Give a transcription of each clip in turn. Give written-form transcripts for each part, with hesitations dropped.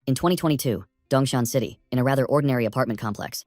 In 2022, Dongshan City, in a rather ordinary apartment complex,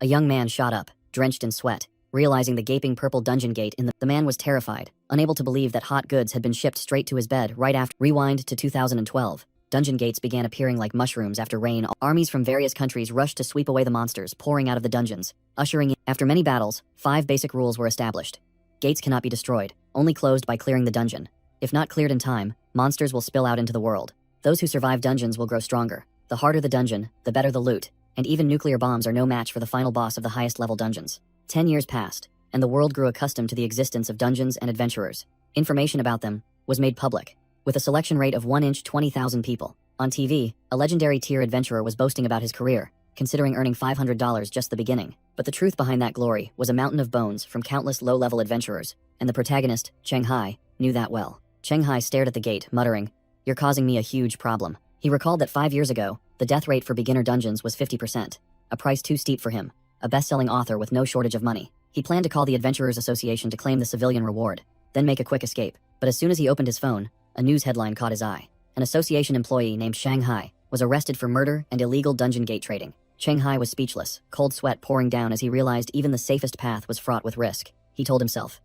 a young man shot up, drenched in sweat, realizing the gaping purple dungeon gate in the man was terrified, unable to believe that hot goods had been shipped straight to his bed right after. Rewind to 2012. Dungeon gates began appearing like mushrooms after rain. Armies from various countries rushed to sweep away the monsters pouring out of the dungeons, ushering in. After many battles, 5 basic rules were established. Gates cannot be destroyed, only closed by clearing the dungeon. If not cleared in time, monsters will spill out into the world. Those who survive dungeons will grow stronger. The harder the dungeon, the better the loot, and even nuclear bombs are no match for the final boss of the highest level dungeons. 10 years passed, and the world grew accustomed to the existence of dungeons and adventurers. Information about them was made public, with a selection rate of 1 in 20,000 people. On TV, a legendary tier adventurer was boasting about his career, considering earning $500 just the beginning. But the truth behind that glory was a mountain of bones from countless low-level adventurers, and the protagonist, Cheng Hai, knew that well. Cheng Hai stared at the gate, muttering, "You're causing me a huge problem." He recalled that 5 years ago, the death rate for beginner dungeons was 50%, a price too steep for him, a best-selling author with no shortage of money. He planned to call the Adventurers Association to claim the civilian reward, then make a quick escape. But as soon as he opened his phone, a news headline caught his eye. An association employee named Shanghai was arrested for murder and illegal dungeon gate trading. Shanghai was speechless, cold sweat pouring down as he realized even the safest path was fraught with risk. He told himself,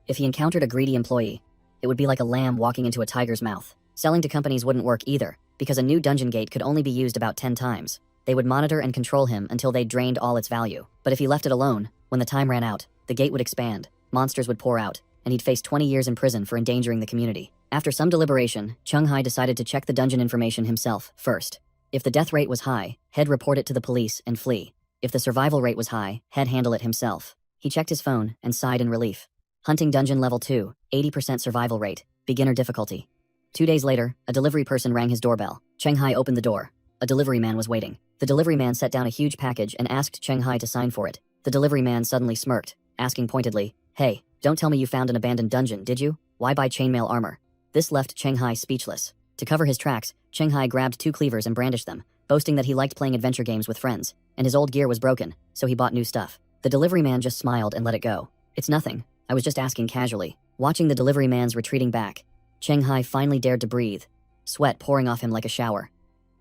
if he encountered a greedy employee, it would be like a lamb walking into a tiger's mouth. Selling to companies wouldn't work either, because a new dungeon gate could only be used about 10 times. They would monitor and control him until they drained all its value. But if he left it alone, when the time ran out, the gate would expand, monsters would pour out, and he'd face 20 years in prison for endangering the community. After some deliberation, Cheng Hai decided to check the dungeon information himself first. If the death rate was high, he'd report it to the police and flee. If the survival rate was high, he'd handle it himself. He checked his phone and sighed in relief. Hunting Dungeon Level 2, 80% survival rate, beginner difficulty. 2 days later, a delivery person rang his doorbell. Cheng Hai opened the door. A delivery man was waiting. The delivery man set down a huge package and asked Cheng Hai to sign for it. The delivery man suddenly smirked, asking pointedly, "Hey, don't tell me you found an abandoned dungeon, did you? Why buy chainmail armor?" This left Cheng Hai speechless. To cover his tracks, Cheng Hai grabbed 2 cleavers and brandished them, boasting that he liked playing adventure games with friends, and his old gear was broken, so he bought new stuff. The delivery man just smiled and let it go. "It's nothing. I was just asking casually." Watching the delivery man's retreating back, Cheng Hai finally dared to breathe, sweat pouring off him like a shower.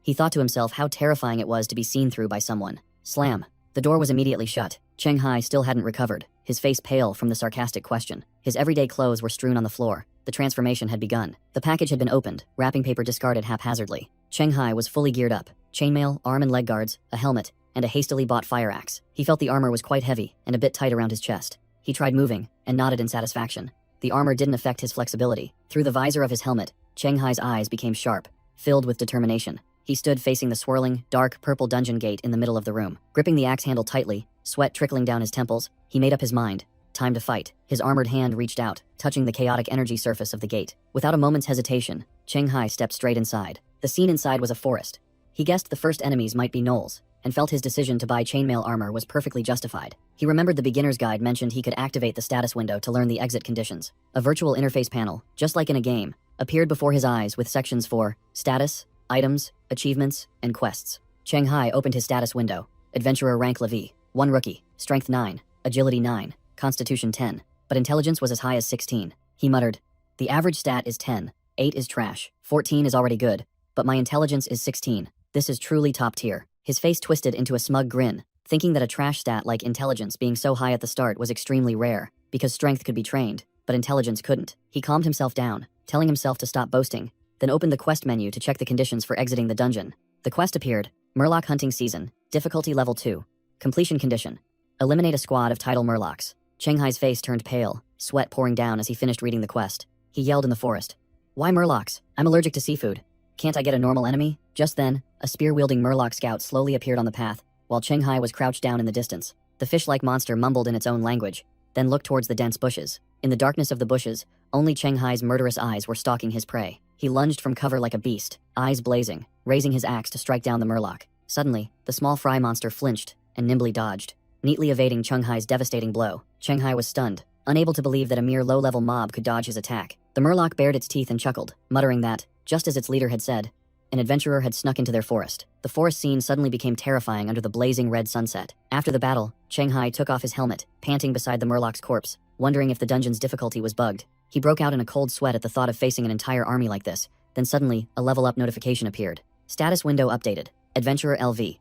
He thought to himself how terrifying it was to be seen through by someone. Slam. The door was immediately shut. Cheng Hai still hadn't recovered, his face pale from the sarcastic question. His everyday clothes were strewn on the floor. The transformation had begun. The package had been opened, wrapping paper discarded haphazardly. Cheng Hai was fully geared up. Chainmail, arm and leg guards, a helmet, and a hastily bought fire axe. He felt the armor was quite heavy and a bit tight around his chest. He tried moving, and nodded in satisfaction. The armor didn't affect his flexibility. Through the visor of his helmet, Cheng Hai's eyes became sharp, filled with determination. He stood facing the swirling, dark, purple dungeon gate in the middle of the room. Gripping the axe handle tightly, sweat trickling down his temples, he made up his mind. Time to fight. His armored hand reached out, touching the chaotic energy surface of the gate. Without a moment's hesitation, Cheng Hai stepped straight inside. The scene inside was a forest. He guessed the first enemies might be gnolls, and felt his decision to buy chainmail armor was perfectly justified. He remembered the beginner's guide mentioned he could activate the status window to learn the exit conditions. A virtual interface panel, just like in a game, appeared before his eyes with sections for status, items, achievements, and quests. Cheng Hai opened his status window. Adventurer rank Levi, 1 rookie, strength 9, agility 9, constitution 10, but intelligence was as high as 16. He muttered, "The average stat is 10, 8 is trash, 14 is already good, but my intelligence is 16. This is truly top tier." His face twisted into a smug grin, thinking that a trash stat like intelligence being so high at the start was extremely rare, because strength could be trained, but intelligence couldn't. He calmed himself down, telling himself to stop boasting, then opened the quest menu to check the conditions for exiting the dungeon. The quest appeared, Murloc Hunting Season, difficulty level 2, completion condition, eliminate a squad of tidal Murlocs. Cheng Hai's face turned pale, sweat pouring down as he finished reading the quest. He yelled in the forest, "Why Murlocs? I'm allergic to seafood. Can't I get a normal enemy?" Just then, a spear-wielding Murloc scout slowly appeared on the path, while Cheng Hai was crouched down in the distance. The fish-like monster mumbled in its own language, then looked towards the dense bushes. In the darkness of the bushes, only Cheng Hai's murderous eyes were stalking his prey. He lunged from cover like a beast, eyes blazing, raising his axe to strike down the Murloc. Suddenly, the small fry monster flinched and nimbly dodged, neatly evading Cheng Hai's devastating blow. Cheng Hai was stunned, unable to believe that a mere low-level mob could dodge his attack. The Murloc bared its teeth and chuckled, muttering that, just as its leader had said, an adventurer had snuck into their forest. The forest scene suddenly became terrifying under the blazing red sunset. After the battle, Cheng Hai took off his helmet, panting beside the Murloc's corpse, wondering if the dungeon's difficulty was bugged. He broke out in a cold sweat at the thought of facing an entire army like this. Then suddenly, a level up notification appeared. Status window updated. Adventurer LV.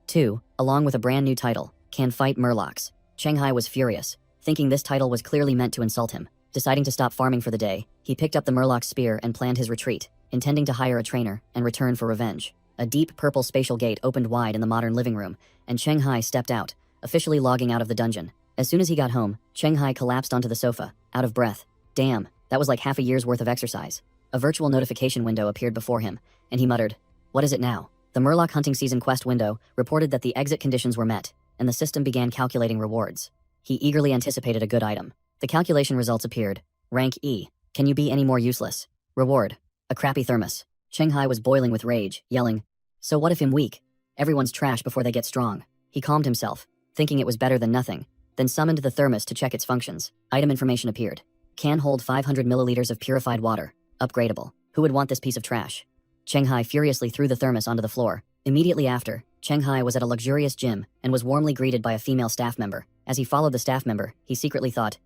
2, along with a brand new title, Can Fight Murlocs. Shanghai was furious, thinking this title was clearly meant to insult him. Deciding to stop farming for the day, he picked up the Murloc spear and planned his retreat, intending to hire a trainer and return for revenge. A deep purple spatial gate opened wide in the modern living room, and Shanghai stepped out, officially logging out of the dungeon. As soon as he got home, Shanghai collapsed onto the sofa, out of breath. Damn, that was like half a year's worth of exercise. A virtual notification window appeared before him, and he muttered, "What is it now?" The Murloc hunting season quest window reported that the exit conditions were met, and the system began calculating rewards. He eagerly anticipated a good item. The calculation results appeared. Rank E. Can you be any more useless? Reward. A crappy thermos. Shanghai was boiling with rage, yelling, "So what if I'm weak? Everyone's trash before they get strong." He calmed himself, thinking it was better than nothing, then summoned the thermos to check its functions. Item information appeared. Can hold 500 milliliters of purified water. Upgradable. Who would want this piece of trash? Shanghai furiously threw the thermos onto the floor. Immediately after, Shanghai was at a luxurious gym and was warmly greeted by a female staff member. As he followed the staff member, he secretly thought,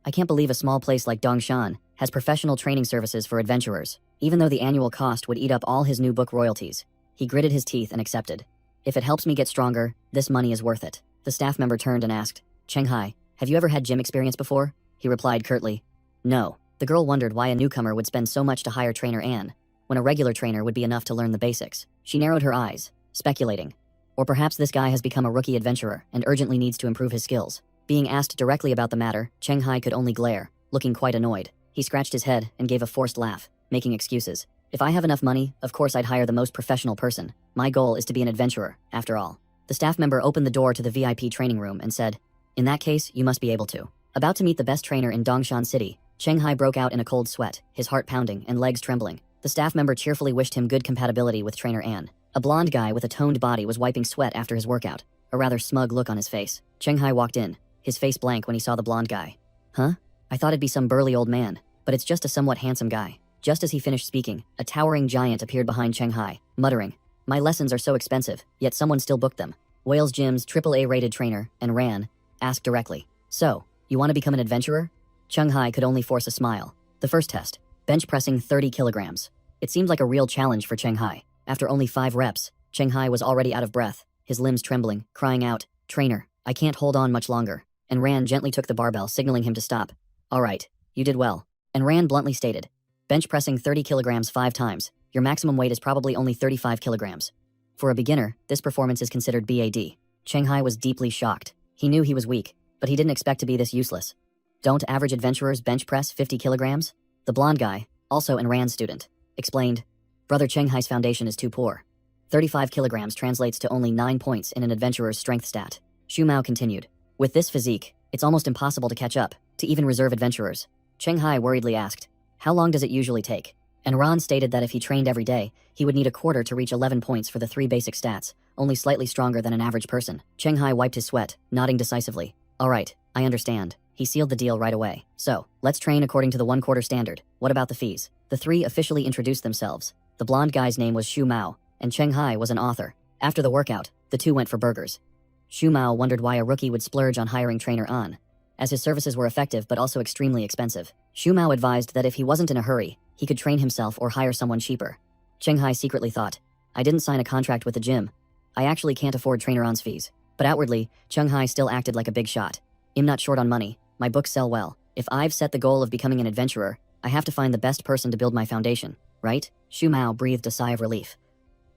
"I can't believe a small place like Dongshan has professional training services for adventurers." Even though the annual cost would eat up all his new book royalties, he gritted his teeth and accepted. "If it helps me get stronger, this money is worth it." The staff member turned and asked, "Shanghai, have you ever had gym experience before?" He replied curtly, "No." The girl wondered why a newcomer would spend so much to hire trainer Anne, when a regular trainer would be enough to learn the basics. She narrowed her eyes, speculating. Or perhaps this guy has become a rookie adventurer and urgently needs to improve his skills. Being asked directly about the matter, Shanghai could only glare, looking quite annoyed. He scratched his head and gave a forced laugh, making excuses. "If I have enough money, of course I'd hire the most professional person. My goal is to be an adventurer, after all." The staff member opened the door to the VIP training room and said, "In that case, you must be able to." About to meet the best trainer in Dongshan City, Shanghai broke out in a cold sweat, his heart pounding and legs trembling. The staff member cheerfully wished him good compatibility with trainer Anne. A blonde guy with a toned body was wiping sweat after his workout, a rather smug look on his face. Shanghai walked in, his face blank when he saw the blonde guy. "Huh? I thought it'd be some burly old man, but it's just a somewhat handsome guy." Just as he finished speaking, a towering giant appeared behind Shanghai, muttering, "My lessons are so expensive, yet someone still booked them." Wales Gym's AAA rated trainer, and Ran, asked directly, "So, you want to become an adventurer?" Shanghai could only force a smile. The first test, bench pressing 30 kilograms. It seemed like a real challenge for Shanghai. After only 5 reps, Shanghai was already out of breath, his limbs trembling, crying out, "Trainer, I can't hold on much longer." And Ran gently took the barbell, signaling him to stop. "All right, you did well." And Ran bluntly stated, "Bench pressing 30 kilograms 5 times. Your maximum weight is probably only 35 kilograms. For a beginner, this performance is considered BAD." Shanghai was deeply shocked. He knew he was weak, but he didn't expect to be this useless. "Don't average adventurers bench press 50 kilograms? The blonde guy, also an Ran's student, explained, "Brother Shanghai's foundation is too poor. 35 kilograms translates to only 9 points in an adventurer's strength stat." Shu Mao continued, "With this physique, it's almost impossible to catch up, to even reserve adventurers." Shanghai worriedly asked, "How long does it usually take?" And Ran stated that if he trained every day, he would need a quarter to reach 11 points for the 3 basic stats, only slightly stronger than an average person. Shanghai wiped his sweat, nodding decisively. "All right, I understand." He sealed the deal right away. "So, let's train according to the 1/4 standard. What about the fees?" The 3 officially introduced themselves. The blonde guy's name was Shu Mao, and Shanghai was an author. After the workout, the 2 went for burgers. Shu Mao wondered why a rookie would splurge on hiring trainer An, as his services were effective but also extremely expensive. Shu Mao advised that if he wasn't in a hurry, he could train himself or hire someone cheaper. Shanghai secretly thought, "I didn't sign a contract with the gym. I actually can't afford trainer An's fees." But outwardly, Shanghai still acted like a big shot. "I'm not short on money. My books sell well. If I've set the goal of becoming an adventurer, I have to find the best person to build my foundation, right?" Shu Mao breathed a sigh of relief.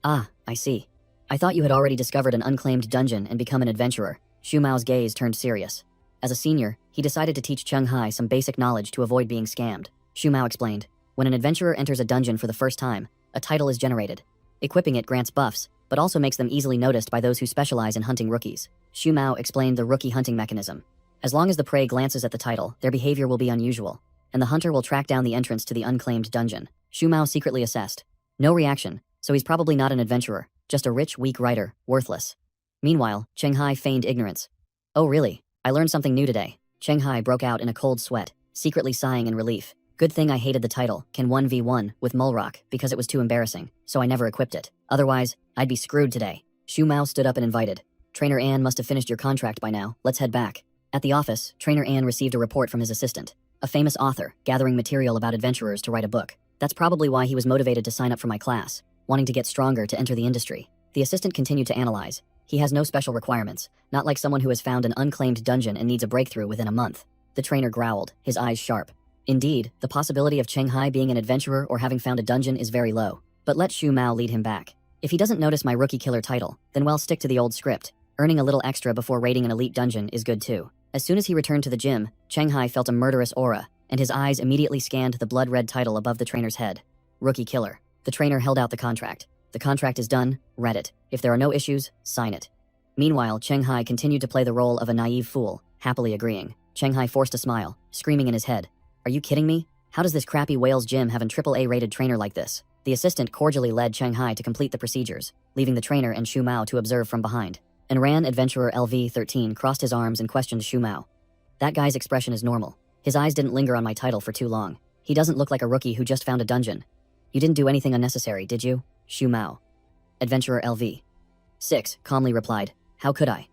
"Ah, I see. I thought you had already discovered an unclaimed dungeon and become an adventurer." Shu Mao's gaze turned serious. As a senior, he decided to teach Shanghai some basic knowledge to avoid being scammed. Shu Mao explained, "When an adventurer enters a dungeon for the first time, a title is generated. Equipping it grants buffs, but also makes them easily noticed by those who specialize in hunting rookies." Shu Mao explained the rookie hunting mechanism. As long as the prey glances at the title, their behavior will be unusual, and the hunter will track down the entrance to the unclaimed dungeon. Shu Mao secretly assessed. No reaction, so he's probably not an adventurer, just a rich, weak writer, worthless. Meanwhile, Shanghai feigned ignorance. "Oh really? I learned something new today." Shanghai broke out in a cold sweat, secretly sighing in relief. "Good thing I hated the title, Can 1v1, with Mulrock, because it was too embarrassing, so I never equipped it. Otherwise, I'd be screwed today." Shu Mao stood up and invited, "Trainer Anne must have finished your contract by now, let's head back." At the office, Trainer Anne received a report from his assistant, a famous author, gathering material about adventurers to write a book. "That's probably why he was motivated to sign up for my class. wanting to get stronger to enter the industry. The assistant continued to analyze. He has no special requirements, not like someone who has found an unclaimed dungeon and needs a breakthrough within a month. The trainer growled, his eyes sharp. Indeed, the possibility of Shanghai being an adventurer or having found a dungeon is very low. But let Shu Mao lead him back. If he doesn't notice my rookie killer title, then well, stick to the old script. Earning a little extra before raiding an elite dungeon is good too. As soon as he returned to the gym, Shanghai felt a murderous aura, and his eyes immediately scanned the blood-red title above the trainer's head. Rookie killer. The trainer held out the contract. The contract is done, read it. If there are no issues, sign it. Meanwhile, Shanghai continued to play the role of a naive fool, happily agreeing. Shanghai forced a smile, screaming in his head. Are you kidding me? How does this crappy Wales gym have an AAA rated trainer like this? The assistant cordially led Shanghai to complete the procedures, leaving the trainer and Shu Mao to observe from behind. Enran adventurer LV13 crossed his arms and questioned Shu Mao. That guy's expression is normal. His eyes didn't linger on my title for too long. He doesn't look like a rookie who just found a dungeon. You didn't do anything unnecessary, did you? Shu Mao. Adventurer LV6 calmly replied, how could I?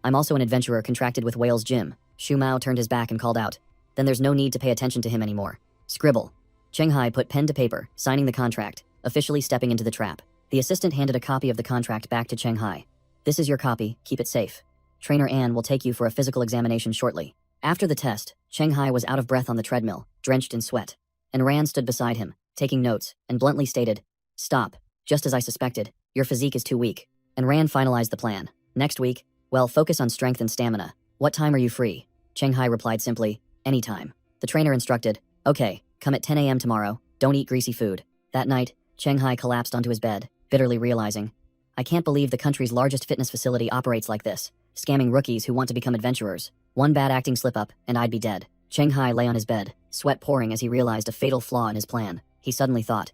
I'm also an adventurer contracted with Wales Gym. Shu Mao turned his back and called out. Then there's no need to pay attention to him anymore. Scribble. Shanghai put pen to paper, signing the contract, officially stepping into the trap. The assistant handed a copy of the contract back to Shanghai. This is your copy, keep it safe. Trainer Ann will take you for a physical examination shortly. After the test, Shanghai was out of breath on the treadmill, drenched in sweat. And Rand stood beside him, taking notes, and bluntly stated, stop, just as I suspected, your physique is too weak. And Rand finalized the plan. Next week, well, focus on strength and stamina. What time are you free? Shanghai replied simply, anytime. The trainer instructed, okay, come at 10 a.m. tomorrow, don't eat greasy food. That night, Shanghai collapsed onto his bed, bitterly realizing, I can't believe the country's largest fitness facility operates like this, scamming rookies who want to become adventurers. One bad acting slip-up, and I'd be dead. Shanghai lay on his bed, sweat pouring as he realized a fatal flaw in his plan. He suddenly thought,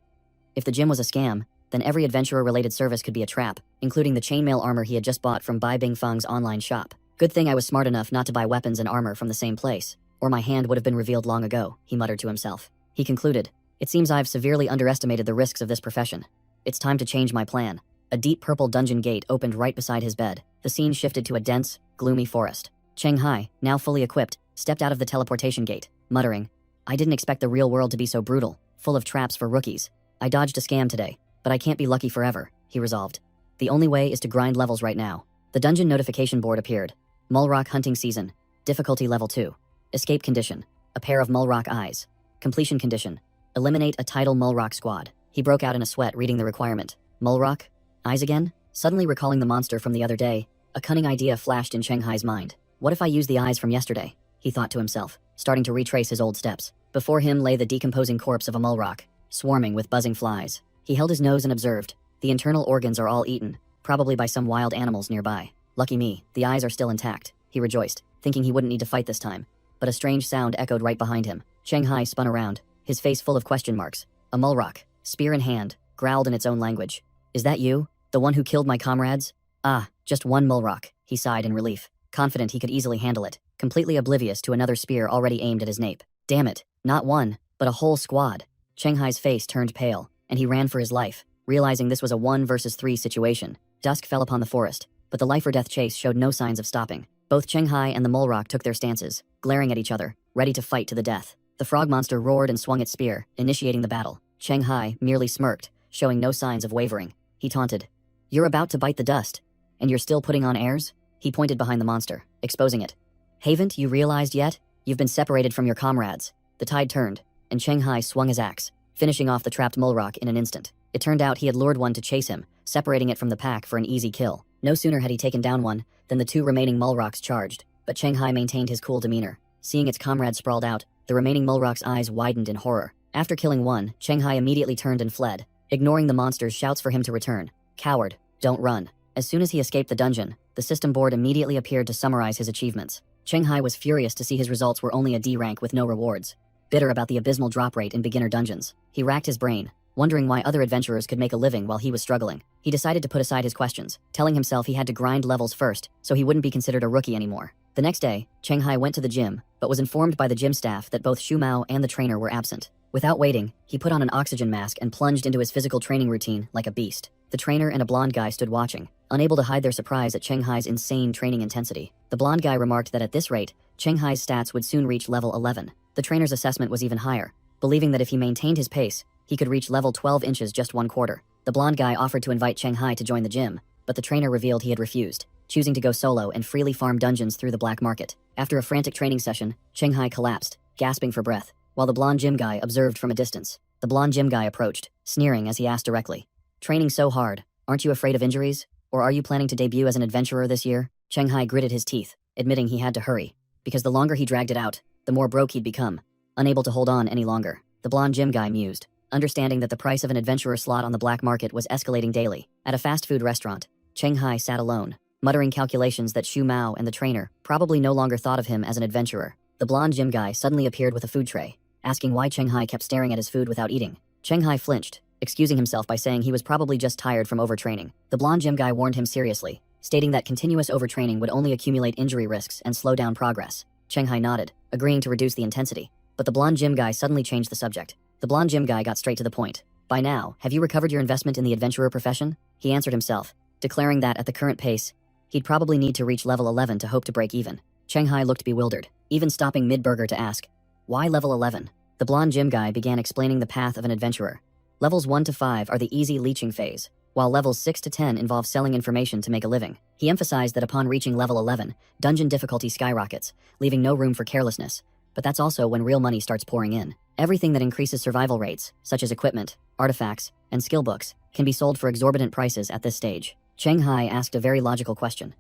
if the gym was a scam, then every adventurer-related service could be a trap, including the chainmail armor he had just bought from Bai Bingfeng's online shop. Good thing I was smart enough not to buy weapons and armor from the same place, or my hand would have been revealed long ago, he muttered to himself. He concluded, it seems I've severely underestimated the risks of this profession. It's time to change my plan. A deep purple dungeon gate opened right beside his bed. The scene shifted to a dense, gloomy forest. Shanghai, now fully equipped, stepped out of the teleportation gate, muttering, I didn't expect the real world to be so brutal, full of traps for rookies. I dodged a scam today, but I can't be lucky forever, he resolved. The only way is to grind levels right now. The dungeon notification board appeared. Mulrock hunting season. Difficulty level 2. Escape condition. A pair of Mulrock eyes. Completion condition. Eliminate a tidal Mulrock squad. He broke out in a sweat reading the requirement. Mulrock? Eyes again? Suddenly recalling the monster from the other day, a cunning idea flashed in Shanghai's mind. What if I use the eyes from yesterday? He thought to himself, starting to retrace his old steps. Before him lay the decomposing corpse of a Mulrock, swarming with buzzing flies. He held his nose and observed. The internal organs are all eaten, probably by some wild animals nearby. Lucky me, the eyes are still intact, he rejoiced, thinking he wouldn't need to fight this time. But a strange sound echoed right behind him. Shanghai spun around, his face full of question marks. A Mulrock, spear in hand, growled in its own language. Is that you? The one who killed my comrades? Ah, just one Mulrock, he sighed in relief, confident he could easily handle it, completely oblivious to another spear already aimed at his nape. Damn it, not one, but a whole squad. Shanghai's face turned pale, and he ran for his life, realizing this was a 1 versus 3 situation. Dusk fell upon the forest, but the life-or-death chase showed no signs of stopping. Both Shanghai and the Mulrock took their stances, glaring at each other, ready to fight to the death. The frog monster roared and swung its spear, initiating the battle. Shanghai merely smirked, showing no signs of wavering. He taunted, you're about to bite the dust, and you're still putting on airs? He pointed behind the monster, exposing it. Haven't you realized yet? You've been separated from your comrades. The tide turned, and Shanghai swung his axe, finishing off the trapped Mulrock in an instant. It turned out he had lured one to chase him, separating it from the pack for an easy kill. No sooner had he taken down one, than the 2 remaining Mulrocks charged, but Shanghai maintained his cool demeanor. Seeing its comrade sprawled out, the remaining Mulrock's eyes widened in horror. After killing one, Shanghai immediately turned and fled, ignoring the monster's shouts for him to return. Coward, don't run. As soon as he escaped the dungeon, the system board immediately appeared to summarize his achievements. Shanghai was furious to see his results were only a D rank with no rewards. Bitter about the abysmal drop rate in beginner dungeons, he racked his brain, wondering why other adventurers could make a living while he was struggling. He decided to put aside his questions, telling himself he had to grind levels first so he wouldn't be considered a rookie anymore. The next day, Shanghai went to the gym, but was informed by the gym staff that both Shu Mao and the trainer were absent. Without waiting, he put on an oxygen mask and plunged into his physical training routine like a beast. The trainer and a blonde guy stood watching, unable to hide their surprise at Shanghai's insane training intensity. The blonde guy remarked that at this rate, Shanghai's stats would soon reach level 11. The trainer's assessment was even higher, believing that if he maintained his pace, he could reach level 12 inches just 1 quarter. The blonde guy offered to invite Cheng Hai to join the gym, but the trainer revealed he had refused, choosing to go solo and freely farm dungeons through the black market. After a frantic training session, Cheng Hai collapsed, gasping for breath, while the blonde gym guy observed from a distance. The blonde gym guy approached, sneering as he asked directly, "Training so hard, aren't you afraid of injuries? Or are you planning to debut as an adventurer this year?" Cheng Hai gritted his teeth, admitting he had to hurry, because the longer he dragged it out, the more broke he'd become, unable to hold on any longer. The blonde gym guy mused, understanding that the price of an adventurer slot on the black market was escalating daily. At a fast food restaurant, Cheng Hai sat alone, muttering calculations that Shu Mao and the trainer probably no longer thought of him as an adventurer. The blonde gym guy suddenly appeared with a food tray, asking why Cheng Hai kept staring at his food without eating. Cheng Hai flinched, excusing himself by saying he was probably just tired from overtraining. The blonde gym guy warned him seriously, stating that continuous overtraining would only accumulate injury risks and slow down progress. Cheng Hai nodded, agreeing to reduce the intensity. But the blonde gym guy suddenly changed the subject. The blonde gym guy got straight to the point. "By now, have you recovered your investment in the adventurer profession?" He answered himself, declaring that at the current pace, he'd probably need to reach level 11 to hope to break even. Cheng Hai looked bewildered, even stopping mid-burger to ask, "Why level 11? The blonde gym guy began explaining the path of an adventurer. Levels 1 to 5 are the easy leeching phase, while levels 6 to 10 involve selling information to make a living. He emphasized that upon reaching level 11, dungeon difficulty skyrockets, leaving no room for carelessness. But that's also when real money starts pouring in. Everything that increases survival rates, such as equipment, artifacts, and skill books, can be sold for exorbitant prices at this stage." Cheng Hai asked a very logical question.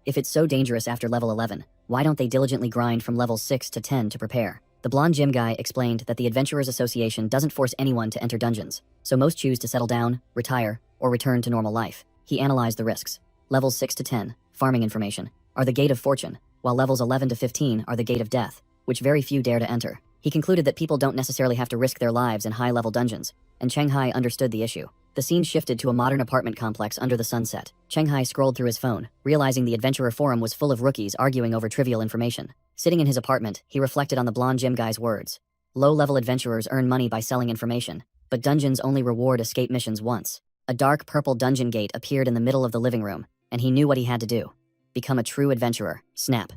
If it's so dangerous after level 11, why don't they diligently grind from levels 6 to 10 to prepare? The blonde gym guy explained that the Adventurers Association doesn't force anyone to enter dungeons, so most choose to settle down, retire, or return to normal life. He analyzed the risks. Levels 6 to 10, farming information, are the gate of fortune, while levels 11 to 15 are the gate of death, which very few dare to enter. He concluded that people don't necessarily have to risk their lives in high-level dungeons, and Cheng Hai understood the issue. The scene shifted to a modern apartment complex under the sunset. Cheng Hai scrolled through his phone, realizing the adventurer forum was full of rookies arguing over trivial information. Sitting in his apartment, he reflected on the blonde gym guy's words. Low-level adventurers earn money by selling information, but dungeons only reward escape missions once. A dark purple dungeon gate appeared in the middle of the living room, and he knew what he had to do. Become a true adventurer. Snap.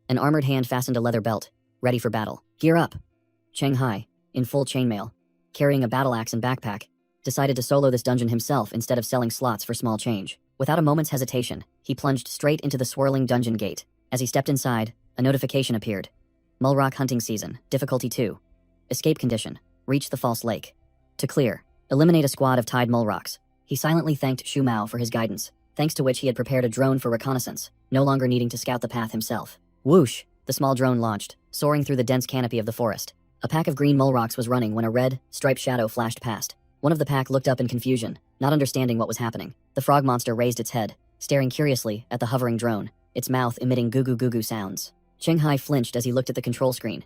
An armored hand fastened a leather belt, ready for battle. Gear up. Cheng Hai, in full chainmail, carrying a battle axe and backpack, decided to solo this dungeon himself instead of selling slots for small change. Without a moment's hesitation, he plunged straight into the swirling dungeon gate. As he stepped inside, a notification appeared. Mulrock hunting season, difficulty 2. Escape condition, reach the false lake. To clear, eliminate a squad of tied mulrocks. He silently thanked Shu Mao for his guidance, thanks to which he had prepared a drone for reconnaissance, no longer needing to scout the path himself. Whoosh! The small drone launched, soaring through the dense canopy of the forest. A pack of green mulrocks was running when a red, striped shadow flashed past. One of the pack looked up in confusion, not understanding what was happening. The frog monster raised its head, staring curiously at the hovering drone, its mouth emitting goo-goo-goo-goo sounds. Cheng Hai flinched as he looked at the control screen.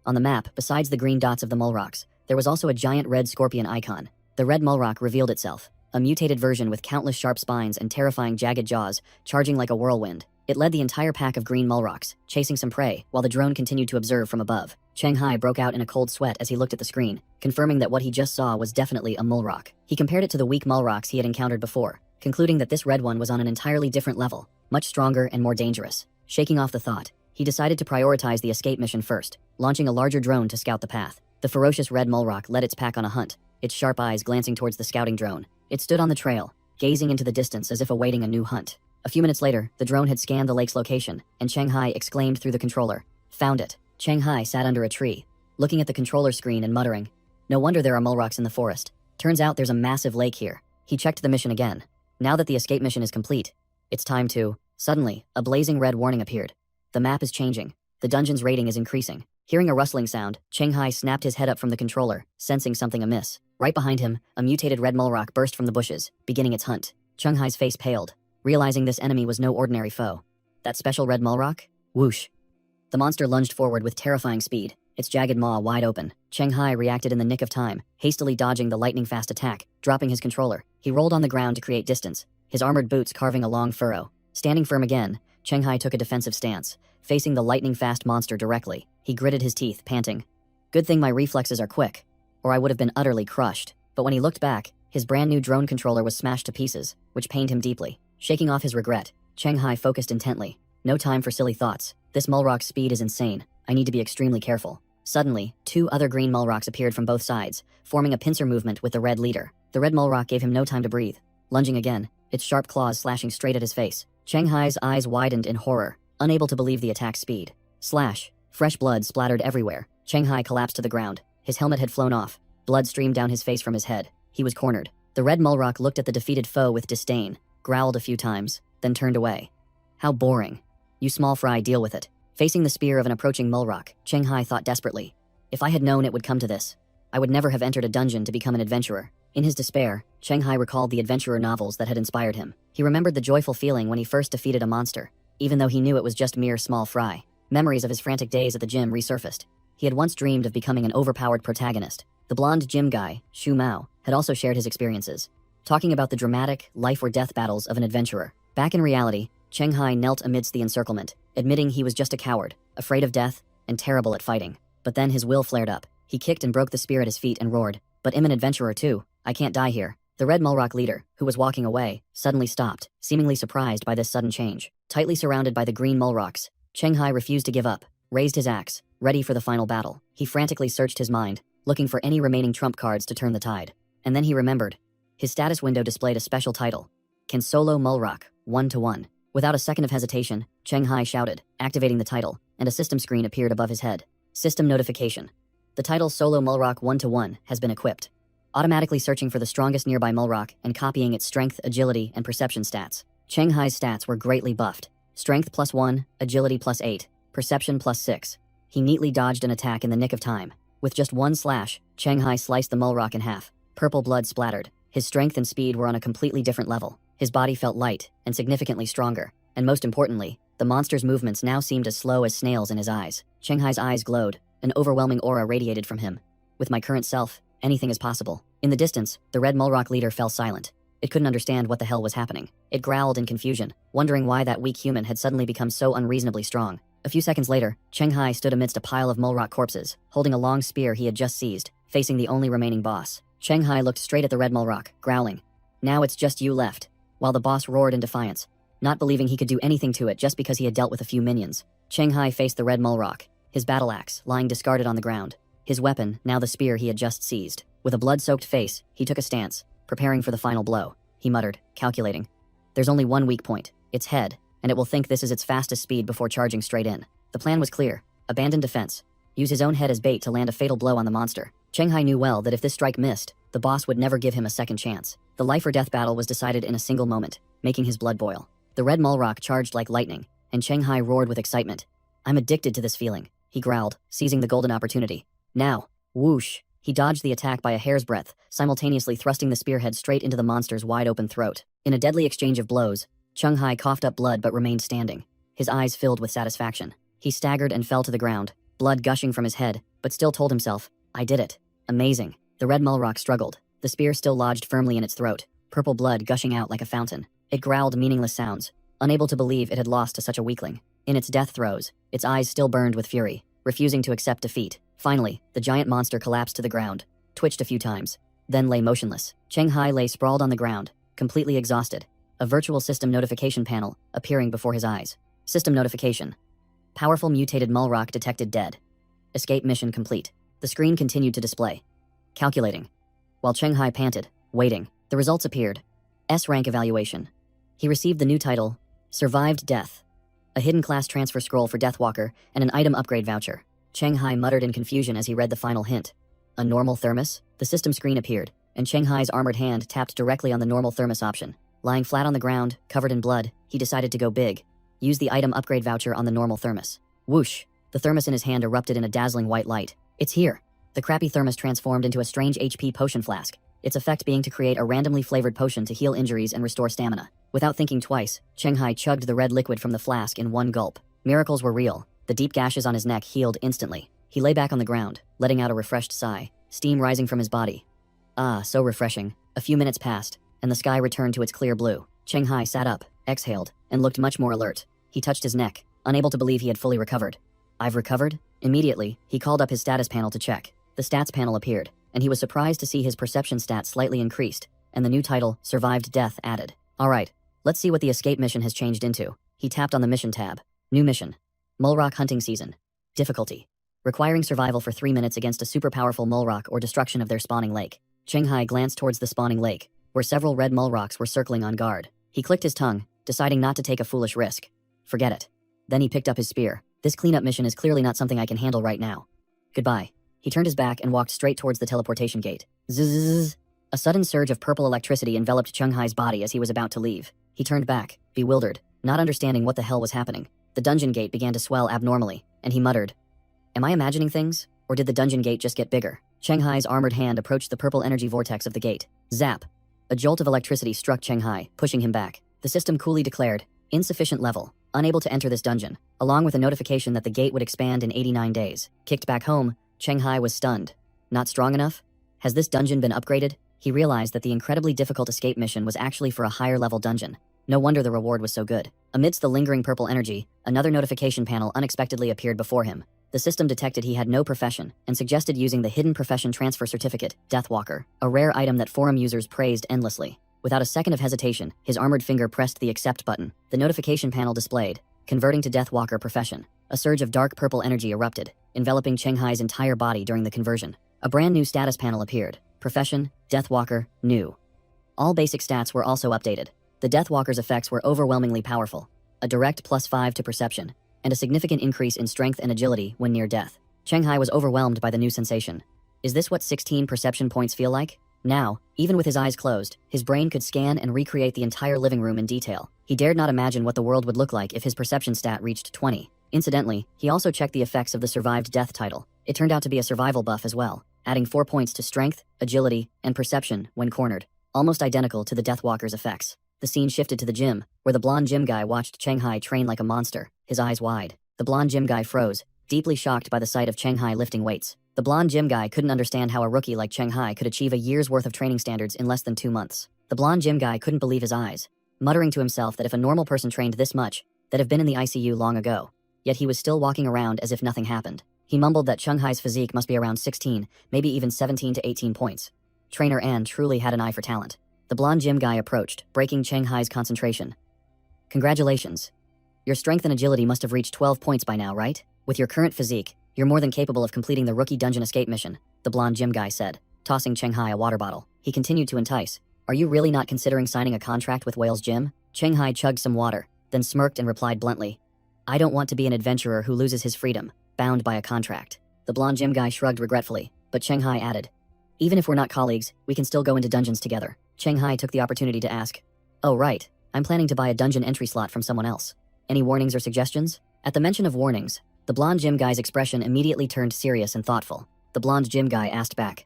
On the map, besides the green dots of the mulrocks, there was also a giant red scorpion icon. The red mulrock revealed itself, a mutated version with countless sharp spines and terrifying jagged jaws, charging like a whirlwind. It led the entire pack of green mulrocks, chasing some prey, while the drone continued to observe from above. Cheng Hai broke out in a cold sweat as he looked at the screen, confirming that what he just saw was definitely a mulrock. He compared it to the weak mulrocks he had encountered before, concluding that this red one was on an entirely different level, much stronger and more dangerous. Shaking off the thought, he decided to prioritize the escape mission first, launching a larger drone to scout the path. The ferocious red mulrock led its pack on a hunt, its sharp eyes glancing towards the scouting drone. It stood on the trail, gazing into the distance as if awaiting a new hunt. A few minutes later, the drone had scanned the lake's location, and Cheng Hai exclaimed through the controller, "Found it." Cheng Hai sat under a tree, looking at the controller screen and muttering, "No wonder there are mulrocks in the forest. Turns out there's a massive lake here." He checked the mission again. Now that the escape mission is complete, it's time to... Suddenly, a blazing red warning appeared. The map is changing. The dungeon's rating is increasing. Hearing a rustling sound, Cheng Hai snapped his head up from the controller, sensing something amiss. Right behind him, a mutated red mulrock burst from the bushes, beginning its hunt. Cheng Hai's face paled, realizing this enemy was no ordinary foe. That special red mulrock? Whoosh. The monster lunged forward with terrifying speed, its jagged maw wide open. Cheng Hai reacted in the nick of time, hastily dodging the lightning-fast attack, dropping his controller. He rolled on the ground to create distance, his armored boots carving a long furrow. Standing firm again, Cheng Hai took a defensive stance, facing the lightning-fast monster directly. He gritted his teeth, panting. Good thing my reflexes are quick, or I would have been utterly crushed. But when he looked back, his brand new drone controller was smashed to pieces, which pained him deeply. Shaking off his regret, Cheng Hai focused intently. No time for silly thoughts. This mulrock's speed is insane. I need to be extremely careful. Suddenly, 2 other green Mulrocks appeared from both sides, forming a pincer movement with the red leader. The red Mulrock gave him no time to breathe. Lunging again, its sharp claws slashing straight at his face. Shanghai's eyes widened in horror, unable to believe the attack's speed. Slash. Fresh blood splattered everywhere. Shanghai collapsed to the ground. His helmet had flown off. Blood streamed down his face from his head. He was cornered. The red Mulrock looked at the defeated foe with disdain, growled a few times, then turned away. How boring. You small fry, deal with it. Facing the spear of an approaching Mulrock, Shanghai thought desperately. If I had known it would come to this, I would never have entered a dungeon to become an adventurer. In his despair, Shanghai recalled the adventurer novels that had inspired him. He remembered the joyful feeling when he first defeated a monster, even though he knew it was just mere small fry. Memories of his frantic days at the gym resurfaced. He had once dreamed of becoming an overpowered protagonist. The blonde gym guy, Shu Mao, had also shared his experiences, talking about the dramatic, life-or-death battles of an adventurer. Back in reality, Shanghai knelt amidst the encirclement, admitting he was just a coward, afraid of death, and terrible at fighting. But then his will flared up. He kicked and broke the spear at his feet and roared, "But I'm an adventurer too. I can't die here." The red Mulrock leader, who was walking away, suddenly stopped, seemingly surprised by this sudden change. Tightly surrounded by the green Mulrocks, Shanghai refused to give up, raised his axe, ready for the final battle. He frantically searched his mind, looking for any remaining trump cards to turn the tide. And then he remembered. His status window displayed a special title. Can solo Mulrock, 1-to-1. Without a second of hesitation, Shanghai shouted, activating the title, and a system screen appeared above his head. System notification. The title Solo Mulrock 1-to-1 has been equipped. Automatically searching for the strongest nearby Mulrock and copying its strength, agility, and perception stats. Shanghai's stats were greatly buffed. Strength +1, agility +8, perception +6. He neatly dodged an attack in the nick of time. With just one slash, Shanghai sliced the Mulrock in half. Purple blood splattered. His strength and speed were on a completely different level. His body felt light and significantly stronger. And most importantly, the monster's movements now seemed as slow as snails in his eyes. Shanghai's eyes glowed. An overwhelming aura radiated from him. With my current self, anything is possible. In the distance, the red Mulrock leader fell silent. It couldn't understand what the hell was happening. It growled in confusion, wondering why that weak human had suddenly become so unreasonably strong. A few seconds later, Shanghai stood amidst a pile of Mulrock corpses, holding a long spear he had just seized, facing the only remaining boss. Shanghai looked straight at the red Mulrock, growling. "Now it's just you left," while the boss roared in defiance, not believing he could do anything to it just because he had dealt with a few minions. Shanghai faced the red Mulrock, his battle axe lying discarded on the ground. His weapon, now the spear he had just seized. With a blood-soaked face, he took a stance, preparing for the final blow. He muttered, calculating. There's only one weak point, its head, and it will think this is its fastest speed before charging straight in. The plan was clear. Abandon defense. Use his own head as bait to land a fatal blow on the monster. Shanghai knew well that if this strike missed, the boss would never give him a second chance. The life or death battle was decided in a single moment, making his blood boil. The red Mulrock charged like lightning, and Shanghai roared with excitement. "I'm addicted to this feeling," he growled, seizing the golden opportunity. "Now." Whoosh. He dodged the attack by a hair's breadth, simultaneously thrusting the spearhead straight into the monster's wide-open throat. In a deadly exchange of blows, Shanghai coughed up blood but remained standing, his eyes filled with satisfaction. He staggered and fell to the ground, blood gushing from his head, but still told himself, "I did it. Amazing." The red Mulrock struggled, the spear still lodged firmly in its throat, purple blood gushing out like a fountain. It growled meaningless sounds, unable to believe it had lost to such a weakling. In its death throes, its eyes still burned with fury, refusing to accept defeat. Finally, the giant monster collapsed to the ground, twitched a few times, then lay motionless. Shanghai lay sprawled on the ground, completely exhausted, a virtual system notification panel appearing before his eyes. System notification. Powerful mutated Mulrock detected dead. Escape mission complete. The screen continued to display. Calculating. While Shanghai panted, waiting, the results appeared. S-rank evaluation. He received the new title, Survived Death, a hidden class transfer scroll for Deathwalker, and an item upgrade voucher. Shanghai muttered in confusion as he read the final hint. A normal thermos? The system screen appeared, and Shanghai's armored hand tapped directly on the normal thermos option. Lying flat on the ground, covered in blood, he decided to go big. Use the item upgrade voucher on the normal thermos. Whoosh! The thermos in his hand erupted in a dazzling white light. It's here! The crappy thermos transformed into a strange HP potion flask, its effect being to create a randomly flavored potion to heal injuries and restore stamina. Without thinking twice, Shanghai chugged the red liquid from the flask in one gulp. Miracles were real. The deep gashes on his neck healed instantly. He lay back on the ground, letting out a refreshed sigh, steam rising from his body. Ah, so refreshing. A few minutes passed, and the sky returned to its clear blue. Shanghai sat up, exhaled, and looked much more alert. He touched his neck, unable to believe he had fully recovered. I've recovered? Immediately, he called up his status panel to check. The stats panel appeared, and he was surprised to see his perception stats slightly increased, and the new title, Survived Death, added. Alright, let's see what the escape mission has changed into. He tapped on the mission tab. New mission. Mulrock hunting season. Difficulty. requiring survival for 3 minutes against a super powerful mole rock or destruction of their spawning lake. Shanghai glanced towards the spawning lake, where several red mole rocks were circling on guard. He clicked his tongue, deciding not to take a foolish risk. Forget it. Then he picked up his spear. This cleanup mission is clearly not something I can handle right now. Goodbye. He turned his back and walked straight towards the teleportation gate. Zzz. A sudden surge of purple electricity enveloped Shanghai's body as he was about to leave. He turned back, bewildered, not understanding what the hell was happening. The dungeon gate began to swell abnormally, and he muttered, "Am I imagining things? Or did the dungeon gate just get bigger?" Shanghai's armored hand approached the purple energy vortex of the gate. Zap! A jolt of electricity struck Shanghai, pushing him back. The system coolly declared, "Insufficient level, unable to enter this dungeon," along with a notification that the gate would expand in 89 days. Kicked back home, Shanghai was stunned. Not strong enough? Has this dungeon been upgraded? He realized that the incredibly difficult escape mission was actually for a higher level dungeon. No wonder the reward was so good. Amidst the lingering purple energy, another notification panel unexpectedly appeared before him. The system detected he had no profession and suggested using the hidden profession transfer certificate, Deathwalker, a rare item that forum users praised endlessly. Without a second of hesitation, his armored finger pressed the accept button. The notification panel displayed, converting to Deathwalker profession. A surge of dark purple energy erupted, enveloping Shanghai's entire body during the conversion. A brand new status panel appeared. Profession, Deathwalker, new. All basic stats were also updated. The Deathwalker's effects were overwhelmingly powerful, a direct +5 to perception, and a significant increase in strength and agility when near death. Shanghai was overwhelmed by the new sensation. Is this what 16 perception points feel like? Now, even with his eyes closed, his brain could scan and recreate the entire living room in detail. He dared not imagine what the world would look like if his perception stat reached 20. Incidentally, he also checked the effects of the survived death title. It turned out to be a survival buff as well, adding 4 points to strength, agility, and perception when cornered, almost identical to the Deathwalker's effects. The scene shifted to the gym, where the blonde gym guy watched Shanghai train like a monster, his eyes wide. The blonde gym guy froze, deeply shocked by the sight of Shanghai lifting weights. The blonde gym guy couldn't understand how a rookie like Shanghai could achieve a year's worth of training standards in less than 2 months. The blonde gym guy couldn't believe his eyes, muttering to himself that if a normal person trained this much, they'd have been in the ICU long ago. Yet he was still walking around as if nothing happened. He mumbled that Shanghai's physique must be around 16, maybe even 17 to 18 points. Trainer Ann truly had an eye for talent. The blonde gym guy approached, breaking Shanghai's concentration. "Congratulations. Your strength and agility must have reached 12 points by now, right? With your current physique, you're more than capable of completing the rookie dungeon escape mission," the blonde gym guy said, tossing Shanghai a water bottle. He continued to entice. "Are you really not considering signing a contract with Whale's Gym?" Shanghai chugged some water, then smirked and replied bluntly, "I don't want to be an adventurer who loses his freedom, bound by a contract." The blonde gym guy shrugged regretfully, but Shanghai added, "Even if we're not colleagues, we can still go into dungeons together." Shanghai took the opportunity to ask, "Oh right, I'm planning to buy a dungeon entry slot from someone else. Any warnings or suggestions?" At the mention of warnings, the blonde gym guy's expression immediately turned serious and thoughtful. The blonde gym guy asked back,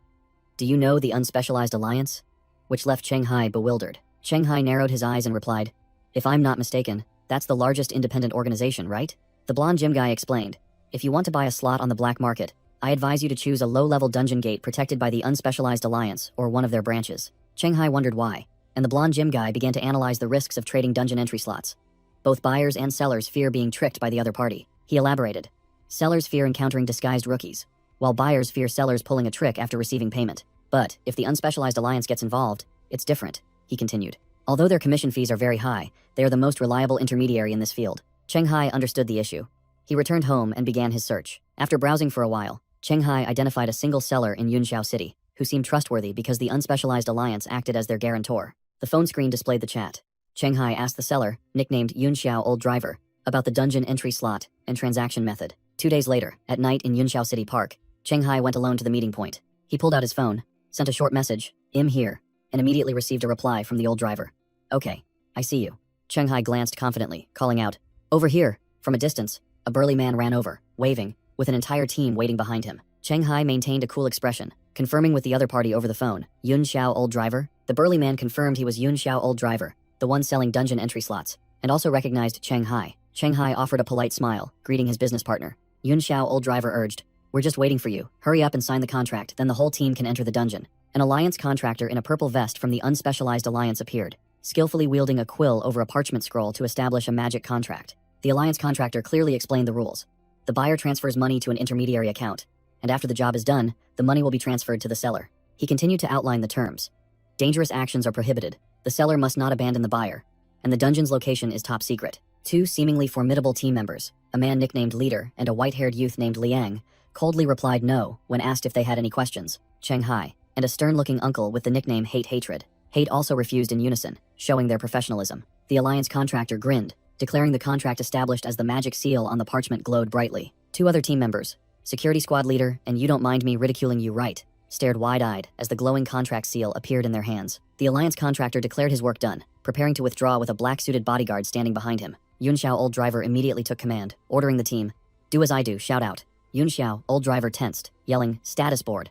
"Do you know the Unspecialized Alliance?" Which left Shanghai bewildered. Shanghai narrowed his eyes and replied, "If I'm not mistaken, that's the largest independent organization, right?" The blonde gym guy explained, "If you want to buy a slot on the black market, I advise you to choose a low-level dungeon gate protected by the Unspecialized Alliance or one of their branches." Shanghai wondered why, and the blonde gym guy began to analyze the risks of trading dungeon entry slots. Both buyers and sellers fear being tricked by the other party. He elaborated. Sellers fear encountering disguised rookies, while buyers fear sellers pulling a trick after receiving payment. But if the Unspecialized Alliance gets involved, it's different, he continued. Although their commission fees are very high, they are the most reliable intermediary in this field. Shanghai understood the issue. He returned home and began his search. After browsing for a while, Shanghai identified a single seller in Yunxiao City, who seemed trustworthy because the Unspecialized Alliance acted as their guarantor. The phone screen displayed the chat. Shanghai asked the seller, nicknamed Yunxiao Old Driver, about the dungeon entry slot and transaction method. 2 days later, at night in Yunxiao City Park, Shanghai went alone to the meeting point. He pulled out his phone, sent a short message, "I'm here," and immediately received a reply from the old driver. "Okay, I see you." Shanghai glanced confidently, calling out, "Over here." From a distance, a burly man ran over, waving, with an entire team waiting behind him. Shanghai maintained a cool expression, confirming with the other party over the phone, "Yun Xiao Old Driver?" The burly man confirmed he was Yun Xiao Old Driver, the one selling dungeon entry slots, and also recognized Shanghai. Shanghai offered a polite smile, greeting his business partner. Yun Xiao Old Driver urged, "We're just waiting for you. Hurry up and sign the contract, then the whole team can enter the dungeon." An alliance contractor in a purple vest from the Unspecialized Alliance appeared, skillfully wielding a quill over a parchment scroll to establish a magic contract. The alliance contractor clearly explained the rules. The buyer transfers money to an intermediary account, and after the job is done, the money will be transferred to the seller. He continued to outline the terms. Dangerous actions are prohibited. The seller must not abandon the buyer, and the dungeon's location is top secret. Two seemingly formidable team members, a man nicknamed Leader and a white-haired youth named Liang, coldly replied no when asked if they had any questions. Cheng Hai, and a stern-looking uncle with the nickname Hate Hatred. Hate also refused in unison, showing their professionalism. The alliance contractor grinned, declaring the contract established as the magic seal on the parchment glowed brightly. Two other team members, security squad leader and you don't mind me ridiculing you, right, stared wide-eyed as the glowing contract seal appeared in their hands. The alliance contractor declared his work done, preparing to withdraw with a black-suited bodyguard standing behind him. Yun Xiao, old driver, immediately took command, ordering the team, "Do as I do, shout out." Yun Xiao, old driver, tensed, yelling, "Status board."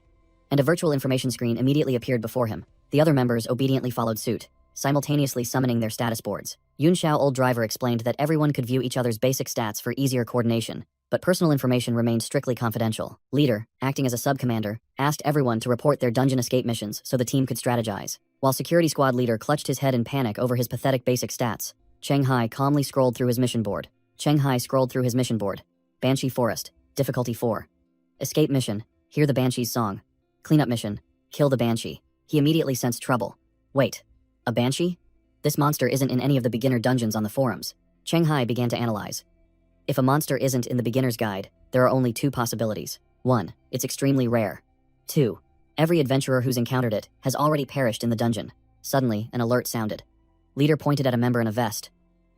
And a virtual information screen immediately appeared before him. The other members obediently followed suit, simultaneously summoning their status boards. Yun Xiao, old driver, explained that everyone could view each other's basic stats for easier coordination, but personal information remained strictly confidential. Leader, acting as a sub-commander, asked everyone to report their dungeon escape missions so the team could strategize. While security squad leader clutched his head in panic over his pathetic basic stats, Cheng Hai calmly scrolled through his mission board. Banshee Forest, difficulty 4. Escape mission, hear the Banshee's song. Cleanup mission, kill the Banshee. He immediately sensed trouble. Wait, a Banshee? This monster isn't in any of the beginner dungeons on the forums. Cheng Hai began to analyze. If a monster isn't in the beginner's guide, there are only two possibilities. 1. It's extremely rare. 2. Every adventurer who's encountered it has already perished in the dungeon. Suddenly, an alert sounded. Leader pointed at a member in a vest.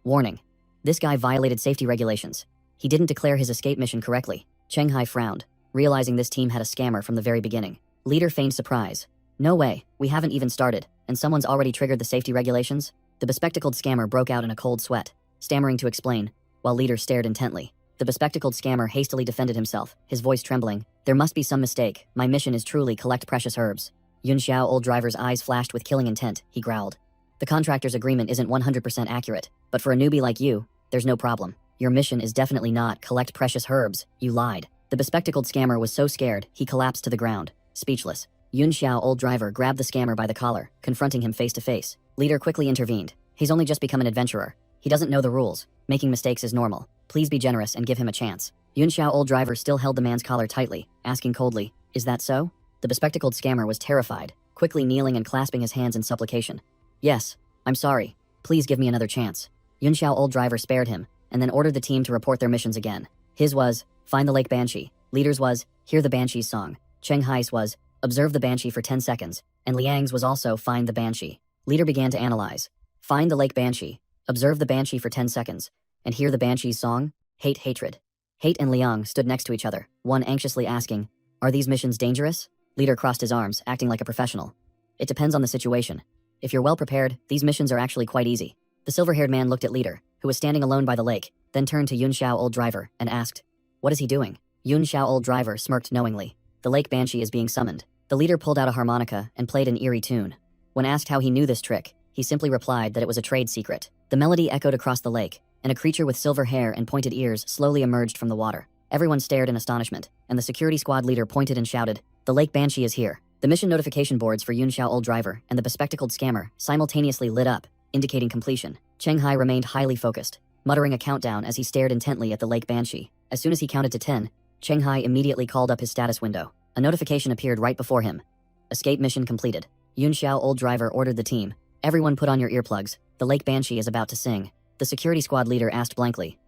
Warning. This guy violated safety regulations. He didn't declare his escape mission correctly. Cheng Hai frowned, realizing this team had a scammer from the very beginning. Leader feigned surprise. No way, we haven't even started, and someone's already triggered the safety regulations? The bespectacled scammer broke out in a cold sweat, stammering to explain, while Leader stared intently. The bespectacled scammer hastily defended himself, his voice trembling. There must be some mistake. My mission is truly collect precious herbs. Yun Xiao, old driver's eyes flashed with killing intent. He growled. The contractor's agreement isn't 100% accurate, but for a newbie like you, there's no problem. Your mission is definitely not collect precious herbs. You lied. The bespectacled scammer was so scared, he collapsed to the ground, speechless. Yun Xiao, old driver, grabbed the scammer by the collar, confronting him face to face. Leader quickly intervened. He's only just become an adventurer. He doesn't know the rules. Making mistakes is normal. Please be generous and give him a chance. Yun Xiao, old driver, still held the man's collar tightly, asking coldly, "Is that so?" The bespectacled scammer was terrified, quickly kneeling and clasping his hands in supplication. "Yes, I'm sorry. Please give me another chance." Yun Xiao, old driver, spared him, and then ordered the team to report their missions again. His was, find the lake Banshee. Leader's was, hear the Banshee's song. Cheng Hai's was, observe the Banshee for 10 seconds, and Liang's was also, find the Banshee. Leader began to analyze. Find the lake Banshee, observe the Banshee for 10 seconds, and hear the Banshee's song. Hate Hatred. Hate and Liang stood next to each other, one anxiously asking, "Are these missions dangerous?" Leader crossed his arms, acting like a professional. "It depends on the situation. If you're well prepared, these missions are actually quite easy." The silver-haired man looked at Leader, who was standing alone by the lake, then turned to Yun Xiao, old driver, and asked, "What is he doing?" Yun Xiao, old driver, smirked knowingly. The lake Banshee is being summoned. The leader pulled out a harmonica and played an eerie tune. When asked how he knew this trick, he simply replied that it was a trade secret. The melody echoed across the lake, and a creature with silver hair and pointed ears slowly emerged from the water. Everyone stared in astonishment, and the security squad leader pointed and shouted, "The lake Banshee is here." The mission notification boards for Yun Xiao, old driver, and the bespectacled scammer simultaneously lit up, indicating completion. Cheng Hai remained highly focused, muttering a countdown as he stared intently at the lake Banshee. As soon as he counted to 10, Cheng Hai immediately called up his status window. A notification appeared right before him. Escape mission completed. Yun Xiao, old driver, ordered the team. Everyone put on your earplugs. The lake Banshee is about to sing. The security squad leader asked blankly,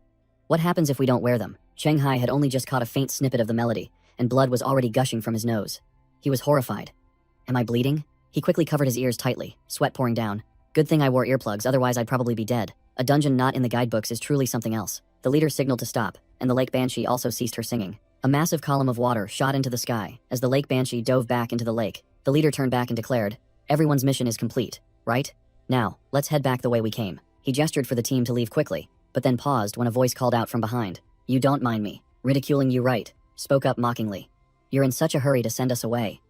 "What happens if we don't wear them?" Cheng Hai had only just caught a faint snippet of the melody, and blood was already gushing from his nose. He was horrified. Am I bleeding? He quickly covered his ears tightly, sweat pouring down. Good thing I wore earplugs, otherwise I'd probably be dead. A dungeon not in the guidebooks is truly something else. The leader signaled to stop, and the lake Banshee also ceased her singing. A massive column of water shot into the sky as the lake Banshee dove back into the lake. The leader turned back and declared, "Everyone's mission is complete, right? Now, let's head back the way we came." He gestured for the team to leave quickly, but then paused when a voice called out from behind. "You don't mind me ridiculing you, right?" Spoke up mockingly. "You're in such a hurry to send us away.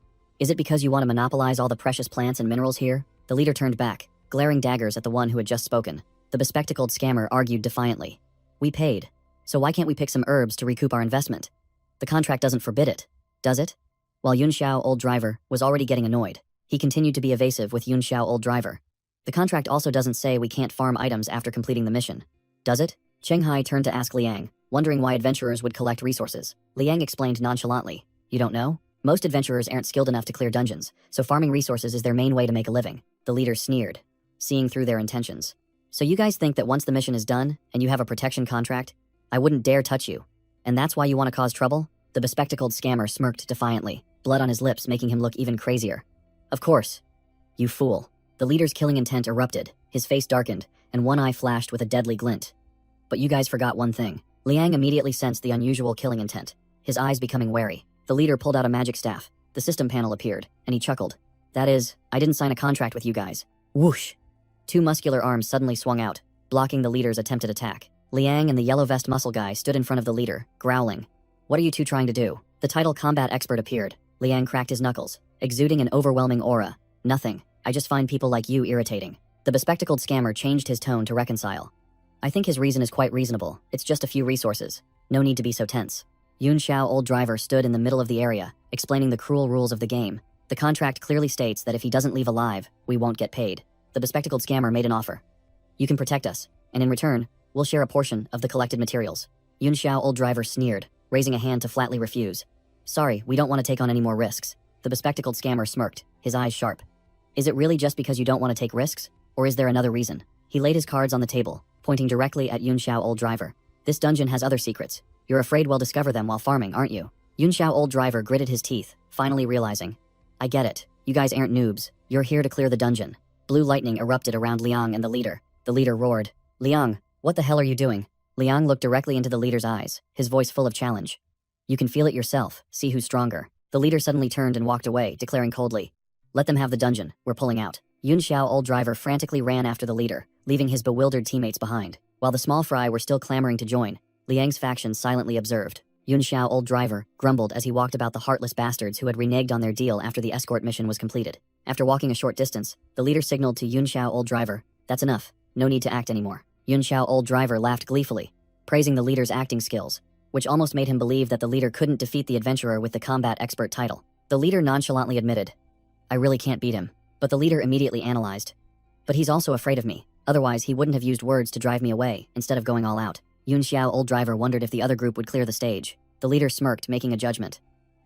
Is it because you want to monopolize all the precious plants and minerals here?" The leader turned back, glaring daggers at the one who had just spoken. The bespectacled scammer argued defiantly. "We paid, so why can't we pick some herbs to recoup our investment? The contract doesn't forbid it, does it?" While Yun Xiao, old driver, was already getting annoyed, he continued to be evasive with Yun Xiao, old driver. "The contract also doesn't say we can't farm items after completing the mission, does it?" Cheng Hai turned to ask Liang, wondering why adventurers would collect resources. Liang explained nonchalantly, "You don't know? Most adventurers aren't skilled enough to clear dungeons, so farming resources is their main way to make a living." The leader sneered, seeing through their intentions. "So you guys think that once the mission is done, and you have a protection contract, I wouldn't dare touch you? And that's why you want to cause trouble?" The bespectacled scammer smirked defiantly, blood on his lips making him look even crazier. Of course. You fool. The leader's killing intent erupted, his face darkened, and one eye flashed with a deadly glint. But you guys forgot one thing. Liang immediately sensed the unusual killing intent, his eyes becoming wary. The leader pulled out a magic staff. The system panel appeared, and he chuckled. That is, I didn't sign a contract with you guys. Whoosh! 2 muscular arms suddenly swung out, blocking the leader's attempted attack. Liang and the yellow vest muscle guy stood in front of the leader, growling. What are you two trying to do? The title combat expert appeared. Liang cracked his knuckles, exuding an overwhelming aura. Nothing. I just find people like you irritating. The bespectacled scammer changed his tone to reconcile. I think his reason is quite reasonable. It's just a few resources. No need to be so tense. Yun Xiao, old driver, stood in the middle of the area, explaining the cruel rules of the game. The contract clearly states that if he doesn't leave alive, we won't get paid. The bespectacled scammer made an offer. You can protect us, and in return, we'll share a portion of the collected materials. Yun Xiao, old driver, sneered, raising a hand to flatly refuse. Sorry, we don't want to take on any more risks. The bespectacled scammer smirked, his eyes sharp. Is it really just because you don't want to take risks? Or is there another reason? He laid his cards on the table, pointing directly at Yun Xiao, old driver. This dungeon has other secrets. You're afraid we'll discover them while farming, aren't you? Yun Xiao, old driver, gritted his teeth, finally realizing. I get it. You guys aren't noobs. You're here to clear the dungeon. Blue lightning erupted around Liang and the leader. The leader roared. Liang, what the hell are you doing? Liang looked directly into the leader's eyes, his voice full of challenge. You can feel it yourself. See who's stronger. The leader suddenly turned and walked away, declaring coldly. Let them have the dungeon. We're pulling out. Yun Xiao, old driver, frantically ran after the leader, leaving his bewildered teammates behind. While the small fry were still clamoring to join, Liang's faction silently observed. Yun Xiao, old driver, grumbled as he walked about the heartless bastards who had reneged on their deal after the escort mission was completed. After walking a short distance, the leader signaled to Yun Xiao, old driver, that's enough. No need to act anymore. Yun Xiao, old driver, laughed gleefully, praising the leader's acting skills, which almost made him believe that the leader couldn't defeat the adventurer with the combat expert title. The leader nonchalantly admitted, I really can't beat him. But the leader immediately analyzed. But he's also afraid of me. Otherwise, he wouldn't have used words to drive me away, instead of going all out. Yun Xiao, old driver, wondered if the other group would clear the stage. The leader smirked, making a judgment.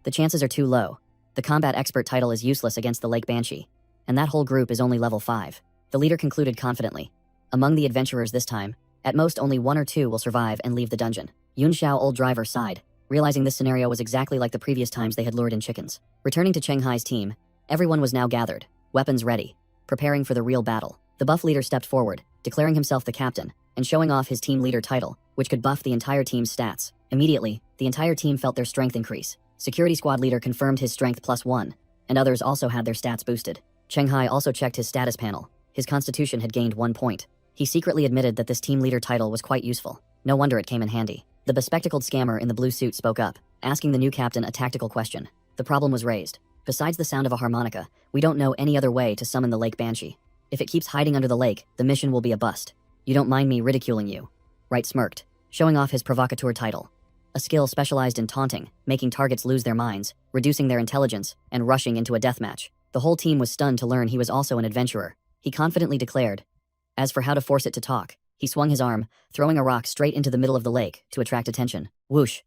The chances are too low. The combat expert title is useless against the Lake Banshee. And that whole group is only level 5. The leader concluded confidently. Among the adventurers this time, at most only 1 or 2 will survive and leave the dungeon. Yun Xiao, old driver, sighed, realizing this scenario was exactly like the previous times they had lured in chickens. Returning to Chenghai's team, everyone was now gathered, weapons ready, preparing for the real battle. The buff leader stepped forward, declaring himself the captain, and showing off his team leader title, which could buff the entire team's stats. Immediately, the entire team felt their strength increase. Security squad leader confirmed his strength +1, and others also had their stats boosted. Chenghai also checked his status panel. His constitution had gained 1 point. He secretly admitted that this team leader title was quite useful. No wonder it came in handy. The bespectacled scammer in the blue suit spoke up, asking the new captain a tactical question. The problem was raised. Besides the sound of a harmonica, we don't know any other way to summon the Lake Banshee. If it keeps hiding under the lake, the mission will be a bust. You don't mind me ridiculing you? Wright smirked, showing off his provocateur title. A skill specialized in taunting, making targets lose their minds, reducing their intelligence, and rushing into a deathmatch. The whole team was stunned to learn he was also an adventurer. He confidently declared. As for how to force it to talk, he swung his arm, throwing a rock straight into the middle of the lake to attract attention. Whoosh!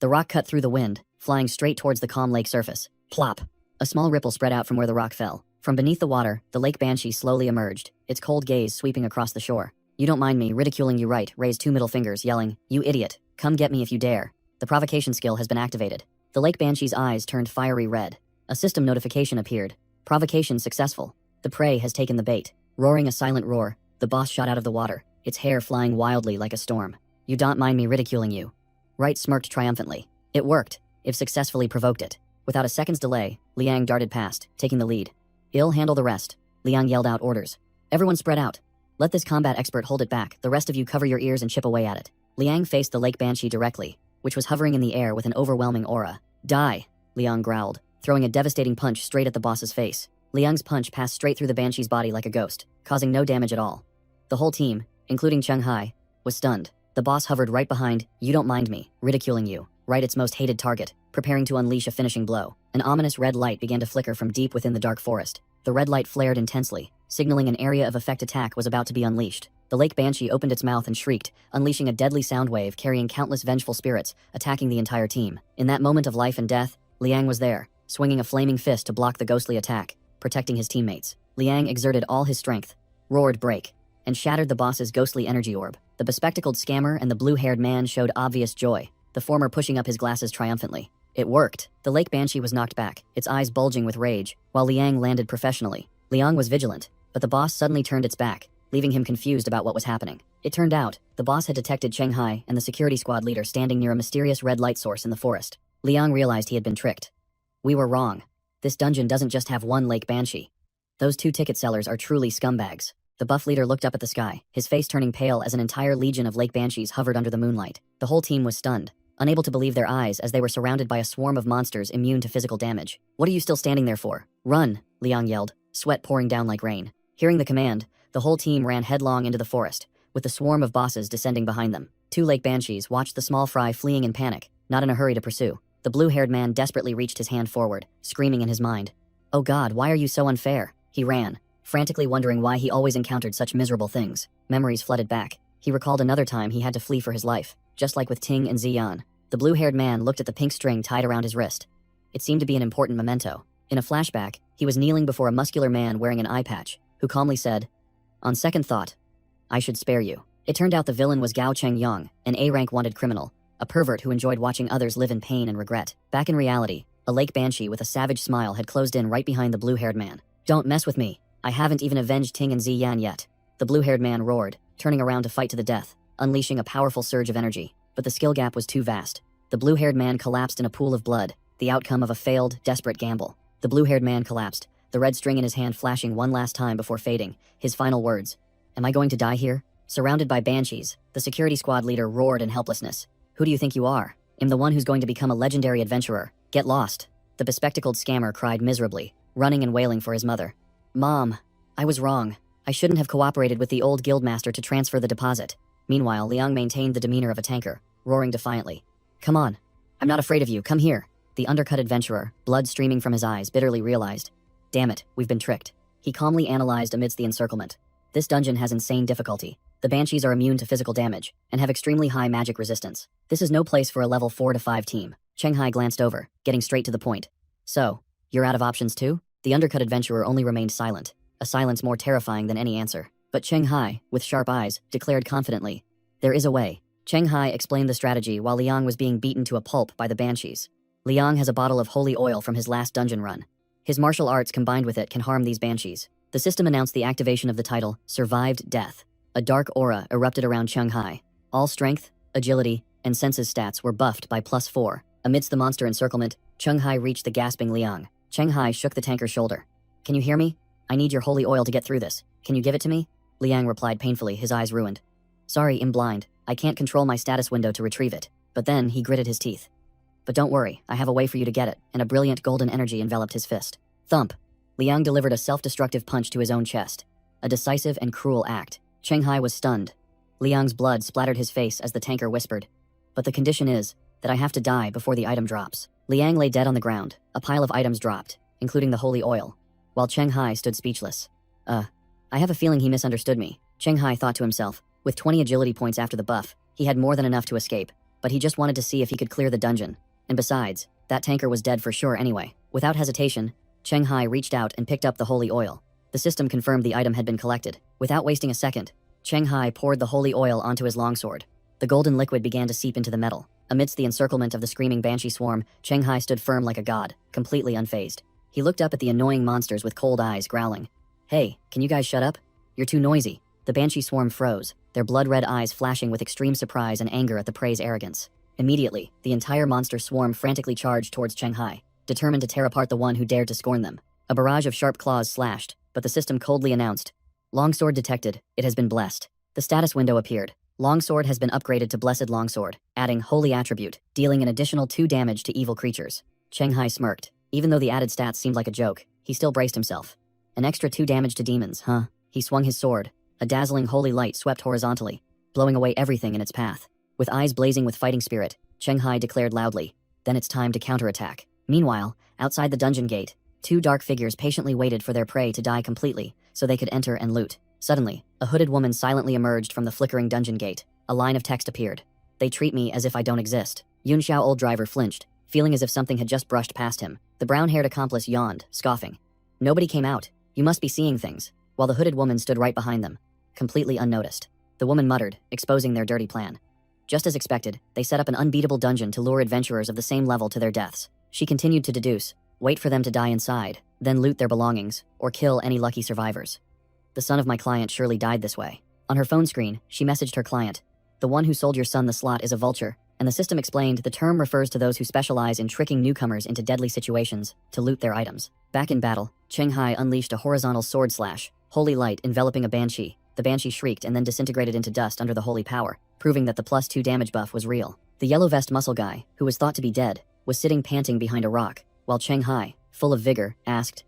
The rock cut through the wind, flying straight towards the calm lake surface. Plop! A small ripple spread out from where the rock fell. From beneath the water, the Lake Banshee slowly emerged, its cold gaze sweeping across the shore. You don't mind me ridiculing you, right? Raised 2 middle fingers, yelling, You idiot! Come get me if you dare. The provocation skill has been activated. The Lake Banshee's eyes turned fiery red. A system notification appeared. Provocation successful. The prey has taken the bait. Roaring a silent roar, the boss shot out of the water, its hair flying wildly like a storm. You don't mind me ridiculing you. Wright smirked triumphantly. It worked. If successfully provoked it. Without a second's delay, Liang darted past, taking the lead. He'll handle the rest. Liang yelled out orders. Everyone spread out. Let this combat expert hold it back. The rest of you cover your ears and chip away at it. Liang faced the Lake Banshee directly, which was hovering in the air with an overwhelming aura. Die! Liang growled, throwing a devastating punch straight at the boss's face. Liang's punch passed straight through the Banshee's body like a ghost, causing no damage at all. The whole team, including Chenghai, was stunned. The boss hovered right behind, You don't mind me ridiculing you, right its most hated target, preparing to unleash a finishing blow. An ominous red light began to flicker from deep within the dark forest. The red light flared intensely, signaling an area of effect attack was about to be unleashed. The Lake Banshee opened its mouth and shrieked, unleashing a deadly sound wave carrying countless vengeful spirits, attacking the entire team. In that moment of life and death, Liang was there, swinging a flaming fist to block the ghostly attack, protecting his teammates. Liang exerted all his strength, roared break, and shattered the boss's ghostly energy orb. The bespectacled scammer and the blue-haired man showed obvious joy. the former pushing up his glasses triumphantly. It worked. The lake banshee was knocked back, its eyes bulging with rage, while Liang landed professionally. Liang was vigilant, but the boss suddenly turned its back, leaving him confused about what was happening. It turned out, the boss had detected Cheng Hai and the security squad leader standing near a mysterious red light source in the forest. Liang realized he had been tricked. We were wrong. This dungeon doesn't just have one lake banshee. Those two ticket sellers are truly scumbags. The buff leader looked up at the sky, his face turning pale as an entire legion of lake banshees hovered under the moonlight. The whole team was stunned, unable to believe their eyes as they were surrounded by a swarm of monsters immune to physical damage. What are you still standing there for? Run, Liang yelled, sweat pouring down like rain. Hearing the command, the whole team ran headlong into the forest, with the swarm of bosses descending behind them. Two lake banshees watched the small fry fleeing in panic, not in a hurry to pursue. The blue-haired man desperately reached his hand forward, screaming in his mind. Oh God, why are you so unfair? He ran, frantically wondering why he always encountered such miserable things. Memories flooded back. He recalled another time he had to flee for his life, just like with Ting and Ziyan. The blue-haired man looked at the pink string tied around his wrist. It seemed to be an important memento. In a flashback, he was kneeling before a muscular man wearing an eye patch, who calmly said, "On second thought, I should spare you." It turned out the villain was Gao Chengyang, an A-rank wanted criminal, a pervert who enjoyed watching others live in pain and regret. Back in reality, a lake banshee with a savage smile had closed in right behind the blue-haired man. "Don't mess with me. I haven't even avenged Ting and Ziyan yet." The blue-haired man roared, turning around to fight to the death, unleashing a powerful surge of energy. But the skill gap was too vast. The blue-haired man collapsed in a pool of blood, the outcome of a failed, desperate gamble. The blue-haired man collapsed, the red string in his hand flashing one last time before fading. His final words, "Am I going to die here?" Surrounded by banshees, the security squad leader roared in helplessness. "Who do you think you are? I'm the one who's going to become a legendary adventurer. Get lost." The bespectacled scammer cried miserably, running and wailing for his mother. "Mom, I was wrong. I shouldn't have cooperated with the old guildmaster to transfer the deposit." Meanwhile, Liang maintained the demeanor of a tanker, roaring defiantly. "Come on. I'm not afraid of you. Come here." The undercut adventurer, blood streaming from his eyes, bitterly realized. Damn it, we've been tricked. He calmly analyzed amidst the encirclement. This dungeon has insane difficulty. The banshees are immune to physical damage, and have extremely high magic resistance. This is no place for a level 4 to 5 team. Cheng Hai glanced over, getting straight to the point. "So, you're out of options too?" The undercut adventurer only remained silent, a silence more terrifying than any answer. But Cheng Hai, with sharp eyes, declared confidently, "There is a way." Cheng Hai explained the strategy while Liang was being beaten to a pulp by the banshees. Liang has a bottle of holy oil from his last dungeon run. His martial arts combined with it can harm these banshees. The system announced the activation of the title, Survived Death. A dark aura erupted around Cheng Hai. All strength, agility, and senses stats were buffed by +4. Amidst the monster encirclement, Cheng Hai reached the gasping Liang. Cheng Hai shook the tanker's shoulder. "Can you hear me? I need your holy oil to get through this. Can you give it to me?" Liang replied painfully, his eyes ruined. "Sorry, I'm blind. I can't control my status window to retrieve it." But then he gritted his teeth. "But don't worry, I have a way for you to get it," and a brilliant golden energy enveloped his fist. Thump! Liang delivered a self-destructive punch to his own chest. A decisive and cruel act. Cheng Hai was stunned. Liang's blood splattered his face as the tanker whispered, "But the condition is that I have to die before the item drops." Liang lay dead on the ground. A pile of items dropped, including the holy oil, while Cheng Hai stood speechless. I have a feeling he misunderstood me," Cheng Hai thought to himself. With 20 agility points after the buff, he had more than enough to escape, but he just wanted to see if he could clear the dungeon. And besides, that tanker was dead for sure anyway. Without hesitation, Cheng Hai reached out and picked up the holy oil. The system confirmed the item had been collected. Without wasting a second, Cheng Hai poured the holy oil onto his longsword. The golden liquid began to seep into the metal. Amidst the encirclement of the screaming banshee swarm, Cheng Hai stood firm like a god, completely unfazed. He looked up at the annoying monsters with cold eyes, growling. "Hey, can you guys shut up? You're too noisy." The banshee swarm froze, their blood-red eyes flashing with extreme surprise and anger at the prey's arrogance. Immediately, the entire monster swarm frantically charged towards Cheng Hai, determined to tear apart the one who dared to scorn them. A barrage of sharp claws slashed, but the system coldly announced, "Longsword detected, it has been blessed." The status window appeared. Longsword has been upgraded to Blessed Longsword, adding Holy Attribute, dealing an additional 2 damage to evil creatures. Cheng Hai smirked. Even though the added stats seemed like a joke, he still braced himself. An extra 2 damage to demons, huh? He swung his sword. A dazzling holy light swept horizontally, blowing away everything in its path. With eyes blazing with fighting spirit, Cheng Hai declared loudly, "Then it's time to counterattack." Meanwhile, outside the dungeon gate, 2 dark figures patiently waited for their prey to die completely, so they could enter and loot. Suddenly, a hooded woman silently emerged from the flickering dungeon gate. A line of text appeared. "They treat me as if I don't exist." Yun Xiao old driver flinched, feeling as if something had just brushed past him. The brown-haired accomplice yawned, scoffing. "Nobody came out. You must be seeing things," while the hooded woman stood right behind them, completely unnoticed. The woman muttered, exposing their dirty plan. Just as expected, they set up an unbeatable dungeon to lure adventurers of the same level to their deaths. She continued to deduce, wait for them to die inside, then loot their belongings, or kill any lucky survivors. The son of my client surely died this way. On her phone screen, she messaged her client, the one who sold your son the slot is a vulture, and the system explained the term refers to those who specialize in tricking newcomers into deadly situations to loot their items. Back in battle, Cheng Hai unleashed a horizontal sword slash, holy light enveloping a banshee. The banshee shrieked and then disintegrated into dust under the holy power, proving that the +2 damage buff was real. The yellow vest muscle guy, who was thought to be dead, was sitting panting behind a rock, while Cheng Hai, full of vigor, asked,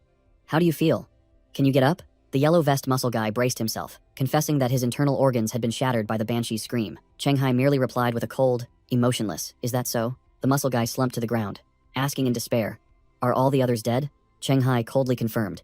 "How do you feel? Can you get up?" The yellow vest muscle guy braced himself, confessing that his internal organs had been shattered by the banshee's scream. Cheng Hai merely replied with a cold, emotionless, "Is that so?" The muscle guy slumped to the ground, asking in despair, "Are all the others dead?" Cheng Hai coldly confirmed,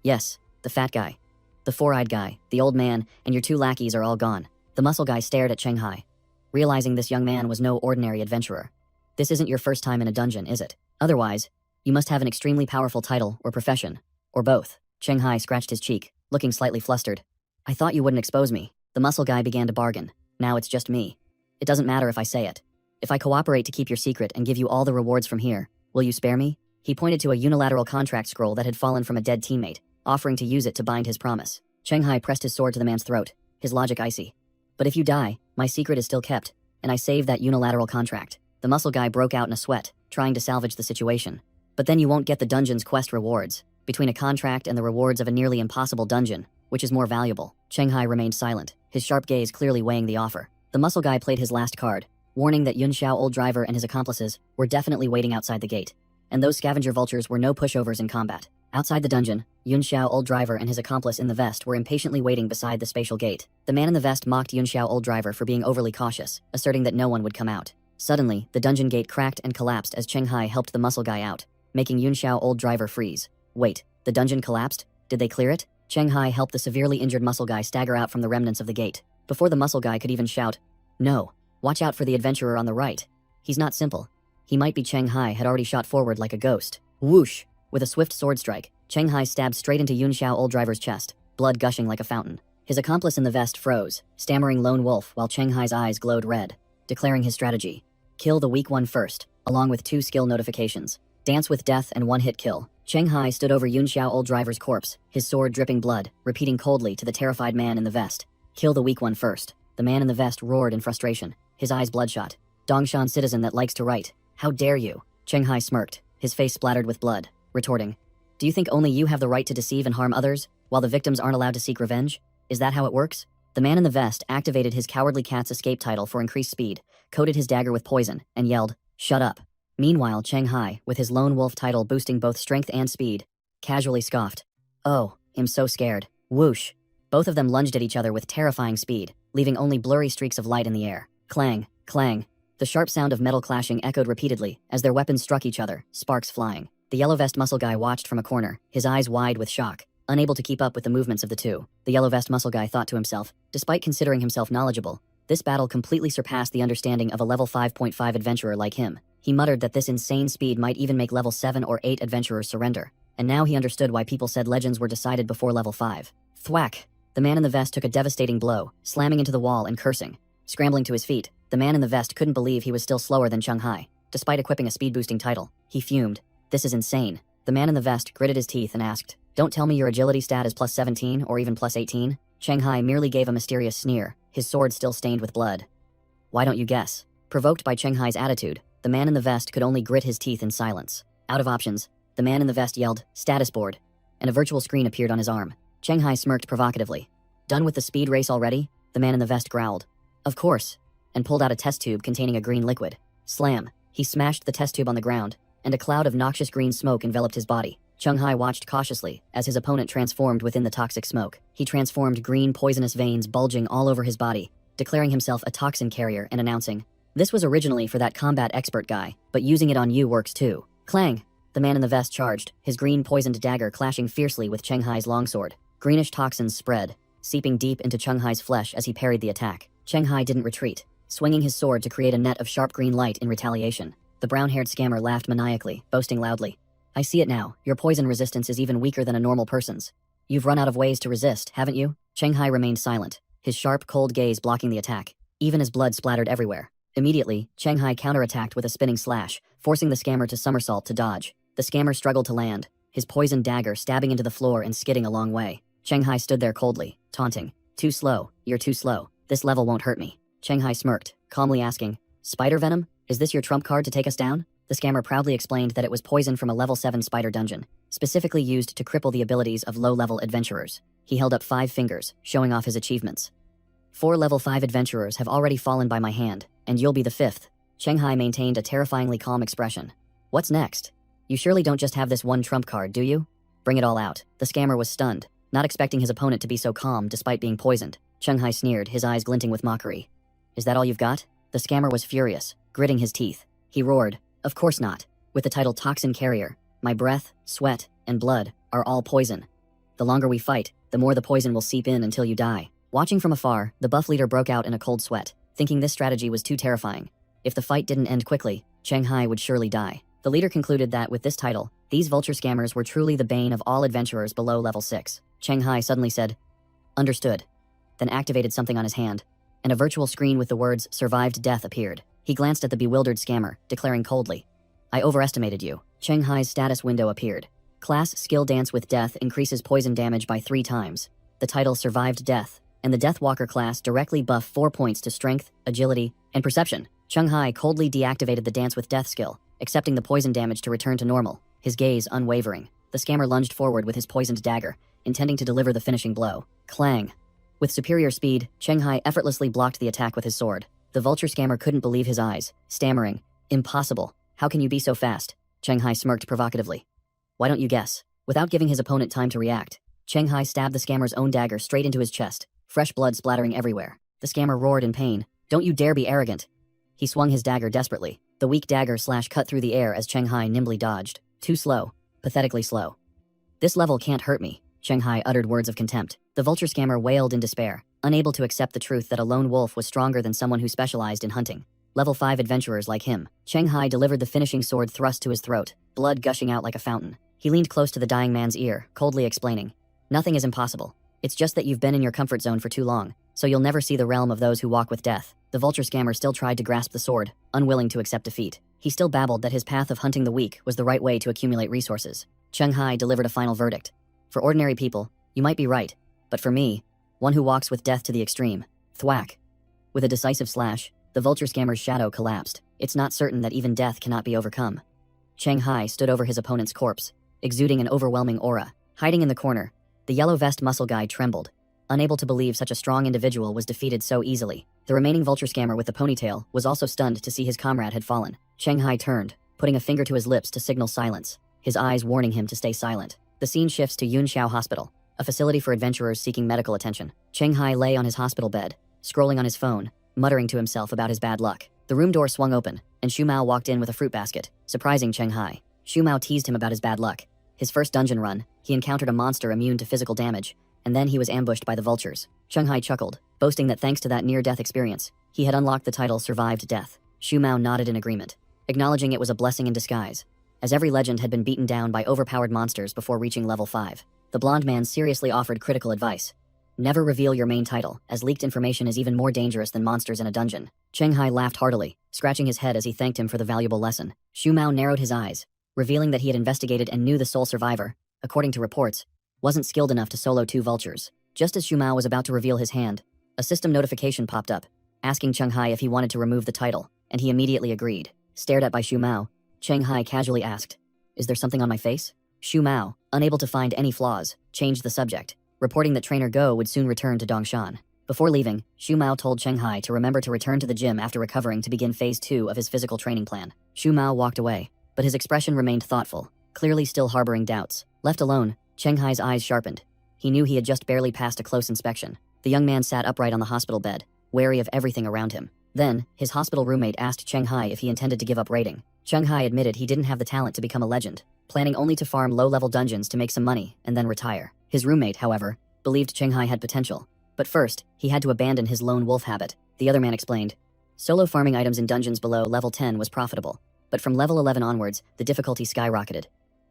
"Yes, the fat guy, the four-eyed guy, the old man, and your 2 lackeys are all gone." The muscle guy stared at Cheng Hai, realizing this young man was no ordinary adventurer. "This isn't your first time in a dungeon, is it? Otherwise, you must have an extremely powerful title or profession, or both." Cheng Hai scratched his cheek, looking slightly flustered. "I thought you wouldn't expose me." The muscle guy began to bargain. "Now it's just me. It doesn't matter if I say it. If I cooperate to keep your secret and give you all the rewards from here, will you spare me?" He pointed to a unilateral contract scroll that had fallen from a dead teammate, offering to use it to bind his promise. Cheng Hai pressed his sword to the man's throat, his logic icy. "But if you die, my secret is still kept, and I save that unilateral contract." The muscle guy broke out in a sweat, trying to salvage the situation. "But then you won't get the dungeon's quest rewards. Between a contract and the rewards of a nearly impossible dungeon, which is more valuable?" Cheng Hai remained silent, his sharp gaze clearly weighing the offer. The muscle guy played his last card, warning that Yun Xiao old driver and his accomplices were definitely waiting outside the gate. And those scavenger vultures were no pushovers in combat. Outside the dungeon, Yun Xiao old driver and his accomplice in the vest were impatiently waiting beside the spatial gate. The man in the vest mocked Yun Xiao old driver for being overly cautious, asserting that no one would come out. Suddenly, the dungeon gate cracked and collapsed as Cheng Hai helped the muscle guy out, making Yun Xiao old driver freeze. Wait, the dungeon collapsed? Did they clear it? Cheng Hai helped the severely injured muscle guy stagger out from the remnants of the gate. Before the muscle guy could even shout, "No, watch out for the adventurer on the right. He's not simple." He might be. Cheng Hai had already shot forward like a ghost. Whoosh! With a swift sword strike, Cheng Hai stabbed straight into Yun Xiao old driver's chest, blood gushing like a fountain. His accomplice in the vest froze, stammering lone wolf while Cheng Hai's eyes glowed red, declaring his strategy. Kill the weak one first, along with 2 skill notifications. Dance with death and 1-hit kill. Cheng Hai stood over Yun Xiao old driver's corpse, his sword dripping blood, repeating coldly to the terrified man in the vest. Kill the weak one first. The man in the vest roared in frustration, his eyes bloodshot. "Dongshan citizen that likes to write. How dare you?" Cheng Hai smirked, his face splattered with blood, retorting, "Do you think only you have the right to deceive and harm others, while the victims aren't allowed to seek revenge? Is that how it works?" The man in the vest activated his Cowardly Cat's escape title for increased speed, coated his dagger with poison, and yelled, "Shut up." Meanwhile, Cheng Hai, with his lone wolf title boosting both strength and speed, casually scoffed, "Oh, I'm so scared." Whoosh! Both of them lunged at each other with terrifying speed, leaving only blurry streaks of light in the air. Clang, clang. The sharp sound of metal clashing echoed repeatedly as their weapons struck each other, sparks flying. The yellow vest muscle guy watched from a corner, his eyes wide with shock, unable to keep up with the movements of the two. The yellow vest muscle guy thought to himself, despite considering himself knowledgeable, this battle completely surpassed the understanding of a level 5.5 adventurer like him. He muttered that this insane speed might even make level 7 or 8 adventurers surrender, and now he understood why people said legends were decided before level 5. Thwack! The man in the vest took a devastating blow, slamming into the wall and cursing. Scrambling to his feet, the man in the vest couldn't believe he was still slower than Cheng Hai, despite equipping a speed-boosting title. He fumed. "This is insane." The man in the vest gritted his teeth and asked, "Don't tell me your agility stat is +17 or even +18? Cheng Hai merely gave a mysterious sneer, his sword still stained with blood. "Why don't you guess?" Provoked by Cheng Hai's attitude, the man in the vest could only grit his teeth in silence. Out of options, the man in the vest yelled, "Status board," and a virtual screen appeared on his arm. Cheng Hai smirked provocatively. "Done with the speed race already?" The man in the vest growled. "Of course," and pulled out a test tube containing a green liquid. Slam! He smashed the test tube on the ground, and a cloud of noxious green smoke enveloped his body. Cheng Hai watched cautiously as his opponent transformed within the toxic smoke. He transformed green poisonous veins bulging all over his body, declaring himself a toxin carrier and announcing, "This was originally for that combat expert guy, but using it on you works too." Clang! The man in the vest charged, his green poisoned dagger clashing fiercely with Cheng Hai's longsword. Greenish toxins spread, seeping deep into Cheng Hai's flesh as he parried the attack. Cheng Hai didn't retreat, swinging his sword to create a net of sharp green light in retaliation. The brown-haired scammer laughed maniacally, boasting loudly, "I see it now, your poison resistance is even weaker than a normal person's. You've run out of ways to resist, haven't you?" Cheng Hai remained silent, his sharp, cold gaze blocking the attack, even as blood splattered everywhere. Immediately, Shanghai counterattacked with a spinning slash, forcing the scammer to somersault to dodge. The scammer struggled to land, his poisoned dagger stabbing into the floor and skidding a long way. Shanghai stood there coldly, taunting. Too slow, you're too slow. This level won't hurt me. Shanghai smirked, calmly asking, Spider venom? Is this your trump card to take us down? The scammer proudly explained that it was poison from a level 7 spider dungeon, specifically used to cripple the abilities of low-level adventurers. He held up 5 fingers, showing off his achievements. 4 level 5 adventurers have already fallen by my hand, and you'll be the 5th. Shanghai maintained a terrifyingly calm expression. What's next? You surely don't just have this one trump card, do you? Bring it all out. The scammer was stunned, not expecting his opponent to be so calm despite being poisoned. Shanghai sneered, his eyes glinting with mockery. Is that all you've got? The scammer was furious, gritting his teeth. He roared, Of course not. With the title Toxin Carrier, my breath, sweat, and blood are all poison. The longer we fight, the more the poison will seep in until you die. Watching from afar, the buff leader broke out in a cold sweat, thinking this strategy was too terrifying. If the fight didn't end quickly, Shanghai would surely die. The leader concluded that with this title, these vulture scammers were truly the bane of all adventurers below level 6. Shanghai suddenly said, Understood. Then activated something on his hand, and a virtual screen with the words Survived Death appeared. He glanced at the bewildered scammer, declaring coldly, I overestimated you. Shanghai's status window appeared. Class Skill Dance with Death increases poison damage by 3 times. The title Survived Death, and the Deathwalker class directly buff 4 points to Strength, Agility, and Perception. Shanghai coldly deactivated the Dance with Death skill, accepting the poison damage to return to normal, his gaze unwavering. The scammer lunged forward with his poisoned dagger, intending to deliver the finishing blow. Clang! With superior speed, Shanghai effortlessly blocked the attack with his sword. The vulture scammer couldn't believe his eyes, stammering, Impossible. How can you be so fast? Shanghai smirked provocatively. Why don't you guess? Without giving his opponent time to react, Shanghai stabbed the scammer's own dagger straight into his chest, fresh blood splattering everywhere. The scammer roared in pain. Don't you dare be arrogant. He swung his dagger desperately. The weak dagger slash cut through the air as Shanghai nimbly dodged. Too slow. Pathetically slow. This level can't hurt me. Shanghai uttered words of contempt. The vulture scammer wailed in despair, unable to accept the truth that a lone wolf was stronger than someone who specialized in hunting. Level 5 adventurers like him. Shanghai delivered the finishing sword thrust to his throat, blood gushing out like a fountain. He leaned close to the dying man's ear, coldly explaining, Nothing is impossible. It's just that you've been in your comfort zone for too long, so you'll never see the realm of those who walk with death. The vulture scammer still tried to grasp the sword, unwilling to accept defeat. He still babbled that his path of hunting the weak was the right way to accumulate resources. Shanghai delivered a final verdict. For ordinary people, you might be right, but for me, one who walks with death to the extreme. Thwack. With a decisive slash, the vulture scammer's shadow collapsed. It's not certain that even death cannot be overcome. Shanghai stood over his opponent's corpse, exuding an overwhelming aura. Hiding in the corner, the yellow vest muscle guy trembled, unable to believe such a strong individual was defeated so easily. The remaining vulture scammer with the ponytail was also stunned to see his comrade had fallen. Shanghai turned, putting a finger to his lips to signal silence, his eyes warning him to stay silent. The scene shifts to Yunxiao Hospital, a facility for adventurers seeking medical attention. Shanghai lay on his hospital bed, scrolling on his phone, muttering to himself about his bad luck. The room door swung open, and Shu Mao walked in with a fruit basket, surprising Shanghai. Shu Mao teased him about his bad luck. His first dungeon run, he encountered a monster immune to physical damage, and then he was ambushed by the vultures. Shanghai chuckled, boasting that thanks to that near-death experience, he had unlocked the title Survived Death. Shu Mao nodded in agreement, acknowledging it was a blessing in disguise, as every legend had been beaten down by overpowered monsters before reaching level 5. The blonde man seriously offered critical advice. Never reveal your main title, as leaked information is even more dangerous than monsters in a dungeon. Shanghai laughed heartily, scratching his head as he thanked him for the valuable lesson. Shu Mao narrowed his eyes, revealing that he had investigated and knew the sole survivor, according to reports, wasn't skilled enough to solo 2 vultures. Just as Shu Mao was about to reveal his hand, a system notification popped up, asking Shanghai if he wanted to remove the title, and he immediately agreed. Stared at by Shu Mao, Shanghai casually asked, Is there something on my face? Shu Mao, unable to find any flaws, changed the subject, reporting that Trainer Go would soon return to Dongshan. Before leaving, Shu Mao told Shanghai to remember to return to the gym after recovering to begin phase 2 of his physical training plan. Shu Mao walked away, but his expression remained thoughtful, clearly still harboring doubts. Left alone, Shanghai's eyes sharpened. He knew he had just barely passed a close inspection. The young man sat upright on the hospital bed, wary of everything around him. Then, his hospital roommate asked Shanghai if he intended to give up raiding. Shanghai admitted he didn't have the talent to become a legend, planning only to farm low-level dungeons to make some money and then retire. His roommate, however, believed Shanghai had potential. But first, he had to abandon his lone wolf habit. The other man explained. Solo farming items in dungeons below level 10 was profitable, but from level 11 onwards, the difficulty skyrocketed.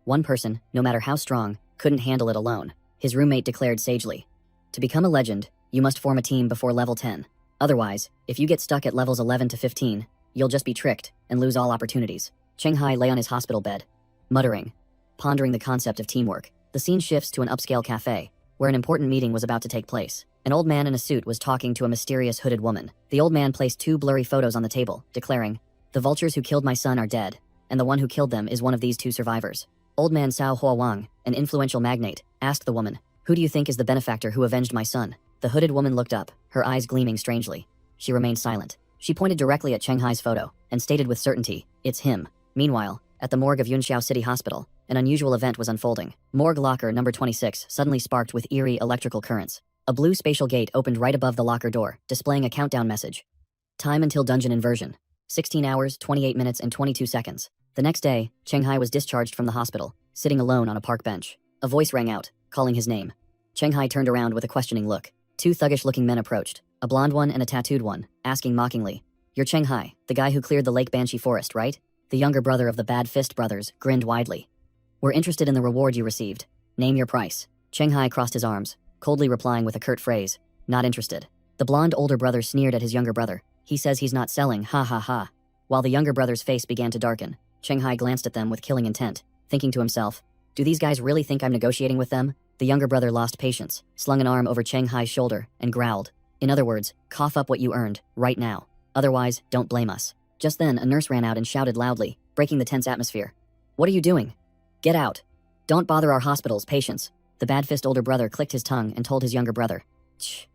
One person, no matter how strong, couldn't handle it alone. His roommate declared sagely, To become a legend, you must form a team before level 10. Otherwise, if you get stuck at levels 11 to 15, you'll just be tricked and lose all opportunities. Chenghai lay on his hospital bed, muttering, pondering the concept of teamwork. The scene shifts to an upscale cafe, where an important meeting was about to take place. An old man in a suit was talking to a mysterious hooded woman. The old man placed 2 blurry photos on the table, declaring, "The vultures who killed my son are dead, and the one who killed them is one of these 2 survivors." Old man Cao Hua Wang, an influential magnate, asked the woman, "Who do you think is the benefactor who avenged my son?" The hooded woman looked up, her eyes gleaming strangely. She remained silent. She pointed directly at Chenghai's photo and stated with certainty, "It's him." Meanwhile, at the morgue of Yunxiao City Hospital, an unusual event was unfolding. Morgue locker number 26 suddenly sparked with eerie electrical currents. A blue spatial gate opened right above the locker door, displaying a countdown message. Time until dungeon inversion. 16 hours, 28 minutes, and 22 seconds. The next day, Chenghai was discharged from the hospital, sitting alone on a park bench. A voice rang out, calling his name. Chenghai turned around with a questioning look. 2 thuggish-looking men approached, a blonde one and a tattooed one, asking mockingly, "You're Chenghai, the guy who cleared the Lake Banshee Forest, right?" The younger brother of the Bad Fist brothers grinned widely. "We're interested in the reward you received. Name your price." Chenghai crossed his arms, coldly replying with a curt phrase, "Not interested." The blonde older brother sneered at his younger brother. "He says he's not selling, ha ha ha." While the younger brother's face began to darken, Chenghai glanced at them with killing intent, thinking to himself, "Do these guys really think I'm negotiating with them?" The younger brother lost patience, slung an arm over Chenghai's shoulder, and growled. "In other words, cough up what you earned, right now. Otherwise, don't blame us." Just then, a nurse ran out and shouted loudly, breaking the tense atmosphere. "What are you doing? Get out. Don't bother our hospital's patients." The Bad Fist older brother clicked his tongue and told his younger brother, "Shh.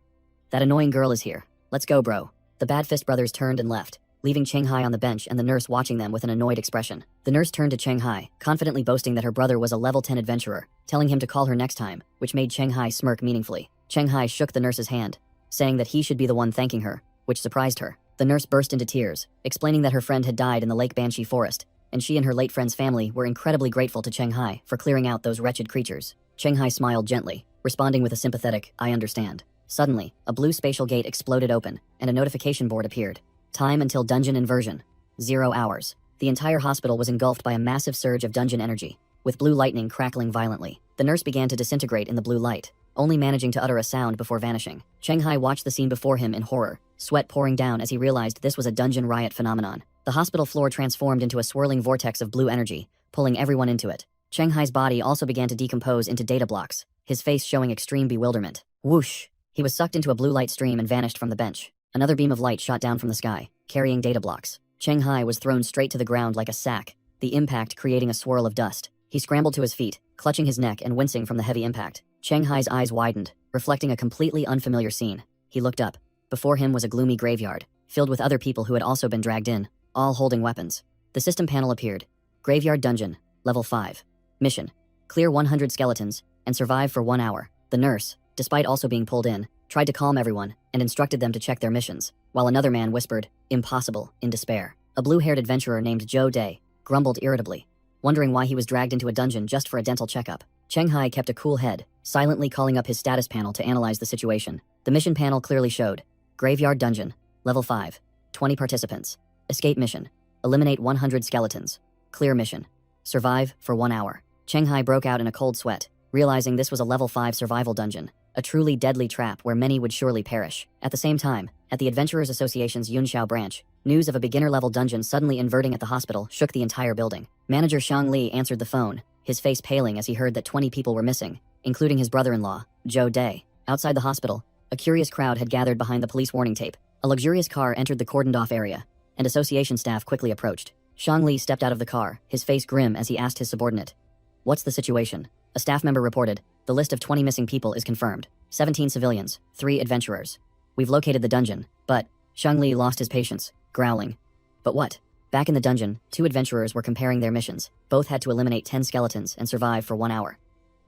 That annoying girl is here. Let's go, bro." The Bad Fist brothers turned and left, leaving Chenghai on the bench and the nurse watching them with an annoyed expression. The nurse turned to Chenghai, confidently boasting that her brother was a level 10 adventurer, telling him to call her next time, which made Chenghai smirk meaningfully. Chenghai shook the nurse's hand, saying that he should be the one thanking her, which surprised her. The nurse burst into tears, explaining that her friend had died in the Lake Banshee Forest, and she and her late friend's family were incredibly grateful to Chenghai for clearing out those wretched creatures. Chenghai smiled gently, responding with a sympathetic, "I understand." Suddenly, a blue spatial gate exploded open, and a notification board appeared. Time until dungeon inversion. 0 hours. The entire hospital was engulfed by a massive surge of dungeon energy, with blue lightning crackling violently. The nurse began to disintegrate in the blue light, only managing to utter a sound before vanishing. Chenghai watched the scene before him in horror, sweat pouring down as he realized this was a dungeon riot phenomenon. The hospital floor transformed into a swirling vortex of blue energy, pulling everyone into it. Chenghai's body also began to decompose into data blocks, his face showing extreme bewilderment. Whoosh! He was sucked into a blue light stream and vanished from the bench. Another beam of light shot down from the sky, carrying data blocks. Chenghai was thrown straight to the ground like a sack, the impact creating a swirl of dust. He scrambled to his feet, clutching his neck and wincing from the heavy impact. Chenghai's eyes widened, reflecting a completely unfamiliar scene. He looked up. Before him was a gloomy graveyard, filled with other people who had also been dragged in, all holding weapons. The system panel appeared. Graveyard Dungeon, Level 5. Mission: clear 100 skeletons and survive for 1 hour. The nurse, despite also being pulled in, tried to calm everyone and instructed them to check their missions, while another man whispered, "Impossible," in despair. A blue-haired adventurer named Joe Day grumbled irritably, wondering why he was dragged into a dungeon just for a dental checkup. Chenghai kept a cool head, silently calling up his status panel to analyze the situation. The mission panel clearly showed, Graveyard Dungeon, Level 5, 20 participants. Escape mission: eliminate 100 skeletons. Clear mission: survive for 1 hour. Chenghai broke out in a cold sweat, realizing this was a Level 5 survival dungeon, a truly deadly trap where many would surely perish. At the same time, at the Adventurers Association's Yunxiao branch, news of a beginner-level dungeon suddenly inverting at the hospital shook the entire building. Manager Shang Li answered the phone, his face paling as he heard that 20 people were missing, including his brother-in-law, Joe Day. Outside the hospital, a curious crowd had gathered behind the police warning tape. A luxurious car entered the cordoned-off area, and association staff quickly approached. Shang Li stepped out of the car, his face grim as he asked his subordinate, "What's the situation?" A staff member reported, "The list of 20 missing people is confirmed. 17 civilians, 3 adventurers. We've located the dungeon, but..." Shang Li lost his patience, growling, "But what?" Back in the dungeon, 2 adventurers were comparing their missions. Both had to eliminate 10 skeletons and survive for 1 hour.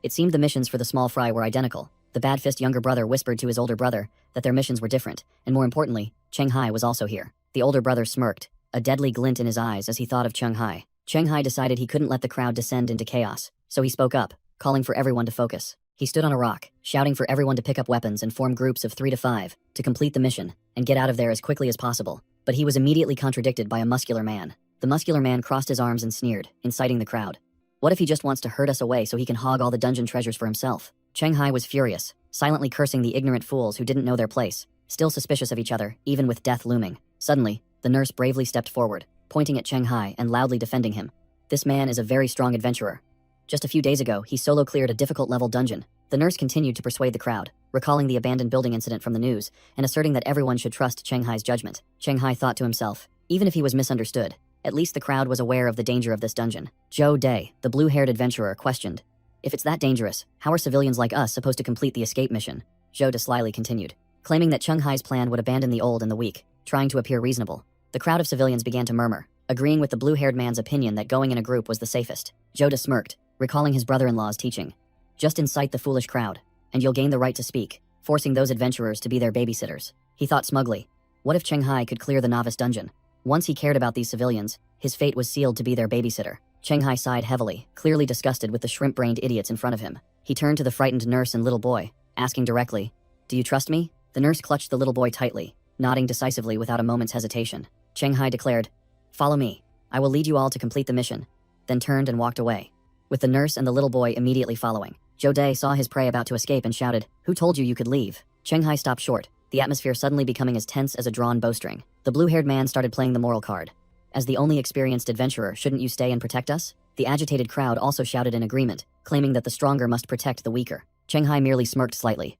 It seemed the missions for the small fry were identical. The Bad Fist younger brother whispered to his older brother that their missions were different, and more importantly, Chenghai was also here. The older brother smirked, a deadly glint in his eyes as he thought of Chenghai. Chenghai decided he couldn't let the crowd descend into chaos, so he spoke up, calling for everyone to focus. He stood on a rock, shouting for everyone to pick up weapons and form groups of 3 to 5 to complete the mission and get out of there as quickly as possible. But he was immediately contradicted by a muscular man. The muscular man crossed his arms and sneered, inciting the crowd. What if he just wants to herd us away so he can hog all the dungeon treasures for himself? Chenghai was furious, silently cursing the ignorant fools who didn't know their place, still suspicious of each other, even with death looming. Suddenly, the nurse bravely stepped forward, pointing at Shanghai and loudly defending him. This man is a very strong adventurer. Just a few days ago, he solo cleared a difficult level dungeon. The nurse continued to persuade the crowd, recalling the abandoned building incident from the news, and asserting that everyone should trust Shanghai's judgment. Shanghai thought to himself, even if he was misunderstood, at least the crowd was aware of the danger of this dungeon. Zhou Day, the blue-haired adventurer, questioned, if it's that dangerous, how are civilians like us supposed to complete the escape mission? Zhou De slyly continued, claiming that Shanghai's plan would abandon the old and the weak, trying to appear reasonable. The crowd of civilians began to murmur, agreeing with the blue-haired man's opinion that going in a group was the safest. Zhou De smirked, recalling his brother-in-law's teaching. Just incite the foolish crowd, and you'll gain the right to speak, forcing those adventurers to be their babysitters. He thought smugly, what if Shanghai could clear the novice dungeon? Once he cared about these civilians, his fate was sealed to be their babysitter. Shanghai sighed heavily, clearly disgusted with the shrimp-brained idiots in front of him. He turned to the frightened nurse and little boy, asking directly, do you trust me? The nurse clutched the little boy tightly, nodding decisively without a moment's hesitation. Shanghai declared, follow me. I will lead you all to complete the mission, then turned and walked away, with the nurse and the little boy immediately following. Zhou De saw his prey about to escape and shouted, who told you you could leave? Shanghai stopped short, the atmosphere suddenly becoming as tense as a drawn bowstring. The blue-haired man started playing the moral card. As the only experienced adventurer, shouldn't you stay and protect us? The agitated crowd also shouted in agreement, claiming that the stronger must protect the weaker. Shanghai merely smirked slightly.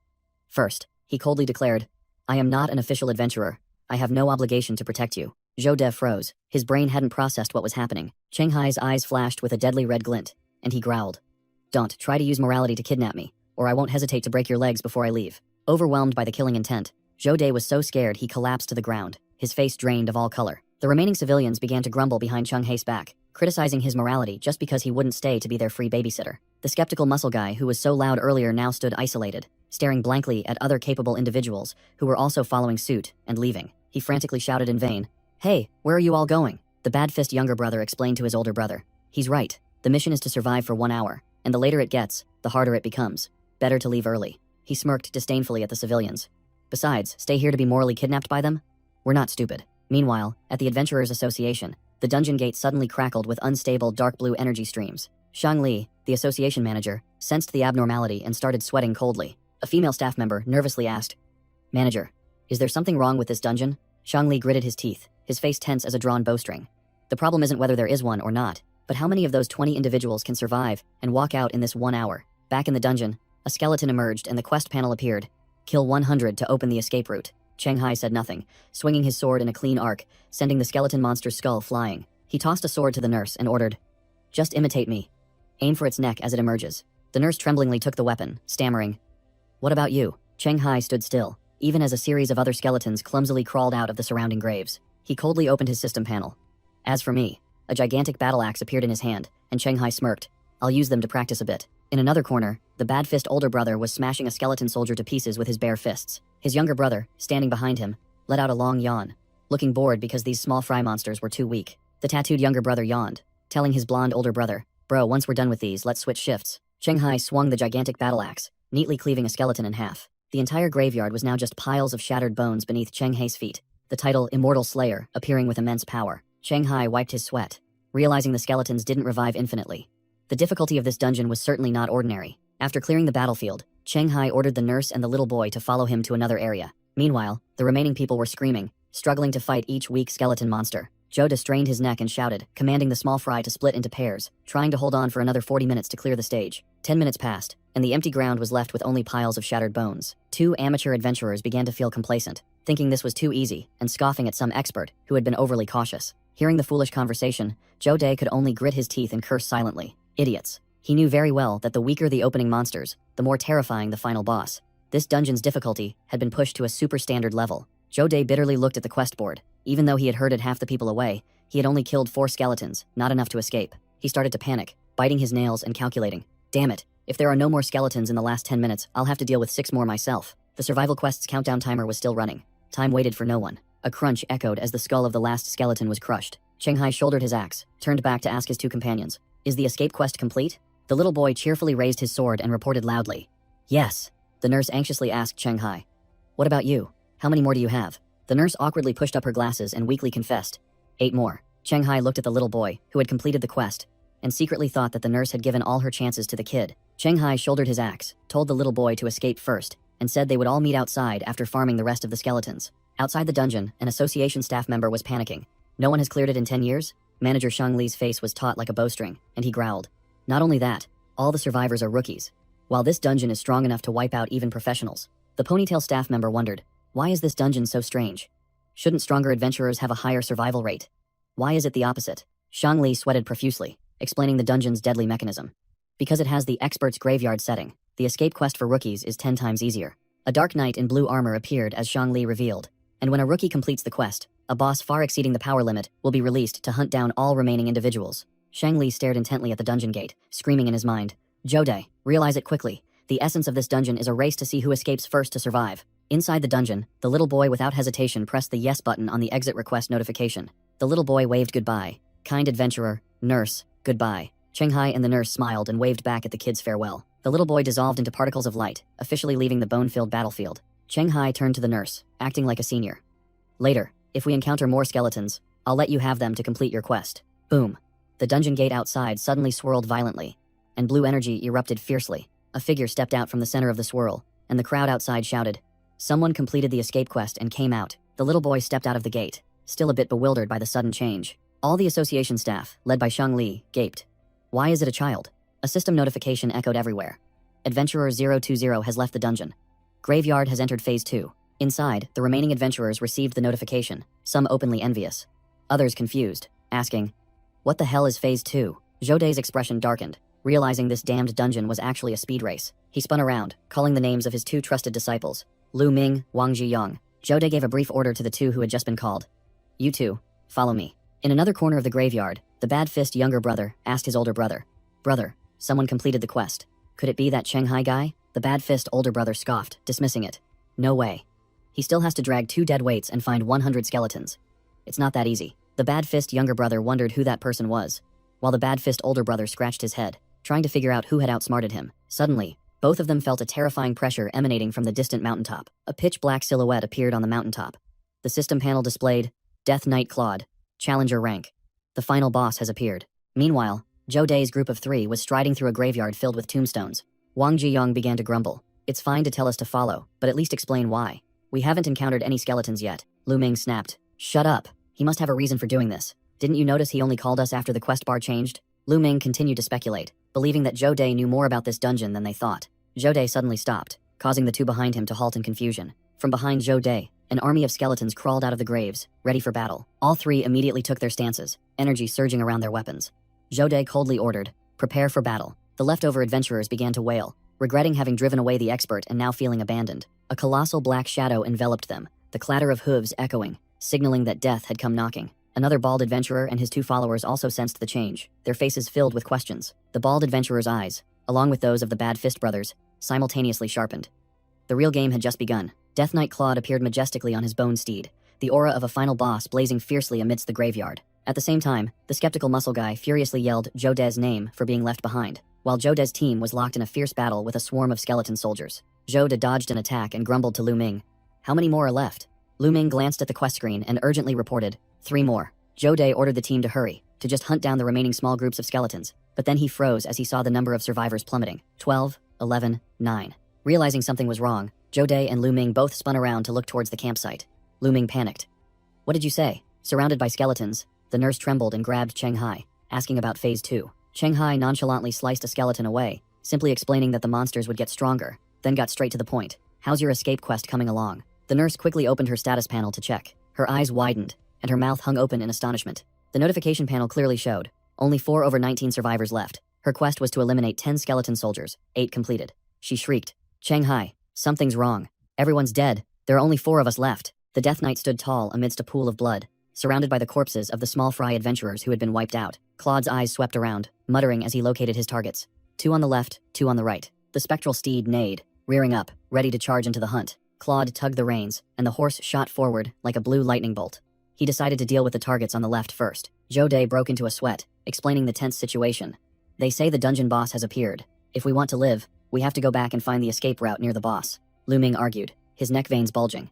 First, he coldly declared, I am not an official adventurer. I have no obligation to protect you. Zhou De froze. His brain hadn't processed what was happening. Shanghai's eyes flashed with a deadly red glint, and he growled, don't try to use morality to kidnap me, or I won't hesitate to break your legs before I leave. Overwhelmed by the killing intent, Zhou De was so scared he collapsed to the ground, his face drained of all color. The remaining civilians began to grumble behind Shanghai's back, criticizing his morality just because he wouldn't stay to be their free babysitter. The skeptical muscle guy who was so loud earlier now stood isolated, staring blankly at other capable individuals who were also following suit and leaving. He frantically shouted in vain, hey, where are you all going? The bad-fist younger brother explained to his older brother, he's right, the mission is to survive for 1 hour, and the later it gets, the harder it becomes. Better to leave early. He smirked disdainfully at the civilians. Besides, stay here to be morally kidnapped by them? We're not stupid. Meanwhile, at the Adventurers Association, the dungeon gate suddenly crackled with unstable dark blue energy streams. Shang Li, the association manager, sensed the abnormality and started sweating coldly. A female staff member nervously asked, Manager, is there something wrong with this dungeon? Shang Li gritted his teeth, his face tense as a drawn bowstring. The problem isn't whether there is one or not, but how many of those 20 individuals can survive and walk out in this 1 hour? Back in the dungeon, a skeleton emerged and the quest panel appeared. Kill 100 to open the escape route. Shanghai said nothing, swinging his sword in a clean arc, sending the skeleton monster's skull flying. He tossed a sword to the nurse and ordered, just imitate me. Aim for its neck as it emerges. The nurse tremblingly took the weapon, stammering, what about you? Shanghai stood still, even as a series of other skeletons clumsily crawled out of the surrounding graves. He coldly opened his system panel. As for me, a gigantic battle axe appeared in his hand, and Shanghai smirked, I'll use them to practice a bit. In another corner, the bad-fist older brother was smashing a skeleton soldier to pieces with his bare fists. His younger brother, standing behind him, let out a long yawn, looking bored because these small fry monsters were too weak. The tattooed younger brother yawned, telling his blonde older brother, bro, once we're done with these, let's switch shifts. Shanghai swung the gigantic battle axe, neatly cleaving a skeleton in half. The entire graveyard was now just piles of shattered bones beneath Shanghai's feet, the title Immortal Slayer appearing with immense power. Shanghai wiped his sweat, realizing the skeletons didn't revive infinitely. The difficulty of this dungeon was certainly not ordinary. After clearing the battlefield, Shanghai ordered the nurse and the little boy to follow him to another area. Meanwhile, the remaining people were screaming, struggling to fight each weak skeleton monster. Zhou De strained his neck and shouted, commanding the small fry to split into pairs, trying to hold on for another 40 minutes to clear the stage. 10 minutes passed, and the empty ground was left with only piles of shattered bones. Two amateur adventurers began to feel complacent, thinking this was too easy, and scoffing at some expert who had been overly cautious. Hearing the foolish conversation, Zhou De could only grit his teeth and curse silently. Idiots. He knew very well that the weaker the opening monsters, the more terrifying the final boss. This dungeon's difficulty had been pushed to a super standard level. Zhou De bitterly looked at the quest board. Even though he had herded half the people away, he had only killed 4 skeletons, not enough to escape. He started to panic, biting his nails and calculating. Damn it, if there are no more skeletons in the last 10 minutes, I'll have to deal with 6 more myself. The survival quest's countdown timer was still running. Time waited for no one. A crunch echoed as the skull of the last skeleton was crushed. Shanghai shouldered his axe, turned back to ask his 2 companions, is the escape quest complete? The little boy cheerfully raised his sword and reported loudly, yes. The nurse anxiously asked Shanghai, what about you? How many more do you have? The nurse awkwardly pushed up her glasses and weakly confessed, 8 more. Shanghai looked at the little boy, who had completed the quest, and secretly thought that the nurse had given all her chances to the kid. Shanghai shouldered his axe, told the little boy to escape first, and said they would all meet outside after farming the rest of the skeletons. Outside the dungeon, an association staff member was panicking. No one has cleared it in 10 years? Manager Shang Li's face was taut like a bowstring, and he growled. Not only that, all the survivors are rookies. While this dungeon is strong enough to wipe out even professionals, the ponytail staff member wondered, why is this dungeon so strange? Shouldn't stronger adventurers have a higher survival rate? Why is it the opposite? Shang Li sweated profusely, explaining the dungeon's deadly mechanism. Because it has the expert's graveyard setting, the escape quest for rookies is 10 times easier. A dark knight in blue armor appeared as Shang Li revealed, and when a rookie completes the quest, a boss far exceeding the power limit will be released to hunt down all remaining individuals. Shang Li stared intently at the dungeon gate, screaming in his mind, Jode, realize it quickly. The essence of this dungeon is a race to see who escapes first to survive. Inside the dungeon, the little boy without hesitation pressed the yes button on the exit request notification. The little boy waved goodbye. Kind adventurer, nurse, goodbye. Chenghai and the nurse smiled and waved back at the kid's farewell. The little boy dissolved into particles of light, officially leaving the bone-filled battlefield. Chenghai turned to the nurse, acting like a senior. Later, if we encounter more skeletons, I'll let you have them to complete your quest. Boom. The dungeon gate outside suddenly swirled violently, and blue energy erupted fiercely. A figure stepped out from the center of the swirl, and the crowd outside shouted. Someone completed the escape quest and came out. The little boy stepped out of the gate, still a bit bewildered by the sudden change. All the association staff, led by Shang Li, gaped. Why is it a child? A system notification echoed everywhere. Adventurer 020 has left the dungeon. Graveyard has entered Phase 2. Inside, the remaining adventurers received the notification, some openly envious. Others confused, asking, what the hell is Phase 2? Jode's expression darkened, realizing this damned dungeon was actually a speed race. He spun around, calling the names of his two trusted disciples, Lu Ming, Wang Jiyong. Jode gave a brief order to the two who had just been called. You two, follow me. In another corner of the graveyard, the Bad Fist younger brother asked his older brother, Brother, someone completed the quest. Could it be that Chenghai guy? The Bad Fist older brother scoffed, dismissing it. No way. He still has to drag 2 dead weights and find 100 skeletons. It's not that easy. The Bad Fist younger brother wondered who that person was, while the Bad Fist older brother scratched his head, trying to figure out who had outsmarted him. Suddenly, both of them felt a terrifying pressure emanating from the distant mountaintop. A pitch-black silhouette appeared on the mountaintop. The system panel displayed, Death Knight Claude, Challenger rank. The final boss has appeared. Meanwhile, Jode's group of 3 was striding through a graveyard filled with tombstones. Wang Jiyong began to grumble. It's fine to tell us to follow, but at least explain why. We haven't encountered any skeletons yet. Lu Ming snapped. Shut up. He must have a reason for doing this. Didn't you notice he only called us after the quest bar changed? Lu Ming continued to speculate, believing that Jode knew more about this dungeon than they thought. Jode suddenly stopped, causing the 2 behind him to halt in confusion. From behind Jode, an army of skeletons crawled out of the graves, ready for battle. All 3 immediately took their stances, energy surging around their weapons. Jode coldly ordered, prepare for battle. The leftover adventurers began to wail, regretting having driven away the expert and now feeling abandoned. A colossal black shadow enveloped them, the clatter of hooves echoing, signaling that death had come knocking. Another bald adventurer and his 2 followers also sensed the change, their faces filled with questions. The bald adventurer's eyes, along with those of the Bad Fist brothers, simultaneously sharpened. The real game had just begun. Death Knight Claude appeared majestically on his bone steed, the aura of a final boss blazing fiercely amidst the graveyard. At the same time, the skeptical muscle guy furiously yelled Jode's name for being left behind, while Jode's team was locked in a fierce battle with a swarm of skeleton soldiers. Jode dodged an attack and grumbled to Lu Ming. How many more are left? Lu Ming glanced at the quest screen and urgently reported, 3 more. Jode ordered the team to hurry, to just hunt down the remaining small groups of skeletons, but then he froze as he saw the number of survivors plummeting. 12, 11, 9. Realizing something was wrong, Jode and Lu Ming both spun around to look towards the campsite. Lu Ming panicked. What did you say? Surrounded by skeletons, the nurse trembled and grabbed Chenghai, asking about Phase 2. Chenghai nonchalantly sliced a skeleton away, simply explaining that the monsters would get stronger, then got straight to the point. How's your escape quest coming along? The nurse quickly opened her status panel to check. Her eyes widened, and her mouth hung open in astonishment. The notification panel clearly showed, only 4 over 19 survivors left. Her quest was to eliminate 10 skeleton soldiers, 8 completed. She shrieked, Chenghai, something's wrong. Everyone's dead. There are only 4 of us left. The Death Knight stood tall amidst a pool of blood, surrounded by the corpses of the small fry adventurers who had been wiped out. Claude's eyes swept around, muttering as he located his targets. 2 on the left, 2 on the right. The spectral steed neighed, rearing up, ready to charge into the hunt. Claude tugged the reins, and the horse shot forward like a blue lightning bolt. He decided to deal with the targets on the left first. Jode broke into a sweat, explaining the tense situation. They say the dungeon boss has appeared. If we want to live, we have to go back and find the escape route near the boss. Lu Ming argued, his neck veins bulging.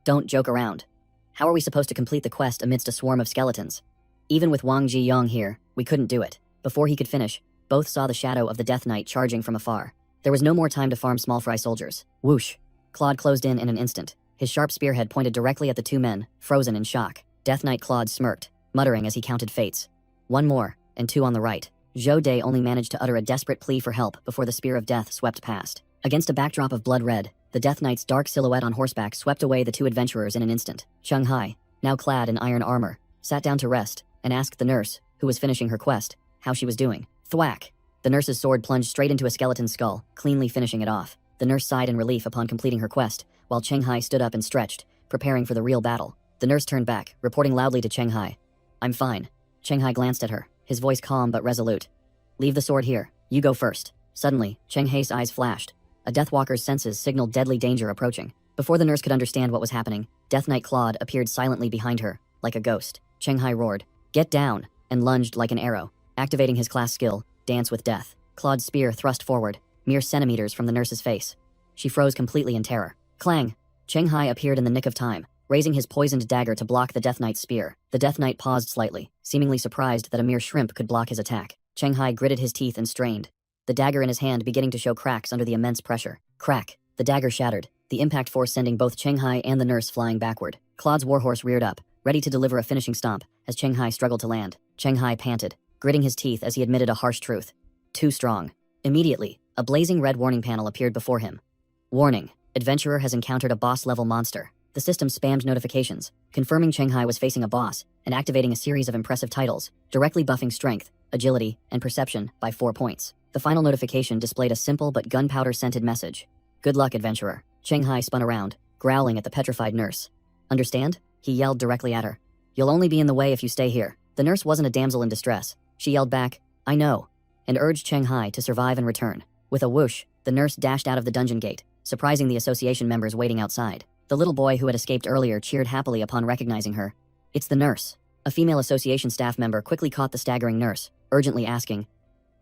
Don't joke around. How are we supposed to complete the quest amidst a swarm of skeletons? Even with Wang Jiyong here, we couldn't do it. Before he could finish, both saw the shadow of the Death Knight charging from afar. There was no more time to farm small fry soldiers. Whoosh! Claude closed in an instant. His sharp spearhead pointed directly at the two men, frozen in shock. Death Knight Claude smirked, muttering as he counted fates. One more, and two on the right. Zhou Dai only managed to utter a desperate plea for help before the spear of death swept past. Against a backdrop of blood red, the Death Knight's dark silhouette on horseback swept away the two adventurers in an instant. Cheng Hai, now clad in iron armor, sat down to rest and asked the nurse, who was finishing her quest, how she was doing. Thwack! The nurse's sword plunged straight into a skeleton's skull, cleanly finishing it off. The nurse sighed in relief upon completing her quest, while Cheng Hai stood up and stretched, preparing for the real battle. The nurse turned back, reporting loudly to Cheng Hai. I'm fine. Cheng Hai glanced at her, his voice calm but resolute. Leave the sword here. You go first. Suddenly, Cheng Hai's eyes flashed. A Deathwalker's senses signaled deadly danger approaching. Before the nurse could understand what was happening, Death Knight Claude appeared silently behind her, like a ghost. Cheng Hai roared, "Get down!" and lunged like an arrow. Activating his class skill, Dance with Death, Claude's spear thrust forward, mere centimeters from the nurse's face. She froze completely in terror. Clang! Cheng Hai appeared in the nick of time, raising his poisoned dagger to block the Death Knight's spear. The Death Knight paused slightly, seemingly surprised that a mere shrimp could block his attack. Cheng Hai gritted his teeth and strained, the dagger in his hand beginning to show cracks under the immense pressure. Crack! The dagger shattered, the impact force sending both Cheng Hai and the nurse flying backward. Claude's warhorse reared up, ready to deliver a finishing stomp, as Cheng Hai struggled to land. Cheng Hai panted, gritting his teeth as he admitted a harsh truth. Too strong. Immediately, a blazing red warning panel appeared before him. Warning. Adventurer has encountered a boss-level monster. The system spammed notifications, confirming Cheng Hai was facing a boss, and activating a series of impressive titles, directly buffing strength, agility, and perception by 4 points. The final notification displayed a simple but gunpowder-scented message. Good luck, adventurer. Cheng Hai spun around, growling at the petrified nurse. Understand? He yelled directly at her. You'll only be in the way if you stay here. The nurse wasn't a damsel in distress. She yelled back, I know, and urged Cheng Hai to survive and return. With a whoosh, the nurse dashed out of the dungeon gate, surprising the association members waiting outside. The little boy who had escaped earlier cheered happily upon recognizing her. It's the nurse. A female association staff member quickly caught the staggering nurse, urgently asking,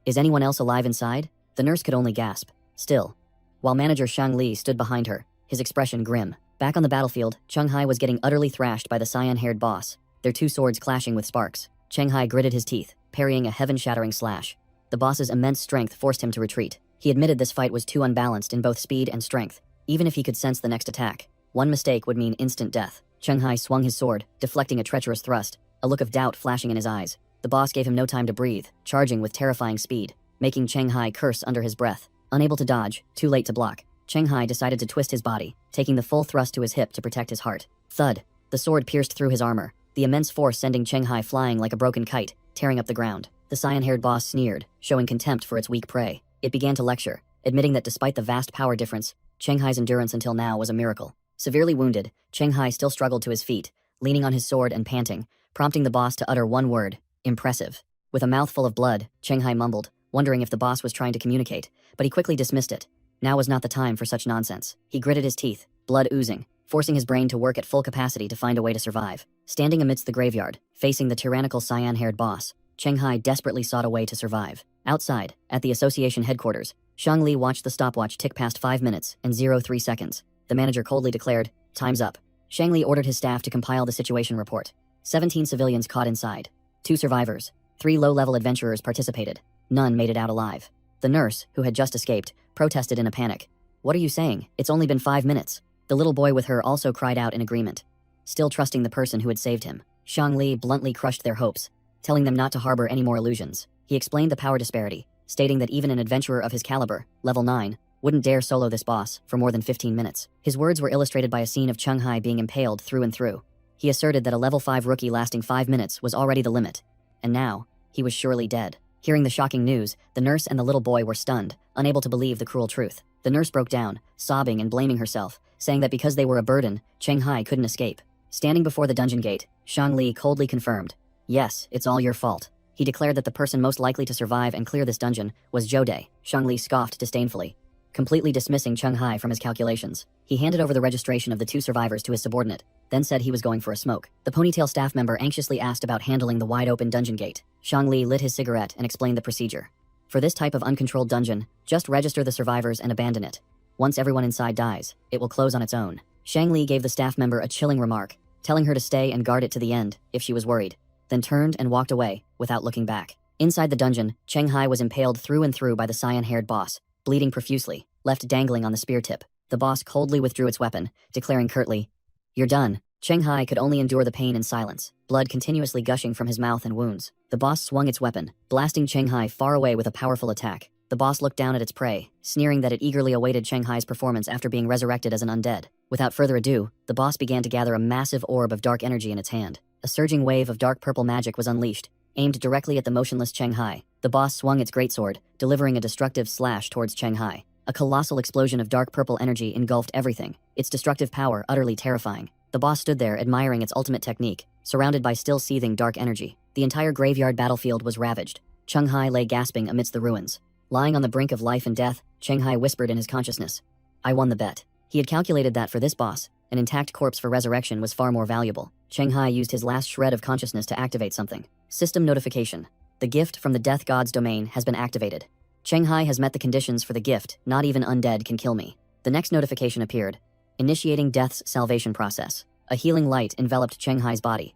Is anyone else alive inside? The nurse could only gasp. Still, while manager Shang Li stood behind her, his expression grim. Back on the battlefield, Cheng Hai was getting utterly thrashed by the cyan-haired boss, their two swords clashing with sparks. Cheng Hai gritted his teeth, parrying a heaven-shattering slash. The boss's immense strength forced him to retreat. He admitted this fight was too unbalanced in both speed and strength, even if he could sense the next attack. One mistake would mean instant death. Cheng Hai swung his sword, deflecting a treacherous thrust, a look of doubt flashing in his eyes. The boss gave him no time to breathe, charging with terrifying speed, making Cheng Hai curse under his breath. Unable to dodge, too late to block, Cheng Hai decided to twist his body, taking the full thrust to his hip to protect his heart. Thud! The sword pierced through his armor, the immense force sending Cheng Hai flying like a broken kite, tearing up the ground. The cyan-haired boss sneered, showing contempt for its weak prey. It began to lecture, admitting that despite the vast power difference, Cheng Hai's endurance until now was a miracle. Severely wounded, Cheng Hai still struggled to his feet, leaning on his sword and panting, prompting the boss to utter one word, impressive. With a mouthful of blood, Cheng Hai mumbled, wondering if the boss was trying to communicate, but he quickly dismissed it. Now was not the time for such nonsense. He gritted his teeth, blood oozing, forcing his brain to work at full capacity to find a way to survive. Standing amidst the graveyard, facing the tyrannical cyan-haired boss, Cheng Hai desperately sought a way to survive. Outside, at the association headquarters, Shang Li watched the stopwatch tick past 5 minutes and 03 seconds. The manager coldly declared, Time's up. Shang Li ordered his staff to compile the situation report. 17 civilians caught inside. 2 survivors. 3 low-level adventurers participated. None made it out alive. The nurse, who had just escaped, protested in a panic. What are you saying? It's only been 5 minutes. The little boy with her also cried out in agreement. Still trusting the person who had saved him, Shang Li bluntly crushed their hopes, telling them not to harbor any more illusions. He explained the power disparity, stating that even an adventurer of his caliber, level 9, wouldn't dare solo this boss for more than 15 minutes. His words were illustrated by a scene of Cheng Hai being impaled through and through. He asserted that a level 5 rookie lasting 5 minutes was already the limit. And now, he was surely dead. Hearing the shocking news, the nurse and the little boy were stunned, unable to believe the cruel truth. The nurse broke down, sobbing and blaming herself, saying that because they were a burden, Cheng Hai couldn't escape. Standing before the dungeon gate, Shang Li coldly confirmed, Yes, it's all your fault. He declared that the person most likely to survive and clear this dungeon was Zhou Dai. Shang Li scoffed disdainfully, completely dismissing Cheng Hai from his calculations. He handed over the registration of the 2 survivors to his subordinate, then said he was going for a smoke. The ponytail staff member anxiously asked about handling the wide-open dungeon gate. Shang Li lit his cigarette and explained the procedure. For this type of uncontrolled dungeon, just register the survivors and abandon it. Once everyone inside dies, it will close on its own. Shang Li gave the staff member a chilling remark, telling her to stay and guard it to the end, if she was worried, then turned and walked away, without looking back. Inside the dungeon, Cheng Hai was impaled through and through by the cyan-haired boss, bleeding profusely, left dangling on the spear tip. The boss coldly withdrew its weapon, declaring curtly, "You're done." Cheng Hai could only endure the pain in silence, blood continuously gushing from his mouth and wounds. The boss swung its weapon, blasting Cheng Hai far away with a powerful attack. The boss looked down at its prey, sneering that it eagerly awaited Cheng Hai's performance after being resurrected as an undead. Without further ado, the boss began to gather a massive orb of dark energy in its hand. A surging wave of dark purple magic was unleashed, aimed directly at the motionless Cheng Hai. The boss swung its greatsword, delivering a destructive slash towards Cheng Hai. A colossal explosion of dark purple energy engulfed everything, its destructive power utterly terrifying. The boss stood there admiring its ultimate technique, surrounded by still seething dark energy. The entire graveyard battlefield was ravaged. Cheng Hai lay gasping amidst the ruins. Lying on the brink of life and death, Cheng Hai whispered in his consciousness, "I won the bet." He had calculated that for this boss, an intact corpse for resurrection was far more valuable. Cheng Hai used his last shred of consciousness to activate something. System notification. The gift from the Death God's domain has been activated. Cheng Hai has met the conditions for the gift. Not even undead can kill me. The next notification appeared. Initiating Death's salvation process. A healing light enveloped Cheng Hai's body.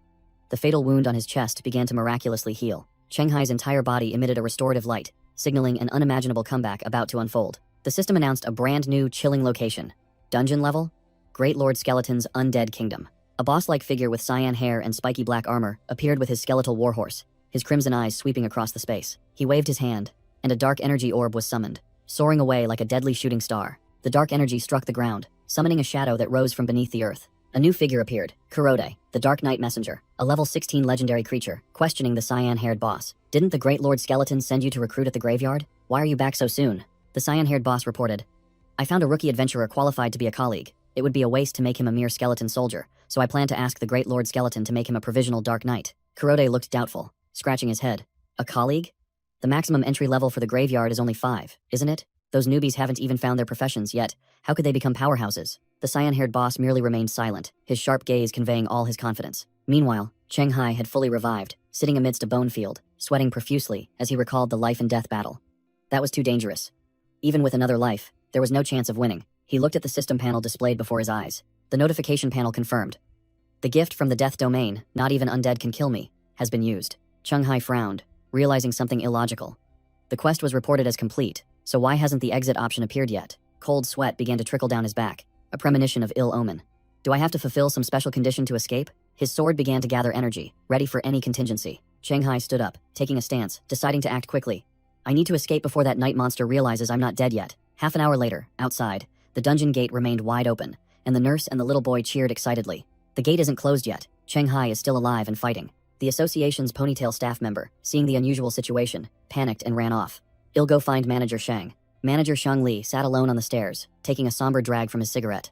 The fatal wound on his chest began to miraculously heal. Cheng Hai's entire body emitted a restorative light, signaling an unimaginable comeback about to unfold. The system announced a brand new, chilling location. Dungeon level? Great Lord Skeleton's Undead Kingdom. A boss-like figure with cyan hair and spiky black armor appeared with his skeletal warhorse, his crimson eyes sweeping across the space. He waved his hand, and a dark energy orb was summoned, soaring away like a deadly shooting star. The dark energy struck the ground, summoning a shadow that rose from beneath the earth. A new figure appeared, Kurode, the Dark Knight Messenger, a level 16 legendary creature, questioning the cyan-haired boss. "Didn't the Great Lord Skeleton send you to recruit at the graveyard? Why are you back so soon?" The cyan-haired boss reported, "I found a rookie adventurer qualified to be a colleague. It would be a waste to make him a mere skeleton soldier, so I plan to ask the Great Lord Skeleton to make him a provisional Dark Knight." Kurode looked doubtful, scratching his head. "A colleague? The maximum entry level for the graveyard is only 5, isn't it? Those newbies haven't even found their professions yet. How could they become powerhouses?" The cyan-haired boss merely remained silent, his sharp gaze conveying all his confidence. Meanwhile, Cheng Hai had fully revived, sitting amidst a bone field, sweating profusely as he recalled the life and death battle. That was too dangerous. Even with another life, there was no chance of winning. He looked at the system panel displayed before his eyes. The notification panel confirmed. "The gift from the death domain, not even undead can kill me, has been used." Cheng Hai frowned, realizing something illogical. The quest was reported as complete, so why hasn't the exit option appeared yet? Cold sweat began to trickle down his back, a premonition of ill omen. Do I have to fulfill some special condition to escape? His sword began to gather energy, ready for any contingency. Cheng Hai stood up, taking a stance, deciding to act quickly. "I need to escape before that night monster realizes I'm not dead yet." Half an hour later, outside, the dungeon gate remained wide open, and the nurse and the little boy cheered excitedly. "The gate isn't closed yet. Cheng Hai is still alive and fighting." The association's ponytail staff member, seeing the unusual situation, panicked and ran off. "I'll go find Manager Shang." Manager Shang Li sat alone on the stairs, taking a somber drag from his cigarette.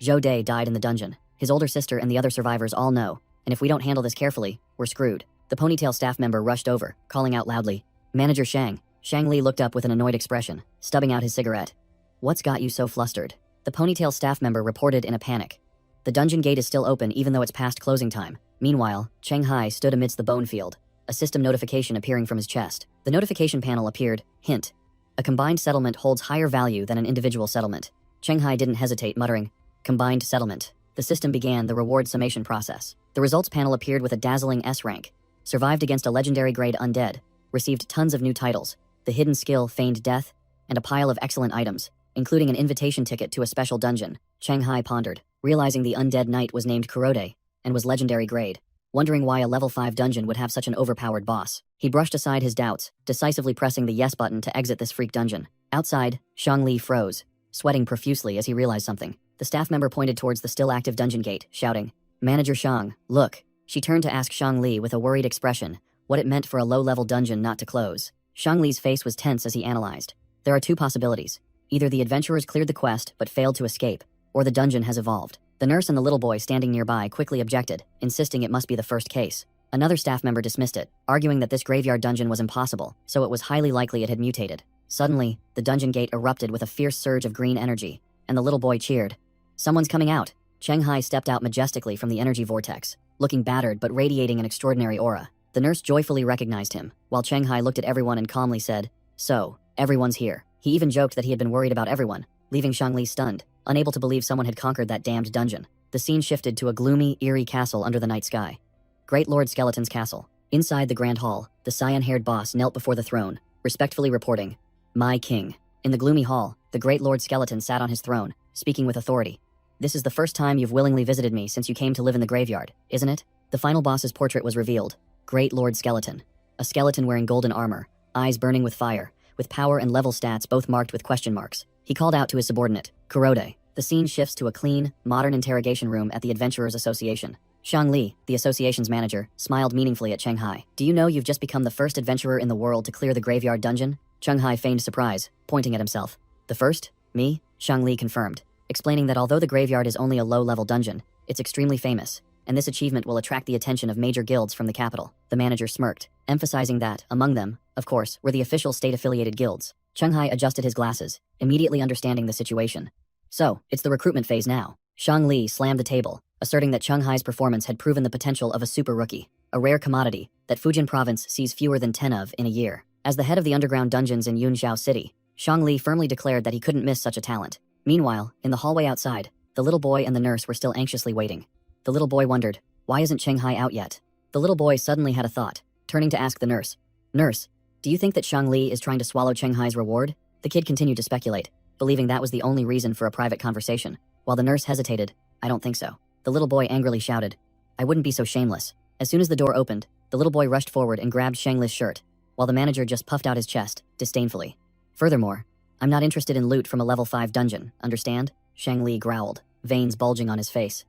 Zhou Dai died in the dungeon. His older sister and the other survivors all know, and if we don't handle this carefully, we're screwed. The ponytail staff member rushed over, calling out loudly, "Manager Shang." Shang Li looked up with an annoyed expression, stubbing out his cigarette. "What's got you so flustered?" The ponytail staff member reported in a panic. "The dungeon gate is still open even though it's past closing time." Meanwhile, Cheng Hai stood amidst the bone field, a system notification appearing from his chest. The notification panel appeared, hint, "A combined settlement holds higher value than an individual settlement." Cheng Hai didn't hesitate, muttering, "Combined settlement." The system began the reward summation process. The results panel appeared with a dazzling S rank. Survived against a legendary grade undead. Received tons of new titles. The hidden skill Feigned Death, and a pile of excellent items, including an invitation ticket to a special dungeon. Cheng Hai pondered, realizing the undead knight was named Kurode, and was legendary grade, wondering why a level 5 dungeon would have such an overpowered boss. He brushed aside his doubts, decisively pressing the yes button to exit this freak dungeon. Outside, Shang Li froze, sweating profusely as he realized something. The staff member pointed towards the still active dungeon gate, shouting, "Manager Shang, look." She turned to ask Shang Li with a worried expression what it meant for a low-level dungeon not to close. Shang Li's face was tense as he analyzed. There are two possibilities. Either the adventurers cleared the quest but failed to escape, or the dungeon has evolved. The nurse and the little boy standing nearby quickly objected, insisting it must be the first case. Another staff member dismissed it, arguing that this graveyard dungeon was impossible, so it was highly likely it had mutated. Suddenly, the dungeon gate erupted with a fierce surge of green energy, and the little boy cheered. "Someone's coming out." Cheng Hai stepped out majestically from the energy vortex, looking battered but radiating an extraordinary aura. The nurse joyfully recognized him, while Cheng Hai looked at everyone and calmly said, "So, everyone's here." He even joked that he had been worried about everyone, leaving Shang Li stunned, unable to believe someone had conquered that damned dungeon. The scene shifted to a gloomy, eerie castle under the night sky. Great Lord Skeleton's castle. Inside the grand hall, the cyan-haired boss knelt before the throne, respectfully reporting, "My king." In the gloomy hall, the Great Lord Skeleton sat on his throne, speaking with authority. This is the first time you've willingly visited me since you came to live in the graveyard, isn't it? The final boss's portrait was revealed. Great Lord Skeleton. A skeleton wearing golden armor, eyes burning with fire, with power and level stats both marked with question marks. He called out to his subordinate, Kurode. The scene shifts to a clean, modern interrogation room at the Adventurers Association. Shang Li, the association's manager, smiled meaningfully at Cheng Hai. Do you know you've just become the first adventurer in the world to clear the graveyard dungeon? Cheng Hai feigned surprise, pointing at himself. The first? Me? Shang Li confirmed, explaining that although the graveyard is only a low-level dungeon, it's extremely famous, and this achievement will attract the attention of major guilds from the capital. The manager smirked, emphasizing that, among them, of course, were the official state-affiliated guilds. Cheng Hai adjusted his glasses, immediately understanding the situation. So, it's the recruitment phase now. Shang Li slammed the table, asserting that Cheng Hai's performance had proven the potential of a super rookie, a rare commodity that Fujian province sees fewer than 10 of in a year. As the head of the underground dungeons in Yunxiao City, Shang Li firmly declared that he couldn't miss such a talent. Meanwhile, in the hallway outside, the little boy and the nurse were still anxiously waiting. The little boy wondered, why isn't Cheng Hai out yet? The little boy suddenly had a thought, turning to ask the nurse, Nurse, do you think that Shang Li is trying to swallow Cheng Hai's reward? The kid continued to speculate, believing that was the only reason for a private conversation. While the nurse hesitated, I don't think so. The little boy angrily shouted, I wouldn't be so shameless. As soon as the door opened, the little boy rushed forward and grabbed Shang Li's shirt, while the manager just puffed out his chest, disdainfully. Furthermore, I'm not interested in loot from a level 5 dungeon, understand? Shang Li growled, veins bulging on his face.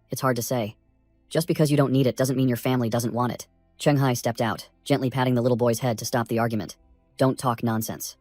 It's hard to say. Just because you don't need it doesn't mean your family doesn't want it. Cheng Hai stepped out, gently patting the little boy's head to stop the argument. Don't talk nonsense.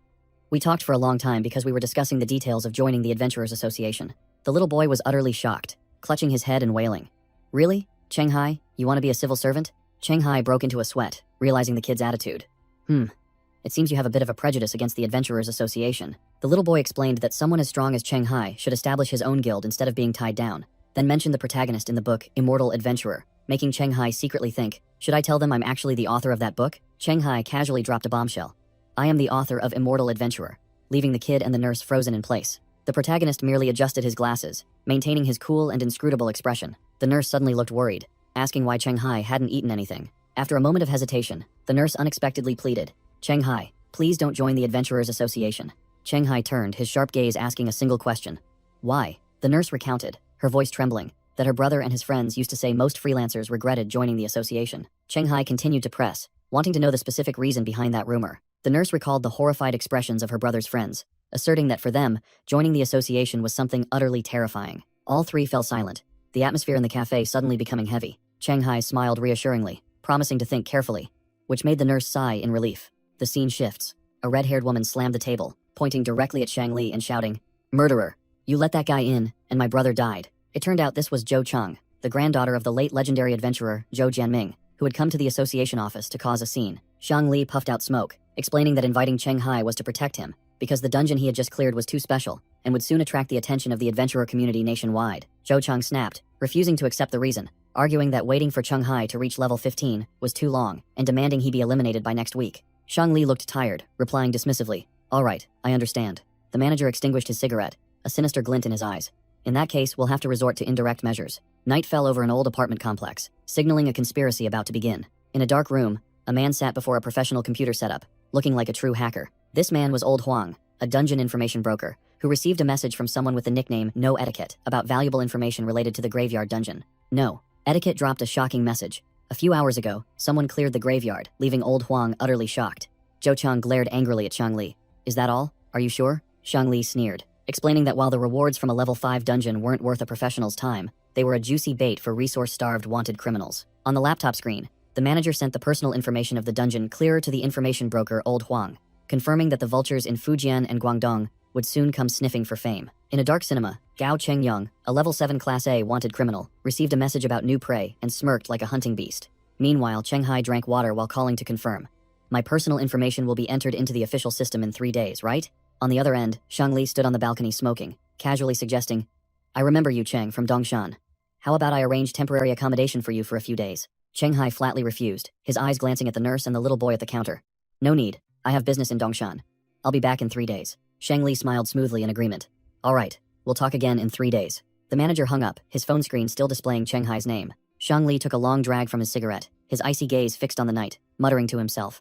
We talked for a long time because we were discussing the details of joining the Adventurers Association. The little boy was utterly shocked, clutching his head and wailing. Really? Cheng Hai, you want to be a civil servant? Cheng Hai broke into a sweat, realizing the kid's attitude. It seems you have a bit of a prejudice against the Adventurers Association. The little boy explained that someone as strong as Cheng Hai should establish his own guild instead of being tied down, then mentioned the protagonist in the book Immortal Adventurer, making Cheng Hai secretly think, should I tell them I'm actually the author of that book? Cheng Hai casually dropped a bombshell. I am the author of Immortal Adventurer, leaving the kid and the nurse frozen in place. The protagonist merely adjusted his glasses, maintaining his cool and inscrutable expression. The nurse suddenly looked worried, asking why Cheng Hai hadn't eaten anything. After a moment of hesitation, the nurse unexpectedly pleaded, Cheng Hai, please don't join the Adventurers Association. Cheng Hai turned, his sharp gaze asking a single question. Why? The nurse recounted, her voice trembling, that her brother and his friends used to say most freelancers regretted joining the association. Cheng Hai continued to press, wanting to know the specific reason behind that rumor. The nurse recalled the horrified expressions of her brother's friends, asserting that for them, joining the association was something utterly terrifying. All three fell silent, the atmosphere in the cafe suddenly becoming heavy. Cheng Hai smiled reassuringly, promising to think carefully, which made the nurse sigh in relief. The scene shifts. A red-haired woman slammed the table, pointing directly at Shang Li and shouting, Murderer! You let that guy in, and my brother died. It turned out this was Zhou Cheng, the granddaughter of the late legendary adventurer Zhou Jianming, who had come to the association office to cause a scene. Shang Li puffed out smoke, explaining that inviting Cheng Hai was to protect him, because the dungeon he had just cleared was too special, and would soon attract the attention of the adventurer community nationwide. Zhou Cheng snapped, refusing to accept the reason, arguing that waiting for Cheng Hai to reach level 15 was too long, and demanding he be eliminated by next week. Shang Li looked tired, replying dismissively, All right, I understand. The manager extinguished his cigarette, a sinister glint in his eyes. In that case, we'll have to resort to indirect measures. Night fell over an old apartment complex, signaling a conspiracy about to begin. In a dark room, a man sat before a professional computer setup, looking like a true hacker. This man was Old Huang, a dungeon information broker, who received a message from someone with the nickname No Etiquette about valuable information related to the graveyard dungeon. No Etiquette dropped a shocking message. A few hours ago, someone cleared the graveyard, leaving Old Huang utterly shocked. Zhou Cheng glared angrily at Shang Li. Is that all? Are you sure? Shang Li sneered, explaining that while the rewards from a level 5 dungeon weren't worth a professional's time, they were a juicy bait for resource-starved wanted criminals. On the laptop screen, the manager sent the personal information of the dungeon clearer to the information broker Old Huang, confirming that the vultures in Fujian and Guangdong would soon come sniffing for fame. In a dark cinema, Gao Chengyang, a level 7 Class A wanted criminal, received a message about new prey and smirked like a hunting beast. Meanwhile, Cheng Hai drank water while calling to confirm. My personal information will be entered into the official system in 3 days, right? On the other end, Shang Li stood on the balcony smoking, casually suggesting, I remember you, Cheng, from Dongshan. How about I arrange temporary accommodation for you for a few days? Cheng Hai flatly refused, his eyes glancing at the nurse and the little boy at the counter. No need. I have business in Dongshan. I'll be back in 3 days. Shang Li smiled smoothly in agreement. All right, we'll talk again in 3 days. The manager hung up, his phone screen still displaying Cheng Hai's name. Shang Li took a long drag from his cigarette, his icy gaze fixed on the night, muttering to himself.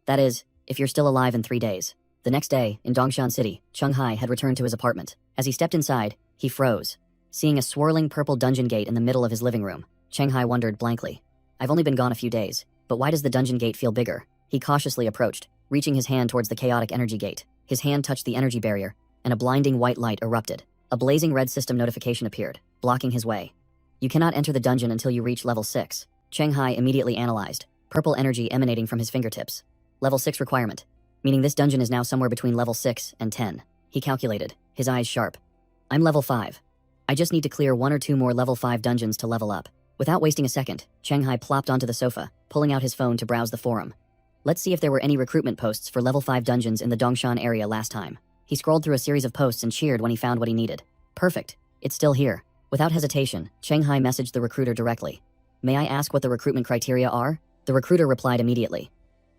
That is, if you're still alive in 3 days. The next day, in Dongshan City, Cheng Hai had returned to his apartment. As he stepped inside, He froze. Seeing a swirling purple dungeon gate in the middle of his living room, Shanghai wondered blankly. I've only been gone a few days, but why does the dungeon gate feel bigger? He cautiously approached, reaching his hand towards the chaotic energy gate. His hand touched the energy barrier, and a blinding white light erupted. A blazing red system notification appeared, blocking his way. You cannot enter the dungeon until you reach level 6. Shanghai immediately analyzed, purple energy emanating from his fingertips. Level 6 requirement, meaning this dungeon is now somewhere between level 6 and 10. He calculated, his eyes sharp. I'm level 5. I just need to clear 1 or 2 more level 5 dungeons to level up. Without wasting a second, Shanghai plopped onto the sofa, pulling out his phone to browse the forum. Let's see if there were any recruitment posts for level 5 dungeons in the Dongshan area last time. He scrolled through a series of posts and cheered when he found what he needed. Perfect. It's still here. Without hesitation, Shanghai messaged the recruiter directly. May I ask what the recruitment criteria are? The recruiter replied immediately.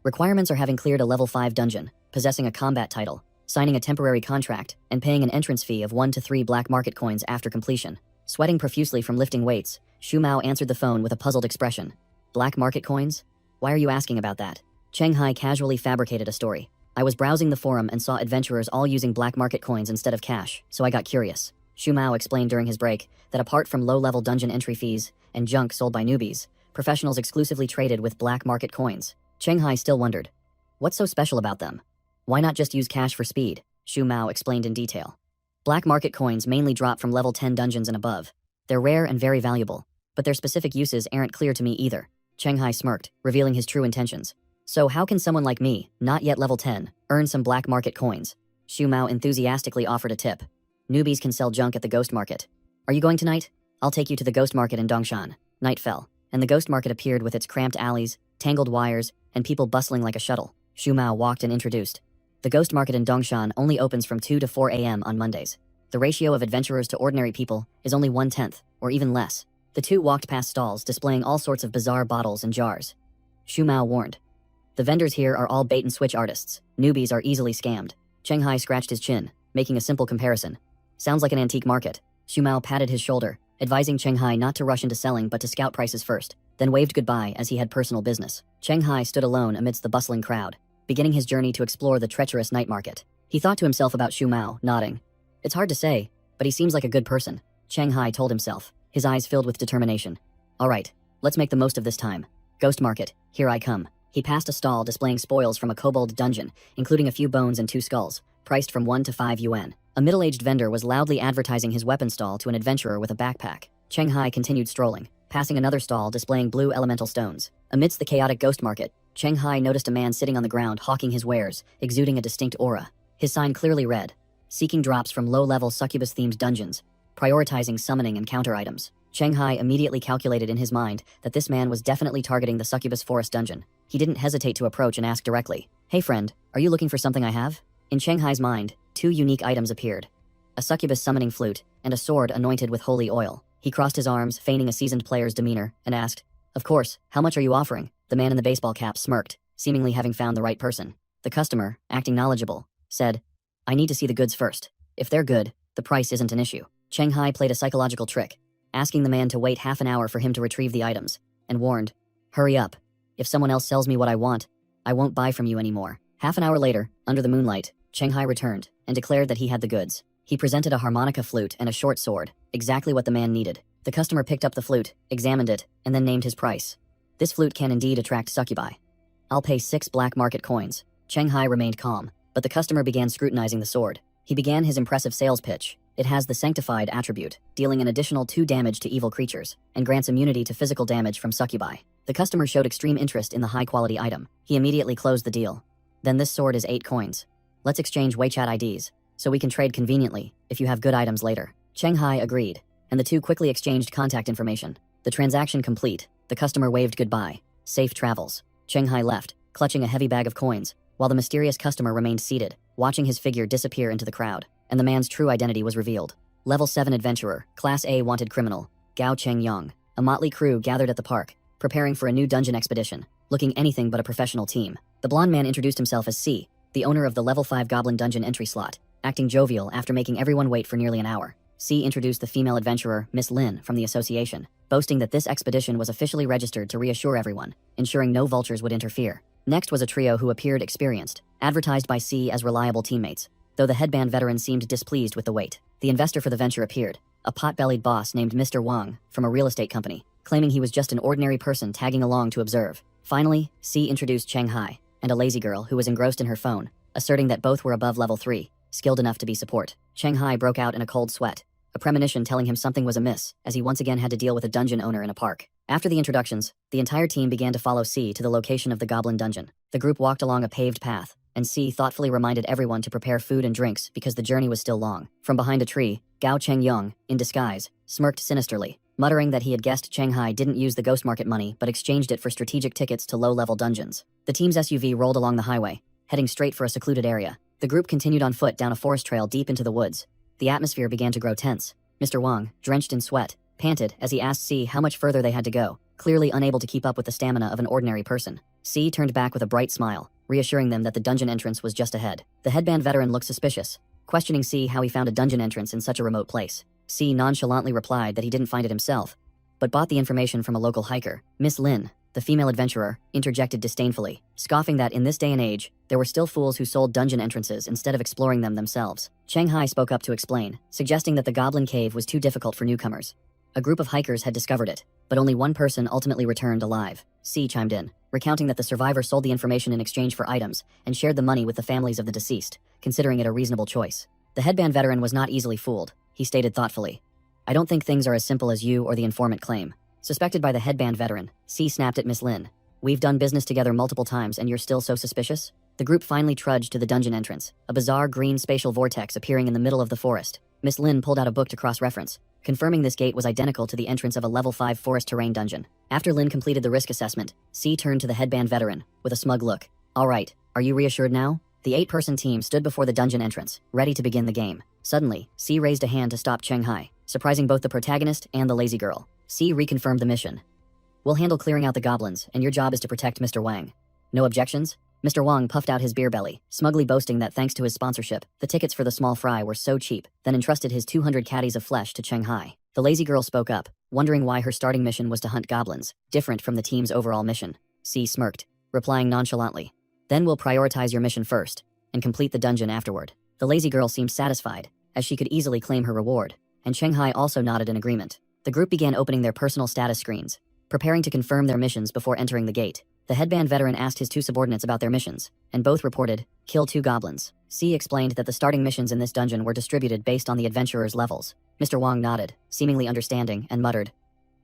Requirements are having cleared a level 5 dungeon, possessing a combat title, signing a temporary contract, and paying an entrance fee of 1 to 3 black market coins after completion. Sweating profusely from lifting weights, Shu Mao answered the phone with a puzzled expression. Black market coins? Why are you asking about that? Shanghai casually fabricated a story. I was browsing the forum and saw adventurers all using black market coins instead of cash, so I got curious. Shu Mao explained during his break that apart from low-level dungeon entry fees and junk sold by newbies, professionals exclusively traded with black market coins. Shanghai still wondered, what's so special about them? Why not just use cash for speed? Shu Mao explained in detail. Black market coins mainly drop from level 10 dungeons and above. They're rare and very valuable, but their specific uses aren't clear to me either. Shanghai smirked, revealing his true intentions. So how can someone like me, not yet level 10, earn some black market coins? Shu Mao enthusiastically offered a tip. Newbies can sell junk at the ghost market. Are you going tonight? I'll take you to the ghost market in Dongshan. Night fell, and the ghost market appeared with its cramped alleys, tangled wires, and people bustling like a shuttle. Shu Mao walked and introduced. The ghost market in Dongshan only opens from 2 to 4 a.m. on Mondays. The ratio of adventurers to ordinary people is only 1/10, or even less. The two walked past stalls displaying all sorts of bizarre bottles and jars. Shu Mao warned. The vendors here are all bait-and-switch artists. Newbies are easily scammed. Shanghai scratched his chin, making a simple comparison. Sounds like an antique market. Shu Mao patted his shoulder, advising Shanghai not to rush into selling but to scout prices first, then waved goodbye as he had personal business. Shanghai stood alone amidst the bustling crowd, beginning his journey to explore the treacherous night market. He thought to himself about Shu Mao, nodding. It's hard to say, but he seems like a good person, Shanghai told himself, his eyes filled with determination. All right, let's make the most of this time. Ghost market, here I come. He passed a stall displaying spoils from a kobold dungeon, including a few bones and 2 skulls, priced from 1 to 5 yuan. A middle-aged vendor was loudly advertising his weapon stall to an adventurer with a backpack. Shanghai continued strolling, passing another stall displaying blue elemental stones. Amidst the chaotic ghost market, Shanghai noticed a man sitting on the ground hawking his wares, exuding a distinct aura. His sign clearly read, seeking drops from low-level succubus-themed dungeons, prioritizing summoning and counter items. Shanghai immediately calculated in his mind that this man was definitely targeting the succubus forest dungeon. He didn't hesitate to approach and ask directly, Hey friend, are you looking for something I have? In Shanghai's mind, 2 unique items appeared. A succubus summoning flute, and a sword anointed with holy oil. He crossed his arms, feigning a seasoned player's demeanor, and asked, Of course, how much are you offering? The man in the baseball cap smirked, seemingly having found the right person. The customer, acting knowledgeable, said, I need to see the goods first. If they're good, the price isn't an issue. Shanghai played a psychological trick, asking the man to wait half an hour for him to retrieve the items, and warned, Hurry up. If someone else sells me what I want, I won't buy from you anymore. Half an hour later, under the moonlight, Shanghai returned and declared that he had the goods. He presented a harmonica flute and a short sword, exactly what the man needed. The customer picked up the flute, examined it, and then named his price. This flute can indeed attract succubi. I'll pay 6 black market coins. Shanghai remained calm, but the customer began scrutinizing the sword. He began his impressive sales pitch. It has the sanctified attribute, dealing an additional 2 damage to evil creatures, and grants immunity to physical damage from succubi. The customer showed extreme interest in the high-quality item. He immediately closed the deal. Then this sword is 8 coins. Let's exchange WeChat IDs, so we can trade conveniently if you have good items later. Shanghai agreed, and the two quickly exchanged contact information. The transaction complete, the customer waved goodbye. Safe travels. Shanghai left, clutching a heavy bag of coins, while the mysterious customer remained seated, watching his figure disappear into the crowd, and the man's true identity was revealed. Level 7 adventurer, Class A wanted criminal, Gao Chengyang. A motley crew gathered at the park, preparing for a new dungeon expedition, looking anything but a professional team. The blonde man introduced himself as C, the owner of the level 5 goblin dungeon entry slot, acting jovial after making everyone wait for nearly an hour. C introduced the female adventurer, Miss Lin, from the association, boasting that this expedition was officially registered to reassure everyone, ensuring no vultures would interfere. Next was a trio who appeared experienced, advertised by C as reliable teammates. though the headband veteran seemed displeased with the wait. The investor for the venture appeared, a pot-bellied boss named Mr. Wang from a real estate company, claiming he was just an ordinary person tagging along to observe. Finally, C introduced Cheng Hai and a lazy girl who was engrossed in her phone, asserting that both were above level 3, skilled enough to be support. Cheng Hai broke out in a cold sweat, a premonition telling him something was amiss, as he once again had to deal with a dungeon owner in a park. After the introductions, the entire team began to follow C to the location of the goblin dungeon. The group walked along a paved path, and C thoughtfully reminded everyone to prepare food and drinks because the journey was still long. From behind a tree, Gao Chengyong, in disguise, smirked sinisterly, muttering that he had guessed Cheng Hai didn't use the ghost market money but exchanged it for strategic tickets to low-level dungeons. The team's SUV rolled along the highway, heading straight for a secluded area. The group continued on foot down a forest trail deep into the woods. The atmosphere began to grow tense. Mr. Wang, drenched in sweat, panted as he asked C how much further they had to go, clearly unable to keep up with the stamina of an ordinary person. C turned back with a bright smile, reassuring them that the dungeon entrance was just ahead. The headband veteran looked suspicious, questioning C how he found a dungeon entrance in such a remote place. C nonchalantly replied that he didn't find it himself, but bought the information from a local hiker. Miss Lin, the female adventurer, interjected disdainfully, scoffing that in this day and age, there were still fools who sold dungeon entrances instead of exploring them themselves. Cheng Hai spoke up to explain, suggesting that the goblin cave was too difficult for newcomers. A group of hikers had discovered it, but only one person ultimately returned alive. C chimed in, recounting that the survivor sold the information in exchange for items and shared the money with the families of the deceased, considering it a reasonable choice. The headband veteran was not easily fooled. He stated thoughtfully, "I don't think things are as simple as you or the informant claim." Suspected by the headband veteran, C snapped at Miss Lin. "We've done business together multiple times and you're still so suspicious?" The group finally trudged to the dungeon entrance, a bizarre green spatial vortex appearing in the middle of the forest. Miss Lin pulled out a book to cross-reference, confirming this gate was identical to the entrance of a level 5 forest terrain dungeon. After Lin completed the risk assessment, C turned to the headband veteran, with a smug look. "All right, are you reassured now?" The 8-person team stood before the dungeon entrance, ready to begin the game. Suddenly, C raised a hand to stop Cheng Hai, surprising both the protagonist and the lazy girl. C reconfirmed the mission. "We'll handle clearing out the goblins, and your job is to protect Mr. Wang. No objections?" Mr. Wang puffed out his beer belly, smugly boasting that thanks to his sponsorship, the tickets for the small fry were so cheap, then entrusted his 200 caddies of flesh to Cheng Hai. The lazy girl spoke up, wondering why her starting mission was to hunt goblins, different from the team's overall mission. C smirked, replying nonchalantly, "Then we'll prioritize your mission first, and complete the dungeon afterward." The lazy girl seemed satisfied, as she could easily claim her reward, and Cheng Hai also nodded in agreement. The group began opening their personal status screens, preparing to confirm their missions before entering the gate. The headband veteran asked his 2 subordinates about their missions, and both reported, "Kill 2 goblins." C explained that the starting missions in this dungeon were distributed based on the adventurer's levels. Mr. Wang nodded, seemingly understanding, and muttered,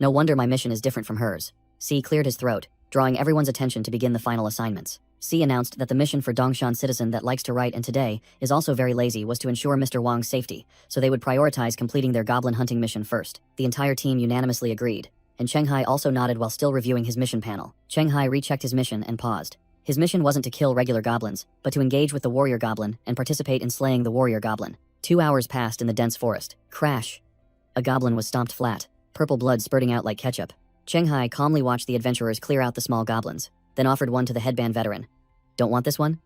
"No wonder my mission is different from hers." C cleared his throat, drawing everyone's attention to begin the final assignments. C announced that the mission for Dongshan citizen that likes to write and today is also very lazy was to ensure Mr. Wang's safety, so they would prioritize completing their goblin hunting mission first. The entire team unanimously agreed, and Cheng Hai also nodded while still reviewing his mission panel. Cheng Hai rechecked his mission and paused. His mission wasn't to kill regular goblins, but to engage with the warrior goblin and participate in slaying the warrior goblin. 2 hours passed in the dense forest. Crash! A goblin was stomped flat, purple blood spurting out like ketchup. Cheng Hai calmly watched the adventurers clear out the small goblins, then offered one to the headband veteran. "Don't want this one?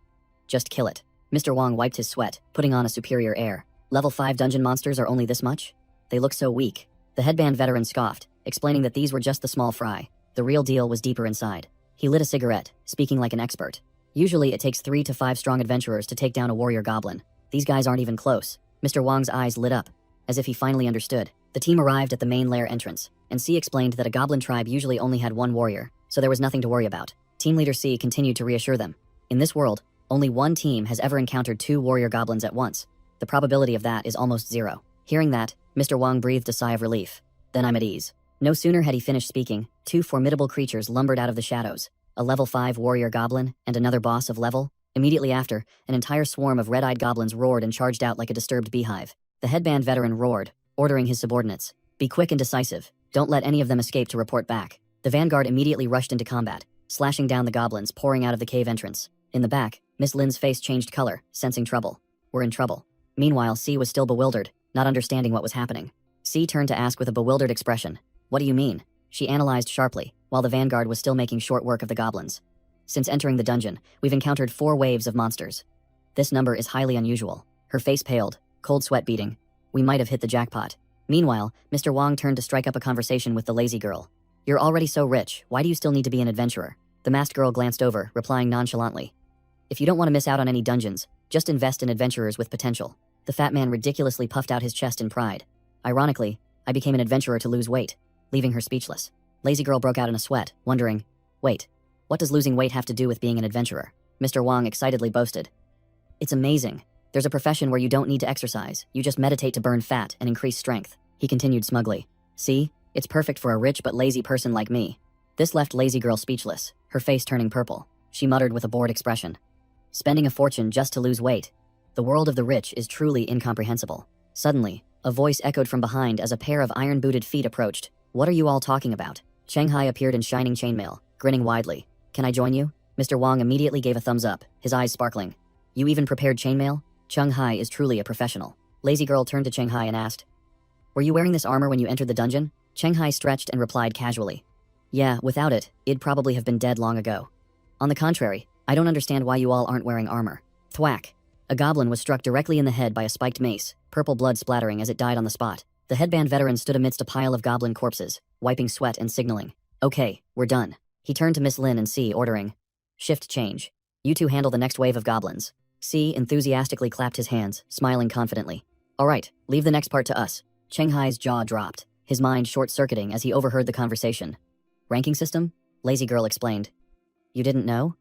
Just kill it." Mr. Wang wiped his sweat, putting on a superior air. "Level 5 dungeon monsters are only this much? They look so weak." The headband veteran scoffed, explaining that these were just the small fry. The real deal was deeper inside. He lit a cigarette, speaking like an expert. "Usually it takes 3 to 5 strong adventurers to take down a warrior goblin. These guys aren't even close." Mr. Wang's eyes lit up, as if he finally understood. The team arrived at the main lair entrance, and C explained that a goblin tribe usually only had 1 warrior, so there was nothing to worry about. Team leader C continued to reassure them. "In this world, only one team has ever encountered 2 warrior goblins at once. The probability of that is almost 0. Hearing that, Mr. Wang breathed a sigh of relief. "Then I'm at ease." No sooner had he finished speaking, 2 formidable creatures lumbered out of the shadows, a level 5 warrior goblin and another boss of level. Immediately after, an entire swarm of red-eyed goblins roared and charged out like a disturbed beehive. The headband veteran roared, ordering his subordinates, "Be quick and decisive. Don't let any of them escape to report back." The vanguard immediately rushed into combat, slashing down the goblins pouring out of the cave entrance. In the back, Miss Lin's face changed color, sensing trouble. "We're in trouble." Meanwhile, C was still bewildered, not understanding what was happening. C turned to ask with a bewildered expression, "What do you mean?" She analyzed sharply, while the vanguard was still making short work of the goblins. "Since entering the dungeon, we've encountered 4 waves of monsters. This number is highly unusual." Her face paled, cold sweat beading. "We might have hit the jackpot." Meanwhile, Mr. Wang turned to strike up a conversation with the lazy girl. "You're already so rich, why do you still need to be an adventurer?" The masked girl glanced over, replying nonchalantly, "If you don't want to miss out on any dungeons, Just invest in adventurers with potential. The fat man ridiculously puffed out his chest in pride. Ironically, I became an adventurer to lose weight, leaving her speechless. Lazy girl broke out in a sweat, wondering, wait, what does losing weight have to do with being an adventurer? Mr. Wong excitedly boasted. It's amazing. There's a profession where you don't need to exercise, you just meditate to burn fat and increase strength. He continued smugly. See, it's perfect for a rich but lazy person like me. This left lazy girl speechless, her face turning purple. She muttered with a bored expression. Spending a fortune just to lose weight. The world of the rich is truly incomprehensible. Suddenly, a voice echoed from behind as a pair of iron-booted feet approached. What are you all talking about? Shanghai appeared in shining chainmail, grinning widely. Can I join you? Mr. Wong immediately gave a thumbs up, his eyes sparkling. You even prepared chainmail? Shanghai is truly a professional. Lazy girl turned to Shanghai and asked, were you wearing this armor when you entered the dungeon? Shanghai stretched and replied casually. Yeah, without it, it'd probably have been dead long ago. On the contrary, I don't understand why you all aren't wearing armor. Thwack. A goblin was struck directly in the head by a spiked mace, purple blood splattering as it died on the spot. The headband veteran stood amidst a pile of goblin corpses, wiping sweat and signaling. Okay, we're done. He turned to Miss Lin and C, ordering, shift change. You two handle the next wave of goblins. C enthusiastically clapped his hands, smiling confidently. All right, leave the next part to us. Shanghai's jaw dropped, his mind short-circuiting as he overheard the conversation. Ranking system? Lazy girl explained. You didn't know?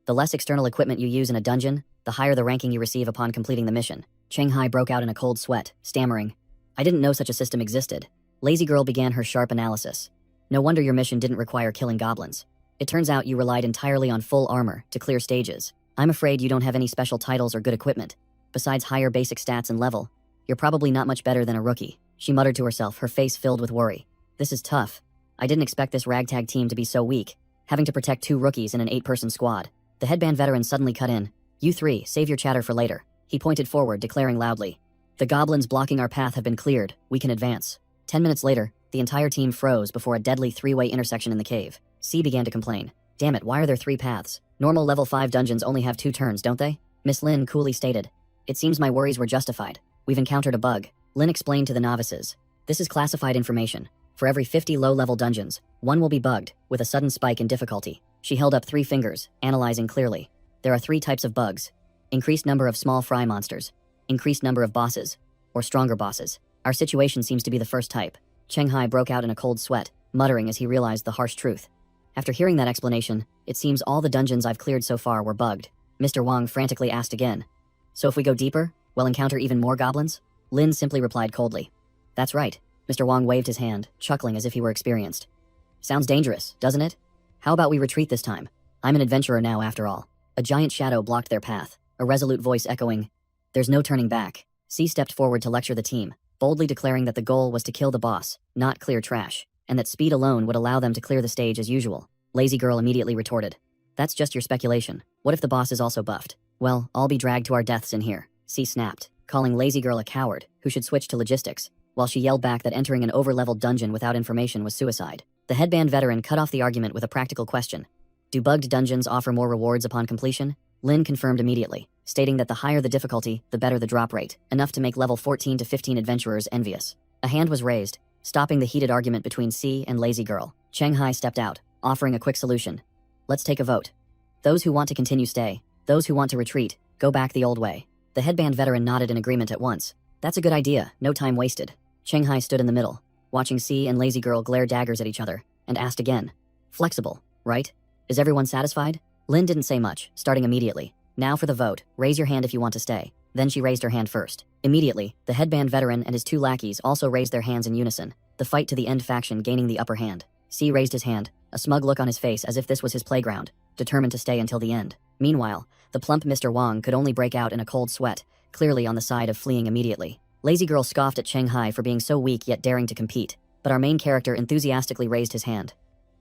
The less external equipment you use in a dungeon, the higher the ranking you receive upon completing the mission. Shanghai broke out in a cold sweat, stammering. I didn't know such a system existed. Lazy girl began her sharp analysis. No wonder your mission didn't require killing goblins. It turns out you relied entirely on full armor to clear stages. I'm afraid you don't have any special titles or good equipment. Besides higher basic stats and level, you're probably not much better than a rookie. She muttered to herself, her face filled with worry. This is tough. I didn't expect this ragtag team to be so weak, having to protect 2 rookies in an 8-person squad. The headband veteran suddenly cut in. You 3, save your chatter for later. He pointed forward, declaring loudly. The goblins blocking our path have been cleared. We can advance. 10 minutes later, the entire team froze before a deadly 3-way intersection in the cave. C began to complain. Damn it, why are there 3 paths? Normal level 5 dungeons only have 2 turns, don't they? Miss Lin coolly stated. It seems my worries were justified. We've encountered a bug. Lin explained to the novices. This is classified information. For every 50 low-level dungeons, 1 will be bugged, with a sudden spike in difficulty. She held up 3 fingers, analyzing clearly. There are 3 types of bugs. Increased number of small fry monsters, increased number of bosses, or stronger bosses. Our situation seems to be the first type. Shanghai broke out in a cold sweat, muttering as he realized the harsh truth. After hearing that explanation, it seems all the dungeons I've cleared so far were bugged. Mr. Wong frantically asked again. So if we go deeper, we'll encounter even more goblins? Lin simply replied coldly. That's right. Mr. Wong waved his hand, chuckling as if he were experienced. Sounds dangerous, doesn't it? How about we retreat this time? I'm an adventurer now, after all. A giant shadow blocked their path, a resolute voice echoing, there's no turning back. C stepped forward to lecture the team, boldly declaring that the goal was to kill the boss, not clear trash, and that speed alone would allow them to clear the stage as usual. Lazy girl immediately retorted. That's just your speculation. What if the boss is also buffed? Well, I'll be dragged to our deaths in here. C snapped, calling Lazy girl a coward who should switch to logistics, while she yelled back that entering an over-leveled dungeon without information was suicide. The headband veteran cut off the argument with a practical question. Do bugged dungeons offer more rewards upon completion? Lin confirmed immediately, stating that the higher the difficulty, the better the drop rate, enough to make level 14 to 15 adventurers envious. A hand was raised, stopping the heated argument between C and Lazy girl. Shanghai stepped out, offering a quick solution. Let's take a vote. Those who want to continue stay. Those who want to retreat, go back the old way. The headband veteran nodded in agreement at once. That's a good idea, no time wasted. Shanghai stood in the middle, watching C and Lazy girl glare daggers at each other, and asked again. Flexible, right? Is everyone satisfied? Lin didn't say much, starting immediately. Now for the vote, raise your hand if you want to stay. Then she raised her hand first. Immediately, the headband veteran and his 2 lackeys also raised their hands in unison, the fight to the end faction gaining the upper hand. C raised his hand, a smug look on his face as if this was his playground, determined to stay until the end. Meanwhile, the plump Mr. Wong could only break out in a cold sweat, clearly on the side of fleeing immediately. Lazy girl scoffed at Shanghai for being so weak yet daring to compete, but our main character enthusiastically raised his hand.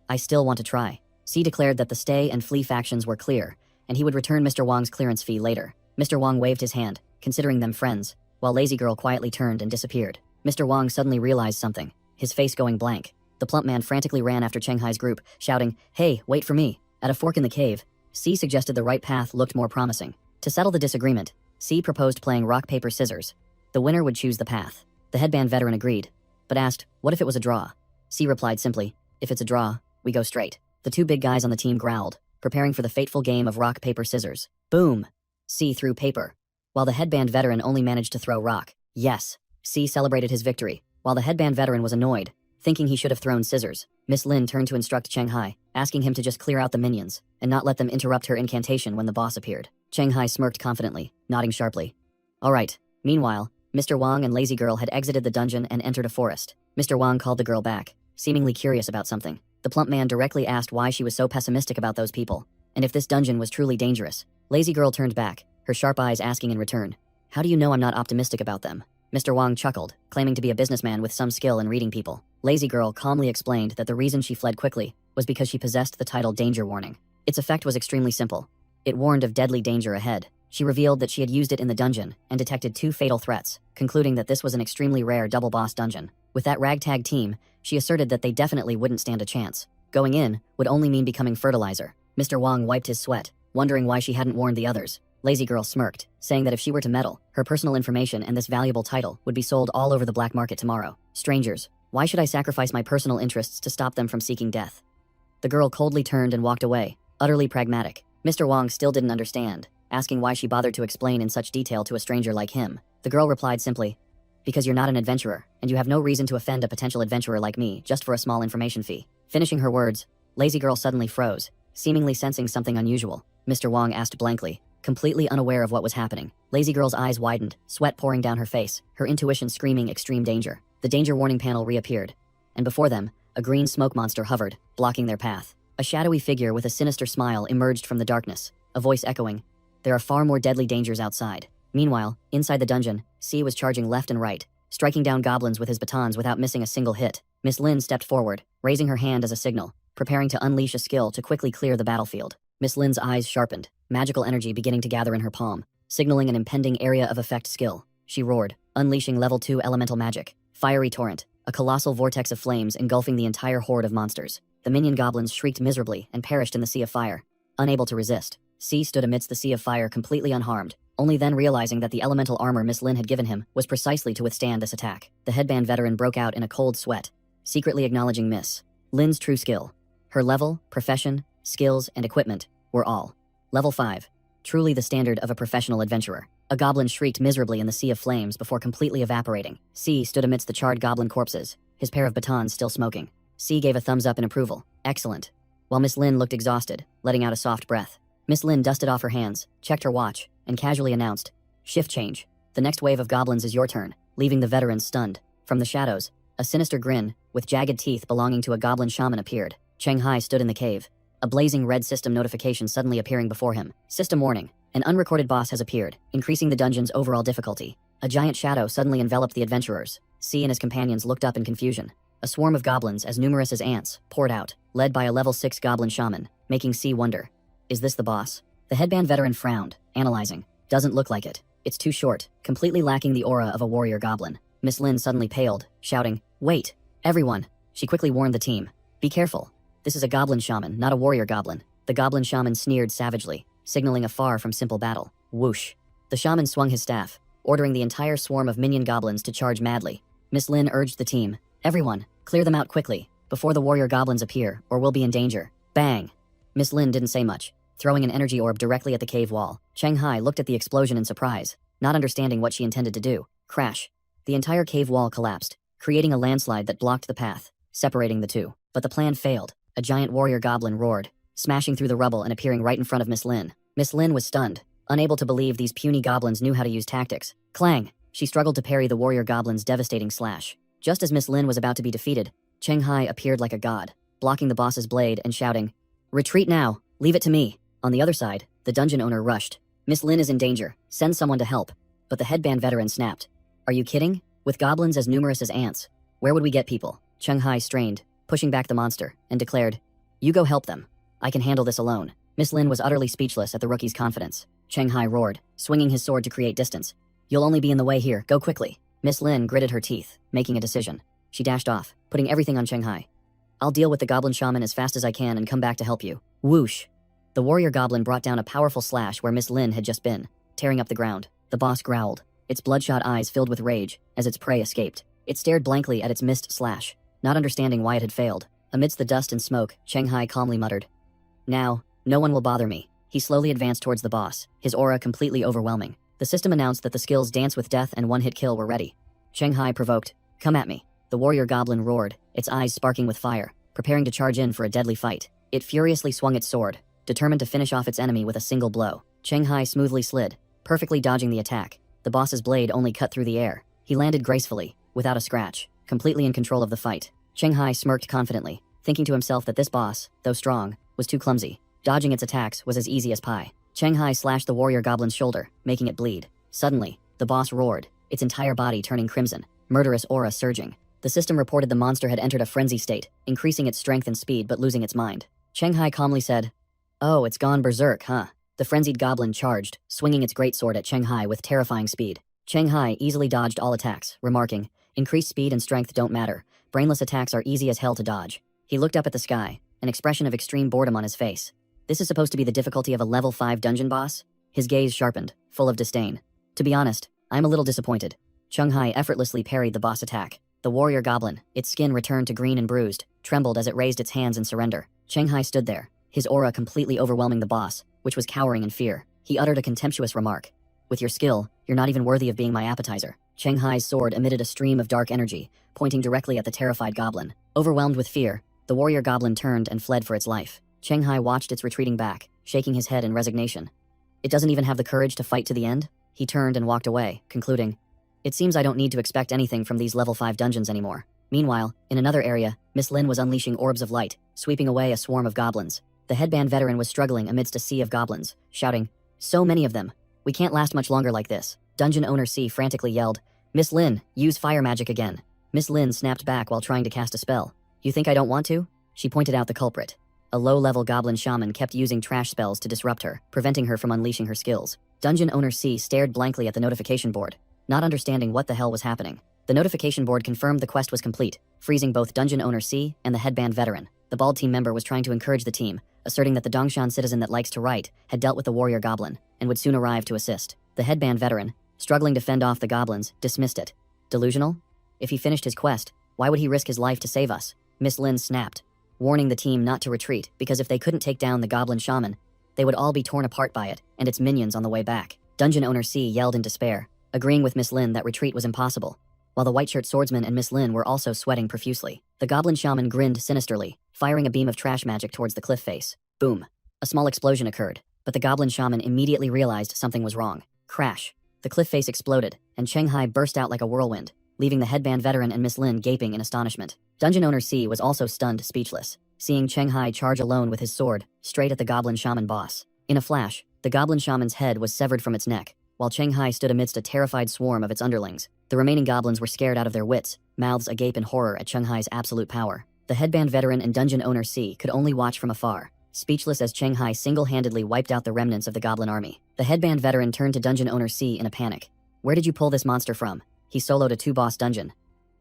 I still want to try. C declared that the stay and flee factions were clear, and he would return Mr. Wong's clearance fee later. Mr. Wong waved his hand, considering them friends, while Lazy girl quietly turned and disappeared. Mr. Wong suddenly realized something, his face going blank. The plump man frantically ran after Shanghai's group, shouting, Hey, wait for me. At a fork in the cave, C suggested the right path looked more promising. To settle the disagreement, C proposed playing rock, paper, scissors. The winner would choose the path. The headband veteran agreed, but asked, what if it was a draw? C replied simply, if it's a draw, we go straight. The 2 big guys on the team growled, preparing for the fateful game of rock, paper, scissors. Boom! C threw paper. while the headband veteran only managed to throw rock. Yes. C celebrated his victory, while the headband veteran was annoyed, thinking he should have thrown scissors. Miss Lin turned to instruct Shanghai, asking him to just clear out the minions, and not let them interrupt her incantation when the boss appeared. Shanghai smirked confidently, nodding sharply. Alright. Meanwhile, Mr. Wang and Lazy Girl had exited the dungeon and entered a forest. Mr. Wang called the girl back, seemingly curious about something. The plump man directly asked why she was so pessimistic about those people, and if this dungeon was truly dangerous. Lazy Girl turned back, her sharp eyes asking in return, "How do you know I'm not optimistic about them?" Mr. Wang chuckled, claiming to be a businessman with some skill in reading people. Lazy Girl calmly explained that the reason she fled quickly was because she possessed the title Danger Warning. Its effect was extremely simple. It warned of deadly danger ahead. She revealed that she had used it in the dungeon and detected 2 fatal threats, concluding that this was an extremely rare double boss dungeon. With that ragtag team, she asserted that they definitely wouldn't stand a chance. Going in would only mean becoming fertilizer. Mr. Wang wiped his sweat, wondering why she hadn't warned the others. Lazy Girl smirked, saying that if she were to meddle, her personal information and this valuable title would be sold all over the black market tomorrow. Strangers, why should I sacrifice my personal interests to stop them from seeking death? The girl coldly turned and walked away, utterly pragmatic. Mr. Wang still didn't understand, asking why she bothered to explain in such detail to a stranger like him. The girl replied simply, "Because you're not an adventurer, and you have no reason to offend a potential adventurer like me just for a small information fee." Finishing her words, Lazy Girl suddenly froze, seemingly sensing something unusual. Mr. Wang asked blankly, completely unaware of what was happening. Lazy Girl's eyes widened, sweat pouring down her face, her intuition screaming extreme danger. The danger warning panel reappeared, and before them, a green smoke monster hovered, blocking their path. A shadowy figure with a sinister smile emerged from the darkness, a voice echoing, "There are far more deadly dangers outside." Meanwhile, inside the dungeon, C was charging left and right, striking down goblins with his batons without missing a single hit. Miss Lin stepped forward, raising her hand as a signal, preparing to unleash a skill to quickly clear the battlefield. Miss Lin's eyes sharpened, magical energy beginning to gather in her palm, signaling an impending area of effect skill. She roared, unleashing level 2 elemental magic. Fiery torrent, a colossal vortex of flames engulfing the entire horde of monsters. The minion goblins shrieked miserably and perished in the sea of fire. Unable to resist, C stood amidst the sea of fire completely unharmed, only then realizing that the elemental armor Miss Lin had given him was precisely to withstand this attack. The headband veteran broke out in a cold sweat, secretly acknowledging Miss Lin's true skill. Her level, profession, skills, and equipment were all level 5, truly the standard of a professional adventurer. A goblin shrieked miserably in the sea of flames before completely evaporating. C stood amidst the charred goblin corpses, his pair of batons still smoking. C gave a thumbs up in approval. Excellent. While Miss Lin looked exhausted, letting out a soft breath. Miss Lin dusted off her hands, checked her watch, and casually announced, "Shift change. The next wave of goblins is your turn," leaving the veterans stunned. From the shadows, a sinister grin, with jagged teeth belonging to a goblin shaman appeared. Shanghai stood in the cave, a blazing red system notification suddenly appearing before him. System warning. An unrecorded boss has appeared, increasing the dungeon's overall difficulty. A giant shadow suddenly enveloped the adventurers. C and his companions looked up in confusion. A swarm of goblins as numerous as ants poured out, led by a level 6 goblin shaman, making C wonder, is this the boss? The headband veteran frowned, analyzing. Doesn't look like it. It's too short, completely lacking the aura of a warrior goblin. Miss Lin suddenly paled, shouting, "Wait! Everyone!" She quickly warned the team. "Be careful. This is a goblin shaman, not a warrior goblin." The goblin shaman sneered savagely, signaling a far from simple battle. Whoosh. The shaman swung his staff, ordering the entire swarm of minion goblins to charge madly. Miss Lin urged the team, "Everyone, clear them out quickly, before the warrior goblins appear, or we'll be in danger." Bang! Miss Lin didn't say much, throwing an energy orb directly at the cave wall. Shanghai looked at the explosion in surprise, not understanding what she intended to do. Crash. The entire cave wall collapsed, creating a landslide that blocked the path, separating the two. But the plan failed. A giant warrior goblin roared, smashing through the rubble and appearing right in front of Miss Lin. Miss Lin was stunned, unable to believe these puny goblins knew how to use tactics. Clang! She struggled to parry the warrior goblin's devastating slash. Just as Miss Lin was about to be defeated, Shanghai appeared like a god, blocking the boss's blade and shouting, "Retreat now! Leave it to me!" On the other side, the dungeon owner rushed. "Miss Lin is in danger. Send someone to help." But the headband veteran snapped. "Are you kidding? With goblins as numerous as ants, where would we get people?" Shanghai strained, pushing back the monster, and declared, "You go help them. I can handle this alone." Miss Lin was utterly speechless at the rookie's confidence. Shanghai roared, swinging his sword to create distance. "You'll only be in the way here. Go quickly." Miss Lin gritted her teeth, making a decision. She dashed off, putting everything on Shanghai. "I'll deal with the goblin shaman as fast as I can and come back to help you." Whoosh! The warrior goblin brought down a powerful slash where Miss Lin had just been, tearing up the ground. The boss growled, its bloodshot eyes filled with rage, as its prey escaped. It stared blankly at its missed slash, not understanding why it had failed. Amidst the dust and smoke, Shanghai calmly muttered, "Now, no one will bother me." He slowly advanced towards the boss, his aura completely overwhelming. The system announced that the skills Dance with Death and One Hit Kill were ready. Shanghai provoked, "Come at me." The warrior goblin roared, its eyes sparking with fire, preparing to charge in for a deadly fight. It furiously swung its sword, determined to finish off its enemy with a single blow. Shanghai smoothly slid, perfectly dodging the attack. The boss's blade only cut through the air. He landed gracefully, without a scratch, completely in control of the fight. Shanghai smirked confidently, thinking to himself that this boss, though strong, was too clumsy. Dodging its attacks was as easy as pie. Shanghai slashed the warrior goblin's shoulder, making it bleed. Suddenly, the boss roared, its entire body turning crimson, murderous aura surging. The system reported the monster had entered a frenzy state, increasing its strength and speed but losing its mind. Shanghai calmly said, "Oh, it's gone berserk, huh?" The frenzied goblin charged, swinging its greatsword at Shanghai with terrifying speed. Shanghai easily dodged all attacks, remarking, "Increased speed and strength don't matter. Brainless attacks are easy as hell to dodge." He looked up at the sky, an expression of extreme boredom on his face. This is supposed to be the difficulty of a level 5 dungeon boss? His gaze sharpened, full of disdain. "To be honest, I'm a little disappointed." Shanghai effortlessly parried the boss attack. The warrior goblin, its skin returned to green and bruised, trembled as it raised its hands in surrender. Shanghai stood there, his aura completely overwhelming the boss, which was cowering in fear. He uttered a contemptuous remark. "With your skill, you're not even worthy of being my appetizer." Shanghai's sword emitted a stream of dark energy, pointing directly at the terrified goblin. Overwhelmed with fear, the warrior goblin turned and fled for its life. Shanghai watched its retreating back, shaking his head in resignation. "It doesn't even have the courage to fight to the end?" He turned and walked away, concluding, "It seems I don't need to expect anything from these level 5 dungeons anymore." Meanwhile, in another area, Miss Lin was unleashing orbs of light, sweeping away a swarm of goblins. The headband veteran was struggling amidst a sea of goblins, shouting, "So many of them! We can't last much longer like this." Dungeon owner C frantically yelled, "Miss Lin, use fire magic again." Miss Lin snapped back while trying to cast a spell. "You think I don't want to?" She pointed out the culprit. A low-level goblin shaman kept using trash spells to disrupt her, preventing her from unleashing her skills. Dungeon owner C stared blankly at the notification board, not understanding what the hell was happening. The notification board confirmed the quest was complete, freezing both dungeon owner C and the headband veteran. The bald team member was trying to encourage the team, asserting that the Dongshan citizen that likes to write had dealt with the warrior goblin and would soon arrive to assist. The headband veteran, struggling to fend off the goblins, dismissed it. Delusional? If he finished his quest, why would he risk his life to save us? Miss Lin snapped, warning the team not to retreat because if they couldn't take down the goblin shaman, they would all be torn apart by it and its minions on the way back. Dungeon owner C yelled in despair, agreeing with Miss Lin that retreat was impossible, while the white-shirt swordsman and Miss Lin were also sweating profusely. The goblin shaman grinned sinisterly, firing a beam of trash magic towards the cliff face. Boom. A small explosion occurred, but the goblin shaman immediately realized something was wrong. Crash. The cliff face exploded, and Shanghai burst out like a whirlwind, leaving the headband veteran and Miss Lin gaping in astonishment. Dungeon owner C was also stunned speechless, seeing Shanghai charge alone with his sword, straight at the goblin shaman boss. In a flash, the goblin shaman's head was severed from its neck, while Shanghai stood amidst a terrified swarm of its underlings. The remaining goblins were scared out of their wits, mouths agape in horror at Shanghai's absolute power. The headband veteran and dungeon owner C could only watch from afar, speechless as Shanghai single-handedly wiped out the remnants of the goblin army. The headband veteran turned to dungeon owner C in a panic. "Where did you pull this monster from?" He soloed a 2-boss dungeon.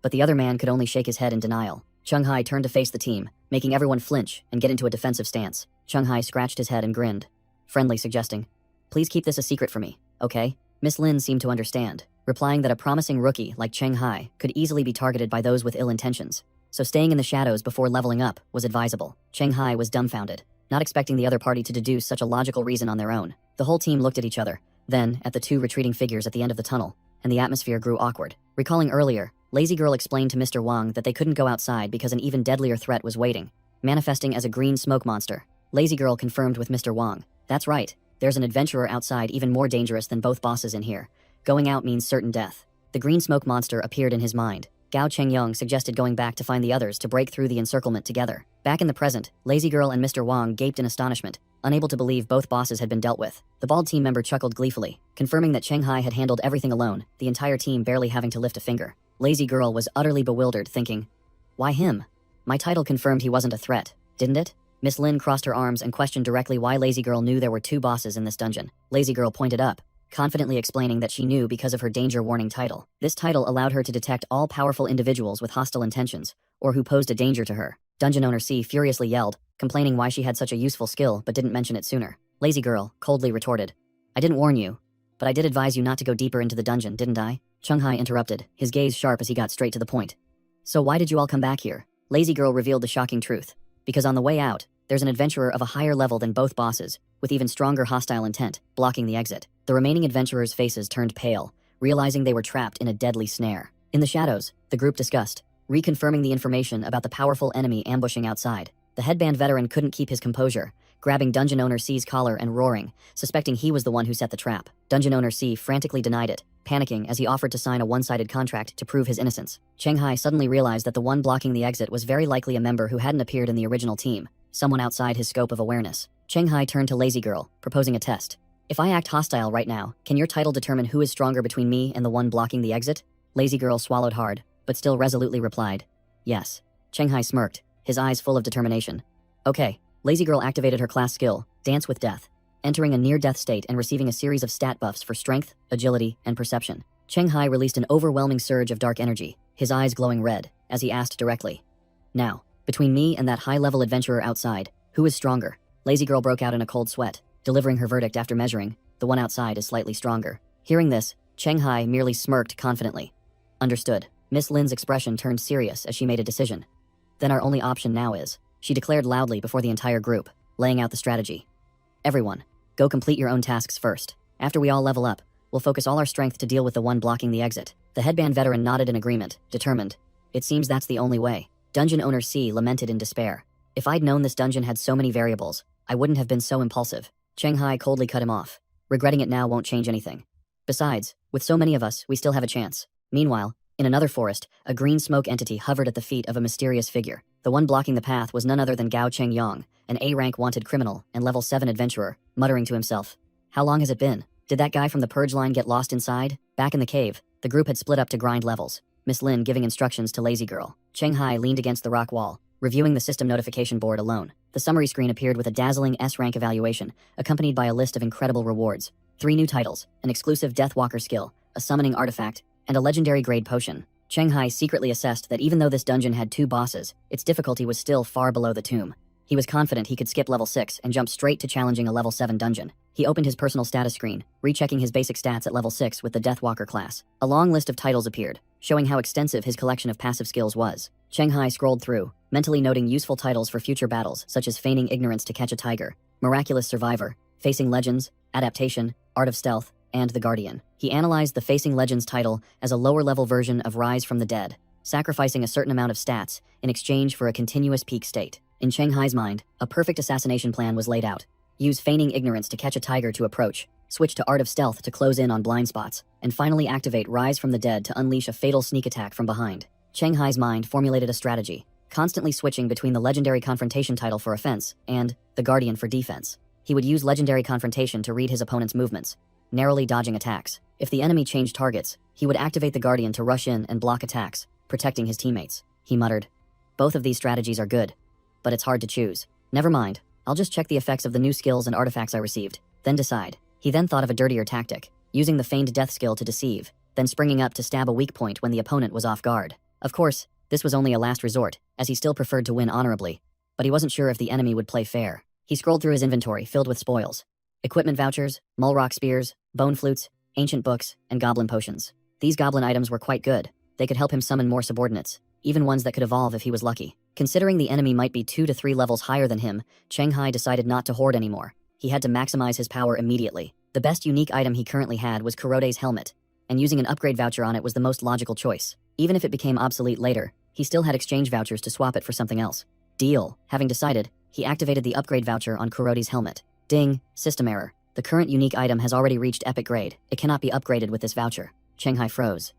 But the other man could only shake his head in denial. Shanghai turned to face the team, making everyone flinch and get into a defensive stance. Shanghai scratched his head and grinned, friendly suggesting, "Please keep this a secret for me, okay?" Miss Lin seemed to understand, replying that a promising rookie like Shanghai could easily be targeted by those with ill intentions, so staying in the shadows before leveling up was advisable. Shanghai was dumbfounded, not expecting the other party to deduce such a logical reason on their own. The whole team looked at each other, then at the 2 retreating figures at the end of the tunnel, and the atmosphere grew awkward. Recalling earlier, Lazy Girl explained to Mr. Wang that they couldn't go outside because an even deadlier threat was waiting, manifesting as a green smoke monster. Lazy Girl confirmed with Mr. Wang, "That's right, there's an adventurer outside even more dangerous than both bosses in here. Going out means certain death." The green smoke monster appeared in his mind. Gao Chengyong suggested going back to find the others to break through the encirclement together. Back in the present, Lazy Girl and Mr. Wang gaped in astonishment, unable to believe both bosses had been dealt with. The bald team member chuckled gleefully, confirming that Shanghai had handled everything alone, the entire team barely having to lift a finger. Lazy Girl was utterly bewildered, thinking, "Why him? My title confirmed he wasn't a threat, didn't it?" Miss Lin crossed her arms and questioned directly why Lazy Girl knew there were 2 bosses in this dungeon. Lazy Girl pointed up, confidently explaining that she knew because of her danger warning title. This title allowed her to detect all powerful individuals with hostile intentions, or who posed a danger to her. Dungeon owner C furiously yelled, complaining why she had such a useful skill but didn't mention it sooner. Lazy Girl coldly retorted, "I didn't warn you, but I did advise you not to go deeper into the dungeon, didn't I?" Shanghai interrupted, his gaze sharp as he got straight to the point. "So why did you all come back here?" Lazy Girl revealed the shocking truth. "Because on the way out, there's an adventurer of a higher level than both bosses, with even stronger hostile intent, blocking the exit. The remaining adventurers' faces turned pale, realizing they were trapped in a deadly snare. In the shadows, the group discussed, reconfirming the information about the powerful enemy ambushing outside. The headband veteran couldn't keep his composure, grabbing Dungeon Owner C's collar and roaring, suspecting he was the one who set the trap. Dungeon Owner C frantically denied it, panicking as he offered to sign a one-sided contract to prove his innocence. Cheng Hai suddenly realized that the one blocking the exit was very likely a member who hadn't appeared in the original team, someone outside his scope of awareness. Cheng Hai turned to Lazy Girl, proposing a test. If I act hostile right now, can your title determine who is stronger between me and the one blocking the exit? Lazy Girl swallowed hard, but still resolutely replied, yes. Cheng Hai smirked, his eyes full of determination. Okay. Lazy Girl activated her class skill, Dance with Death, entering a near-death state and receiving a series of stat buffs for strength, agility, and perception. Cheng Hai released an overwhelming surge of dark energy, his eyes glowing red, as he asked directly. Now, between me and that high-level adventurer outside, who is stronger? Lazy Girl broke out in a cold sweat, delivering her verdict after measuring, the one outside is slightly stronger. Hearing this, Cheng Hai merely smirked confidently. Understood. Miss Lin's expression turned serious as she made a decision. Then our only option now is, she declared loudly before the entire group, laying out the strategy. Everyone, go complete your own tasks first. After we all level up, we'll focus all our strength to deal with the one blocking the exit. The headband veteran nodded in agreement, determined. It seems that's the only way. Dungeon Owner C lamented in despair. If I'd known this dungeon had so many variables, I wouldn't have been so impulsive. Cheng Hai coldly cut him off. Regretting it now won't change anything. Besides, with so many of us, we still have a chance. Meanwhile, in another forest, a green smoke entity hovered at the feet of a mysterious figure. The one blocking the path was none other than Gao Cheng Yong, an A-rank wanted criminal and level 7 adventurer, muttering to himself. How long has it been? Did that guy from the purge line get lost inside? Back in the cave, the group had split up to grind levels, Miss Lin giving instructions to Lazy Girl. Cheng Hai leaned against the rock wall, reviewing the system notification board alone. The summary screen appeared with a dazzling S-rank evaluation, accompanied by a list of incredible rewards. 3 new titles, an exclusive Deathwalker skill, a summoning artifact, and a legendary grade potion. Cheng Hai secretly assessed that even though this dungeon had 2 bosses, its difficulty was still far below the tomb. He was confident he could skip level 6 and jump straight to challenging a level 7 dungeon. He opened his personal status screen, rechecking his basic stats at level 6 with the Deathwalker class. A long list of titles appeared, showing how extensive his collection of passive skills was. Cheng Hai scrolled through, mentally noting useful titles for future battles such as Feigning Ignorance to Catch a Tiger, Miraculous Survivor, Facing Legends, Adaptation, Art of Stealth, and The Guardian. He analyzed the Facing Legends title as a lower-level version of Rise from the Dead, sacrificing a certain amount of stats in exchange for a continuous peak state. In Cheng Hai's mind, a perfect assassination plan was laid out. Use Feigning Ignorance to catch a tiger to approach, switch to Art of Stealth to close in on blind spots, and finally activate Rise from the Dead to unleash a fatal sneak attack from behind. Cheng Hai's mind formulated a strategy, constantly switching between the Legendary Confrontation title for offense and the Guardian for defense. He would use Legendary Confrontation to read his opponent's movements, narrowly dodging attacks. If the enemy changed targets, he would activate the Guardian to rush in and block attacks, protecting his teammates. He muttered, both of these strategies are good, but it's hard to choose. Never mind, I'll just check the effects of the new skills and artifacts I received, then decide. He then thought of a dirtier tactic, using the Feigned Death skill to deceive, then springing up to stab a weak point when the opponent was off guard. Of course, this was only a last resort, as he still preferred to win honorably, but he wasn't sure if the enemy would play fair. He scrolled through his inventory filled with spoils. Equipment vouchers, Mulrock spears, bone flutes, ancient books, and goblin potions. These goblin items were quite good. They could help him summon more subordinates, even ones that could evolve if he was lucky. Considering the enemy might be 2 to 3 levels higher than him, Cheng Hai decided not to hoard anymore. He had to maximize his power immediately. The best unique item he currently had was Kurode's helmet, and using an upgrade voucher on it was the most logical choice. Even if it became obsolete later, he still had exchange vouchers to swap it for something else. Deal. Having decided, he activated the upgrade voucher on Kurode's helmet. Ding, system error. The current unique item has already reached epic grade. It cannot be upgraded with this voucher. Cheng Hai froze.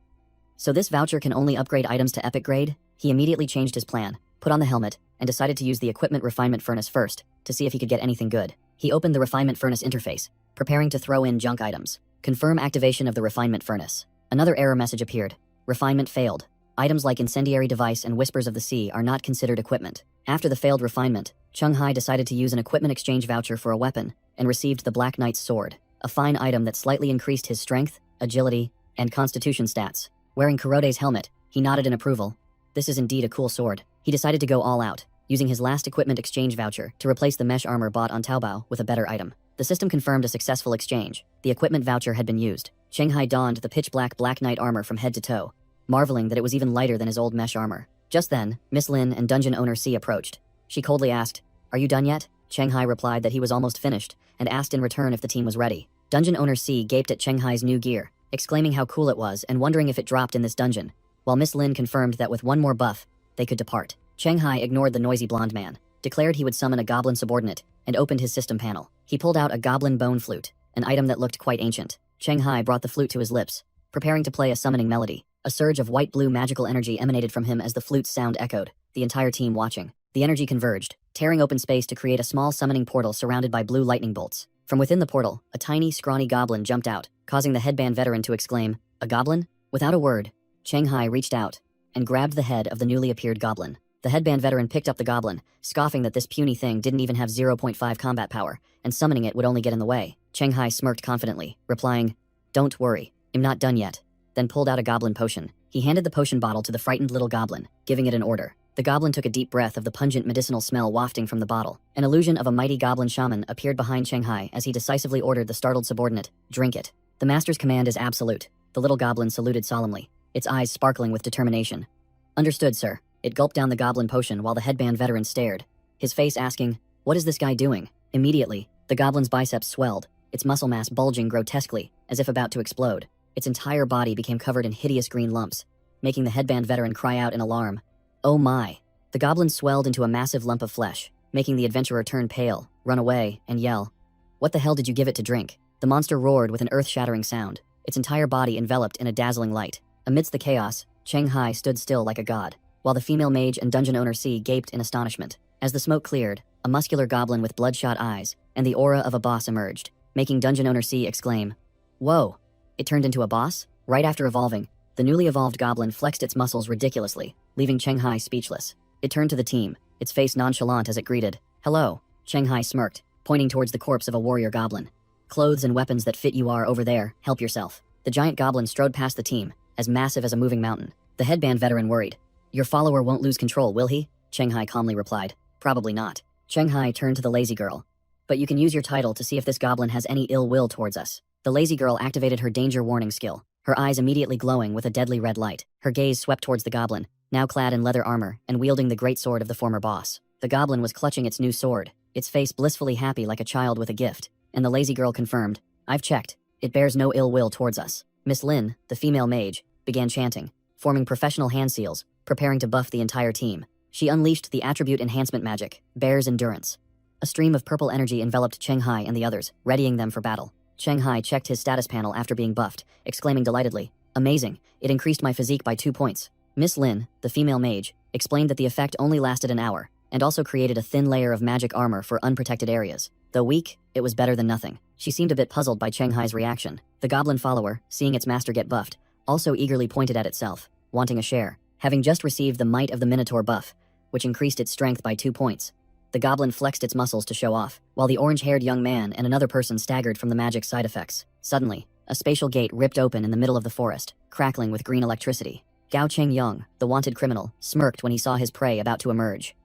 So this voucher can only upgrade items to epic grade? He immediately changed his plan, put on the helmet, and decided to use the equipment refinement furnace first, to see if he could get anything good. He opened the refinement furnace interface, preparing to throw in junk items. Confirm activation of the refinement furnace. Another error message appeared. Refinement failed. Items like incendiary device and whispers of the sea are not considered equipment. After the failed refinement, Cheng Hai decided to use an equipment exchange voucher for a weapon, and received the Black Knight's sword, a fine item that slightly increased his strength, agility, and constitution stats. Wearing Kurode's helmet, he nodded in approval. This is indeed a cool sword. He decided to go all out, using his last equipment exchange voucher to replace the mesh armor bought on Taobao with a better item. The system confirmed a successful exchange. The equipment voucher had been used. Cheng Hai donned the pitch-black Black Knight armor from head to toe, marveling that it was even lighter than his old mesh armor. Just then, Miss Lin and Dungeon Owner C approached. She coldly asked, "Are you done yet?" Chenghai replied that he was almost finished, and asked in return if the team was ready. Dungeon owner C gaped at Chenghai's new gear, exclaiming how cool it was and wondering if it dropped in this dungeon, while Miss Lin confirmed that with one more buff, they could depart. Chenghai ignored the noisy blonde man, declared he would summon a goblin subordinate, and opened his system panel. He pulled out a goblin bone flute, an item that looked quite ancient. Chenghai brought the flute to his lips, preparing to play a summoning melody. A surge of white-blue magical energy emanated from him as the flute's sound echoed, the entire team watching. The energy converged, tearing open space to create a small summoning portal surrounded by blue lightning bolts. From within the portal, a tiny, scrawny goblin jumped out, causing the headband veteran to exclaim, "A goblin?" Without a word, Chenghai reached out and grabbed the head of the newly appeared goblin. The headband veteran picked up the goblin, scoffing that this puny thing didn't even have 0.5 combat power, and summoning it would only get in the way. Chenghai smirked confidently, replying, "Don't worry, I'm not done yet," then pulled out a goblin potion. He handed the potion bottle to the frightened little goblin, giving it an order. The goblin took a deep breath of the pungent medicinal smell wafting from the bottle. An illusion of a mighty goblin shaman appeared behind Chenghai as he decisively ordered the startled subordinate, "Drink it." "The master's command is absolute." The little goblin saluted solemnly, its eyes sparkling with determination. "Understood, sir." It gulped down the goblin potion while the headband veteran stared, his face asking, "What is this guy doing?" Immediately, the goblin's biceps swelled, its muscle mass bulging grotesquely, as if about to explode. Its entire body became covered in hideous green lumps, making the headband veteran cry out in alarm. "Oh my!" The goblin swelled into a massive lump of flesh, making the adventurer turn pale, run away, and yell. "What the hell did you give it to drink?" The monster roared with an earth-shattering sound, its entire body enveloped in a dazzling light. Amidst the chaos, Chenghai stood still like a god, while the female mage and dungeon owner C gaped in astonishment. As the smoke cleared, a muscular goblin with bloodshot eyes and the aura of a boss emerged, making dungeon owner C exclaim, "Whoa!" It turned into a boss? Right after evolving, the newly evolved goblin flexed its muscles ridiculously, leaving Chenghai speechless. It turned to the team, its face nonchalant as it greeted, "Hello." Chenghai smirked, pointing towards the corpse of a warrior goblin. "Clothes and weapons that fit you are over there, help yourself." The giant goblin strode past the team, as massive as a moving mountain. The headband veteran worried. "Your follower won't lose control, will he?" Chenghai calmly replied, "Probably not." Chenghai turned to the lazy girl. "But you can use your title to see if this goblin has any ill will towards us." The lazy girl activated her danger warning skill, her eyes immediately glowing with a deadly red light. Her gaze swept towards the goblin, now clad in leather armor and wielding the great sword of the former boss. The goblin was clutching its new sword, its face blissfully happy like a child with a gift, and the lazy girl confirmed, "I've checked. It bears no ill will towards us." Miss Lin, the female mage, began chanting, forming professional hand seals, preparing to buff the entire team. She unleashed the attribute enhancement magic, Bear's Endurance. A stream of purple energy enveloped Chenghai and the others, readying them for battle. Chenghai checked his status panel after being buffed, exclaiming delightedly, "Amazing, it increased my physique by 2 points." Miss Lin, the female mage, explained that the effect only lasted an hour, and also created a thin layer of magic armor for unprotected areas. Though weak, it was better than nothing. She seemed a bit puzzled by Chenghai's reaction. The goblin follower, seeing its master get buffed, also eagerly pointed at itself, wanting a share. Having just received the Might of the Minotaur buff, which increased its strength by 2 points, the goblin flexed its muscles to show off, while the orange-haired young man and another person staggered from the magic side effects. Suddenly, a spatial gate ripped open in the middle of the forest, crackling with green electricity. Gao Chengyang, the wanted criminal, smirked when he saw his prey about to emerge.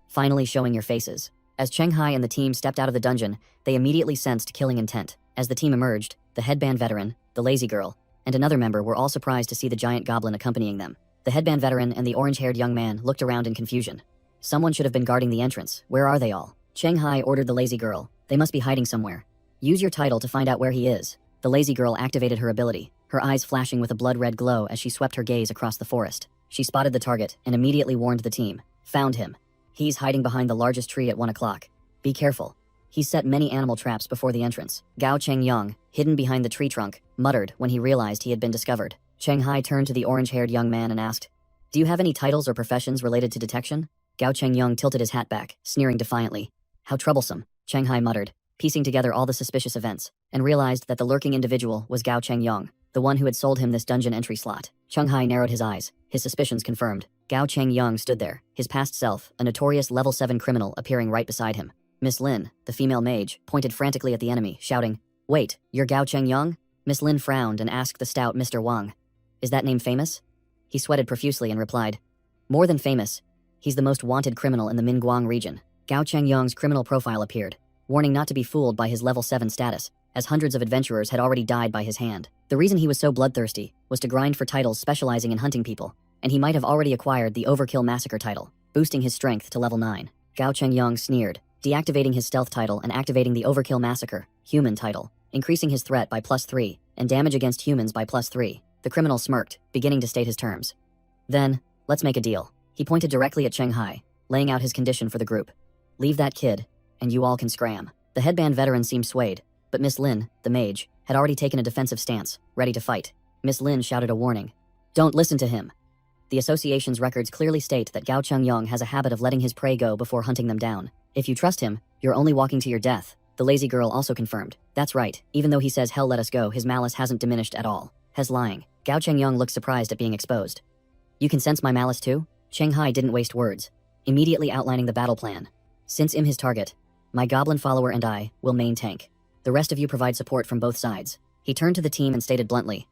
"Finally showing your faces." As Chenghai and the team stepped out of the dungeon, they immediately sensed killing intent. As the team emerged, the headband veteran, the lazy girl, and another member were all surprised to see the giant goblin accompanying them. The headband veteran and the orange-haired young man looked around in confusion. Someone should have been guarding the entrance. Where are they all? Chenghai ordered the lazy girl. "They must be hiding somewhere. Use your title to find out where he is." The lazy girl activated her ability, her eyes flashing with a blood-red glow as she swept her gaze across the forest. She spotted the target and immediately warned the team. "Found him. He's hiding behind the largest tree at 1 o'clock. Be careful. He's set many animal traps before the entrance." Gao Chengyang, hidden behind the tree trunk, muttered when he realized he had been discovered. Chenghai turned to the orange-haired young man and asked, "Do you have any titles or professions related to detection?" Gao Chengyang tilted his hat back, sneering defiantly. "How troublesome," Chenghai muttered, piecing together all the suspicious events, and realized that the lurking individual was Gao Chengyang, the one who had sold him this dungeon entry slot. Chenghai narrowed his eyes, his suspicions confirmed. Gao Chengyang stood there, his past self, a notorious level 7 criminal, appearing right beside him. Miss Lin, the female mage, pointed frantically at the enemy, shouting, "Wait, you're Gao Chengyang?" Miss Lin frowned and asked the stout Mr. Wang, "Is that name famous?" He sweated profusely and replied, "More than famous. He's the most wanted criminal in the Minguang region." Gao Chengyang's criminal profile appeared, warning not to be fooled by his level 7 status, as hundreds of adventurers had already died by his hand. The reason he was so bloodthirsty was to grind for titles specializing in hunting people, and he might have already acquired the Overkill Massacre title, boosting his strength to level 9. Gao Chengyang sneered, deactivating his stealth title and activating the Overkill Massacre, human title, increasing his threat by +3 and damage against humans by +3. The criminal smirked, beginning to state his terms. Then, let's make a deal. He pointed directly at Cheng Hai, laying out his condition for the group. Leave that kid, and you all can scram. The headband veteran seemed swayed, but Miss Lin, the mage, had already taken a defensive stance, ready to fight. Miss Lin shouted a warning. Don't listen to him. The association's records clearly state that Gao Chengyong has a habit of letting his prey go before hunting them down. If you trust him, you're only walking to your death. The lazy girl also confirmed. That's right, even though he says hell let us go, his malice hasn't diminished at all. Hes lying. Gao Chengyong looked surprised at being exposed. You can sense my malice too? Cheng Hai didn't waste words, immediately outlining the battle plan. Since I'm his target, my goblin follower and I will main tank. The rest of you provide support from both sides. He turned to the team and stated bluntly,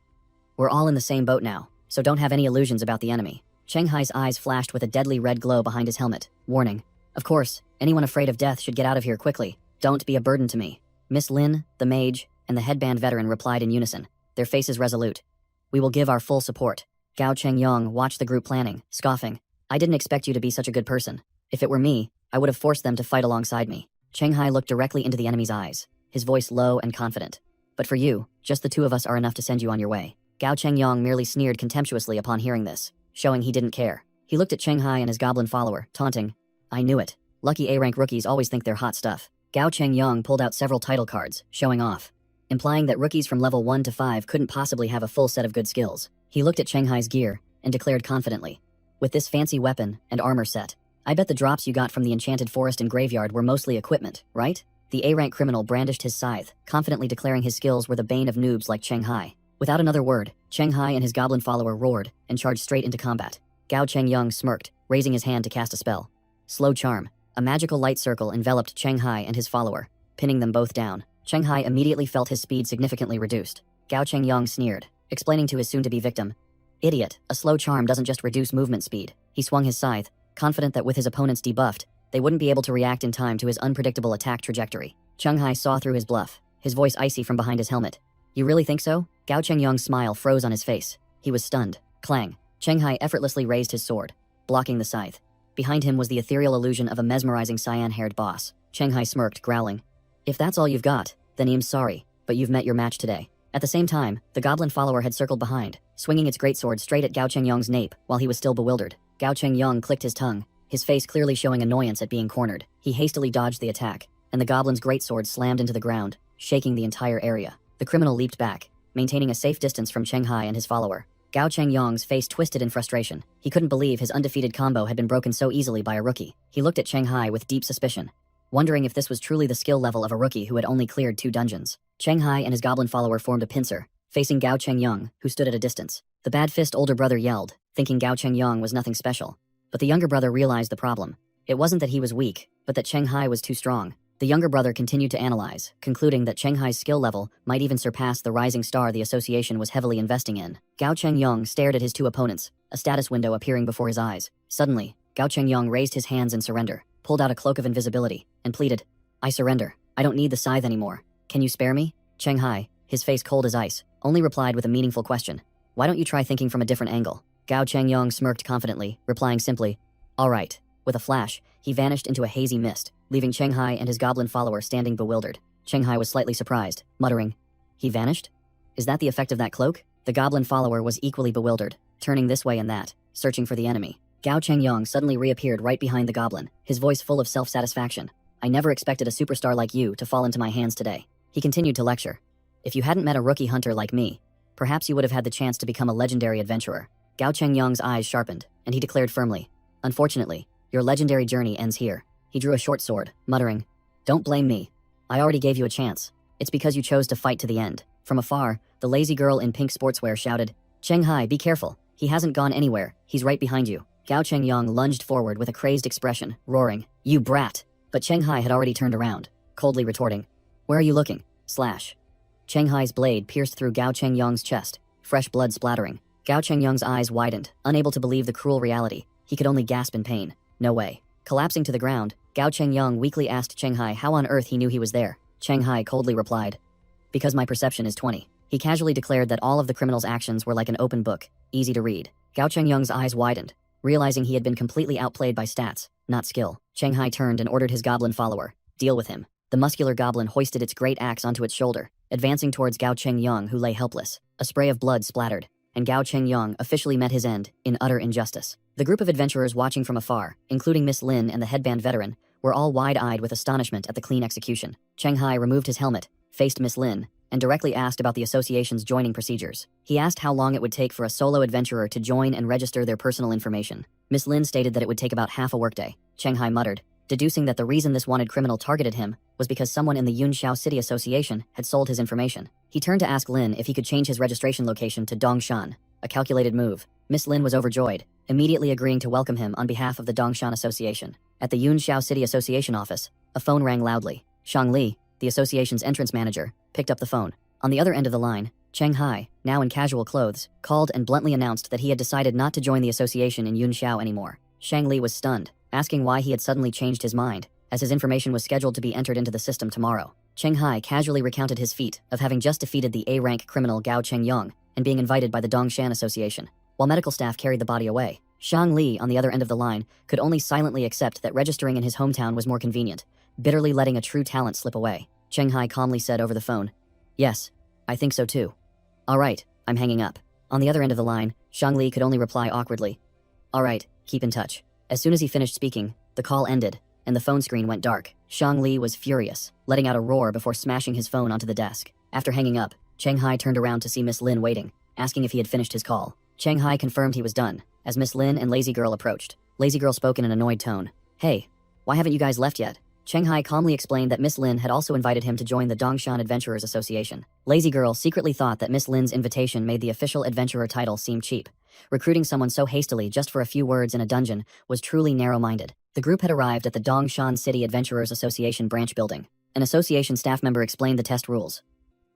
we're all in the same boat now, so don't have any illusions about the enemy. Cheng Hai's eyes flashed with a deadly red glow behind his helmet. Warning. Of course, anyone afraid of death should get out of here quickly. Don't be a burden to me. Miss Lin, the mage, and the headband veteran replied in unison, their faces resolute. We will give our full support. Gao Chengyong watched the group planning, scoffing. I didn't expect you to be such a good person. If it were me, I would have forced them to fight alongside me. Cheng Hai looked directly into the enemy's eyes, his voice low and confident. But for you, just the two of us are enough to send you on your way. Gao Chengyong merely sneered contemptuously upon hearing this, showing he didn't care. He looked at Cheng Hai and his goblin follower, taunting. I knew it. Lucky A-rank rookies always think they're hot stuff. Gao Chengyong pulled out several title cards, showing off, implying that rookies from level 1 to 5 couldn't possibly have a full set of good skills. He looked at Cheng Hai's gear and declared confidently, with this fancy weapon and armor set, I bet the drops you got from the enchanted forest and graveyard were mostly equipment, right? The A-rank criminal brandished his scythe, confidently declaring his skills were the bane of noobs like Cheng Hai. Without another word, Cheng Hai and his goblin follower roared and charged straight into combat. Gao Chengyong smirked, raising his hand to cast a spell. Slow charm. A magical light circle enveloped Cheng Hai and his follower, pinning them both down. Cheng Hai immediately felt his speed significantly reduced. Gao Chengyong sneered, explaining to his soon-to-be victim. Idiot, a slow charm doesn't just reduce movement speed. He swung his scythe, confident that with his opponents debuffed, they wouldn't be able to react in time to his unpredictable attack trajectory. Cheng Hai saw through his bluff, his voice icy from behind his helmet. You really think so? Gao Chengyong's smile froze on his face. He was stunned. Clang. Cheng Hai effortlessly raised his sword, blocking the scythe. Behind him was the ethereal illusion of a mesmerizing cyan-haired boss. Cheng Hai smirked, growling. If that's all you've got, then I'm sorry, but you've met your match today. At the same time, the goblin follower had circled behind, swinging its greatsword straight at Gao Chengyong's nape while he was still bewildered. Gao Chengyong clicked his tongue, his face clearly showing annoyance at being cornered. He hastily dodged the attack, and the goblin's greatsword slammed into the ground, shaking the entire area. The criminal leaped back, maintaining a safe distance from Cheng Hai and his follower. Gao Chengyong's face twisted in frustration. He couldn't believe his undefeated combo had been broken so easily by a rookie. He looked at Cheng Hai with deep suspicion, wondering if this was truly the skill level of a rookie who had only cleared 2 dungeons. Cheng Hai and his goblin follower formed a pincer, facing Gao Chengyong, who stood at a distance. The Bad Fist older brother yelled, thinking Gao Chengyong was nothing special. But the younger brother realized the problem. It wasn't that he was weak, but that Cheng Hai was too strong. The younger brother continued to analyze, concluding that Cheng Hai's skill level might even surpass the rising star the association was heavily investing in. Gao Chengyong stared at his 2 opponents, a status window appearing before his eyes. Suddenly, Gao Chengyong raised his hands in surrender, pulled out a cloak of invisibility, and pleaded, I surrender. I don't need the scythe anymore. Can you spare me? Cheng Hai, his face cold as ice, only replied with a meaningful question. Why don't you try thinking from a different angle? Gao Chengyong smirked confidently, replying simply, all right. With a flash, he vanished into a hazy mist, leaving Cheng Hai and his goblin follower standing bewildered. Cheng Hai was slightly surprised, muttering, he vanished? Is that the effect of that cloak? The goblin follower was equally bewildered, turning this way and that, searching for the enemy. Gao Chengyong suddenly reappeared right behind the goblin, his voice full of self-satisfaction. I never expected a superstar like you to fall into my hands today. He continued to lecture. If you hadn't met a rookie hunter like me, perhaps you would have had the chance to become a legendary adventurer. Gao Chengyong's eyes sharpened, and he declared firmly, unfortunately, your legendary journey ends here. He drew a short sword, muttering, don't blame me. I already gave you a chance. It's because you chose to fight to the end. From afar, the lazy girl in pink sportswear shouted, Cheng Hai, be careful. He hasn't gone anywhere. He's right behind you. Gao Chengyong lunged forward with a crazed expression, roaring, you brat. But Cheng Hai had already turned around, coldly retorting, where are you looking? Slash. Cheng Hai's blade pierced through Gao Chengyong's chest, fresh blood splattering. Gao Chengyong's eyes widened, unable to believe the cruel reality. He could only gasp in pain. No way. Collapsing to the ground, Gao Chengyong weakly asked Cheng Hai how on earth he knew he was there. Cheng Hai coldly replied, because my perception is 20. He casually declared that all of the criminal's actions were like an open book, easy to read. Gao Chengyong's eyes widened, realizing he had been completely outplayed by stats, not skill. Cheng Hai turned and ordered his goblin follower, "Deal with him." The muscular goblin hoisted its great axe onto its shoulder, advancing towards Gao Chengyang, who lay helpless. A spray of blood splattered, and Gao Chengyang officially met his end, in utter injustice. The group of adventurers watching from afar, including Miss Lin and the headband veteran, were all wide-eyed with astonishment at the clean execution. Cheng Hai removed his helmet, faced Miss Lin, and directly asked about the association's joining procedures. He asked how long it would take for a solo adventurer to join and register their personal information. Miss Lin stated that it would take about half a workday. Cheng Hai muttered, deducing that the reason this wanted criminal targeted him was because someone in the Yunxiao City Association had sold his information. He turned to ask Lin if he could change his registration location to Dongshan, a calculated move. Miss Lin was overjoyed, immediately agreeing to welcome him on behalf of the Dongshan Association. At the Yunxiao City Association office, a phone rang loudly. Shang Li, the association's entrance manager, picked up the phone. On the other end of the line, Cheng Hai, now in casual clothes, called and bluntly announced that he had decided not to join the association in Yunxiao anymore. Shang Li was stunned, asking why he had suddenly changed his mind, as his information was scheduled to be entered into the system tomorrow. Cheng Hai casually recounted his feat of having just defeated the A-rank criminal Gao Chengyang and being invited by the Dongshan Association. While medical staff carried the body away, Shang Li, on the other end of the line, could only silently accept that registering in his hometown was more convenient, bitterly letting a true talent slip away. Cheng Hai calmly said over the phone, "Yes, I think so too. All right, I'm hanging up." On the other end of the line, Shang Li could only reply awkwardly, "All right, keep in touch." As soon as he finished speaking, the call ended, and the phone screen went dark. Shang Li was furious, letting out a roar before smashing his phone onto the desk. After hanging up, Cheng Hai turned around to see Miss Lin waiting, asking if he had finished his call. Cheng Hai confirmed he was done, as Miss Lin and Lazy Girl approached. Lazy Girl spoke in an annoyed tone. "Hey, why haven't you guys left yet?" Cheng Hai calmly explained that Miss Lin had also invited him to join the Dongshan Adventurers Association. Lazy Girl secretly thought that Miss Lin's invitation made the official adventurer title seem cheap. Recruiting someone so hastily just for a few words in a dungeon was truly narrow-minded. The group had arrived at the Dongshan City Adventurers Association branch building. An association staff member explained the test rules.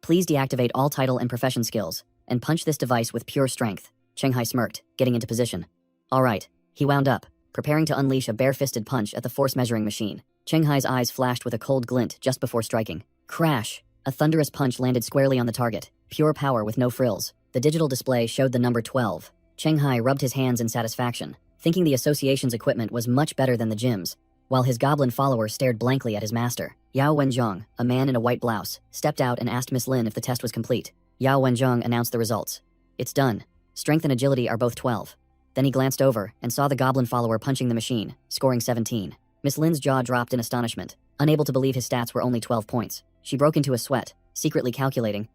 "Please deactivate all title and profession skills, and punch this device with pure strength." Cheng Hai smirked, getting into position. "All right," he wound up, preparing to unleash a bare-fisted punch at the force measuring machine. Cheng Hai's eyes flashed with a cold glint just before striking. Crash! A thunderous punch landed squarely on the target. Pure power with no frills. The digital display showed the number 12. Cheng Hai rubbed his hands in satisfaction, thinking the association's equipment was much better than the gym's, while his goblin follower stared blankly at his master. Yao Wenjiang, a man in a white blouse, stepped out and asked Miss Lin if the test was complete. Yao Wenjiang announced the results. "It's done. Strength and agility are both 12. Then he glanced over and saw the goblin follower punching the machine, scoring 17. Miss Lin's jaw dropped in astonishment, unable to believe his stats were only 12 points. She broke into a sweat, secretly calculating.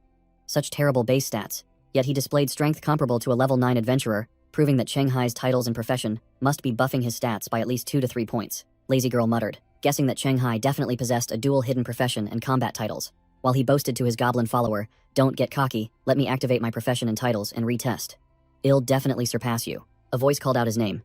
Such terrible base stats. Yet he displayed strength comparable to a level 9 adventurer, proving that Cheng Hai's titles and profession must be buffing his stats by at least 2 to 3 points. Lazy Girl muttered, guessing that Cheng Hai definitely possessed a dual hidden profession and combat titles. While he boasted to his goblin follower, "Don't get cocky, let me activate my profession and titles and retest. I'll definitely surpass you." A voice called out his name.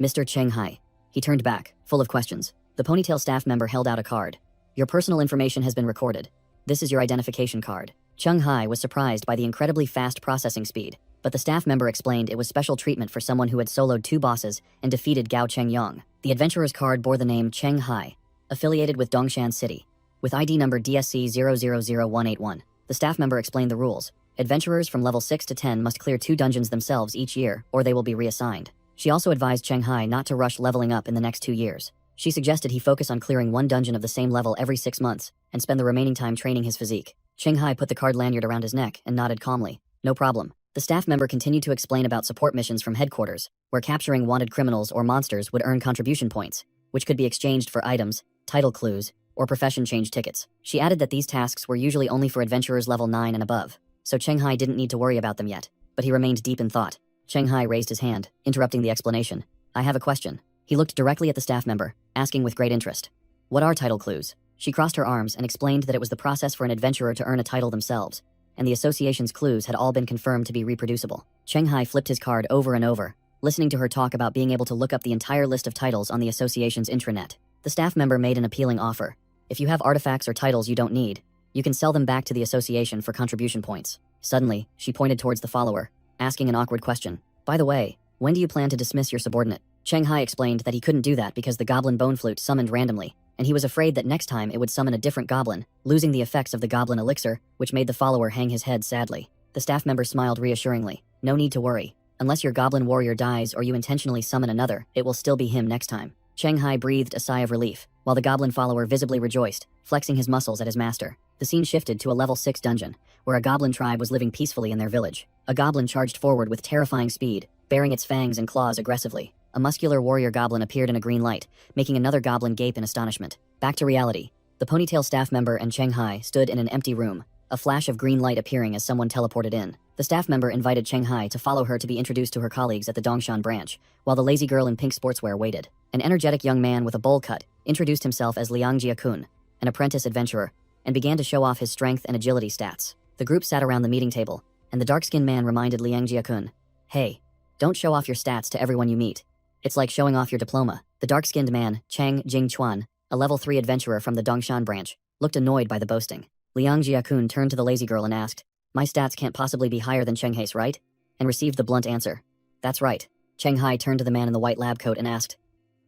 "Mr. Cheng Hai." He turned back, full of questions. The ponytail staff member held out a card. "Your personal information has been recorded. This is your identification card." Cheng Hai was surprised by the incredibly fast processing speed, but the staff member explained it was special treatment for someone who had soloed 2 bosses and defeated Gao Chengyang. The adventurer's card bore the name Cheng Hai, affiliated with Dongshan City, with ID number DSC 000181. The staff member explained the rules. Adventurers from level 6 to 10 must clear 2 dungeons themselves each year, or they will be reassigned. She also advised Cheng Hai not to rush leveling up in the next 2 years. She suggested he focus on clearing 1 dungeon of the same level every 6 months, and spend the remaining time training his physique. Cheng Hai put the card lanyard around his neck and nodded calmly. "No problem." The staff member continued to explain about support missions from headquarters, where capturing wanted criminals or monsters would earn contribution points, which could be exchanged for items, title clues, or profession change tickets. She added that these tasks were usually only for adventurers level 9 and above, so Cheng Hai didn't need to worry about them yet, but he remained deep in thought. Cheng Hai raised his hand, interrupting the explanation. "I have a question." He looked directly at the staff member, asking with great interest. "What are title clues?" She crossed her arms and explained that it was the process for an adventurer to earn a title themselves, and the association's clues had all been confirmed to be reproducible. Cheng Hai flipped his card over and over, listening to her talk about being able to look up the entire list of titles on the association's intranet. The staff member made an appealing offer. "If you have artifacts or titles you don't need, you can sell them back to the association for contribution points." Suddenly, she pointed towards the follower, asking an awkward question. "By the way, when do you plan to dismiss your subordinate?" Cheng Hai explained that he couldn't do that because the goblin bone flute summoned randomly, and he was afraid that next time it would summon a different goblin, losing the effects of the goblin elixir, which made the follower hang his head sadly. The staff member smiled reassuringly. "No need to worry. Unless your goblin warrior dies or you intentionally summon another, it will still be him next time." Cheng Hai breathed a sigh of relief, while the goblin follower visibly rejoiced, flexing his muscles at his master. The scene shifted to a level 6 dungeon, where a goblin tribe was living peacefully in their village. A goblin charged forward with terrifying speed, baring its fangs and claws aggressively. A muscular warrior goblin appeared in a green light, making another goblin gape in astonishment. Back to reality. The ponytail staff member and Cheng Hai stood in an empty room, a flash of green light appearing as someone teleported in. The staff member invited Cheng Hai to follow her to be introduced to her colleagues at the Dongshan branch, while the lazy girl in pink sportswear waited. An energetic young man with a bowl cut introduced himself as Liang Jiakun, an apprentice adventurer, and began to show off his strength and agility stats. The group sat around the meeting table, and the dark-skinned man reminded Liang Jiakun, "Hey, don't show off your stats to everyone you meet. It's like showing off your diploma." The dark-skinned man, Chang Jingchuan, a level 3 adventurer from the Dongshan branch, looked annoyed by the boasting. Liang Jiakun turned to the lazy girl and asked, "My stats can't possibly be higher than Cheng Hai's, right?" And received the blunt answer, "That's right." Cheng Hai turned to the man in the white lab coat and asked,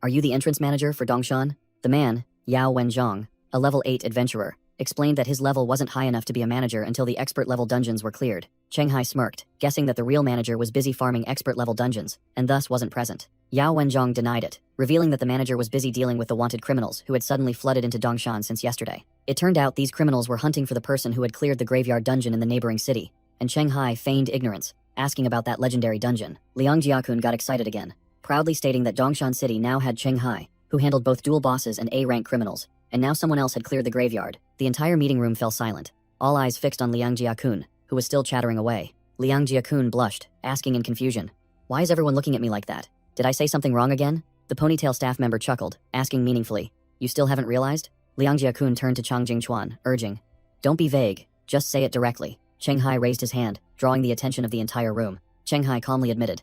"Are you the entrance manager for Dongshan?" The man, Yao Wenzhong, a level 8 adventurer, explained that his level wasn't high enough to be a manager until the expert-level dungeons were cleared. Cheng Hai smirked, guessing that the real manager was busy farming expert-level dungeons, and thus wasn't present. Yao Wenzhong denied it, revealing that the manager was busy dealing with the wanted criminals who had suddenly flooded into Dongshan since yesterday. It turned out these criminals were hunting for the person who had cleared the graveyard dungeon in the neighboring city, and Cheng Hai feigned ignorance, asking about that legendary dungeon. Liang Jiakun got excited again, proudly stating that Dongshan City now had Cheng Hai, who handled both dual bosses and A-rank criminals, and now someone else had cleared the graveyard. The entire meeting room fell silent, all eyes fixed on Liang Jiakun, who was still chattering away. Liang Jiakun blushed, asking in confusion, "Why is everyone looking at me like that? Did I say something wrong again?" The ponytail staff member chuckled, asking meaningfully, "You still haven't realized?" Liang Jiakun turned to Chang Jingchuan, urging, "Don't be vague, just say it directly." Cheng Hai raised his hand, drawing the attention of the entire room. Cheng Hai calmly admitted,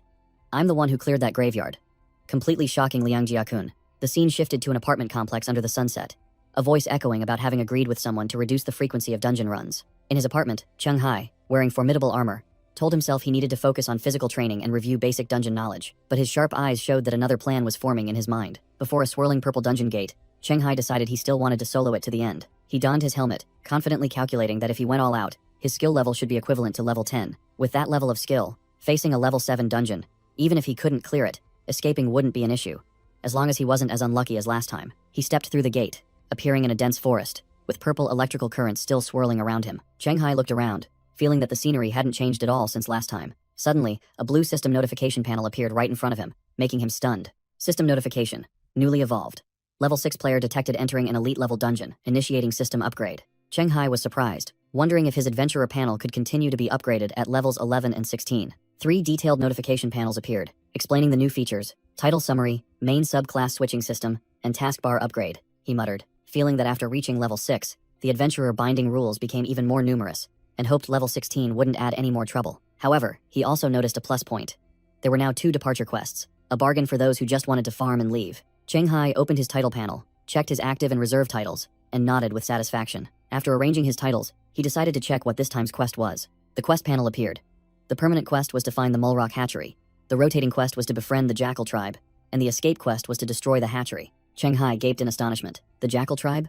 "I'm the one who cleared that graveyard." Completely shocking Liang Jiakun, the scene shifted to an apartment complex under the sunset, a voice echoing about having agreed with someone to reduce the frequency of dungeon runs. In his apartment, Cheng Hai, wearing formidable armor, told himself he needed to focus on physical training and review basic dungeon knowledge, but his sharp eyes showed that another plan was forming in his mind. Before a swirling purple dungeon gate, Cheng Hai decided he still wanted to solo it to the end. He donned his helmet, confidently calculating that if he went all out, his skill level should be equivalent to level 10. With that level of skill, facing a level 7 dungeon, even if he couldn't clear it, escaping wouldn't be an issue, as long as he wasn't as unlucky as last time. He stepped through the gate, appearing in a dense forest, with purple electrical currents still swirling around him. Cheng Hai looked around, feeling that the scenery hadn't changed at all since last time. Suddenly, a blue system notification panel appeared right in front of him, making him stunned. System notification. Newly evolved. Level 6 player detected entering an elite level dungeon, initiating system upgrade. Cheng Hai was surprised, wondering if his adventurer panel could continue to be upgraded at levels 11 and 16. 3 detailed notification panels appeared, explaining the new features, title summary, main subclass switching system, and taskbar upgrade. He muttered, feeling that after reaching level 6, the adventurer binding rules became even more numerous, and hoped level 16 wouldn't add any more trouble. However, he also noticed a plus point. There were now 2 departure quests, a bargain for those who just wanted to farm and leave. Cheng Hai opened his title panel, checked his active and reserve titles, and nodded with satisfaction. After arranging his titles, he decided to check what this time's quest was. The quest panel appeared. The permanent quest was to find the Mulrock hatchery, the rotating quest was to befriend the Jackal tribe, and the escape quest was to destroy the hatchery. Cheng Hai gaped in astonishment. The Jackal tribe?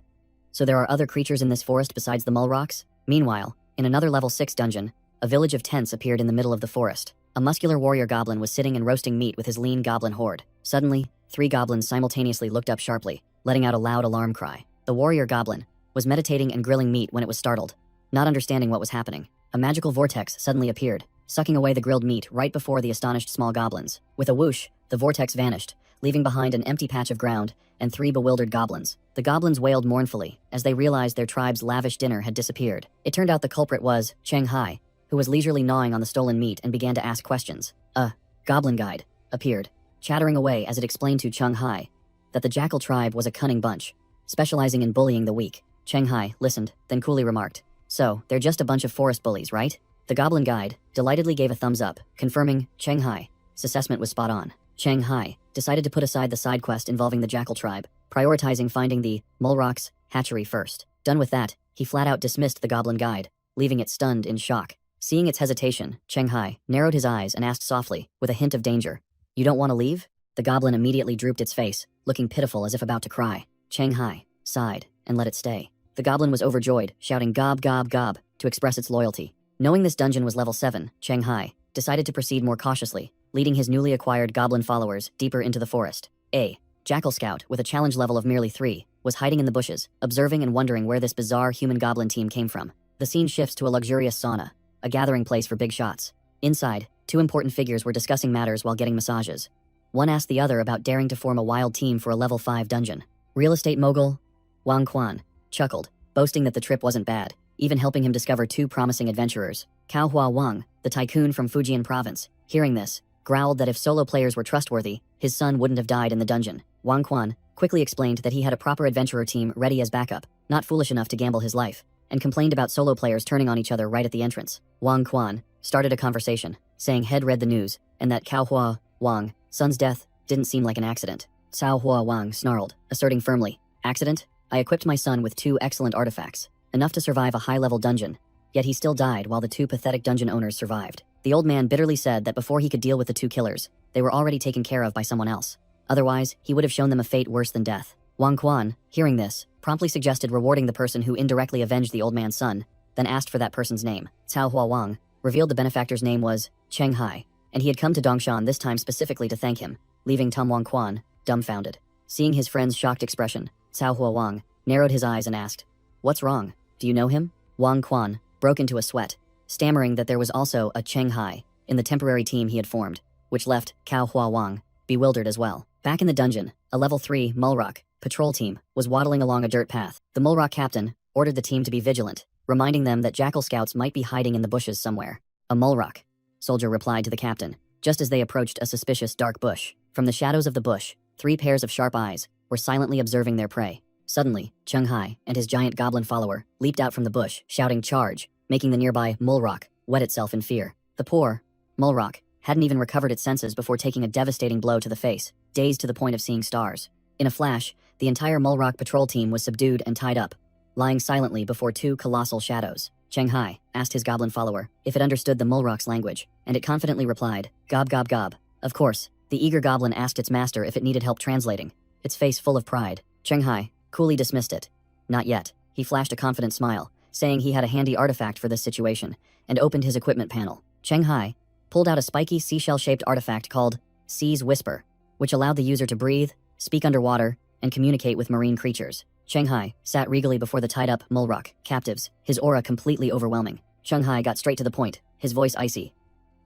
So there are other creatures in this forest besides the Mulrocks? Meanwhile, in another level 6 dungeon, a village of tents appeared in the middle of the forest. A muscular warrior goblin was sitting and roasting meat with his lean goblin horde. Suddenly, 3 goblins simultaneously looked up sharply, letting out a loud alarm cry. The warrior goblin was meditating and grilling meat when it was startled, not understanding what was happening. A magical vortex suddenly appeared, sucking away the grilled meat right before the astonished small goblins. With a whoosh, the vortex vanished, leaving behind an empty patch of ground and 3 bewildered goblins. The goblins wailed mournfully as they realized their tribe's lavish dinner had disappeared. It turned out the culprit was Cheng Hai, who was leisurely gnawing on the stolen meat and began to ask questions. A goblin guide appeared, chattering away as it explained to Cheng Hai that the Jackal tribe was a cunning bunch, specializing in bullying the weak. Cheng Hai listened, then coolly remarked, "So, they're just a bunch of forest bullies, right?" The goblin guide delightedly gave a thumbs up, confirming Cheng Hai's assessment was spot on. Cheng Hai decided to put aside the side quest involving the Jackal tribe, prioritizing finding the Mulrock's hatchery first. Done with that, he flat out dismissed the goblin guide, leaving it stunned in shock. Seeing its hesitation, Cheng Hai narrowed his eyes and asked softly, with a hint of danger, "You don't want to leave?" The goblin immediately drooped its face, looking pitiful as if about to cry. Cheng Hai sighed and let it stay. The goblin was overjoyed, shouting gob gob gob to express its loyalty. Knowing this dungeon was level 7, Cheng Hai decided to proceed more cautiously, leading his newly acquired goblin followers deeper into the forest. A Jackal Scout, with a challenge level of merely 3, was hiding in the bushes, observing and wondering where this bizarre human goblin team came from. The scene shifts to a luxurious sauna, a gathering place for big shots. Inside, 2 important figures were discussing matters while getting massages. One asked the other about daring to form a wild team for a level 5 dungeon. Real estate mogul Wang Quan chuckled, boasting that the trip wasn't bad, even helping him discover 2 promising adventurers. Cao Hua Wang, the tycoon from Fujian province, hearing this, growled that if solo players were trustworthy, his son wouldn't have died in the dungeon. Wang Quan quickly explained that he had a proper adventurer team ready as backup, not foolish enough to gamble his life, and complained about solo players turning on each other right at the entrance. Wang Quan started a conversation, saying he'd read the news, and that Cao Hua Wang, son's death, didn't seem like an accident. Cao Hua Wang snarled, asserting firmly, "Accident? I equipped my son with 2 excellent artifacts, enough to survive a high-level dungeon, yet he still died while the 2 pathetic dungeon owners survived." The old man bitterly said that before he could deal with the 2 killers, they were already taken care of by someone else. Otherwise, he would have shown them a fate worse than death. Wang Quan, hearing this, promptly suggested rewarding the person who indirectly avenged the old man's son, then asked for that person's name. Cao Hua Wang revealed the benefactor's name was Cheng Hai, and he had come to Dongshan this time specifically to thank him, leaving Tom Wang Quan dumbfounded. Seeing his friend's shocked expression, Cao Hua Wang narrowed his eyes and asked, "What's wrong? Do you know him?" Wang Quan broke into a sweat, stammering that there was also a Cheng Hai in the temporary team he had formed, which left Cao Hua Wang bewildered as well. Back in the dungeon, a level 3 Mulrock patrol team was waddling along a dirt path. The Mulrock captain ordered the team to be vigilant, reminding them that jackal scouts might be hiding in the bushes somewhere. "A Mulrock," soldier replied to the captain, just as they approached a suspicious dark bush. From the shadows of the bush, 3 pairs of sharp eyes were silently observing their prey. Suddenly, Cheng Hai and his giant goblin follower leaped out from the bush, shouting "Charge!" making the nearby Mulrock wet itself in fear. The poor Mulrock hadn't even recovered its senses before taking a devastating blow to the face, dazed to the point of seeing stars. In a flash, the entire Mulrock patrol team was subdued and tied up, lying silently before 2 colossal shadows. Cheng Hai asked his goblin follower if it understood the Mulrock's language, and it confidently replied, "Gob gob gob." Of course, the eager goblin asked its master if it needed help translating, its face full of pride. Cheng Hai coolly dismissed it. Not yet. He flashed a confident smile, saying he had a handy artifact for this situation, and opened his equipment panel. Cheng Hai pulled out a spiky seashell-shaped artifact called Sea's Whisper, which allowed the user to breathe, speak underwater, and communicate with marine creatures. Cheng Hai sat regally before the tied-up Mulrock captives, his aura completely overwhelming. Cheng Hai got straight to the point, his voice icy.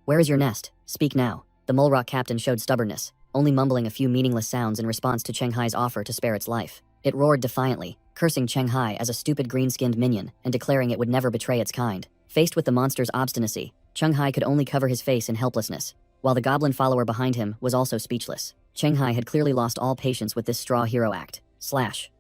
"Where is your nest? Speak now." The Mulrock captain showed stubbornness, only mumbling a few meaningless sounds in response to Cheng Hai's offer to spare its life. It roared defiantly, cursing Cheng Hai as a stupid green-skinned minion and declaring it would never betray its kind. Faced with the monster's obstinacy, Cheng Hai could only cover his face in helplessness, while the goblin follower behind him was also speechless. Cheng Hai had clearly lost all patience with this straw hero act. Slash.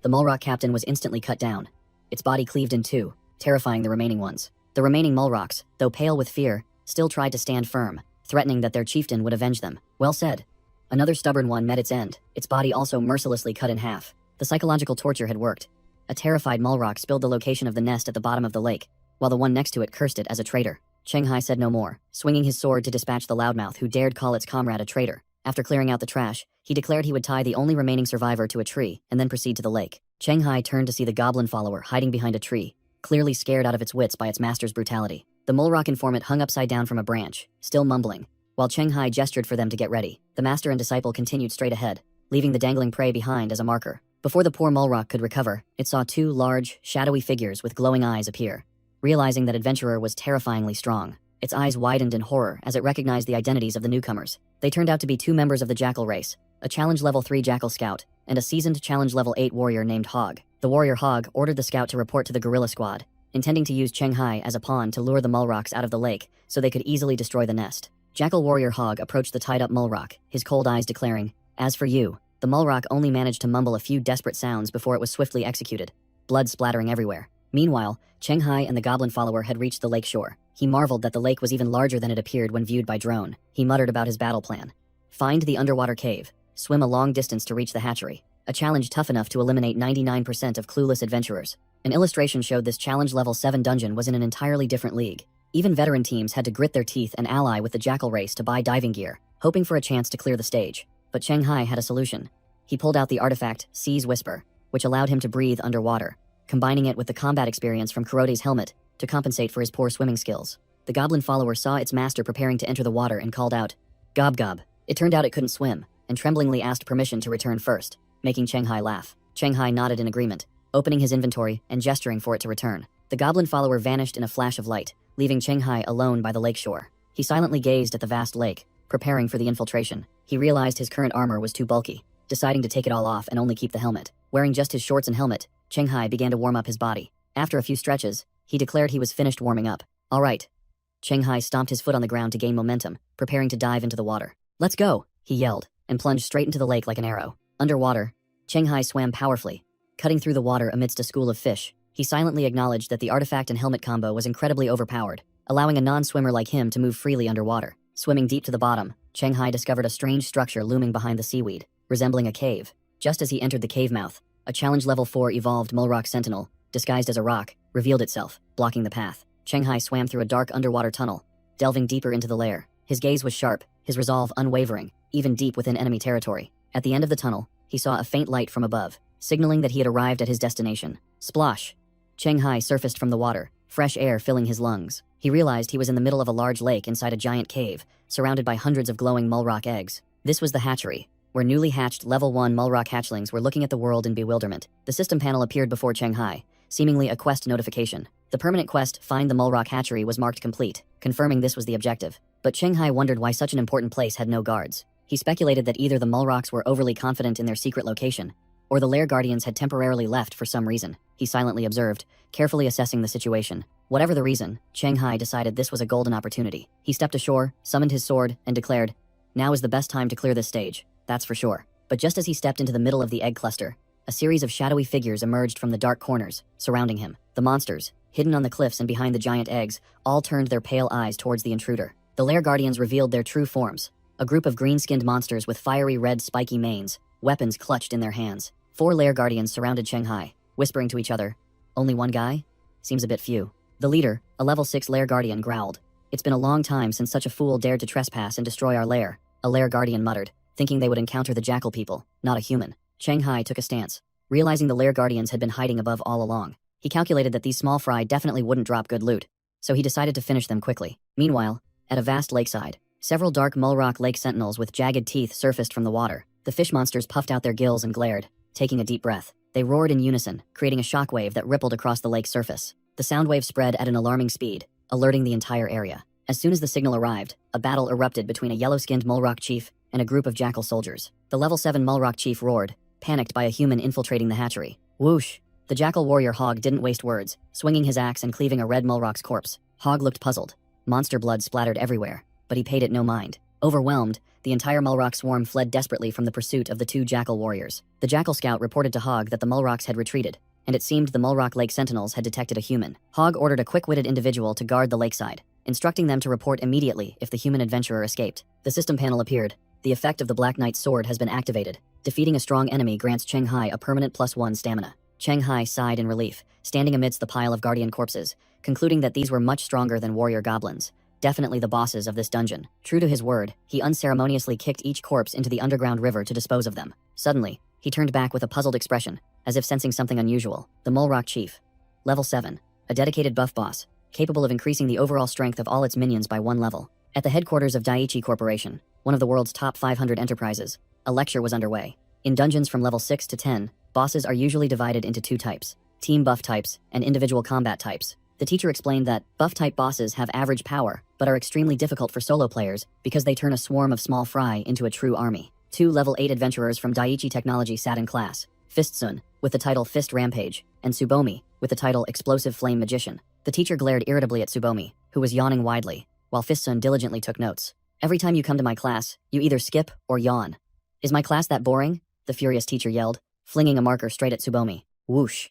The Mulrock captain was instantly cut down, its body cleaved in 2, terrifying the remaining ones. The remaining Mulrocks, though pale with fear, still tried to stand firm, threatening that their chieftain would avenge them. Well said. Another stubborn one met its end, its body also mercilessly cut in half. The psychological torture had worked. A terrified Mulrock spilled the location of the nest at the bottom of the lake, while the one next to it cursed it as a traitor. Cheng Hai said no more, swinging his sword to dispatch the loudmouth who dared call its comrade a traitor. After clearing out the trash, he declared he would tie the only remaining survivor to a tree and then proceed to the lake. Cheng Hai turned to see the goblin follower hiding behind a tree, clearly scared out of its wits by its master's brutality. The Mulrock informant hung upside down from a branch, still mumbling, while Cheng Hai gestured for them to get ready. The master and disciple continued straight ahead, leaving the dangling prey behind as a marker. Before the poor Mulrock could recover, it saw 2 large, shadowy figures with glowing eyes appear. Realizing that adventurer was terrifyingly strong, its eyes widened in horror as it recognized the identities of the newcomers. They turned out to be 2 members of the Jackal race, a challenge level 3 Jackal scout, and a seasoned challenge level 8 warrior named Hog. The warrior Hog ordered the scout to report to the guerrilla squad, intending to use Cheng Hai as a pawn to lure the Mulrocks out of the lake so they could easily destroy the nest. Jackal warrior Hog approached the tied-up Mulrock, his cold eyes declaring, "As for you." The Mulrock only managed to mumble a few desperate sounds before it was swiftly executed, blood splattering everywhere. Meanwhile, Cheng Hai and the goblin follower had reached the lake shore. He marveled that the lake was even larger than it appeared when viewed by drone. He muttered about his battle plan. Find the underwater cave, swim a long distance to reach the hatchery, a challenge tough enough to eliminate 99% of clueless adventurers. An illustration showed this challenge level 7 dungeon was in an entirely different league. Even veteran teams had to grit their teeth and ally with the Jackal race to buy diving gear, hoping for a chance to clear the stage. But Cheng Hai had a solution. He pulled out the artifact Sea's Whisper, which allowed him to breathe underwater, combining it with the combat experience from Kurote's helmet to compensate for his poor swimming skills. The goblin follower saw its master preparing to enter the water and called out, "Gob gob." It turned out it couldn't swim, and tremblingly asked permission to return first, making Cheng Hai laugh. Cheng Hai nodded in agreement, opening his inventory and gesturing for it to return. The goblin follower vanished in a flash of light, leaving Cheng Hai alone by the lake shore. He silently gazed at the vast lake, preparing for the infiltration. He realized his current armor was too bulky, deciding to take it all off and only keep the helmet. Wearing just his shorts and helmet, Cheng Hai began to warm up his body. After a few stretches, he declared he was finished warming up. All right. Cheng Hai stomped his foot on the ground to gain momentum, preparing to dive into the water. Let's go, he yelled, and plunged straight into the lake like an arrow. Underwater, Cheng Hai swam powerfully, cutting through the water amidst a school of fish. He silently acknowledged that the artifact and helmet combo was incredibly overpowered, allowing a non-swimmer like him to move freely underwater. Swimming deep to the bottom, Cheng Hai discovered a strange structure looming behind the seaweed, resembling a cave. Just as he entered the cave mouth, a challenge level 4 evolved Mulrock Sentinel, disguised as a rock, revealed itself, blocking the path. Cheng Hai swam through a dark underwater tunnel, delving deeper into the lair. His gaze was sharp, his resolve unwavering, even deep within enemy territory. At the end of the tunnel, he saw a faint light from above, signaling that he had arrived at his destination. Splosh! Cheng Hai surfaced from the water, fresh air filling his lungs. He realized he was in the middle of a large lake inside a giant cave, surrounded by hundreds of glowing Mulrock eggs. This was the hatchery, where newly hatched level 1 Mulrock hatchlings were looking at the world in bewilderment. The system panel appeared before Cheng Hai, seemingly a quest notification. The permanent quest, Find the Mulrock Hatchery, was marked complete, confirming this was the objective. But Cheng Hai wondered why such an important place had no guards. He speculated that either the Mulrocks were overly confident in their secret location, or the lair guardians had temporarily left for some reason. He silently observed, carefully assessing the situation. Whatever the reason, Cheng Hai decided this was a golden opportunity. He stepped ashore, summoned his sword, and declared, "Now is the best time to clear this stage, that's for sure." But just as he stepped into the middle of the egg cluster, a series of shadowy figures emerged from the dark corners, surrounding him. The monsters, hidden on the cliffs and behind the giant eggs, all turned their pale eyes towards the intruder. The lair guardians revealed their true forms, a group of green-skinned monsters with fiery red spiky manes, weapons clutched in their hands. 4 lair guardians surrounded Cheng Hai, whispering to each other, "Only one guy? Seems a bit few." The leader, a level 6 lair guardian, growled, "It's been a long time since such a fool dared to trespass and destroy our lair," a lair guardian muttered, thinking they would encounter the jackal people, not a human. Cheng Hai took a stance, realizing the lair guardians had been hiding above all along. He calculated that these small fry definitely wouldn't drop good loot, so he decided to finish them quickly. Meanwhile, at a vast lakeside, several dark Mulrock lake sentinels with jagged teeth surfaced from the water. The fish monsters puffed out their gills and glared, taking a deep breath. They roared in unison, creating a shockwave that rippled across the lake's surface. The sound wave spread at an alarming speed, alerting the entire area. As soon as the signal arrived, a battle erupted between a yellow-skinned Mulrock chief and a group of jackal soldiers. The level 7 Mulrock chief roared, panicked by a human infiltrating the hatchery. Whoosh! The jackal warrior Hog didn't waste words, swinging his axe and cleaving a red Mulrock's corpse. Hog looked puzzled. Monster blood splattered everywhere, but he paid it no mind. Overwhelmed, the entire Mulrock swarm fled desperately from the pursuit of the 2 jackal warriors. The jackal scout reported to Hog that the Mulrocks had retreated, and it seemed the Mulrock Lake Sentinels had detected a human. Hog ordered a quick-witted individual to guard the lakeside, instructing them to report immediately if the human adventurer escaped. The system panel appeared. The effect of the Black Knight's sword has been activated. Defeating a strong enemy grants Cheng Hai a permanent +1 stamina. Cheng Hai sighed in relief, standing amidst the pile of guardian corpses, concluding that these were much stronger than warrior goblins. Definitely the bosses of this dungeon. True to his word, he unceremoniously kicked each corpse into the underground river to dispose of them. Suddenly, he turned back with a puzzled expression, as if sensing something unusual. The Mulrock Chief. Level 7. A dedicated buff boss, capable of increasing the overall strength of all its minions by 1 level. At the headquarters of Daiichi Corporation, one of the world's top 500 enterprises, a lecture was underway. In dungeons from level 6 to 10, bosses are usually divided into 2 types: team buff types and individual combat types. The teacher explained that buff-type bosses have average power, but are extremely difficult for solo players because they turn a swarm of small fry into a true army. 2 level 8 adventurers from Daiichi Technology sat in class: Fistsun, with the title Fist Rampage, and Tsubomi, with the title Explosive Flame Magician. The teacher glared irritably at Tsubomi, who was yawning widely, while Fistsun diligently took notes. "Every time you come to my class, you either skip or yawn. Is my class that boring?" the furious teacher yelled, flinging a marker straight at Tsubomi. Whoosh!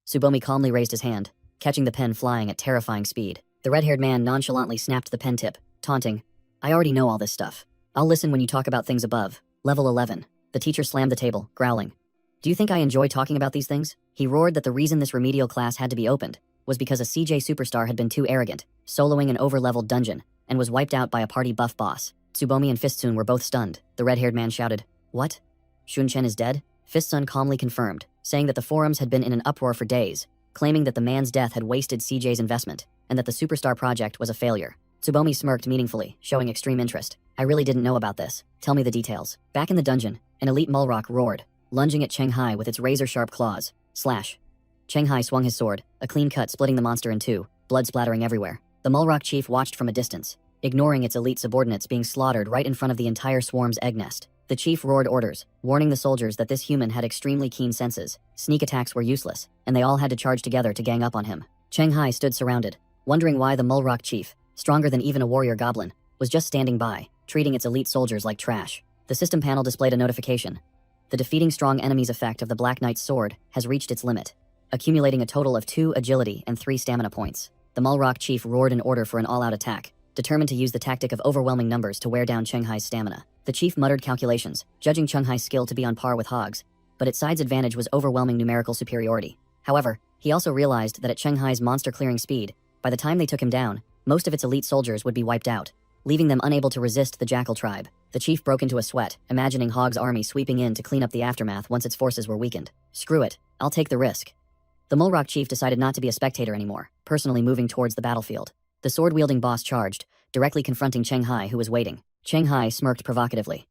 Tsubomi calmly raised his hand, catching the pen flying at terrifying speed. The red-haired man nonchalantly snapped the pen tip, taunting, "I already know all this stuff. I'll listen when you talk about things above." Level 11. The teacher slammed the table, growling, "Do you think I enjoy talking about these things?" He roared that the reason this remedial class had to be opened was because a CJ superstar had been too arrogant, soloing an over-leveled dungeon, and was wiped out by a party buff boss. Tsubomi and Fistsun were both stunned. The red-haired man shouted, "What? Shunchen is dead?" Fistsun calmly confirmed, saying that the forums had been in an uproar for days, claiming that the man's death had wasted CJ's investment, and that the superstar project was a failure. Tsubomi smirked meaningfully, showing extreme interest. I really didn't know about this. Tell me the details. Back in the dungeon, an elite Mulrock roared, lunging at Cheng Hai with its razor-sharp claws. Slash. Cheng Hai swung his sword, a clean cut splitting the monster in two, blood splattering everywhere. The Mulrock chief watched from a distance, ignoring its elite subordinates being slaughtered right in front of the entire swarm's egg nest. The chief roared orders, warning the soldiers that this human had extremely keen senses. Sneak attacks were useless, and they all had to charge together to gang up on him. Cheng Hai stood surrounded, wondering why the Mulrock chief, stronger than even a warrior goblin, was just standing by, treating its elite soldiers like trash. The system panel displayed a notification. The defeating strong enemy's effect of the Black Knight's sword has reached its limit, accumulating a total of 2 agility and 3 stamina points. The Mulrock chief roared an order for an all-out attack, determined to use the tactic of overwhelming numbers to wear down Cheng Hai's stamina. The chief muttered calculations, judging Cheng Hai's skill to be on par with Hog's, but its side's advantage was overwhelming numerical superiority. However, he also realized that at Cheng Hai's monster-clearing speed, by the time they took him down, most of its elite soldiers would be wiped out, leaving them unable to resist the Jackal tribe. The chief broke into a sweat, imagining Hog's army sweeping in to clean up the aftermath once its forces were weakened. Screw it, I'll take the risk. The Mulrock chief decided not to be a spectator anymore, personally moving towards the battlefield. The sword-wielding boss charged, directly confronting Cheng Hai, who was waiting. Cheng Hai smirked provocatively.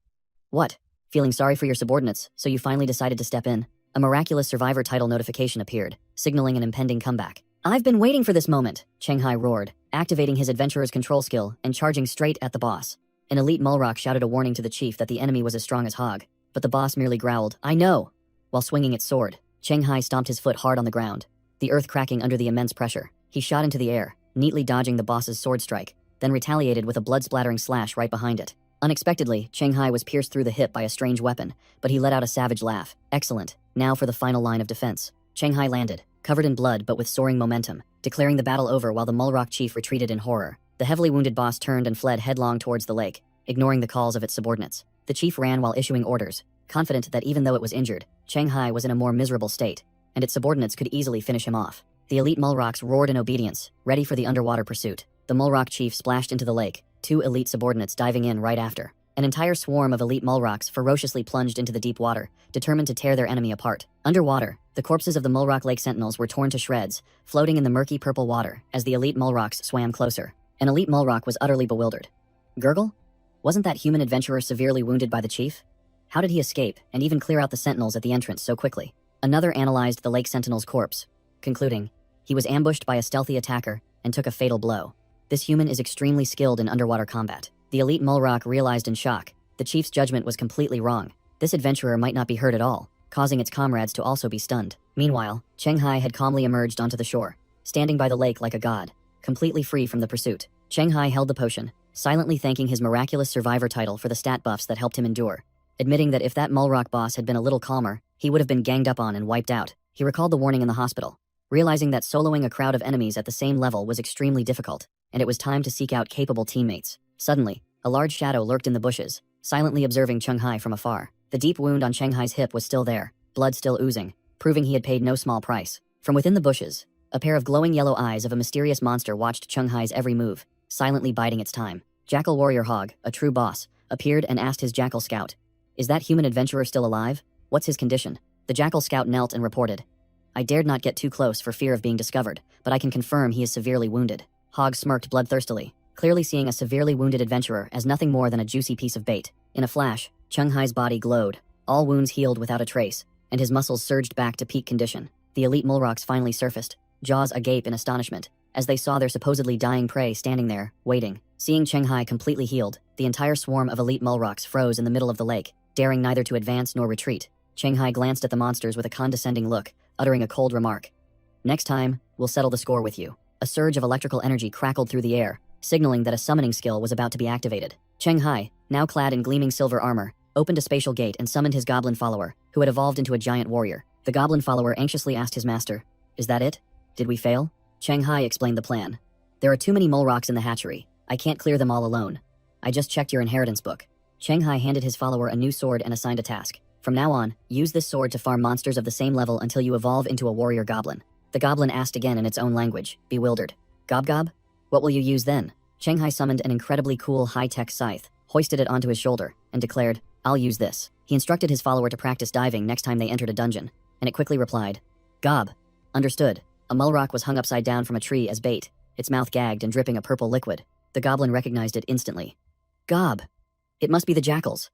What? Feeling sorry for your subordinates, so you finally decided to step in? A miraculous survivor title notification appeared, signaling an impending comeback. I've been waiting for this moment, Cheng Hai roared, activating his adventurer's control skill and charging straight at the boss. An elite Mulrock shouted a warning to the chief that the enemy was as strong as Hog, but the boss merely growled, I know, while swinging its sword. Cheng Hai stomped his foot hard on the ground, the earth cracking under the immense pressure. He shot into the air, neatly dodging the boss's sword strike, then retaliated with a blood-splattering slash right behind it. Unexpectedly, Cheng Hai was pierced through the hip by a strange weapon, but he let out a savage laugh. Excellent. Now for the final line of defense. Cheng Hai landed, covered in blood but with soaring momentum, declaring the battle over while the Mulrock chief retreated in horror. The heavily wounded boss turned and fled headlong towards the lake, ignoring the calls of its subordinates. The chief ran while issuing orders, confident that even though it was injured, Cheng Hai was in a more miserable state, and its subordinates could easily finish him off. The elite Mulrocks roared in obedience, ready for the underwater pursuit. The Mulrock chief splashed into the lake, 2 elite subordinates diving in right after. An entire swarm of elite Mulrocks ferociously plunged into the deep water, determined to tear their enemy apart. Underwater, the corpses of the Mulrock Lake Sentinels were torn to shreds, floating in the murky purple water as the elite Mulrocks swam closer. An elite Mulrock was utterly bewildered. Gurgle? Wasn't that human adventurer severely wounded by the chief? How did he escape and even clear out the sentinels at the entrance so quickly? Another analyzed the Lake Sentinel's corpse, concluding, he was ambushed by a stealthy attacker and took a fatal blow. This human is extremely skilled in underwater combat. The elite Mulrock realized in shock. The chief's judgment was completely wrong. This adventurer might not be hurt at all, causing its comrades to also be stunned. Meanwhile, Cheng Hai had calmly emerged onto the shore, standing by the lake like a god, completely free from the pursuit. Cheng Hai held the potion, silently thanking his miraculous survivor title for the stat buffs that helped him endure, admitting that if that Mulrock boss had been a little calmer, he would have been ganged up on and wiped out. He recalled the warning in the hospital, realizing that soloing a crowd of enemies at the same level was extremely difficult, and it was time to seek out capable teammates. Suddenly, a large shadow lurked in the bushes, silently observing Cheng Hai from afar. The deep wound on Cheng Hai's hip was still there, blood still oozing, proving he had paid no small price. From within the bushes, a pair of glowing yellow eyes of a mysterious monster watched Cheng Hai's every move, silently biding its time. Jackal warrior Hog, a true boss, appeared and asked his Jackal scout, "Is that human adventurer still alive? What's his condition?" The Jackal scout knelt and reported, "I dared not get too close for fear of being discovered, but I can confirm he is severely wounded." Hog smirked bloodthirstily, clearly seeing a severely wounded adventurer as nothing more than a juicy piece of bait. In a flash, Cheng Hai's body glowed, all wounds healed without a trace, and his muscles surged back to peak condition. The elite Mulrocks finally surfaced, jaws agape in astonishment, as they saw their supposedly dying prey standing there, waiting. Seeing Cheng Hai completely healed, the entire swarm of elite Mulrocks froze in the middle of the lake, daring neither to advance nor retreat. Cheng Hai glanced at the monsters with a condescending look, uttering a cold remark. "Next time, we'll settle the score with you." A surge of electrical energy crackled through the air, signaling that a summoning skill was about to be activated. Cheng Hai, now clad in gleaming silver armor, opened a spatial gate and summoned his goblin follower, who had evolved into a giant warrior. The goblin follower anxiously asked his master, "Is that it? Did we fail?" Cheng Hai explained the plan. "There are too many Mulrocks in the hatchery. I can't clear them all alone. I just checked your inheritance book." Cheng Hai handed his follower a new sword and assigned a task. "From now on, use this sword to farm monsters of the same level until you evolve into a warrior goblin." The goblin asked again in its own language, bewildered. "Gob gob? What will you use then?" Cheng Hai summoned an incredibly cool high-tech scythe, hoisted it onto his shoulder, and declared, "I'll use this." He instructed his follower to practice diving next time they entered a dungeon, and it quickly replied, "Gob. Understood." A Mulrock was hung upside down from a tree as bait, its mouth gagged and dripping a purple liquid. The goblin recognized it instantly. Gob! It must be the jackals.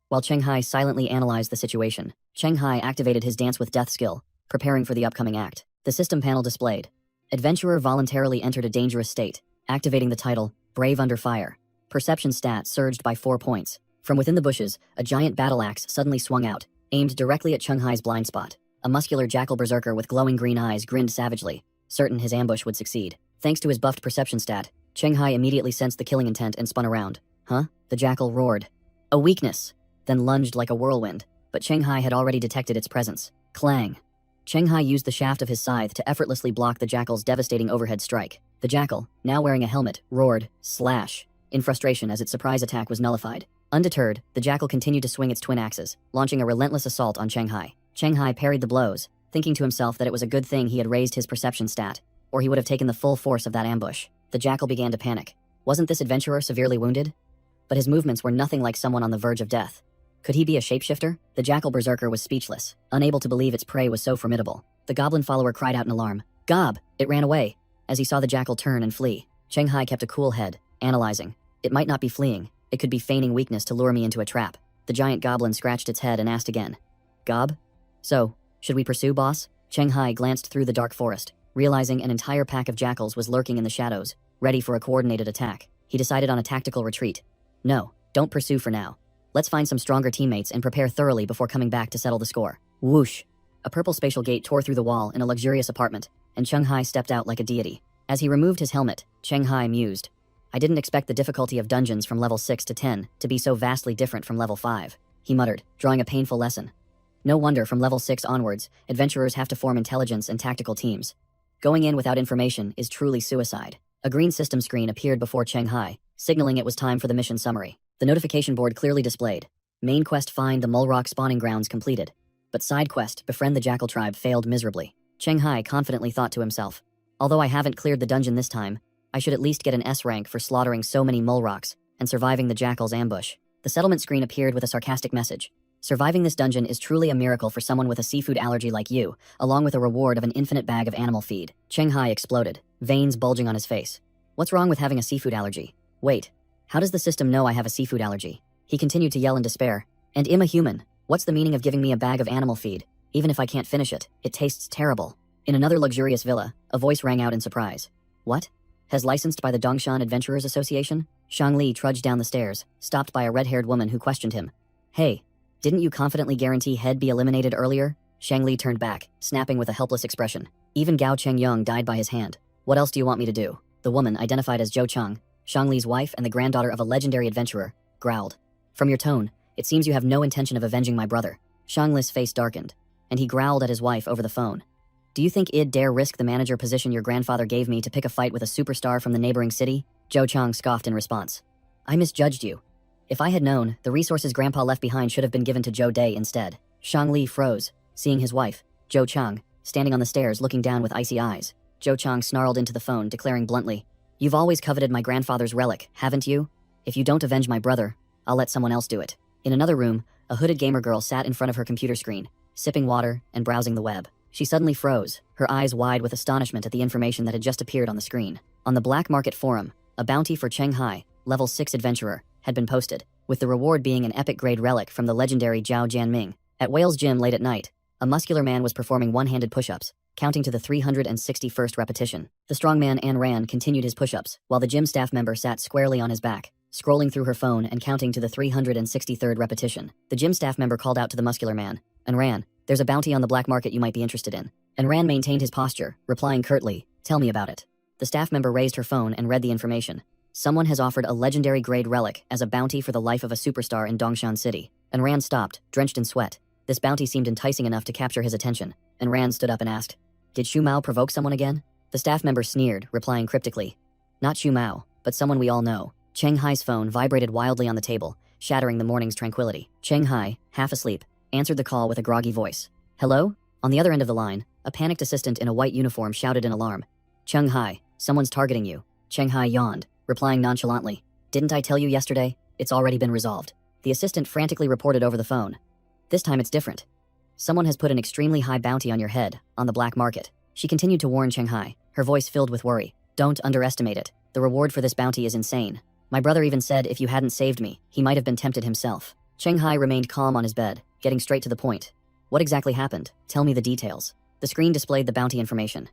While Cheng Hai silently analyzed the situation, Cheng Hai activated his Dance with Death skill, preparing for the upcoming act. The system panel displayed. Adventurer voluntarily entered a dangerous state, activating the title, Brave Under Fire. Perception stat surged by 4 points. From within the bushes, a giant battle axe suddenly swung out, aimed directly at Cheng Hai's blind spot. A muscular jackal berserker with glowing green eyes grinned savagely, certain his ambush would succeed. Thanks to his buffed perception stat, Cheng Hai immediately sensed the killing intent and spun around. Huh? The jackal roared. A weakness! Then lunged like a whirlwind, but Cheng Hai had already detected its presence. Clang! Cheng Hai used the shaft of his scythe to effortlessly block the jackal's devastating overhead strike. The jackal, now wearing a helmet, roared, slash, in frustration as its surprise attack was nullified. Undeterred, the jackal continued to swing its twin axes, launching a relentless assault on Cheng Hai. Cheng Hai parried the blows, thinking to himself that it was a good thing he had raised his perception stat, or he would have taken the full force of that ambush. The jackal began to panic. Wasn't this adventurer severely wounded? But his movements were nothing like someone on the verge of death. Could he be a shapeshifter? The jackal berserker was speechless, unable to believe its prey was so formidable. The goblin follower cried out in alarm. Gob! It ran away. As he saw the jackal turn and flee, Cheng Hai kept a cool head, analyzing. It might not be fleeing. It could be feigning weakness to lure me into a trap. The giant goblin scratched its head and asked again. Gob? So, should we pursue, boss? Cheng Hai glanced through the dark forest, realizing an entire pack of jackals was lurking in the shadows, ready for a coordinated attack. He decided on a tactical retreat. No, don't pursue for now. Let's find some stronger teammates and prepare thoroughly before coming back to settle the score. Whoosh! A purple spatial gate tore through the wall in a luxurious apartment, and Cheng Hai stepped out like a deity. As he removed his helmet, Cheng Hai mused. I didn't expect the difficulty of dungeons from level 6 to 10 to be so vastly different from level 5, he muttered, drawing a painful lesson. No wonder from level 6 onwards, adventurers have to form intelligence and tactical teams. Going in without information is truly suicide. A green system screen appeared before Cheng Hai, signaling it was time for the mission summary. The notification board clearly displayed. Main quest find the Mole Rock spawning grounds completed. But side quest befriend the jackal tribe failed miserably. Cheng Hai confidently thought to himself. Although I haven't cleared the dungeon this time, I should at least get an S rank for slaughtering so many mole rocks and surviving the jackal's ambush. The settlement screen appeared with a sarcastic message. Surviving this dungeon is truly a miracle for someone with a seafood allergy like you, along with a reward of an infinite bag of animal feed. Cheng Hai exploded, veins bulging on his face. What's wrong with having a seafood allergy? Wait, how does the system know I have a seafood allergy? He continued to yell in despair. And I'm a human. What's the meaning of giving me a bag of animal feed? Even if I can't finish it, it tastes terrible. In another luxurious villa, a voice rang out in surprise. What? Has licensed by the Dongshan Adventurers Association? Shang Li trudged down the stairs, stopped by a red-haired woman who questioned him. Hey, didn't you confidently guarantee Head be eliminated earlier? Shang Li turned back, snapping with a helpless expression. Even Gao Chengyong died by his hand. What else do you want me to do? The woman, identified as Zhou Chang, Shang Li's wife and the granddaughter of a legendary adventurer, growled. From your tone, it seems you have no intention of avenging my brother. Shang Li's face darkened, and he growled at his wife over the phone. Do you think I'd dare risk the manager position your grandfather gave me to pick a fight with a superstar from the neighboring city? Zhou Chang scoffed in response. I misjudged you. If I had known, the resources Grandpa left behind should have been given to Zhou Dai instead. Shang Li froze, seeing his wife, Zhou Chang, standing on the stairs looking down with icy eyes. Zhou Chang snarled into the phone, declaring bluntly, You've always coveted my grandfather's relic, haven't you? If you don't avenge my brother, I'll let someone else do it. In another room, a hooded gamer girl sat in front of her computer screen, sipping water and browsing the web. She suddenly froze, her eyes wide with astonishment at the information that had just appeared on the screen. On the Black Market Forum, a bounty for Cheng Hai, level 6 adventurer, had been posted, with the reward being an epic-grade relic from the legendary Zhao Jianming. At Whale's Gym late at night, a muscular man was performing one-handed push-ups, counting to the 361st repetition. The strongman An Ran continued his push-ups, while the gym staff member sat squarely on his back, scrolling through her phone and counting to the 363rd repetition. The gym staff member called out to the muscular man, An Ran, there's a bounty on the black market you might be interested in. An Ran maintained his posture, replying curtly, Tell me about it. The staff member raised her phone and read the information. Someone has offered a legendary grade relic as a bounty for the life of a superstar in Dongshan City. An Ran stopped, drenched in sweat. This bounty seemed enticing enough to capture his attention. An Ran stood up and asked, Did Shu Mao provoke someone again? The staff member sneered, replying cryptically, Not Shu Mao, but someone we all know. Cheng Hai's phone vibrated wildly on the table, shattering the morning's tranquility. Cheng Hai, half asleep, answered the call with a groggy voice. Hello? On the other end of the line, a panicked assistant in a white uniform shouted in alarm. Cheng Hai, someone's targeting you. Cheng Hai yawned, replying nonchalantly. Didn't I tell you yesterday? It's already been resolved. The assistant frantically reported over the phone. This time it's different. Someone has put an extremely high bounty on your head, on the black market. She continued to warn Cheng Hai, her voice filled with worry. Don't underestimate it. The reward for this bounty is insane. My brother even said if you hadn't saved me, he might have been tempted himself. Cheng Hai remained calm on his bed, getting straight to the point. What exactly happened? Tell me the details. The screen displayed the bounty information.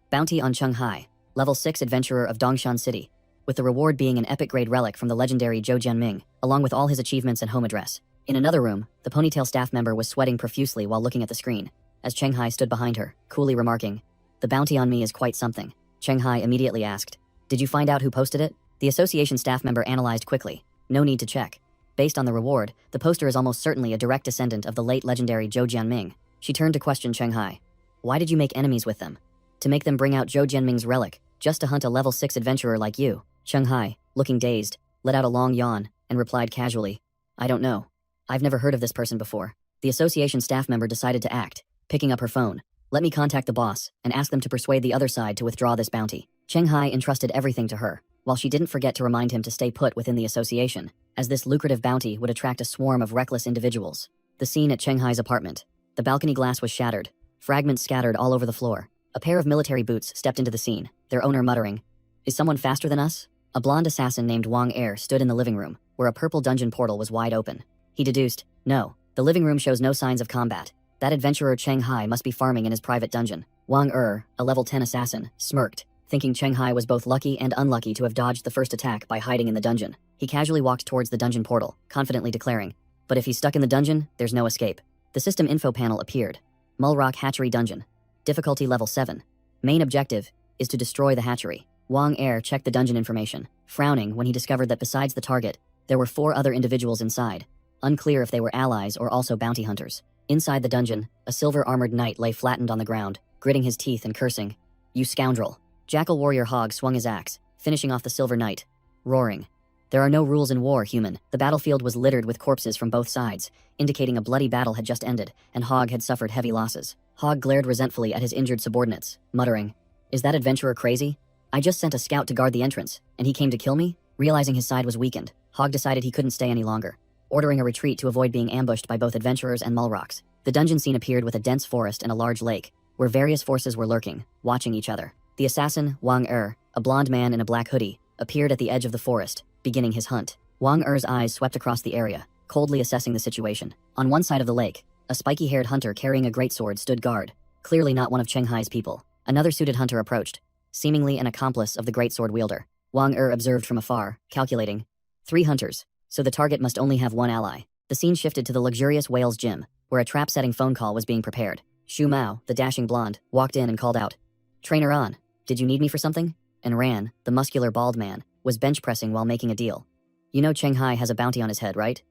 Bounty on Cheng Hai, level 6 adventurer of Dongshan City, with the reward being an epic grade relic from the legendary Zhou Jianming, along with all his achievements and home address. In another room, the ponytail staff member was sweating profusely while looking at the screen, as Cheng Hai stood behind her, coolly remarking, "The bounty on me is quite something." Cheng Hai immediately asked, "Did you find out who posted it?" The association staff member analyzed quickly. No need to check. Based on the reward, the poster is almost certainly a direct descendant of the late legendary Zhou Jianming. She turned to question Cheng Hai. "Why did you make enemies with them?" "To make them bring out Zhou Jianming's relic, just to hunt a level 6 adventurer like you." Cheng Hai, looking dazed, let out a long yawn and replied casually, "I don't know. I've never heard of this person before." The association staff member decided to act, picking up her phone. "Let me contact the boss and ask them to persuade the other side to withdraw this bounty." Cheng Hai entrusted everything to her, while she didn't forget to remind him to stay put within the association, as this lucrative bounty would attract a swarm of reckless individuals. The scene at Cheng Hai's apartment. The balcony glass was shattered, fragments scattered all over the floor. A pair of military boots stepped into the scene, their owner muttering, "Is someone faster than us?" A blonde assassin named Wang Er stood in the living room, where a purple dungeon portal was wide open. He deduced, "No, the living room shows no signs of combat. That adventurer Cheng Hai must be farming in his private dungeon." Wang Er, a level 10 assassin, smirked, thinking Cheng Hai was both lucky and unlucky to have dodged the first attack by hiding in the dungeon. He casually walked towards the dungeon portal, confidently declaring, "But if he's stuck in the dungeon, there's no escape." The system info panel appeared. Mulrock Hatchery Dungeon. Difficulty level 7. Main objective is to destroy the hatchery. Wang Er checked the dungeon information, frowning when he discovered that besides the target, there were 4 other individuals inside. Unclear if they were allies or also bounty hunters. Inside the dungeon, a silver-armored knight lay flattened on the ground, gritting his teeth and cursing, "You scoundrel." Jackal warrior Hog swung his axe, finishing off the silver knight, roaring, "There are no rules in war, human." The battlefield was littered with corpses from both sides, indicating a bloody battle had just ended, and Hog had suffered heavy losses. Hog glared resentfully at his injured subordinates, muttering, "Is that adventurer crazy? I just sent a scout to guard the entrance, and he came to kill me?" Realizing his side was weakened, Hog decided he couldn't stay any longer, ordering a retreat to avoid being ambushed by both adventurers and Mulrocks. The dungeon scene appeared with a dense forest and a large lake, where various forces were lurking, watching each other. The assassin, Wang Er, a blonde man in a black hoodie, appeared at the edge of the forest, beginning his hunt. Wang Er's eyes swept across the area, coldly assessing the situation. On one side of the lake, a spiky-haired hunter carrying a greatsword stood guard, clearly not one of Cheng Hai's people. Another suited hunter approached, seemingly an accomplice of the greatsword wielder. Wang Er observed from afar, calculating, 3 hunters, so the target must only have 1 ally. The scene shifted to the luxurious Whales Gym, where a trap-setting phone call was being prepared. Shu Mao, the dashing blonde, walked in and called out, "Trainer on, did you need me for something?" And Ran, the muscular bald man, was bench pressing while making a deal. "You know Cheng Hai has a bounty on his head, right?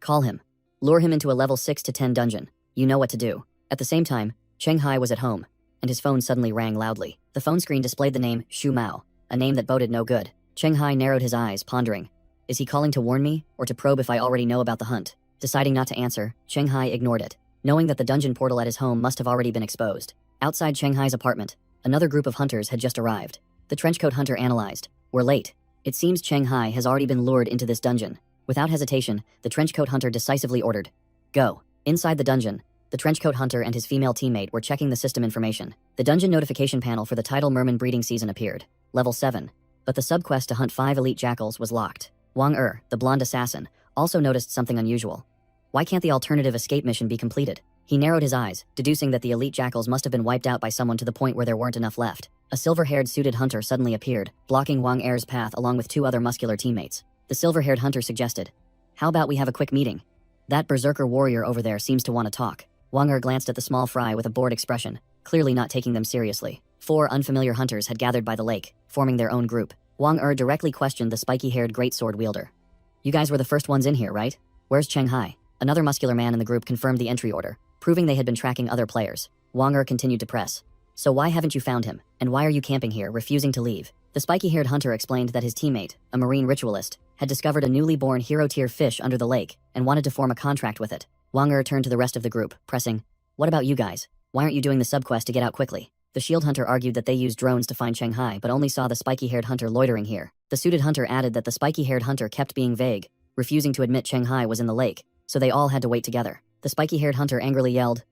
Call him. Lure him into a level 6 to 10 dungeon. You know what to do." At the same time, Cheng Hai was at home, and his phone suddenly rang loudly. The phone screen displayed the name Shu Mao, a name that boded no good. Cheng Hai narrowed his eyes, pondering, is he calling to warn me, or to probe if I already know about the hunt? Deciding not to answer, Cheng Hai ignored it, knowing that the dungeon portal at his home must have already been exposed. Outside Cheng Hai's apartment, another group of hunters had just arrived. The trenchcoat hunter analyzed, "We're late. It seems Cheng Hai has already been lured into this dungeon." Without hesitation, the trenchcoat hunter decisively ordered, "Go." Inside the dungeon, the trenchcoat hunter and his female teammate were checking the system information. The dungeon notification panel for the tidal merman breeding season appeared, level 7, but the subquest to hunt 5 elite jackals was locked. Wang Er, the blonde assassin, also noticed something unusual. Why can't the alternative escape mission be completed? He narrowed his eyes, deducing that the elite jackals must have been wiped out by someone to the point where there weren't enough left. A silver-haired suited hunter suddenly appeared, blocking Wang Er's path along with 2 other muscular teammates. The silver-haired hunter suggested, "How about we have a quick meeting? That berserker warrior over there seems to want to talk." Wang Er glanced at the small fry with a bored expression, clearly not taking them seriously. 4 unfamiliar hunters had gathered by the lake, forming their own group. Wang Er directly questioned the spiky-haired greatsword wielder. "You guys were the first ones in here, right? Where's Cheng Hai?" Another muscular man in the group confirmed the entry order, proving they had been tracking other players. Wang Er continued to press, "So why haven't you found him? And why are you camping here, refusing to leave?" The spiky-haired hunter explained that his teammate, a marine ritualist, had discovered a newly born hero-tier fish under the lake and wanted to form a contract with it. Wang Er turned to the rest of the group, pressing, "What about you guys? Why aren't you doing the subquest to get out quickly?" The shield hunter argued that they used drones to find Cheng Hai but only saw the spiky-haired hunter loitering here. The suited hunter added that the spiky-haired hunter kept being vague, refusing to admit Cheng Hai was in the lake, so they all had to wait together. The spiky-haired hunter angrily yelled,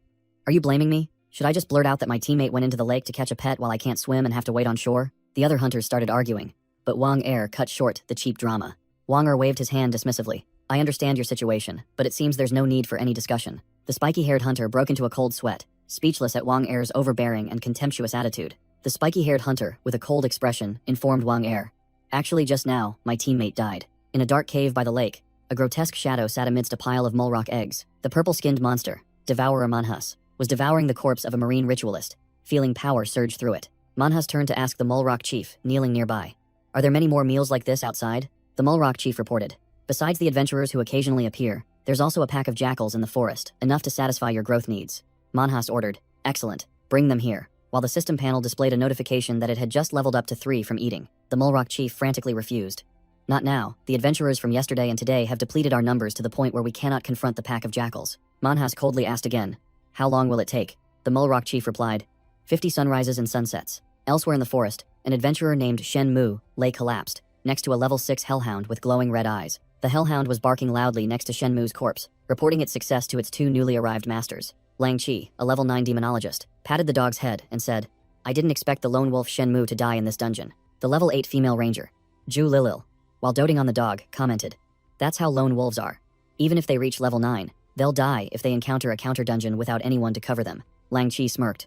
"Are you blaming me? Should I just blurt out that my teammate went into the lake to catch a pet while I can't swim and have to wait on shore?" The other hunters started arguing, but Wang Er cut short the cheap drama. Wang Er waved his hand dismissively. I understand your situation, but it seems there's no need for any discussion. The spiky-haired hunter broke into a cold sweat, speechless at Wang Er's overbearing and contemptuous attitude. The spiky-haired hunter, with a cold expression, informed Wang Er. Actually, just now, my teammate died. In a dark cave by the lake, a grotesque shadow sat amidst a pile of mulrock eggs. The purple-skinned monster, Devourer Manhus, was devouring the corpse of a marine ritualist, feeling power surge through it. Manhus turned to ask the mulrock chief, kneeling nearby. Are there many more meals like this outside? The mulrock chief reported. Besides the adventurers who occasionally appear, there's also a pack of jackals in the forest, enough to satisfy your growth needs. Manhus ordered. Excellent. Bring them here. While the system panel displayed a notification that it had just leveled up to 3 from eating, the mulrock chief frantically refused. Not now. The adventurers from yesterday and today have depleted our numbers to the point where we cannot confront the pack of jackals. Manhus coldly asked again. How long will it take? The mulrock chief replied. 50 sunrises and sunsets. Elsewhere in the forest, an adventurer named Shen Mu lay collapsed, next to a level 6 hellhound with glowing red eyes. The hellhound was barking loudly next to Shen Mu's corpse, reporting its success to its 2 newly arrived masters. Lang Chi, a level 9 demonologist, patted the dog's head and said, I didn't expect the lone wolf Shen Mu to die in this dungeon. The level 8 female ranger, Ju Lilil, while doting on the dog, commented, That's how lone wolves are. Even if they reach level 9, they'll die if they encounter a counter dungeon without anyone to cover them. Lang Chi smirked.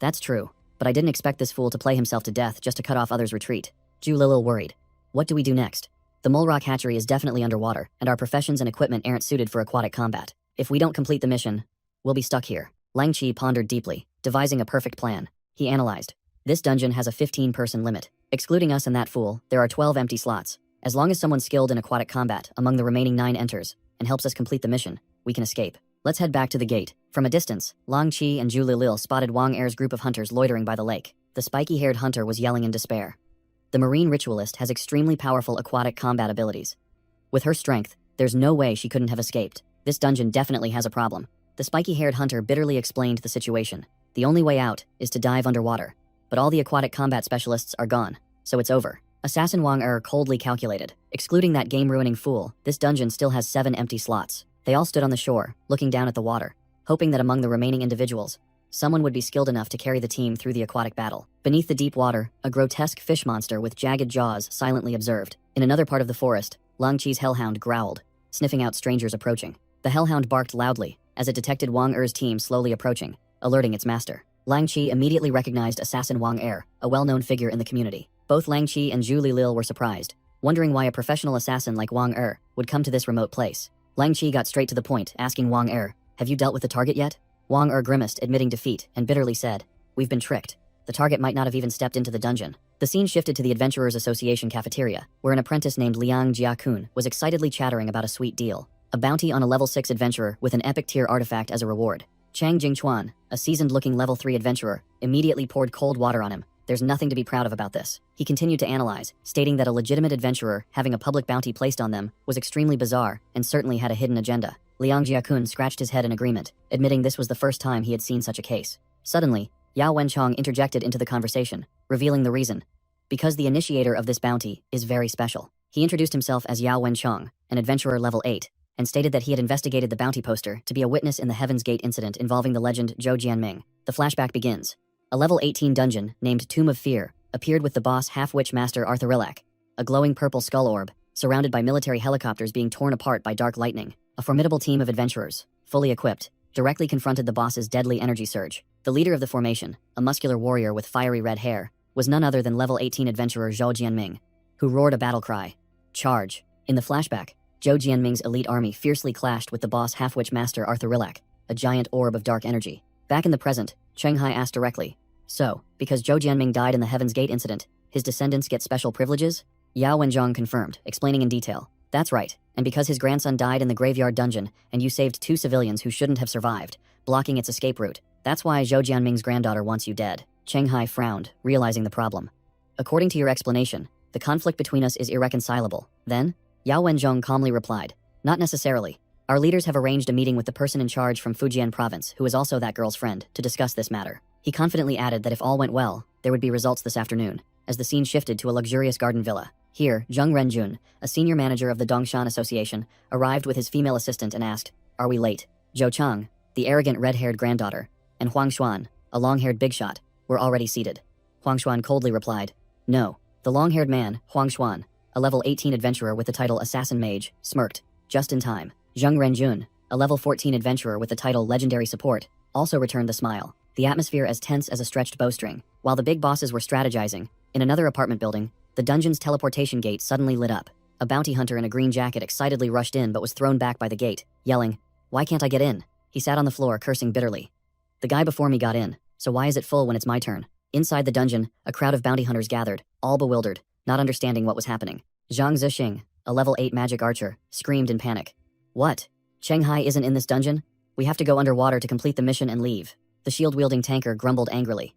That's true, but I didn't expect this fool to play himself to death just to cut off others' retreat. Ju Lilil worried. What do we do next? The Mulrock hatchery is definitely underwater, and our professions and equipment aren't suited for aquatic combat. If we don't complete the mission, we'll be stuck here. Lang Chi pondered deeply, devising a perfect plan. He analyzed. This dungeon has a 15-person limit. Excluding us and that fool, there are 12 empty slots. As long as someone skilled in aquatic combat among the remaining 9 enters and helps us complete the mission, we can escape. Let's head back to the gate. From a distance, Lang Chi and Ju Lilil spotted Wang Er's group of hunters loitering by the lake. The spiky-haired hunter was yelling in despair. The marine ritualist has extremely powerful aquatic combat abilities. With her strength, there's no way she couldn't have escaped. This dungeon definitely has a problem. The spiky-haired hunter bitterly explained the situation. The only way out is to dive underwater. But all the aquatic combat specialists are gone, so it's over. Assassin Wang Er coldly calculated. Excluding that game-ruining fool, this dungeon still has 7 empty slots. They all stood on the shore, looking down at the water, hoping that among the remaining individuals, someone would be skilled enough to carry the team through the aquatic battle. Beneath the deep water, a grotesque fish monster with jagged jaws silently observed. In another part of the forest, Lang Chi's hellhound growled, sniffing out strangers approaching. The hellhound barked loudly as it detected Wang Er's team slowly approaching, alerting its master. Lang Chi immediately recognized Assassin Wang Er, a well-known figure in the community. Both Lang Chi and Ju Lilil were surprised, wondering why a professional assassin like Wang Er would come to this remote place. Lang Chi got straight to the point, asking Wang Er, have you dealt with the target yet? Wang Er grimaced, admitting defeat, and bitterly said, we've been tricked. The target might not have even stepped into the dungeon. The scene shifted to the Adventurers Association cafeteria, where an apprentice named Liang Jiakun was excitedly chattering about a sweet deal. A bounty on a level 6 adventurer with an epic tier artifact as a reward. Chang Jingchuan, a seasoned-looking level 3 adventurer, immediately poured cold water on him. There's nothing to be proud of about this. He continued to analyze, stating that a legitimate adventurer having a public bounty placed on them was extremely bizarre and certainly had a hidden agenda. Liang Jiakun scratched his head in agreement, admitting this was the first time he had seen such a case. Suddenly, Yao Wenchong interjected into the conversation, revealing the reason. Because the initiator of this bounty is very special. He introduced himself as Yao Wenchong, an adventurer level 8, and stated that he had investigated the bounty poster to be a witness in the Heaven's Gate incident involving the legend Zhou Jianming. The flashback begins. A level 18 dungeon, named Tomb of Fear, appeared with the boss half-witch master Arthurillac, a glowing purple skull orb, surrounded by military helicopters being torn apart by dark lightning. A formidable team of adventurers, fully equipped, directly confronted the boss's deadly energy surge. The leader of the formation, a muscular warrior with fiery red hair, was none other than level 18 adventurer Zhou Jianming, who roared a battle cry. Charge! In the flashback, Zhou Jianming's elite army fiercely clashed with the boss half-witch master Arthurillac, a giant orb of dark energy. Back in the present, Cheng Hai asked directly, so, because Zhou Jianming died in the Heaven's Gate incident, his descendants get special privileges? Yao Wenzhong confirmed, explaining in detail. That's right, and because his grandson died in the graveyard dungeon and you saved 2 civilians who shouldn't have survived, blocking its escape route, that's why Zhou Jianming's granddaughter wants you dead. Cheng Hai frowned, realizing the problem. According to your explanation, the conflict between us is irreconcilable. Then, Yao Wenzhong calmly replied, not necessarily. Our leaders have arranged a meeting with the person in charge from Fujian province, who is also that girl's friend, to discuss this matter. He confidently added that if all went well, there would be results this afternoon, as the scene shifted to a luxurious garden villa. Here, Zheng Renjun, a senior manager of the Dongshan Association, arrived with his female assistant and asked, are we late? Zhou Chang, the arrogant red-haired granddaughter, and Huang Xuan, a long-haired big shot, were already seated. Huang Xuan coldly replied, No. The long-haired man, Huang Xuan, a level 18 adventurer with the title Assassin Mage, smirked. Just in time. Zheng Renjun, a level 14 adventurer with the title Legendary Support, also returned the smile. The atmosphere as tense as a stretched bowstring. While the big bosses were strategizing, in another apartment building, the dungeon's teleportation gate suddenly lit up. A bounty hunter in a green jacket excitedly rushed in but was thrown back by the gate, yelling, "Why can't I get in?" He sat on the floor cursing bitterly. "The guy before me got in, so why is it full when it's my turn?" Inside the dungeon, a crowd of bounty hunters gathered, all bewildered, not understanding what was happening. Zhang Zixing, a level 8 magic archer, screamed in panic. "What? Cheng Hai isn't in this dungeon? We have to go underwater to complete the mission and leave." The shield-wielding tanker grumbled angrily.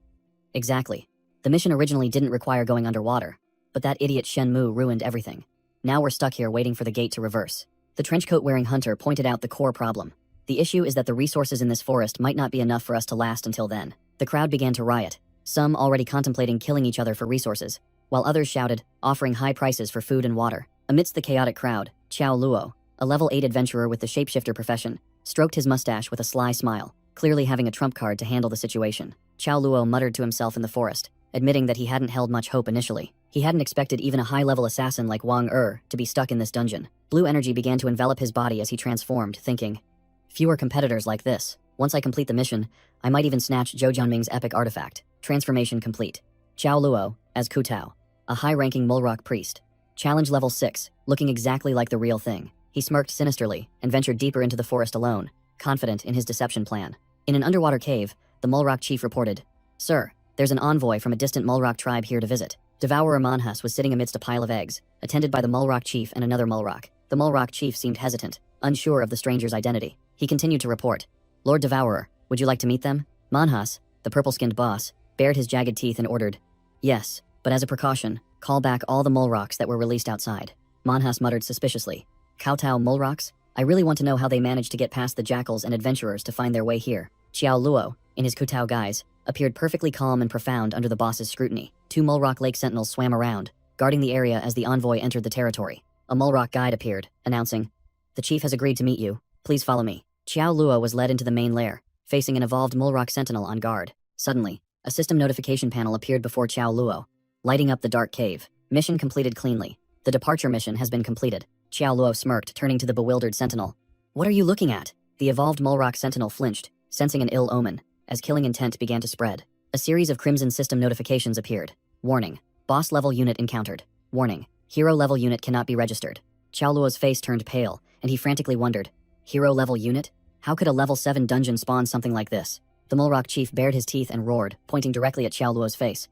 Exactly. The mission originally didn't require going underwater, but that idiot Shen Mu ruined everything. Now we're stuck here waiting for the gate to reverse. The trenchcoat-wearing hunter pointed out the core problem. The issue is that the resources in this forest might not be enough for us to last until then. The crowd began to riot, some already contemplating killing each other for resources, while others shouted, offering high prices for food and water. Amidst the chaotic crowd, Qiao Luo, a level 8 adventurer with the shapeshifter profession, stroked his mustache with a sly smile, clearly having a trump card to handle the situation. Qiao Luo muttered to himself in the forest, admitting that he hadn't held much hope initially. He hadn't expected even a high-level assassin like Wang to be stuck in this dungeon. Blue energy began to envelop his body as he transformed, thinking, fewer competitors like this. Once I complete the mission, I might even snatch Zhou Jianming's epic artifact. Transformation complete. Qiao Luo, as Ku Tao, a high-ranking Mulrock priest. Challenge level 6, looking exactly like the real thing. He smirked sinisterly and ventured deeper into the forest alone, confident in his deception plan. In an underwater cave, the Mulrock chief reported, "Sir, there's an envoy from a distant Mulrock tribe here to visit." Devourer Manhas was sitting amidst a pile of eggs, attended by the Mulrock chief and another Mulrock. The Mulrock chief seemed hesitant, unsure of the stranger's identity. He continued to report, "Lord Devourer, would you like to meet them?" Manhas, the purple-skinned boss, bared his jagged teeth and ordered, "Yes, but as a precaution, call back all the Mulrocks that were released outside." Manhas muttered suspiciously, "Kowtow Mulrocks? I really want to know how they managed to get past the jackals and adventurers to find their way here." Qiao Luo, in his Kutao guise, appeared perfectly calm and profound under the boss's scrutiny. 2 Mulrock Lake sentinels swam around, guarding the area as the envoy entered the territory. A Mulrock guide appeared, announcing, "The chief has agreed to meet you. Please follow me." Qiao Luo was led into the main lair, facing an evolved Mulrock sentinel on guard. Suddenly, a system notification panel appeared before Qiao Luo, lighting up the dark cave. Mission completed cleanly. The departure mission has been completed. Qiao Luo smirked, turning to the bewildered sentinel. "What are you looking at?" The evolved Mulrock sentinel flinched, sensing an ill omen, as killing intent began to spread. A series of crimson system notifications appeared. Warning. Boss level unit encountered. Warning. Hero level unit cannot be registered. Qiao Luo's face turned pale, and he frantically wondered, hero level unit? How could a level 7 dungeon spawn something like this? The Mulrock chief bared his teeth and roared, pointing directly at Qiao Luo's face.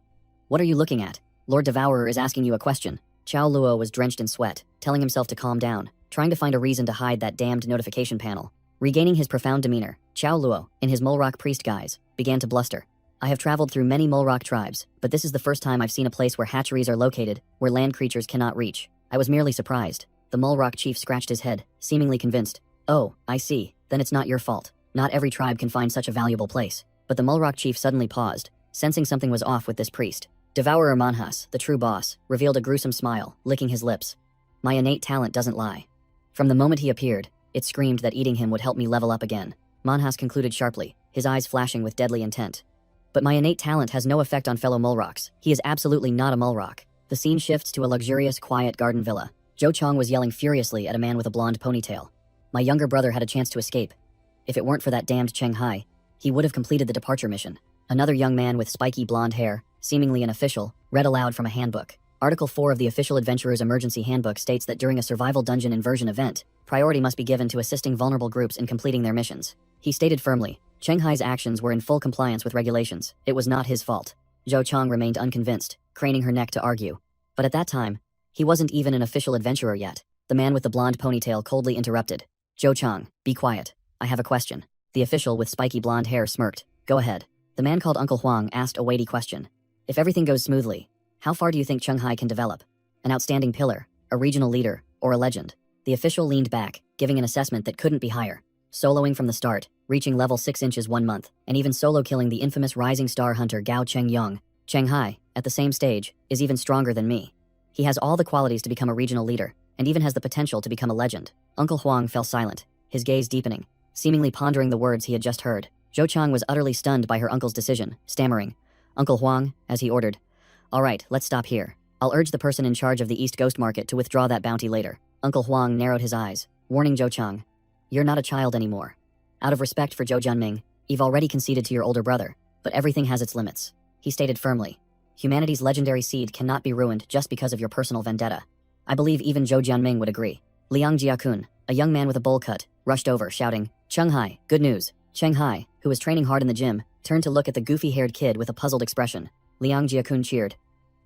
"What are you looking at? Lord Devourer is asking you a question." Qiao Luo was drenched in sweat, telling himself to calm down, trying to find a reason to hide that damned notification panel. Regaining his profound demeanor, Qiao Luo, in his Mulrock priest guise, began to bluster. "I have traveled through many Mulrock tribes, but this is the first time I've seen a place where hatcheries are located, where land creatures cannot reach. I was merely surprised." The Mulrock chief scratched his head, seemingly convinced. "Oh, I see. Then it's not your fault. Not every tribe can find such a valuable place." But the Mulrock chief suddenly paused, sensing something was off with this priest. Devourer Manhas, the true boss, revealed a gruesome smile, licking his lips. "My innate talent doesn't lie. From the moment he appeared, it screamed that eating him would help me level up again." Manhas concluded sharply, his eyes flashing with deadly intent. "But my innate talent has no effect on fellow Mulrocks. He is absolutely not a Mulrock." The scene shifts to a luxurious, quiet garden villa. Zhou Chong was yelling furiously at a man with a blonde ponytail. "My younger brother had a chance to escape. If it weren't for that damned Cheng Hai, he would have completed the departure mission." Another young man with spiky blonde hair, seemingly an official, read aloud from a handbook. Article 4 of the Official Adventurer's Emergency Handbook states that during a survival dungeon inversion event, priority must be given to assisting vulnerable groups in completing their missions. He stated firmly, Cheng Hai's actions were in full compliance with regulations. It was not his fault. Zhou Chong remained unconvinced, craning her neck to argue. But at that time, he wasn't even an official adventurer yet. The man with the blonde ponytail coldly interrupted. "Zhou Chong, be quiet. I have a question." The official with spiky blonde hair smirked. "Go ahead." The man called Uncle Huang asked a weighty question. "If everything goes smoothly, how far do you think Cheng Hai can develop? An outstanding pillar, a regional leader, or a legend?" The official leaned back, giving an assessment that couldn't be higher. Soloing from the start, reaching level 6 inches 1 month, and even solo killing the infamous rising star hunter Gao Cheng Yong. Cheng Hai, at the same stage, is even stronger than me. He has all the qualities to become a regional leader, and even has the potential to become a legend. Uncle Huang fell silent, his gaze deepening, seemingly pondering the words he had just heard. Zhou Chong was utterly stunned by her uncle's decision, stammering, "Uncle Huang," as he ordered, Alright, let's stop here. I'll urge the person in charge of the East Ghost Market to withdraw that bounty later. Uncle Huang narrowed his eyes, warning Zhou Chang. You're not a child anymore. Out of respect for Zhou Jianming, you've already conceded to your older brother, but everything has its limits. He stated firmly. Humanity's legendary seed cannot be ruined just because of your personal vendetta. I believe even Zhou Jianming would agree. Liang Jiakun, a young man with a bowl cut, rushed over, shouting, Cheng Hai, good news. Cheng Hai, who was training hard in the gym, turned to look at the goofy-haired kid with a puzzled expression. Liang Jiakun cheered.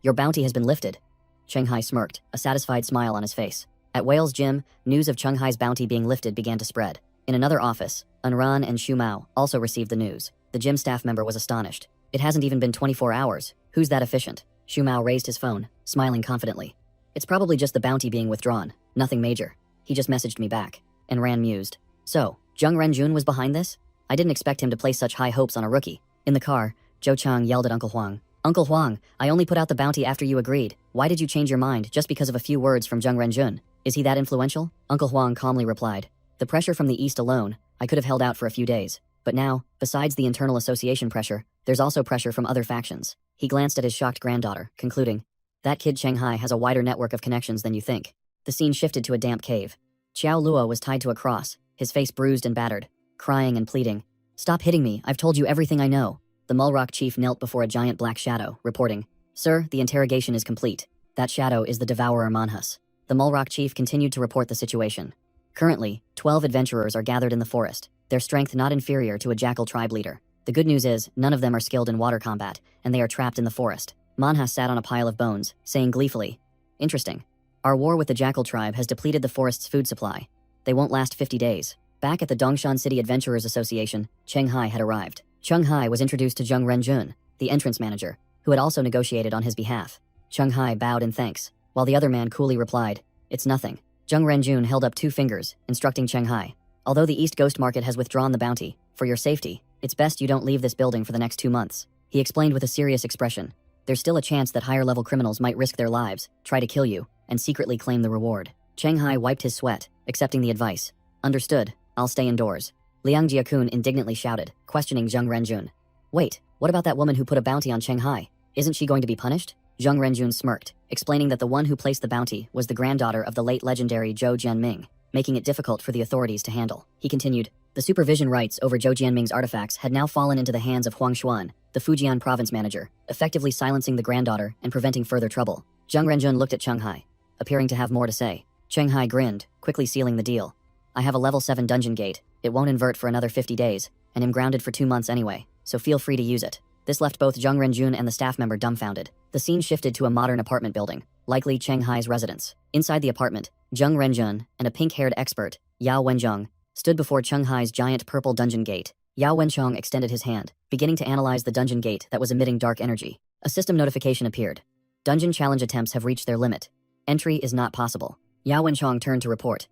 Your bounty has been lifted. Cheng Hai smirked, a satisfied smile on his face. At Whale's gym, news of Cheng Hai's bounty being lifted began to spread. In another office, Unran and Xu Mao also received the news. The gym staff member was astonished. It hasn't even been 24 hours. Who's that efficient? Xu Mao raised his phone, smiling confidently. It's probably just the bounty being withdrawn. Nothing major. He just messaged me back. And Ran mused. So, Zheng Renjun was behind this? I didn't expect him to place such high hopes on a rookie. In the car, Zhou Chang yelled at Uncle Huang. Uncle Huang, I only put out the bounty after you agreed. Why did you change your mind just because of a few words from Zheng Renjun? Is he that influential? Uncle Huang calmly replied. The pressure from the East alone, I could have held out for a few days. But now, besides the internal association pressure, there's also pressure from other factions. He glanced at his shocked granddaughter, concluding, that kid Cheng Hai has a wider network of connections than you think. The scene shifted to a damp cave. Qiao Luo was tied to a cross, his face bruised and battered, crying and pleading. Stop hitting me, I've told you everything I know. The Mulrock chief knelt before a giant black shadow, reporting, Sir, the interrogation is complete. That shadow is the devourer Manhus. The Mulrock chief continued to report the situation. Currently, 12 adventurers are gathered in the forest, their strength not inferior to a jackal tribe leader. The good news is, none of them are skilled in water combat, and they are trapped in the forest. Manhus sat on a pile of bones, saying gleefully, Interesting. Our war with the jackal tribe has depleted the forest's food supply. They won't last 50 days. Back at the Dongshan City Adventurers Association, Cheng Hai had arrived. Cheng Hai was introduced to Zheng Renjun, the entrance manager, who had also negotiated on his behalf. Cheng Hai bowed in thanks, while the other man coolly replied, It's nothing. Zheng Renjun held up 2 fingers, instructing Cheng Hai. Although the East Ghost Market has withdrawn the bounty, for your safety, it's best you don't leave this building for the next 2 months. He explained with a serious expression. There's still a chance that higher-level criminals might risk their lives, try to kill you, and secretly claim the reward. Cheng Hai wiped his sweat, accepting the advice. Understood, I'll stay indoors. Liang Jiakun indignantly shouted, questioning Zheng Renjun. Wait, what about that woman who put a bounty on Cheng Hai? Isn't she going to be punished? Zheng Renjun smirked, explaining that the one who placed the bounty was the granddaughter of the late legendary Zhou Jianming, making it difficult for the authorities to handle. He continued, the supervision rights over Zhou Jianming's artifacts had now fallen into the hands of Huang Xuan, the Fujian province manager, effectively silencing the granddaughter and preventing further trouble. Zheng Renjun looked at Cheng Hai, appearing to have more to say. Cheng Hai grinned, quickly sealing the deal. I have a level 7 dungeon gate. It won't invert for another 50 days, and am grounded for 2 months anyway, so feel free to use it. This left both Zheng Renjun and the staff member dumbfounded. The scene shifted to a modern apartment building, likely Cheng Hai's residence. Inside the apartment, Zheng Renjun and a pink-haired expert, Yao Wenzhong, stood before Cheng Hai's giant purple dungeon gate. Yao Wenchong extended his hand, beginning to analyze the dungeon gate that was emitting dark energy. A system notification appeared. Dungeon challenge attempts have reached their limit. Entry is not possible. Yao Wenchong turned to report.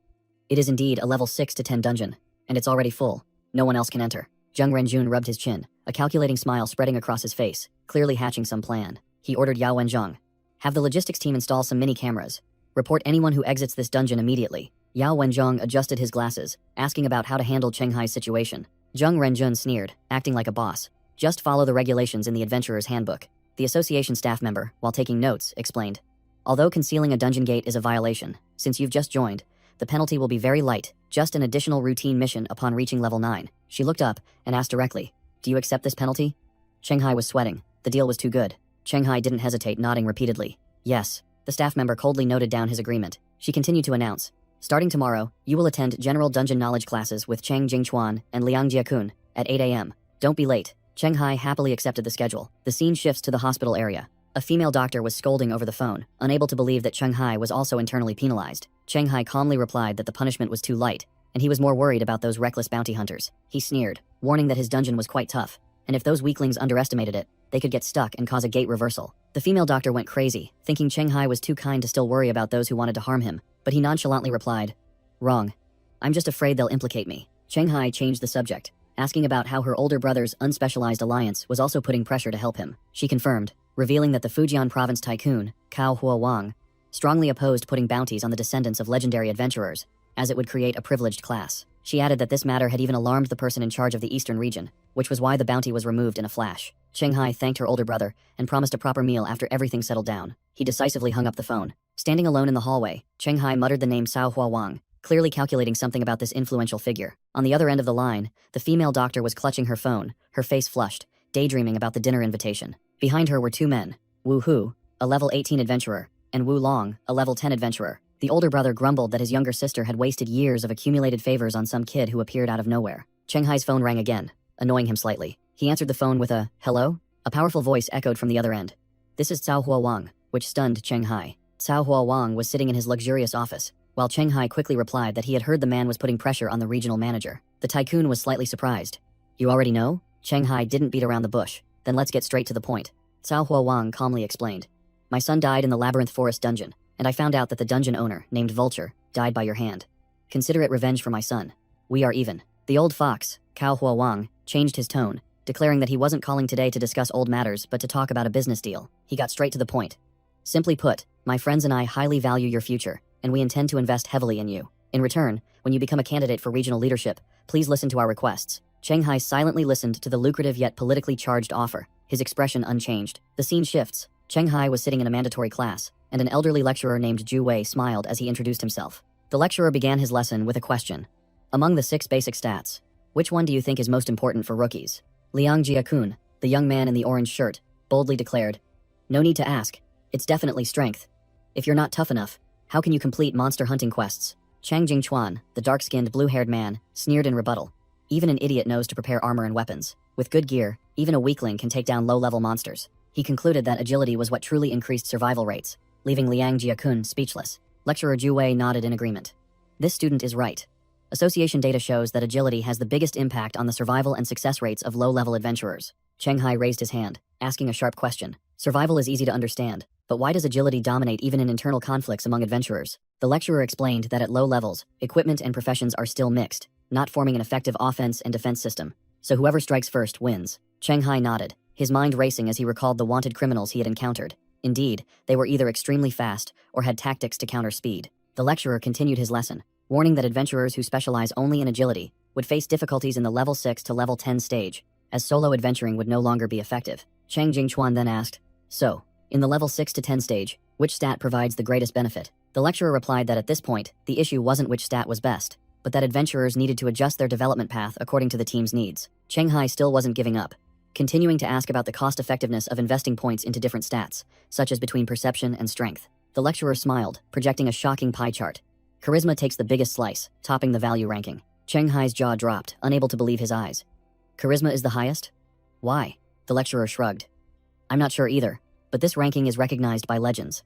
It is indeed a level 6 to 10 dungeon, and it's already full. No one else can enter. Zheng Renjun rubbed his chin, a calculating smile spreading across his face, clearly hatching some plan. He ordered Yao Wenzhong. Have the logistics team install some mini cameras. Report anyone who exits this dungeon immediately. Yao Wenzhong adjusted his glasses, asking about how to handle Cheng Hai's situation. Zheng Renjun sneered, acting like a boss. Just follow the regulations in the Adventurer's Handbook. The association staff member, while taking notes, explained. Although concealing a dungeon gate is a violation, since you've just joined, the penalty will be very light, just an additional routine mission upon reaching level 9. She looked up and asked directly, Do you accept this penalty? Cheng Hai was sweating. The deal was too good. Cheng Hai didn't hesitate, nodding repeatedly. Yes. The staff member coldly noted down his agreement. She continued to announce, Starting tomorrow, you will attend general dungeon knowledge classes with Cheng Jingchuan and Liang Jiakun at 8 a.m. Don't be late. Cheng Hai happily accepted the schedule. The scene shifts to the hospital area. A female doctor was scolding over the phone, unable to believe that Cheng Hai was also internally penalized. Cheng Hai calmly replied that the punishment was too light, and he was more worried about those reckless bounty hunters. He sneered, warning that his dungeon was quite tough, and if those weaklings underestimated it, they could get stuck and cause a gate reversal. The female doctor went crazy, thinking Cheng Hai was too kind to still worry about those who wanted to harm him, but he nonchalantly replied, Wrong. I'm just afraid they'll implicate me. Cheng Hai changed the subject, asking about how her older brother's unspecialized alliance was also putting pressure to help him. She confirmed, revealing that the Fujian province tycoon, Cao Hua Wang, strongly opposed putting bounties on the descendants of legendary adventurers, as it would create a privileged class. She added that this matter had even alarmed the person in charge of the eastern region, which was why the bounty was removed in a flash. Cheng Hai thanked her older brother and promised a proper meal after everything settled down. He decisively hung up the phone. Standing alone in the hallway, Cheng Hai muttered the name Cao Hua Wang, clearly calculating something about this influential figure. On the other end of the line, the female doctor was clutching her phone, her face flushed, daydreaming about the dinner invitation. Behind her were two men, Wu Hu, a level 18 adventurer, and Wu Long, a level 10 adventurer. The older brother grumbled that his younger sister had wasted years of accumulated favors on some kid who appeared out of nowhere. Cheng Hai's phone rang again, annoying him slightly. He answered the phone with a, "Hello?" A powerful voice echoed from the other end. "This is Cao Hua Wang," which stunned Cheng Hai. Cao Hua Wang was sitting in his luxurious office, while Cheng Hai quickly replied that he had heard the man was putting pressure on the regional manager. The tycoon was slightly surprised. "You already know?" Cheng Hai didn't beat around the bush. "Then let's get straight to the point." Cao Hua Wang calmly explained. "My son died in the Labyrinth Forest dungeon, and I found out that the dungeon owner, named Vulture, died by your hand. Consider it revenge for my son. We are even." The old fox, Cao Hua Wang, changed his tone, declaring that he wasn't calling today to discuss old matters but to talk about a business deal. He got straight to the point. "Simply put, my friends and I highly value your future, and we intend to invest heavily in you. In return, when you become a candidate for regional leadership, please listen to our requests." Cheng Hai silently listened to the lucrative yet politically charged offer, his expression unchanged. The scene shifts. Cheng Hai was sitting in a mandatory class, and an elderly lecturer named Ju Wei smiled as he introduced himself. The lecturer began his lesson with a question. "Among the 6 basic stats, which one do you think is most important for rookies?" Liang Jiakun, the young man in the orange shirt, boldly declared, "No need to ask. It's definitely strength. If you're not tough enough, how can you complete monster hunting quests?" Chang Jingchuan, the dark-skinned blue-haired man, sneered in rebuttal. "Even an idiot knows to prepare armor and weapons. With good gear, even a weakling can take down low-level monsters." He concluded that agility was what truly increased survival rates, leaving Liang Jiakun speechless. Lecturer Ju Wei nodded in agreement. "This student is right. Association data shows that agility has the biggest impact on the survival and success rates of low-level adventurers." Cheng Hai raised his hand, asking a sharp question. "Survival is easy to understand, but why does agility dominate even in internal conflicts among adventurers?" The lecturer explained that at low levels, equipment and professions are still mixed, not forming an effective offense and defense system. So whoever strikes first wins. Cheng Hai nodded, his mind racing as he recalled the wanted criminals he had encountered. Indeed, they were either extremely fast or had tactics to counter speed. The lecturer continued his lesson, warning that adventurers who specialize only in agility would face difficulties in the level 6 to level 10 stage, as solo adventuring would no longer be effective. Chang Jingchuan then asked, "So, in the level 6 to 10 stage, which stat provides the greatest benefit?" The lecturer replied that at this point, the issue wasn't which stat was best, but that adventurers needed to adjust their development path according to the team's needs. Cheng Hai still wasn't giving up, continuing to ask about the cost-effectiveness of investing points into different stats, such as between perception and strength. The lecturer smiled, projecting a shocking pie chart. Charisma takes the biggest slice, topping the value ranking. Cheng Hai's jaw dropped, unable to believe his eyes. "Charisma is the highest? Why?" The lecturer shrugged. "I'm not sure either, but this ranking is recognized by legends.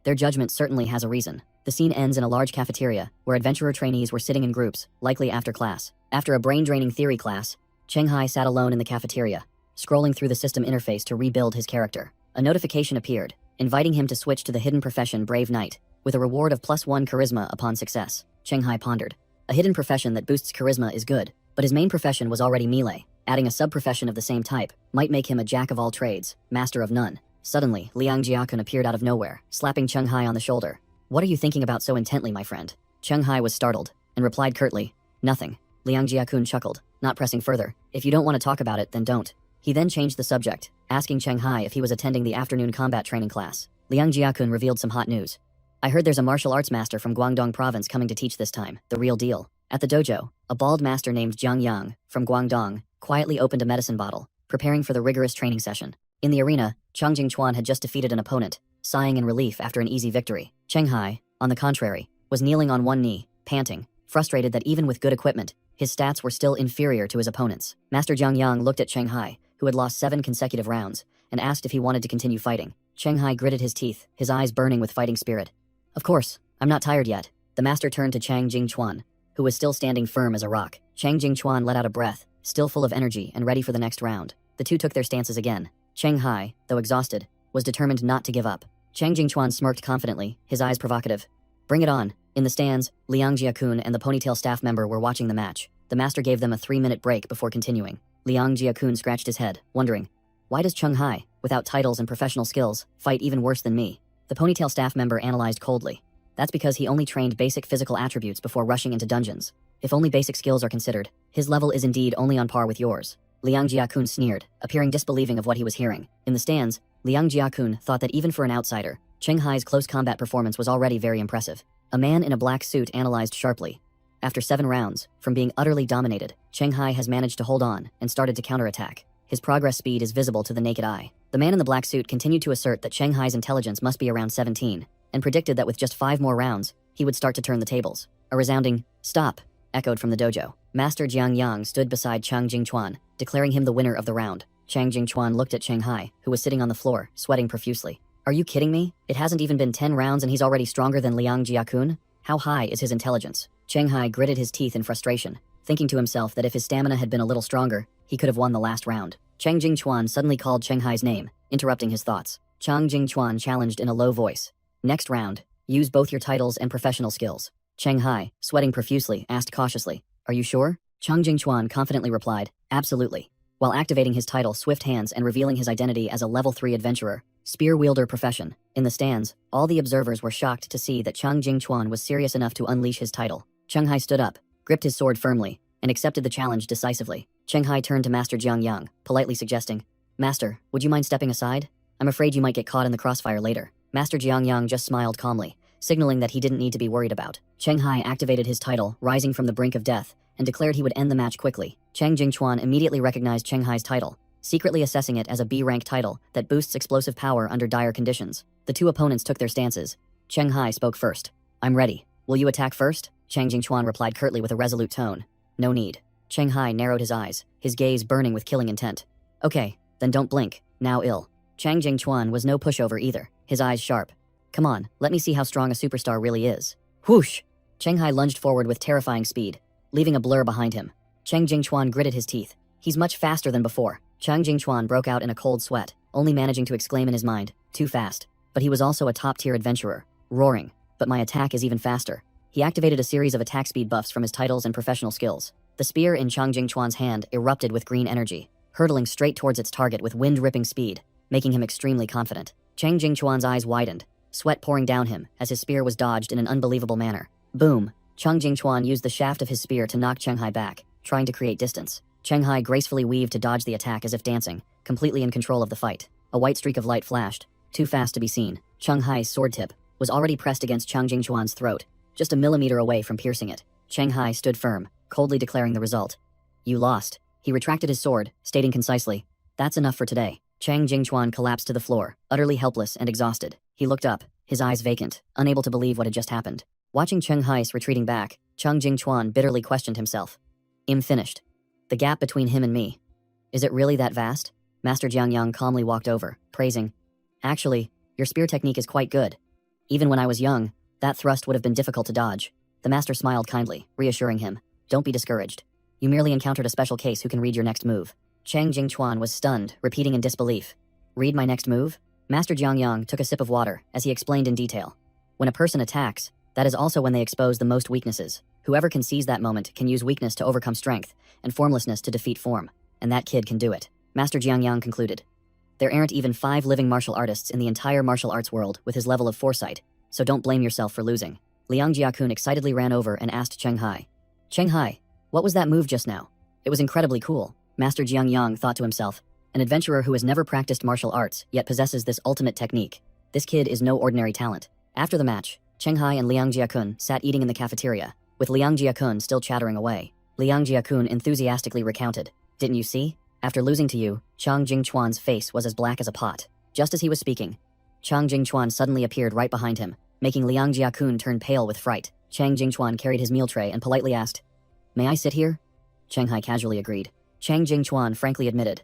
Their judgment certainly has a reason." The scene ends in a large cafeteria, where adventurer trainees were sitting in groups, likely after class. After a brain-draining theory class, Cheng Hai sat alone in the cafeteria, scrolling through the system interface to rebuild his character. A notification appeared, inviting him to switch to the hidden profession Brave Knight, with a reward of +1 charisma upon success. Cheng Hai pondered. A hidden profession that boosts charisma is good, but his main profession was already melee. Adding a sub-profession of the same type might make him a jack of all trades, master of none. Suddenly, Liang Jiakun appeared out of nowhere, slapping Cheng Hai on the shoulder. "What are you thinking about so intently, my friend?" Cheng Hai was startled, and replied curtly, "Nothing." Liang Jiakun chuckled, not pressing further. "If you don't want to talk about it, then don't." He then changed the subject, asking Cheng Hai if he was attending the afternoon combat training class. Liang Jiakun revealed some hot news. "I heard there's a martial arts master from Guangdong province coming to teach this time, the real deal." At the dojo, a bald master named Jiang Yang, from Guangdong, quietly opened a medicine bottle, preparing for the rigorous training session. In the arena, Chang Jingchuan had just defeated an opponent, sighing in relief after an easy victory. Cheng Hai, on the contrary, was kneeling on one knee, panting, frustrated that even with good equipment, his stats were still inferior to his opponents. Master Jiang Yang looked at Cheng Hai, who had lost 7 consecutive rounds, and asked if he wanted to continue fighting. Cheng Hai gritted his teeth, his eyes burning with fighting spirit. "Of course, I'm not tired yet." The master turned to Chang Jingchuan, who was still standing firm as a rock. Chang Jingchuan let out a breath, still full of energy and ready for the next round. The two took their stances again. Cheng Hai, though exhausted, was determined not to give up. Chang Jingchuan smirked confidently, his eyes provocative. "Bring it on." In the stands, Liang Jiakun and the ponytail staff member were watching the match. The master gave them a 3-minute break before continuing. Liang Jiakun scratched his head, wondering, why does Cheng Hai, without titles and professional skills, fight even worse than me? The ponytail staff member analyzed coldly. That's because he only trained basic physical attributes before rushing into dungeons. If only basic skills are considered, his level is indeed only on par with yours. Liang Jiakun sneered, appearing disbelieving of what he was hearing. In the stands, Liang Jiakun thought that even for an outsider, Cheng Hai's close combat performance was already very impressive. A man in a black suit analyzed sharply. After 7 rounds, from being utterly dominated, Cheng Hai has managed to hold on and started to counterattack. His progress speed is visible to the naked eye. The man in the black suit continued to assert that Cheng Hai's intelligence must be around 17, and predicted that with just 5 more rounds, he would start to turn the tables. A resounding, "Stop," echoed from the dojo. Master Jiang Yang stood beside Chang Jingchuan, declaring him the winner of the round. Chang Jingchuan looked at Cheng Hai, who was sitting on the floor, sweating profusely. Are you kidding me? It hasn't even been 10 rounds and he's already stronger than Liang Jiakun? How high is his intelligence? Cheng Hai gritted his teeth in frustration, thinking to himself that if his stamina had been a little stronger, he could have won the last round. Chang Jingchuan suddenly called Cheng Hai's name, interrupting his thoughts. Chang Jingchuan challenged in a low voice. Next round, use both your titles and professional skills. Cheng Hai, sweating profusely, asked cautiously, "Are you sure?" Chang Jingchuan confidently replied, "Absolutely." While activating his title Swift Hands and revealing his identity as a level 3 adventurer, spear wielder profession. In the stands, all the observers were shocked to see that Chang Jingchuan was serious enough to unleash his title. Cheng Hai stood up, gripped his sword firmly, and accepted the challenge decisively. Cheng Hai turned to Master Jiang Yang, politely suggesting, "Master, would you mind stepping aside? I'm afraid you might get caught in the crossfire later." Master Jiang Yang just smiled calmly, signaling that he didn't need to be worried about. Cheng Hai activated his title, rising from the brink of death, and declared he would end the match quickly. Chang Jingchuan immediately recognized Cheng Hai's title, secretly assessing it as a B-rank title that boosts explosive power under dire conditions. The two opponents took their stances. Cheng Hai spoke first. "I'm ready. Will you attack first?" Chang Jingchuan replied curtly with a resolute tone. "No need." Cheng Hai narrowed his eyes, his gaze burning with killing intent. "Okay, then don't blink. Now ill." Chang Jingchuan was no pushover either, his eyes sharp. "Come on, let me see how strong a superstar really is." Whoosh! Cheng Hai lunged forward with terrifying speed, leaving a blur behind him. Chang Jingchuan gritted his teeth. He's much faster than before. Chang Jingchuan broke out in a cold sweat, only managing to exclaim in his mind, "Too fast." But he was also a top-tier adventurer, roaring, "But my attack is even faster." He activated a series of attack speed buffs from his titles and professional skills. The spear in Chang Jingchuan's hand erupted with green energy, hurtling straight towards its target with wind-ripping speed, making him extremely confident. Chang Jingchuan's eyes widened, sweat pouring down him as his spear was dodged in an unbelievable manner. Boom! Chang Jingchuan used the shaft of his spear to knock Cheng Hai back, trying to create distance. Cheng Hai gracefully weaved to dodge the attack as if dancing, completely in control of the fight. A white streak of light flashed, too fast to be seen. Cheng Hai's sword tip was already pressed against Chang Jingchuan's throat, just a millimeter away from piercing it. Cheng Hai stood firm, coldly declaring the result. "You lost." He retracted his sword, stating concisely, "That's enough for today." Chang Jingchuan collapsed to the floor, utterly helpless and exhausted. He looked up, his eyes vacant, unable to believe what had just happened. Watching Cheng Hai retreating back, Chang Jingchuan bitterly questioned himself. "I'm finished. The gap between him and me. Is it really that vast?" Master Jiang Yang calmly walked over, praising, "Actually, your spear technique is quite good. Even when I was young, that thrust would have been difficult to dodge." The master smiled kindly, reassuring him, "Don't be discouraged. You merely encountered a special case who can read your next move." Chang Jingchuan was stunned, repeating in disbelief, "Read my next move?" Master Jiang Yang took a sip of water as he explained in detail. "When a person attacks, that is also when they expose the most weaknesses. Whoever can seize that moment can use weakness to overcome strength, and formlessness to defeat form. And that kid can do it." Master Jiang Yang concluded. "There aren't even 5 living martial artists in the entire martial arts world with his level of foresight, so don't blame yourself for losing." Liang Jiakun excitedly ran over and asked Cheng Hai, "Cheng Hai, what was that move just now? It was incredibly cool." Master Jiang Yang thought to himself, an adventurer who has never practiced martial arts yet possesses this ultimate technique. This kid is no ordinary talent. After the match, Cheng Hai and Liang Jiakun sat eating in the cafeteria, with Liang Jiakun still chattering away. Liang Jiakun enthusiastically recounted, "Didn't you see? After losing to you, Chang Jingchuan's face was as black as a pot." Just as he was speaking, Chang Jingchuan suddenly appeared right behind him, making Liang Jiakun turn pale with fright. Chang Jingchuan carried his meal tray and politely asked, "May I sit here?" Cheng Hai casually agreed. Chang Jingchuan frankly admitted,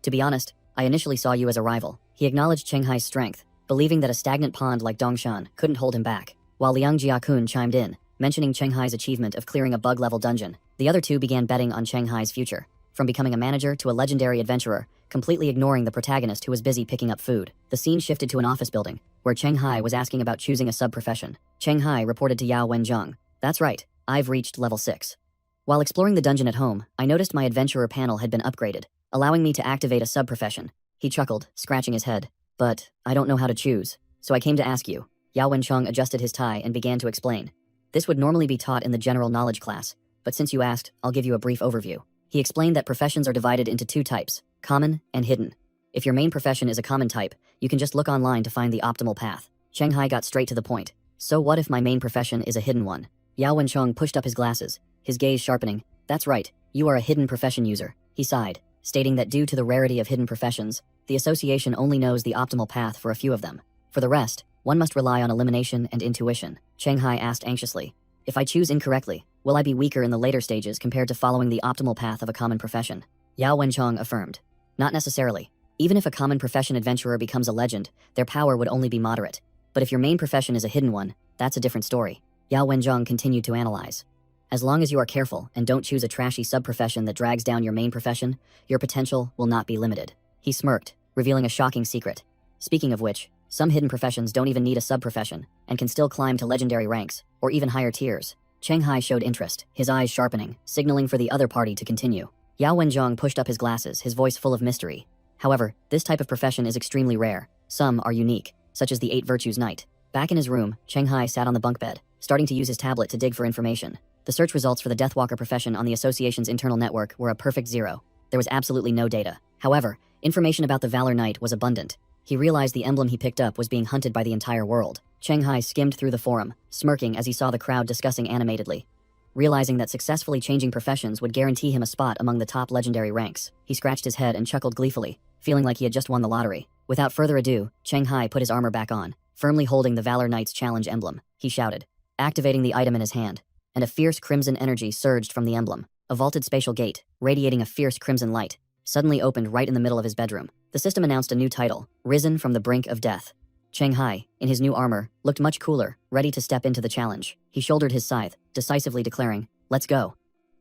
"To be honest, I initially saw you as a rival." He acknowledged Cheng Hai's strength, believing that a stagnant pond like Dongshan couldn't hold him back. While Liang Jiakun chimed in, mentioning Cheng Hai's achievement of clearing a bug-level dungeon, the other two began betting on Cheng Hai's future, from becoming a manager to a legendary adventurer, completely ignoring the protagonist who was busy picking up food. The scene shifted to an office building, where Cheng Hai was asking about choosing a sub-profession. Cheng Hai reported to Yao Wenzheng, "That's right, I've reached level 6. While exploring the dungeon at home, I noticed my adventurer panel had been upgraded, allowing me to activate a sub-profession." He chuckled, scratching his head. "But I don't know how to choose, so I came to ask you." Yao Wencheng adjusted his tie and began to explain. "This would normally be taught in the general knowledge class, but since you asked, I'll give you a brief overview." He explained that professions are divided into two types, common and hidden. If your main profession is a common type, you can just look online to find the optimal path. Cheng Hai got straight to the point. So what if my main profession is a hidden one? Yao Wenchong pushed up his glasses, his gaze sharpening. That's right, you are a hidden profession user. He sighed, stating that due to the rarity of hidden professions, the association only knows the optimal path for a few of them. For the rest, one must rely on elimination and intuition. Cheng Hai asked anxiously, if I choose incorrectly, will I be weaker in the later stages compared to following the optimal path of a common profession? Yao Wenchong affirmed. Not necessarily. Even if a common profession adventurer becomes a legend, their power would only be moderate. But if your main profession is a hidden one, that's a different story. Yao Wenchong continued to analyze. As long as you are careful and don't choose a trashy sub-profession that drags down your main profession, your potential will not be limited. He smirked, revealing a shocking secret. Speaking of which, some hidden professions don't even need a sub-profession, and can still climb to legendary ranks, or even higher tiers. Cheng Hai showed interest, his eyes sharpening, signaling for the other party to continue. Yao Wenchong pushed up his glasses, his voice full of mystery. However, this type of profession is extremely rare. Some are unique, such as the 8 Virtues Knight. Back in his room, Cheng Hai sat on the bunk bed, starting to use his tablet to dig for information. The search results for the Deathwalker profession on the association's internal network were a perfect zero. There was absolutely no data. However, information about the Valor Knight was abundant. He realized the emblem he picked up was being hunted by the entire world. Cheng Hai skimmed through the forum, smirking as he saw the crowd discussing animatedly. Realizing that successfully changing professions would guarantee him a spot among the top legendary ranks, he scratched his head and chuckled gleefully, feeling like he had just won the lottery. Without further ado, Cheng Hai put his armor back on, firmly holding the Valor Knight's challenge emblem. He shouted, activating the item in his hand, and a fierce crimson energy surged from the emblem. A vaulted spatial gate, radiating a fierce crimson light, suddenly opened right in the middle of his bedroom. The system announced a new title, Risen from the Brink of Death. Cheng Hai, in his new armor, looked much cooler, ready to step into the challenge. He shouldered his scythe, decisively declaring, let's go.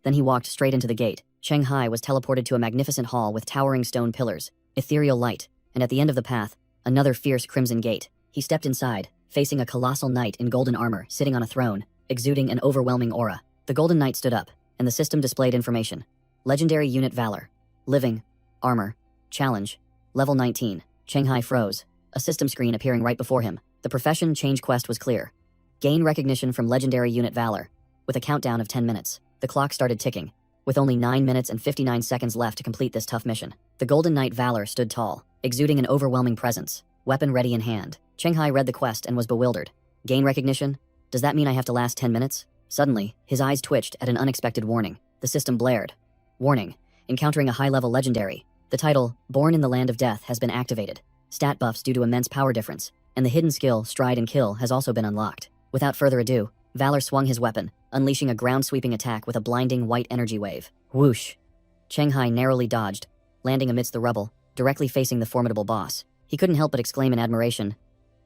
Then he walked straight into the gate. Cheng Hai was teleported to a magnificent hall with towering stone pillars, ethereal light, and at the end of the path, another fierce crimson gate. He stepped inside, facing a colossal knight in golden armor sitting on a throne, exuding an overwhelming aura. The golden knight stood up, and the system displayed information. Legendary unit Valor. Living. Armor. Challenge. Level 19. Cheng Hai froze, a system screen appearing right before him. The profession change quest was clear. Gain recognition from legendary unit Valor. With a countdown of 10 minutes, the clock started ticking. With only 9 minutes and 59 seconds left to complete this tough mission, the Golden Knight Valor stood tall, exuding an overwhelming presence, weapon ready in hand. Cheng Hai read the quest and was bewildered. Gain recognition? Does that mean I have to last 10 minutes? Suddenly, his eyes twitched at an unexpected warning. The system blared. Warning. Encountering a high-level legendary. The title, Born in the Land of Death, has been activated. Stat buffs due to immense power difference, and the hidden skill, Stride and Kill, has also been unlocked. Without further ado, Valor swung his weapon, unleashing a ground-sweeping attack with a blinding white energy wave. Whoosh! Cheng Hai narrowly dodged, landing amidst the rubble, directly facing the formidable boss. He couldn't help but exclaim in admiration,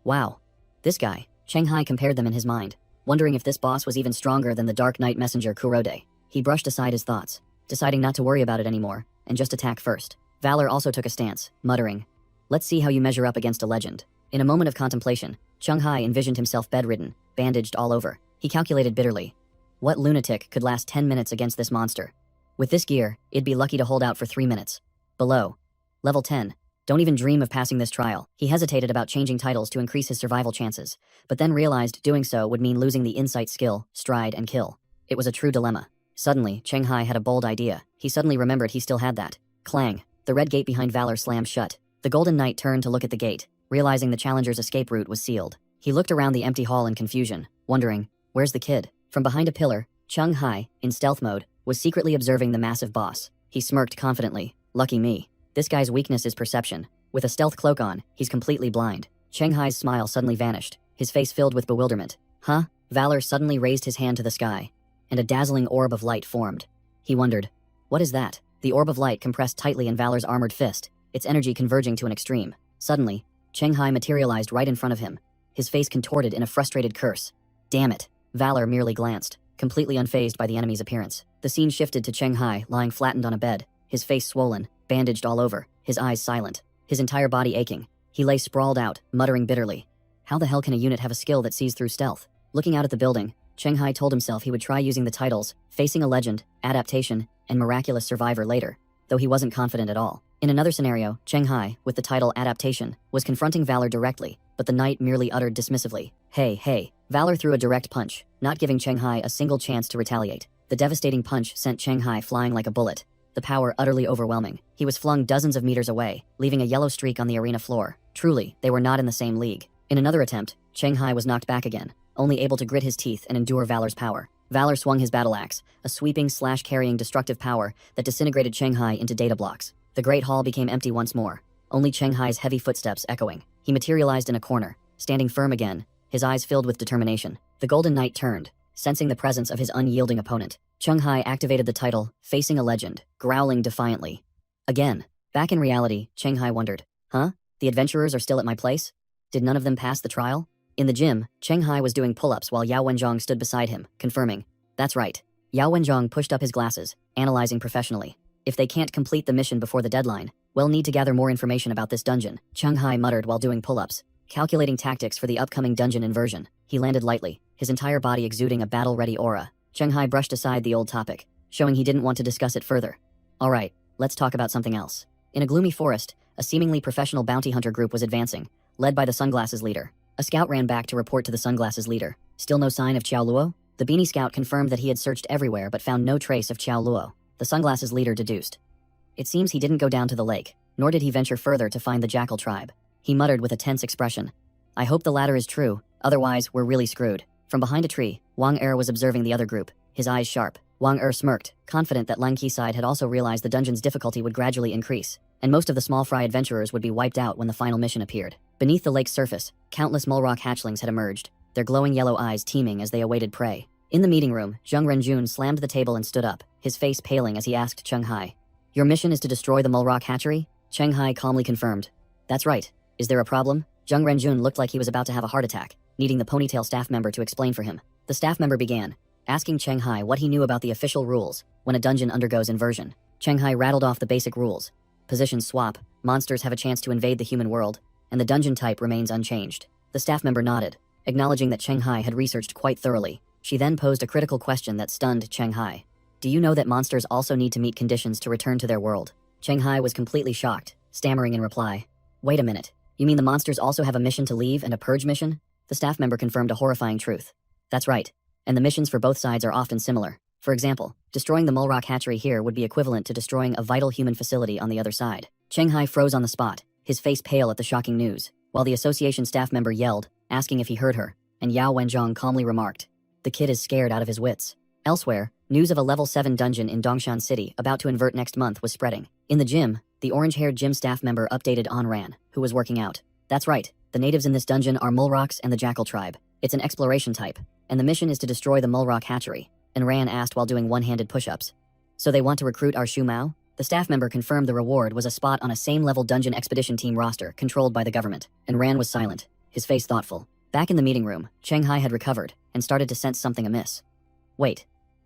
wow, this guy. Cheng Hai compared them in his mind, wondering if this boss was even stronger than the Dark Knight Messenger Kurode. He brushed aside his thoughts, deciding not to worry about it anymore, and just attack first. Valor also took a stance, muttering, let's see how you measure up against a legend. In a moment of contemplation, Cheng Hai envisioned himself bedridden, bandaged all over. He calculated bitterly. What lunatic could last 10 minutes against this monster? With this gear, it'd be lucky to hold out for 3 minutes. Below. Level 10. Don't even dream of passing this trial. He hesitated about changing titles to increase his survival chances, but then realized doing so would mean losing the insight skill, Stride and Kill. It was a true dilemma. Suddenly, Cheng Hai had a bold idea. He suddenly remembered he still had that. Clang. The red gate behind Valor slammed shut. The Golden Knight turned to look at the gate, realizing the challenger's escape route was sealed. He looked around the empty hall in confusion, wondering, where's the kid? From behind a pillar, Cheng Hai, in stealth mode, was secretly observing the massive boss. He smirked confidently. Lucky me. This guy's weakness is perception. With a stealth cloak on, he's completely blind. Cheng Hai's smile suddenly vanished, his face filled with bewilderment. Huh? Valor suddenly raised his hand to the sky, and a dazzling orb of light formed. He wondered, what is that? The orb of light compressed tightly in Valor's armored fist, its energy converging to an extreme. Suddenly, Cheng Hai materialized right in front of him, his face contorted in a frustrated curse. Damn it. Valor merely glanced, completely unfazed by the enemy's appearance. The scene shifted to Cheng Hai lying flattened on a bed, his face swollen, bandaged all over, his eyes silent, his entire body aching. He lay sprawled out, muttering bitterly. How the hell can a unit have a skill that sees through stealth? Looking out at the building, Cheng Hai told himself he would try using the titles, Facing a Legend, Adaptation, and Miraculous Survivor later, though he wasn't confident at all. In another scenario, Cheng Hai, with the title Adaptation, was confronting Valor directly, but the knight merely uttered dismissively, hey. Valor threw a direct punch, not giving Cheng Hai a single chance to retaliate. The devastating punch sent Cheng Hai flying like a bullet, the power utterly overwhelming. He was flung dozens of meters away, leaving a yellow streak on the arena floor. Truly, they were not in the same league. In another attempt, Cheng Hai was knocked back again, only able to grit his teeth and endure Valor's power. Valor swung his battle axe, a sweeping slash-carrying destructive power that disintegrated Cheng Hai into data blocks. The Great Hall became empty once more, only Cheng Hai's heavy footsteps echoing. He materialized in a corner, standing firm again, his eyes filled with determination. The Golden Knight turned, sensing the presence of his unyielding opponent. Cheng Hai activated the title, Facing a Legend, growling defiantly. Again. Back in reality, Cheng Hai wondered, huh? The adventurers are still at my place? Did none of them pass the trial? In the gym, Cheng Hai was doing pull-ups while Yao Wenjong stood beside him, confirming. That's right. Yao Wenjong pushed up his glasses, analyzing professionally. If they can't complete the mission before the deadline, we'll need to gather more information about this dungeon, Cheng Hai muttered while doing pull-ups, calculating tactics for the upcoming dungeon inversion. He landed lightly, his entire body exuding a battle-ready aura. Cheng Hai brushed aside the old topic, showing he didn't want to discuss it further. Alright, let's talk about something else. In a gloomy forest, a seemingly professional bounty hunter group was advancing, led by the Sunglasses leader. A scout ran back to report to the Sunglasses leader. Still no sign of Qiao Luo? The beanie scout confirmed that he had searched everywhere but found no trace of Qiao Luo. The Sunglasses leader deduced. It seems he didn't go down to the lake, nor did he venture further to find the Jackal tribe. He muttered with a tense expression. I hope the latter is true, otherwise we're really screwed. From behind a tree, Wang Er was observing the other group, his eyes sharp. Wang Er smirked, confident that Lang Qiside had also realized the dungeon's difficulty would gradually increase, and most of the small fry adventurers would be wiped out when the final mission appeared. Beneath the lake's surface, countless mulrock hatchlings had emerged, their glowing yellow eyes teeming as they awaited prey. In the meeting room, Zheng Renjun slammed the table and stood up, his face paling as he asked Cheng Hai. Your mission is to destroy the mulrock hatchery? Cheng Hai calmly confirmed. That's right. Is there a problem? Zheng Renjun looked like he was about to have a heart attack, needing the ponytail staff member to explain for him. The staff member began, asking Cheng Hai what he knew about the official rules when a dungeon undergoes inversion. Cheng Hai rattled off the basic rules. Position swap, monsters have a chance to invade the human world, and the dungeon type remains unchanged. The staff member nodded, acknowledging that Cheng Hai had researched quite thoroughly. She then posed a critical question that stunned Cheng Hai. Do you know that monsters also need to meet conditions to return to their world? Cheng Hai was completely shocked, stammering in reply. Wait a minute, you mean the monsters also have a mission to leave and a purge mission? The staff member confirmed a horrifying truth. That's right, and the missions for both sides are often similar. For example, destroying the mulrock hatchery here would be equivalent to destroying a vital human facility on the other side. Cheng Hai froze on the spot, his face pale at the shocking news, while the association staff member yelled, asking if he heard her, and Yao Wenjong calmly remarked, the kid is scared out of his wits. Elsewhere, news of a level 7 dungeon in Dongshan City about to invert next month was spreading. In the gym, the orange-haired gym staff member updated Onran, who was working out. That's right, the natives in this dungeon are Mulrocks and the Jackal tribe. It's an exploration type, and the mission is to destroy the Mulrock hatchery. And Ran asked while doing one-handed push-ups. So they want to recruit our Shu Mao? The staff member confirmed the reward was a spot on a same-level dungeon expedition team roster controlled by the government, and Ran was silent, his face thoughtful. Back in the meeting room, Cheng Hai had recovered and started to sense something amiss. Wait,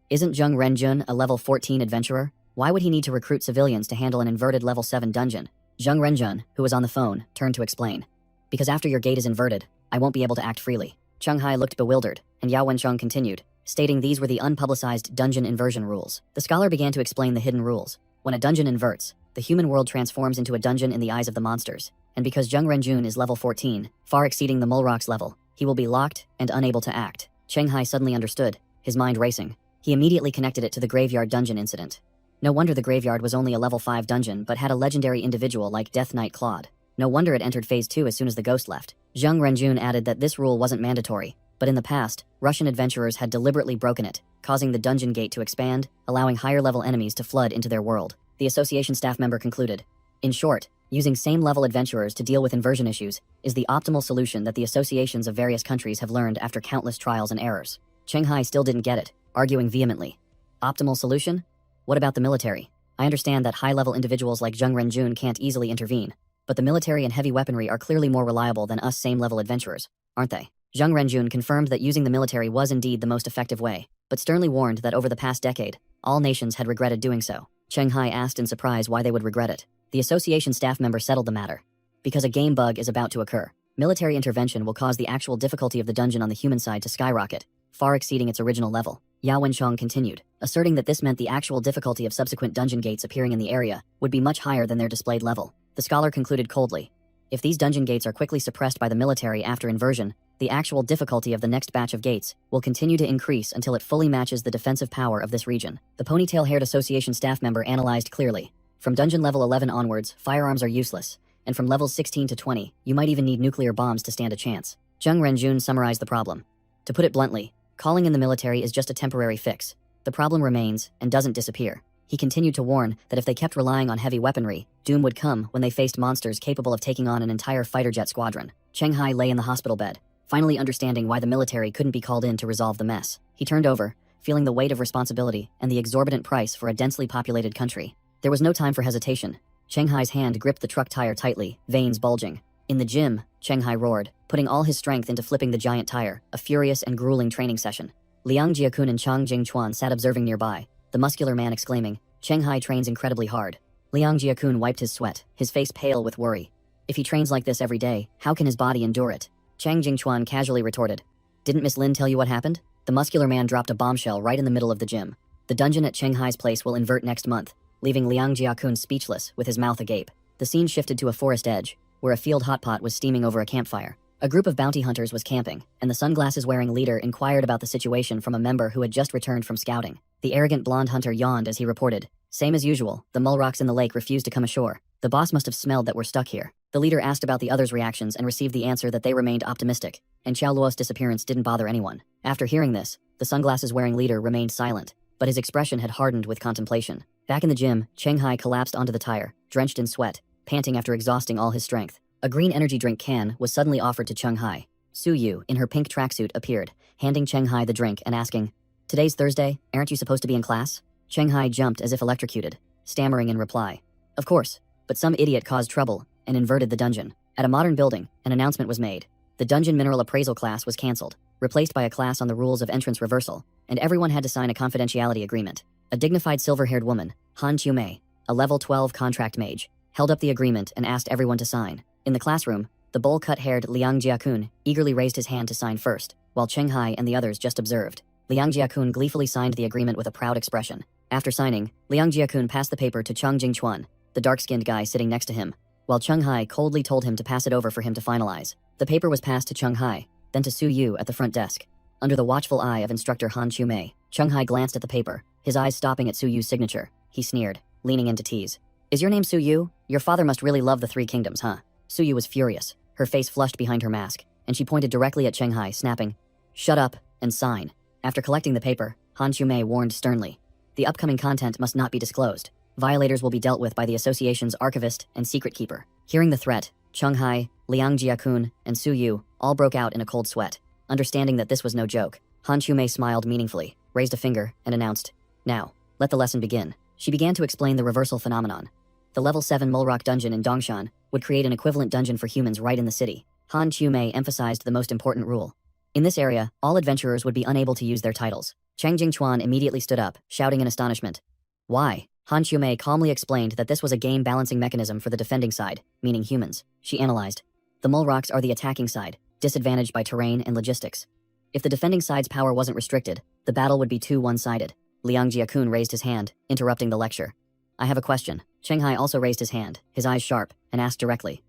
isn't Zheng Renjun a level 14 adventurer? Why would he need to recruit civilians to handle an inverted level 7 dungeon? Zheng Renjun, who was on the phone, turned to explain. Because after your gate is inverted, I won't be able to act freely. Cheng Hai looked bewildered, and Yao Wencheng continued, stating these were the unpublicized dungeon inversion rules. The scholar began to explain the hidden rules. When a dungeon inverts, the human world transforms into a dungeon in the eyes of the monsters, and because Zheng Renjun is level 14, far exceeding the Mulrock's level, he will be locked and unable to act. Cheng Hai suddenly understood, his mind racing. He immediately connected it to the graveyard dungeon incident. No wonder the graveyard was only a level 5 dungeon but had a legendary individual like Death Knight Claude. No wonder it entered Phase 2 as soon as the ghost left. Zheng Renjun added that this rule wasn't mandatory, but in the past, Russian adventurers had deliberately broken it, causing the dungeon gate to expand, allowing higher-level enemies to flood into their world. The association staff member concluded. In short, using same-level adventurers to deal with inversion issues is the optimal solution that the associations of various countries have learned after countless trials and errors. Cheng Hai still didn't get it, arguing vehemently. Optimal solution? What about the military? I understand that high-level individuals like Zheng Renjun can't easily intervene, but the military and heavy weaponry are clearly more reliable than us same-level adventurers, aren't they? Zheng Renjun confirmed that using the military was indeed the most effective way, but sternly warned that over the past decade, all nations had regretted doing so. Cheng Hai asked in surprise why they would regret it. The association staff member settled the matter. Because a game bug is about to occur. Military intervention will cause the actual difficulty of the dungeon on the human side to skyrocket, far exceeding its original level. Yao Wenchong continued, asserting that this meant the actual difficulty of subsequent dungeon gates appearing in the area would be much higher than their displayed level. The scholar concluded coldly. If these dungeon gates are quickly suppressed by the military after inversion, the actual difficulty of the next batch of gates will continue to increase until it fully matches the defensive power of this region. The ponytail-haired association staff member analyzed clearly. From dungeon level 11 onwards, firearms are useless, and from levels 16 to 20, you might even need nuclear bombs to stand a chance. Zheng Renjun summarized the problem. To put it bluntly, calling in the military is just a temporary fix. The problem remains and doesn't disappear. He continued to warn that if they kept relying on heavy weaponry, doom would come when they faced monsters capable of taking on an entire fighter jet squadron. Cheng Hai lay in the hospital bed, finally understanding why the military couldn't be called in to resolve the mess. He turned over, feeling the weight of responsibility and the exorbitant price for a densely populated country. There was no time for hesitation. Cheng Hai's hand gripped the truck tire tightly, veins bulging. In the gym, Cheng Hai roared, putting all his strength into flipping the giant tire, a furious and grueling training session. Liang Jiakun and Chang Jingchuan sat observing nearby, the muscular man exclaiming, "Cheng Hai trains incredibly hard." Liang Jiakun wiped his sweat, his face pale with worry. If he trains like this every day, how can his body endure it? Chang Jingchuan casually retorted, "Didn't Miss Lin tell you what happened?" The muscular man dropped a bombshell right in the middle of the gym. The dungeon at Cheng Hai's place will invert next month, leaving Liang Jiakun speechless, with his mouth agape. The scene shifted to a forest edge, where a field hotpot was steaming over a campfire. A group of bounty hunters was camping, and the sunglasses-wearing leader inquired about the situation from a member who had just returned from scouting. The arrogant blonde hunter yawned as he reported, "Same as usual, the mulrocks in the lake refused to come ashore. The boss must have smelled that we're stuck here." The leader asked about the others' reactions and received the answer that they remained optimistic, and Qiao Luo's disappearance didn't bother anyone. After hearing this, the sunglasses-wearing leader remained silent, but his expression had hardened with contemplation. Back in the gym, Cheng Hai collapsed onto the tire, drenched in sweat, panting after exhausting all his strength. A green energy drink can was suddenly offered to Cheng Hai. Su Yu, in her pink tracksuit, appeared, handing Cheng Hai the drink and asking, "Today's Thursday, aren't you supposed to be in class?" Cheng Hai jumped as if electrocuted, stammering in reply, "Of course, but some idiot caused trouble and inverted the dungeon." At a modern building, an announcement was made. The dungeon mineral appraisal class was cancelled, replaced by a class on the rules of entrance reversal, and everyone had to sign a confidentiality agreement. A dignified silver-haired woman, Han Chiu-mei, a level 12 contract mage, held up the agreement and asked everyone to sign. In the classroom, the bowl-cut-haired Liang Jiakun eagerly raised his hand to sign first, while Cheng Hai and the others just observed. Liang Jiakun gleefully signed the agreement with a proud expression. After signing, Liang Jiakun passed the paper to Chang Jingchuan, the dark-skinned guy sitting next to him, while Cheng Hai coldly told him to pass it over for him to finalize. The paper was passed to Cheng Hai, then to Su Yu at the front desk. Under the watchful eye of instructor Han Chiu-mei, Cheng Hai glanced at the paper, his eyes stopping at Su Yu's signature. He sneered, leaning in to tease. "Is your name Su Yu? Your father must really love the Three Kingdoms, huh?" Su Yu was furious, her face flushed behind her mask, and she pointed directly at Cheng Hai, snapping, "Shut up and sign." After collecting the paper, Han Chiu-mei warned sternly, "The upcoming content must not be disclosed. Violators will be dealt with by the association's archivist and secret keeper." Hearing the threat, Cheng Hai, Liang Jiakun, and Su Yu all broke out in a cold sweat. Understanding that this was no joke, Han Chiu-mei smiled meaningfully, raised a finger, and announced, "Now, let the lesson begin." She began to explain the reversal phenomenon. The level 7 Mulrock dungeon in Dongshan would create an equivalent dungeon for humans right in the city. Han Chiu-mei emphasized the most important rule. In this area, all adventurers would be unable to use their titles. Chang Jingchuan immediately stood up, shouting in astonishment. "Why?" Han Chiu-mei calmly explained that this was a game balancing mechanism for the defending side, meaning humans. She analyzed. The Mulrocks are the attacking side, disadvantaged by terrain and logistics. If the defending side's power wasn't restricted, the battle would be too one-sided. Liang Jiakun raised his hand, interrupting the lecture. "I have a question." Cheng Hai also raised his hand, his eyes sharp, and asked directly.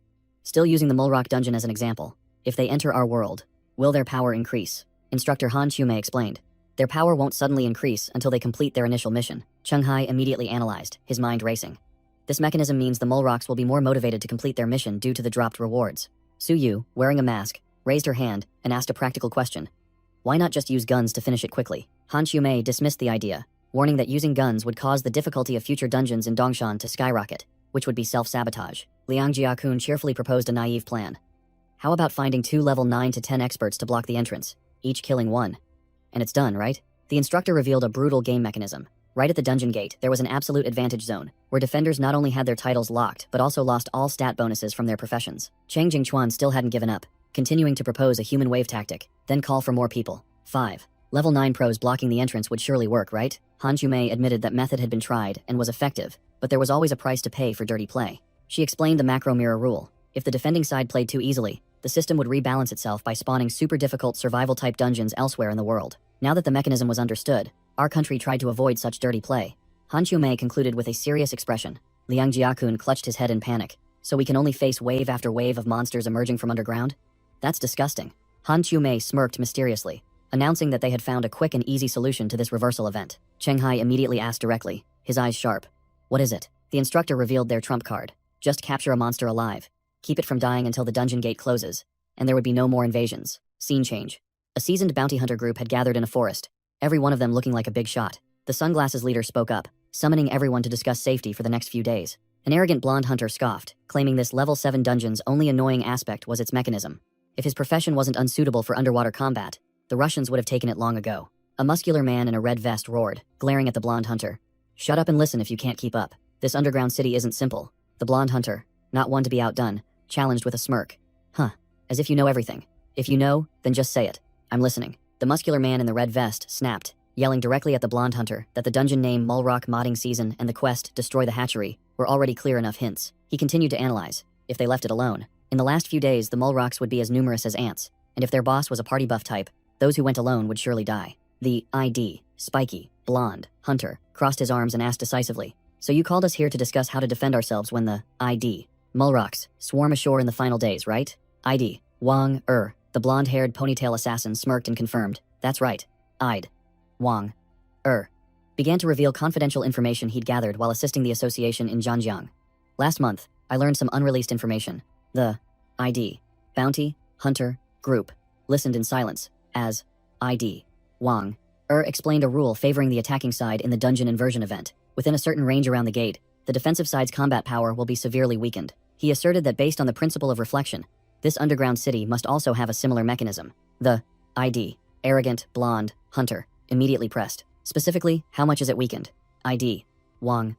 "Still using the Mulrock dungeon as an example, if they enter our world, will their power increase?" Instructor Han Chiu-mei explained. "Their power won't suddenly increase until they complete their initial mission." Cheng Hai immediately analyzed, his mind racing. This mechanism means the Mulrocks will be more motivated to complete their mission due to the dropped rewards. Su Yu, wearing a mask, raised her hand and asked a practical question. "Why not just use guns to finish it quickly?" Han Chiu-mei dismissed the idea, warning that using guns would cause the difficulty of future dungeons in Dongshan to skyrocket, which would be self-sabotage. Liang Jiakun cheerfully proposed a naive plan. "How about finding 2 level 9 to 10 experts to block the entrance, each killing one? And it's done, right?" The instructor revealed a brutal game mechanism. Right at the dungeon gate, there was an absolute advantage zone, where defenders not only had their titles locked, but also lost all stat bonuses from their professions. Chang Jingchuan still hadn't given up, continuing to propose a human wave tactic, then call for more people. 5. Level 9 pros blocking the entrance would surely work, right? Han Chiu-mei admitted that method had been tried and was effective, but there was always a price to pay for dirty play. She explained the macro mirror rule. If the defending side played too easily, the system would rebalance itself by spawning super difficult survival-type dungeons elsewhere in the world. Now that the mechanism was understood, our country tried to avoid such dirty play. Han Chiu-mei concluded with a serious expression. Liang Jiakun clutched his head in panic. "So we can only face wave after wave of monsters emerging from underground? That's disgusting." Han Chu-mei smirked mysteriously, announcing that they had found a quick and easy solution to this reversal event. Cheng Hai immediately asked directly, his eyes sharp. What is it? The instructor revealed their trump card. Just capture a monster alive. Keep it from dying until the dungeon gate closes, and there would be no more invasions. Scene change. A seasoned bounty hunter group had gathered in a forest, every one of them looking like a big shot. The sunglasses leader spoke up, summoning everyone to discuss safety for the next few days. An arrogant blonde hunter scoffed, claiming this level 7 dungeon's only annoying aspect was its mechanism. If his profession wasn't unsuitable for underwater combat, the Russians would have taken it long ago. A muscular man in a red vest roared, glaring at the blonde hunter. Shut up and listen if you can't keep up. This underground city isn't simple. The blonde hunter, not one to be outdone, challenged with a smirk. Huh, as if you know everything. If you know, then just say it. I'm listening. The muscular man in the red vest snapped, yelling directly at the blonde hunter that the dungeon name Mulrock Modding Season and the quest Destroy the Hatchery were already clear enough hints. He continued to analyze. If they left it alone. In the last few days, the Mulrocks would be as numerous as ants, and if their boss was a party buff type, those who went alone would surely die. The ID, spiky, blonde, hunter, crossed his arms and asked decisively, so you called us here to discuss how to defend ourselves when the ID, Mulrocks, swarm ashore in the final days, right? ID, Wang, the blonde-haired ponytail assassin smirked and confirmed, that's right. Wang, began to reveal confidential information he'd gathered while assisting the association in Zhanjiang. Last month, I learned some unreleased information. The ID, bounty, hunter, group, listened in silence, as ID, Wang, explained a rule favoring the attacking side in the dungeon inversion event. Within a certain range around the gate, the defensive side's combat power will be severely weakened. He asserted that based on the principle of reflection, this underground city must also have a similar mechanism. The ID, arrogant, blonde, hunter, immediately pressed. Specifically, how much is it weakened? ID, Wang,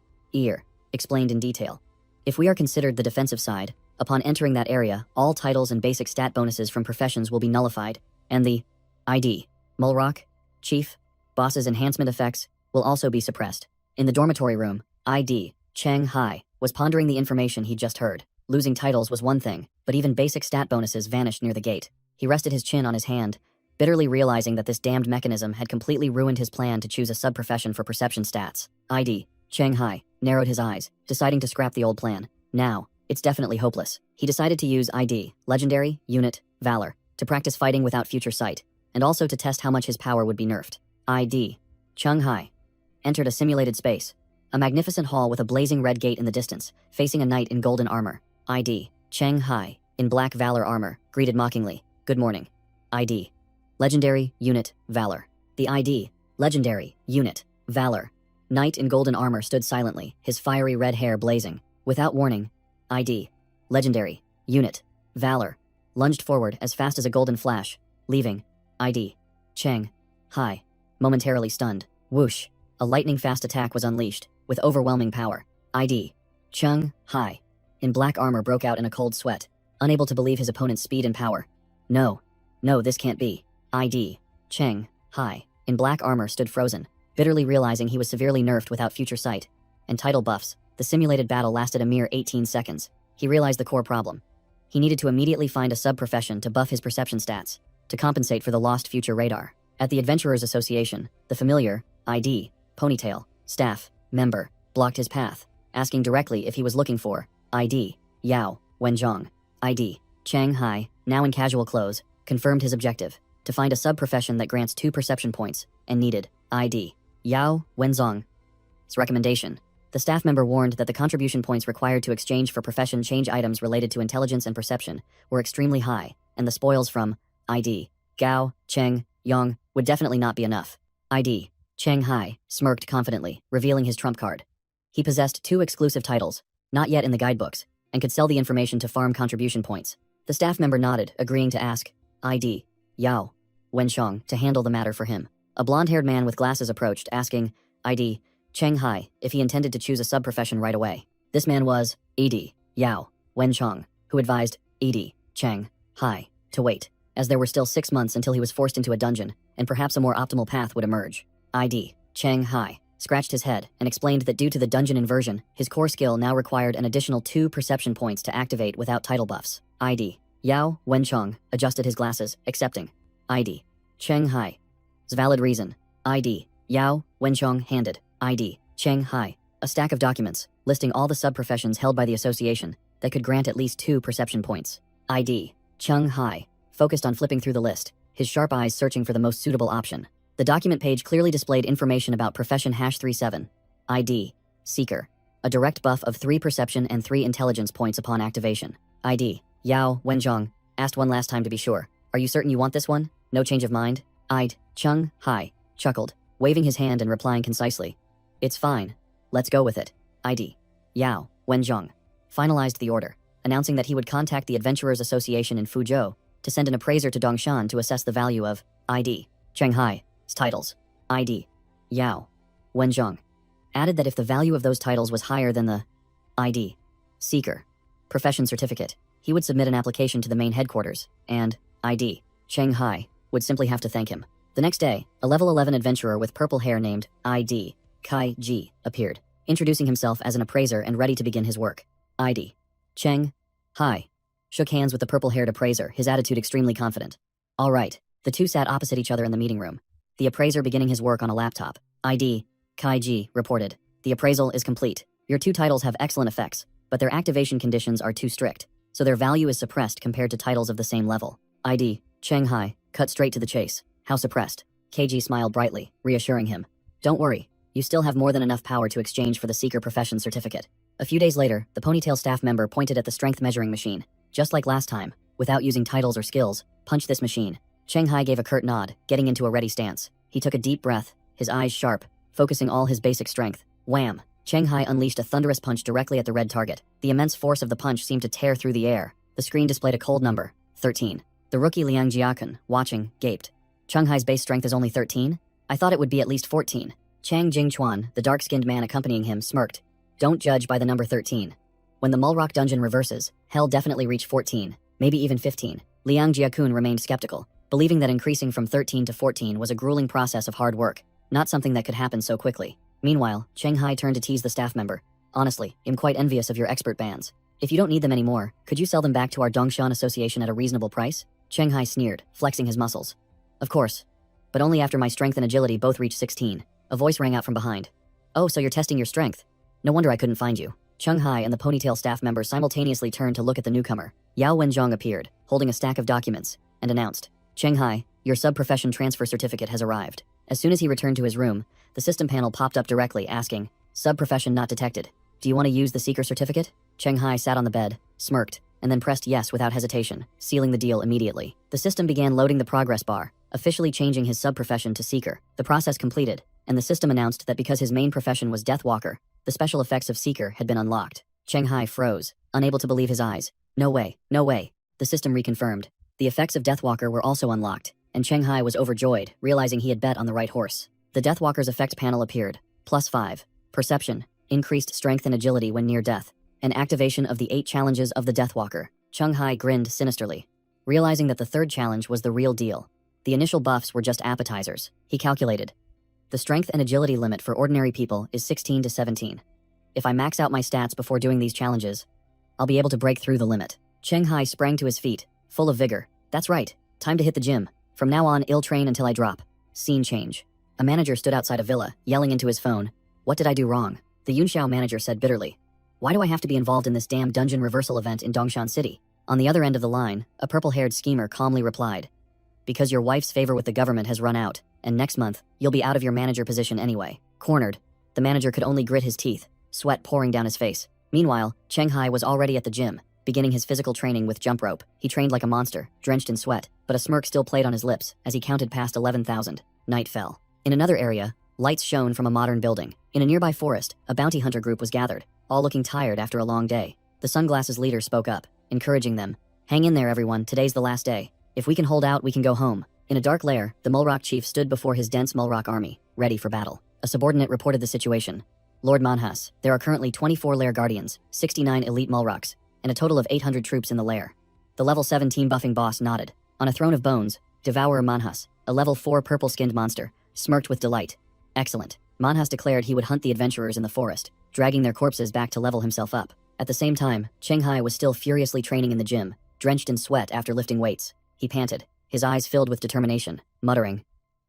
explained in detail. If we are considered the defensive side, upon entering that area, all titles and basic stat bonuses from professions will be nullified, and the ID, Mulrock, Chief, Boss's enhancement effects will also be suppressed. In the dormitory room, ID, Cheng Hai, was pondering the information he'd just heard. Losing titles was one thing, but even basic stat bonuses vanished near the gate. He rested his chin on his hand, bitterly realizing that this damned mechanism had completely ruined his plan to choose a sub-profession for perception stats. ID, Cheng Hai, narrowed his eyes, deciding to scrap the old plan. Now, it's definitely hopeless. He decided to use ID, Legendary, Unit, Valor, to practice fighting without future sight, and also to test how much his power would be nerfed. ID, Cheng Hai, entered a simulated space. A magnificent hall with a blazing red gate in the distance, facing a knight in golden armor. ID, Cheng Hai, in black Valor armor, greeted mockingly. Good morning. ID, Legendary, Unit, Valor. The ID, Legendary, Unit, Valor. Knight in golden armor stood silently, his fiery red hair blazing. Without warning, ID, Legendary, Unit, Valor, lunged forward as fast as a golden flash, leaving ID, Cheng Hai, momentarily stunned. Whoosh, a lightning-fast attack was unleashed, with overwhelming power. ID, Cheng Hai, in black armor broke out in a cold sweat, unable to believe his opponent's speed and power. No, this can't be. ID, Cheng Hai, in black armor stood frozen, bitterly realizing he was severely nerfed without future sight. And title buffs, the simulated battle lasted a mere 18 seconds. He realized the core problem. He needed to immediately find a sub-profession to buff his perception stats, to compensate for the lost future radar. At the Adventurers Association, the familiar, ID, Ponytail, staff, member, blocked his path, asking directly if he was looking for ID, Yao Wenzhong. ID, Cheng Hai, now in casual clothes, confirmed his objective, to find a sub-profession that grants 2 perception points, and needed ID, Yao Wenzong's recommendation. The staff member warned that the contribution points required to exchange for profession change items related to intelligence and perception were extremely high, and the spoils from ID, Gao, Cheng, Yong would definitely not be enough. ID, Cheng Hai, smirked confidently, revealing his trump card. He possessed 2 exclusive titles, not yet in the guidebooks, and could sell the information to farm contribution points. The staff member nodded, agreeing to ask ID, Yao Wenshong to handle the matter for him. A blonde-haired man with glasses approached, asking ID, Cheng Hai if he intended to choose a sub-profession right away. This man was ED, Yao Wenchong, who advised ED, Cheng Hai to wait, as there were still 6 months until he was forced into a dungeon, and perhaps a more optimal path would emerge. ID, Cheng Hai, scratched his head and explained that due to the dungeon inversion, his core skill now required an additional 2 perception points to activate without title buffs. ID, Yao Wenchong adjusted his glasses, accepting. ID, Cheng Hai's valid reason. ID, Yao Wenchong handed ID, Cheng Hai a stack of documents listing all the sub-professions held by the association that could grant at least 2 perception points. ID, Cheng Hai focused on flipping through the list, his sharp eyes searching for the most suitable option. The document page clearly displayed information about profession #37, ID, Seeker. A direct buff of 3 perception and 3 intelligence points upon activation. ID, Yao Wenzhong, asked one last time to be sure. Are you certain you want this one? No change of mind? I'd, Chung, hi, chuckled, waving his hand and replying concisely. It's fine. Let's go with it. ID, Yao Wenzhong, finalized the order, announcing that he would contact the Adventurers Association in Fuzhou to send an appraiser to Dongshan to assess the value of ID, Chenghai's titles. ID, Yao Wenzhong added that if the value of those titles was higher than the ID, Seeker, profession certificate, he would submit an application to the main headquarters, and ID, Shanghai, would simply have to thank him. The next day, a level 11 adventurer with purple hair named ID, Kai Ji, appeared, introducing himself as an appraiser and ready to begin his work. ID, Cheng, hi, shook hands with the purple-haired appraiser, his attitude extremely confident. All right, the two sat opposite each other in the meeting room. The appraiser beginning his work on a laptop. ID, Kai Ji, reported. The appraisal is complete. Your 2 titles have excellent effects, but their activation conditions are too strict, so their value is suppressed compared to titles of the same level. ID, Shanghai, cut straight to the chase. How suppressed? KG smiled brightly, reassuring him. Don't worry, you still have more than enough power to exchange for the Seeker Profession Certificate. A few days later, the Ponytail staff member pointed at the strength measuring machine. Just like last time, without using titles or skills, punch this machine. Shanghai gave a curt nod, getting into a ready stance. He took a deep breath, his eyes sharp, focusing all his basic strength. Wham! Shanghai unleashed a thunderous punch directly at the red target. The immense force of the punch seemed to tear through the air. The screen displayed a cold number, 13. The rookie Liang Jiakun, watching, gaped. Shanghai's base strength is only 13? I thought it would be at least 14. Chang Jingchuan, the dark-skinned man accompanying him, smirked. Don't judge by the number 13. When the Mulrock dungeon reverses, Hell definitely reach 14, maybe even 15. Liang Jiakun remained skeptical, believing that increasing from 13 to 14 was a grueling process of hard work, not something that could happen so quickly. Meanwhile, Shanghai turned to tease the staff member. Honestly, I'm quite envious of your expert bands. If you don't need them anymore, could you sell them back to our Dongshan Association at a reasonable price? Shanghai sneered, flexing his muscles. Of course. But only after my strength and agility both reach 16. A voice rang out from behind. Oh, so you're testing your strength? No wonder I couldn't find you. Shanghai and the Ponytail staff member simultaneously turned to look at the newcomer. Yao Wenzhong appeared, holding a stack of documents, and announced, Shanghai, your sub-profession transfer certificate has arrived. As soon as he returned to his room, the system panel popped up directly, asking, Sub-profession not detected. Do you want to use the Seeker certificate? Shanghai sat on the bed, smirked, and then pressed yes without hesitation, sealing the deal immediately. The system began loading the progress bar, officially changing his sub-profession to Seeker. The process completed, and the system announced that because his main profession was Deathwalker, the special effects of Seeker had been unlocked. Shanghai froze, unable to believe his eyes. No way, no way. The system reconfirmed. The effects of Deathwalker were also unlocked, and Shanghai was overjoyed, realizing he had bet on the right horse. The Deathwalker's effect panel appeared. +5. Perception. Increased strength and agility when near death. And activation of the 8 challenges of the Deathwalker. Shanghai grinned sinisterly, realizing that the 3rd challenge was the real deal. The initial buffs were just appetizers. He calculated. The strength and agility limit for ordinary people is 16 to 17. If I max out my stats before doing these challenges, I'll be able to break through the limit. Shanghai sprang to his feet, full of vigor. That's right, time to hit the gym. From now on, I'll train until I drop. Scene change. A manager stood outside a villa, yelling into his phone. What did I do wrong? The Yunxiao manager said bitterly. Why do I have to be involved in this damn dungeon reversal event in Dongshan City? On the other end of the line, a purple-haired schemer calmly replied. Because your wife's favor with the government has run out, and next month, you'll be out of your manager position anyway. Cornered, the manager could only grit his teeth, sweat pouring down his face. Meanwhile, Shanghai was already at the gym, beginning his physical training with jump rope. He trained like a monster, drenched in sweat, but a smirk still played on his lips as he counted past 11,000. Night fell. In another area, lights shone from a modern building. In a nearby forest, a bounty hunter group was gathered, all looking tired after a long day. The sunglasses leader spoke up, encouraging them. Hang in there, everyone, today's the last day. If we can hold out, we can go home. In a dark lair, the Mulrock chief stood before his dense Mulrock army, ready for battle. A subordinate reported the situation. Lord Manhas, there are currently 24 lair guardians, 69 elite Mulrocks, and a total of 800 troops in the lair. The level 7 team buffing boss nodded. On a throne of bones, Devourer Manhas, a level 4 purple-skinned monster, smirked with delight. Excellent. Manhas declared he would hunt the adventurers in the forest, dragging their corpses back to level himself up. At the same time, Shanghai was still furiously training in the gym, drenched in sweat after lifting weights. He panted, his eyes filled with determination, muttering.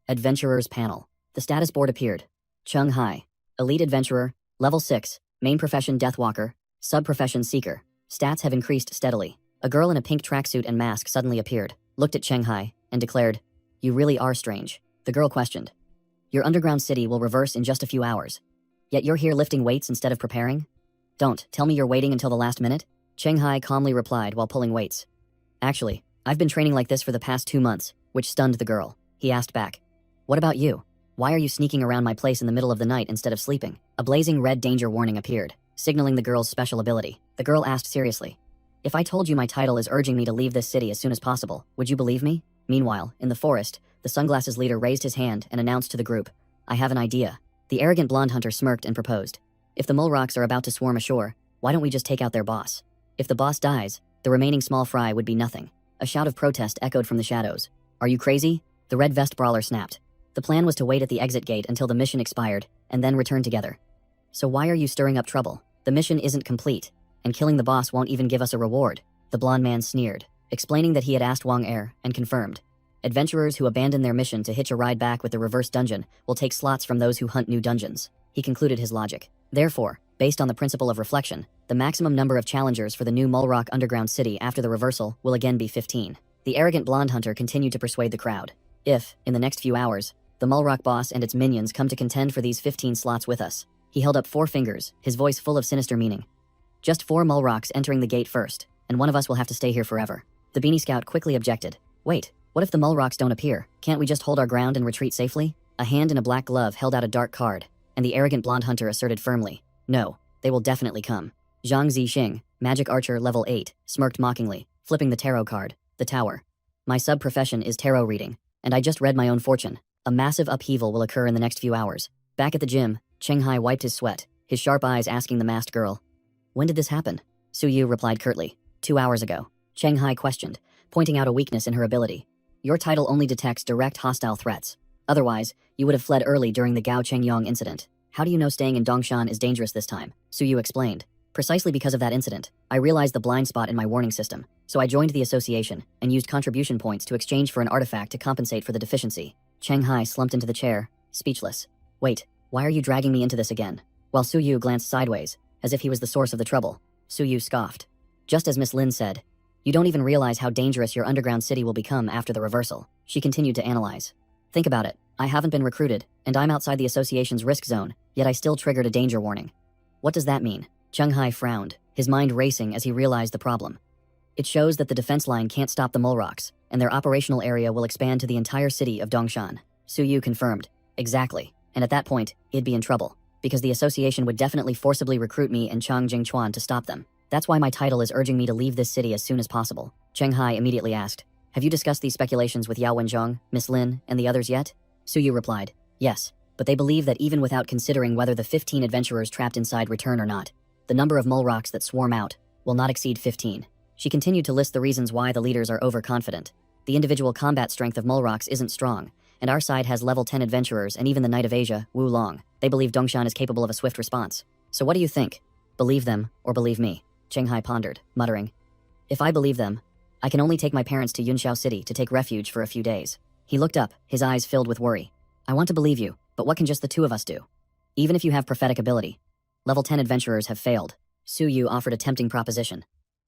Adventurers panel. The status board appeared. Shanghai. Elite Adventurer, Level 6, Main Profession Deathwalker, Sub-Profession Seeker. Stats have increased steadily. A girl in a pink tracksuit and mask suddenly appeared. looked at Shanghai, and declared, "You really are strange." The girl questioned, "Your underground city will reverse in just a few hours. Yet you're here lifting weights instead of preparing? Don't tell me you're waiting until the last minute?" Shanghai calmly replied while pulling weights. "Actually, I've been training like this for the past 2 months," which stunned the girl. He asked back, "What about you? Why are you sneaking around my place in the middle of the night instead of sleeping?" A blazing red danger warning appeared, signaling the girl's special ability. The girl asked seriously, "If I told you my title is urging me to leave this city as soon as possible, would you believe me?" Meanwhile, in the forest, the sunglasses leader raised his hand and announced to the group, "I have an idea." The arrogant blonde hunter smirked and proposed, "If the mole rocks are about to swarm ashore, why don't we just take out their boss? If the boss dies, the remaining small fry would be nothing." A shout of protest echoed from the shadows. "Are you crazy?" The red vest brawler snapped. The plan was to wait at the exit gate until the mission expired, and then return together. "So why are you stirring up trouble? The mission isn't complete, and killing the boss won't even give us a reward." The blonde man sneered, explaining that he had asked Wang Er and confirmed. Adventurers who abandon their mission to hitch a ride back with the reverse dungeon will take slots from those who hunt new dungeons. He concluded his logic. Therefore, based on the principle of reflection, the maximum number of challengers for the new Mole Rock underground city after the reversal will again be 15. The arrogant blonde hunter continued to persuade the crowd. "If, in the next few hours, the Mole Rock boss and its minions come to contend for these 15 slots with us." He held up 4 fingers, his voice full of sinister meaning. "Just 4 Mole Rocks entering the gate first, and one of us will have to stay here forever." The beanie scout quickly objected. "Wait, what if the Mole Rocks don't appear? Can't we just hold our ground and retreat safely?" A hand in a black glove held out a dark card, and the arrogant blonde hunter asserted firmly, "No, they will definitely come." Zhang Zixing, magic archer level 8, smirked mockingly, flipping the tarot card, the Tower. "My sub-profession is tarot reading, and I just read my own fortune. A massive upheaval will occur in the next few hours." Back at the gym, Shanghai wiped his sweat, his sharp eyes asking the masked girl, "When did this happen?" Su Yu replied curtly, 2 hours ago." Shanghai questioned, pointing out a weakness in her ability. "Your title only detects direct hostile threats. Otherwise, you would have fled early during the Gao Chengyong incident. How do you know staying in Dongshan is dangerous this time?" Su Yu explained. "Precisely because of that incident, I realized the blind spot in my warning system, so I joined the association and used contribution points to exchange for an artifact to compensate for the deficiency." Shanghai slumped into the chair, speechless. "Wait, why are you dragging me into this again?" While Su Yu glanced sideways, as if he was the source of the trouble, Su Yu scoffed. "Just as Miss Lin said, you don't even realize how dangerous your underground city will become after the reversal." She continued to analyze. "Think about it. I haven't been recruited, and I'm outside the association's risk zone, yet I still triggered a danger warning. What does that mean?" Shanghai frowned, his mind racing as he realized the problem. "It shows that the defense line can't stop the Mole Rocks, and their operational area will expand to the entire city of Dongshan." Su Yu confirmed. "Exactly, and at that point, he'd be in trouble, because the association would definitely forcibly recruit me and Chang Jingchuan to stop them. That's why my title is urging me to leave this city as soon as possible." Shanghai immediately asked, "Have you discussed these speculations with Yao Wenzhong, Miss Lin, and the others yet?" Su Yu replied, "Yes, but they believe that even without considering whether the 15 adventurers trapped inside return or not, the number of Mole Rocks that swarm out will not exceed 15. She continued to list the reasons why the leaders are overconfident. The individual combat strength of Mole Rocks isn't strong, and our side has level 10 adventurers and even the Knight of Asia, Wu Long. They believe Dongshan is capable of a swift response. So what do you think? Believe them or believe me?" Shanghai pondered, muttering, "If I believe them, I can only take my parents to Yunxiao City to take refuge for a few days." He looked up, his eyes filled with worry. "I want to believe you, but what can just the 2 of us do? Even if you have prophetic ability, level 10 adventurers have failed." Su Yu offered a tempting proposition.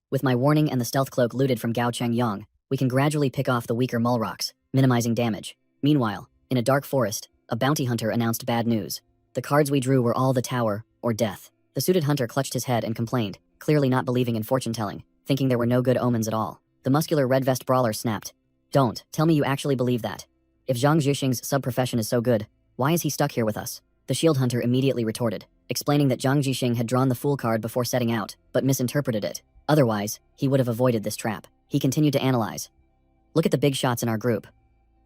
"With my warning and the stealth cloak looted from Gao Chengyong, we can gradually pick off the weaker Mole Rocks, minimizing damage." Meanwhile, in a dark forest, a bounty hunter announced bad news. The cards we drew were all the Tower, or death. The suited hunter clutched his head and complained, clearly not believing in fortune-telling, thinking there were no good omens at all. The muscular red vest brawler snapped, "Don't tell me you actually believe that. If Zhang Zhixing's sub-profession is so good, why is he stuck here with us?" The shield hunter immediately retorted, explaining that Zhang Zhixing had drawn the Fool card before setting out, but misinterpreted it. Otherwise, he would have avoided this trap. He continued to analyze. "Look at the big shots in our group.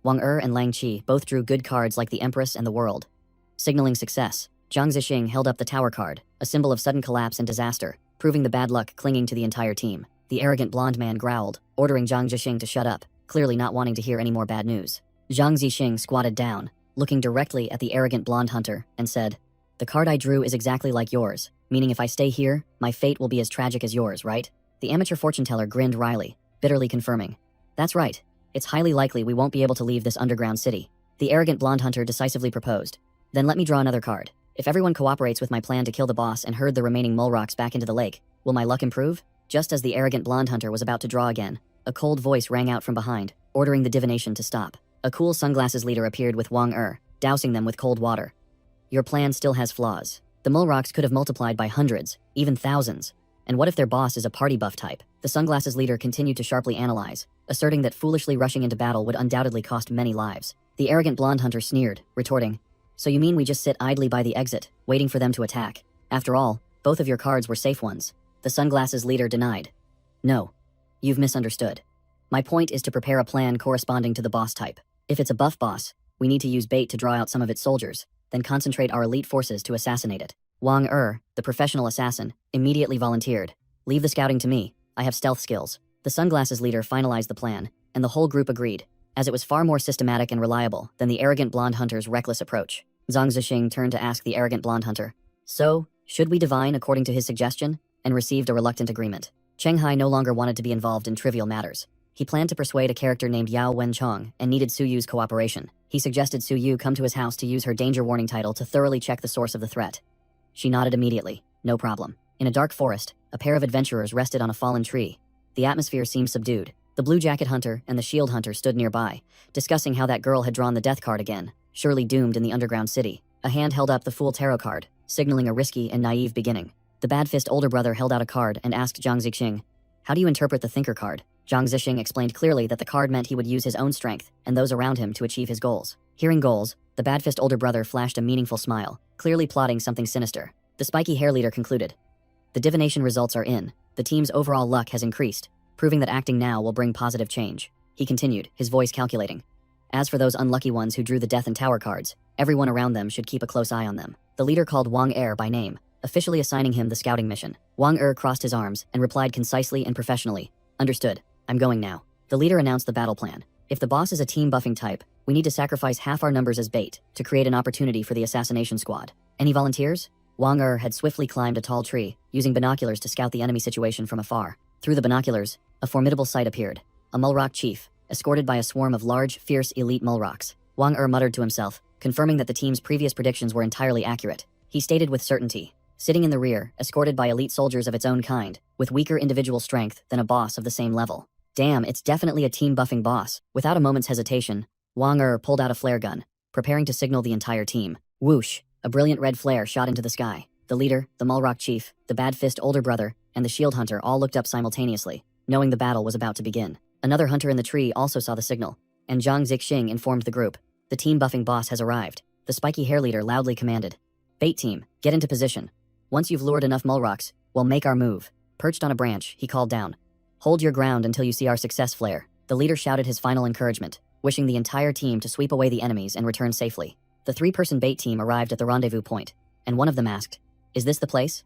Wang Er and Lang Qi both drew good cards like the Empress and the World. Signaling success, Zhang Zixing held up the Tower card, a symbol of sudden collapse and disaster, proving the bad luck clinging to the entire team. The arrogant blonde man growled, ordering Zhang Zixing to shut up, clearly not wanting to hear any more bad news. Zhang Zixing squatted down, looking directly at the arrogant blonde hunter, and said, "The card I drew is exactly like yours, meaning if I stay here, my fate will be as tragic as yours, right?" The amateur fortune teller grinned wryly, bitterly confirming, "That's right. It's highly likely we won't be able to leave this underground city." The arrogant blonde hunter decisively proposed, "Then let me draw another card. If everyone cooperates with my plan to kill the boss and herd the remaining Mole Rocks back into the lake, will my luck improve?" Just as the arrogant blonde hunter was about to draw again, a cold voice rang out from behind, ordering the divination to stop. A cool sunglasses leader appeared with Wang dousing them with cold water. Your plan still has flaws. The Mulrocks could have multiplied by hundreds, even thousands. And what if their boss is a party buff type? The sunglasses leader continued to sharply analyze, asserting that foolishly rushing into battle would undoubtedly cost many lives. The arrogant blonde hunter sneered, retorting, "So you mean we just sit idly by the exit, waiting for them to attack? After all, both of your cards were safe ones." The sunglasses leader denied. "No. You've misunderstood. My point is to prepare a plan corresponding to the boss type. If it's a buff boss, we need to use bait to draw out some of its soldiers, then concentrate our elite forces to assassinate it." Wang the professional assassin, immediately volunteered. "Leave the scouting to me. I have stealth skills." The sunglasses leader finalized the plan, and the whole group agreed, as it was far more systematic and reliable than the arrogant blonde hunter's reckless approach. Zhang Zixing turned to ask the arrogant blonde hunter, "So, should we divine according to his suggestion?" and received a reluctant agreement. Cheng Hai no longer wanted to be involved in trivial matters. He planned to persuade a character named Yao Wenchong and needed Su Yu's cooperation. He suggested Su Yu come to his house to use her danger warning title to thoroughly check the source of the threat. She nodded immediately. No problem. In a dark forest, a pair of adventurers rested on a fallen tree. The atmosphere seemed subdued. The blue jacket hunter and the shield hunter stood nearby, discussing how that girl had drawn the death card again, surely doomed in the underground city. A hand held up the Fool Tarot card, signaling a risky and naive beginning. The Bad-Fist older brother held out a card and asked Zhang Zixing, "How do you interpret the Thinker card?" Zhang Zixing explained clearly that the card meant he would use his own strength and those around him to achieve his goals. Hearing goals, the Bad-Fist older brother flashed a meaningful smile, clearly plotting something sinister. The spiky hair leader concluded, "The divination results are in. The team's overall luck has increased, proving that acting now will bring positive change." He continued, his voice calculating. "As for those unlucky ones who drew the Death and Tower cards, everyone around them should keep a close eye on them." The leader called Wang by name, officially assigning him the scouting mission. Wang crossed his arms and replied concisely and professionally, "Understood. I'm going now." The leader announced the battle plan. If the boss is a team buffing type, we need to sacrifice half our numbers as bait to create an opportunity for the assassination squad. Any volunteers? Wang had swiftly climbed a tall tree, using binoculars to scout the enemy situation from afar. Through the binoculars, a formidable sight appeared. A Mulrock chief, escorted by a swarm of large, fierce elite Mulrocks. Wang muttered to himself, confirming that the team's previous predictions were entirely accurate. He stated with certainty, sitting in the rear, escorted by elite soldiers of its own kind, with weaker individual strength than a boss of the same level. Damn, it's definitely a team-buffing boss. Without a moment's hesitation, Wang pulled out a flare gun, preparing to signal the entire team. Whoosh! A brilliant red flare shot into the sky. The leader, the Mulrock chief, the Bad-Fist older brother, and the shield hunter all looked up simultaneously, knowing the battle was about to begin. Another hunter in the tree also saw the signal, and Zhang Zixing informed the group, "The team-buffing boss has arrived." The spiky hair leader loudly commanded, "Bait team, get into position. Once you've lured enough Mulrocks, we'll make our move." Perched on a branch, he called down, "Hold your ground until you see our success flare." The leader shouted his final encouragement, wishing the entire team to sweep away the enemies and return safely. The three-person bait team arrived at the rendezvous point, and one of them asked, "Is this the place?"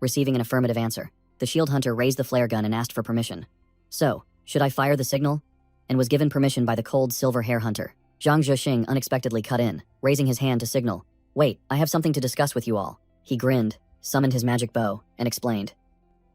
Receiving an affirmative answer, the shield hunter raised the flare gun and asked for permission. "So, should I fire the signal?" And was given permission by the cold silver hair hunter. Zhang Zixing unexpectedly cut in, raising his hand to signal, "Wait, I have something to discuss with you all." He grinned, summoned his magic bow, and explained,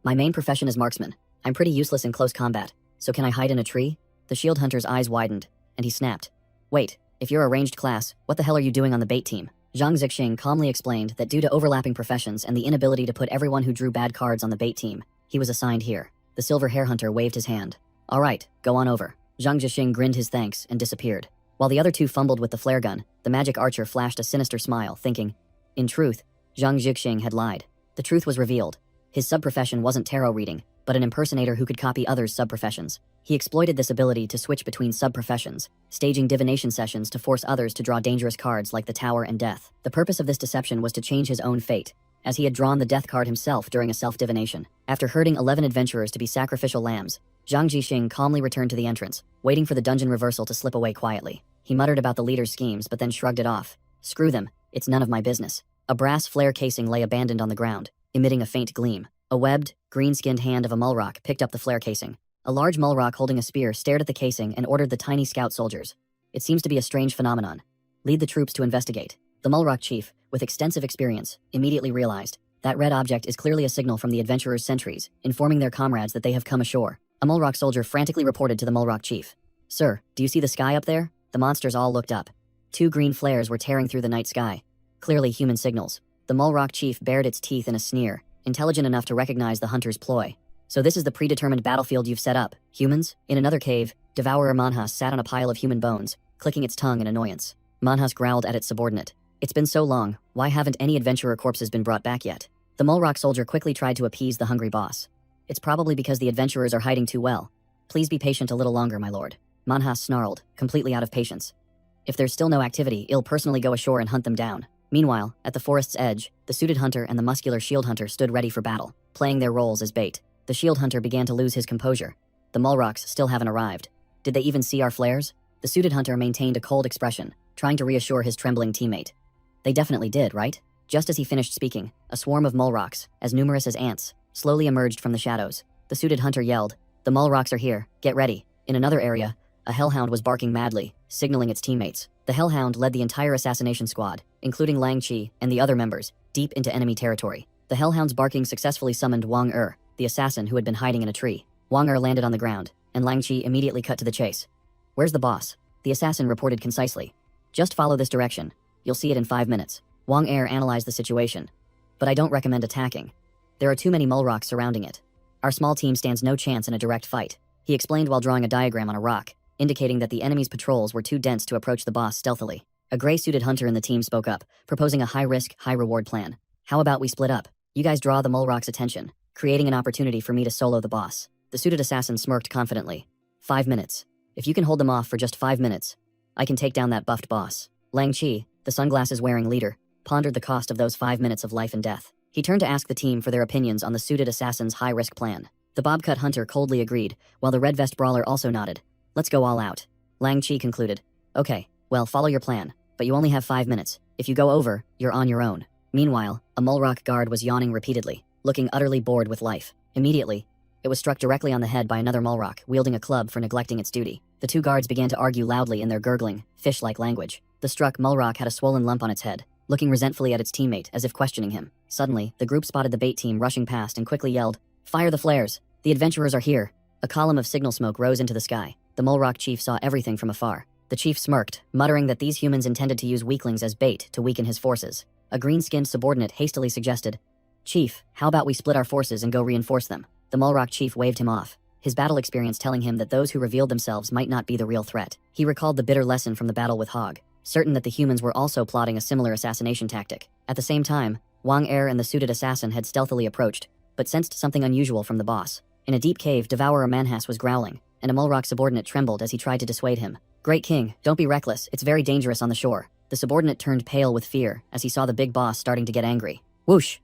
"My main profession is marksman. I'm pretty useless in close combat, so can I hide in a tree?" The shield hunter's eyes widened, and he snapped, "Wait, if you're a ranged class, what the hell are you doing on the bait team?" Zhang Zixing calmly explained that due to overlapping professions and the inability to put everyone who drew bad cards on the bait team, he was assigned here. The silver hair hunter waved his hand. "All right, go on over." Zhang Zixing grinned his thanks and disappeared. While the other two fumbled with the flare gun, the magic archer flashed a sinister smile, thinking, in truth, Zhang Zixing had lied. The truth was revealed. His sub-profession wasn't tarot reading, but an impersonator who could copy others' sub-professions. He exploited this ability to switch between sub-professions, staging divination sessions to force others to draw dangerous cards like the Tower and Death. The purpose of this deception was to change his own fate, as he had drawn the Death card himself during a self-divination. After herding 11 adventurers to be sacrificial lambs, Zhang Zixing calmly returned to the entrance, waiting for the dungeon reversal to slip away quietly. He muttered about the leader's schemes but then shrugged it off. Screw them, it's none of my business. A brass flare casing lay abandoned on the ground, emitting a faint gleam. A webbed, green-skinned hand of a Mulrock picked up the flare casing. A large Mulrock holding a spear stared at the casing and ordered the tiny scout soldiers. It seems to be a strange phenomenon. Lead the troops to investigate. The Mulrock chief, with extensive experience, immediately realized that red object is clearly a signal from the adventurers' sentries, informing their comrades that they have come ashore. A Mulrock soldier frantically reported to the Mulrock chief. "Sir, do you see the sky up there?" The monsters all looked up. 2 green flares were tearing through the night sky. Clearly human signals. The Mulrock chief bared its teeth in a sneer, intelligent enough to recognize the hunter's ploy. "So this is the predetermined battlefield you've set up, humans?" In another cave, Devourer Manhwas sat on a pile of human bones, clicking its tongue in annoyance. Manhwas growled at its subordinate. It's been so long, why haven't any adventurer corpses been brought back yet? The mole rock soldier quickly tried to appease the hungry boss. It's probably because the adventurers are hiding too well. Please be patient a little longer, my lord. Manhwas snarled, completely out of patience. If there's still no activity, I'll personally go ashore and hunt them down. Meanwhile, at the forest's edge, the suited hunter and the muscular shield hunter stood ready for battle, playing their roles as bait. The shield hunter began to lose his composure. The mole rocks still haven't arrived. Did they even see our flares? The suited hunter maintained a cold expression, trying to reassure his trembling teammate. They definitely did, right? Just as he finished speaking, a swarm of mole rocks, as numerous as ants, slowly emerged from the shadows. The suited hunter yelled, "The mole rocks are here, get ready." In another area, a hellhound was barking madly, signaling its teammates. The hellhound led the entire assassination squad, including Lang Chi and the other members, deep into enemy territory. The hellhound's barking successfully summoned Wang Er, the assassin who had been hiding in a tree. Wang Er landed on the ground, and Lang Chi immediately cut to the chase. "Where's the boss?" The assassin reported concisely. "Just follow this direction. You'll see it in 5 minutes." Wang Er analyzed the situation. "But I don't recommend attacking. There are too many mole rocks surrounding it. Our small team stands no chance in a direct fight," he explained while drawing a diagram on a rock, indicating that the enemy's patrols were too dense to approach the boss stealthily. A gray-suited hunter in the team spoke up, proposing a high-risk, high-reward plan. "How about we split up? You guys draw the mole rock's attention, creating an opportunity for me to solo the boss." The suited assassin smirked confidently. 5 minutes. If you can hold them off for just 5 minutes, I can take down that buffed boss." Lang Chi, the sunglasses-wearing leader, pondered the cost of those 5 minutes of life and death. He turned to ask the team for their opinions on the suited assassin's high-risk plan. The bob-cut hunter coldly agreed, while the red-vest brawler also nodded. "Let's go all out." Lang Chi concluded. "Okay, well, follow your plan, but you only have 5 minutes. If you go over, you're on your own." Meanwhile, a mole rock guard was yawning repeatedly, looking utterly bored with life. Immediately, it was struck directly on the head by another mole rock, wielding a club for neglecting its duty. The two guards began to argue loudly in their gurgling, fish-like language. The struck mole rock had a swollen lump on its head, looking resentfully at its teammate as if questioning him. Suddenly, the group spotted the bait team rushing past and quickly yelled, "Fire the flares! The adventurers are here!" A column of signal smoke rose into the sky. The mole rock chief saw everything from afar. The chief smirked, muttering that these humans intended to use weaklings as bait to weaken his forces. A green-skinned subordinate hastily suggested, "Chief, how about we split our forces and go reinforce them?" The mole rock chief waved him off, his battle experience telling him that those who revealed themselves might not be the real threat. He recalled the bitter lesson from the battle with Hog, certain that the humans were also plotting a similar assassination tactic. At the same time, Wang Er and the suited assassin had stealthily approached, but sensed something unusual from the boss. In a deep cave, Devourer Manhwas was growling, and a mole rock subordinate trembled as he tried to dissuade him. "Great king, don't be reckless, it's very dangerous on the shore." The subordinate turned pale with fear as he saw the big boss starting to get angry. Whoosh!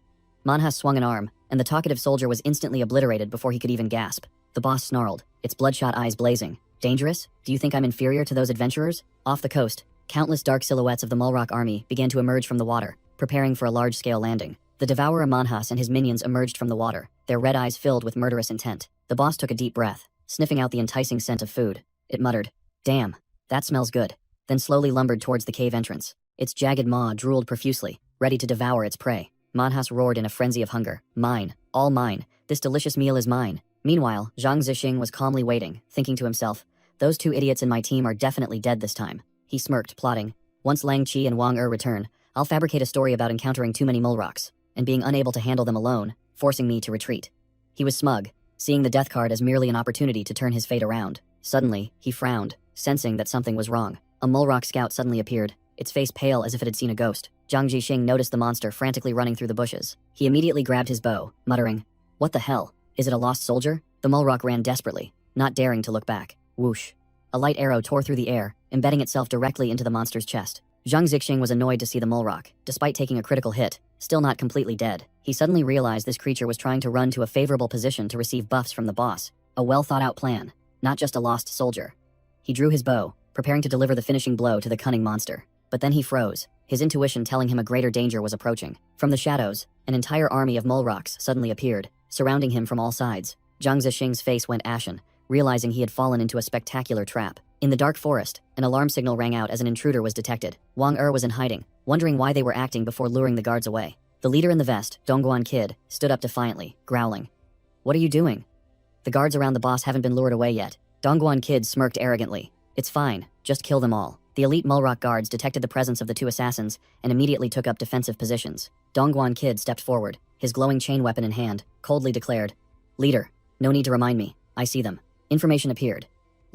Manhwas swung an arm, and the talkative soldier was instantly obliterated before he could even gasp. The boss snarled, its bloodshot eyes blazing. "Dangerous? Do you think I'm inferior to those adventurers?" Off the coast, countless dark silhouettes of the mole rock army began to emerge from the water, preparing for a large-scale landing. The Devourer Manhwas and his minions emerged from the water, their red eyes filled with murderous intent. The boss took a deep breath, sniffing out the enticing scent of food. It muttered, "Damn, that smells good," then slowly lumbered towards the cave entrance. Its jagged maw drooled profusely, ready to devour its prey. Manhwas roared in a frenzy of hunger. "Mine, all mine, this delicious meal is mine." Meanwhile, Zhang Zixing was calmly waiting, thinking to himself, "Those two idiots in my team are definitely dead this time." He smirked, plotting, "Once Lang Chi and Wang Er return, I'll fabricate a story about encountering too many mole rocks, and being unable to handle them alone, forcing me to retreat." He was smug, seeing the death card as merely an opportunity to turn his fate around. Suddenly, he frowned, sensing that something was wrong. A mole rock scout suddenly appeared, its face pale as if it had seen a ghost. Zhang Zixing noticed the monster frantically running through the bushes. He immediately grabbed his bow, muttering, "What the hell? Is it a lost soldier?" The mole rock ran desperately, not daring to look back. Whoosh! A light arrow tore through the air, embedding itself directly into the monster's chest. Zhang Zixing was annoyed to see the mole rock, despite taking a critical hit, still not completely dead. He suddenly realized this creature was trying to run to a favorable position to receive buffs from the boss. A well-thought-out plan, not just a lost soldier. He drew his bow, preparing to deliver the finishing blow to the cunning monster. But then he froze, his intuition telling him a greater danger was approaching. From the shadows, an entire army of mole rocks suddenly appeared, surrounding him from all sides. Zhang Zixing's face went ashen, realizing he had fallen into a spectacular trap. In the dark forest, an alarm signal rang out as an intruder was detected. Wang Er was in hiding, wondering why they were acting before luring the guards away. The leader in the vest, Dongguan Kid, stood up defiantly, growling. "What are you doing? The guards around the boss haven't been lured away yet." Dongguan Kid smirked arrogantly. "It's fine, just kill them all." The elite mole rock guards detected the presence of the two assassins and immediately took up defensive positions. Dongguan Kid stepped forward, his glowing chain weapon in hand, coldly declared, "Leader, no need to remind me, I see them." Information appeared.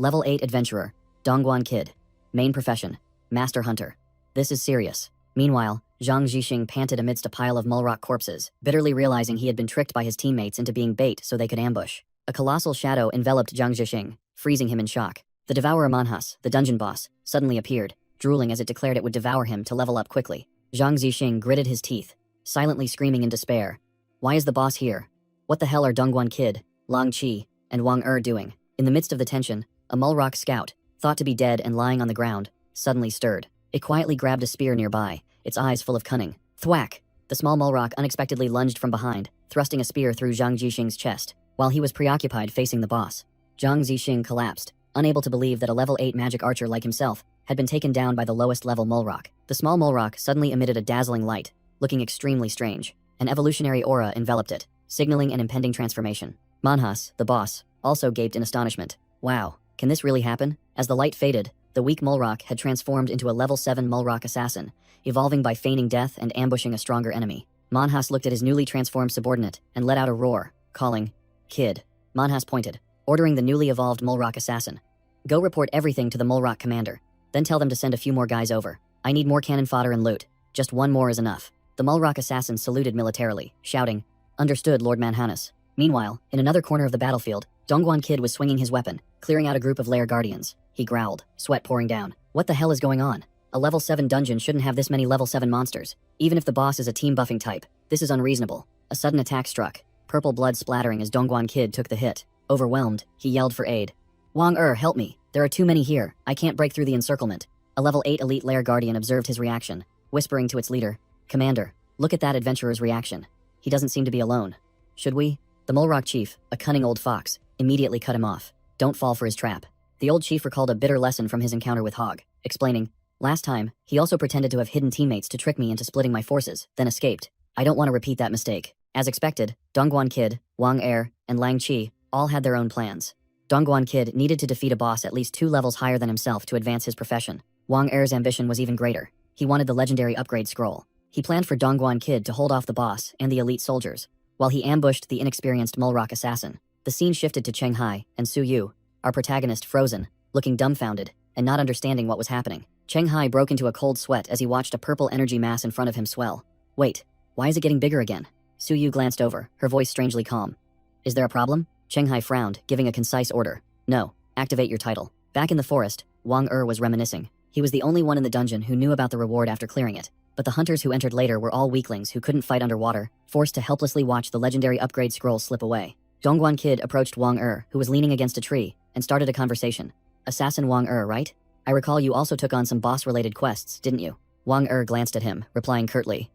Level 8 Adventurer, Dongguan Kid. Main profession, Master Hunter. This is serious. Meanwhile, Zhang Zixing panted amidst a pile of Mulrock corpses, bitterly realizing he had been tricked by his teammates into being bait so they could ambush. A colossal shadow enveloped Zhang Zixing, freezing him in shock. The Devourer Manhwas, the dungeon boss, suddenly appeared, drooling as it declared it would devour him to level up quickly. Zhang Zixing gritted his teeth, silently screaming in despair. Why is the boss here? What the hell are Dongguan Kid, Long Qi, and Wang doing? In the midst of the tension, a Mulrock scout, thought to be dead and lying on the ground, suddenly stirred. It quietly grabbed a spear nearby, its eyes full of cunning. Thwack! The small Mulrock unexpectedly lunged from behind, thrusting a spear through Zhang Zixing's chest, while he was preoccupied facing the boss. Zhang Zixing collapsed, unable to believe that a level 8 magic archer like himself had been taken down by the lowest level Mulrock. The small Mulrock suddenly emitted a dazzling light, looking extremely strange. An evolutionary aura enveloped it, signaling an impending transformation. Manhwas, the boss, also gaped in astonishment. Wow, can this really happen? As the light faded, the weak Mulrock had transformed into a level 7 Mulrock assassin, evolving by feigning death and ambushing a stronger enemy. Manhwas looked at his newly transformed subordinate and let out a roar, calling, "Kid." Manhwas pointed, ordering the newly evolved Mulrock assassin. Go report everything to the Mulrock commander, then tell them to send a few more guys over. I need more cannon fodder and loot. Just one more is enough. The Mulrock assassin saluted militarily, shouting, "Understood, Lord Manhwas." Meanwhile, in another corner of the battlefield, Dongguan Kid was swinging his weapon, clearing out a group of lair guardians. He growled, sweat pouring down. What the hell is going on? A level 7 dungeon shouldn't have this many level 7 monsters. Even if the boss is a team buffing type, this is unreasonable. A sudden attack struck, purple blood splattering as Dongguan Kid took the hit. Overwhelmed, he yelled for aid. Wang help me. There are too many here. I can't break through the encirclement. A level 8 elite lair guardian observed his reaction, whispering to its leader, Commander, look at that adventurer's reaction. He doesn't seem to be alone. Should we? The Mulrock chief, a cunning old fox, immediately cut him off. Don't fall for his trap. The old chief recalled a bitter lesson from his encounter with Hog, explaining, last time, he also pretended to have hidden teammates to trick me into splitting my forces, then escaped. I don't want to repeat that mistake. As expected, Dongguan Kid, Wang and Lang Qi all had their own plans. Dongguan Kid needed to defeat a boss at least 2 levels higher than himself to advance his profession. Wang ambition was even greater. He wanted the legendary upgrade scroll. He planned for Dongguan Kid to hold off the boss and the elite soldiers, while he ambushed the inexperienced Mulrock assassin. The scene shifted to Cheng Hai and Su Yu, our protagonist frozen, looking dumbfounded, and not understanding what was happening. Cheng Hai broke into a cold sweat as he watched a purple energy mass in front of him swell. Wait, why is it getting bigger again? Su Yu glanced over, her voice strangely calm. Is there a problem? Cheng Hai frowned, giving a concise order. No, activate your title. Back in the forest, Wang was reminiscing. He was the only one in the dungeon who knew about the reward after clearing it. But the hunters who entered later were all weaklings who couldn't fight underwater, forced to helplessly watch the legendary upgrade scroll slip away. Dongguan Kid approached Wang who was leaning against a tree, and started a conversation. Assassin Wang right? I recall you also took on some boss-related quests, didn't you? Wang glanced at him, replying curtly.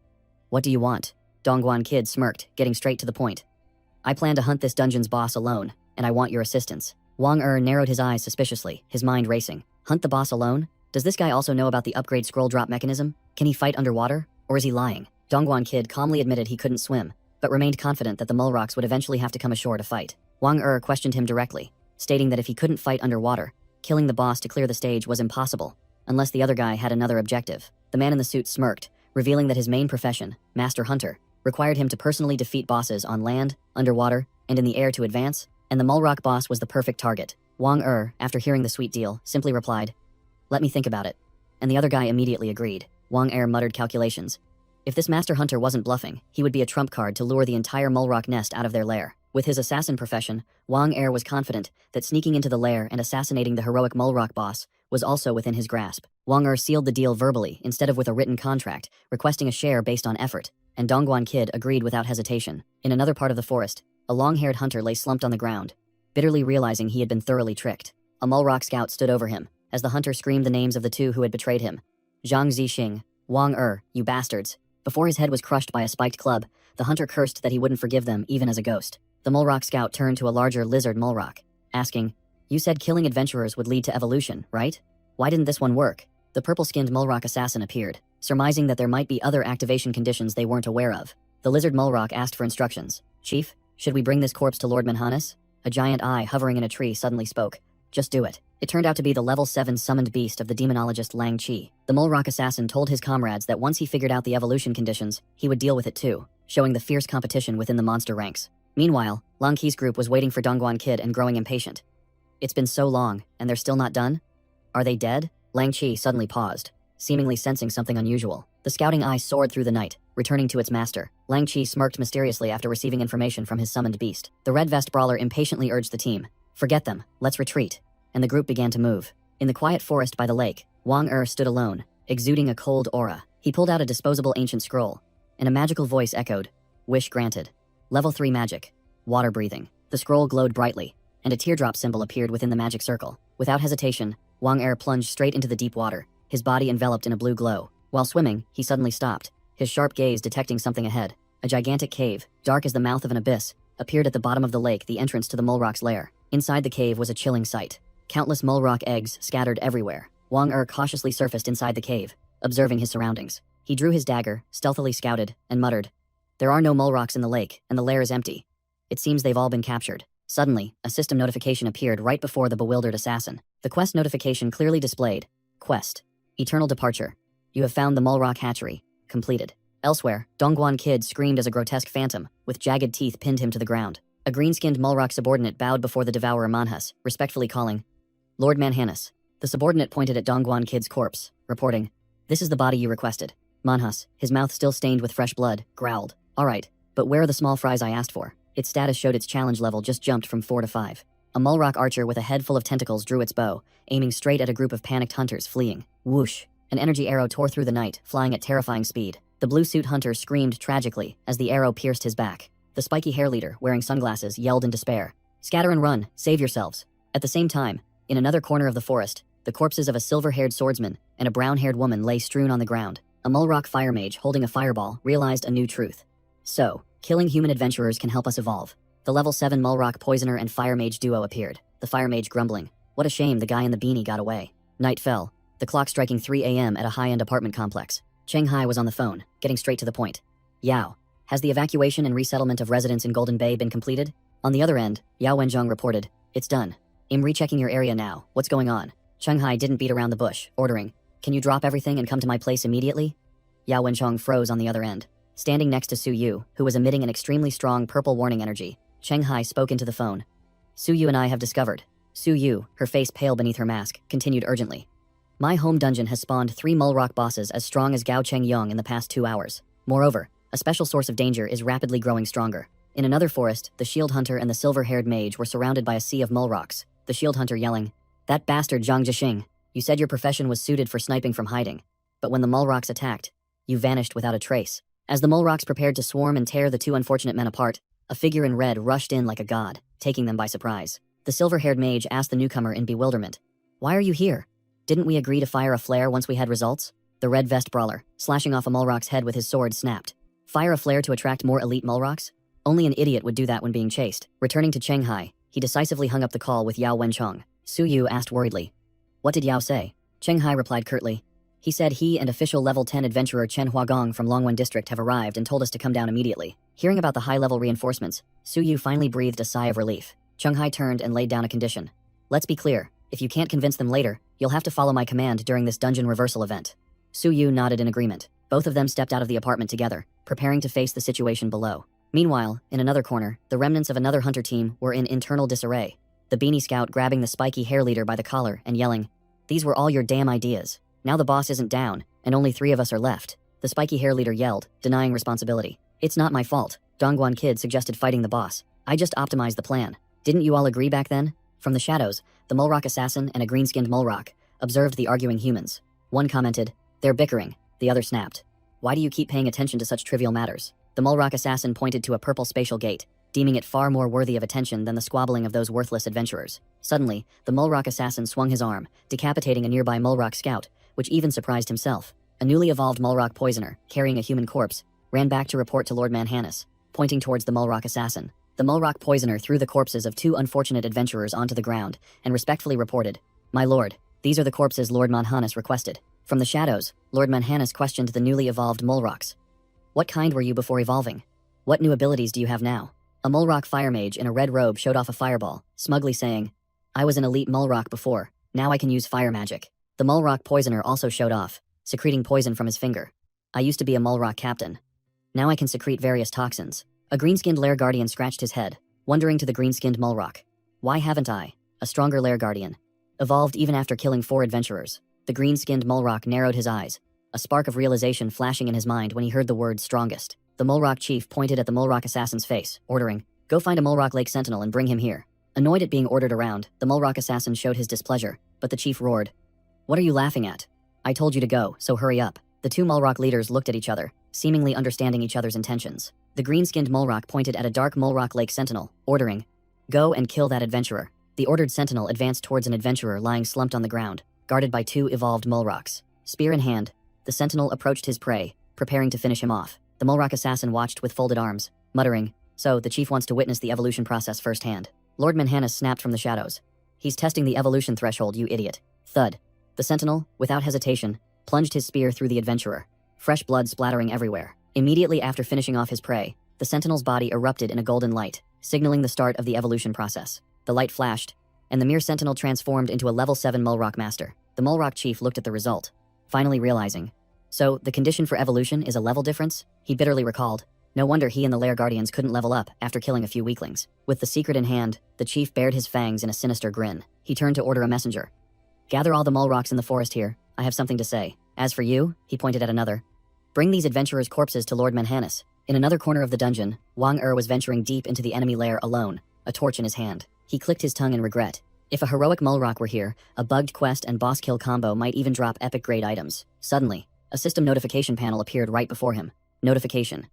What do you want? Dongguan Kid smirked, getting straight to the point. I plan to hunt this dungeon's boss alone, and I want your assistance. Wang narrowed his eyes suspiciously, his mind racing. Hunt the boss alone? Does this guy also know about the upgrade scroll drop mechanism? Can he fight underwater? Or is he lying? Dongguan Kid calmly admitted he couldn't swim, but remained confident that the Mulrocks would eventually have to come ashore to fight. Wang questioned him directly, stating that if he couldn't fight underwater, killing the boss to clear the stage was impossible, unless the other guy had another objective. The man in the suit smirked, revealing that his main profession, Master Hunter, required him to personally defeat bosses on land, underwater, and in the air to advance, and the Mulrock boss was the perfect target. Wang after hearing the sweet deal, simply replied, "Let me think about it." And the other guy immediately agreed. Wang muttered calculations. If this Master Hunter wasn't bluffing, he would be a trump card to lure the entire Mulrock nest out of their lair. With his assassin profession, Wang was confident that sneaking into the lair and assassinating the heroic Mulrock boss was also within his grasp. Wang sealed the deal verbally instead of with a written contract, requesting a share based on effort, and Dongguan Kid agreed without hesitation. In another part of the forest, a long-haired hunter lay slumped on the ground, bitterly realizing he had been thoroughly tricked. A Mulrock scout stood over him, as the hunter screamed the names of the two who had betrayed him. Zhang Zixing, Wang you bastards. Before his head was crushed by a spiked club, the hunter cursed that he wouldn't forgive them even as a ghost. The Mulrock scout turned to a larger lizard Mulrock, asking, "You said killing adventurers would lead to evolution, right? Why didn't this one work?" The purple-skinned Mulrock assassin appeared, surmising that there might be other activation conditions they weren't aware of. The lizard Mulrock asked for instructions. "Chief, should we bring this corpse to Lord Manhwas?" A giant eye hovering in a tree suddenly spoke. "Just do it." It turned out to be the level 7 summoned beast of the demonologist Lang Qi. The Mulrock assassin told his comrades that once he figured out the evolution conditions, he would deal with it too, showing the fierce competition within the monster ranks. Meanwhile, Lang Qi's group was waiting for Dongguan Kid and growing impatient. It's been so long, and they're still not done? Are they dead? Lang Chi suddenly paused, seemingly sensing something unusual. The scouting eye soared through the night, returning to its master. Lang Chi smirked mysteriously after receiving information from his summoned beast. The red vest brawler impatiently urged the team, "Forget them, let's retreat." And the group began to move. In the quiet forest by the lake, Wang stood alone, exuding a cold aura. He pulled out a disposable ancient scroll, and a magical voice echoed, "Wish granted. Level 3 magic. Water breathing." The scroll glowed brightly, and a teardrop symbol appeared within the magic circle. Without hesitation, Wang plunged straight into the deep water, his body enveloped in a blue glow. While swimming, he suddenly stopped, his sharp gaze detecting something ahead. A gigantic cave, dark as the mouth of an abyss, appeared at the bottom of the lake, the entrance to the mole rock's lair. Inside the cave was a chilling sight. Countless mole rock eggs scattered everywhere. Wang cautiously surfaced inside the cave, observing his surroundings. He drew his dagger, stealthily scouted, and muttered, "There are no mole rocks in the lake, and the lair is empty. It seems they've all been captured." Suddenly, a system notification appeared right before the bewildered assassin. The quest notification clearly displayed, "Quest. Eternal Departure. You have found the mole rock hatchery. Completed." Elsewhere, Dongguan Kid screamed as a grotesque phantom, with jagged teeth, pinned him to the ground. A green-skinned mole rock subordinate bowed before the devourer Manhus, respectfully calling, "Lord Manhanus." The subordinate pointed at Dongguan Kid's corpse, reporting, "This is the body you requested." Manhus, his mouth still stained with fresh blood, growled, "All right, but where are the small fries I asked for?" Its status showed its challenge level just jumped from 4 to 5. A mole rock archer with a head full of tentacles drew its bow, aiming straight at a group of panicked hunters fleeing. Whoosh! An energy arrow tore through the night, flying at terrifying speed. The blue suit hunter screamed tragically as the arrow pierced his back. The spiky hair leader, wearing sunglasses, yelled in despair, "Scatter and run, save yourselves." At the same time, in another corner of the forest, the corpses of a silver-haired swordsman and a brown-haired woman lay strewn on the ground. A mole rock fire mage holding a fireball realized a new truth. So, killing human adventurers can help us evolve. The level 7 mole rock poisoner and fire mage duo appeared, the fire mage grumbling, "What a shame the guy in the beanie got away." Night fell, the clock striking 3 a.m. at a high-end apartment complex. Cheng Hai was on the phone, getting straight to the point. "Yao, has the evacuation and resettlement of residents in Golden Bay been completed?" On the other end, Yao Wenzhong reported, "It's done. I'm rechecking your area now. What's going on?" Cheng Hai didn't beat around the bush, ordering, "Can you drop everything and come to my place immediately?" Yao Wenchong froze on the other end. Standing next to Su Yu, who was emitting an extremely strong purple warning energy, Cheng Hai spoke into the phone. "Su Yu and I have discovered." Su Yu, her face pale beneath her mask, continued urgently. "My home dungeon has spawned 3 mole rock bosses as strong as Gao Cheng Yong in the past 2 hours. Moreover, a special source of danger is rapidly growing stronger." In another forest, the shield hunter and the silver-haired mage were surrounded by a sea of mole rocks, the shield hunter yelling, "That bastard Zhang Zhixing! You said your profession was suited for sniping from hiding. But when the mole rocks attacked, you vanished without a trace." As the mole rocks prepared to swarm and tear the 2 unfortunate men apart, a figure in red rushed in like a god, taking them by surprise. The silver-haired mage asked the newcomer in bewilderment, "Why are you here? Didn't we agree to fire a flare once we had results?" The red vest brawler, slashing off a mole rock's head with his sword, snapped, "Fire a flare to attract more elite mole rocks? Only an idiot would do that when being chased." Returning to Cheng Hai, he decisively hung up the call with Yao Wenchong. Su Yu asked worriedly, "What did Yao say?" Cheng Hai replied curtly, "He said he and official level 10 adventurer Chen Huagong from Longwen District have arrived and told us to come down immediately." Hearing about the high-level reinforcements, Su Yu finally breathed a sigh of relief. Cheng Hai turned and laid down a condition. "Let's be clear, if you can't convince them later, you'll have to follow my command during this dungeon reversal event." Su Yu nodded in agreement. Both of them stepped out of the apartment together, preparing to face the situation below. Meanwhile, in another corner, the remnants of another hunter team were in internal disarray. The beanie scout grabbing the spiky hair leader by the collar and yelling, "These were all your damn ideas. Now the boss isn't down, and only 3 of us are left." The spiky hair leader yelled, denying responsibility. "It's not my fault. Dongguan Kid suggested fighting the boss. I just optimized the plan. Didn't you all agree back then?" From the shadows, the mole rock assassin and a green-skinned mole rock observed the arguing humans. One commented, "They're bickering." The other snapped, "Why do you keep paying attention to such trivial matters?" The mole rock assassin pointed to a purple spatial gate, deeming it far more worthy of attention than the squabbling of those worthless adventurers. Suddenly, the mole rock assassin swung his arm, decapitating a nearby mole rock scout, which even surprised himself. A newly evolved mole rock poisoner, carrying a human corpse, ran back to report to Lord Manhanus, pointing towards the mole rock assassin. The mole rock poisoner threw the corpses of 2 unfortunate adventurers onto the ground and respectfully reported, "My lord, these are the corpses Lord Manhanus requested." From the shadows, Lord Manhanus questioned the newly evolved mole rocks. "What kind were you before evolving? What new abilities do you have now?" A mole rock fire mage in a red robe showed off a fireball, smugly saying, "I was an elite mole rock before, now I can use fire magic." The mole rock poisoner also showed off, secreting poison from his finger. "I used to be a mole rock captain. Now I can secrete various toxins." A green-skinned lair guardian scratched his head, wondering to the green-skinned mole rock, "Why haven't I?" a stronger lair guardian. Evolved even after killing 4 adventurers. The green-skinned Mulrock narrowed his eyes, a spark of realization flashing in his mind when he heard the word strongest. The Mulrock chief pointed at the Mulrock assassin's face, ordering, "Go find a Mulrock Lake sentinel and bring him here." Annoyed at being ordered around, the Mulrock assassin showed his displeasure, but the chief roared, "What are you laughing at? I told you to go, so hurry up." The 2 Mulrock leaders looked at each other, seemingly understanding each other's intentions. The green-skinned Mulrock pointed at a dark Mulrock Lake sentinel, ordering, "Go and kill that adventurer." The ordered sentinel advanced towards an adventurer lying slumped on the ground, guarded by 2 evolved Mulrocks. Spear in hand, the sentinel approached his prey, preparing to finish him off. The Mulrock assassin watched with folded arms, muttering, "So, the chief wants to witness the evolution process firsthand." Lord Manhwa snapped from the shadows. "He's testing the evolution threshold, you idiot." Thud. The sentinel, without hesitation, plunged his spear through the adventurer, fresh blood splattering everywhere. Immediately after finishing off his prey, the sentinel's body erupted in a golden light, signaling the start of the evolution process. The light flashed, and the mere sentinel transformed into a level 7 Mulrock master. The Mulrock chief looked at the result, finally realizing. So, the condition for evolution is a level difference? He bitterly recalled. No wonder he and the lair guardians couldn't level up after killing a few weaklings. With the secret in hand, the chief bared his fangs in a sinister grin. He turned to order a messenger. "Gather all the Mulrocks in the forest here. I have something to say. As for you," he pointed at another, "bring these adventurers' corpses to Lord Manhwa." In another corner of the dungeon, Wang was venturing deep into the enemy lair alone, a torch in his hand. He clicked his tongue in regret. If a heroic Mulrock were here, a bugged quest and boss kill combo might even drop epic grade items. Suddenly, a system notification panel appeared right before him. Notification.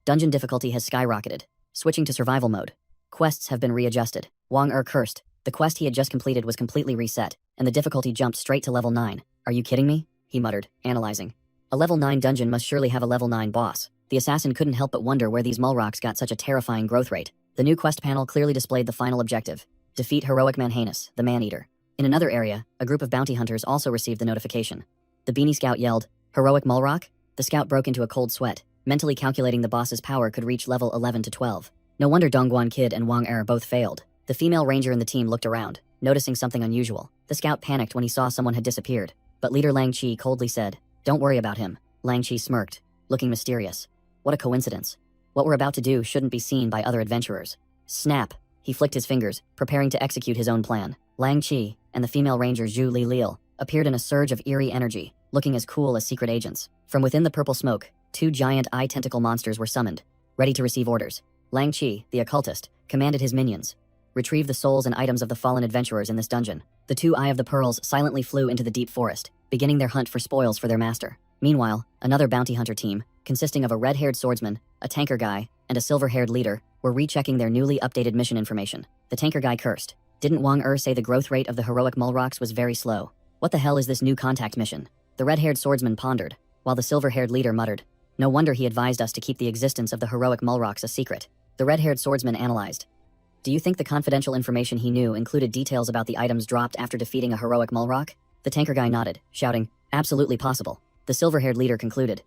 Dungeon difficulty has skyrocketed. Switching to survival mode. Quests have been readjusted. Wang cursed. The quest he had just completed was completely reset, and the difficulty jumped straight to level 9. "Are you kidding me?" he muttered, analyzing. A level 9 dungeon must surely have a level 9 boss. The assassin couldn't help but wonder where these Mulrocks got such a terrifying growth rate. The new quest panel clearly displayed the final objective. Defeat heroic Manhwa, the Man-Eater. In another area, a group of bounty hunters also received the notification. The beanie scout yelled, "Heroic Mulrock?" The scout broke into a cold sweat, mentally calculating the boss's power could reach level 11 to 12. No wonder Dongguan Kid and Wang both failed. The female ranger in the team looked around, noticing something unusual. The scout panicked when he saw someone had disappeared, but leader Lang Chi coldly said, "Don't worry about him." Lang Chi smirked, looking mysterious. What a coincidence. What we're about to do shouldn't be seen by other adventurers. Snap! He flicked his fingers, preparing to execute his own plan. Lang Chi and the female ranger Zhu Li Liel appeared in a surge of eerie energy, looking as cool as secret agents. From within the purple smoke, 2 giant eye tentacle monsters were summoned, ready to receive orders. Lang Chi, the occultist, commanded his minions. Retrieve the souls and items of the fallen adventurers in this dungeon. The 2 Eye of the Pearls silently flew into the deep forest, beginning their hunt for spoils for their master. Meanwhile, another bounty hunter team, consisting of a red-haired swordsman, a tanker guy, and a silver-haired leader, were rechecking their newly updated mission information. The tanker guy cursed. Didn't Wang say the growth rate of the heroic Mulrocks was very slow? What the hell is this new contact mission? The red-haired swordsman pondered, while the silver-haired leader muttered. No wonder he advised us to keep the existence of the heroic Mulrocks a secret. The red-haired swordsman analyzed. Do you think the confidential information he knew included details about the items dropped after defeating a heroic Mulrock? The tanker guy nodded, shouting, "Absolutely possible." The silver-haired leader concluded.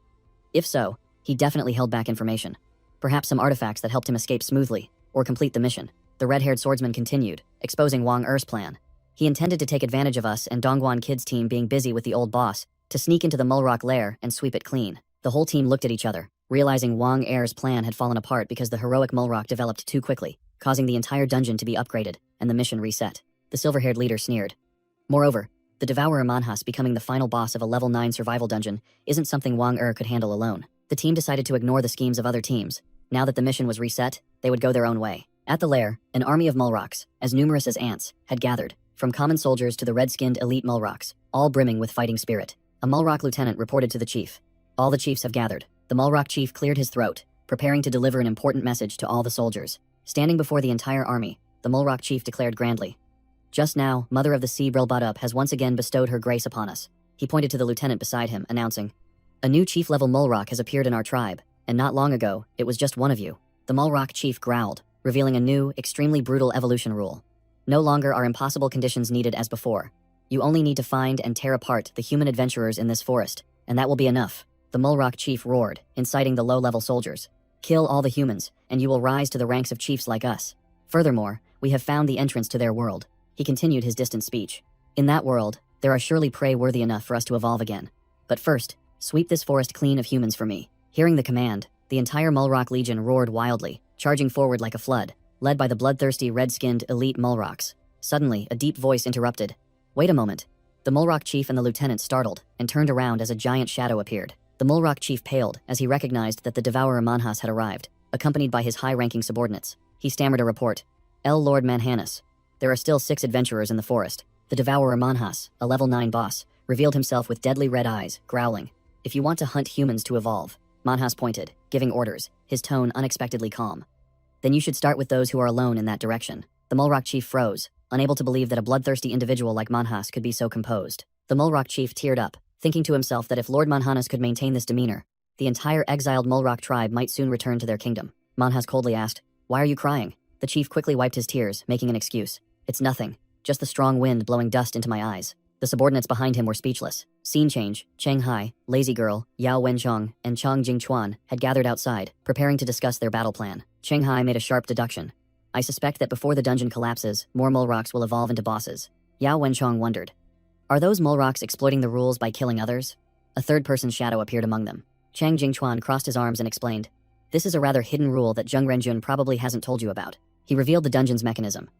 If so, he definitely held back information. Perhaps some artifacts that helped him escape smoothly, or complete the mission. The red-haired swordsman continued, exposing Wang plan. He intended to take advantage of us and Dongguan Kid's team being busy with the old boss, to sneak into the Mulrock lair and sweep it clean. The whole team looked at each other, realizing Wang plan had fallen apart because the heroic Mulrock developed too quickly, causing the entire dungeon to be upgraded, and the mission reset. The silver-haired leader sneered. Moreover, the Devourer Manhwa becoming the final boss of a level 9 survival dungeon isn't something Wang could handle alone. The team decided to ignore the schemes of other teams. Now that the mission was reset, they would go their own way. At the lair, an army of Mulrocks, as numerous as ants, had gathered, from common soldiers to the red-skinned elite Mulrocks, all brimming with fighting spirit. A Mulrock lieutenant reported to the chief. All the chiefs have gathered. The Mulrock chief cleared his throat, preparing to deliver an important message to all the soldiers. Standing before the entire army, the Mulrock chief declared grandly. Just now, Mother of the Sea Brilbadup has once again bestowed her grace upon us. He pointed to the lieutenant beside him, announcing, "A new chief-level Mulrock has appeared in our tribe, and not long ago, it was just one of you." The Mulrock chief growled, revealing a new, extremely brutal evolution rule. No longer are impossible conditions needed as before. You only need to find and tear apart the human adventurers in this forest, and that will be enough. The Mulrock chief roared, inciting the low-level soldiers. Kill all the humans, and you will rise to the ranks of chiefs like us. Furthermore, we have found the entrance to their world. He continued his distant speech. In that world, there are surely prey worthy enough for us to evolve again. But first, sweep this forest clean of humans for me. Hearing the command, the entire Mulrock Legion roared wildly, charging forward like a flood, led by the bloodthirsty red-skinned elite Mulrocks. Suddenly, a deep voice interrupted. Wait a moment. The Mulrock chief and the lieutenant startled and turned around as a giant shadow appeared. The Mulrock chief paled as he recognized that the Devourer Manhas had arrived, accompanied by his high-ranking subordinates. He stammered a report. Lord Manhanus. There are still 6 adventurers in the forest. The Devourer Manhas, a level 9 boss, revealed himself with deadly red eyes, growling. If you want to hunt humans to evolve, Manhas pointed, giving orders, his tone unexpectedly calm. Then you should start with those who are alone in that direction. The Mulrock chief froze, unable to believe that a bloodthirsty individual like Manhas could be so composed. The Mulrock chief teared up, thinking to himself that if Lord Manhanus could maintain this demeanor, the entire exiled Mulrock tribe might soon return to their kingdom. Manhas coldly asked, Why are you crying? The chief quickly wiped his tears, making an excuse. It's nothing. Just the strong wind blowing dust into my eyes. The subordinates behind him were speechless. Scene change. Cheng Hai, Lazy Girl, Yao Wenchong, and Chang Jingchuan had gathered outside, preparing to discuss their battle plan. Cheng Hai made a sharp deduction. I suspect that before the dungeon collapses, more Mulrocks will evolve into bosses. Yao Wenchong wondered. Are those Mulrocks exploiting the rules by killing others? A third-person shadow appeared among them. Chang Jingchuan crossed his arms and explained. This is a rather hidden rule that Zheng Renjun probably hasn't told you about. He revealed the dungeon's mechanism.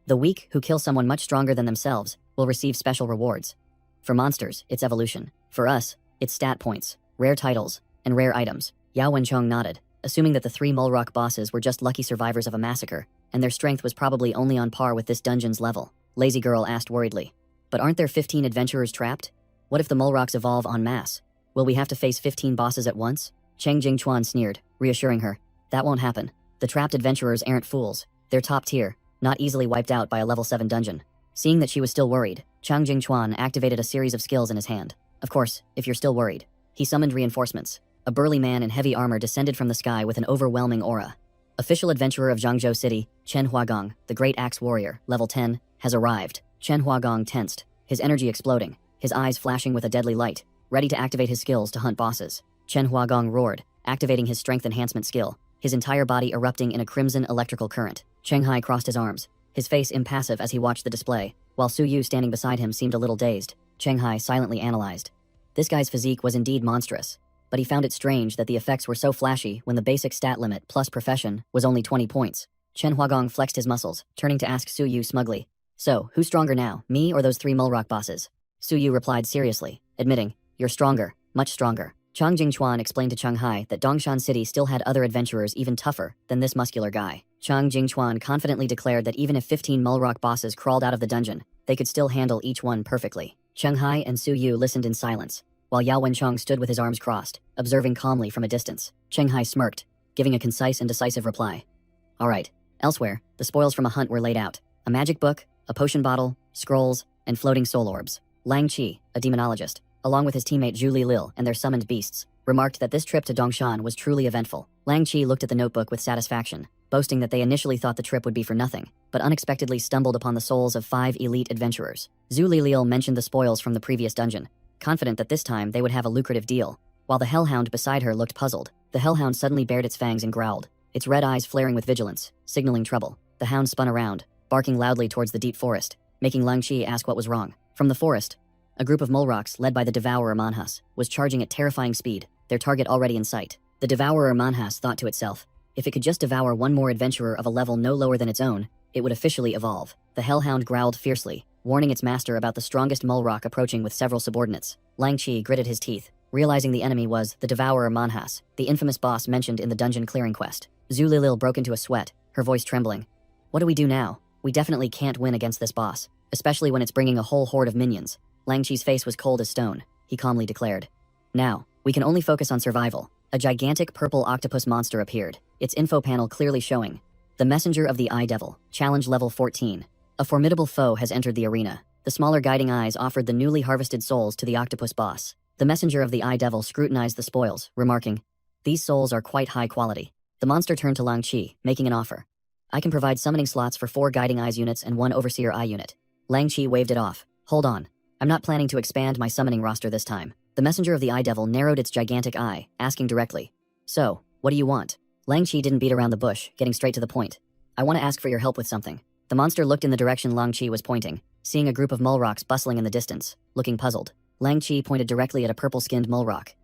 The weak who kill someone much stronger than themselves will receive special rewards. For monsters, it's evolution. For us, it's stat points, rare titles, and rare items. Yao Wenchong nodded, assuming that the 3 Mulrock bosses were just lucky survivors of a massacre, and their strength was probably only on par with this dungeon's level. Lazy Girl asked worriedly. But aren't there 15 adventurers trapped? What if the Mulrocks evolve en masse? Will we have to face 15 bosses at once? Cheng Jingchuan sneered, reassuring her. That won't happen. The trapped adventurers aren't fools. They're top tier, not easily wiped out by a level 7 dungeon. Seeing that she was still worried, Chang Jingchuan activated a series of skills in his hand. Of course, if you're still worried. He summoned reinforcements. A burly man in heavy armor descended from the sky with an overwhelming aura. Official adventurer of Zhangzhou City, Chen Huagong, the Great Axe Warrior, level 10, has arrived. Chen Huagong tensed, his energy exploding, his eyes flashing with a deadly light, ready to activate his skills to hunt bosses. Chen Huagong roared, activating his strength enhancement skill, his entire body erupting in a crimson electrical current. Cheng Hai crossed his arms, his face impassive as he watched the display, while Su Yu standing beside him seemed a little dazed. Cheng Hai silently analyzed. This guy's physique was indeed monstrous, but he found it strange that the effects were so flashy when the basic stat limit plus profession was only 20 points. Chen Huagong flexed his muscles, turning to ask Su Yu smugly. So, who's stronger now, me or those 3 Mulrock bosses? Su Yu replied seriously, admitting, You're stronger, much stronger. Chang Jingchuan explained to Cheng Hai that Dongshan City still had other adventurers even tougher than this muscular guy. Chang Jingchuan confidently declared that even if 15 Mulrock bosses crawled out of the dungeon, they could still handle each one perfectly. Cheng Hai and Su Yu listened in silence, while Yao Wenchong stood with his arms crossed, observing calmly from a distance. Cheng Hai smirked, giving a concise and decisive reply. All right. Elsewhere, the spoils from a hunt were laid out. A magic book, a potion bottle, scrolls, and floating soul orbs. Lang Qi, a demonologist, along with his teammate Zhu Lilil and their summoned beasts, remarked that this trip to Dongshan was truly eventful. Lang Qi looked at the notebook with satisfaction, boasting that they initially thought the trip would be for nothing, but unexpectedly stumbled upon the souls of 5 elite adventurers. Zhu Lilil mentioned the spoils from the previous dungeon, confident that this time they would have a lucrative deal. While the hellhound beside her looked puzzled, the hellhound suddenly bared its fangs and growled, its red eyes flaring with vigilance, signaling trouble. The hound spun around, barking loudly towards the deep forest, making Lang Qi ask what was wrong. From the forest, a group of Mulrocks led by the Devourer Manhas was charging at terrifying speed, their target already in sight. The Devourer Manhas thought to itself, if it could just devour one more adventurer of a level no lower than its own, it would officially evolve. The hellhound growled fiercely, warning its master about the strongest Mulrock approaching with several subordinates. Lang Qi gritted his teeth, realizing the enemy was the Devourer Manhas, the infamous boss mentioned in the dungeon clearing quest. Zhu Lilil broke into a sweat, her voice trembling. What do we do now? We definitely can't win against this boss, especially when it's bringing a whole horde of minions. Lang Qi's face was cold as stone, he calmly declared. Now, we can only focus on survival. A gigantic purple octopus monster appeared, its info panel clearly showing. The Messenger of the Eye Devil, challenge level 14. A formidable foe has entered the arena. The smaller guiding eyes offered the newly harvested souls to the octopus boss. The Messenger of the Eye Devil scrutinized the spoils, remarking, These souls are quite high quality. The monster turned to Lang Qi, making an offer. I can provide summoning slots for 4 Guiding Eyes units and 1 Overseer Eye unit. Lang Qi waved it off. Hold on. I'm not planning to expand my summoning roster this time. The Messenger of the Eye Devil narrowed its gigantic eye, asking directly. So, what do you want? Lang Qi didn't beat around the bush, getting straight to the point. I want to ask for your help with something. The monster looked in the direction Lang Qi was pointing, seeing a group of Mulrocks bustling in the distance, looking puzzled. Lang Qi pointed directly at a purple-skinned Mulrock.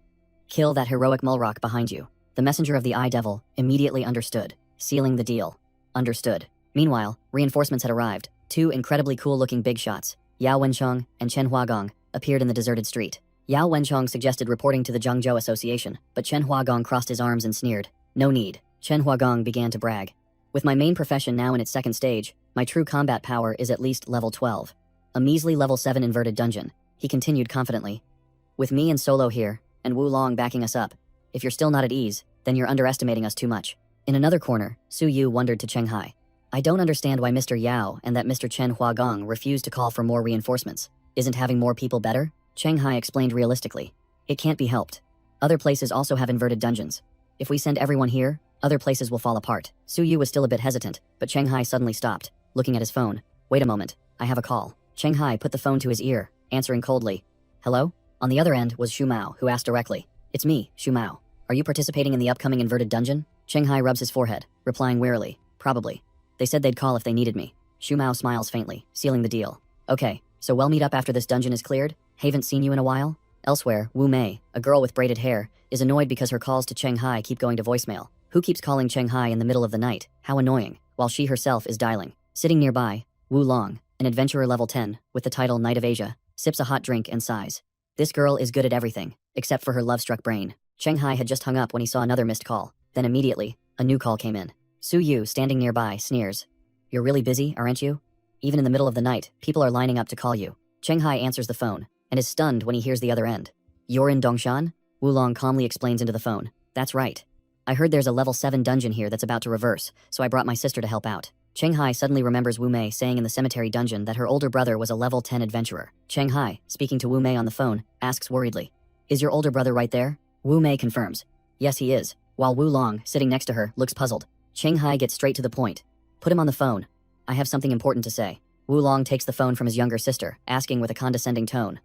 Kill that heroic Mulrock behind you. The Messenger of the Eye Devil immediately understood, sealing the deal. Understood. Meanwhile, reinforcements had arrived. Two incredibly cool-looking big shots, Yao Wenchong and Chen Huagong, appeared in the deserted street. Yao Wenchong suggested reporting to the Zhengzhou Association, but Chen Huagong crossed his arms and sneered. No need. Chen Huagong began to brag. With my main profession now in its second stage, my true combat power is at least level 12. A measly level 7 inverted dungeon, he continued confidently. With me and Solo here, and Wu Long backing us up, if you're still not at ease, then you're underestimating us too much. In another corner, Su Yu wondered to Cheng Hai. I don't understand why Mr. Yao and that Mr. Chen Huagong refused to call for more reinforcements. Isn't having more people better? Cheng Hai explained realistically. It can't be helped. Other places also have inverted dungeons. If we send everyone here, other places will fall apart. Su Yu was still a bit hesitant, but Cheng Hai suddenly stopped, looking at his phone. Wait a moment, I have a call. Cheng Hai put the phone to his ear, answering coldly. Hello? On the other end was Shu Mao, who asked directly. It's me, Shu Mao. Are you participating in the upcoming inverted dungeon? Cheng Hai rubs his forehead, replying wearily. Probably. They said they'd call if they needed me. Shu Mao smiles faintly, sealing the deal. Okay, so we'll meet up after this dungeon is cleared? Haven't seen you in a while? Elsewhere, Wu Mei, a girl with braided hair, is annoyed because her calls to Cheng Hai keep going to voicemail. Who keeps calling Cheng Hai in the middle of the night? How annoying, while she herself is dialing. Sitting nearby, Wu Long, an adventurer level 10, with the title Knight of Asia, sips a hot drink and sighs. This girl is good at everything, except for her love-struck brain. Cheng Hai had just hung up when he saw another missed call. Then immediately, a new call came in. Su Yu, standing nearby, sneers. You're really busy, aren't you? Even in the middle of the night, people are lining up to call you. Cheng Hai answers the phone, and is stunned when he hears the other end. You're in Dongshan? Wu Long calmly explains into the phone. That's right. I heard there's a level 7 dungeon here that's about to reverse, so I brought my sister to help out. Cheng Hai suddenly remembers Wu Mei saying in the cemetery dungeon that her older brother was a level 10 adventurer. Cheng Hai, speaking to Wu Mei on the phone, asks worriedly. Is your older brother right there? Wu Mei confirms. Yes, he is, while Wu Long, sitting next to her, looks puzzled. Cheng Hai gets straight to the point. Put him on the phone. I have something important to say. Wu Long takes the phone from his younger sister, asking with a condescending tone.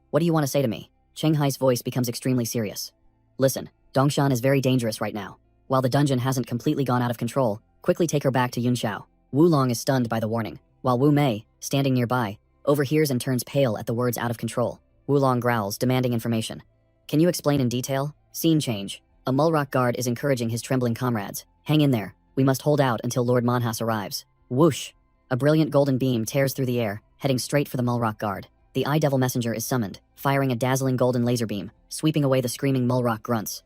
What do you want to say to me? Cheng Hai's voice becomes extremely serious. Listen, Dongshan is very dangerous right now. While the dungeon hasn't completely gone out of control, quickly take her back to Yunxiao. Wu Long is stunned by the warning, while Wu Mei, standing nearby, overhears and turns pale at the words out of control. Wu Long growls, demanding information. Can you explain in detail? Scene change. A Mulrock guard is encouraging his trembling comrades. Hang in there. We must hold out until Lord Manhwas arrives. Whoosh! A brilliant golden beam tears through the air, heading straight for the Mulrock guard. The Eye Devil Messenger is summoned, firing a dazzling golden laser beam, sweeping away the screaming Mulrock grunts.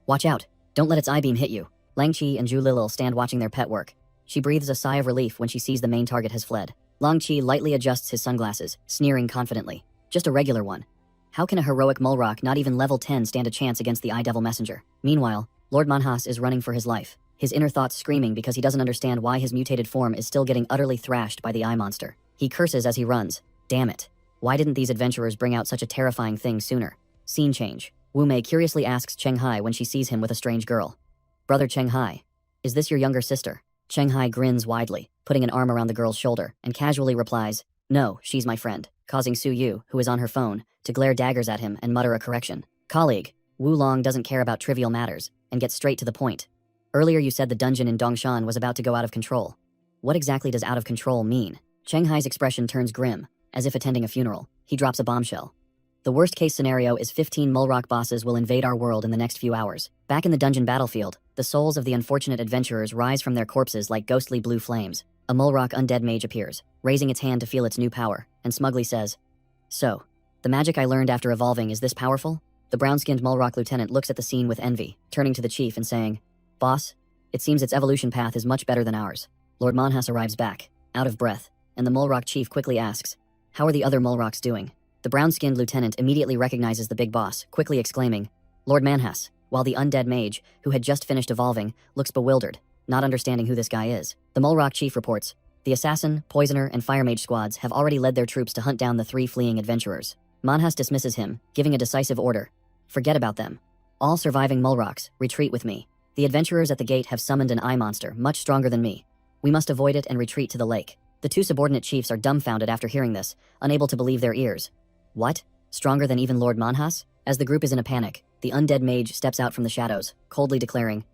Watch out! Don't let its eye beam hit you. Lang Chi and Zhu Lilil stand watching their pet work. She breathes a sigh of relief when she sees the main target has fled. Lang Chi lightly adjusts his sunglasses, sneering confidently. Just a regular one. How can a heroic Mulrock not even level 10 stand a chance against the Eye Devil Messenger? Meanwhile, Lord Manhwas is running for his life, his inner thoughts screaming because he doesn't understand why his mutated form is still getting utterly thrashed by the eye monster. He curses as he runs. Damn it. Why didn't these adventurers bring out such a terrifying thing sooner? Scene change. Wu Mei curiously asks Cheng Hai when she sees him with a strange girl. Brother Cheng Hai, is this your younger sister? Cheng Hai grins widely, putting an arm around the girl's shoulder, and casually replies, No, she's my friend, causing Su Yu, who is on her phone, to glare daggers at him and mutter a correction. Colleague, Wu Long doesn't care about trivial matters, and gets straight to the point. Earlier you said the dungeon in Dongshan was about to go out of control. What exactly does out of control mean? Cheng Hai's expression turns grim, as if attending a funeral. He drops a bombshell. The worst case scenario is 15 Mulrock bosses will invade our world in the next few hours. Back in the dungeon battlefield, the souls of the unfortunate adventurers rise from their corpses like ghostly blue flames. A Mulrock undead mage appears, raising its hand to feel its new power, and smugly says, So, the magic I learned after evolving is this powerful? The brown-skinned Mulrock lieutenant looks at the scene with envy, turning to the chief and saying, Boss, it seems its evolution path is much better than ours. Lord Manhwas arrives back, out of breath, and the Mulrock chief quickly asks, How are the other Mulrocks doing? The brown-skinned lieutenant immediately recognizes the big boss, quickly exclaiming, Lord Manhwas, while the undead mage, who had just finished evolving, looks bewildered, not understanding who this guy is. The Mulrock chief reports, the assassin, poisoner, and fire mage squads have already led their troops to hunt down the 3 fleeing adventurers. Manhwas dismisses him, giving a decisive order. Forget about them. All surviving Mulrocks, retreat with me. The adventurers at the gate have summoned an eye monster much stronger than me. We must avoid it and retreat to the lake. The 2 subordinate chiefs are dumbfounded after hearing this, unable to believe their ears. What? Stronger than even Lord Manhwas? As the group is in a panic, the undead mage steps out from the shadows, coldly declaring,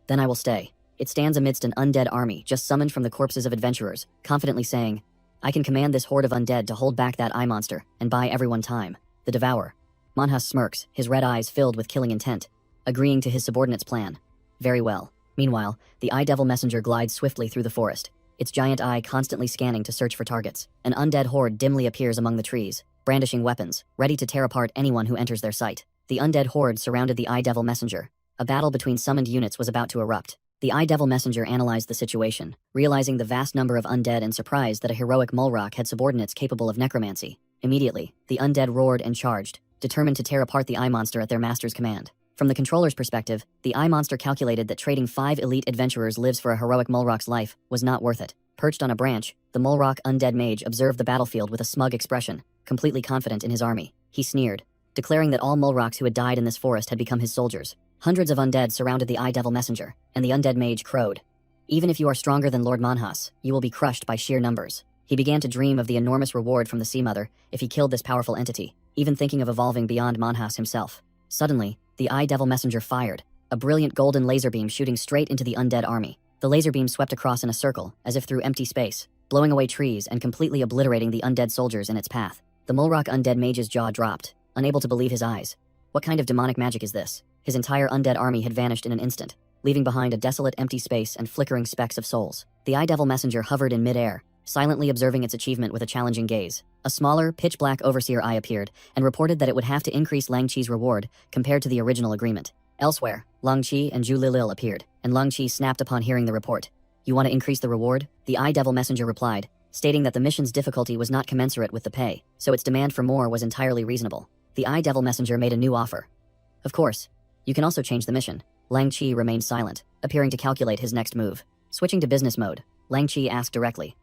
Then I will stay. It stands amidst an undead army just summoned from the corpses of adventurers, confidently saying, I can command this horde of undead to hold back that eye monster and buy everyone time. The Devourer. Manhwas smirks, his red eyes filled with killing intent, agreeing to his subordinate's plan. Very well. Meanwhile, the Eye Devil Messenger glides swiftly through the forest. its giant eye constantly scanning to search for targets. An undead horde dimly appears among the trees, brandishing weapons, ready to tear apart anyone who enters their sight. The undead horde surrounded the Eye Devil Messenger. A battle between summoned units was about to erupt. The Eye Devil Messenger analyzed the situation, realizing the vast number of undead and surprised that a heroic Mulrock had subordinates capable of necromancy. Immediately, the undead roared and charged, determined to tear apart the Eye Monster at their master's command. From the controller's perspective, the Eye Monster calculated that trading 5 elite adventurers' lives for a heroic Mulrock's life was not worth it. Perched on a branch, the Mulrock undead mage observed the battlefield with a smug expression, completely confident in his army. He sneered, declaring that all Mulrocks who had died in this forest had become his soldiers. Hundreds of undead surrounded the Eye Devil Messenger, and the undead mage crowed. Even if you are stronger than Lord Manhwas, you will be crushed by sheer numbers. He began to dream of the enormous reward from the Sea Mother if he killed this powerful entity, even thinking of evolving beyond Manhwas himself. Suddenly, the Eye Devil Messenger fired, a brilliant golden laser beam shooting straight into the undead army. The laser beam swept across in a circle, as if through empty space, blowing away trees and completely obliterating the undead soldiers in its path. The Mulrock undead mage's jaw dropped, unable to believe his eyes. What kind of demonic magic is this? His entire undead army had vanished in an instant, leaving behind a desolate empty space and flickering specks of souls. The Eye Devil Messenger hovered in mid-air, silently observing its achievement with a challenging gaze. A smaller, pitch-black overseer eye appeared and reported that it would have to increase Lang Chi's reward compared to the original agreement. Elsewhere, Lang Chi and Zhu Lilil appeared, and Lang Chi snapped upon hearing the report. "You want to increase the reward?" The Eye Devil Messenger replied, stating that the mission's difficulty was not commensurate with the pay, so its demand for more was entirely reasonable. The Eye Devil Messenger made a new offer. "Of course. You can also change the mission." Lang Chi remained silent, appearing to calculate his next move. Switching to business mode, Lang Chi asked directly,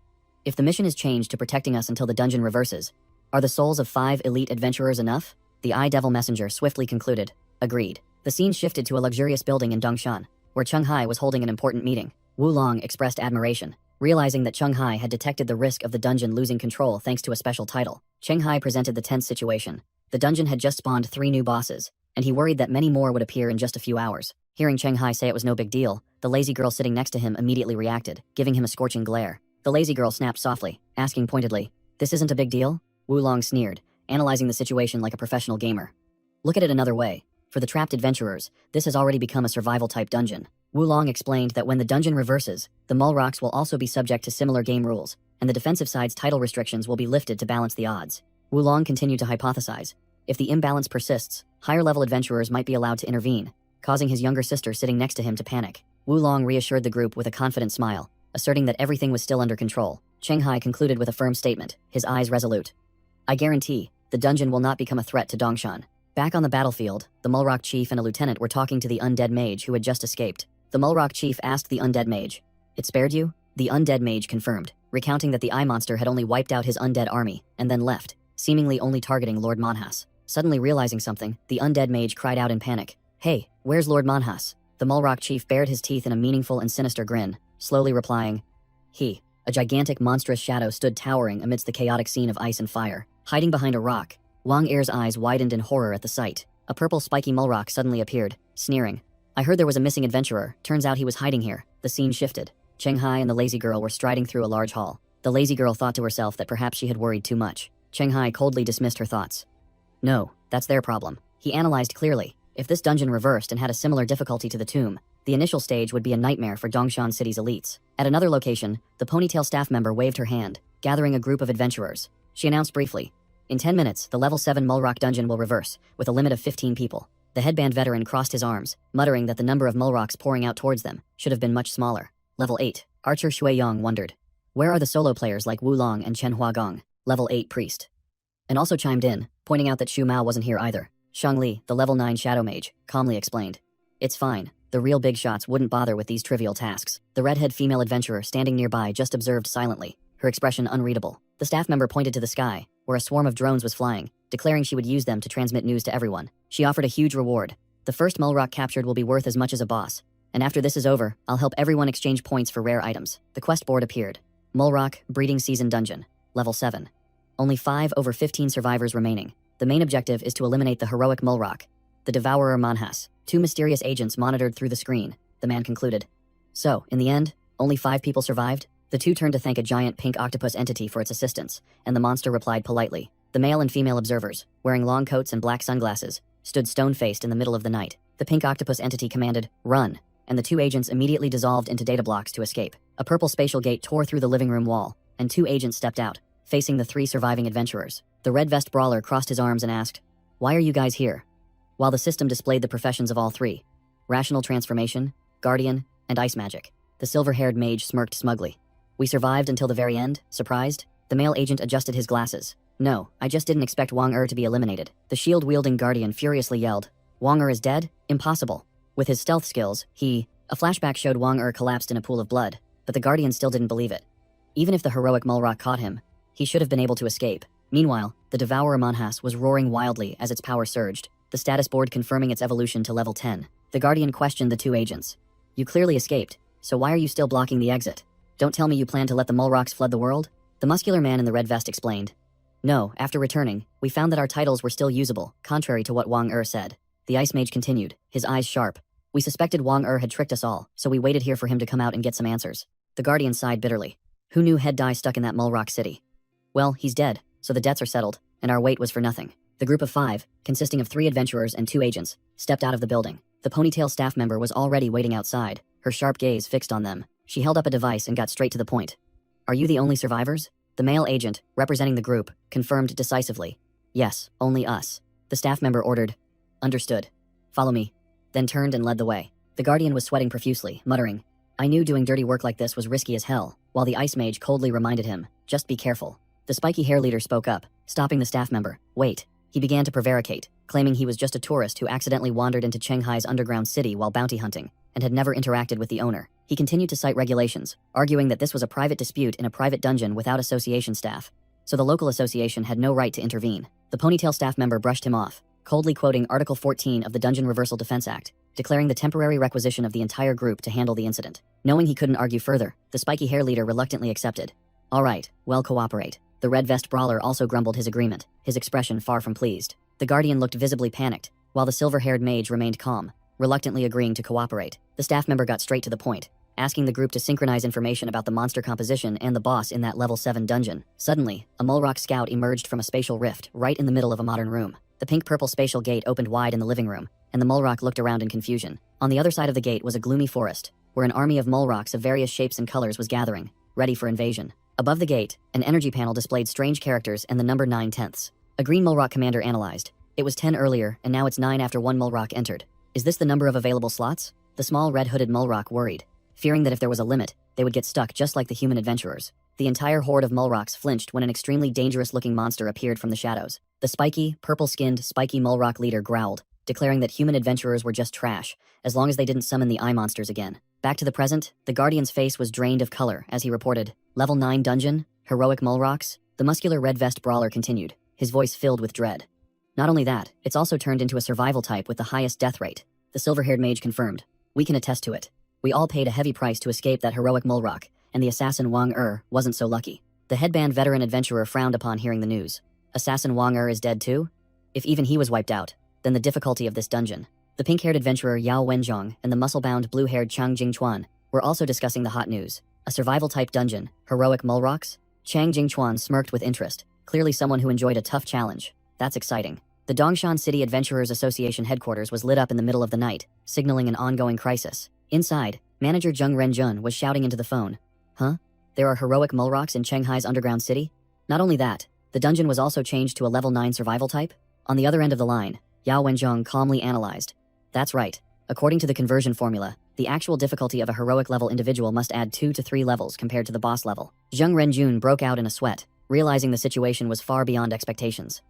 "If the mission is changed to protecting us until the dungeon reverses, are the souls of 5 elite adventurers enough?" The Eye Devil Messenger swiftly concluded, "Agreed." The scene shifted to a luxurious building in Dongshan, where Cheng Hai was holding an important meeting. Wu Long expressed admiration, realizing that Cheng Hai had detected the risk of the dungeon losing control thanks to a special title. Cheng Hai presented the tense situation. The dungeon had just spawned 3 new bosses, and he worried that many more would appear in just a few hours. Hearing Cheng Hai say it was no big deal, the lazy girl sitting next to him immediately reacted, giving him a scorching glare. The lazy girl snapped softly, asking pointedly, "This isn't a big deal?" Wu Long sneered, analyzing the situation like a professional gamer. "Look at it another way. For the trapped adventurers, this has already become a survival-type dungeon." Wu Long explained that when the dungeon reverses, the Mulrocks will also be subject to similar game rules, and the defensive side's title restrictions will be lifted to balance the odds. Wu Long continued to hypothesize. If the imbalance persists, higher-level adventurers might be allowed to intervene, causing his younger sister sitting next to him to panic. Wu Long reassured the group with a confident smile, asserting that everything was still under control. Cheng Hai concluded with a firm statement, his eyes resolute. "I guarantee, the dungeon will not become a threat to Dongshan." Back on the battlefield, the Mulrock chief and a lieutenant were talking to the undead mage who had just escaped. The Mulrock chief asked the undead mage, "It spared you?" The undead mage confirmed, recounting that the Eye Monster had only wiped out his undead army, and then left, seemingly only targeting Lord Manhwas. Suddenly realizing something, the undead mage cried out in panic, "Hey, where's Lord Manhwas?" The Mulrock chief bared his teeth in a meaningful and sinister grin, slowly replying, "He." A gigantic monstrous shadow stood towering amidst the chaotic scene of ice and fire. Hiding behind a rock, Wang Er's eyes widened in horror at the sight. A purple spiky Mulrock suddenly appeared, sneering. "I heard there was a missing adventurer. Turns out he was hiding here." The scene shifted. Cheng Hai and the lazy girl were striding through a large hall. The lazy girl thought to herself that perhaps she had worried too much. Cheng Hai coldly dismissed her thoughts. "No, that's their problem." He analyzed clearly. If this dungeon reversed and had a similar difficulty to the tomb, the initial stage would be a nightmare for Dongshan City's elites. At another location, the ponytail staff member waved her hand, gathering a group of adventurers. She announced briefly, "In 10 minutes, the level 7 Mulrock dungeon will reverse, with a limit of 15 people." The headband veteran crossed his arms, muttering that the number of Mulrocks pouring out towards them should have been much smaller. Level 8. Archer Shueyong wondered, "Where are the solo players like Wu Long and Chen Huagong?" Level 8 priest. And also chimed in, pointing out that Shu Mao wasn't here either. Shang Li, the level 9 shadow mage, calmly explained, "It's fine. The real big shots wouldn't bother with these trivial tasks." The redhead female adventurer standing nearby just observed silently, her expression unreadable. The staff member pointed to the sky, where a swarm of drones was flying, declaring she would use them to transmit news to everyone. She offered a huge reward. "The first Mulrock captured will be worth as much as a boss. And after this is over, I'll help everyone exchange points for rare items." The quest board appeared. Mulrock, Breeding Season Dungeon. Level 7. Only 5 over 15 survivors remaining. The main objective is to eliminate the heroic Mulrock, the Devourer Manhwas. 2 mysterious agents monitored through the screen, the man concluded. "So, in the end, only 5 people survived?" The 2 turned to thank a giant pink octopus entity for its assistance, and the monster replied politely. The male and female observers, wearing long coats and black sunglasses, stood stone-faced in the middle of the night. The pink octopus entity commanded, "Run," and the 2 agents immediately dissolved into data blocks to escape. A purple spatial gate tore through the living room wall, and 2 agents stepped out, facing the 3 surviving adventurers. The red vest brawler crossed his arms and asked, "Why are you guys here?" While the system displayed the professions of all 3, rational transformation, guardian, and ice magic, the silver-haired mage smirked smugly. "We survived until the very end, surprised?" The male agent adjusted his glasses. "No, I just didn't expect Wang to be eliminated." The shield-wielding guardian furiously yelled, "Wang is dead? Impossible." With his stealth skills, a flashback showed Wang collapsed in a pool of blood, but the guardian still didn't believe it. Even if the heroic Mulrock caught him, he should have been able to escape. Meanwhile, the Devourer Manhwas was roaring wildly as its power surged, the status board confirming its evolution to level 10. The guardian questioned the 2 agents. "You clearly escaped, so why are you still blocking the exit? Don't tell me you plan to let the Mulrocks flood the world?" The muscular man in the red vest explained. "No, after returning, we found that our titles were still usable, contrary to what Wang said." The ice mage continued, his eyes sharp. "We suspected Wang had tricked us all, so we waited here for him to come out and get some answers." The guardian sighed bitterly. Who knew he'd die stuck in that Mulrock city? Well, he's dead, so the debts are settled, and our wait was for nothing. The group of 5, consisting of 3 adventurers and 2 agents, stepped out of the building. The ponytail staff member was already waiting outside, her sharp gaze fixed on them. She held up a device and got straight to the point. "Are you the only survivors?" The male agent, representing the group, confirmed decisively. "Yes, only us." The staff member ordered, "Understood. Follow me," then turned and led the way. The guardian was sweating profusely, muttering, "I knew doing dirty work like this was risky as hell," while the ice mage coldly reminded him, "Just be careful." The spiky hair leader spoke up, stopping the staff member. "Wait." He began to prevaricate, claiming he was just a tourist who accidentally wandered into Shanghai's underground city while bounty hunting, and had never interacted with the owner. He continued to cite regulations, arguing that this was a private dispute in a private dungeon without association staff, so the local association had no right to intervene. The ponytail staff member brushed him off, coldly quoting Article 14 of the Dungeon Reversal Defense Act, declaring the temporary requisition of the entire group to handle the incident. Knowing he couldn't argue further, the spiky hair leader reluctantly accepted. "All right, well, cooperate." The red vest brawler also grumbled his agreement, his expression far from pleased. The guardian looked visibly panicked, while the silver-haired mage remained calm, reluctantly agreeing to cooperate. The staff member got straight to the point, asking the group to synchronize information about the monster composition and the boss in that level 7 dungeon. Suddenly, a Mulrock scout emerged from a spatial rift right in the middle of a modern room. The pink-purple spatial gate opened wide in the living room, and the Mulrock looked around in confusion. On the other side of the gate was a gloomy forest, where an army of Mulrocks of various shapes and colors was gathering, ready for invasion. Above the gate, an energy panel displayed strange characters and the number 9/10. A green Mulrock commander analyzed. It was 10 earlier, and now it's 9 after one Mulrock entered. Is this the number of available slots? The small red-hooded Mulrock worried, fearing that if there was a limit, they would get stuck just like the human adventurers. The entire horde of Mulrocks flinched when an extremely dangerous-looking monster appeared from the shadows. The spiky, purple-skinned, spiky Mulrock leader growled, declaring that human adventurers were just trash, as long as they didn't summon the eye monsters again. Back to the present, the Guardian's face was drained of color as he reported, "Level 9 dungeon, heroic Mulrocks." The muscular red vest brawler continued, his voice filled with dread. "Not only that, it's also turned into a survival type with the highest death rate." The silver-haired mage confirmed, "We can attest to it. We all paid a heavy price to escape that heroic Mulrock, and the assassin Wang wasn't so lucky." The headband veteran adventurer frowned upon hearing the news. Assassin Wang is dead too? If even he was wiped out, then the difficulty of this dungeon. The pink-haired adventurer Yao Wenjiang and the muscle-bound blue-haired Chang Jingchuan were also discussing the hot news. A survival-type dungeon, heroic Mulrocks? Chang Jingchuan smirked with interest, clearly someone who enjoyed a tough challenge. That's exciting. The Dongshan City Adventurers Association headquarters was lit up in the middle of the night, signaling an ongoing crisis. Inside, manager Zheng Renjun was shouting into the phone. "Huh? There are heroic Mulrocks in Shanghai's underground city?" Not only that, the dungeon was also changed to a level 9 survival type? On the other end of the line, Yao Wenjiang calmly analyzed. "That's right. According to the conversion formula, the actual difficulty of a heroic level individual must add 2 to 3 levels compared to the boss level." Zheng Renjun broke out in a sweat, realizing the situation was far beyond expectations.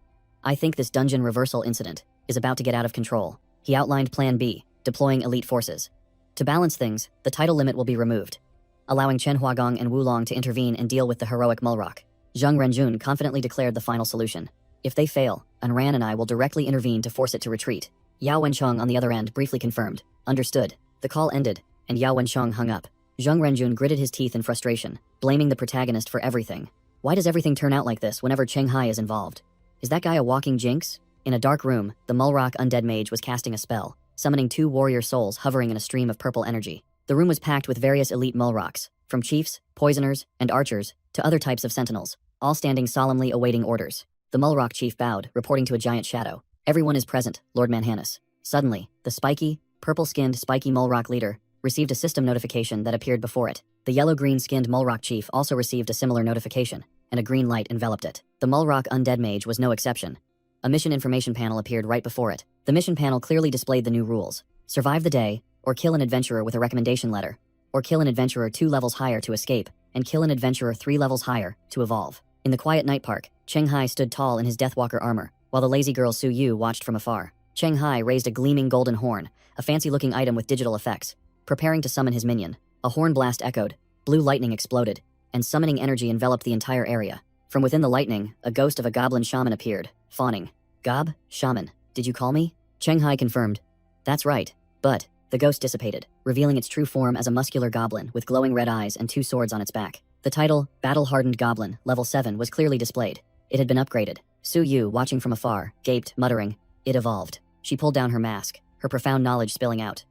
"I think this dungeon reversal incident is about to get out of control." He outlined Plan B, deploying elite forces. To balance things, the title limit will be removed, allowing Chen Huagong and Wulong to intervene and deal with the heroic Mulrock. Zheng Renjun confidently declared the final solution. "If they fail, Anran and I will directly intervene to force it to retreat." Yao Wenchong on the other end briefly confirmed, "Understood." The call ended, and Yao Wenchong hung up. Zheng Renjun gritted his teeth in frustration, blaming the protagonist for everything. Why does everything turn out like this whenever Shanghai is involved? Is that guy a walking jinx? In a dark room, the Mulrock undead mage was casting a spell, summoning 2 warrior souls hovering in a stream of purple energy. The room was packed with various elite Mulrocks, from chiefs, poisoners, and archers, to other types of sentinels, all standing solemnly awaiting orders. The Mulrock chief bowed, reporting to a giant shadow. "Everyone is present, Lord Manhanus." Suddenly, the spiky, purple-skinned spiky Mulrock leader received a system notification that appeared before it. The yellow-green-skinned Mulrock chief also received a similar notification, and a green light enveloped it. The Mulrock undead mage was no exception. A mission information panel appeared right before it. The mission panel clearly displayed the new rules. Survive the day, or kill an adventurer with a recommendation letter, or kill an adventurer 2 levels higher to escape, and kill an adventurer 3 levels higher to evolve. In the quiet night park, Cheng Hai stood tall in his Deathwalker armor, while the lazy girl Su Yu watched from afar. Cheng Hai raised a gleaming golden horn, a fancy-looking item with digital effects, preparing to summon his minion. A horn blast echoed, blue lightning exploded, and summoning energy enveloped the entire area. From within the lightning, a ghost of a goblin shaman appeared, fawning. Gob, shaman, did you call me? Cheng Hai confirmed. That's right, but the ghost dissipated, revealing its true form as a muscular goblin with glowing red eyes and 2 swords on its back. The title, Battle-Hardened Goblin, level 7, was clearly displayed. It had been upgraded. Su Yu, watching from afar, gaped, muttering, "It evolved." She pulled down her mask, her profound knowledge spilling out.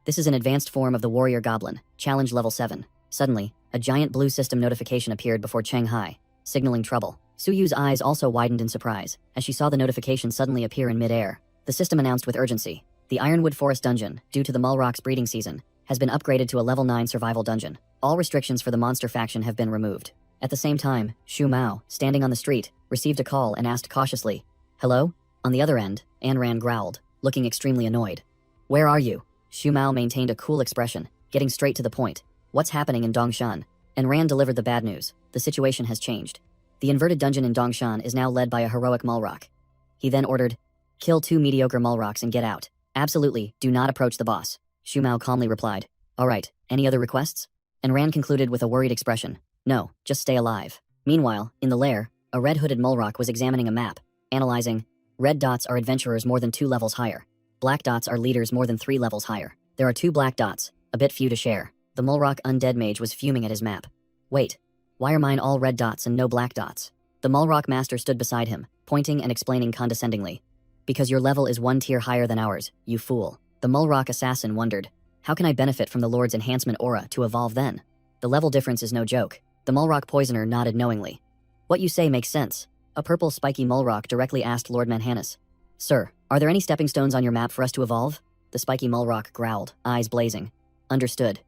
This is an advanced form of the warrior goblin, challenge level 7. Suddenly, a giant blue system notification appeared before Cheng Hai, signaling trouble. Su Yu's eyes also widened in surprise, as she saw the notification suddenly appear in mid-air. The system announced with urgency. The Ironwood Forest Dungeon, due to the Mulrock's breeding season, has been upgraded to a level 9 survival dungeon. All restrictions for the monster faction have been removed. At the same time, Shu Mao, standing on the street, received a call and asked cautiously, "Hello?" On the other end, Anran growled, looking extremely annoyed. "Where are you?" Shu Mao maintained a cool expression, getting straight to the point. "What's happening in Dongshan?" Anran delivered the bad news. The situation has changed. The inverted dungeon in Dongshan is now led by a heroic Mulrock. He then ordered, "Kill 2 mediocre Mulrocks and get out. Absolutely, do not approach the boss." Shu Mao calmly replied, "All right, any other requests?" Anran concluded with a worried expression, "No, just stay alive." Meanwhile, in the lair, a red-hooded Mulrock was examining a map, analyzing. Red dots are adventurers more than 2 levels higher. Black dots are leaders more than 3 levels higher. There are 2 black dots, a bit few to share. The Mulrock undead mage was fuming at his map. "Wait, why are mine all red dots and no black dots?" The Mulrock master stood beside him, pointing and explaining condescendingly. "Because your level is 1 tier higher than ours, you fool." The Mulrock assassin wondered, "How can I benefit from the Lord's enhancement aura to evolve then?" The level difference is no joke. The Mulrock poisoner nodded knowingly. "What you say makes sense." A purple spiky Mulrock directly asked Lord Manhanus, "Sir, are there any stepping stones on your map for us to evolve?" The spiky Mulrock growled, eyes blazing. "Understood.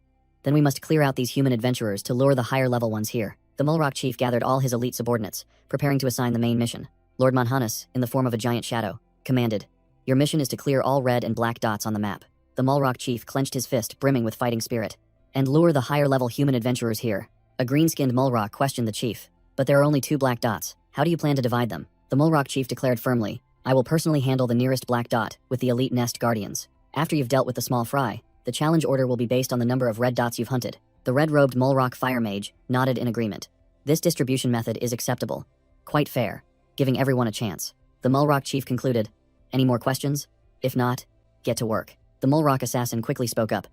Then we must clear out these human adventurers to lure the higher level ones here." The Mulrock chief gathered all his elite subordinates, preparing to assign the main mission. Lord Manhanus, in the form of a giant shadow, commanded, "Your mission is to clear all red and black dots on the map." The Mulrock chief clenched his fist, brimming with fighting spirit. "And lure the higher level human adventurers here." A green-skinned Mulrock questioned the chief. "But there are only 2 black dots. How do you plan to divide them?" The Mulrock chief declared firmly, "I will personally handle the nearest black dot with the elite nest guardians. After you've dealt with the small fry, the challenge order will be based on the number of red dots you've hunted." The red-robed Mulrock fire mage nodded in agreement. This distribution method is acceptable. Quite fair, giving everyone a chance. The Mulrock chief concluded, "Any more questions? If not, get to work." The Mulrock assassin quickly spoke up.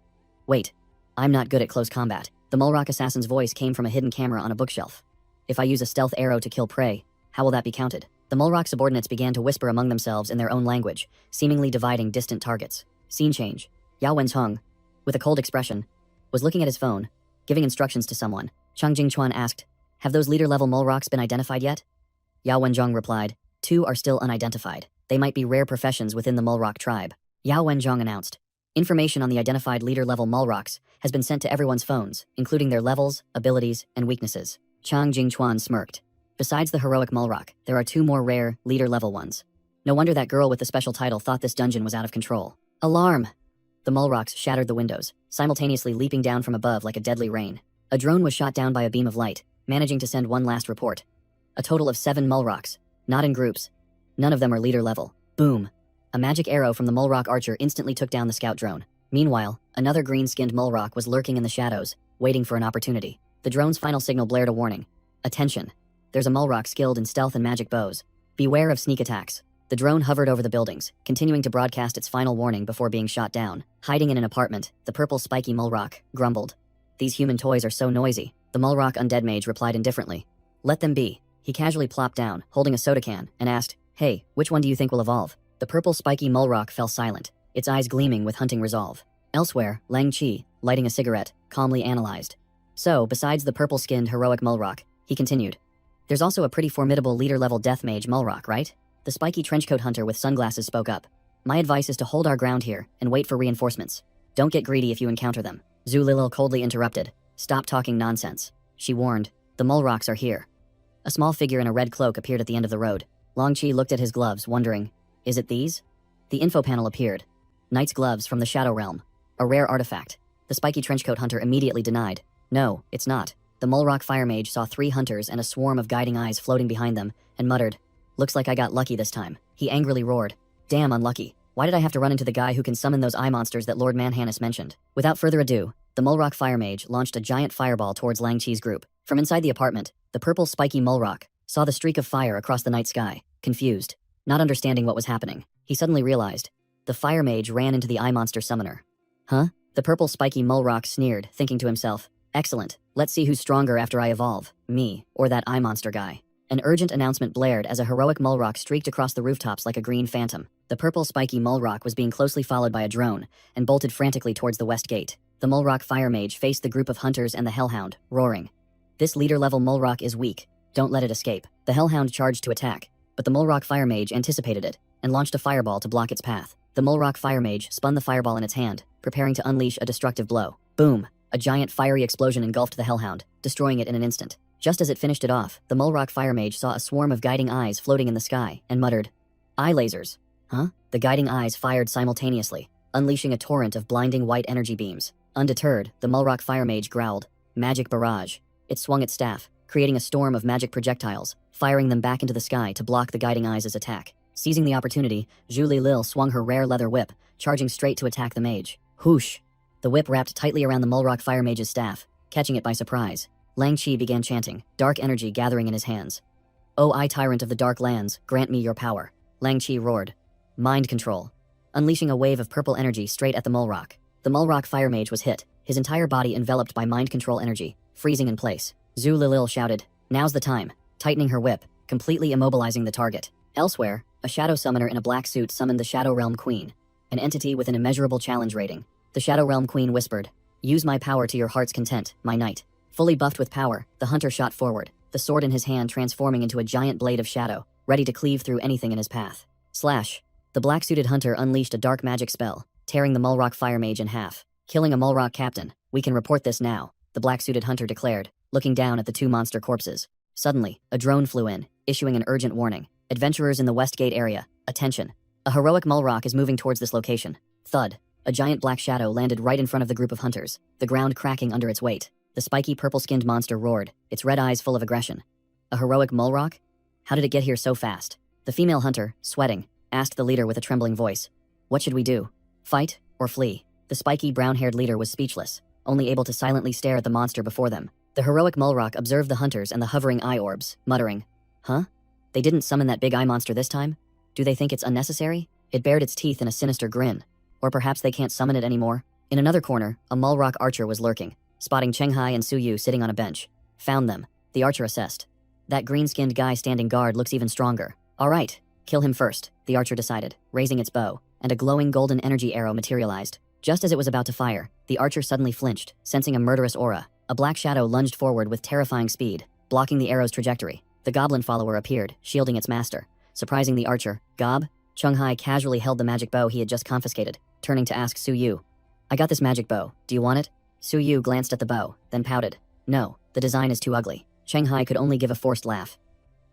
"Wait, I'm not good at close combat." The Mulrock assassin's voice came from a hidden camera on a bookshelf. "If I use a stealth arrow to kill prey, how will that be counted?" The Mulrock subordinates began to whisper among themselves in their own language, seemingly dividing distant targets. Scene change. Yao Wenzhong, with a cold expression, was looking at his phone, giving instructions to someone. Chang Jingchuan asked, "Have those leader-level Mulrocks been identified yet?" Yao Wenzhong replied, 2 are still unidentified. They might be rare professions within the Mulrock tribe." Yao Wenzhong announced, "Information on the identified leader-level Mulrocks has been sent to everyone's phones, including their levels, abilities, and weaknesses." Chang Jingchuan smirked. "Besides the heroic Mulrock, there are 2 more rare, leader-level ones. No wonder that girl with the special title thought this dungeon was out of control." Alarm! The Mulrocks shattered the windows, simultaneously leaping down from above like a deadly rain. A drone was shot down by a beam of light, managing to send one last report. A total of 7 Mulrocks, not in groups. None of them are leader level. Boom! A magic arrow from the Mulrock archer instantly took down the scout drone. Meanwhile, another green-skinned Mulrock was lurking in the shadows, waiting for an opportunity. The drone's final signal blared a warning. "Attention! There's a Mulrock skilled in stealth and magic bows. Beware of sneak attacks." The drone hovered over the buildings, continuing to broadcast its final warning before being shot down. Hiding in an apartment, the purple spiky Mulrock grumbled, "These human toys are so noisy." The Mulrock undead mage replied indifferently, "Let them be." He casually plopped down, holding a soda can, and asked, "Hey, which one do you think will evolve?" The purple spiky Mulrock fell silent, its eyes gleaming with hunting resolve. Elsewhere, Lang Chi, lighting a cigarette, calmly analyzed. "So, besides the purple-skinned heroic Mulrock," he continued, "there's also a pretty formidable leader-level death mage Mulrock, right?" The spiky trenchcoat hunter with sunglasses spoke up. "My advice is to hold our ground here and wait for reinforcements. Don't get greedy if you encounter them." Zhu Lilil coldly interrupted. Stop talking nonsense, she warned. The mole rocks are here. A small figure in a red cloak appeared at the end of the road. Long Chi looked at his gloves, wondering, is it these? The info panel appeared. Knight's gloves from the Shadow Realm. A rare artifact. The spiky trenchcoat hunter immediately denied. No, it's not. The mole rock fire mage saw 3 hunters and a swarm of guiding eyes floating behind them, and muttered, looks like I got lucky this time. He angrily roared, damn unlucky. Why did I have to run into the guy who can summon those eye monsters that Lord Manhannis mentioned? Without further ado, the mole rock fire mage launched a giant fireball towards Lang Chi's group. From inside the apartment, the purple spiky mole rock saw the streak of fire across the night sky. Confused, not understanding what was happening, he suddenly realized. The fire mage ran into the eye monster summoner. Huh? The purple spiky mole rock sneered, thinking to himself, excellent, let's see who's stronger after I evolve, me or that eye monster guy. An urgent announcement blared as a heroic mole rock streaked across the rooftops like a green phantom. The purple spiky mole rock was being closely followed by a drone and bolted frantically towards the west gate. The mole rock fire mage faced the group of hunters and the hellhound, roaring. This leader-level mole rock is weak. Don't let it escape. The hellhound charged to attack, but the mole rock fire mage anticipated it and launched a fireball to block its path. The mole rock fire mage spun the fireball in its hand, preparing to unleash a destructive blow. Boom! A giant fiery explosion engulfed the hellhound, destroying it in an instant. Just as it finished it off, the mole rock fire mage saw a swarm of guiding eyes floating in the sky and muttered, eye lasers. Huh? The guiding eyes fired simultaneously, unleashing a torrent of blinding white energy beams. Undeterred, the mole rock fire mage growled, magic barrage. It swung its staff, creating a storm of magic projectiles, firing them back into the sky to block the guiding eyes' attack. Seizing the opportunity, Zhu Lilil swung her rare leather whip, charging straight to attack the mage. Whoosh! The whip wrapped tightly around the mole rock fire mage's staff, catching it by surprise. Lang Chi began chanting, dark energy gathering in his hands. O I tyrant of the dark lands, grant me your power. Lang Chi roared. Mind control. Unleashing a wave of purple energy straight at the mole rock. The mole rock fire mage was hit, his entire body enveloped by mind control energy, freezing in place. Zhu Lilil shouted, now's the time, tightening her whip, completely immobilizing the target. Elsewhere, a shadow summoner in a black suit summoned the Shadow Realm Queen, an entity with an immeasurable challenge rating. The Shadow Realm Queen whispered, use my power to your heart's content, my knight. Fully buffed with power, the hunter shot forward, the sword in his hand transforming into a giant blade of shadow, ready to cleave through anything in his path. Slash. The black-suited hunter unleashed a dark magic spell, tearing the mole rock fire mage in half. Killing a mole rock captain. We can report this now, the black-suited hunter declared, looking down at the 2 monster corpses. Suddenly, a drone flew in, issuing an urgent warning. Adventurers in the West Gate area, attention. A heroic mole rock is moving towards this location. Thud. A giant black shadow landed right in front of the group of hunters, the ground cracking under its weight. The spiky purple-skinned monster roared, its red eyes full of aggression. A heroic mole rock? How did it get here so fast? The female hunter, sweating, asked the leader with a trembling voice. What should we do? Fight or flee? The spiky brown-haired leader was speechless, only able to silently stare at the monster before them. The heroic mole rock observed the hunters and the hovering eye orbs, muttering, huh? They didn't summon that big eye monster this time? Do they think it's unnecessary? It bared its teeth in a sinister grin. Or perhaps they can't summon it anymore? In another corner, a mole rock archer was lurking, spotting Chenghai and Su Yu sitting on a bench. Found them, the archer assessed. That green-skinned guy standing guard looks even stronger. All right, kill him first, the archer decided, raising its bow, and a glowing golden energy arrow materialized. Just as it was about to fire, the archer suddenly flinched, sensing a murderous aura. A black shadow lunged forward with terrifying speed, blocking the arrow's trajectory. The goblin follower appeared, shielding its master. Surprising the archer, Gob, Chenghai casually held the magic bow he had just confiscated, turning to ask Su Yu. I got this magic bow, do you want it? Su Yu glanced at the bow, then pouted. No, the design is too ugly. Chenghai could only give a forced laugh.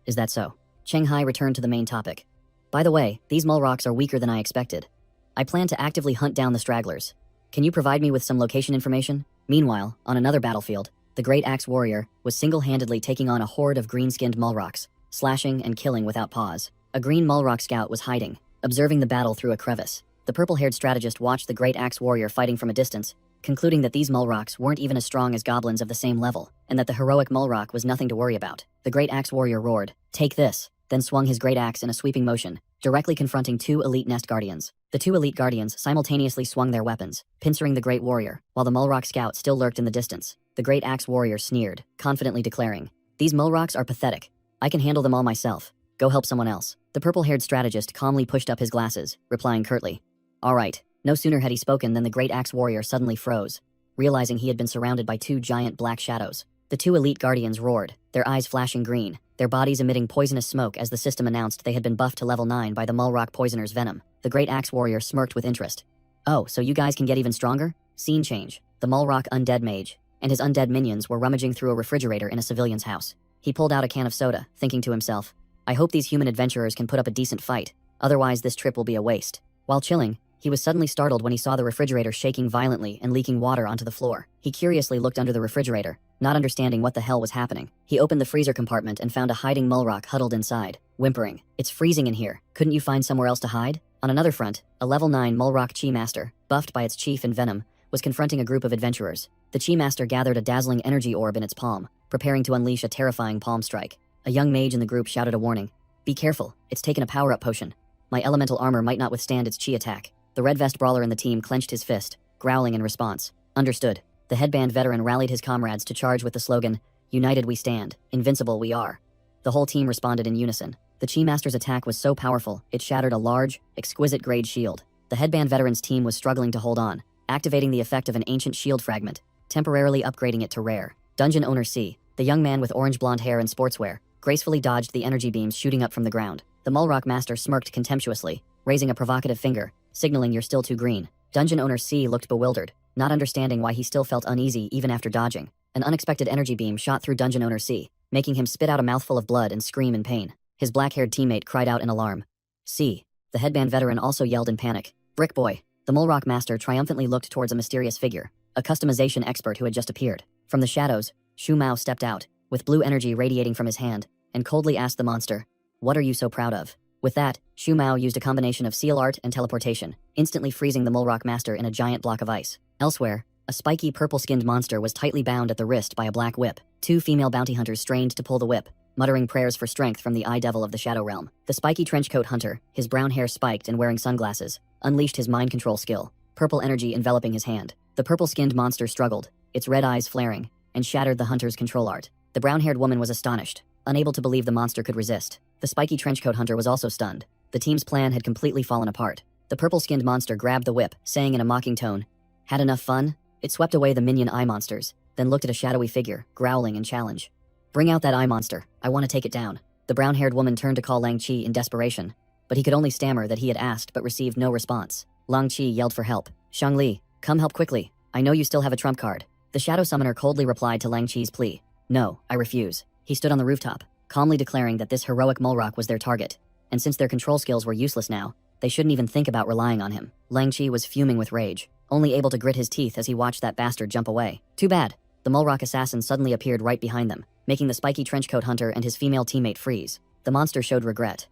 Is that so? Chenghai returned to the main topic. By the way, these mole rocks are weaker than I expected. I plan to actively hunt down the stragglers. Can you provide me with some location information? Meanwhile, on another battlefield, the Great Axe Warrior was single-handedly taking on a horde of green-skinned mole rocks, slashing and killing without pause. A green mole rock scout was hiding, observing the battle through a crevice. The purple-haired strategist watched the Great Axe Warrior fighting from a distance, concluding that these mole rocks weren't even as strong as goblins of the same level, and that the heroic mole rock was nothing to worry about. The Great Axe Warrior roared, "Take this," then swung his great axe in a sweeping motion, directly confronting 2 elite nest guardians. The 2 elite guardians simultaneously swung their weapons, pincering the Great Warrior, while the mole rock scout still lurked in the distance. The Great Axe Warrior sneered, confidently declaring, "These mole rocks are pathetic. I can handle them all myself. Go help someone else." The purple-haired strategist calmly pushed up his glasses, replying curtly, "All right." No sooner had he spoken than the Great Axe Warrior suddenly froze, realizing he had been surrounded by 2 giant black shadows. The 2 elite guardians roared, their eyes flashing green, their bodies emitting poisonous smoke as the system announced they had been buffed to level 9 by the mole rock poisoner's venom. The Great Axe Warrior smirked with interest. "Oh, so you guys can get even stronger?" Scene change. The mole rock undead mage, and his undead minions were rummaging through a refrigerator in a civilian's house. He pulled out a can of soda, thinking to himself, I hope these human adventurers can put up a decent fight, otherwise this trip will be a waste. While chilling, he was suddenly startled when he saw the refrigerator shaking violently and leaking water onto the floor. He curiously looked under the refrigerator, not understanding what the hell was happening. He opened the freezer compartment and found a hiding Mulrock huddled inside, whimpering, It's freezing in here, couldn't you find somewhere else to hide? On another front, a level 9 Mulrock Chi Master, buffed by its chief in Venom, was confronting a group of adventurers. The Chi Master gathered a dazzling energy orb in its palm, preparing to unleash a terrifying palm strike. A young mage in the group shouted a warning. Be careful, it's taken a power-up potion. My elemental armor might not withstand its chi attack. The red vest brawler in the team clenched his fist, growling in response. Understood. The headband veteran rallied his comrades to charge with the slogan, United we stand, invincible we are. The whole team responded in unison. The Chi Master's attack was so powerful, it shattered a large, exquisite-grade shield. The headband veteran's team was struggling to hold on, activating the effect of an ancient shield fragment, temporarily upgrading it to rare. Dungeon Owner C, the young man with orange blonde hair and sportswear, gracefully dodged the energy beams shooting up from the ground. The Mulrock Master smirked contemptuously, raising a provocative finger, signaling you're still too green. Dungeon Owner C looked bewildered, not understanding why he still felt uneasy even after dodging. An unexpected energy beam shot through Dungeon Owner C, making him spit out a mouthful of blood and scream in pain. His black-haired teammate cried out in alarm. C. The headband veteran also yelled in panic. Brick Boy. The Mulrock Master triumphantly looked towards a mysterious figure, a customization expert who had just appeared. From the shadows, Shu Mao stepped out, with blue energy radiating from his hand, and coldly asked the monster, What are you so proud of? With that, Shu Mao used a combination of seal art and teleportation, instantly freezing the Mulrock Master in a giant block of ice. Elsewhere, a spiky purple-skinned monster was tightly bound at the wrist by a black whip. Two female bounty hunters strained to pull the whip, muttering prayers for strength from the Eye Devil of the Shadow Realm. The spiky trenchcoat hunter, his brown hair spiked and wearing sunglasses, unleashed his mind control skill, purple energy enveloping his hand. The purple-skinned monster struggled, its red eyes flaring, and shattered the hunter's control art. The brown-haired woman was astonished, unable to believe the monster could resist. The spiky trenchcoat hunter was also stunned. The team's plan had completely fallen apart. The purple-skinned monster grabbed the whip, saying in a mocking tone, Had enough fun? It swept away the minion eye monsters, then looked at a shadowy figure, growling in challenge. Bring out that eye monster, I want to take it down. The brown-haired woman turned to call Lang Chi in desperation, but he could only stammer that he had asked but received no response. Lang Chi yelled for help. Shang Li, come help quickly. I know you still have a trump card. The shadow summoner coldly replied to Lang Chi's plea. No, I refuse. He stood on the rooftop, calmly declaring that this heroic Mulrock was their target, and since their control skills were useless now, they shouldn't even think about relying on him. Lang Chi was fuming with rage, only able to grit his teeth as he watched that bastard jump away. Too bad. The Mulrock assassin suddenly appeared right behind them, making the spiky trenchcoat hunter and his female teammate freeze. The monster showed regret.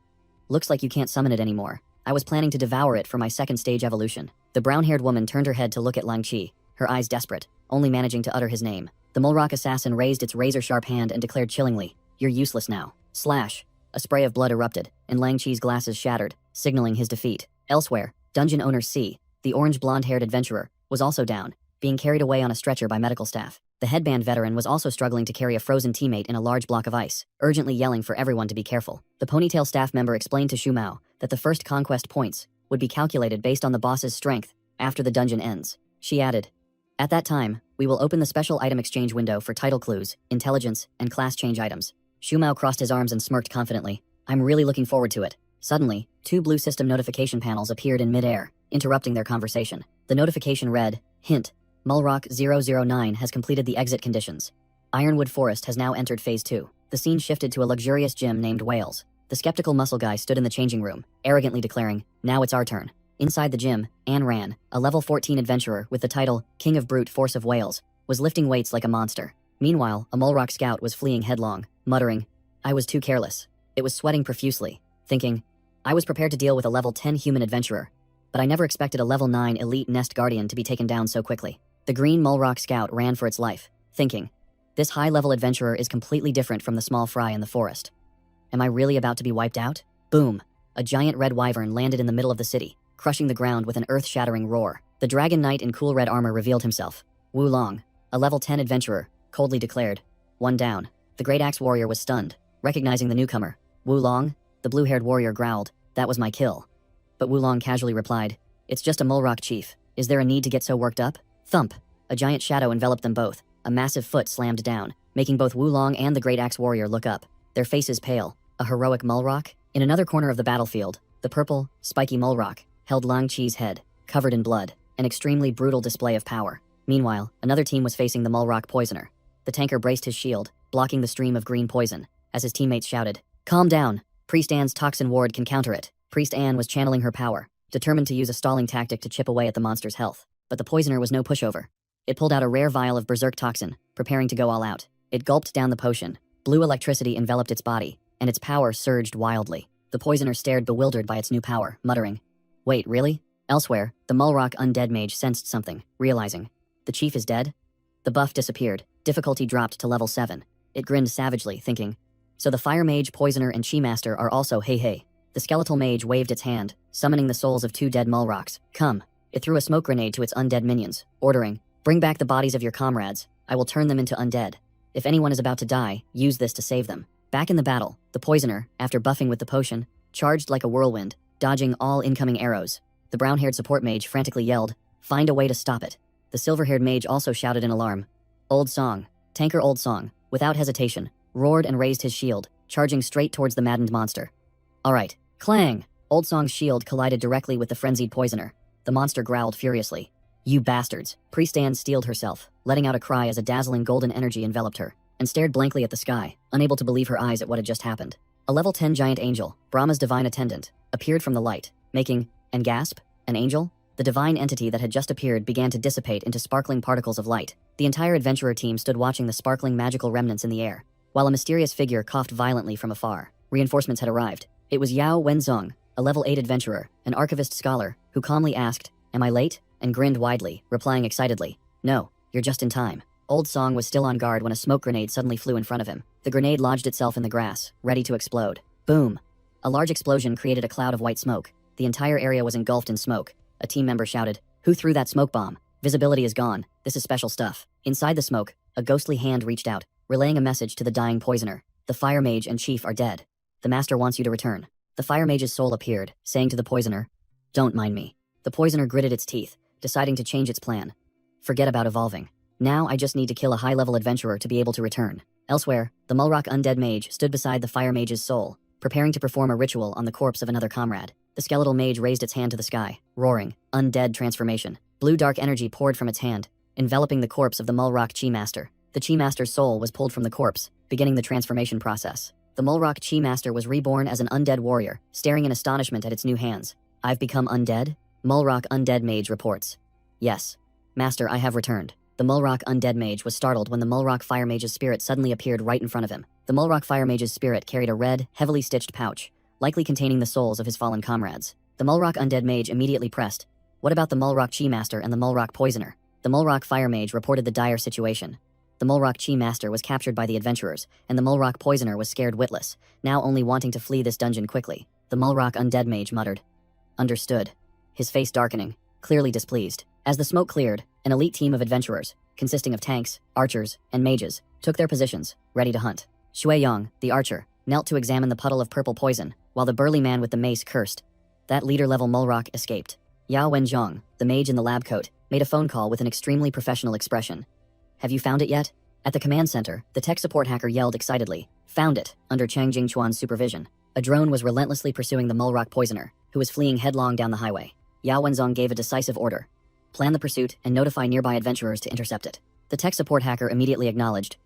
Looks like you can't summon it anymore. I was planning to devour it for my second stage evolution. The brown-haired woman turned her head to look at Lang Chi, her eyes desperate, only managing to utter his name. The Mulrock assassin raised its razor-sharp hand and declared chillingly, You're useless now. Slash. A spray of blood erupted, and Lang Chi's glasses shattered, signaling his defeat. Elsewhere, Dungeon Owner C, the orange blonde-haired adventurer, was also down, being carried away on a stretcher by medical staff. The headband veteran was also struggling to carry a frozen teammate in a large block of ice, urgently yelling for everyone to be careful. The ponytail staff member explained to Shu Mao that the first conquest points would be calculated based on the boss's strength after the dungeon ends. She added, At that time, we will open the special item exchange window for title clues, intelligence, and class change items. Shu Mao crossed his arms and smirked confidently. I'm really looking forward to it. Suddenly, two blue system notification panels appeared in mid-air, interrupting their conversation. The notification read, Hint, Mulrock 009 has completed the exit conditions. Ironwood Forest has now entered Phase 2. The scene shifted to a luxurious gym named Wales. The skeptical muscle guy stood in the changing room, arrogantly declaring, Now it's our turn. Inside the gym, Anne Ran, a level 14 adventurer with the title King of Brute Force of Wales, was lifting weights like a monster. Meanwhile, a Mulrock scout was fleeing headlong, muttering, I was too careless. It was sweating profusely, thinking, I was prepared to deal with a level 10 human adventurer, but I never expected a level 9 elite nest guardian to be taken down so quickly. The green Mulrock scout ran for its life, thinking, This high-level adventurer is completely different from the small fry in the forest. Am I really about to be wiped out? Boom! A giant red wyvern landed in the middle of the city, crushing the ground with an earth-shattering roar. The dragon knight in cool red armor revealed himself. Wu Long, a level 10 adventurer, coldly declared, One down. The great axe warrior was stunned, recognizing the newcomer. Wu Long, the blue-haired warrior growled, That was my kill. But Wu Long casually replied, It's just a Mulrock chief. Is there a need to get so worked up? Thump! A giant shadow enveloped them both. A massive foot slammed down, making both Wu Long and the great axe warrior look up, their faces pale. A heroic Mulrock? In another corner of the battlefield, the purple, spiky Mulrock held Lang Chi's head, covered in blood, an extremely brutal display of power. Meanwhile, another team was facing the Mulrock Poisoner. The tanker braced his shield, blocking the stream of green poison, as his teammates shouted, "Calm down! Priest Anne's toxin ward can counter it." Priest Anne was channeling her power, determined to use a stalling tactic to chip away at the monster's health. But the poisoner was no pushover. It pulled out a rare vial of berserk toxin, preparing to go all out. It gulped down the potion. Blue electricity enveloped its body, and its power surged wildly. The poisoner stared bewildered by its new power, muttering, "Wait, really?" Elsewhere, the Mulrock undead mage sensed something, realizing, "The chief is dead?" The buff disappeared, difficulty dropped to level 7. It grinned savagely, thinking, "So the fire mage, poisoner, and chi master are also hey. The skeletal mage waved its hand, summoning the souls of 2 dead Mulrocks. "Come." It threw a smoke grenade to its undead minions, ordering, "Bring back the bodies of your comrades. I will turn them into undead. If anyone is about to die, use this to save them." Back in the battle, the poisoner, after buffing with the potion, charged like a whirlwind, dodging all incoming arrows. The brown-haired support mage frantically yelled, "Find a way to stop it." The silver-haired mage also shouted in alarm. Old Song, tanker Old Song, without hesitation, roared and raised his shield, charging straight towards the maddened monster. All right, clang! Old Song's shield collided directly with the frenzied poisoner. The monster growled furiously. "You bastards!" Priest Anne steeled herself, letting out a cry as a dazzling golden energy enveloped her, and stared blankly at the sky, unable to believe her eyes at what had just happened. A level 10 giant angel, Brahma's divine attendant, appeared from the light, making, and gasp, an angel? The divine entity that had just appeared began to dissipate into sparkling particles of light. The entire adventurer team stood watching the sparkling magical remnants in the air, while a mysterious figure coughed violently from afar. Reinforcements had arrived. It was Yao Wenzong, a level 8 adventurer, an archivist scholar, who calmly asked, "Am I late?" and grinned widely, replying excitedly, "No, you're just in time." Old Song was still on guard when a smoke grenade suddenly flew in front of him. The grenade lodged itself in the grass, ready to explode. Boom! A large explosion created a cloud of white smoke. The entire area was engulfed in smoke. A team member shouted, "Who threw that smoke bomb? Visibility is gone. This is special stuff." Inside the smoke, a ghostly hand reached out, relaying a message to the dying poisoner. "The fire mage and chief are dead. The master wants you to return." The fire mage's soul appeared, saying to the poisoner, "Don't mind me." The poisoner gritted its teeth, deciding to change its plan. "Forget about evolving. Now I just need to kill a high-level adventurer to be able to return." Elsewhere, the Mulrock undead mage stood beside the fire mage's soul, preparing to perform a ritual on the corpse of another comrade. The skeletal mage raised its hand to the sky, roaring, "Undead transformation." Blue dark energy poured from its hand, enveloping the corpse of the Mulrock Chi Master. The Chi Master's soul was pulled from the corpse, beginning the transformation process. The Mulrock Chi Master was reborn as an undead warrior, staring in astonishment at its new hands. "I've become undead?" Mulrock undead mage reports. "Yes. Master, I have returned." The Mulrock undead mage was startled when the Mulrock fire mage's spirit suddenly appeared right in front of him. The Mulrock fire mage's spirit carried a red, heavily stitched pouch, likely containing the souls of his fallen comrades. The Mulrock undead mage immediately pressed, "What about the Mulrock Chi Master and the Mulrock poisoner?" The Mulrock fire mage reported the dire situation. The Mulrock Chi Master was captured by the adventurers, and the Mulrock poisoner was scared witless, now only wanting to flee this dungeon quickly. The Mulrock undead mage muttered, "Understood," his face darkening, clearly displeased. As the smoke cleared, an elite team of adventurers, consisting of tanks, archers, and mages, took their positions, ready to hunt. Shui Yong, the archer, knelt to examine the puddle of purple poison, while the burly man with the mace cursed. That leader-level Mulrock escaped. Yao Wenzhong, the mage in the lab coat, made a phone call with an extremely professional expression. "Have you found it yet?" At the command center, the tech support hacker yelled excitedly, "Found it," under Chang Jingchuan's supervision. A drone was relentlessly pursuing the Mulrock poisoner, who was fleeing headlong down the highway. Yao Wenzhong gave a decisive order. "Plan the pursuit and notify nearby adventurers to intercept it." The tech support hacker immediately acknowledged.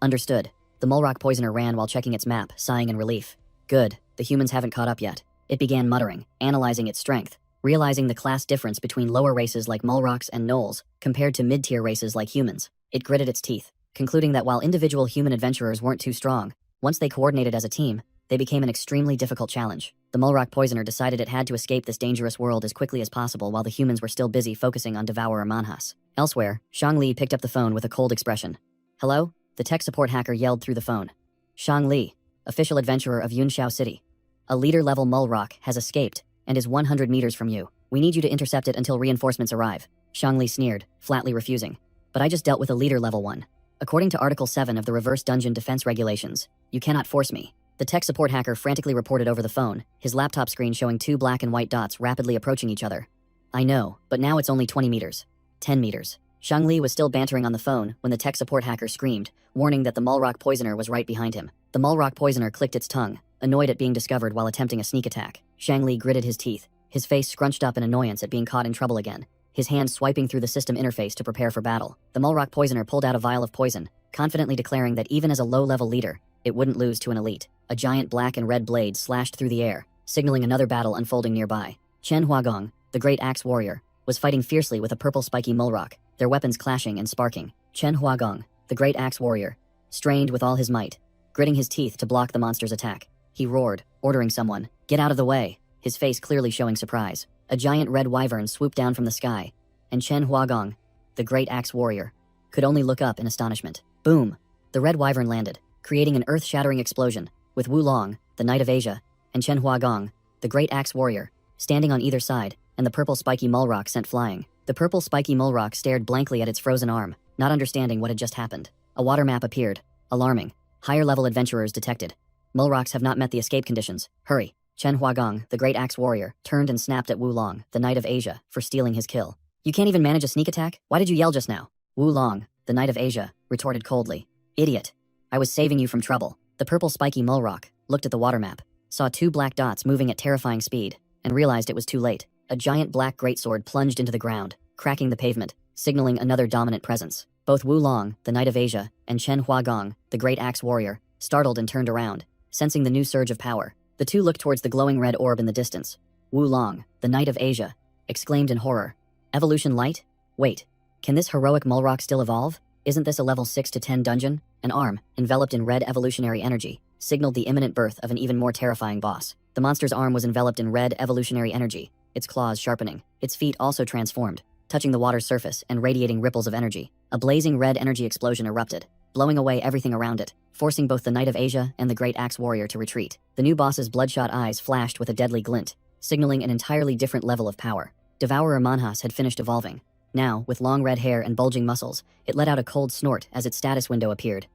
"Understood." The Mulrock poisoner ran while checking its map, sighing in relief. "Good, the humans haven't caught up yet." It began muttering, analyzing its strength, realizing the class difference between lower races like Mulrocks and Gnolls compared to mid-tier races like humans. It gritted its teeth, concluding that while individual human adventurers weren't too strong, once they coordinated as a team, they became an extremely difficult challenge. The Mulrock poisoner decided it had to escape this dangerous world as quickly as possible while the humans were still busy focusing on Devourer Manhas. Elsewhere, Shang Li picked up the phone with a cold expression. "Hello?" The tech support hacker yelled through the phone. "Shang Li, official adventurer of Yunxiao City. A leader-level Mulrock has escaped and is 100 meters from you. We need you to intercept it until reinforcements arrive." Shang Li sneered, flatly refusing. "But I just dealt with a leader-level one. According to Article 7 of the Reverse Dungeon Defense Regulations, you cannot force me." The tech support hacker frantically reported over the phone, his laptop screen showing 2 black and white dots rapidly approaching each other. "I know, but now it's only 20 meters. 10 meters. Shang Li was still bantering on the phone when the tech support hacker screamed, warning that the Mulrock poisoner was right behind him. The Mulrock poisoner clicked its tongue, annoyed at being discovered while attempting a sneak attack. Shang Li gritted his teeth, his face scrunched up in annoyance at being caught in trouble again. his hand swiping through the system interface to prepare for battle. The Mulrock Poisoner pulled out a vial of poison, confidently declaring that even as a low-level leader, it wouldn't lose to an elite. A giant black and red blade slashed through the air, signaling another battle unfolding nearby. Chen Huagong, the great axe warrior, was fighting fiercely with a purple spiky Mulrock, their weapons clashing and sparking. Chen Huagong, the great axe warrior, strained with all his might, gritting his teeth to block the monster's attack. He roared, ordering someone, "Get out of the way," his face clearly showing surprise. A giant red wyvern swooped down from the sky, and Chen Huagong, the great axe warrior, could only look up in astonishment. Boom! The red wyvern landed, creating an earth-shattering explosion, with Wulong, the Knight of Asia, and Chen Huagong, the great axe warrior, standing on either side, and the purple spiky Mulrock sent flying. The purple spiky Mulrock stared blankly at its frozen arm, not understanding what had just happened. A water map appeared. Alarming. Higher-level adventurers detected. Mulrocks have not met the escape conditions. Hurry. Chen Huagong, the great axe warrior, turned and snapped at Wulong, the Knight of Asia, for stealing his kill. "You can't even manage a sneak attack? Why did you yell just now?" Wulong, the Knight of Asia, retorted coldly. "Idiot. I was saving you from trouble." The purple spiky Mulrock looked at the water map, saw two black dots moving at terrifying speed, and realized it was too late. A giant black greatsword plunged into the ground, cracking the pavement, signaling another dominant presence. Both Wulong, the Knight of Asia, and Chen Huagong, the great axe warrior, startled and turned around, sensing the new surge of power. The two looked towards the glowing red orb in the distance. Wulong, the Knight of Asia, exclaimed in horror. "Evolution light? Wait, can this heroic Mulrock still evolve? Isn't this a level 6 to 10 dungeon?" An arm, enveloped in red evolutionary energy, signaled the imminent birth of an even more terrifying boss. The monster's arm was enveloped in red evolutionary energy, its claws sharpening. Its feet also transformed, touching the water's surface and radiating ripples of energy. A blazing red energy explosion erupted, blowing away everything around it, forcing both the Knight of Asia and the great axe warrior to retreat. The new boss's bloodshot eyes flashed with a deadly glint, signaling an entirely different level of power. Devourer Manhas had finished evolving. Now, with long red hair and bulging muscles, it let out a cold snort as its status window appeared.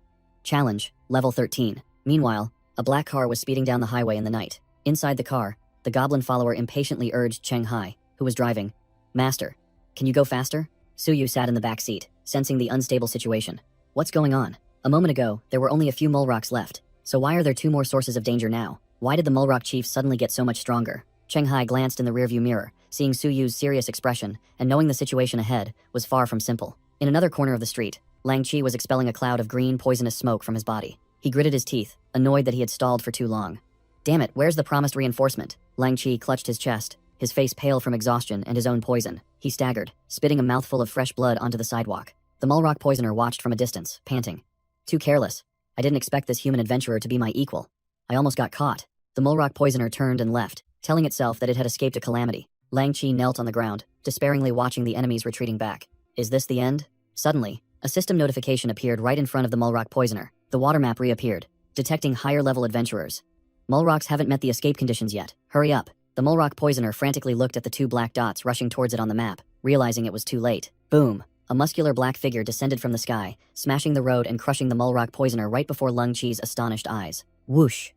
Challenge, level 13. Meanwhile, a black car was speeding down the highway in the night. Inside the car, the goblin follower impatiently urged Cheng Hai, who was driving. "Master, can you go faster?" Suyu sat in the back seat, sensing the unstable situation. "What's going on? A moment ago, there were only a few Mulrocks left, so why are there two more sources of danger now? Why did the Mulrock chief suddenly get so much stronger?" Cheng Hai glanced in the rearview mirror, seeing Suyu's serious expression, and knowing the situation ahead was far from simple. In another corner of the street, Lang Chi was expelling a cloud of green, poisonous smoke from his body. He gritted his teeth, annoyed that he had stalled for too long. "Damn it, where's the promised reinforcement?" Lang Chi clutched his chest, his face pale from exhaustion and his own poison. He staggered, spitting a mouthful of fresh blood onto the sidewalk. The Mulrock poisoner watched from a distance, panting. "Too careless. I didn't expect this human adventurer to be my equal. I almost got caught." The Mulrock poisoner turned and left, telling itself that it had escaped a calamity. Lang Chi knelt on the ground, despairingly watching the enemies retreating back. Is this the end? Suddenly, a system notification appeared right in front of the Mulrock poisoner. The water map reappeared, detecting higher-level adventurers. "Mulrocks haven't met the escape conditions yet. Hurry up." The Mulrock poisoner frantically looked at the two black dots rushing towards it on the map, realizing it was too late. Boom! A muscular black figure descended from the sky, smashing the road and crushing the Mulrock poisoner right before Lang Chi's astonished eyes. Whoosh!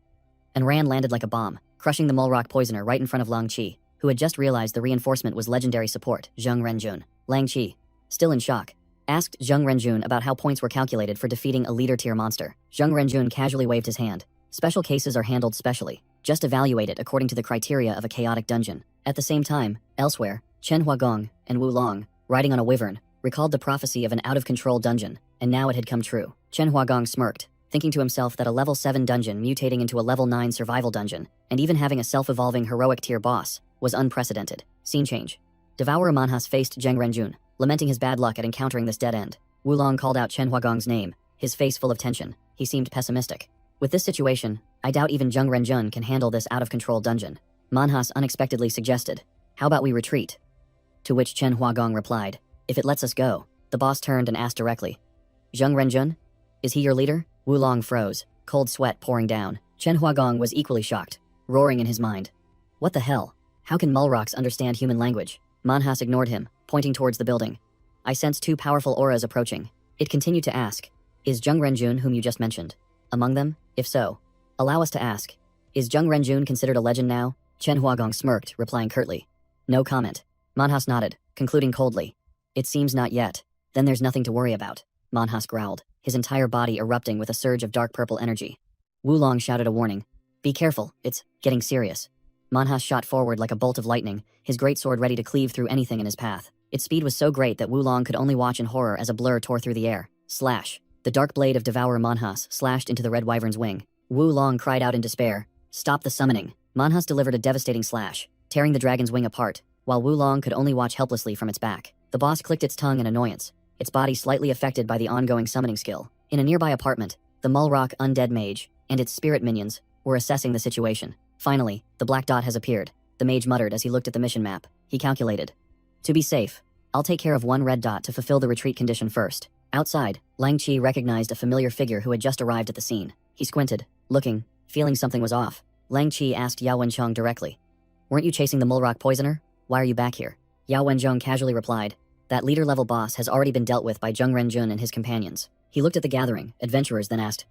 And Ran landed like a bomb, crushing the Mulrock poisoner right in front of Lang Chi, who had just realized the reinforcement was legendary support, Zheng Renjun. Lang Chi, still in shock, asked Zheng Renjun about how points were calculated for defeating a leader-tier monster. Zheng Renjun casually waved his hand. "Special cases are handled specially. Just evaluate it according to the criteria of a chaotic dungeon." At the same time, elsewhere, Chen Huagong and Wulong, riding on a wyvern, recalled the prophecy of an out-of-control dungeon, and now it had come true. Chen Huagong smirked, thinking to himself that a level 7 dungeon mutating into a level 9 survival dungeon, and even having a self-evolving heroic tier boss, was unprecedented. Scene change. Devourer Manhas faced Zheng Renjun, lamenting his bad luck at encountering this dead end. Wulong called out Chen Huagong's name, his face full of tension. He seemed pessimistic. "With this situation, I doubt even Zheng Renjun can handle this out-of-control dungeon." Manhas unexpectedly suggested, "How about we retreat?" To which Chen Huagong replied, "If it lets us go." The boss turned and asked directly, "Zheng Renjun? Is he your leader?" Wulong froze, cold sweat pouring down. Chen Huagong was equally shocked, roaring in his mind. What the hell? How can Mulrocks understand human language? Manhas ignored him, pointing towards the building. "I sense two powerful auras approaching." It continued to ask, "Is Zheng Renjun whom you just mentioned among them? If so, allow us to ask, is Zheng Renjun considered a legend now?" Chen Huagong smirked, replying curtly, "No comment." Manhas nodded, concluding coldly, "It seems not yet. Then there's nothing to worry about." Manhas growled, his entire body erupting with a surge of dark purple energy. Wulong shouted a warning. "Be careful, it's getting serious." Manhas shot forward like a bolt of lightning, his greatsword ready to cleave through anything in his path. Its speed was so great that Wulong could only watch in horror as a blur tore through the air. Slash. The dark blade of Devourer Manhwas slashed into the red wyvern's wing. Wulong cried out in despair. Stop the summoning. Manhwas delivered a devastating slash, tearing the dragon's wing apart, while Wulong could only watch helplessly from its back. The boss clicked its tongue in annoyance, its body slightly affected by the ongoing summoning skill. In a nearby apartment, the Mulrock undead mage and its spirit minions were assessing the situation. Finally, the black dot has appeared, the mage muttered as he looked at the mission map. He calculated. To be safe, I'll take care of one red dot to fulfill the retreat condition first. Outside, Lang Chi recognized a familiar figure who had just arrived at the scene. He squinted, looking, feeling something was off. Lang Chi asked Yao Wenchong directly. Weren't you chasing the Mulrock poisoner? Why are you back here? Yao Wenchong casually replied. That leader-level boss has already been dealt with by Zheng Renjun and his companions. He looked at the gathering, adventurers, then asked,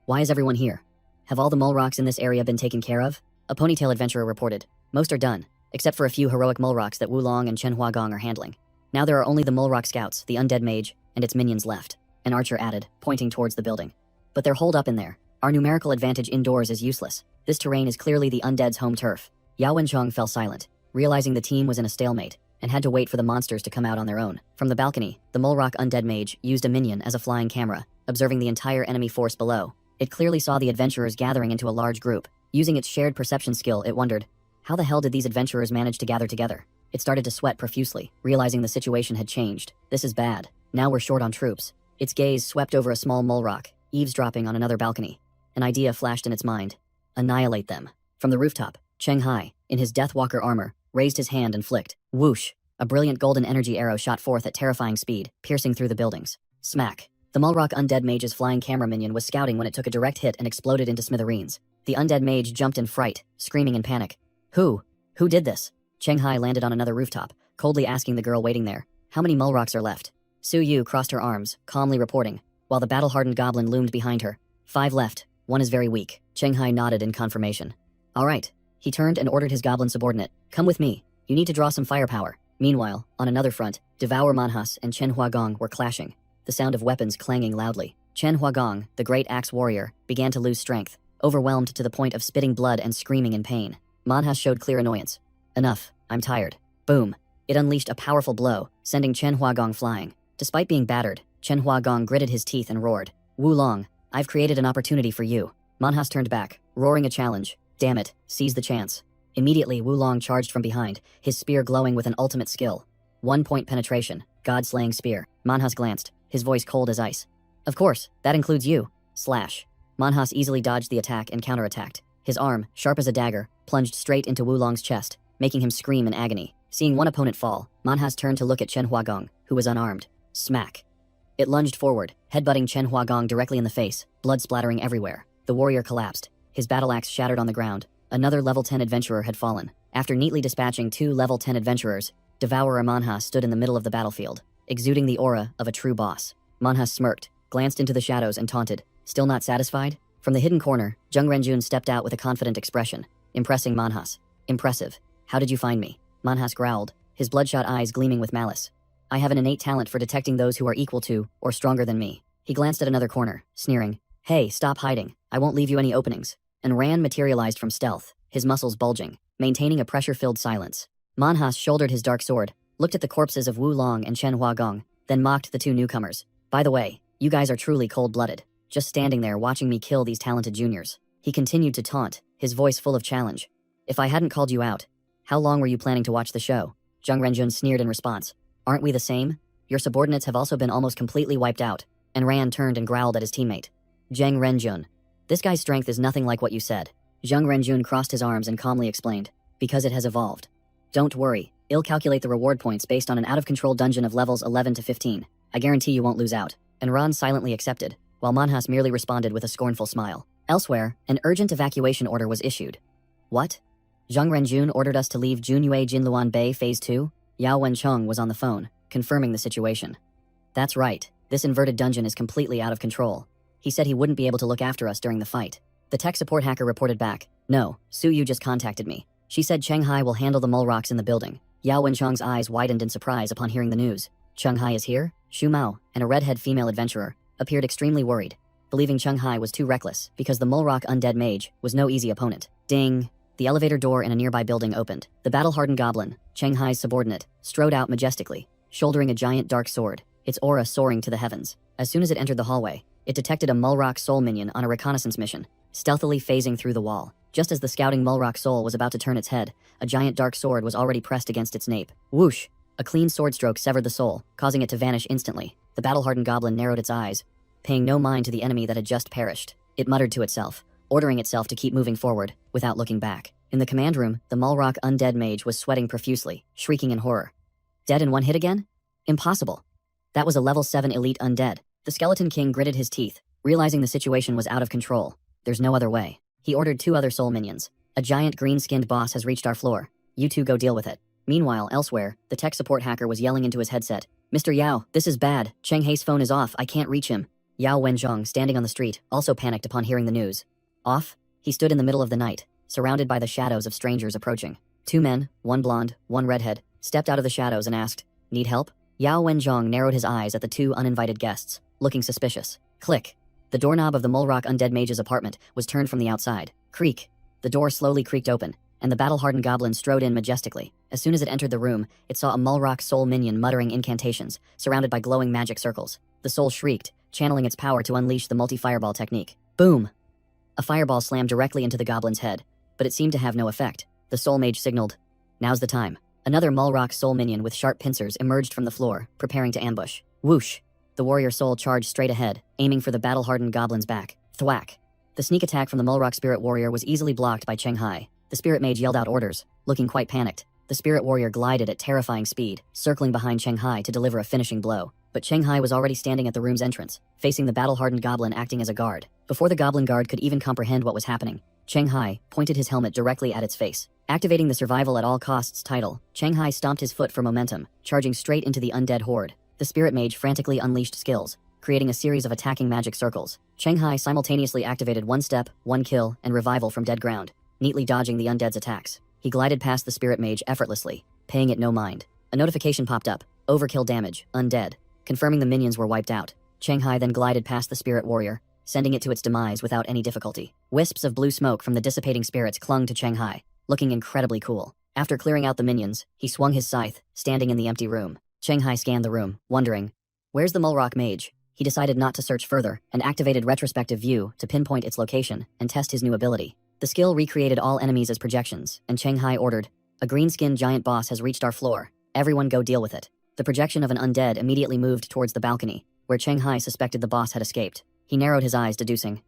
why is everyone here? Have all the Mulrocks in this area been taken care of? A ponytail adventurer reported. Most are done, except for a few heroic Mulrocks that Wulong and Chen Huagong are handling. Now there are only the Mulrock scouts, the undead mage, and its minions left, an archer added, pointing towards the building. But they're holed up in there. Our numerical advantage indoors is useless. This terrain is clearly the undead's home turf. Yao Wenchong fell silent, realizing the team was in a stalemate, and had to wait for the monsters to come out on their own. From the balcony, the Mulrock undead mage used a minion as a flying camera, observing the entire enemy force below. It clearly saw the adventurers gathering into a large group. Using its shared perception skill, it wondered, how the hell did these adventurers manage to gather together? It started to sweat profusely, realizing the situation had changed. This is bad. Now we're short on troops. Its gaze swept over a small Mulrock, eavesdropping on another balcony. An idea flashed in its mind. Annihilate them. From the rooftop, Cheng Hai, in his Deathwalker armor, raised his hand and flicked. Whoosh! A brilliant golden energy arrow shot forth at terrifying speed, piercing through the buildings. Smack! The Mulrock undead mage's flying camera minion was scouting when it took a direct hit and exploded into smithereens. The undead mage jumped in fright, screaming in panic. Who did this? Cheng Hai landed on another rooftop, coldly asking the girl waiting there, how many Mulrocks are left? Su Yu crossed her arms, calmly reporting, while the battle-hardened goblin loomed behind her. 5 left, one is very weak. Cheng Hai nodded in confirmation. All right. He turned and ordered his goblin subordinate, come with me. You need to draw some firepower. Meanwhile, on another front, Devourer Manhwas and Chen Huagong were clashing, the sound of weapons clanging loudly. Chen Huagong, the great axe warrior, began to lose strength, overwhelmed to the point of spitting blood and screaming in pain. Manhwas showed clear annoyance. Enough, I'm tired. Boom. It unleashed a powerful blow, sending Chen Huagong flying. Despite being battered, Chen Huagong gritted his teeth and roared. Wulong, I've created an opportunity for you. Manhwas turned back, roaring a challenge. Damn it, seize the chance. Immediately, Wulong charged from behind, his spear glowing with an ultimate skill. 1-point penetration, god-slaying spear. Manhwas glanced, his voice cold as ice. Of course, that includes you. Slash. Manhwas easily dodged the attack and counterattacked. His arm, sharp as a dagger, plunged straight into Wulong's chest, making him scream in agony. Seeing one opponent fall, Manhwas turned to look at Chen Huagong, who was unarmed. Smack. It lunged forward, headbutting Chen Huagong directly in the face, blood splattering everywhere. The warrior collapsed, his battle axe shattered on the ground. Another level 10 adventurer had fallen. After neatly dispatching 2 level 10 adventurers, Devourer Manhwas stood in the middle of the battlefield, exuding the aura of a true boss. Manhwas smirked, glanced into the shadows and taunted. Still not satisfied? From the hidden corner, Zheng Renjun stepped out with a confident expression, impressing Manhwas. Impressive. How did you find me? Manhwas growled, his bloodshot eyes gleaming with malice. I have an innate talent for detecting those who are equal to, or stronger than me. He glanced at another corner, sneering. Hey, stop hiding. I won't leave you any openings. And Ran materialized from stealth, his muscles bulging, maintaining a pressure-filled silence. Manhwas shouldered his dark sword, looked at the corpses of Wulong and Chen Huagong, then mocked the 2 newcomers. By the way, you guys are truly cold-blooded, just standing there watching me kill these talented juniors. He continued to taunt, his voice full of challenge. If I hadn't called you out, how long were you planning to watch the show? Zheng Renjun sneered in response. Aren't we the same? Your subordinates have also been almost completely wiped out. And Ran turned and growled at his teammate. Zheng Renjun. This guy's strength is nothing like what you said. Zheng Renjun crossed his arms and calmly explained. Because it has evolved. Don't worry, I'll calculate the reward points based on an out-of-control dungeon of levels 11 to 15. I guarantee you won't lose out. And Ran silently accepted, while Manhwas merely responded with a scornful smile. Elsewhere, an urgent evacuation order was issued. What? Zheng Renjun ordered us to leave Junyue Jinluan Bay Phase 2? Yao Wenchong was on the phone, confirming the situation. That's right, this inverted dungeon is completely out of control. He said he wouldn't be able to look after us during the fight. The tech support hacker reported back. No, Su Yu just contacted me. She said Cheng Hai will handle the Mulrocks in the building. Yao Wenchong's eyes widened in surprise upon hearing the news. Cheng Hai is here? Shu Mao, and a redhead female adventurer, appeared extremely worried, believing Cheng Hai was too reckless because the Mulrock undead mage was no easy opponent. Ding! The elevator door in a nearby building opened. The battle-hardened goblin, Cheng Hai's subordinate, strode out majestically, shouldering a giant dark sword, its aura soaring to the heavens. As soon as it entered the hallway, it detected a Mulrock Soul minion on a reconnaissance mission, stealthily phasing through the wall. Just as the scouting Mulrock Soul was about to turn its head, a giant dark sword was already pressed against its nape. Whoosh! A clean sword stroke severed the soul, causing it to vanish instantly. The battle-hardened goblin narrowed its eyes, paying no mind to the enemy that had just perished. It muttered to itself, ordering itself to keep moving forward, without looking back. In the command room, the Mulrock undead mage was sweating profusely, shrieking in horror. Dead in one hit again? Impossible. That was a level 7 elite undead. The Skeleton King gritted his teeth, realizing the situation was out of control. There's no other way. He ordered 2 other soul minions. A giant green-skinned boss has reached our floor. You two go deal with it. Meanwhile, elsewhere, the tech support hacker was yelling into his headset. Mr. Yao, this is bad. Cheng Hei's phone is off. I can't reach him. Yao Wenzhong, standing on the street, also panicked upon hearing the news. Off? He stood in the middle of the night, surrounded by the shadows of strangers approaching. 2 men, 1 blonde, 1 redhead, stepped out of the shadows and asked, "Need help?" Yao Wenzhong narrowed his eyes at the 2 uninvited guests, looking suspicious. Click. The doorknob of the Mulrock undead mage's apartment was turned from the outside. Creak. The door slowly creaked open, and the battle-hardened goblin strode in majestically. As soon as it entered the room, it saw a Mulrock soul minion muttering incantations, surrounded by glowing magic circles. The soul shrieked, channeling its power to unleash the multi-fireball technique. Boom! A fireball slammed directly into the goblin's head, but it seemed to have no effect. The soul mage signaled, "Now's the time." Another Mulrock soul minion with sharp pincers emerged from the floor, preparing to ambush. Whoosh! The warrior soul charged straight ahead, aiming for the battle-hardened goblin's back. Thwack! The sneak attack from the Mulrock spirit warrior was easily blocked by Cheng Hai. The spirit mage yelled out orders, looking quite panicked. The spirit warrior glided at terrifying speed, circling behind Cheng Hai to deliver a finishing blow. But Cheng Hai was already standing at the room's entrance, facing the battle-hardened goblin acting as a guard. Before the goblin guard could even comprehend what was happening, Cheng Hai pointed his helmet directly at its face. Activating the survival at all costs title, Cheng Hai stomped his foot for momentum, charging straight into the undead horde. The spirit mage frantically unleashed skills, creating a series of attacking magic circles. Cheng Hai simultaneously activated 1 step, 1 kill, and revival from dead ground, neatly dodging the undead's attacks. He glided past the spirit mage effortlessly, paying it no mind. A notification popped up, overkill damage, undead, confirming the minions were wiped out. Cheng Hai then glided past the spirit warrior, sending it to its demise without any difficulty. Wisps of blue smoke from the dissipating spirits clung to Cheng Hai, looking incredibly cool. After clearing out the minions, he swung his scythe, standing in the empty room. Cheng Hai scanned the room, wondering, where's the Mulrock mage? He decided not to search further, and activated retrospective view to pinpoint its location and test his new ability. The skill recreated all enemies as projections, and Cheng Hai ordered, "A green-skinned giant boss has reached our floor. Everyone go deal with it." The projection of an undead immediately moved towards the balcony, where Cheng Hai suspected the boss had escaped. He narrowed his eyes, deducing,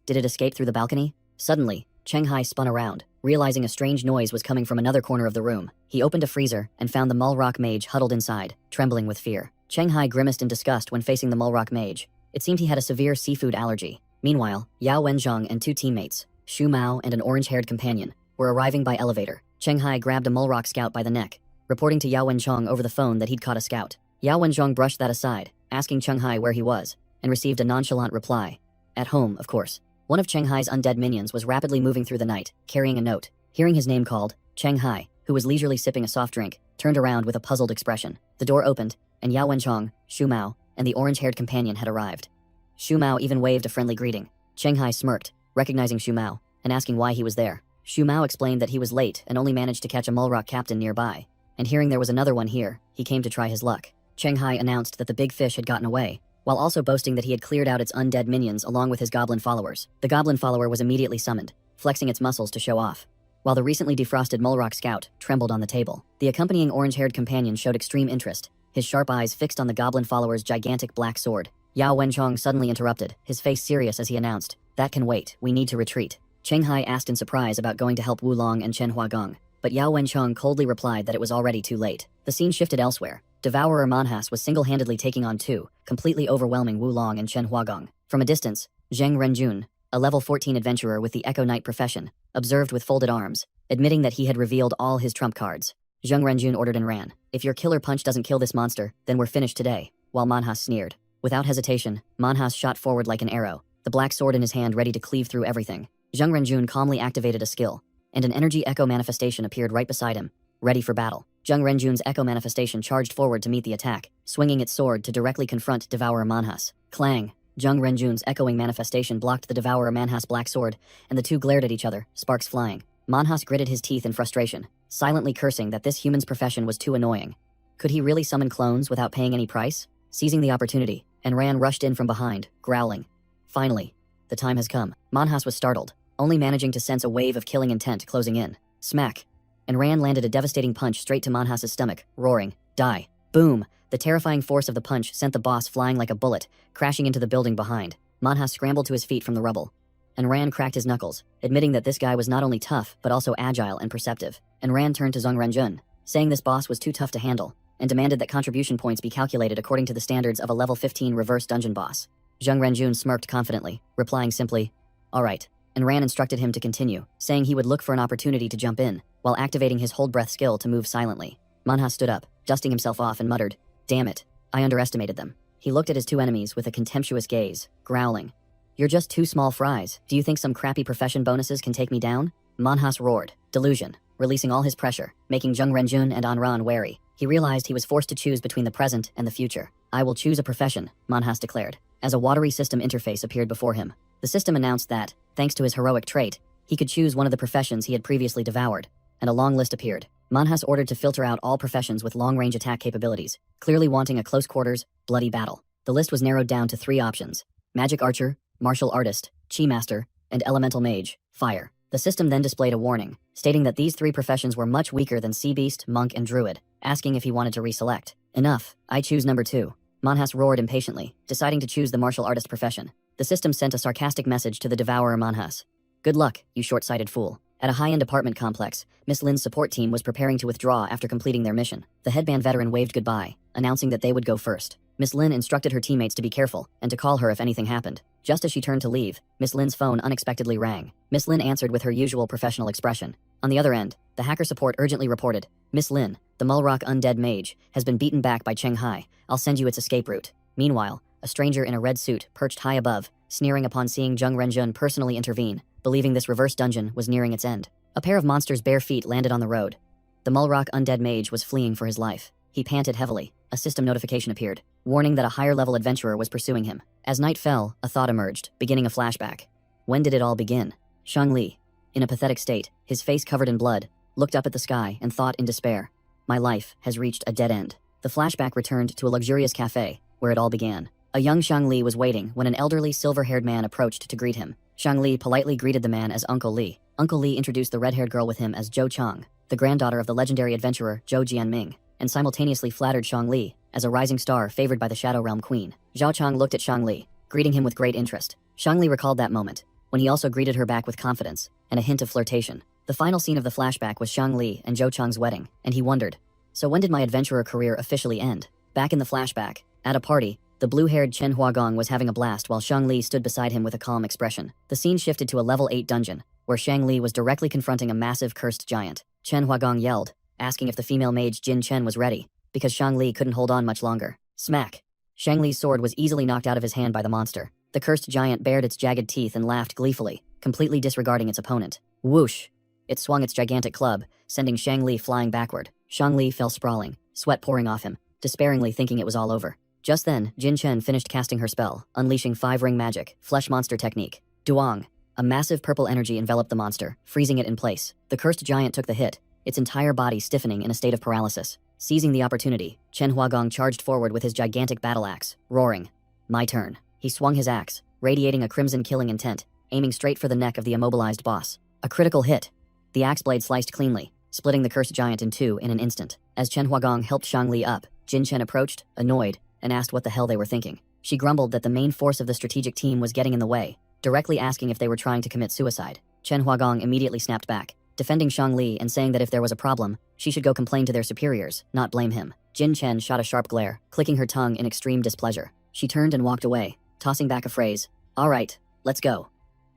did it escape through the balcony? Suddenly, Cheng Hai spun around, realizing a strange noise was coming from another corner of the room. He opened a freezer and found the Mulrock mage huddled inside, trembling with fear. Cheng Hai grimaced in disgust when facing the Mulrock mage. It seemed he had a severe seafood allergy. Meanwhile, Yao Wenzhong and 2 teammates, Shu Mao and an orange-haired companion, were arriving by elevator. Cheng Hai grabbed a Mulrock scout by the neck, reporting to Yao Wenzhong over the phone that he'd caught a scout. Yao Wenzhong brushed that aside, asking Cheng Hai where he was, and received a nonchalant reply. At home, of course. One of Cheng Hai's undead minions was rapidly moving through the night, carrying a note. Hearing his name called, Cheng Hai, who was leisurely sipping a soft drink, turned around with a puzzled expression. The door opened, and Yao Wenzhong, Shu Mao, and the orange-haired companion had arrived. Shu Mao even waved a friendly greeting. Cheng Hai smirked, recognizing Shu Mao, and asking why he was there. Shu Mao explained that he was late and only managed to catch a Mulrock captain nearby, and hearing there was another one here, he came to try his luck. Cheng Hai announced that the big fish had gotten away, while also boasting that he had cleared out its undead minions along with his goblin followers. The goblin follower was immediately summoned, flexing its muscles to show off, while the recently defrosted Mulrock scout trembled on the table. The accompanying orange-haired companion showed extreme interest, his sharp eyes fixed on the goblin follower's gigantic black sword. Yao Wenzhong suddenly interrupted, his face serious as he announced, "That can wait, we need to retreat." Cheng Hai asked in surprise about going to help Wu Long and Chen Huagong, but Yao Wenzhong coldly replied that it was already too late. The scene shifted elsewhere. Devourer Manhas was single-handedly taking on 2, completely overwhelming Wu Long and Chen Huagong. From a distance, Zheng Renjun, a level 14 adventurer with the Echo Knight profession, observed with folded arms, admitting that he had revealed all his trump cards. Zheng Renjun ordered and ran. "If your killer punch doesn't kill this monster, then we're finished today," while Manhas sneered. Without hesitation, Manhas shot forward like an arrow, the black sword in his hand ready to cleave through everything. Zheng Renjun calmly activated a skill, and an energy echo manifestation appeared right beside him, ready for battle. Zheng Renjun's echo manifestation charged forward to meet the attack, swinging its sword to directly confront Devourer Manhas. Clang! Zheng Renjun's echoing manifestation blocked the Devourer Manhas black sword, and the two glared at each other, sparks flying. Manhas gritted his teeth in frustration, silently cursing that this human's profession was too annoying. Could he really summon clones without paying any price? Seizing the opportunity, Enran rushed in from behind, growling. Finally, the time has come. Manhas was startled, only managing to sense a wave of killing intent closing in. Smack. Enran landed a devastating punch straight to Manhas's stomach, roaring, "Die." Boom! The terrifying force of the punch sent the boss flying like a bullet, crashing into the building behind. Manhas scrambled to his feet from the rubble. Enran cracked his knuckles, admitting that this guy was not only tough, but also agile and perceptive. Enran turned to Zhang Renjun, saying this boss was too tough to handle, and demanded that contribution points be calculated according to the standards of a level 15 reverse dungeon boss. Zhang Renjun smirked confidently, replying simply, "All right," and Ran instructed him to continue, saying he would look for an opportunity to jump in, while activating his hold breath skill to move silently. Manhwa stood up, dusting himself off and muttered, "Damn it, I underestimated them." He looked at his two enemies with a contemptuous gaze, growling, "You're just two small fries. Do you think some crappy profession bonuses can take me down?" Manhwa roared, delusion, releasing all his pressure, making Zhang Renjun and Anran wary. He realized he was forced to choose between the present and the future. "I will choose a profession," Manhwa declared, as a watery system interface appeared before him. The system announced that, thanks to his heroic trait, he could choose one of the professions he had previously devoured, and a long list appeared. Manhwa ordered to filter out all professions with long-range attack capabilities, clearly wanting a close-quarters, bloody battle. The list was narrowed down to 3 options: magic archer, martial artist, chi master, and elemental mage, fire. The system then displayed a warning, stating that these 3 professions were much weaker than sea beast, monk, and druid, asking if he wanted to reselect. "Enough, I choose number 2. Manhwa roared impatiently, deciding to choose the martial artist profession. The system sent a sarcastic message to the devourer Manhwa. "Good luck, you short-sighted fool." At a high-end apartment complex, Miss Lin's support team was preparing to withdraw after completing their mission. The headband veteran waved goodbye, announcing that they would go first. Miss Lin instructed her teammates to be careful and to call her if anything happened. Just as she turned to leave, Miss Lin's phone unexpectedly rang. Miss Lin answered with her usual professional expression. On the other end, the hacker support urgently reported, "Miss Lin, the Mulrock undead mage, has been beaten back by Cheng Hai. I'll send you its escape route." Meanwhile, a stranger in a red suit perched high above, sneering upon seeing Zhang Renjun personally intervene, believing this reverse dungeon was nearing its end. A pair of monsters' bare feet landed on the road. The Mulrock undead mage was fleeing for his life. He panted heavily. A system notification appeared, warning that a higher-level adventurer was pursuing him. As night fell, a thought emerged, beginning a flashback. When did it all begin? Shang Li, in a pathetic state, his face covered in blood, looked up at the sky and thought in despair, "My life has reached a dead end." The flashback returned to a luxurious cafe, where it all began. A young Shang Li was waiting when an elderly silver-haired man approached to greet him. Shang Li politely greeted the man as Uncle Li. Uncle Li introduced the red-haired girl with him as Zhou Chang, the granddaughter of the legendary adventurer Zhou Jianming, and simultaneously flattered Shang Li as a rising star favored by the Shadow Realm Queen. Zhao Chang looked at Shang Li, greeting him with great interest. Shang Li recalled that moment, when he also greeted her back with confidence and a hint of flirtation. The final scene of the flashback was Shang Li and Zhou Chang's wedding, and he wondered, so when did my adventurer career officially end? Back in the flashback, at a party, the blue-haired Chen Huagong was having a blast while Shang Li stood beside him with a calm expression. The scene shifted to a level 8 dungeon, where Shang Li was directly confronting a massive cursed giant. Chen Huagong yelled, asking if the female mage Jin Chen was ready, because Shang Li couldn't hold on much longer. Smack! Shang Li's sword was easily knocked out of his hand by the monster. The cursed giant bared its jagged teeth and laughed gleefully, completely disregarding its opponent. Whoosh! It swung its gigantic club, sending Shang Li flying backward. Shang Li fell sprawling, sweat pouring off him, despairingly thinking it was all over. Just then, Jin Chen finished casting her spell, unleashing 5-ring magic, flesh monster technique. Duang! A massive purple energy enveloped the monster, freezing it in place. The cursed giant took the hit, its entire body stiffening in a state of paralysis. Seizing the opportunity, Chen Huagong charged forward with his gigantic battle axe, roaring, "My turn." He swung his axe, radiating a crimson killing intent, aiming straight for the neck of the immobilized boss. A critical hit. The axe blade sliced cleanly, splitting the cursed giant in 2 in an instant. As Chen Huagong helped Shang Li up, Jin Chen approached, annoyed, and asked what the hell they were thinking. She grumbled that the main force of the strategic team was getting in the way, directly asking if they were trying to commit suicide. Chen Huagong immediately snapped back, defending Shang Li and saying that if there was a problem, she should go complain to their superiors, not blame him. Jin Chen shot a sharp glare, clicking her tongue in extreme displeasure. She turned and walked away, tossing back a phrase, "All right, let's go."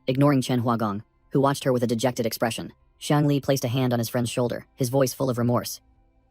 Ignoring Chen Huagong, who watched her with a dejected expression, Shang Li placed a hand on his friend's shoulder, his voice full of remorse.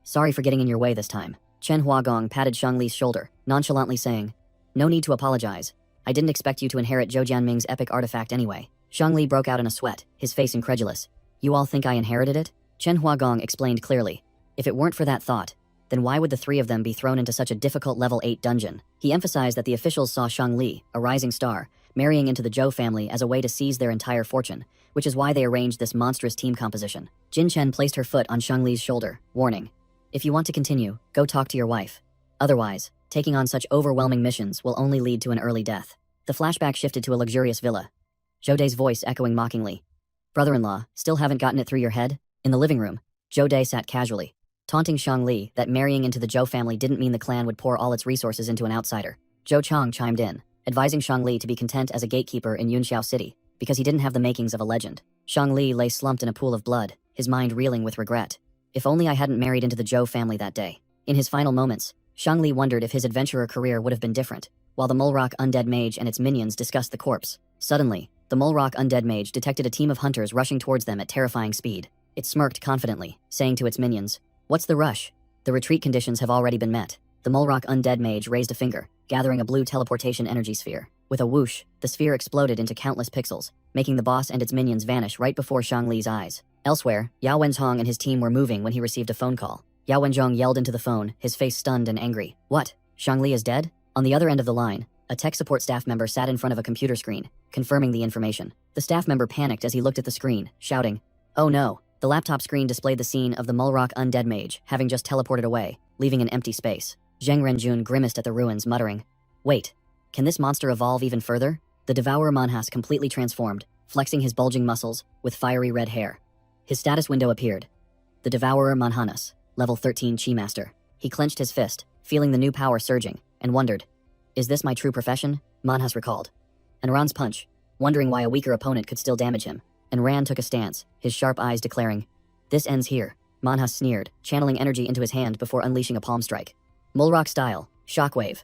"Sorry for getting in your way this time." Chen Huagong patted Shang Li's shoulder, nonchalantly saying, "No need to apologize. I didn't expect you to inherit Zhou Jianming's epic artifact anyway." Shang Li broke out in a sweat, his face incredulous. "You all think I inherited it?" Chen Huagong explained clearly. "If it weren't for that thought, then why would the 3 of them be thrown into such a difficult level 8 dungeon?" He emphasized that the officials saw Shang Li, a rising star, marrying into the Zhou family as a way to seize their entire fortune, which is why they arranged this monstrous team composition. Jin Chen placed her foot on Shang Li's shoulder, warning, If you want to continue, go talk to your wife. Otherwise, taking on such overwhelming missions will only lead to an early death. The flashback shifted to a luxurious villa. Zhou Dai's voice echoing mockingly. Brother-in-law, still haven't gotten it through your head? In the living room, Zhou Dai sat casually, taunting Shang Li that marrying into the Zhou family didn't mean the clan would pour all its resources into an outsider. Zhou Chang chimed in, advising Shang Li to be content as a gatekeeper in Yunxiao City, because he didn't have the makings of a legend. Shang Li lay slumped in a pool of blood, his mind reeling with regret. If only I hadn't married into the Zhou family that day. In his final moments, Shang Li wondered if his adventurer career would have been different. While the Mole Rock Undead Mage and its minions discussed the corpse, suddenly, the Mole Rock Undead Mage detected a team of hunters rushing towards them at terrifying speed. It smirked confidently, saying to its minions, "What's the rush? The retreat conditions have already been met." The Mole Rock Undead Mage raised a finger, gathering a blue teleportation energy sphere. With a whoosh, the sphere exploded into countless pixels, making the boss and its minions vanish right before Shang Li's eyes. Elsewhere, Yao Wenzhong and his team were moving when he received a phone call. Yao Wenzhong yelled into the phone, his face stunned and angry. "What? Shang Li is dead?" On the other end of the line, a tech support staff member sat in front of a computer screen, confirming the information. The staff member panicked as he looked at the screen, shouting, "Oh no!" The laptop screen displayed the scene of the Mulrock Undead Mage having just teleported away, leaving an empty space. Zheng Renjun grimaced at the ruins, muttering, "Wait, can this monster evolve even further?" The Devourer Manhas completely transformed, flexing his bulging muscles, with fiery red hair. His status window appeared. The Devourer Manhanas, level 13 Chi Master. He clenched his fist, feeling the new power surging, and wondered, "Is this my true profession?" Manhas recalled. And Ran's punch, wondering why a weaker opponent could still damage him, and Ran took a stance, his sharp eyes declaring, "This ends here." Manhas sneered, channeling energy into his hand before unleashing a palm strike. Mulrock style, shockwave.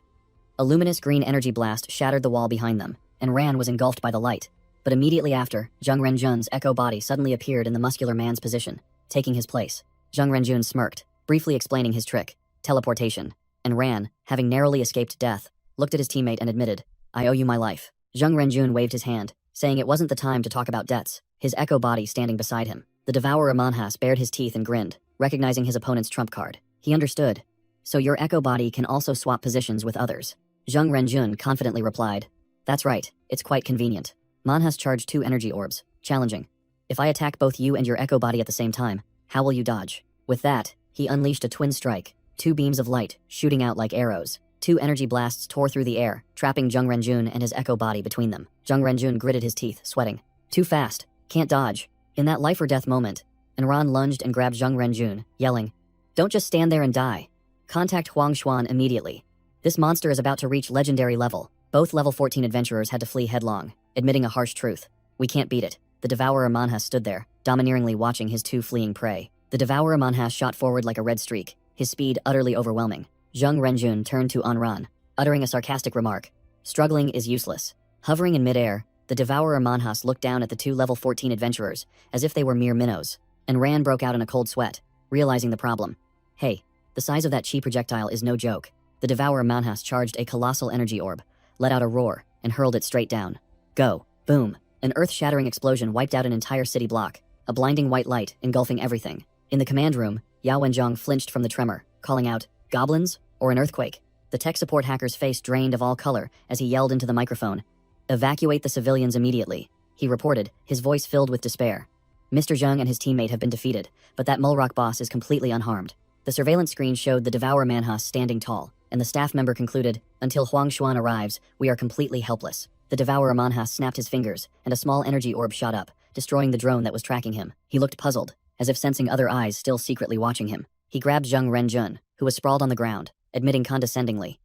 A luminous green energy blast shattered the wall behind them, and Ran was engulfed by the light. But immediately after, Zheng Renjun's echo body suddenly appeared in the muscular man's position, taking his place. Zheng Renjun smirked, briefly explaining his trick, teleportation, and Ran, having narrowly escaped death, looked at his teammate and admitted, "I owe you my life." Zheng Renjun waved his hand, saying it wasn't the time to talk about debts, his echo body standing beside him. The Devourer Manhas bared his teeth and grinned, recognizing his opponent's trump card. He understood. "So your echo body can also swap positions with others?" Zheng Renjun confidently replied, "That's right, it's quite convenient." Manhas charged 2 energy orbs, challenging, "If I attack both you and your echo body at the same time, how will you dodge?" With that, he unleashed a twin strike, 2 beams of light shooting out like arrows. 2 energy blasts tore through the air, trapping Zheng Renjun and his echo body between them. Zheng Renjun gritted his teeth, sweating. "Too fast, can't dodge." In that life or death moment, Enron lunged and grabbed Zheng Renjun, yelling, "Don't just stand there and die. Contact Huang Xuan immediately. This monster is about to reach legendary level." Both level 14 adventurers had to flee headlong, admitting a harsh truth. "We can't beat it." The Devourer Manhas stood there, domineeringly watching his 2 fleeing prey. The Devourer Manhas shot forward like a red streak, his speed utterly overwhelming. Zheng Renjun turned to Anran, uttering a sarcastic remark. "Struggling is useless." Hovering in midair, the Devourer Manhas looked down at the 2 level 14 adventurers, as if they were mere minnows, and Ran broke out in a cold sweat, realizing the problem. "Hey, the size of that chi projectile is no joke." The Devourer Manhas charged a colossal energy orb, let out a roar, and hurled it straight down. Go! Boom! An earth-shattering explosion wiped out an entire city block, a blinding white light engulfing everything. In the command room, Yao Wenzhong flinched from the tremor, calling out, "Goblins? Or an earthquake?" The tech support hacker's face drained of all color as he yelled into the microphone. "Evacuate the civilians immediately," he reported, his voice filled with despair. Mr. Zheng and his teammate have been defeated, but that Mulrock boss is completely unharmed. The surveillance screen showed the Devourer Manhas standing tall, and the staff member concluded, "Until Huang Xuan arrives, we are completely helpless." The Devourer Manhas snapped his fingers, and a small energy orb shot up, destroying the drone that was tracking him. He looked puzzled, as if sensing other eyes still secretly watching him. He grabbed Zheng Renjun, who was sprawled on the ground, admitting condescendingly,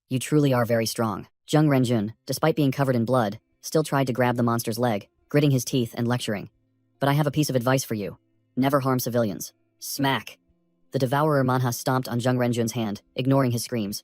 "You truly are very strong." Zheng Renjun, despite being covered in blood, still tried to grab the monster's leg, gritting his teeth and lecturing. "But I have a piece of advice for you. Never harm civilians." Smack! The Devourer Manhas stomped on Zheng Renjun's hand, ignoring his screams.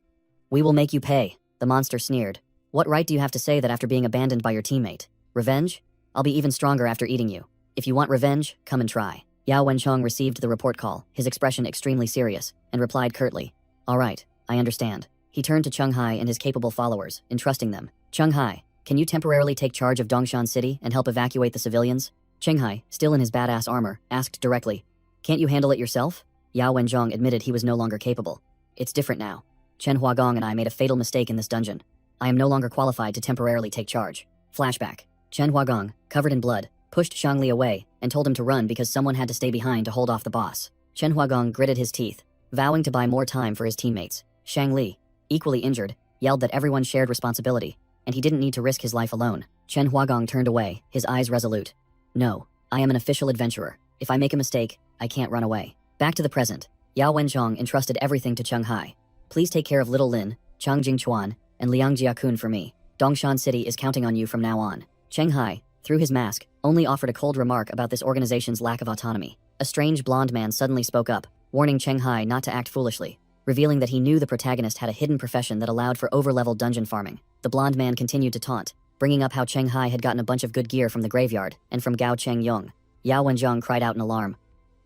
"We will make you pay," the monster sneered. "What right do you have to say that after being abandoned by your teammate? Revenge? I'll be even stronger after eating you. If you want revenge, come and try." Yao Wenchong received the report call, his expression extremely serious, and replied curtly, "All right, I understand." He turned to Cheng Hai and his capable followers, entrusting them. "Cheng Hai, can you temporarily take charge of Dongshan City and help evacuate the civilians?" Cheng Hai, still in his badass armor, asked directly, "Can't you handle it yourself?" Yao Wenchong admitted he was no longer capable. "It's different now. Chen Huagong and I made a fatal mistake in this dungeon. I am no longer qualified to temporarily take charge." Flashback. Chen Huagong, covered in blood, pushed Shang Li away and told him to run because someone had to stay behind to hold off the boss. Chen Huagong gritted his teeth, vowing to buy more time for his teammates. Shang Li, equally injured, yelled that everyone shared responsibility, and he didn't need to risk his life alone. Chen Huagong turned away, his eyes resolute. No, I am an official adventurer. If I make a mistake, I can't run away. Back to the present. Yao Wenchong entrusted everything to Cheng Hai. Please take care of Little Lin, Chang Jingchuan, and Liang Jiakun for me. Dongshan City is counting on you from now on. Cheng Hai, through his mask, only offered a cold remark about this organization's lack of autonomy. A strange blonde man suddenly spoke up, warning Cheng Hai not to act foolishly, revealing that he knew the protagonist had a hidden profession that allowed for over-level dungeon farming. The blonde man continued to taunt, bringing up how Cheng Hai had gotten a bunch of good gear from the graveyard and from Gao Cheng Yong. Yao Wenjiang cried out in alarm.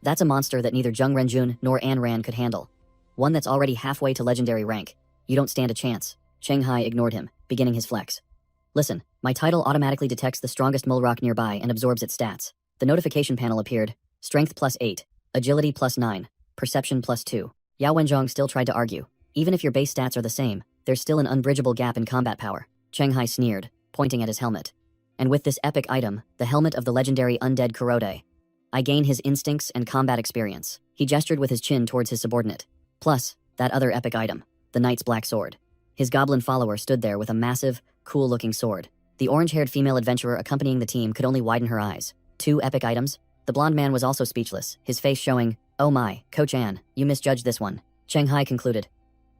That's a monster that neither Zheng Renjun nor An Ran could handle. One that's already halfway to legendary rank. You don't stand a chance. Cheng Hai ignored him, beginning his flex. Listen, my title automatically detects the strongest mulrock nearby and absorbs its stats. The notification panel appeared. Strength +8, agility +9, perception +2. Yao Wenjiang still tried to argue. Even if your base stats are the same, there's still an unbridgeable gap in combat power. Cheng Hai sneered, pointing at his helmet. And with this epic item, the helmet of the legendary undead Kurode, I gain his instincts and combat experience. He gestured with his chin towards his subordinate. Plus, that other epic item, the knight's black sword. His goblin follower stood there with a massive, cool-looking sword. The orange-haired female adventurer accompanying the team could only widen her eyes. 2 epic items? The blonde man was also speechless, his face showing, oh my, Coach Ann, you misjudged this one. Cheng Hai concluded.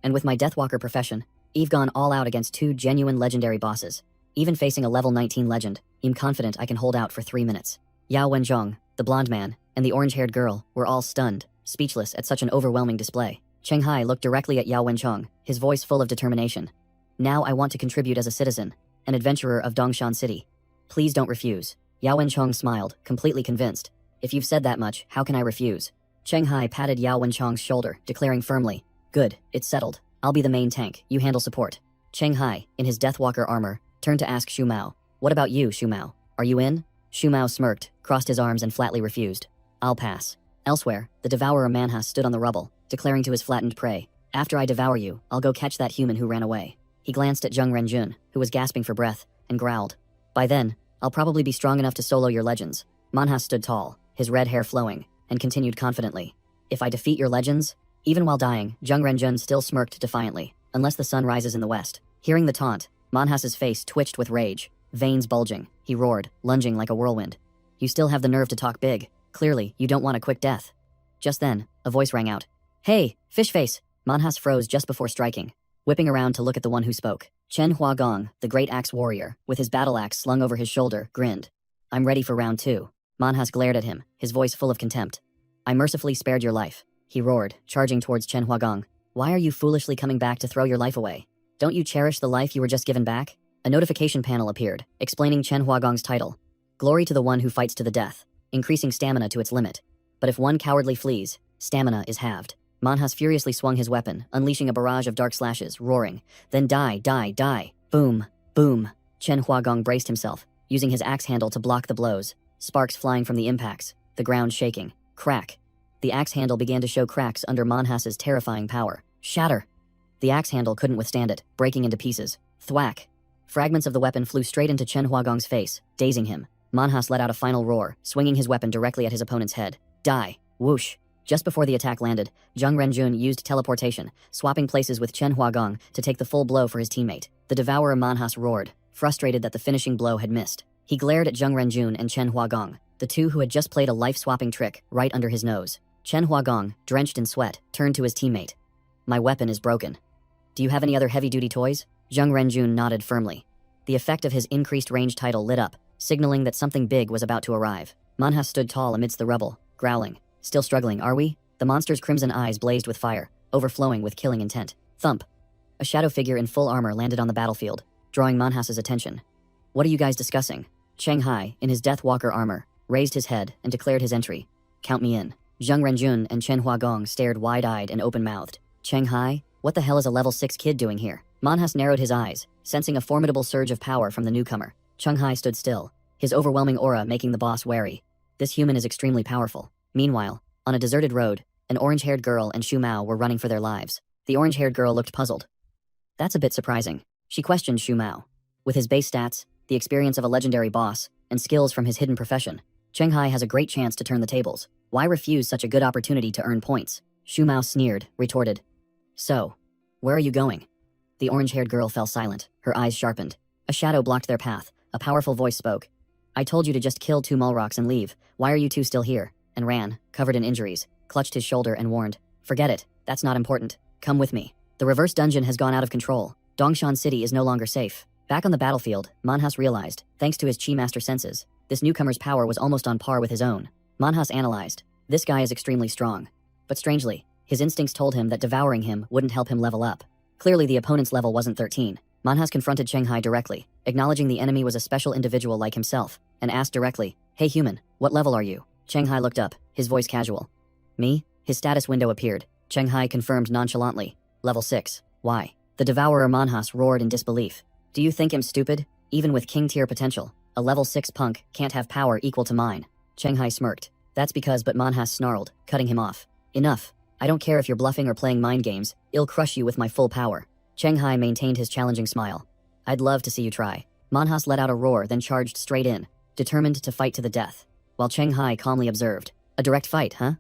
And with my Deathwalker profession, I've gone all out against 2 genuine legendary bosses. Even facing a level 19 legend, I'm confident I can hold out for 3 minutes. Yao Wenjiang, the blonde man, and the orange-haired girl were all stunned, speechless at such an overwhelming display. Cheng Hai looked directly at Yao Wenchong, his voice full of determination. Now I want to contribute as a citizen, an adventurer of Dongshan City. Please don't refuse. Yao Wenchong smiled, completely convinced. If you've said that much, how can I refuse? Cheng Hai patted Yao Wenchong's shoulder, declaring firmly, good, it's settled. I'll be the main tank, you handle support. Cheng Hai, in his Deathwalker armor, turned to ask Xu Mao, what about you, Xu Mao? Are you in? Xu Mao smirked, crossed his arms and flatly refused. I'll pass. Elsewhere, the devourer Manhwa stood on the rubble, declaring to his flattened prey, after I devour you, I'll go catch that human who ran away. He glanced at Zheng Renjun, who was gasping for breath, and growled. By then, I'll probably be strong enough to solo your legends. Manhwa stood tall, his red hair flowing, and continued confidently. If I defeat your legends? Even while dying, Zheng Renjun still smirked defiantly, unless the sun rises in the west. Hearing the taunt, Manhwa's face twitched with rage, veins bulging. He roared, lunging like a whirlwind. You still have the nerve to talk big. Clearly, you don't want a quick death. Just then, a voice rang out. Hey, Fishface! Manhwa froze just before striking, whipping around to look at the one who spoke. Chen Huagong, the great axe warrior, with his battle axe slung over his shoulder, grinned. I'm ready for round 2. Manhwa glared at him, his voice full of contempt. I mercifully spared your life, he roared, charging towards Chen Huagong. Why are you foolishly coming back to throw your life away? Don't you cherish the life you were just given back? A notification panel appeared, explaining Chen Huagong's title. Glory to the one who fights to the death, increasing stamina to its limit. But if one cowardly flees, stamina is halved. Manhwa furiously swung his weapon, unleashing a barrage of dark slashes, roaring, then die, die, die. Boom, boom. Chen Huagong braced himself, using his axe handle to block the blows, sparks flying from the impacts, the ground shaking. Crack. The axe handle began to show cracks under Manhwa's terrifying power. Shatter. The axe handle couldn't withstand it, breaking into pieces. Thwack. Fragments of the weapon flew straight into Chen Huagong's face, dazing him. Manhwa let out a final roar, swinging his weapon directly at his opponent's head. Die. Whoosh. Just before the attack landed, Zheng Renjun used teleportation, swapping places with Chen Huagong to take the full blow for his teammate. The devourer Manhwa roared, frustrated that the finishing blow had missed. He glared at Zheng Renjun and Chen Huagong, the two who had just played a life-swapping trick right under his nose. Chen Huagong, drenched in sweat, turned to his teammate. My weapon is broken. Do you have any other heavy-duty toys? Zheng Renjun nodded firmly. The effect of his increased range title lit up, signaling that something big was about to arrive. Manhwa stood tall amidst the rubble, growling. Still struggling, are we? The monster's crimson eyes blazed with fire, overflowing with killing intent. Thump. A shadow figure in full armor landed on the battlefield, drawing Manhwa's attention. What are you guys discussing? Cheng Hai, in his Deathwalker armor, raised his head and declared his entry. Count me in. Zheng Renjun and Chen Huagong stared wide-eyed and open-mouthed. Cheng Hai? What the hell is a level 6 kid doing here? Manhwa narrowed his eyes, sensing a formidable surge of power from the newcomer. Cheng Hai stood still, his overwhelming aura making the boss wary. This human is extremely powerful. Meanwhile, on a deserted road, an orange-haired girl and Xu Mao were running for their lives. The orange-haired girl looked puzzled. That's a bit surprising. She questioned Xu Mao. With his base stats, the experience of a legendary boss, and skills from his hidden profession, Cheng Hai has a great chance to turn the tables. Why refuse such a good opportunity to earn points? Shu Mao sneered, retorted. So, where are you going? The orange-haired girl fell silent, her eyes sharpened. A shadow blocked their path. A powerful voice spoke. I told you to just kill 2 Mulrocks and leave. Why are you two still here? And ran, covered in injuries, clutched his shoulder and warned. Forget it, that's not important. Come with me. The reverse dungeon has gone out of control. Dongshan City is no longer safe. Back on the battlefield, Manhwas realized, thanks to his Chi Master senses, this newcomer's power was almost on par with his own. Manhwas analyzed. This guy is extremely strong. But strangely, his instincts told him that devouring him wouldn't help him level up. Clearly the opponent's level wasn't 13. Manhwas confronted Chenghai directly, acknowledging the enemy was a special individual like himself, and asked directly, Hey human, what level are you? Chenghai looked up, his voice casual. Me? His status window appeared. Chenghai confirmed nonchalantly. Level 6. Why? The devourer Manhwas roared in disbelief. Do you think I'm stupid? Even with king tier potential, a level 6 punk can't have power equal to mine. Chenghai smirked. That's because but Manhwas snarled, cutting him off. Enough. I don't care if you're bluffing or playing mind games, I'll crush you with my full power. Chenghai maintained his challenging smile. I'd love to see you try. Manhwas let out a roar then charged straight in, determined to fight to the death. While Chenghai calmly observed. A direct fight, huh?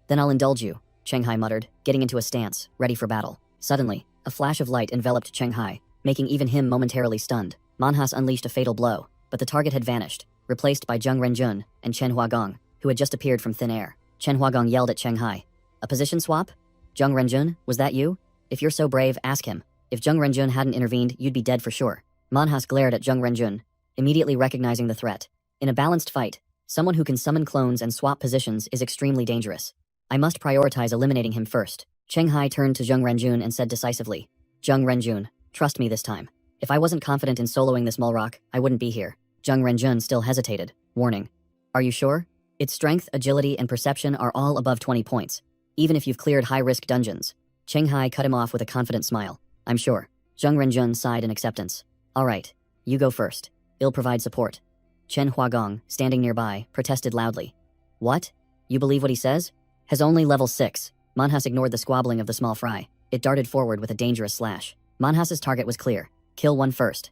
Then I'll indulge you, Chenghai muttered, getting into a stance, ready for battle. Suddenly, a flash of light enveloped Chenghai, making even him momentarily stunned. Manhwas unleashed a fatal blow, but the target had vanished, replaced by Zheng Renjun and Chen Huagong, who had just appeared from thin air. Chen Huagong yelled at Chenghai. A position swap? Zheng Renjun, was that you? If you're so brave, ask him. If Zheng Renjun hadn't intervened, you'd be dead for sure. Manhwas glared at Zheng Renjun, immediately recognizing the threat. In a balanced fight, someone who can summon clones and swap positions is extremely dangerous. I must prioritize eliminating him first. Chenghai turned to Zheng Renjun and said decisively. Zheng Renjun, trust me this time. If I wasn't confident in soloing this Mulrock, I wouldn't be here. Zheng Renjun still hesitated, warning. Are you sure? Its strength, agility, and perception are all above 20 points, even if you've cleared high-risk dungeons. Chenghai cut him off with a confident smile. I'm sure. Zheng Renjun sighed in acceptance. All right, you go first. I'll provide support. Chen Huagong, standing nearby, protested loudly. What? You believe what he says? Has only level 6. Manhwas ignored the squabbling of the small fry. It darted forward with a dangerous slash. Manhas's target was clear. Kill one first.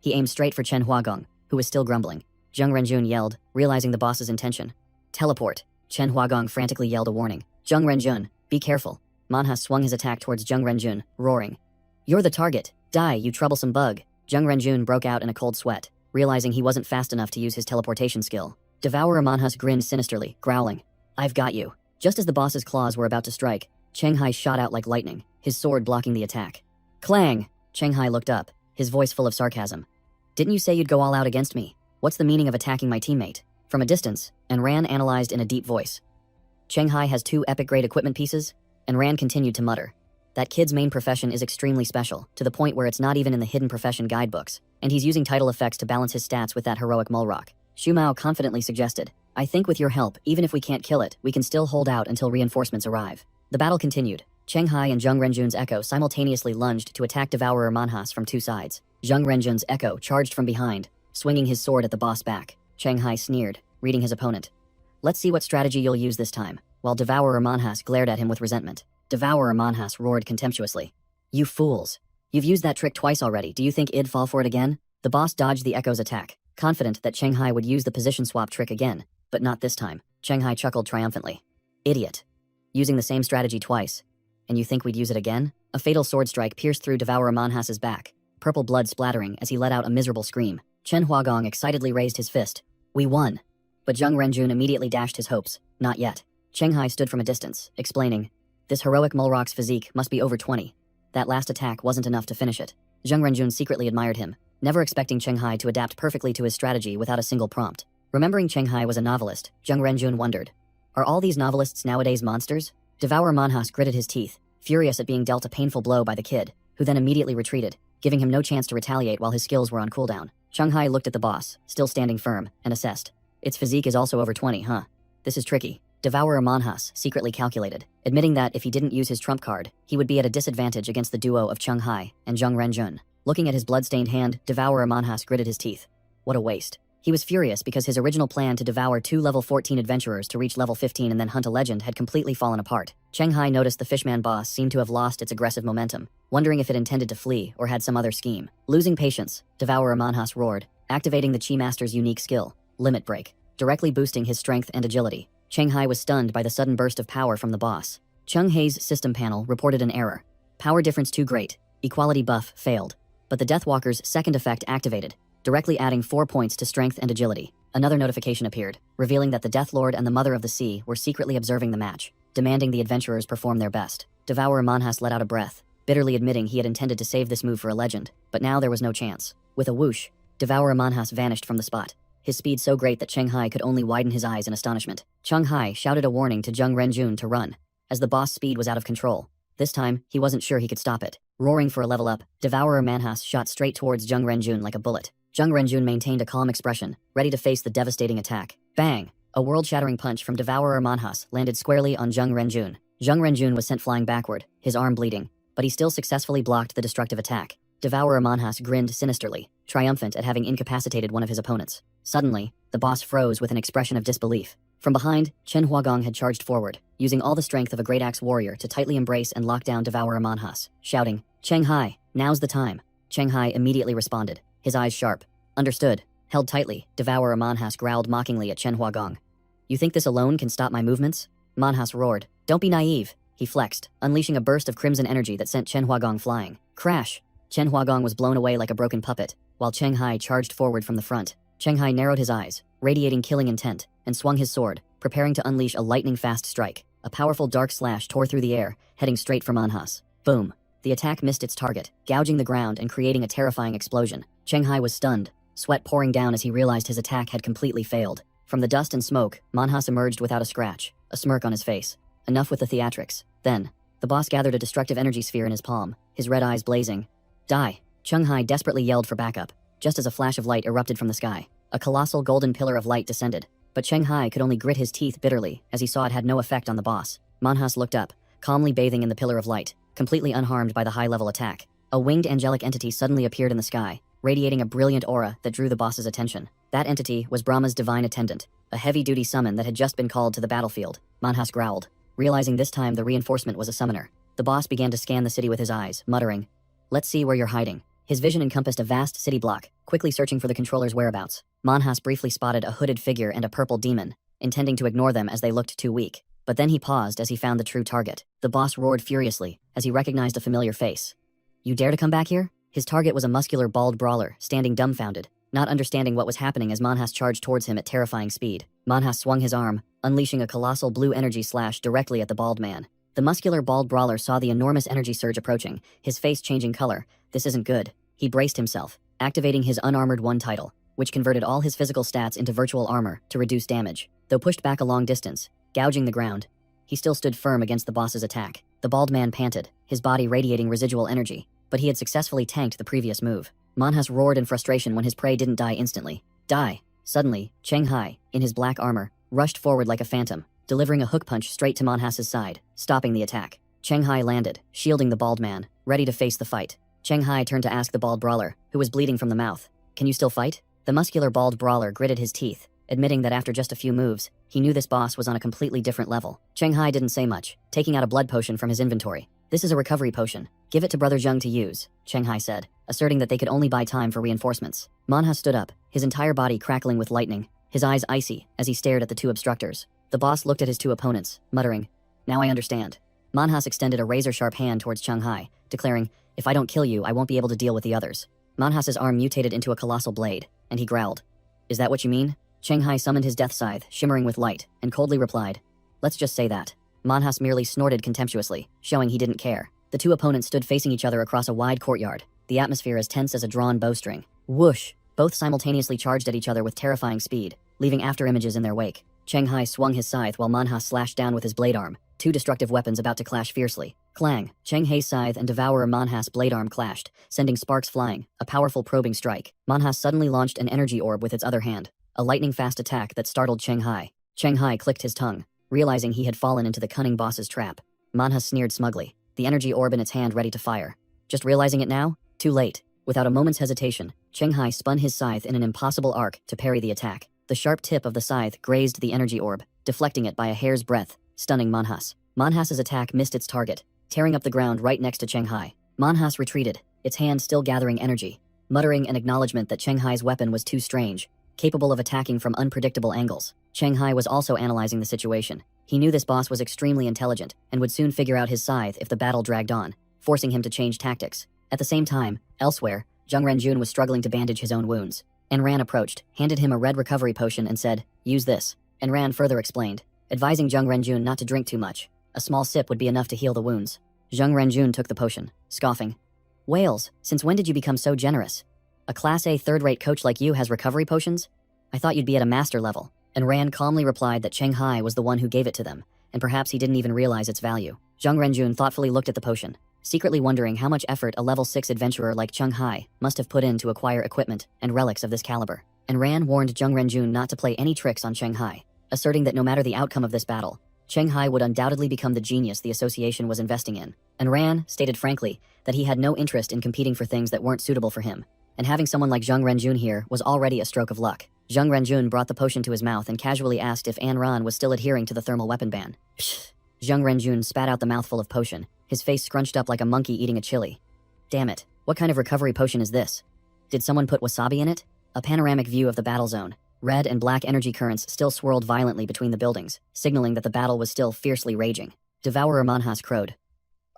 He aimed straight for Chen Huagong, who was still grumbling. Zheng Renjun yelled, realizing the boss's intention. Teleport. Chen Huagong frantically yelled a warning. Zheng Renjun, be careful. Manhwas swung his attack towards Zheng Renjun, roaring. You're the target. Die, you troublesome bug. Zheng Renjun broke out in a cold sweat, realizing he wasn't fast enough to use his teleportation skill. Devourer Manhwas grinned sinisterly, growling. I've got you. Just as the boss's claws were about to strike, Chenghai shot out like lightning, his sword blocking the attack. Clang! Chenghai looked up, his voice full of sarcasm. Didn't you say you'd go all out against me? What's the meaning of attacking my teammate? From a distance, Enran analyzed in a deep voice. Chenghai has 2 epic-grade equipment pieces? Enran continued to mutter. That kid's main profession is extremely special, to the point where it's not even in the hidden profession guidebooks, and he's using title effects to balance his stats with that heroic Mulrock. Shu Mao confidently suggested, I think with your help, even if we can't kill it, we can still hold out until reinforcements arrive. The battle continued. Chenghai and Zheng Renjun's Echo simultaneously lunged to attack Devourer Manhwas from 2 sides. Zheng Renjun's Echo charged from behind, swinging his sword at the boss back. Chenghai sneered, reading his opponent. Let's see what strategy you'll use this time, while Devourer Manhwas glared at him with resentment. Devourer Manhwas roared contemptuously. You fools. You've used that trick twice already, do you think I'd fall for it again? The boss dodged the Echo's attack, confident that Chenghai would use the position swap trick again, but not this time. Chenghai chuckled triumphantly. Idiot. Using the same strategy twice. And you think we'd use it again? A fatal sword strike pierced through Devourer Manhas's back, purple blood splattering as he let out a miserable scream. Chen Huagong excitedly raised his fist. We won. But Zheng Renjun immediately dashed his hopes. Not yet. Chenghai stood from a distance, explaining. This heroic Mulrock's physique must be over 20. That last attack wasn't enough to finish it. Zheng Renjun secretly admired him, never expecting Chenghai to adapt perfectly to his strategy without a single prompt. Remembering Chenghai was a novelist, Zheng Renjun wondered. Are all these novelists nowadays monsters? Devourer Manhwas gritted his teeth, furious at being dealt a painful blow by the kid, who then immediately retreated, giving him no chance to retaliate while his skills were on cooldown. Chenghai looked at the boss, still standing firm, and assessed. Its physique is also over 20, huh? This is tricky. Devourer Manhwas secretly calculated, admitting that if he didn't use his trump card, he would be at a disadvantage against the duo of Chenghai and Zheng Renjun. Looking at his blood-stained hand, Devourer Manhwas gritted his teeth. What a waste. He was furious because his original plan to devour 2 level 14 adventurers to reach level 15 and then hunt a legend had completely fallen apart. Chenghai noticed the Fishman boss seemed to have lost its aggressive momentum, wondering if it intended to flee or had some other scheme. Losing patience, Devourer Manhwas roared, activating the Chi Master's unique skill, Limit Break, directly boosting his strength and agility. Chenghai was stunned by the sudden burst of power from the boss. Chung Hae's system panel reported an error. Power difference too great. Equality buff failed. But the Deathwalker's second effect activated, directly adding 4 points to strength and agility. Another notification appeared, revealing that the Death Lord and the Mother of the Sea were secretly observing the match, demanding the adventurers perform their best. Devourer Manhwas let out a breath, bitterly admitting he had intended to save this move for a legend, but now there was no chance. With a whoosh, Devourer Manhwas vanished from the spot, his speed so great that Cheng Hai could only widen his eyes in astonishment. Cheng Hai shouted a warning to Jung Renjun to run, as the boss' speed was out of control. This time, he wasn't sure he could stop it. Roaring for a level up, Devourer Manhwas shot straight towards Jung Renjun like a bullet. Jung Renjun maintained a calm expression, ready to face the devastating attack. Bang! A world-shattering punch from Devourer Manhwas landed squarely on Jung Renjun. Jung Renjun was sent flying backward, his arm bleeding, but he still successfully blocked the destructive attack. Devourer Manhwas grinned sinisterly, triumphant at having incapacitated one of his opponents. Suddenly, the boss froze with an expression of disbelief. From behind, Chen Huagong had charged forward, using all the strength of a great axe warrior to tightly embrace and lock down Devourer Manhwas, shouting, "Cheng Hai, now's the time." Cheng Hai immediately responded, his eyes sharp. Understood. Held tightly, Devourer Manhwas growled mockingly at Chen Huagong. "You think this alone can stop my movements?" Manhwas roared. "Don't be naive." He flexed, unleashing a burst of crimson energy that sent Chen Huagong flying. Crash! Chen Huagong was blown away like a broken puppet, while Cheng Hai charged forward from the front. Cheng Hai narrowed his eyes, radiating killing intent, and swung his sword, preparing to unleash a lightning-fast strike. A powerful dark slash tore through the air, heading straight for Manhwas. Boom! The attack missed its target, gouging the ground and creating a terrifying explosion. Cheng Hai was stunned, sweat pouring down as he realized his attack had completely failed. From the dust and smoke, Manhwas emerged without a scratch, a smirk on his face. Enough with the theatrics. Then, the boss gathered a destructive energy sphere in his palm, his red eyes blazing. Die! Cheng Hai desperately yelled for backup, just as a flash of light erupted from the sky. A colossal golden pillar of light descended, but Cheng Hai could only grit his teeth bitterly as he saw it had no effect on the boss. Manhwas looked up, calmly bathing in the pillar of light, completely unharmed by the high-level attack. A winged angelic entity suddenly appeared in the sky, radiating a brilliant aura that drew the boss's attention. That entity was Brahma's divine attendant, a heavy-duty summon that had just been called to the battlefield. Manhwas growled, realizing this time the reinforcement was a summoner. The boss began to scan the city with his eyes, muttering, "Let's see where you're hiding." His vision encompassed a vast city block, quickly searching for the controller's whereabouts. Manhwas briefly spotted a hooded figure and a purple demon, intending to ignore them as they looked too weak. But then he paused as he found the true target. The boss roared furiously as he recognized a familiar face. "You dare to come back here?" His target was a muscular, bald brawler, standing dumbfounded, not understanding what was happening as Manhwas charged towards him at terrifying speed. Manhwas swung his arm, unleashing a colossal blue energy slash directly at the bald man. The muscular, bald brawler saw the enormous energy surge approaching, his face changing color. This isn't good. He braced himself, activating his Unarmored 1 title, which converted all his physical stats into virtual armor to reduce damage. Though pushed back a long distance, gouging the ground, he still stood firm against the boss's attack. The bald man panted, his body radiating residual energy, but he had successfully tanked the previous move. Manhwas roared in frustration when his prey didn't die instantly. Die! Suddenly, Cheng Hai, in his black armor, rushed forward like a phantom, delivering a hook punch straight to Manhwas' side, stopping the attack. Cheng Hai landed, shielding the bald man, ready to face the fight. Cheng Hai turned to ask the bald brawler, who was bleeding from the mouth, "Can you still fight?" The muscular bald brawler gritted his teeth, admitting that after just a few moves, he knew this boss was on a completely different level. Cheng Hai didn't say much, taking out a blood potion from his inventory. "This is a recovery potion. Give it to Brother Zheng to use," Cheng Hai said, asserting that they could only buy time for reinforcements. Manhwa stood up, his entire body crackling with lightning, his eyes icy as he stared at the two obstructors. The boss looked at his two opponents, muttering, "Now I understand." Manhwas extended a razor-sharp hand towards Cheng Hai, declaring, "If I don't kill you, I won't be able to deal with the others." Manhwas' arm mutated into a colossal blade, and he growled, "Is that what you mean?" Cheng Hai summoned his death scythe, shimmering with light, and coldly replied, "Let's just say that." Manhwas merely snorted contemptuously, showing he didn't care. The two opponents stood facing each other across a wide courtyard, the atmosphere as tense as a drawn bowstring. Whoosh! Both simultaneously charged at each other with terrifying speed, leaving after-images in their wake. Cheng Hai swung his scythe while Manhwa slashed down with his blade arm, two destructive weapons about to clash fiercely. Clang! Cheng Hai's scythe and Devourer Manhwa's blade arm clashed, sending sparks flying, a powerful probing strike. Manhwa suddenly launched an energy orb with its other hand, a lightning-fast attack that startled Cheng Hai. Cheng Hai clicked his tongue, realizing he had fallen into the cunning boss's trap. Manhwa sneered smugly, the energy orb in its hand ready to fire. Just realizing it now? Too late. Without a moment's hesitation, Cheng Hai spun his scythe in an impossible arc to parry the attack. The sharp tip of the scythe grazed the energy orb, deflecting it by a hair's breadth, stunning Manhwas. Manhwas' attack missed its target, tearing up the ground right next to Cheng Hai. Manhwas retreated, its hand still gathering energy, muttering an acknowledgement that Cheng Hai's weapon was too strange, capable of attacking from unpredictable angles. Cheng Hai was also analyzing the situation. He knew this boss was extremely intelligent and would soon figure out his scythe if the battle dragged on, forcing him to change tactics. At the same time, elsewhere, Zheng Renjun was struggling to bandage his own wounds. Enran approached, handed him a red recovery potion and said, "Use this." Enran further explained, advising Zheng Renjun not to drink too much. A small sip would be enough to heal the wounds. Zheng Renjun took the potion, scoffing. "Whales, since when did you become so generous? A Class A third-rate coach like you has recovery potions? I thought you'd be at a master level." And Ran calmly replied that Cheng Hai was the one who gave it to them, and perhaps he didn't even realize its value. Zheng Renjun thoughtfully looked at the potion, secretly wondering how much effort a level 6 adventurer like Cheng Hai must have put in to acquire equipment and relics of this caliber. And Ran warned Zheng Renjun not to play any tricks on Cheng Hai, asserting that no matter the outcome of this battle, Cheng Hai would undoubtedly become the genius the association was investing in. And Ran stated frankly that he had no interest in competing for things that weren't suitable for him, and having someone like Zheng Renjun here was already a stroke of luck. Zheng Renjun brought the potion to his mouth and casually asked if An Ran was still adhering to the thermal weapon ban. Psh! Zheng Renjun spat out the mouthful of potion, his face scrunched up like a monkey eating a chili. Damn it, what kind of recovery potion is this? Did someone put wasabi in it? A panoramic view of the battle zone. Red and black energy currents still swirled violently between the buildings, signaling that the battle was still fiercely raging. Devourer Manhas crowed.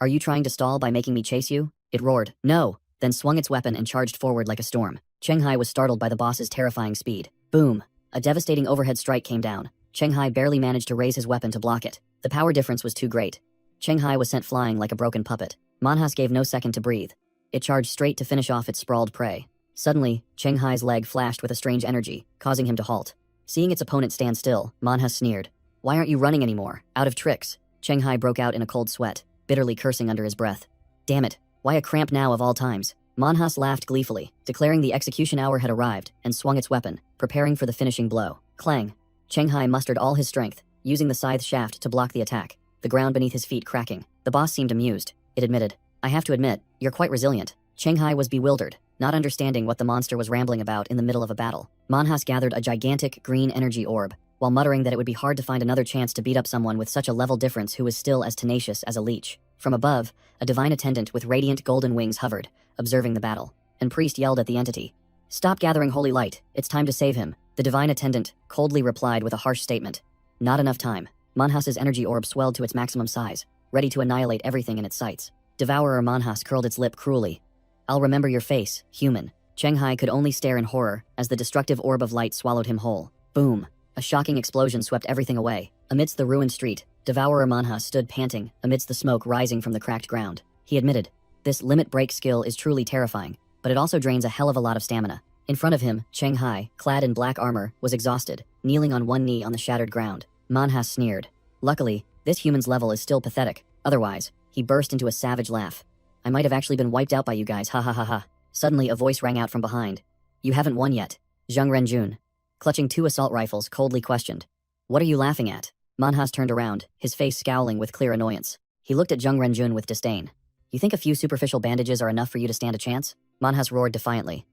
"Are you trying to stall by making me chase you?" It roared. "No," then swung its weapon and charged forward like a storm. Cheng Hai was startled by the boss's terrifying speed. Boom! A devastating overhead strike came down. Cheng Hai barely managed to raise his weapon to block it. The power difference was too great. Cheng Hai was sent flying like a broken puppet. Manhas gave no second to breathe. It charged straight to finish off its sprawled prey. Suddenly, Cheng Hai's leg flashed with a strange energy, causing him to halt. Seeing its opponent stand still, Manhas sneered. "Why aren't you running anymore? Out of tricks." Cheng Hai broke out in a cold sweat, bitterly cursing under his breath. "Damn it, why a cramp now of all times?" Manhas laughed gleefully, declaring the execution hour had arrived, and swung its weapon, preparing for the finishing blow. Clang! Cheng Hai mustered all his strength, using the scythe shaft to block the attack, the ground beneath his feet cracking. The boss seemed amused. It admitted, "I have to admit, you're quite resilient." Cheng Hai was bewildered, not understanding what the monster was rambling about in the middle of a battle. Manhas gathered a gigantic green energy orb, while muttering that it would be hard to find another chance to beat up someone with such a level difference who was still as tenacious as a leech. From above, a divine attendant with radiant golden wings hovered, observing the battle, and Priest yelled at the entity. "Stop gathering holy light, it's time to save him." The divine attendant coldly replied with a harsh statement. Not enough time. Manhas's energy orb swelled to its maximum size, ready to annihilate everything in its sights. Devourer Manhas curled its lip cruelly. "I'll remember your face, human." Cheng Hai could only stare in horror as the destructive orb of light swallowed him whole. Boom! A shocking explosion swept everything away. Amidst the ruined street, Devourer Manhas stood panting amidst the smoke rising from the cracked ground. He admitted, "This limit break skill is truly terrifying, but it also drains a hell of a lot of stamina." In front of him, Cheng Hai, clad in black armor, was exhausted, kneeling on one knee on the shattered ground. Manhas sneered. "Luckily, this human's level is still pathetic. Otherwise," he burst into a savage laugh. "I might have actually been wiped out by you guys, ha ha ha ha." Suddenly a voice rang out from behind. "You haven't won yet." Zheng Renjun, clutching 2 assault rifles, coldly questioned. "What are you laughing at?" Manhas turned around, his face scowling with clear annoyance. He looked at Zheng Renjun with disdain. "You think a few superficial bandages are enough for you to stand a chance?" Manhas roared defiantly.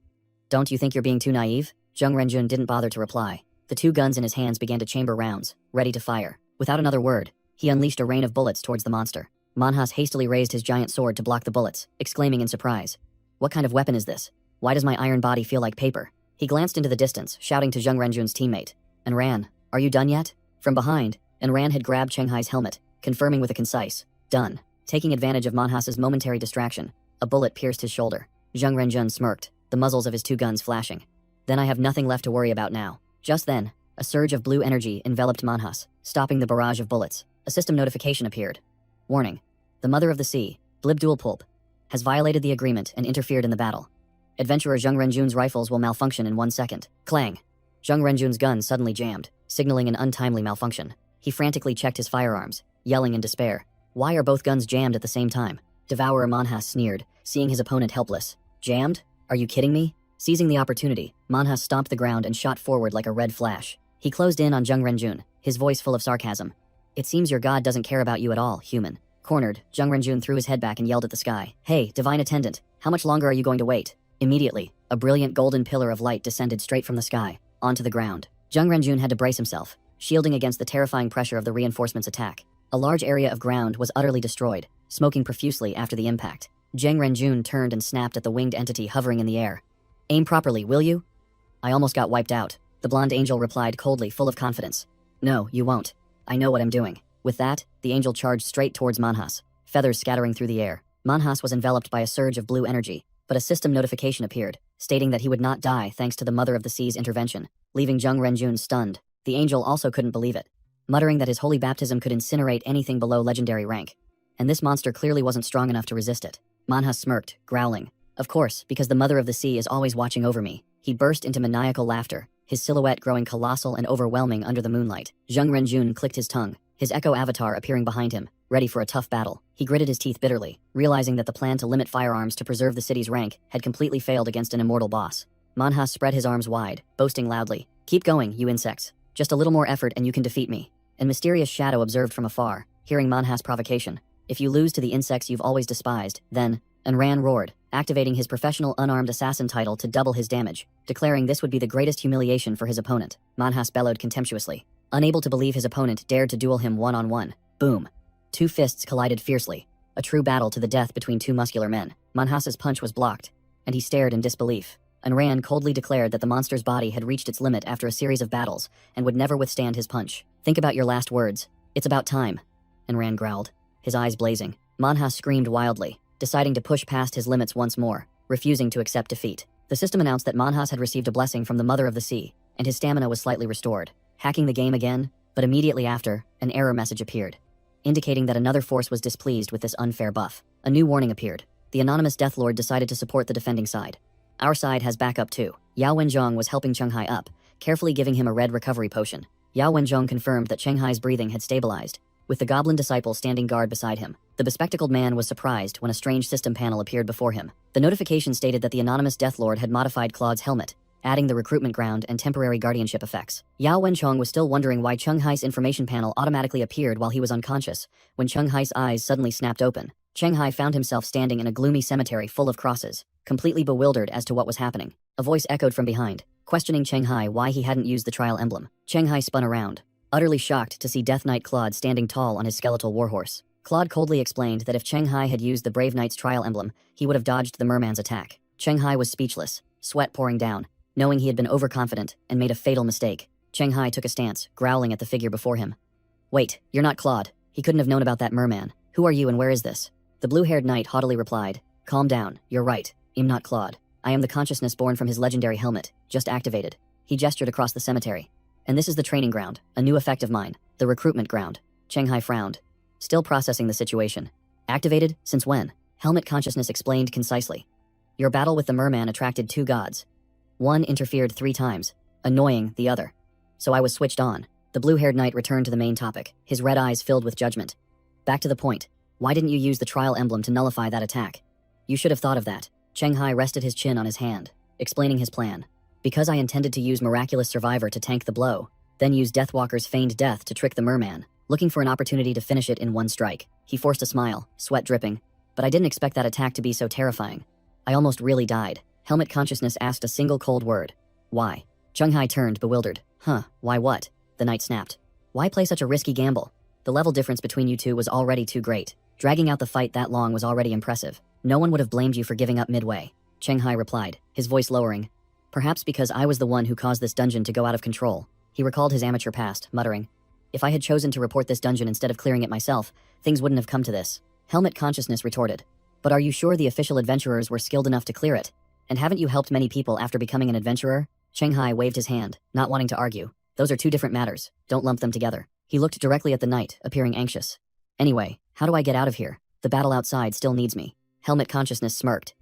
"Don't you think you're being too naive?" Zheng Renjun didn't bother to reply. The 2 guns in his hands began to chamber rounds, ready to fire. Without another word, he unleashed a rain of bullets towards the monster. Manhas hastily raised his giant sword to block the bullets, exclaiming in surprise, "What kind of weapon is this? Why does my iron body feel like paper?" He glanced into the distance, shouting to Zheng Renjun's teammate. "And Ran, are you done yet?" From behind, and Ran had grabbed Cheng Hai's helmet, confirming with a concise, "Done." Taking advantage of Manhas's momentary distraction, a bullet pierced his shoulder. Zheng Renjun smirked, the muzzles of his 2 guns flashing. "Then I have nothing left to worry about now." Just then, a surge of blue energy enveloped Manhas, stopping the barrage of bullets. A system notification appeared. Warning. The Mother of the Sea, Blibdulpulp, has violated the agreement and interfered in the battle. Adventurer Zheng Renjun's rifles will malfunction in 1 second. Clang. Zheng Renjun's gun suddenly jammed, signaling an untimely malfunction. He frantically checked his firearms, yelling in despair. "Why are both guns jammed at the same time?" Devourer Manhas sneered, seeing his opponent helpless. "Jammed? Are you kidding me?" Seizing the opportunity, Manhas stomped the ground and shot forward like a red flash. He closed in on Zheng Renjun, his voice full of sarcasm. "It seems your god doesn't care about you at all, human." Cornered, Zheng Renjun threw his head back and yelled at the sky. "Hey, divine attendant, how much longer are you going to wait?" Immediately, a brilliant golden pillar of light descended straight from the sky, onto the ground. Zheng Renjun had to brace himself, shielding against the terrifying pressure of the reinforcements' attack. A large area of ground was utterly destroyed, smoking profusely after the impact. Zheng Renjun turned and snapped at the winged entity hovering in the air. "Aim properly, will you?" "I almost got wiped out," the blonde angel replied coldly, full of confidence. No, you won't. I know what I'm doing. With that, the angel charged straight towards Manhwas, feathers scattering through the air. Manhwas was enveloped by a surge of blue energy, but a system notification appeared, stating that he would not die thanks to the Mother of the Sea's intervention, leaving Jung Renjun stunned. The angel also couldn't believe it, muttering that his holy baptism could incinerate anything below legendary rank. And this monster clearly wasn't strong enough to resist it. Manhwa smirked, growling. Of course, because the Mother of the Sea is always watching over me. He burst into maniacal laughter, his silhouette growing colossal and overwhelming under the moonlight. Jung Renjun clicked his tongue, his echo avatar appearing behind him, ready for a tough battle. He gritted his teeth bitterly, realizing that the plan to limit firearms to preserve the city's rank had completely failed against an immortal boss. Manhwa spread his arms wide, boasting loudly. Keep going, you insects. Just a little more effort and you can defeat me. A mysterious shadow observed from afar, hearing Manhwa's provocation. If you lose to the insects you've always despised, then... Enran roared, activating his professional unarmed assassin title to double his damage, declaring this would be the greatest humiliation for his opponent. Manhwa bellowed contemptuously, unable to believe his opponent dared to duel him one-on-one. Boom. Two fists collided fiercely, a true battle to the death between two muscular men. Manhwa's punch was blocked, and he stared in disbelief. Enran coldly declared that the monster's body had reached its limit after a series of battles and would never withstand his punch. Think about your last words. It's about time. Enran growled, his eyes blazing. Manhwa screamed wildly, deciding to push past his limits once more, refusing to accept defeat. The system announced that Manhwa had received a blessing from the Mother of the Sea, and his stamina was slightly restored. Hacking the game again, but immediately after, an error message appeared, indicating that another force was displeased with this unfair buff. A new warning appeared. The anonymous Deathlord decided to support the defending side. Our side has backup too. Yao Wenjong was helping Chenghai up, carefully giving him a red recovery potion. Yao Wenjong confirmed that Chenghai's breathing had stabilized, with the goblin disciple standing guard beside him. The bespectacled man was surprised when a strange system panel appeared before him. The notification stated that the anonymous Deathlord had modified Claude's helmet, adding the recruitment ground and temporary guardianship effects. Yao Wenchong was still wondering why Chenghai's information panel automatically appeared while he was unconscious, when Chenghai's eyes suddenly snapped open. Chenghai found himself standing in a gloomy cemetery full of crosses, completely bewildered as to what was happening. A voice echoed from behind, questioning Chenghai why he hadn't used the trial emblem. Chenghai spun around, utterly shocked to see Death Knight Claude standing tall on his skeletal warhorse. Claude coldly explained that if Chenghai had used the Brave Knight's trial emblem, he would have dodged the merman's attack. Chenghai was speechless, sweat pouring down, knowing he had been overconfident and made a fatal mistake. Chenghai took a stance, growling at the figure before him. Wait, you're not Claude. He couldn't have known about that merman. Who are you and where is this? The blue-haired knight haughtily replied, Calm down, you're right. I'm not Claude. I am the consciousness born from his legendary helmet, just activated. He gestured across the cemetery. And this is the training ground, a new effect of mine, the recruitment ground. Chenghai frowned, still processing the situation. Activated? Since when? Helmet consciousness explained concisely. Your battle with the merman attracted two gods. One interfered 3 times, annoying the other. So I was switched on. The blue-haired knight returned to the main topic, his red eyes filled with judgment. Back to the point. Why didn't you use the trial emblem to nullify that attack? You should have thought of that. Chenghai rested his chin on his hand, explaining his plan. Because I intended to use Miraculous Survivor to tank the blow, then use Deathwalker's feigned death to trick the merman, looking for an opportunity to finish it in one strike. He forced a smile, sweat dripping. But I didn't expect that attack to be so terrifying. I almost really died. Helmet consciousness asked a single cold word. Why? Chenghai turned, bewildered. Why what? The knight snapped. Why play such a risky gamble? The level difference between you two was already too great. Dragging out the fight that long was already impressive. No one would have blamed you for giving up midway. Chenghai replied, his voice lowering. Perhaps because I was the one who caused this dungeon to go out of control. He recalled his amateur past, muttering. If I had chosen to report this dungeon instead of clearing it myself, things wouldn't have come to this. Helmet consciousness retorted. But are you sure the official adventurers were skilled enough to clear it? And haven't you helped many people after becoming an adventurer? Chenghai waved his hand, not wanting to argue. Those are two different matters. Don't lump them together. He looked directly at the knight, appearing anxious. Anyway, how do I get out of here? The battle outside still needs me. Helmet consciousness smirked.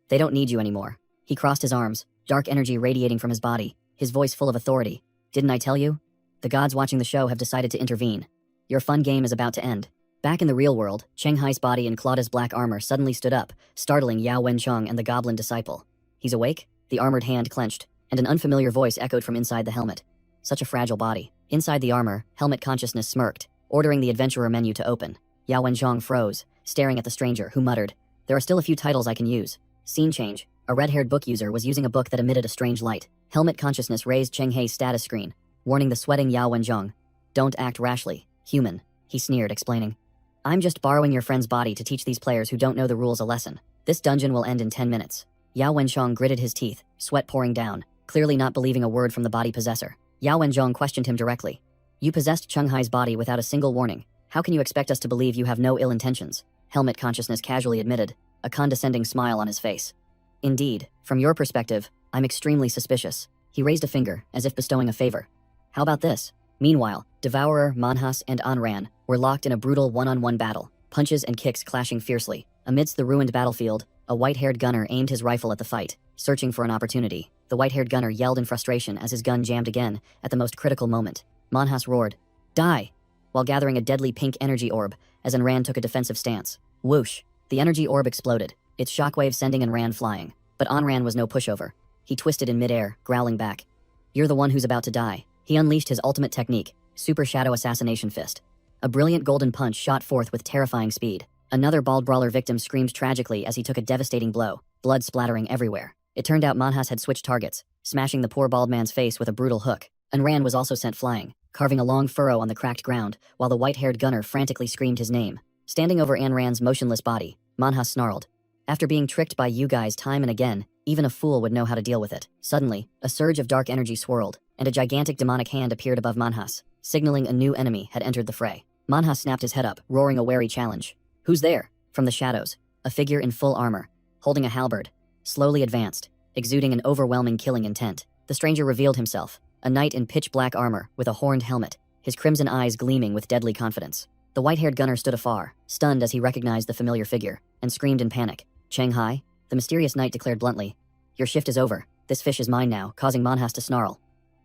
They don't need you anymore. He crossed his arms, dark energy radiating from his body, his voice full of authority. Didn't I tell you? The gods watching the show have decided to intervene. Your fun game is about to end. Back in the real world, Chenghai's body in Clauda's black armor suddenly stood up, startling Yao Wenchong and the goblin disciple. He's awake? The armored hand clenched, and an unfamiliar voice echoed from inside the helmet. Such a fragile body. Inside the armor, helmet consciousness smirked, ordering the adventurer menu to open. Yao Wenchong froze, staring at the stranger, who muttered, There are still a few titles I can use. Scene change. A red-haired book user was using a book that emitted a strange light. Helmet consciousness raised Chenghai's status screen, warning the sweating Yao Wenchong. Don't act rashly, human, he sneered, explaining. I'm just borrowing your friend's body to teach these players who don't know the rules a lesson. This dungeon will end in 10 minutes. Yao Wenchong gritted his teeth, sweat pouring down, clearly not believing a word from the body possessor. Yao Wenchong questioned him directly. You possessed Chunghai's body without a single warning. How can you expect us to believe you have no ill intentions? Helmet Consciousness casually admitted, a condescending smile on his face. Indeed, from your perspective, I'm extremely suspicious. He raised a finger, as if bestowing a favor. How about this? Meanwhile, Devourer, Manhwas, and Anran were locked in a brutal one-on-one battle, punches and kicks clashing fiercely. Amidst the ruined battlefield, a white-haired gunner aimed his rifle at the fight, searching for an opportunity. The white-haired gunner yelled in frustration as his gun jammed again at the most critical moment. Manhwas roared, "Die!" while gathering a deadly pink energy orb as Anran took a defensive stance. Whoosh! The energy orb exploded, its shockwave sending Anran flying. But Anran was no pushover. He twisted in midair, growling back. "You're the one who's about to die." He unleashed his ultimate technique, Super Shadow Assassination Fist. A brilliant golden punch shot forth with terrifying speed. Another bald brawler victim screamed tragically as he took a devastating blow, blood splattering everywhere. It turned out Manhwas had switched targets, smashing the poor bald man's face with a brutal hook. Anran was also sent flying, carving a long furrow on the cracked ground, while the white-haired gunner frantically screamed his name. Standing over Anran's motionless body, Manhwas snarled. "After being tricked by you guys time and again, even a fool would know how to deal with it." Suddenly, a surge of dark energy swirled, and a gigantic demonic hand appeared above Manhwas, signaling a new enemy had entered the fray. Manhwas snapped his head up, roaring a wary challenge. "Who's there?" From the shadows, a figure in full armor, holding a halberd, slowly advanced, exuding an overwhelming killing intent. The stranger revealed himself, a knight in pitch-black armor with a horned helmet, his crimson eyes gleaming with deadly confidence. The white-haired gunner stood afar, stunned as he recognized the familiar figure, and screamed in panic. "Shanghai?" The mysterious knight declared bluntly. "Your shift is over. This fish is mine now," causing Manhwas to snarl.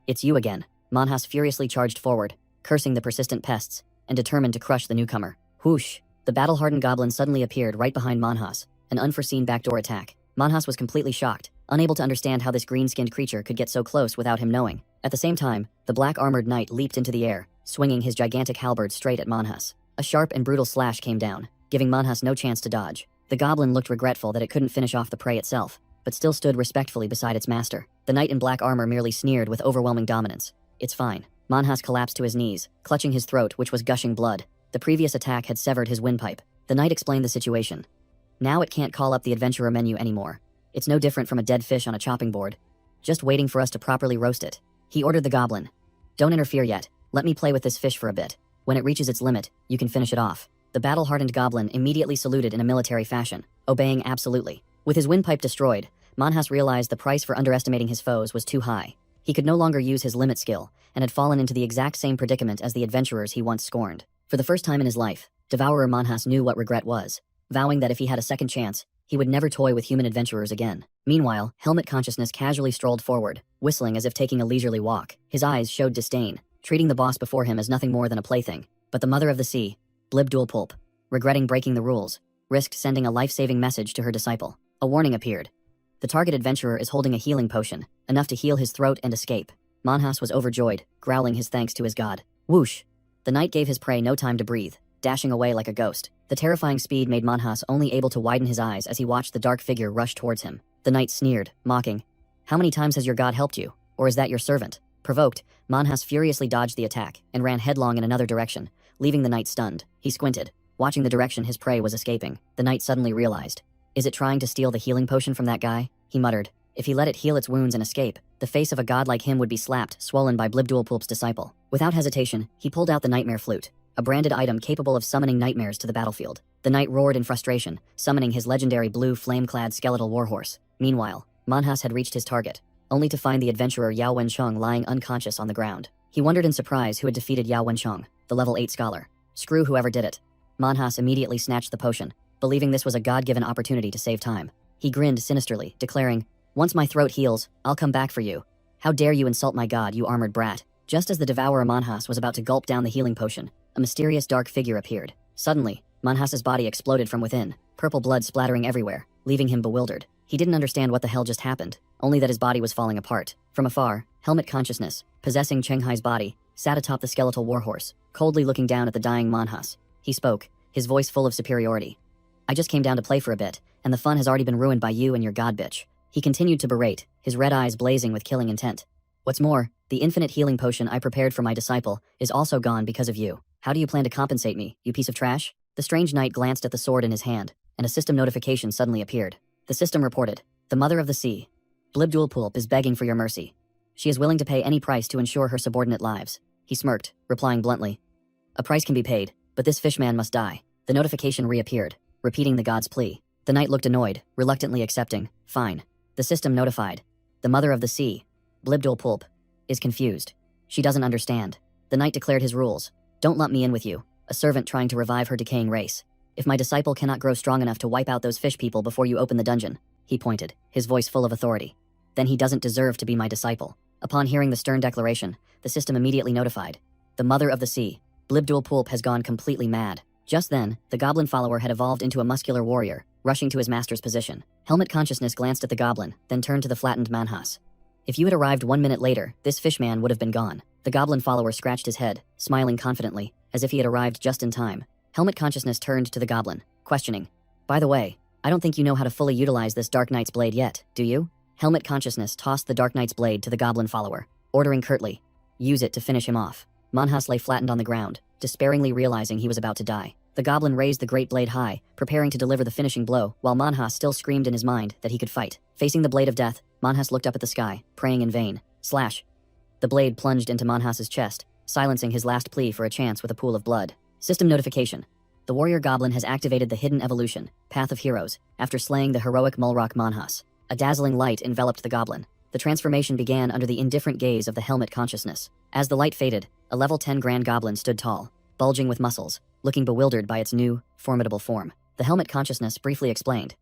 "It's you again." Manhwas furiously charged forward, cursing the persistent pests, and determined to crush the newcomer. Whoosh! The battle-hardened goblin suddenly appeared right behind Manhwas, an unforeseen backdoor attack. Manhwas was completely shocked, unable to understand how this green-skinned creature could get so close without him knowing. At the same time, the black-armored knight leaped into the air, swinging his gigantic halberd straight at Manhwas. A sharp and brutal slash came down, giving Manhwas no chance to dodge. The goblin looked regretful that it couldn't finish off the prey itself, but still stood respectfully beside its master. The knight in black armor merely sneered with overwhelming dominance. "It's fine." Manhwas collapsed to his knees, clutching his throat, which was gushing blood. The previous attack had severed his windpipe. The knight explained the situation. "Now it can't call up the adventurer menu anymore. It's no different from a dead fish on a chopping board, just waiting for us to properly roast it." He ordered the goblin. "Don't interfere yet. Let me play with this fish for a bit. When it reaches its limit, you can finish it off." The battle-hardened goblin immediately saluted in a military fashion, obeying absolutely. With his windpipe destroyed, Manhwas realized the price for underestimating his foes was too high. He could no longer use his limit skill, and had fallen into the exact same predicament as the adventurers he once scorned. For the first time in his life, Devourer Manhwas knew what regret was, vowing that if he had a second chance, he would never toy with human adventurers again. Meanwhile, Helmet Consciousness casually strolled forward, whistling as if taking a leisurely walk. His eyes showed disdain, treating the boss before him as nothing more than a plaything. But the Mother of the Sea, Blibdoolpulp, regretting breaking the rules, risked sending a life-saving message to her disciple. A warning appeared. The target adventurer is holding a healing potion, enough to heal his throat and escape. Manhwas was overjoyed, growling his thanks to his god. Whoosh! The knight gave his prey no time to breathe, dashing away like a ghost. The terrifying speed made Manhwas only able to widen his eyes as he watched the dark figure rush towards him. The knight sneered, mocking. "How many times has your god helped you? Or is that your servant?" Provoked, Manhwas furiously dodged the attack and ran headlong in another direction, leaving the knight stunned. He squinted, watching the direction his prey was escaping. The knight suddenly realized. "Is it trying to steal the healing potion from that guy?" He muttered. If he let it heal its wounds and escape, the face of a god like him would be slapped, swollen by Blibdoolpulp's disciple. Without hesitation, he pulled out the nightmare flute, a branded item capable of summoning nightmares to the battlefield. The knight roared in frustration, summoning his legendary blue flame-clad skeletal warhorse. Meanwhile, Manhwas had reached his target, only to find the adventurer Yao Wencheng lying unconscious on the ground. He wondered in surprise who had defeated Yao Wencheng, the level 8 scholar. Screw whoever did it. Manhwas immediately snatched the potion, believing this was a god-given opportunity to save time. He grinned sinisterly, declaring, "Once my throat heals, I'll come back for you. How dare you insult my god, you armored brat." Just as the devourer Manhwas was about to gulp down the healing potion, a mysterious dark figure appeared. Suddenly, Manhas's body exploded from within, purple blood splattering everywhere, leaving him bewildered. He didn't understand what the hell just happened, only that his body was falling apart. From afar, Helmet Consciousness, possessing Chenghai's body, sat atop the skeletal warhorse, coldly looking down at the dying Manhwas. He spoke, his voice full of superiority. "I just came down to play for a bit, and the fun has already been ruined by you and your god bitch." He continued to berate, his red eyes blazing with killing intent. "What's more, the infinite healing potion I prepared for my disciple is also gone because of you. How do you plan to compensate me, you piece of trash?" The strange knight glanced at the sword in his hand, and a system notification suddenly appeared. The system reported, "The Mother of the Sea, Blibdoolpulp, is begging for your mercy. She is willing to pay any price to ensure her subordinate lives. He smirked, replying bluntly. A price can be paid, but this fishman must die. The notification reappeared, repeating the god's plea. The knight looked annoyed, reluctantly accepting. Fine. The system notified. The mother of the sea, Blibdul Pulp, is confused. She doesn't understand. The knight declared his rules. Don't lump me in with you, a servant trying to revive her decaying race. If my disciple cannot grow strong enough to wipe out those fish people before you open the dungeon, he pointed, his voice full of authority, then he doesn't deserve to be my disciple. Upon hearing the stern declaration, the system immediately notified. The mother of the sea, Blibdul Pulp, has gone completely mad. Just then, the goblin follower had evolved into a muscular warrior, rushing to his master's position. Helmet Consciousness glanced at the goblin, then turned to the flattened manhas. If you had arrived 1 minute later, this fishman would have been gone. The goblin follower scratched his head, smiling confidently, as if he had arrived just in time. Helmet Consciousness turned to the goblin, questioning. By the way, I don't think you know how to fully utilize this Dark Knight's blade yet, do you? Helmet Consciousness tossed the Dark Knight's blade to the goblin follower, ordering curtly, use it to finish him off. Manhas lay flattened on the ground, despairingly realizing he was about to die. The goblin raised the great blade high, preparing to deliver the finishing blow, while Manhas still screamed in his mind that he could fight. Facing the blade of death, Manhas looked up at the sky, praying in vain. Slash. The blade plunged into Manhas's chest, silencing his last plea for a chance with a pool of blood. System notification. The warrior goblin has activated the hidden evolution, Path of Heroes, after slaying the heroic Mulrock Manhas. A dazzling light enveloped the goblin. The transformation began under the indifferent gaze of the Helmet Consciousness. As the light faded, a level 10 grand goblin stood tall, bulging with muscles, looking bewildered by its new, formidable form. The Helmet Consciousness briefly explained.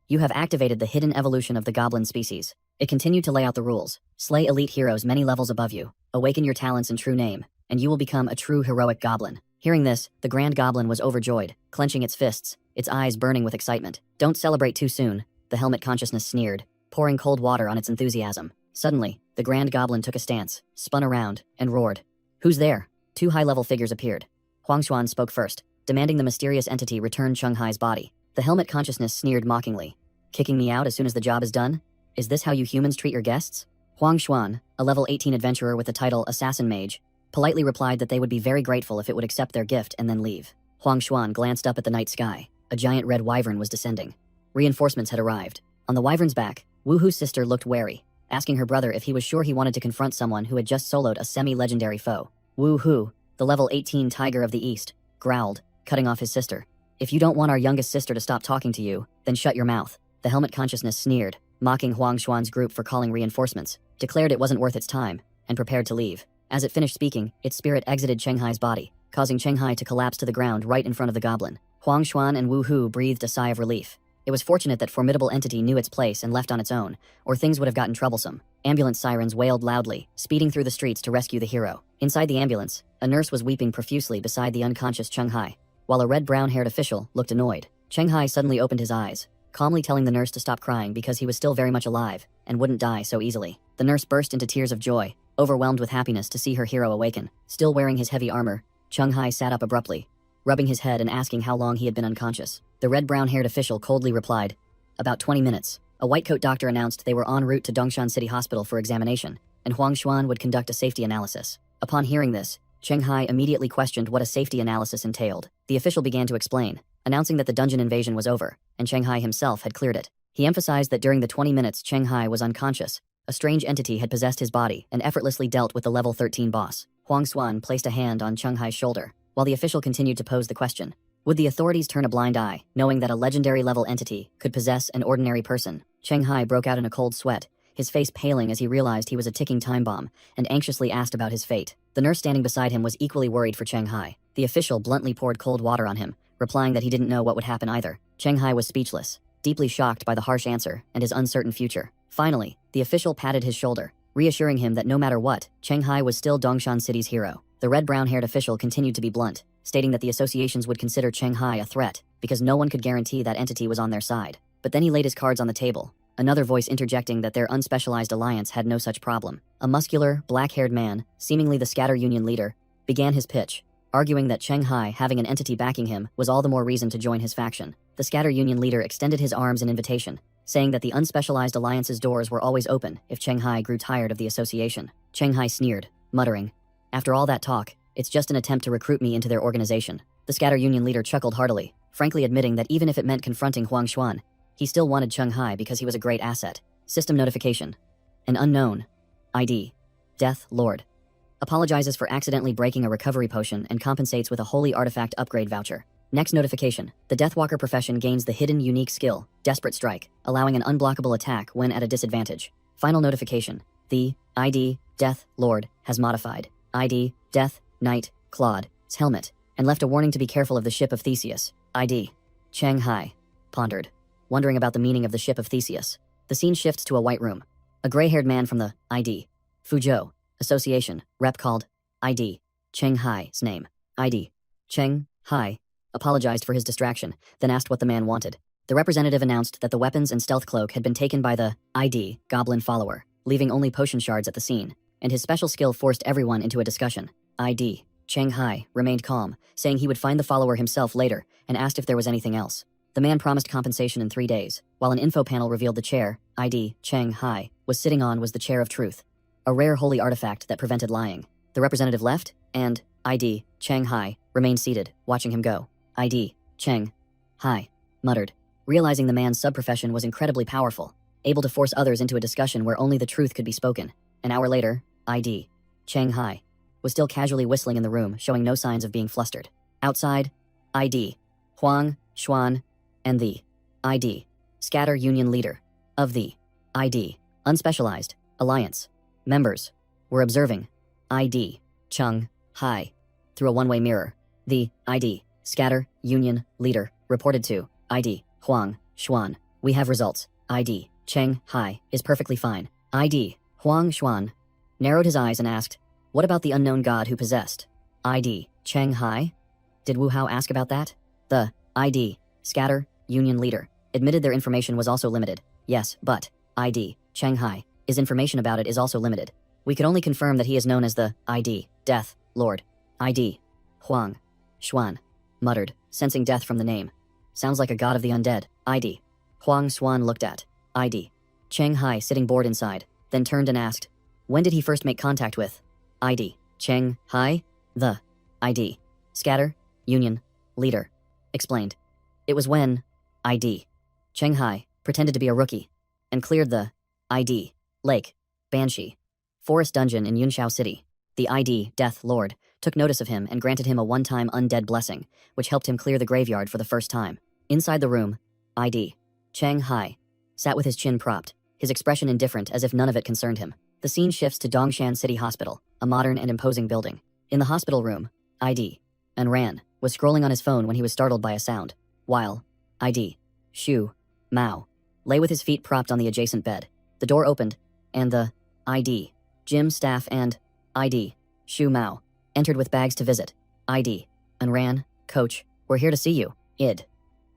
You have activated the hidden evolution of the goblin species. It continued to lay out the rules. Slay elite heroes many levels above you, awaken your talents in true name, and you will become a true heroic goblin. Hearing this, the grand goblin was overjoyed, clenching its fists, its eyes burning with excitement. Don't celebrate too soon, the Helmet Consciousness sneered, pouring cold water on its enthusiasm. Suddenly, the grand goblin took a stance, spun around, and roared. Who's there? Two high-level figures appeared. Huangshuan spoke first, demanding the mysterious entity return Cheng-Hai's body. The Helmet Consciousness sneered mockingly. Kicking me out as soon as the job is done? Is this how you humans treat your guests? Huangshuan, a level 18 adventurer with the title Assassin Mage, politely replied that they would be very grateful if it would accept their gift and then leave. Huangshuan glanced up at the night sky. A giant red wyvern was descending. Reinforcements had arrived. On the wyvern's back, Woohoo's sister looked wary, asking her brother if he was sure he wanted to confront someone who had just soloed a semi-legendary foe. Woohoo, the level 18 tiger of the east, growled, cutting off his sister. If you don't want our youngest sister to stop talking to you, then shut your mouth. The Helmet Consciousness sneered, mocking Huangshuan's group for calling reinforcements, declared it wasn't worth its time, and prepared to leave. As it finished speaking, its spirit exited Cheng-Hai's body, causing Cheng-Hai to collapse to the ground right in front of the goblin. Huangshuan and Woohoo breathed a sigh of relief. It was fortunate that formidable entity knew its place and left on its own, or things would have gotten troublesome. Ambulance sirens wailed loudly, speeding through the streets to rescue the hero. Inside the ambulance, a nurse was weeping profusely beside the unconscious Cheng-Hai, while a red brown-haired official looked annoyed. Cheng-Hai suddenly opened his eyes, calmly telling the nurse to stop crying because he was still very much alive and wouldn't die so easily. The nurse burst into tears of joy, overwhelmed with happiness to see her hero awaken. Still wearing his heavy armor, Cheng-Hai sat up abruptly, rubbing his head and asking how long he had been unconscious. The red brown-haired official coldly replied, about 20 minutes. A white-coat doctor announced they were en route to Dongshan City Hospital for examination, and Huangshuan would conduct a safety analysis. Upon hearing this, Cheng-Hai immediately questioned what a safety analysis entailed. The official began to explain, announcing that the dungeon invasion was over, and Cheng-Hai himself had cleared it. He emphasized that during the 20 minutes Cheng-Hai was unconscious, a strange entity had possessed his body and effortlessly dealt with the level 13 boss. Huangshuan placed a hand on Cheng-Hai's shoulder, while the official continued to pose the question. Would the authorities turn a blind eye, knowing that a legendary level entity could possess an ordinary person? Cheng-Hai broke out in a cold sweat, his face paling as he realized he was a ticking time bomb, and anxiously asked about his fate. The nurse standing beside him was equally worried for Cheng-Hai. The official bluntly poured cold water on him, replying that he didn't know what would happen either. Cheng-Hai was speechless, deeply shocked by the harsh answer and his uncertain future. Finally, the official patted his shoulder, reassuring him that no matter what, Cheng-Hai was still Dongshan City's hero. The red brown-haired official continued to be blunt, stating that the associations would consider Cheng-Hai a threat because no one could guarantee that entity was on their side. But then he laid his cards on the table, another voice interjecting that their unspecialized alliance had no such problem. A muscular, black-haired man, seemingly the Scatter Union leader, began his pitch, arguing that Cheng-Hai having an entity backing him was all the more reason to join his faction. The Scatter Union leader extended his arms in invitation, saying that the unspecialized alliance's doors were always open if Cheng-Hai grew tired of the association. Cheng-Hai sneered, muttering, "After all that talk, it's just an attempt to recruit me into their organization." The Scatter Union leader chuckled heartily, frankly admitting that even if it meant confronting Huangshuan, he still wanted Cheng-Hai because he was a great asset. System notification. An unknown. ID. Death Lord. apologizes for accidentally breaking a recovery potion and compensates with a holy artifact upgrade voucher. Next notification. The Deathwalker profession gains the hidden unique skill, Desperate Strike, allowing an unblockable attack when at a disadvantage. Final notification. The ID Death Lord has modified ID Death Knight Claude's helmet and left a warning to be careful of the ship of Theseus. ID Cheng Hai pondered, wondering about the meaning of the ship of Theseus. The scene shifts to a white room. A gray-haired man from the ID Fuzhou Association rep called ID Cheng Hai's name. ID Cheng Hai apologized for his distraction, then asked what the man wanted. The representative announced that the weapons and stealth cloak had been taken by the ID Goblin follower, leaving only potion shards at the scene, and his special skill forced everyone into a discussion. ID Cheng Hai remained calm, saying he would find the follower himself later, and asked if there was anything else. The man promised compensation in 3 days, while an info panel revealed the chair ID Cheng Hai was sitting on was the Chair of Truth, a rare holy artifact that prevented lying. The representative left, and ID Cheng Hai remained seated, watching him go. ID Cheng Hai muttered, realizing the man's subprofession was incredibly powerful, able to force others into a discussion where only the truth could be spoken. An hour later, ID Cheng Hai was still casually whistling in the room, showing no signs of being flustered. Outside, ID Huang Xuan and the ID Scatter Union leader of the ID Unspecialized Alliance members were observing ID Cheng Hai through a one-way mirror. The ID Scatter Union leader reported to ID Huang Xuan, "We have results. ID Cheng Hai is perfectly fine." ID Huang Xuan narrowed his eyes and asked, "What about the unknown god who possessed ID Cheng Hai? Did Wu Hao ask about that?" The ID Scatter Union leader admitted their information was also limited. "Yes, but ID Cheng Hai, his information about it is also limited. We could only confirm that he is known as the ID Death Lord." ID Huang Xuan muttered, sensing death from the name. "Sounds like a god of the undead." ID Huang Xuan looked at ID Cheng Hai sitting bored inside, then turned and asked, "When did he first make contact with ID Cheng Hai?" The ID Scatter Union leader explained. "It was when ID Cheng Hai pretended to be a rookie and cleared the ID Lake Banshee Forest Dungeon in Yunshao City. The ID Death Lord took notice of him and granted him a one-time undead blessing, which helped him clear the graveyard for the first time." Inside the room, ID Cheng Hai sat with his chin propped, his expression indifferent as if none of it concerned him. The scene shifts to Dongshan City Hospital, a modern and imposing building. In the hospital room, ID Enran was scrolling on his phone when he was startled by a sound, while ID Shu Mao lay with his feet propped on the adjacent bed. The door opened, and the ID gym staff and ID Shu Mao entered with bags to visit. ID Enran, "Coach, we're here to see you." ID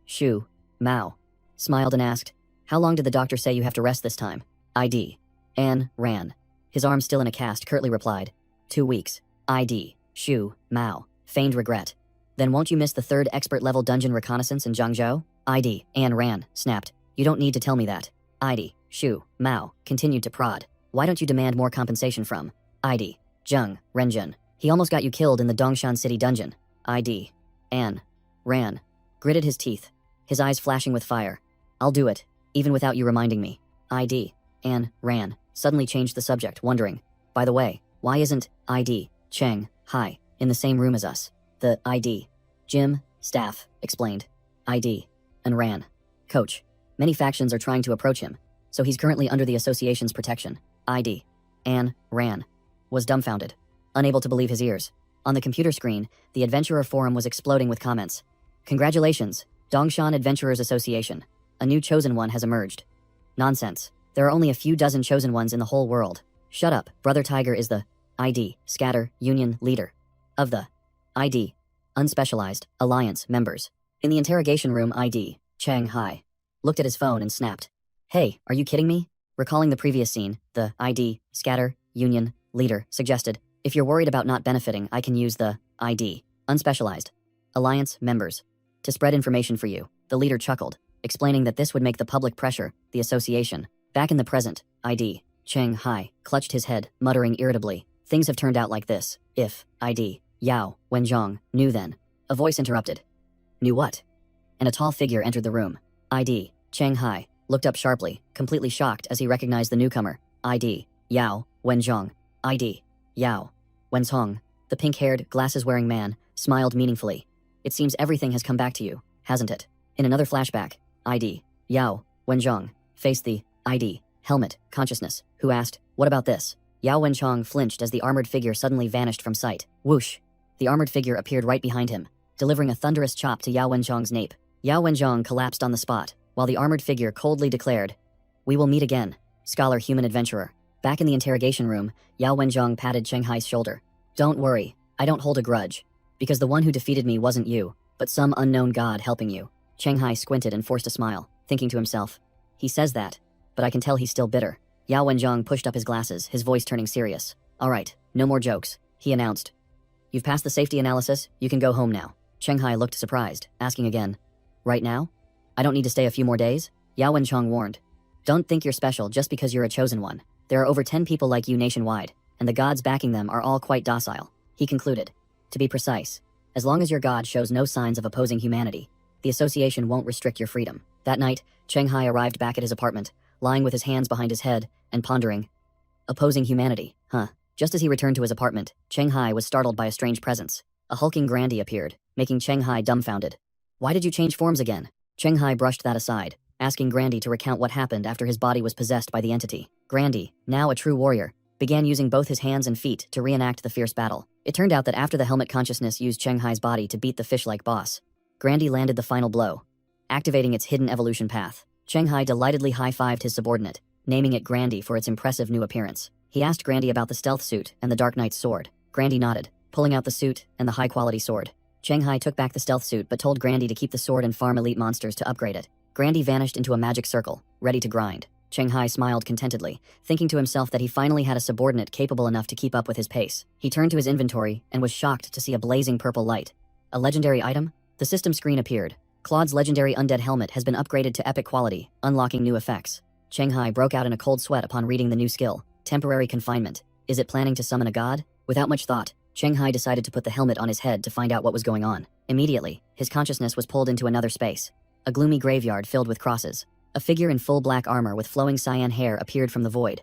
Shu Mao smiled and asked, "How long did the doctor say you have to rest this time?" ID Enran, his arm still in a cast, curtly replied, 2 weeks." ID Shu Mao feigned regret. "Then won't you miss the 3rd expert-level dungeon reconnaissance in Zhangzhou?" ID Enran snapped, "You don't need to tell me that." ID Shu Mao continued to prod, "Why don't you demand more compensation from ID Zheng Renjun? He almost got you killed in the Dongshan City dungeon." ID An Ran gritted his teeth, his eyes flashing with fire. "I'll do it, even without you reminding me." ID An Ran suddenly changed the subject, wondering, "By the way, why isn't ID Cheng Hai in the same room as us?" The ID gym staff explained. ID and Ran, "Coach, many factions are trying to approach him, so he's currently under the association's protection." ID An Ran was dumbfounded, unable to believe his ears. On the computer screen, the Adventurer Forum was exploding with comments. "Congratulations, Dongshan Adventurers Association. A new chosen one has emerged." "Nonsense. There are only a few dozen chosen ones in the whole world." "Shut up. Brother Tiger is the ID Scatter Union leader of the ID Unspecialized Alliance members." In the interrogation room, ID Cheng Hai looked at his phone and snapped, "Hey, are you kidding me?" Recalling the previous scene, the ID Scatter Union leader suggested, "If you're worried about not benefiting, I can use the ID Unspecialized Alliance members to spread information for you." The leader chuckled, explaining that this would make the public pressure the association. Back in the present, ID Cheng Hai clutched his head, muttering irritably, "Things have turned out like this. If ID Yao Wenzhong knew then." A voice interrupted. "Knew what?" And a tall figure entered the room. ID Cheng Hai looked up sharply, completely shocked as he recognized the newcomer. ID Yao Wenzhong. ID Yao Wenzhong, the pink-haired, glasses-wearing man, smiled meaningfully. It seems everything has come back to you, hasn't it? In another flashback, ID, Yao, Wenzhong, faced the ID, helmet, consciousness, who asked, what about this? Yao Wenchong flinched as the armored figure suddenly vanished from sight. Whoosh! The armored figure appeared right behind him, delivering a thunderous chop to Yao Wenchong's nape. Yao Wenchong collapsed on the spot, while the armored figure coldly declared, we will meet again, scholar human adventurer. Back in the interrogation room, Yao Wenchong patted Cheng Hai's shoulder. Don't worry, I don't hold a grudge. Because the one who defeated me wasn't you, but some unknown god helping you. Cheng Hai squinted and forced a smile, thinking to himself, he says that, but I can tell he's still bitter. Yao Wenchong pushed up his glasses, his voice turning serious. All right, no more jokes, he announced. You've passed the safety analysis, you can go home now. Cheng Hai looked surprised, asking again, right now? I don't need to stay a few more days? Yao Wenchong warned. Don't think you're special just because you're a chosen one. There are over 10 people like you nationwide, and the gods backing them are all quite docile, he concluded. To be precise, as long as your god shows no signs of opposing humanity, the association won't restrict your freedom. That night, Cheng Hai arrived back at his apartment, lying with his hands behind his head, and pondering. Opposing humanity, huh? Just as he returned to his apartment, Cheng Hai was startled by a strange presence. A hulking grandee appeared, making Cheng Hai dumbfounded. Why did you change forms again? Cheng Hai brushed that aside, asking Grandee to recount what happened after his body was possessed by the entity. Grandee, now a true warrior, began using both his hands and feet to reenact the fierce battle. It turned out that after the helmet consciousness used Cheng Hai's body to beat the fish-like boss, Grandee landed the final blow, activating its hidden evolution path. Cheng Hai delightedly high-fived his subordinate, naming it Grandee for its impressive new appearance. He asked Grandee about the stealth suit and the Dark Knight's sword. Grandee nodded, pulling out the suit and the high-quality sword. Cheng Hai took back the stealth suit but told Grandee to keep the sword and farm elite monsters to upgrade it. Grandee vanished into a magic circle, ready to grind. Cheng Hai smiled contentedly, thinking to himself that he finally had a subordinate capable enough to keep up with his pace. He turned to his inventory and was shocked to see a blazing purple light. A legendary item? The system screen appeared. Claude's legendary undead helmet has been upgraded to epic quality, unlocking new effects. Cheng Hai broke out in a cold sweat upon reading the new skill, temporary confinement. Is it planning to summon a god? Without much thought, Cheng Hai decided to put the helmet on his head to find out what was going on. Immediately, his consciousness was pulled into another space. A gloomy graveyard filled with crosses. A figure in full black armor with flowing cyan hair appeared from the void.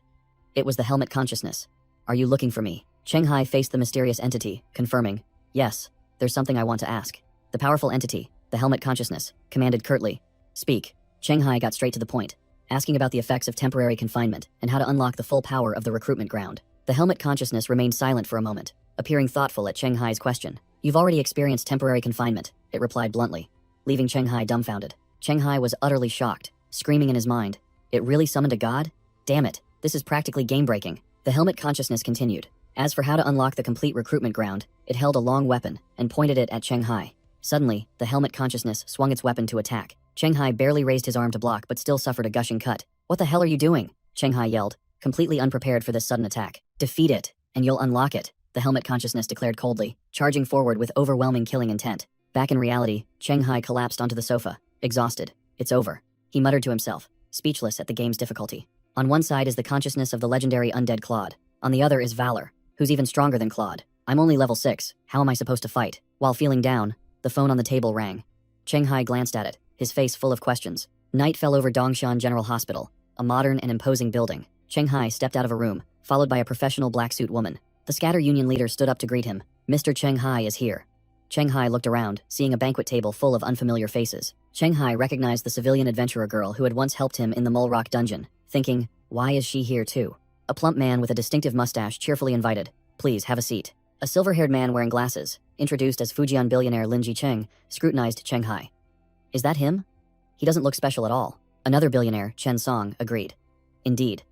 It was the helmet consciousness. Are you looking for me? Cheng Hai faced the mysterious entity, confirming, yes, there's something I want to ask. The powerful entity, the helmet consciousness, commanded curtly. Speak. Cheng Hai got straight to the point, asking about the effects of temporary confinement and how to unlock the full power of the recruitment ground. The helmet consciousness remained silent for a moment, appearing thoughtful at Cheng Hai's question. You've already experienced temporary confinement, it replied bluntly, leaving Cheng Hai dumbfounded. Cheng Hai was utterly shocked, screaming in his mind, it really summoned a god? Damn it, this is practically game-breaking. The helmet consciousness continued. As for how to unlock the complete recruitment ground, it held a long weapon and pointed it at Cheng Hai. Suddenly, the helmet consciousness swung its weapon to attack. Cheng Hai barely raised his arm to block but still suffered a gushing cut. What the hell are you doing? Cheng Hai yelled, completely unprepared for this sudden attack. Defeat it, and you'll unlock it, the helmet consciousness declared coldly, charging forward with overwhelming killing intent. Back in reality, Cheng Hai collapsed onto the sofa, exhausted. It's over, he muttered to himself, speechless at the game's difficulty. On one side is the consciousness of the legendary undead Claude. On the other is Valor, who's even stronger than Claude. I'm only level 6, how am I supposed to fight? While feeling down, the phone on the table rang. Cheng Hai glanced at it, his face full of questions. Night fell over Dongshan General Hospital, a modern and imposing building. Cheng Hai stepped out of a room, followed by a professional black suit woman. The Scatter Union leader stood up to greet him. Mr. Cheng Hai is here. Cheng Hai looked around, seeing a banquet table full of unfamiliar faces. Cheng Hai recognized the civilian adventurer girl who had once helped him in the Mole Rock dungeon, thinking, why is she here too? A plump man with a distinctive mustache cheerfully invited, please have a seat. A silver-haired man wearing glasses, introduced as Fujian billionaire Lin Jicheng, scrutinized Cheng Hai. Is that him? He doesn't look special at all. Another billionaire, Chen Song, agreed. Indeed.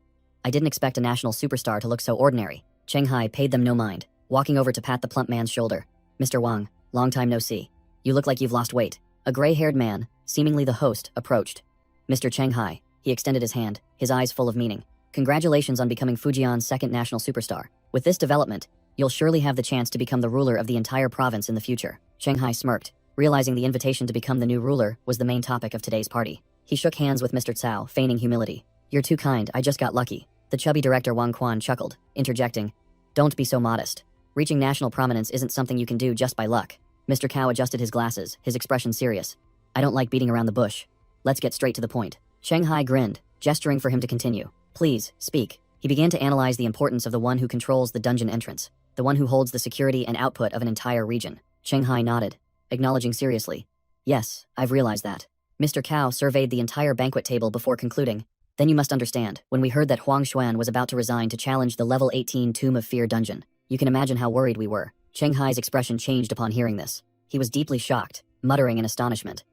I didn't expect a national superstar to look so ordinary. Cheng Hai paid them no mind, walking over to pat the plump man's shoulder. Mr. Wang, long time no see. You look like you've lost weight. A gray-haired man, seemingly the host, approached. Mr. Cheng Hai, he extended his hand, his eyes full of meaning. Congratulations on becoming Fujian's second national superstar. With this development, you'll surely have the chance to become the ruler of the entire province in the future. Cheng Hai smirked, realizing the invitation to become the new ruler was the main topic of today's party. He shook hands with Mr. Cao, feigning humility. You're too kind, I just got lucky. The chubby director Wang Quan chuckled, interjecting, don't be so modest. Reaching national prominence isn't something you can do just by luck. Mr. Cao adjusted his glasses, his expression serious. I don't like beating around the bush. Let's get straight to the point. Cheng Hai grinned, gesturing for him to continue. Please, speak. He began to analyze the importance of the one who controls the dungeon entrance. The one who holds the security and output of an entire region. Shanghai nodded, acknowledging seriously. Yes, I've realized that. Mr. Cao surveyed the entire banquet table before concluding. Then you must understand, when we heard that Huang Xuan was about to resign to challenge the level 18 Tomb of Fear dungeon, you can imagine how worried we were. Shanghai's expression changed upon hearing this. He was deeply shocked, muttering in astonishment.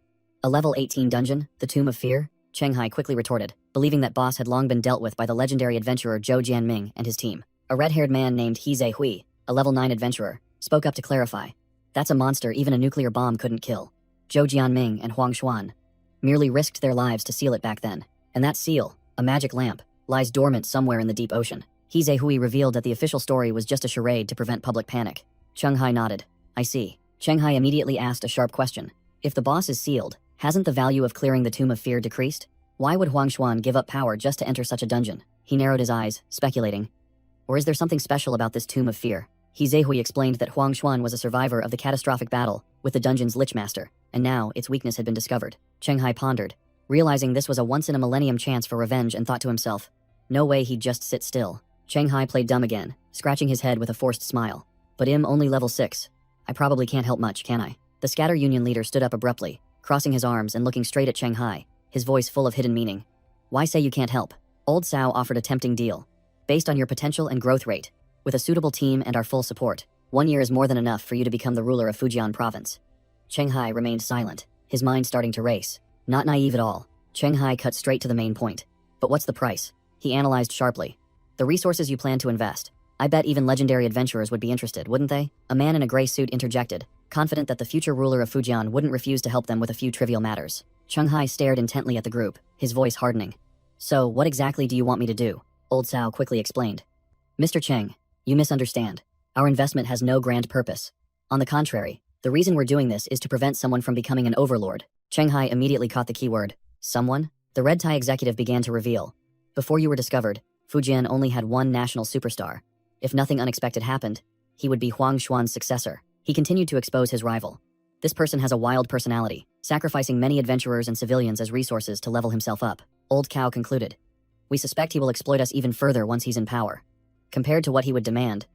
A level 18 dungeon? The Tomb of Fear? Shanghai quickly retorted, believing that boss had long been dealt with by the legendary adventurer Zhou Jianming and his team. A red-haired man named He Zhe Hui, a level 9 adventurer, spoke up to clarify. That's a monster even a nuclear bomb couldn't kill. Zhou Jianming and Huang Xuan merely risked their lives to seal it back then. And that seal, a magic lamp, lies dormant somewhere in the deep ocean. He Zhe Hui revealed that the official story was just a charade to prevent public panic. Shanghai nodded. I see. Shanghai immediately asked a sharp question. If the boss is sealed, hasn't the value of clearing the Tomb of Fear decreased? Why would Huang Xuan give up power just to enter such a dungeon? He narrowed his eyes, speculating. Or is there something special about this Tomb of Fear? He Zhe Hui explained that Huang Xuan was a survivor of the catastrophic battle with the dungeon's Lich Master, and now its weakness had been discovered. Shanghai pondered, realizing this was a once-in-a-millennium chance for revenge, and thought to himself, no way he'd just sit still. Shanghai played dumb again, scratching his head with a forced smile. But I'm only level 6. I probably can't help much, can I? The Scatter Union leader stood up abruptly, crossing his arms and looking straight at Shanghai, his voice full of hidden meaning. Why say you can't help? Old Sao offered a tempting deal. Based on your potential and growth rate, with a suitable team and our full support, 1 year is more than enough for you to become the ruler of Fujian province. Shanghai remained silent, his mind starting to race. Not naive at all, Shanghai cut straight to the main point. But what's the price? He analyzed sharply. The resources you plan to invest. I bet even legendary adventurers would be interested, wouldn't they? A man in a gray suit interjected, confident that the future ruler of Fujian wouldn't refuse to help them with a few trivial matters. Shanghai stared intently at the group, his voice hardening. So, what exactly do you want me to do? Old Sao quickly explained. Mr. Cheng, you misunderstand. Our investment has no grand purpose. On the contrary, the reason we're doing this is to prevent someone from becoming an overlord. Shanghai immediately caught the keyword. Someone? The red tie executive began to reveal. Before you were discovered, Fujian only had one national superstar. If nothing unexpected happened, he would be Huang Xuan's successor. He continued to expose his rival. This person has a wild personality, sacrificing many adventurers and civilians as resources to level himself up. Old Cow concluded. We suspect he will exploit us even further once he's in power. Compared to what he would demand,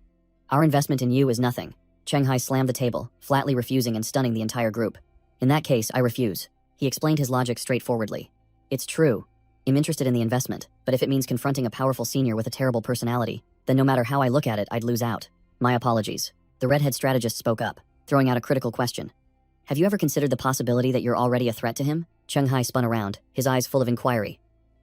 our investment in you is nothing. Shanghai slammed the table, flatly refusing and stunning the entire group. In that case, I refuse. He explained his logic straightforwardly. It's true. I'm interested in the investment, but if it means confronting a powerful senior with a terrible personality, then no matter how I look at it, I'd lose out. My apologies. The redhead strategist spoke up, throwing out a critical question. Have you ever considered the possibility that you're already a threat to him? Shanghai spun around, his eyes full of inquiry.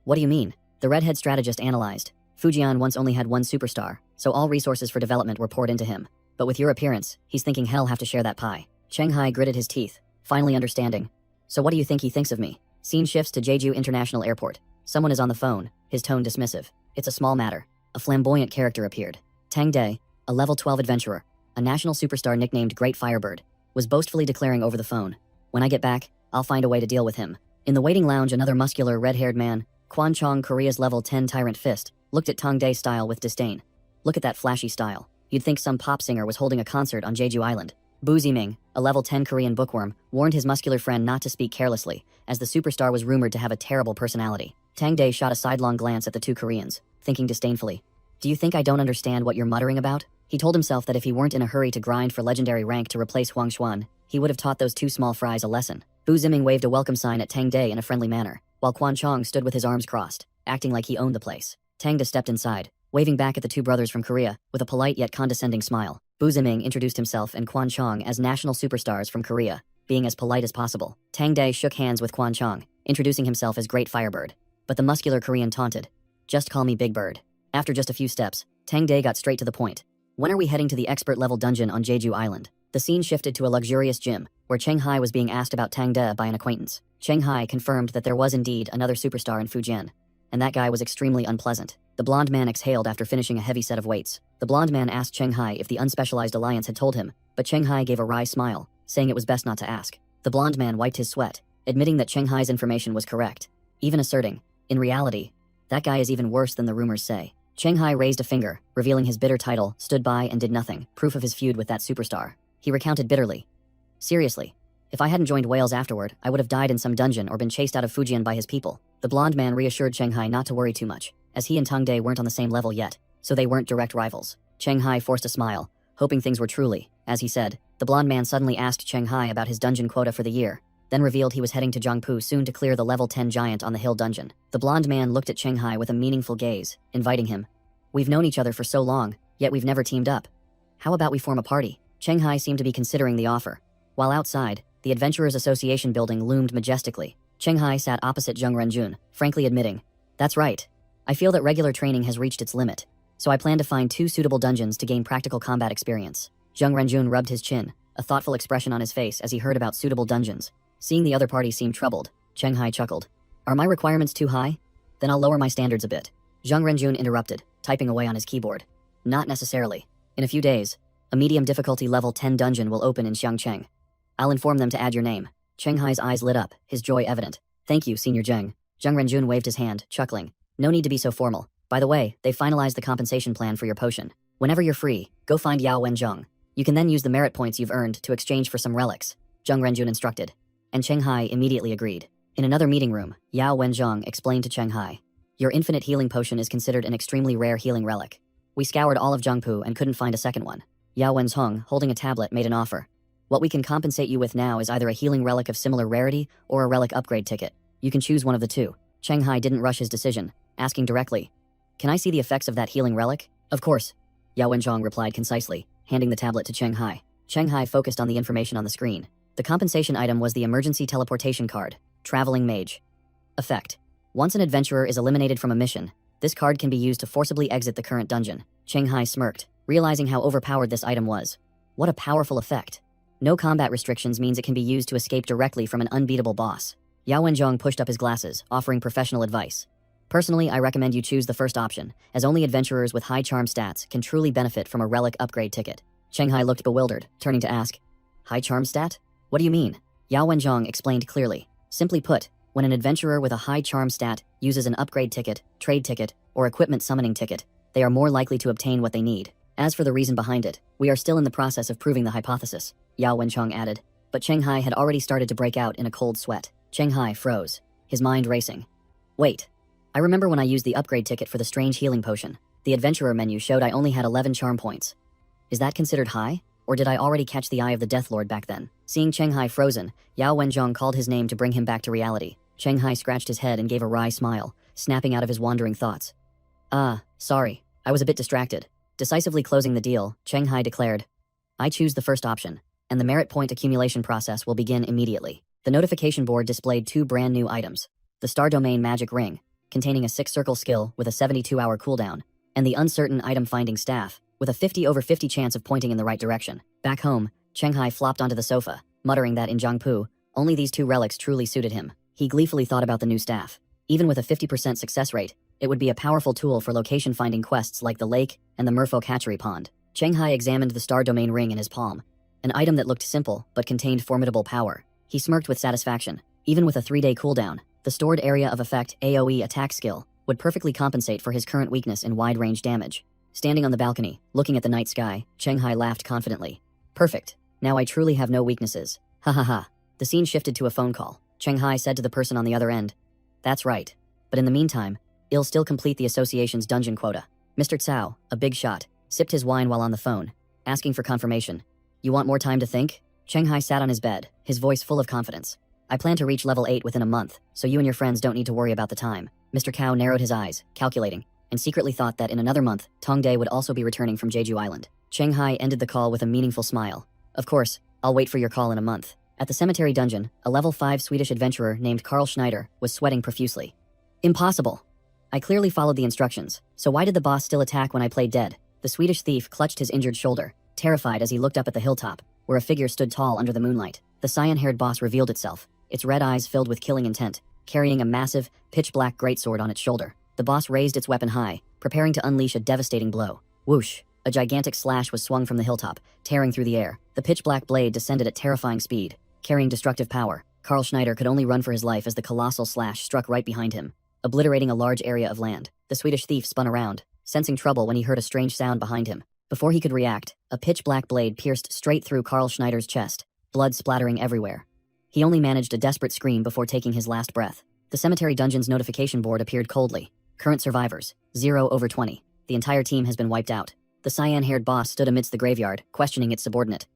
What do you mean? The redhead strategist analyzed. Fujian once only had one superstar, so all resources for development were poured into him. But with your appearance, he's thinking hell have to share that pie. Shanghai gritted his teeth, finally understanding. So what do you think he thinks of me? Scene shifts to Jeju International Airport. Someone is on the phone, his tone dismissive. It's a small matter. A flamboyant character appeared. Tang Day, a level 12 adventurer, a national superstar nicknamed Great Firebird, was boastfully declaring over the phone. When I get back, I'll find a way to deal with him. In the waiting lounge, another muscular red-haired man, Quan Chong, Korea's level 10 Tyrant Fist, looked at Tang Day's style with disdain. Look at that flashy style. You'd think some pop singer was holding a concert on Jeju Island. Bu Ziming, a level 10 Korean bookworm, warned his muscular friend not to speak carelessly, as the superstar was rumored to have a terrible personality. Tang Day shot a sidelong glance at the two Koreans, thinking disdainfully. Do you think I don't understand what you're muttering about? He told himself that if he weren't in a hurry to grind for legendary rank to replace Huang Xuan, he would have taught those two small fries a lesson. Bu Ziming waved a welcome sign at Tang Day in a friendly manner, while Quan Chong stood with his arms crossed, acting like he owned the place. Tang Da stepped inside, waving back at the two brothers from Korea, with a polite yet condescending smile. Bu Ziming introduced himself and Quan Chong as national superstars from Korea, being as polite as possible. Tang Day shook hands with Quan Chong, introducing himself as Great Firebird. But the muscular Korean taunted. Just call me Big Bird. After just a few steps, Tang Day got straight to the point. When are we heading to the expert-level dungeon on Jeju Island? The scene shifted to a luxurious gym, where Cheng Hai was being asked about Tang De by an acquaintance. Cheng Hai confirmed that there was indeed another superstar in Fujian, and that guy was extremely unpleasant. The blonde man exhaled after finishing a heavy set of weights. The blonde man asked Cheng Hai if the unspecialized alliance had told him, but Cheng Hai gave a wry smile, saying it was best not to ask. The blonde man wiped his sweat, admitting that Cheng Hai's information was correct, even asserting, in reality, that guy is even worse than the rumors say. Cheng Hai raised a finger, revealing his bitter title, stood by and did nothing, proof of his feud with that superstar. He recounted bitterly. Seriously, if I hadn't joined Wales afterward, I would have died in some dungeon or been chased out of Fujian by his people. The blonde man reassured Cheng Hai not to worry too much, as he and Tang Day weren't on the same level yet, so they weren't direct rivals. Cheng Hai forced a smile, hoping things were truly, as he said. The blonde man suddenly asked Cheng Hai about his dungeon quota for the year, then revealed he was heading to Jiangpu soon to clear the level 10 giant on the hill dungeon. The blonde man looked at Cheng Hai with a meaningful gaze, inviting him. We've known each other for so long, yet we've never teamed up. How about we form a party? Cheng Hai seemed to be considering the offer. While outside, the Adventurers Association building loomed majestically. Cheng Hai sat opposite Zheng Renjun, frankly admitting, "That's right. I feel that regular training has reached its limit, so I plan to find 2 suitable dungeons to gain practical combat experience." Zheng Renjun rubbed his chin, a thoughtful expression on his face as he heard about suitable dungeons. Seeing the other party seem troubled, Cheng Hai chuckled. "Are my requirements too high? Then I'll lower my standards a bit." Zheng Renjun interrupted, typing away on his keyboard. "Not necessarily. In a few days, a medium difficulty level 10 dungeon will open in Xiangcheng. I'll inform them to add your name." Cheng Hai's eyes lit up, his joy evident. "Thank you, Senior Zheng." Zheng Renjun waved his hand, chuckling. "No need to be so formal. By the way, they finalized the compensation plan for your potion. Whenever you're free, go find Yao Wenzhong. You can then use the merit points you've earned to exchange for some relics," Zheng Renjun instructed. And Cheng Hai immediately agreed. In another meeting room, Yao Wenzhong explained to Cheng Hai, "Your infinite healing potion is considered an extremely rare healing relic. We scoured all of Jiangpu and couldn't find a second one." Yao Wenzhong, holding a tablet, made an offer. "What we can compensate you with now is either a healing relic of similar rarity or a relic upgrade ticket. You can choose one of the two." Cheng Hai didn't rush his decision, asking directly, "Can I see the effects of that healing relic?" "Of course," Yao Wenzhong replied concisely, handing the tablet to Cheng Hai. Cheng Hai focused on the information on the screen. The compensation item was the emergency teleportation card, Traveling Mage. Effect: once an adventurer is eliminated from a mission, this card can be used to forcibly exit the current dungeon. Cheng Hai smirked, realizing how overpowered this item was. What a powerful effect. No combat restrictions means it can be used to escape directly from an unbeatable boss. Yao Wenzhong pushed up his glasses, offering professional advice. "Personally, I recommend you choose the first option, as only adventurers with high charm stats can truly benefit from a relic upgrade ticket." Cheng Hai looked bewildered, turning to ask, "High charm stat? What do you mean?" Yao Wenzhong explained clearly. "Simply put, when an adventurer with a high charm stat uses an upgrade ticket, trade ticket, or equipment summoning ticket, they are more likely to obtain what they need. As for the reason behind it, we are still in the process of proving the hypothesis," Yao Wenzhong added. But Cheng Hai had already started to break out in a cold sweat. Cheng Hai froze, his mind racing. "Wait. I remember when I used the upgrade ticket for the strange healing potion. The adventurer menu showed I only had 11 charm points. Is that considered high? Or did I already catch the eye of the Death Lord back then?" Seeing Cheng Hai frozen, Yao Wenzhong called his name to bring him back to reality. Cheng Hai scratched his head and gave a wry smile, snapping out of his wandering thoughts. Sorry. I was a bit distracted." Decisively closing the deal, Cheng Hai declared, "I choose the first option, and the merit point accumulation process will begin immediately." The notification board displayed 2 brand new items. The Star Domain Magic Ring, containing a 6-circle skill with a 72-hour cooldown, and the Uncertain Item Finding Staff, with a 50/50 chance of pointing in the right direction. Back home, Cheng Hai flopped onto the sofa, muttering that in Jiangpu, only these 2 relics truly suited him. He gleefully thought about the new staff. Even with a 50% success rate, it would be a powerful tool for location-finding quests like the lake and the merfolk hatchery pond. Cheng Hai examined the Star Domain ring in his palm, an item that looked simple but contained formidable power. He smirked with satisfaction. Even with a 3-day cooldown, the Stored Area of Effect AoE attack skill would perfectly compensate for his current weakness in wide-range damage. Standing on the balcony, looking at the night sky, Cheng Hai laughed confidently. "Perfect. Now I truly have no weaknesses. Ha ha ha." The scene shifted to a phone call. Cheng Hai said to the person on the other end, "That's right. But in the meantime, I'll still complete the association's dungeon quota." Mr. Cao, a big shot, sipped his wine while on the phone, asking for confirmation. "You want more time to think?" Cheng Hai sat on his bed, his voice full of confidence. "I plan to reach level 8 within a month, so you and your friends don't need to worry about the time." Mr. Cao narrowed his eyes, calculating, and secretly thought that in another month, Tongde would also be returning from Jeju Island. Cheng Hai ended the call with a meaningful smile. "Of course, I'll wait for your call in a month." At the cemetery dungeon, a level 5 Swedish adventurer named Karl Schneider was sweating profusely. "Impossible. I clearly followed the instructions, so why did the boss still attack when I played dead?" The Swedish thief clutched his injured shoulder, terrified as he looked up at the hilltop, where a figure stood tall under the moonlight. The cyan-haired boss revealed itself, its red eyes filled with killing intent, carrying a massive, pitch-black greatsword on its shoulder. The boss raised its weapon high, preparing to unleash a devastating blow. Whoosh! A gigantic slash was swung from the hilltop, tearing through the air. The pitch-black blade descended at terrifying speed, carrying destructive power. Karl Schneider could only run for his life as the colossal slash struck right behind him, obliterating a large area of land. The Swedish thief spun around, sensing trouble when he heard a strange sound behind him. Before he could react, a pitch-black blade pierced straight through Karl Schneider's chest, blood splattering everywhere. He only managed a desperate scream before taking his last breath. The cemetery dungeon's notification board appeared coldly. "Current survivors, 0/20. The entire team has been wiped out." The cyan-haired boss stood amidst the graveyard, questioning its subordinate.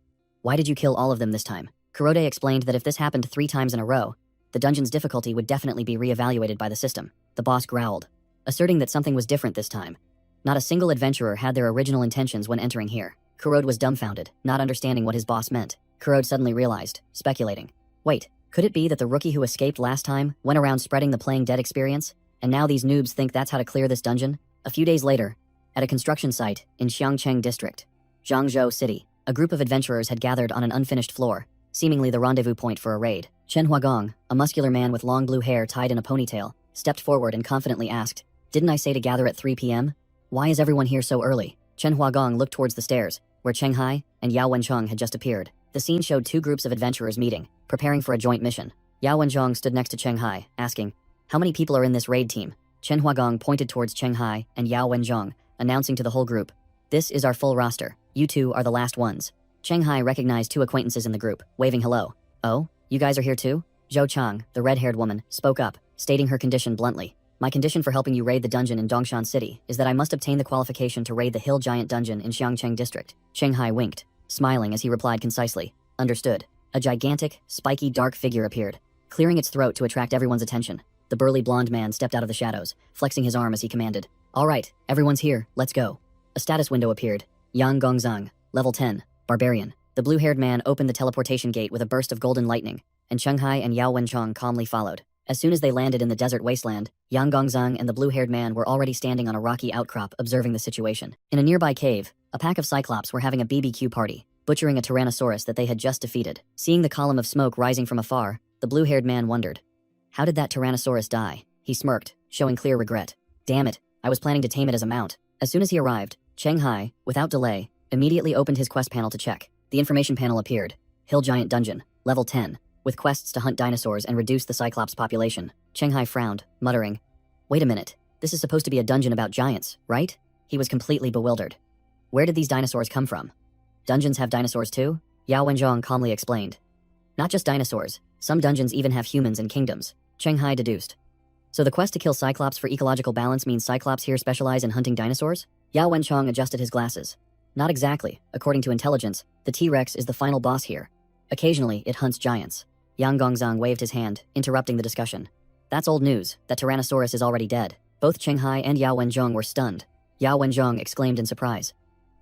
Why did you kill all of them this time? Kurode explained that if this happened 3 times in a row, the dungeon's difficulty would definitely be re-evaluated by the system. The boss growled, asserting that something was different this time. Not a single adventurer had their original intentions when entering here. Kurode was dumbfounded, not understanding what his boss meant. Kurode suddenly realized, speculating. Wait, could it be that the rookie who escaped last time went around spreading the playing dead experience? And now these noobs think that's how to clear this dungeon? A few days later, at a construction site in Xiangcheng District, Zhangzhou City, a group of adventurers had gathered on an unfinished floor, seemingly the rendezvous point for a raid. Chen Huagong, a muscular man with long blue hair tied in a ponytail, stepped forward and confidently asked, "Didn't I say to gather at 3 p.m.? Why is everyone here so early?" Chen Huagong looked towards the stairs, where Cheng Hai and Yao Wencheng had just appeared. The scene showed 2 groups of adventurers meeting, preparing for a joint mission. Yao Wencheng stood next to Cheng Hai, asking, "How many people are in this raid team?" Chen Huagong pointed towards Cheng Hai and Yao Wencheng, announcing to the whole group, "This is our full roster. You 2 are the last ones." Cheng Hai recognized 2 acquaintances in the group, waving hello. "Oh, you guys are here too?" Zhou Chang, the red-haired woman, spoke up, stating her condition bluntly. "My condition for helping you raid the dungeon in Dongshan City is that I must obtain the qualification to raid the Hill Giant Dungeon in Xiangcheng District." Cheng Hai winked, smiling as he replied concisely, "Understood." A gigantic, spiky dark figure appeared, clearing its throat to attract everyone's attention. The burly blonde man stepped out of the shadows, flexing his arm as he commanded. "All right, everyone's here, let's go." A status window appeared. Yang Gongzang, level 10, Barbarian. The blue-haired man opened the teleportation gate with a burst of golden lightning, and Cheng Hai and Yao Wencheng calmly followed. As soon as they landed in the desert wasteland, Yang Gongzang and the blue-haired man were already standing on a rocky outcrop observing the situation. In a nearby cave, a pack of Cyclops were having a BBQ party, butchering a Tyrannosaurus that they had just defeated. Seeing the column of smoke rising from afar, the blue-haired man wondered, "How did that Tyrannosaurus die?" He smirked, showing clear regret. "Damn it, I was planning to tame it as a mount." As soon as he arrived, Cheng Hai, without delay, immediately opened his quest panel to check. The information panel appeared. Hill Giant Dungeon, level 10, with quests to hunt dinosaurs and reduce the Cyclops population. Cheng Hai frowned, muttering, "Wait a minute, this is supposed to be a dungeon about giants, right?" He was completely bewildered. Where did these dinosaurs come from? Dungeons have dinosaurs too? Yao Wencheng calmly explained. Not just dinosaurs, some dungeons even have humans and kingdoms, Cheng Hai deduced. So the quest to kill Cyclops for ecological balance means Cyclops here specialize in hunting dinosaurs? Yao Wencheng adjusted his glasses. Not exactly. According to intelligence, the T-Rex is the final boss here. Occasionally, it hunts giants. Yang Gongzang waved his hand, interrupting the discussion. That's old news. That Tyrannosaurus is already dead. Both Cheng Hai and Yao Wencheng were stunned. Yao Wencheng exclaimed in surprise.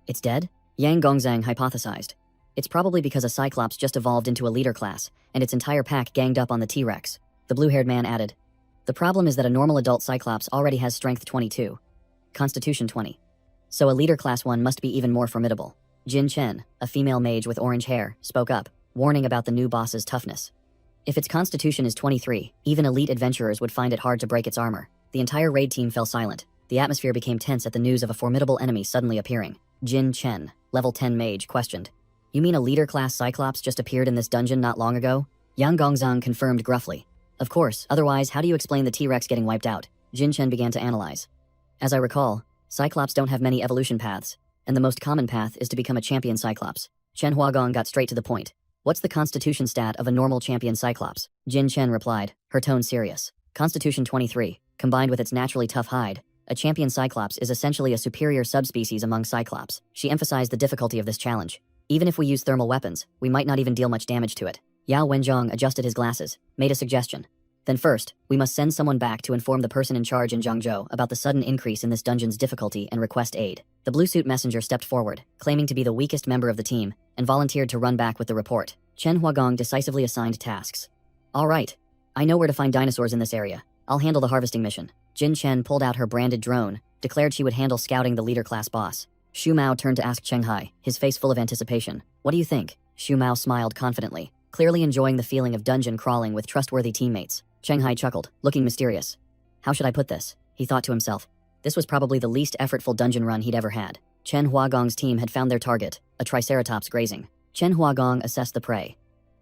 It's dead? Yang Gongzang hypothesized. It's probably because a Cyclops just evolved into a leader class, and its entire pack ganged up on the T-Rex. The blue-haired man added. The problem is that a normal adult Cyclops already has strength 22. Constitution 20. So a leader class 1 must be even more formidable. Jin Chen, a female mage with orange hair, spoke up, warning about the new boss's toughness. If its constitution is 23, even elite adventurers would find it hard to break its armor. The entire raid team fell silent. The atmosphere became tense at the news of a formidable enemy suddenly appearing. Jin Chen, level 10 mage, questioned. You mean a leader class Cyclops just appeared in this dungeon not long ago? Yang Gongzang confirmed gruffly. Of course, otherwise how do you explain the T-Rex getting wiped out? Jin Chen began to analyze. As I recall, Cyclops don't have many evolution paths, and the most common path is to become a champion Cyclops. Chen Huagong got straight to the point. What's the constitution stat of a normal champion Cyclops? Jin Chen replied, her tone serious. Constitution 23, combined with its naturally tough hide, a champion Cyclops is essentially a superior subspecies among Cyclops. She emphasized the difficulty of this challenge. Even if we use thermal weapons, we might not even deal much damage to it. Yao Wencheng adjusted his glasses, made a suggestion. Then first, we must send someone back to inform the person in charge in Zhangzhou about the sudden increase in this dungeon's difficulty and request aid. The blue suit messenger stepped forward, claiming to be the weakest member of the team, and volunteered to run back with the report. Chen Huagong decisively assigned tasks. All right, I know where to find dinosaurs in this area. I'll handle the harvesting mission. Jin Chen pulled out her branded drone, declared she would handle scouting the leader class boss. Xu Mao turned to ask Cheng Hai, his face full of anticipation. What do you think? Xu Mao smiled confidently, clearly enjoying the feeling of dungeon crawling with trustworthy teammates. Cheng Hai chuckled, looking mysterious. How should I put this? He thought to himself. This was probably the least effortful dungeon run he'd ever had. Chen Huagong's team had found their target, a Triceratops grazing. Chen Huagong assessed the prey.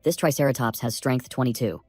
This Triceratops has strength 22.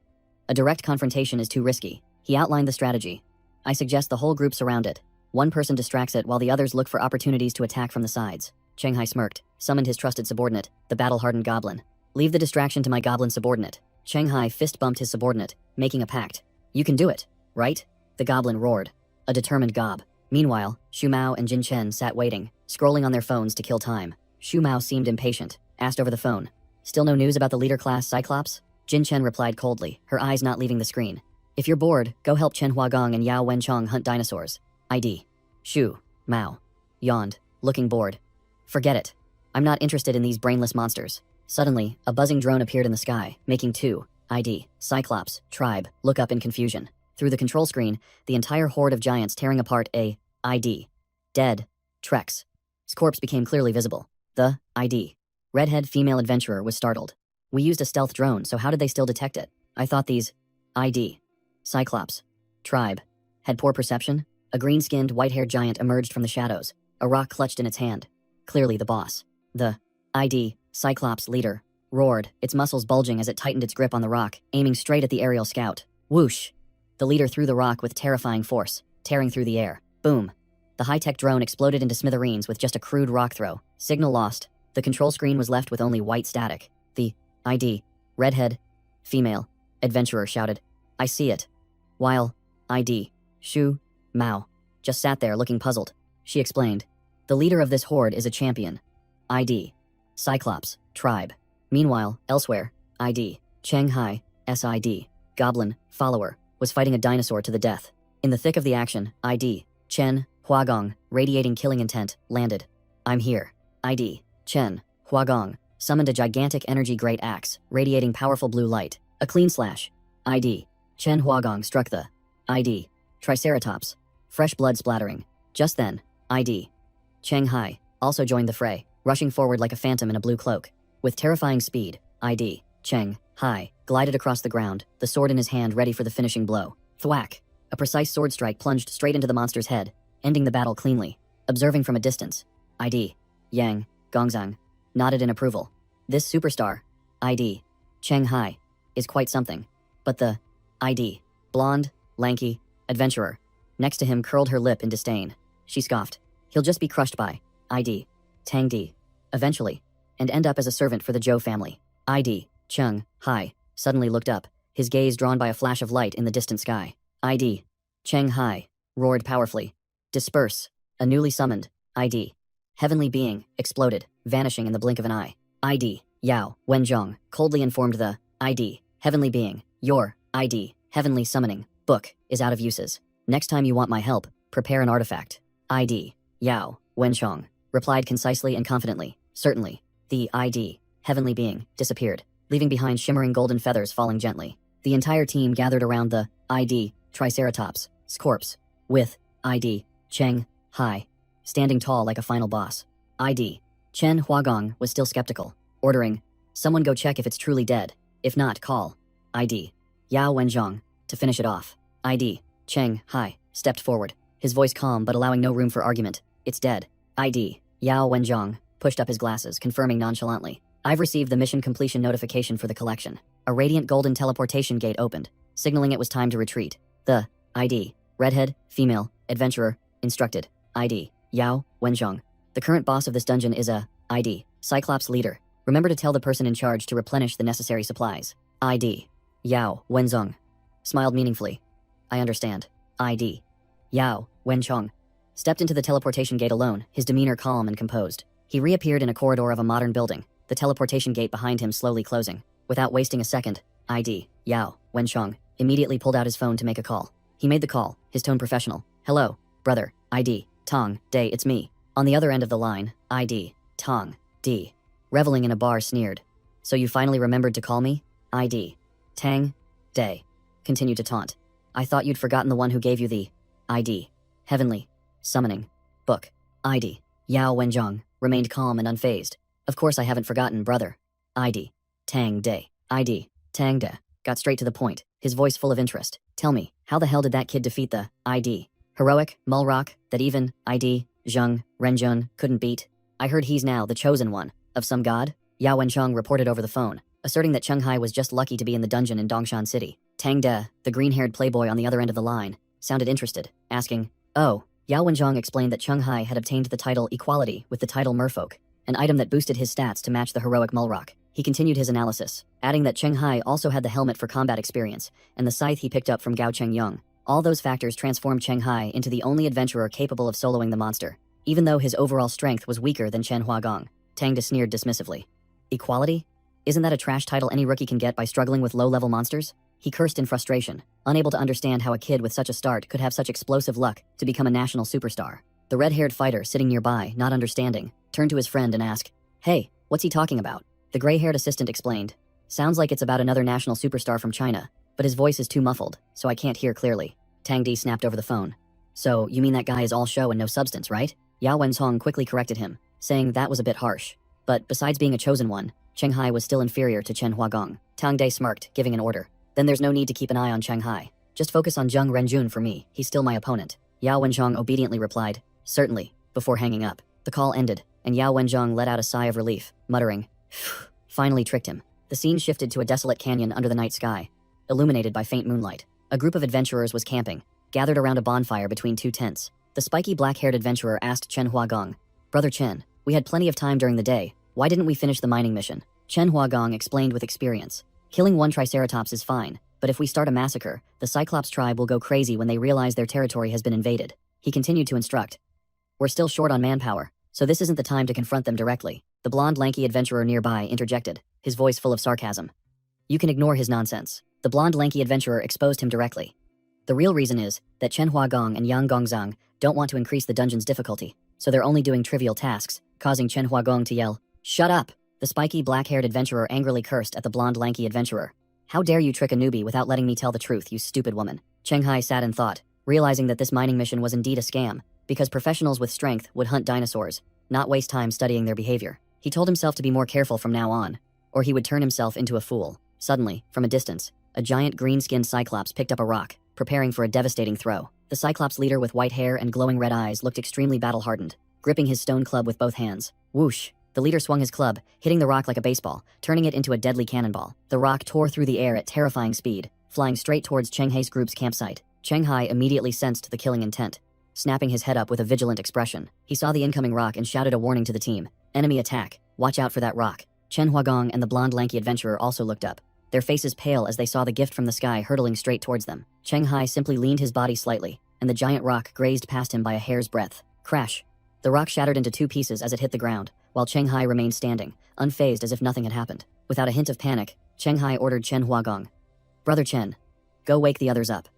A direct confrontation is too risky. He outlined the strategy. I suggest the whole group surround it. One person distracts it while the others look for opportunities to attack from the sides. Cheng Hai smirked, summoned his trusted subordinate, the battle-hardened goblin. Leave the distraction to my goblin subordinate. Cheng Hai fist-bumped his subordinate, making a pact. You can do it, right? The goblin roared. A determined gob. Meanwhile, Xu Mao and Jin Chen sat waiting, scrolling on their phones to kill time. Shu Mao seemed impatient, asked over the phone. Still no news about the leader class Cyclops? Jin Chen replied coldly, her eyes not leaving the screen. If you're bored, go help Chen Huagong and Yao Wenchong hunt dinosaurs. ID. Shu Mao yawned, looking bored. Forget it. I'm not interested in these brainless monsters. Suddenly, a buzzing drone appeared in the sky, making two, ID, Cyclops, tribe, look up in confusion. Through the control screen, the entire horde of giants tearing apart a, ID, dead, Trex. His corpse became clearly visible. The, ID, redhead female adventurer was startled. We used a stealth drone, so how did they still detect it? I thought these, ID, Cyclops, tribe, had poor perception? A green-skinned, white-haired giant emerged from the shadows, a rock clutched in its hand. Clearly the boss. The, ID, Cyclops leader, roared, its muscles bulging as it tightened its grip on the rock, aiming straight at the aerial scout. Whoosh! The leader threw the rock with terrifying force, tearing through the air. Boom! The high-tech drone exploded into smithereens with just a crude rock throw. Signal lost. The control screen was left with only white static. The ID, redhead, female, adventurer shouted, I see it. While ID, Shu Mao, just sat there looking puzzled. She explained, the leader of this horde is a champion. ID, Cyclops, tribe. Meanwhile, elsewhere, ID, Cheng Hai, SID, goblin, follower, was fighting a dinosaur to the death. In the thick of the action, ID, Chen Huagong, radiating killing intent, landed. I'm here. ID, Chen Huagong, summoned a gigantic energy great axe, radiating powerful blue light. A clean slash. ID, Chen Huagong struck the ID, Triceratops, fresh blood splattering. Just then, ID, Cheng Hai, also joined the fray, rushing forward like a phantom in a blue cloak. With terrifying speed, ID, Cheng Hai, glided across the ground, the sword in his hand ready for the finishing blow. Thwack! A precise sword strike plunged straight into the monster's head, ending the battle cleanly. Observing from a distance, ID, Yang, Gongzhang, nodded in approval. This superstar, ID, Cheng Hai, is quite something. But the ID, blonde, lanky, adventurer, next to him curled her lip in disdain. She scoffed. He'll just be crushed by ID, Tang Di, eventually, and end up as a servant for the Zhou family. ID, Cheng Hai, suddenly looked up, his gaze drawn by a flash of light in the distant sky. ID, Cheng Hai, roared powerfully. Disperse. A newly summoned ID, heavenly being, exploded, vanishing in the blink of an eye. ID, Yao Wenzhong, coldly informed the ID, heavenly being, your ID, heavenly summoning book is out of uses. Next time you want my help, prepare an artifact. ID, Yao Wenchong, replied concisely and confidently. Certainly. The ID, heavenly being, disappeared, leaving behind shimmering golden feathers falling gently. The entire team gathered around the ID, Triceratops, corpse, with ID, Cheng Hai, standing tall like a final boss. ID, Chen Huagong was still skeptical, ordering, someone go check if it's truly dead. If not, call ID, Yao Wenzhong, to finish it off. ID, Cheng Hai, stepped forward, his voice calm but allowing no room for argument. It's dead. ID, Yao Wenzhong, pushed up his glasses, confirming nonchalantly. I've received the mission completion notification for the collection. A radiant golden teleportation gate opened, signaling it was time to retreat. The ID, redhead, female, adventurer, instructed. ID, Yao Wenzhong. The current boss of this dungeon is a ID, Cyclops leader. Remember to tell the person in charge to replenish the necessary supplies. ID, Yao Wenzhong, smiled meaningfully. I understand. ID, Yao Wenchong, stepped into the teleportation gate alone, his demeanor calm and composed. He reappeared in a corridor of a modern building, the teleportation gate behind him slowly closing. Without wasting a second, ID, Yao Wenchong, immediately pulled out his phone to make a call. He made the call, his tone professional. Hello, brother, ID, Tong, Day, it's me. On the other end of the line, ID, Tong, D, reveling in a bar sneered. So you finally remembered to call me? ID, Tang, Day, continued to taunt. I thought you'd forgotten the one who gave you the ID, heavenly, summoning, book. ID, Yao Wenzhong, remained calm and unfazed. Of course I haven't forgotten, brother. ID, Tang Day, ID, Tang De, got straight to the point, his voice full of interest. Tell me, how the hell did that kid defeat the ID, heroic, Mulrock, that even ID, Zheng, Renjun, couldn't beat? I heard he's now the chosen one, of some god? Yao Wenchong reported over the phone, asserting that Cheng Hai was just lucky to be in the dungeon in Dongshan City. Tang De, the green-haired playboy on the other end of the line, sounded interested, asking, oh. Yao Wenchong explained that Cheng Hai had obtained the title Equality with the title Merfolk, an item that boosted his stats to match the heroic Mulrock. He continued his analysis, adding that Cheng Hai also had the helmet for combat experience, and the scythe he picked up from Gao Cheng Yung. All those factors transformed Cheng Hai into the only adventurer capable of soloing the monster. even though his overall strength was weaker than Chen Huagong. Tang sneered dismissively. Equality? Isn't that a trash title any rookie can get by struggling with low-level monsters? He cursed in frustration, unable to understand how a kid with such a start could have such explosive luck to become a national superstar. The red-haired fighter sitting nearby, not understanding, turned to his friend and asked, "Hey, what's he talking about?" The gray-haired assistant explained, "Sounds like it's about another national superstar from China, but his voice is too muffled, so I can't hear clearly." Tang Di snapped over the phone. "So, you mean that guy is all show and no substance, right?" Yao Wenzhong quickly corrected him, saying that was a bit harsh. But besides being a chosen one, Cheng Hai was still inferior to Chen Huagong. Tang Di smirked, giving an order. "Then there's no need to keep an eye on Cheng Hai. Just focus on Zheng Renjun for me, he's still my opponent." Yao Wenzhong obediently replied, "Certainly," before hanging up. The call ended, and Yao Wenzhong let out a sigh of relief, muttering, "Phew, finally tricked him." The scene shifted to a desolate canyon under the night sky, illuminated by faint moonlight. A group of adventurers was camping, gathered around a bonfire between two tents. The spiky black-haired adventurer asked Chen Huagong, "Brother Chen, we had plenty of time during the day. Why didn't we finish the mining mission?" Chen Huagong explained with experience. "Killing one triceratops is fine, but if we start a massacre, the Cyclops tribe will go crazy when they realize their territory has been invaded." He continued to instruct, "We're still short on manpower, so this isn't the time to confront them directly." The blonde, lanky adventurer nearby interjected, his voice full of sarcasm. "You can ignore his nonsense." The blonde, lanky adventurer exposed him directly. "The real reason is that Chen Huagong and Yang Gongzang don't want to increase the dungeon's difficulty, so they're only doing trivial tasks," causing Chen Huagong to yell, "Shut up!" The spiky, black-haired adventurer angrily cursed at the blonde, lanky adventurer. "How dare you trick a newbie without letting me tell the truth, you stupid woman." Cheng Hai sat in thought, realizing that this mining mission was indeed a scam, because professionals with strength would hunt dinosaurs, not waste time studying their behavior. He told himself to be more careful from now on, or he would turn himself into a fool. Suddenly, from a distance, a giant green-skinned cyclops picked up a rock, preparing for a devastating throw. The cyclops leader with white hair and glowing red eyes looked extremely battle-hardened, gripping his stone club with both hands. Whoosh! The leader swung his club, hitting the rock like a baseball, turning it into a deadly cannonball. The rock tore through the air at terrifying speed, flying straight towards Cheng Hai's group's campsite. Cheng Hai immediately sensed the killing intent. Snapping his head up with a vigilant expression, he saw the incoming rock and shouted a warning to the team. "Enemy attack! Watch out for that rock." Chen Huagong and the blonde, lanky adventurer also looked up, their faces pale as they saw the gift from the sky hurtling straight towards them. Cheng Hai simply leaned his body slightly, and the giant rock grazed past him by a hair's breadth. Crash! The rock shattered into two pieces as it hit the ground, while Cheng Hai remained standing, unfazed as if nothing had happened. Without a hint of panic, Cheng Hai ordered Chen Huagong, "Brother Chen, go wake the others up."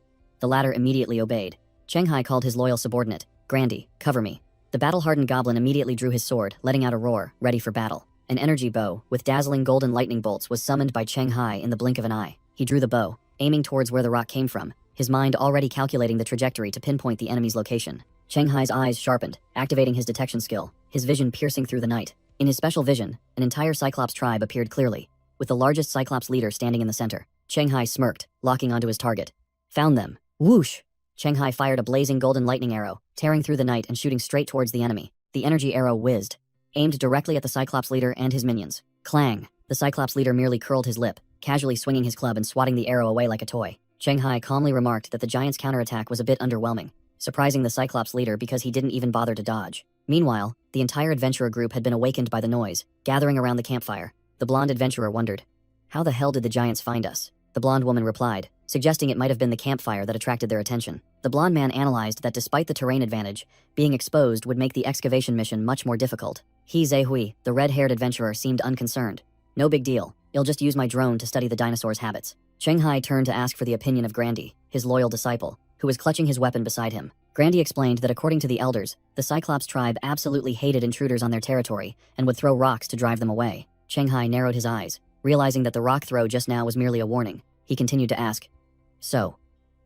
The latter immediately obeyed. Cheng Hai called his loyal subordinate, "Grandy, cover me." The battle-hardened goblin immediately drew his sword, letting out a roar, ready for battle. An energy bow, with dazzling golden lightning bolts, was summoned by Cheng Hai in the blink of an eye. He drew the bow, aiming towards where the rock came from, his mind already calculating the trajectory to pinpoint the enemy's location. Cheng Hai's eyes sharpened, activating his detection skill, his vision piercing through the night. In his special vision, an entire Cyclops tribe appeared clearly, with the largest Cyclops leader standing in the center. Cheng Hai smirked, locking onto his target. "Found them." Whoosh! Cheng Hai fired a blazing golden lightning arrow, tearing through the night and shooting straight towards the enemy. The energy arrow whizzed, aimed directly at the Cyclops leader and his minions. Clang! The Cyclops leader merely curled his lip, casually swinging his club and swatting the arrow away like a toy. Cheng Hai calmly remarked that the giant's counterattack was a bit underwhelming, surprising the Cyclops leader because he didn't even bother to dodge. Meanwhile, the entire adventurer group had been awakened by the noise, gathering around the campfire. The blonde adventurer wondered, "How the hell did the giants find us?" The blonde woman replied, suggesting it might have been the campfire that attracted their attention. The blonde man analyzed that despite the terrain advantage, being exposed would make the excavation mission much more difficult. He Zhe, the red-haired adventurer, seemed unconcerned. "No big deal, I'll just use my drone to study the dinosaurs' habits." Cheng Hai turned to ask for the opinion of Grandy, his loyal disciple, who was clutching his weapon beside him. Grandy explained that according to the elders, the Cyclops tribe absolutely hated intruders on their territory and would throw rocks to drive them away. Cheng Hai narrowed his eyes, realizing that the rock throw just now was merely a warning. He continued to ask, "So,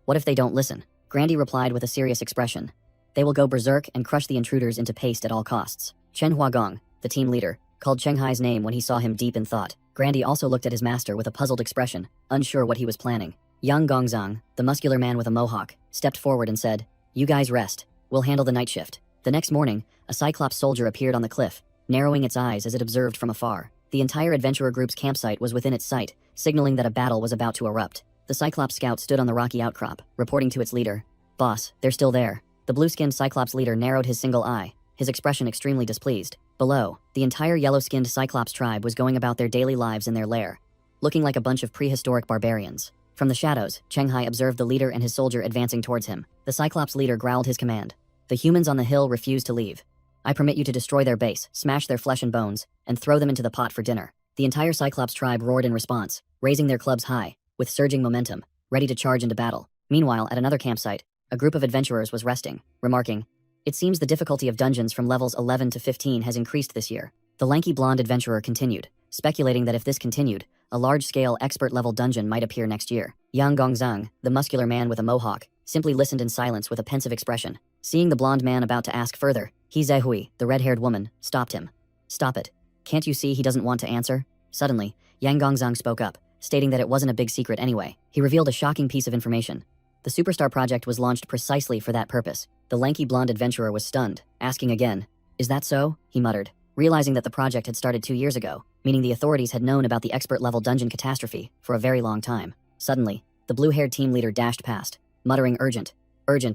what if they don't listen?" Grandy replied with a serious expression, "They will go berserk and crush the intruders into paste at all costs." Chen Huagong, the team leader, called Cheng Hai's name when he saw him deep in thought. Grandy also looked at his master with a puzzled expression, unsure what he was planning. Yang Gongzang, the muscular man with a mohawk, stepped forward and said, "You guys rest. We'll handle the night shift." The next morning, a Cyclops soldier appeared on the cliff, narrowing its eyes as it observed from afar. The entire adventurer group's campsite was within its sight, signaling that a battle was about to erupt. The Cyclops scout stood on the rocky outcrop, reporting to its leader, "Boss, they're still there." The blue-skinned Cyclops leader narrowed his single eye, his expression extremely displeased. Below, the entire yellow-skinned Cyclops tribe was going about their daily lives in their lair, looking like a bunch of prehistoric barbarians. From the shadows, Cheng Hai observed the leader and his soldier advancing towards him. The Cyclops leader growled his command. The humans on the hill refused to leave. I permit you to destroy their base, smash their flesh and bones, and throw them into the pot for dinner." The entire Cyclops tribe roared in response, raising their clubs high, with surging momentum, ready to charge into battle. Meanwhile, at another campsite, a group of adventurers was resting, remarking, "It seems the difficulty of dungeons from levels 11 to 15 has increased this year." The lanky blonde adventurer continued, speculating that if this continued, a large-scale expert-level dungeon might appear next year. Yang Gongzang, the muscular man with a mohawk, simply listened in silence with a pensive expression. Seeing the blonde man about to ask further, He Zehui, the red-haired woman, stopped him. "Stop it. Can't you see he doesn't want to answer?" Suddenly, Yang Gongzang spoke up, stating that it wasn't a big secret anyway. He revealed a shocking piece of information. The Superstar project was launched precisely for that purpose. The lanky blonde adventurer was stunned, asking again, "Is that so?" he muttered, realizing that the project had started 2 years ago, meaning the authorities had known about the expert-level dungeon catastrophe for a very long time. Suddenly, the blue-haired team leader dashed past, muttering urgent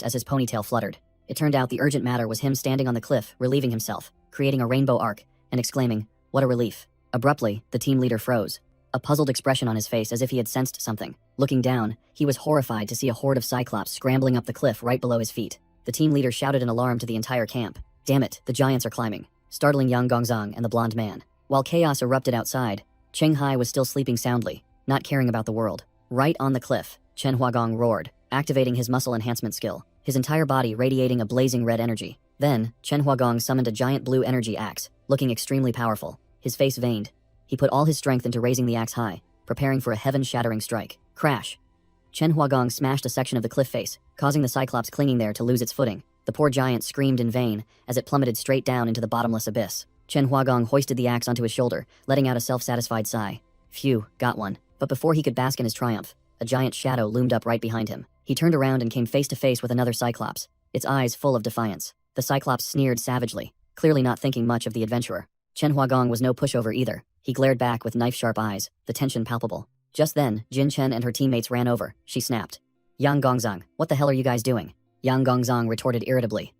as his ponytail fluttered. It turned out the urgent matter was him standing on the cliff, relieving himself, creating a rainbow arc, and exclaiming, "What a relief." Abruptly, the team leader froze, a puzzled expression on his face as if he had sensed something. Looking down, he was horrified to see a horde of Cyclops scrambling up the cliff right below his feet. The team leader shouted in alarm to the entire camp. "Damn it, the giants are climbing," startling Yang Gongzang and the blonde man. While chaos erupted outside, Cheng Hai was still sleeping soundly, not caring about the world. Right on the cliff, Chen Huagong roared, activating his muscle enhancement skill, his entire body radiating a blazing red energy. Then, Chen Huagong summoned a giant blue energy axe, looking extremely powerful. His face veined. He put all his strength into raising the axe high, preparing for a heaven-shattering strike. Crash! Chen Huagong smashed a section of the cliff face, causing the Cyclops clinging there to lose its footing. The poor giant screamed in vain as it plummeted straight down into the bottomless abyss. Chen Huagong hoisted the axe onto his shoulder, letting out a self-satisfied sigh. Phew, got one. But before he could bask in his triumph, a giant shadow loomed up right behind him. He turned around and came face to face with another Cyclops, its eyes full of defiance. The Cyclops sneered savagely, clearly not thinking much of the adventurer. Chen Huagong was no pushover either. He glared back with knife-sharp eyes, the tension palpable. Just then, Jin Chen and her teammates ran over. She snapped, "Yang Gongzang, what the hell are you guys doing?" Yang Gongzang retorted irritably,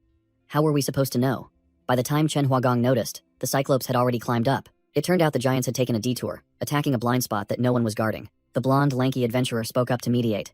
"How were we supposed to know?" By the time Chen Huagong noticed, the Cyclops had already climbed up. It turned out the giants had taken a detour, attacking a blind spot that no one was guarding. The blonde, lanky adventurer spoke up to mediate.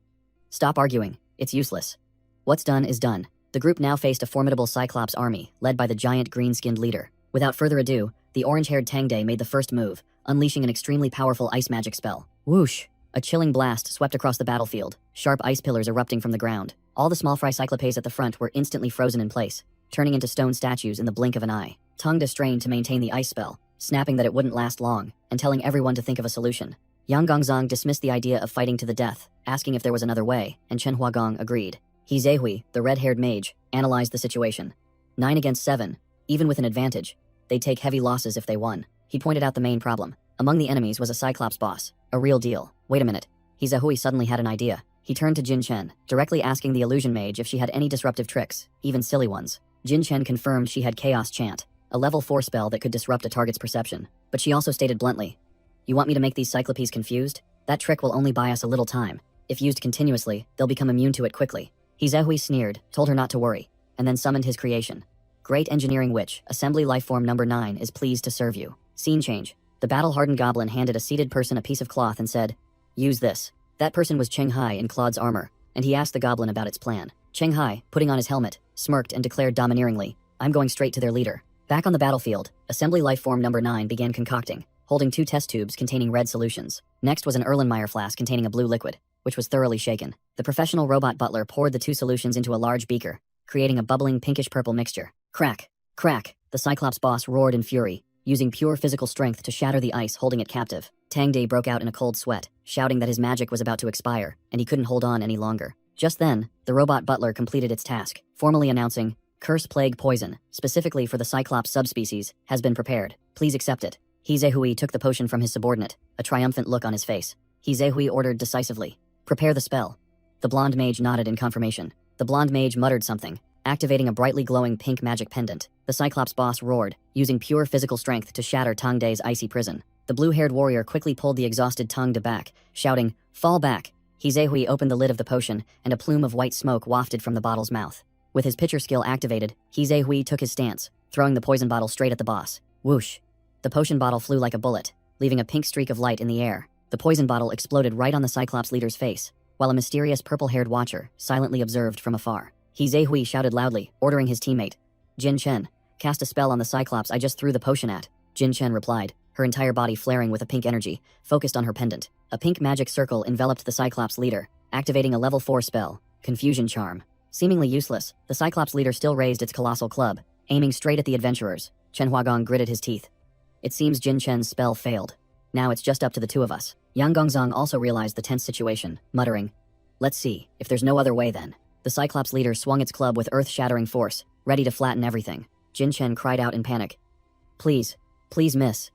"Stop arguing. It's useless. What's done is done." The group now faced a formidable Cyclops army, led by the giant green-skinned leader. Without further ado, the orange-haired Tangde made the first move, unleashing an extremely powerful ice magic spell. Whoosh! A chilling blast swept across the battlefield, sharp ice pillars erupting from the ground. All the small fry Cyclopes at the front were instantly frozen in place, turning into stone statues in the blink of an eye. Tangde strained to maintain the ice spell, snapping that it wouldn't last long, and telling everyone to think of a solution. Yang Gongzang dismissed the idea of fighting to the death, asking if there was another way, and Chen Huagong agreed. He Zehui, the red-haired mage, analyzed the situation. 9 against 7, even with an advantage, they'd take heavy losses if they won. He pointed out the main problem. Among the enemies was a Cyclops boss, a real deal. Wait a minute. He Zehui suddenly had an idea. He turned to Jin Chen, directly asking the illusion mage if she had any disruptive tricks, even silly ones. Jin Chen confirmed she had Chaos Chant, a level 4 spell that could disrupt a target's perception. But she also stated bluntly, "You want me to make these Cyclopes confused? That trick will only buy us a little time. If used continuously, they'll become immune to it quickly." He Zehui sneered, told her not to worry, and then summoned his creation. "Great Engineering Witch, Assembly Lifeform number 9 is pleased to serve you." Scene change. The battle-hardened goblin handed a seated person a piece of cloth and said, "Use this." That person was Cheng Hai in Claude's armor, and he asked the goblin about its plan. Cheng Hai, putting on his helmet, smirked and declared domineeringly, "I'm going straight to their leader." Back on the battlefield, Assembly Lifeform number 9 began concocting, holding 2 test tubes containing red solutions. Next was an Erlenmeyer flask containing a blue liquid, which was thoroughly shaken. The professional robot butler poured the 2 solutions into a large beaker, creating a bubbling pinkish-purple mixture. Crack! Crack! The Cyclops boss roared in fury, using pure physical strength to shatter the ice holding it captive. Tangde broke out in a cold sweat, shouting that his magic was about to expire, and he couldn't hold on any longer. Just then, the robot butler completed its task, formally announcing, "Curse Plague Poison, specifically for the Cyclops subspecies, has been prepared. Please accept it." He Zehui took the potion from his subordinate, a triumphant look on his face. He Zehui ordered decisively, "Prepare the spell." The blonde mage nodded in confirmation. The blonde mage muttered something, activating a brightly glowing pink magic pendant. The Cyclops boss roared, using pure physical strength to shatter Tangde's icy prison. The blue-haired warrior quickly pulled the exhausted Tangde back, shouting, "Fall back!" He Zehui opened the lid of the potion, and a plume of white smoke wafted from the bottle's mouth. With his pitcher skill activated, He Zehui took his stance, throwing the poison bottle straight at the boss. Whoosh! The potion bottle flew like a bullet, leaving a pink streak of light in the air. The poison bottle exploded right on the Cyclops leader's face, while a mysterious purple-haired watcher silently observed from afar. He Zehui shouted loudly, ordering his teammate, "Jin Chen, Cast a spell on the Cyclops I just threw the potion at, Jin Chen replied, her entire body flaring with a pink energy, focused on her pendant. A pink magic circle enveloped the Cyclops leader, activating a level 4 spell, Confusion Charm. Seemingly useless, the Cyclops leader still raised its colossal club, aiming straight at the adventurers. Chen Huagong gritted his teeth. It seems Jin Chen's spell failed. Now it's just up to the two of us. Yang Gongzong also realized the tense situation, muttering, "Let's see, if there's no other way then." The Cyclops leader swung its club with earth-shattering force, ready to flatten everything. Jin Chen cried out in panic. Please, please miss.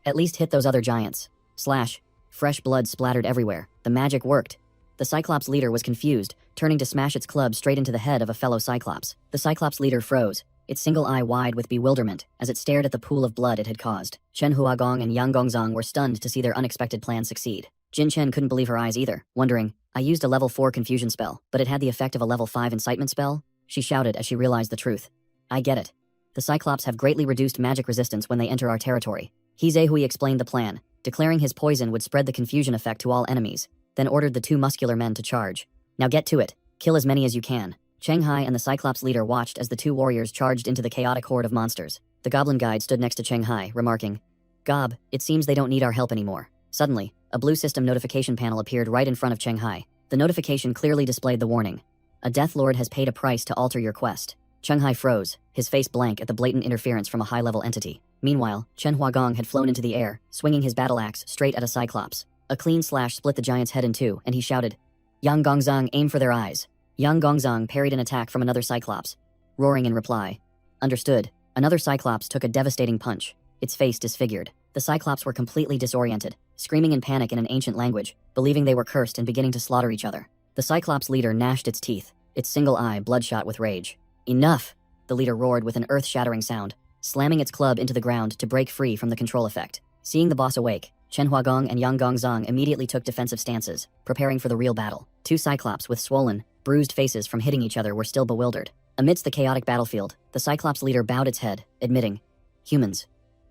At least hit those other giants. Slash. Fresh blood splattered everywhere. The magic worked. The Cyclops leader was confused, turning to smash its club straight into the head of a fellow Cyclops. The Cyclops leader froze, its single eye wide with bewilderment as it stared at the pool of blood it had caused. Chen Huagong and Yang Gongzong were stunned to see their unexpected plan succeed. Jin Chen couldn't believe her eyes either, wondering, I used a level 4 confusion spell, but it had the effect of a level 5 incitement spell? She shouted as she realized the truth. I get it. The Cyclops have greatly reduced magic resistance when they enter our territory. He Zehui explained the plan, declaring his poison would spread the confusion effect to all enemies, then ordered the two muscular men to charge. Now get to it. Kill as many as you can. Cheng Hai and the Cyclops leader watched as the two warriors charged into the chaotic horde of monsters. The goblin guide stood next to Cheng Hai, remarking, Gob, it seems they don't need our help anymore. Suddenly, a blue system notification panel appeared right in front of Cheng Hai. The notification clearly displayed the warning. A Death Lord has paid a price to alter your quest. Cheng Hai froze, his face blank at the blatant interference from a high-level entity. Meanwhile, Chen Huagong had flown into the air, swinging his battle axe straight at a Cyclops. A clean slash split the giant's head in two, and he shouted, Yang Gongzong, aim for their eyes. Yang Gongzong parried an attack from another Cyclops, roaring in reply. Understood. Another Cyclops took a devastating punch, its face disfigured. The Cyclops were completely disoriented, screaming in panic in an ancient language, believing they were cursed and beginning to slaughter each other. The Cyclops leader gnashed its teeth, its single eye bloodshot with rage. Enough! The leader roared with an earth-shattering sound, slamming its club into the ground to break free from the control effect. Seeing the boss awake, Chen Huagong and Yang Gongzong immediately took defensive stances, preparing for the real battle. Two Cyclops with swollen, bruised faces from hitting each other were still bewildered. Amidst the chaotic battlefield, the Cyclops leader bowed its head, admitting, Humans,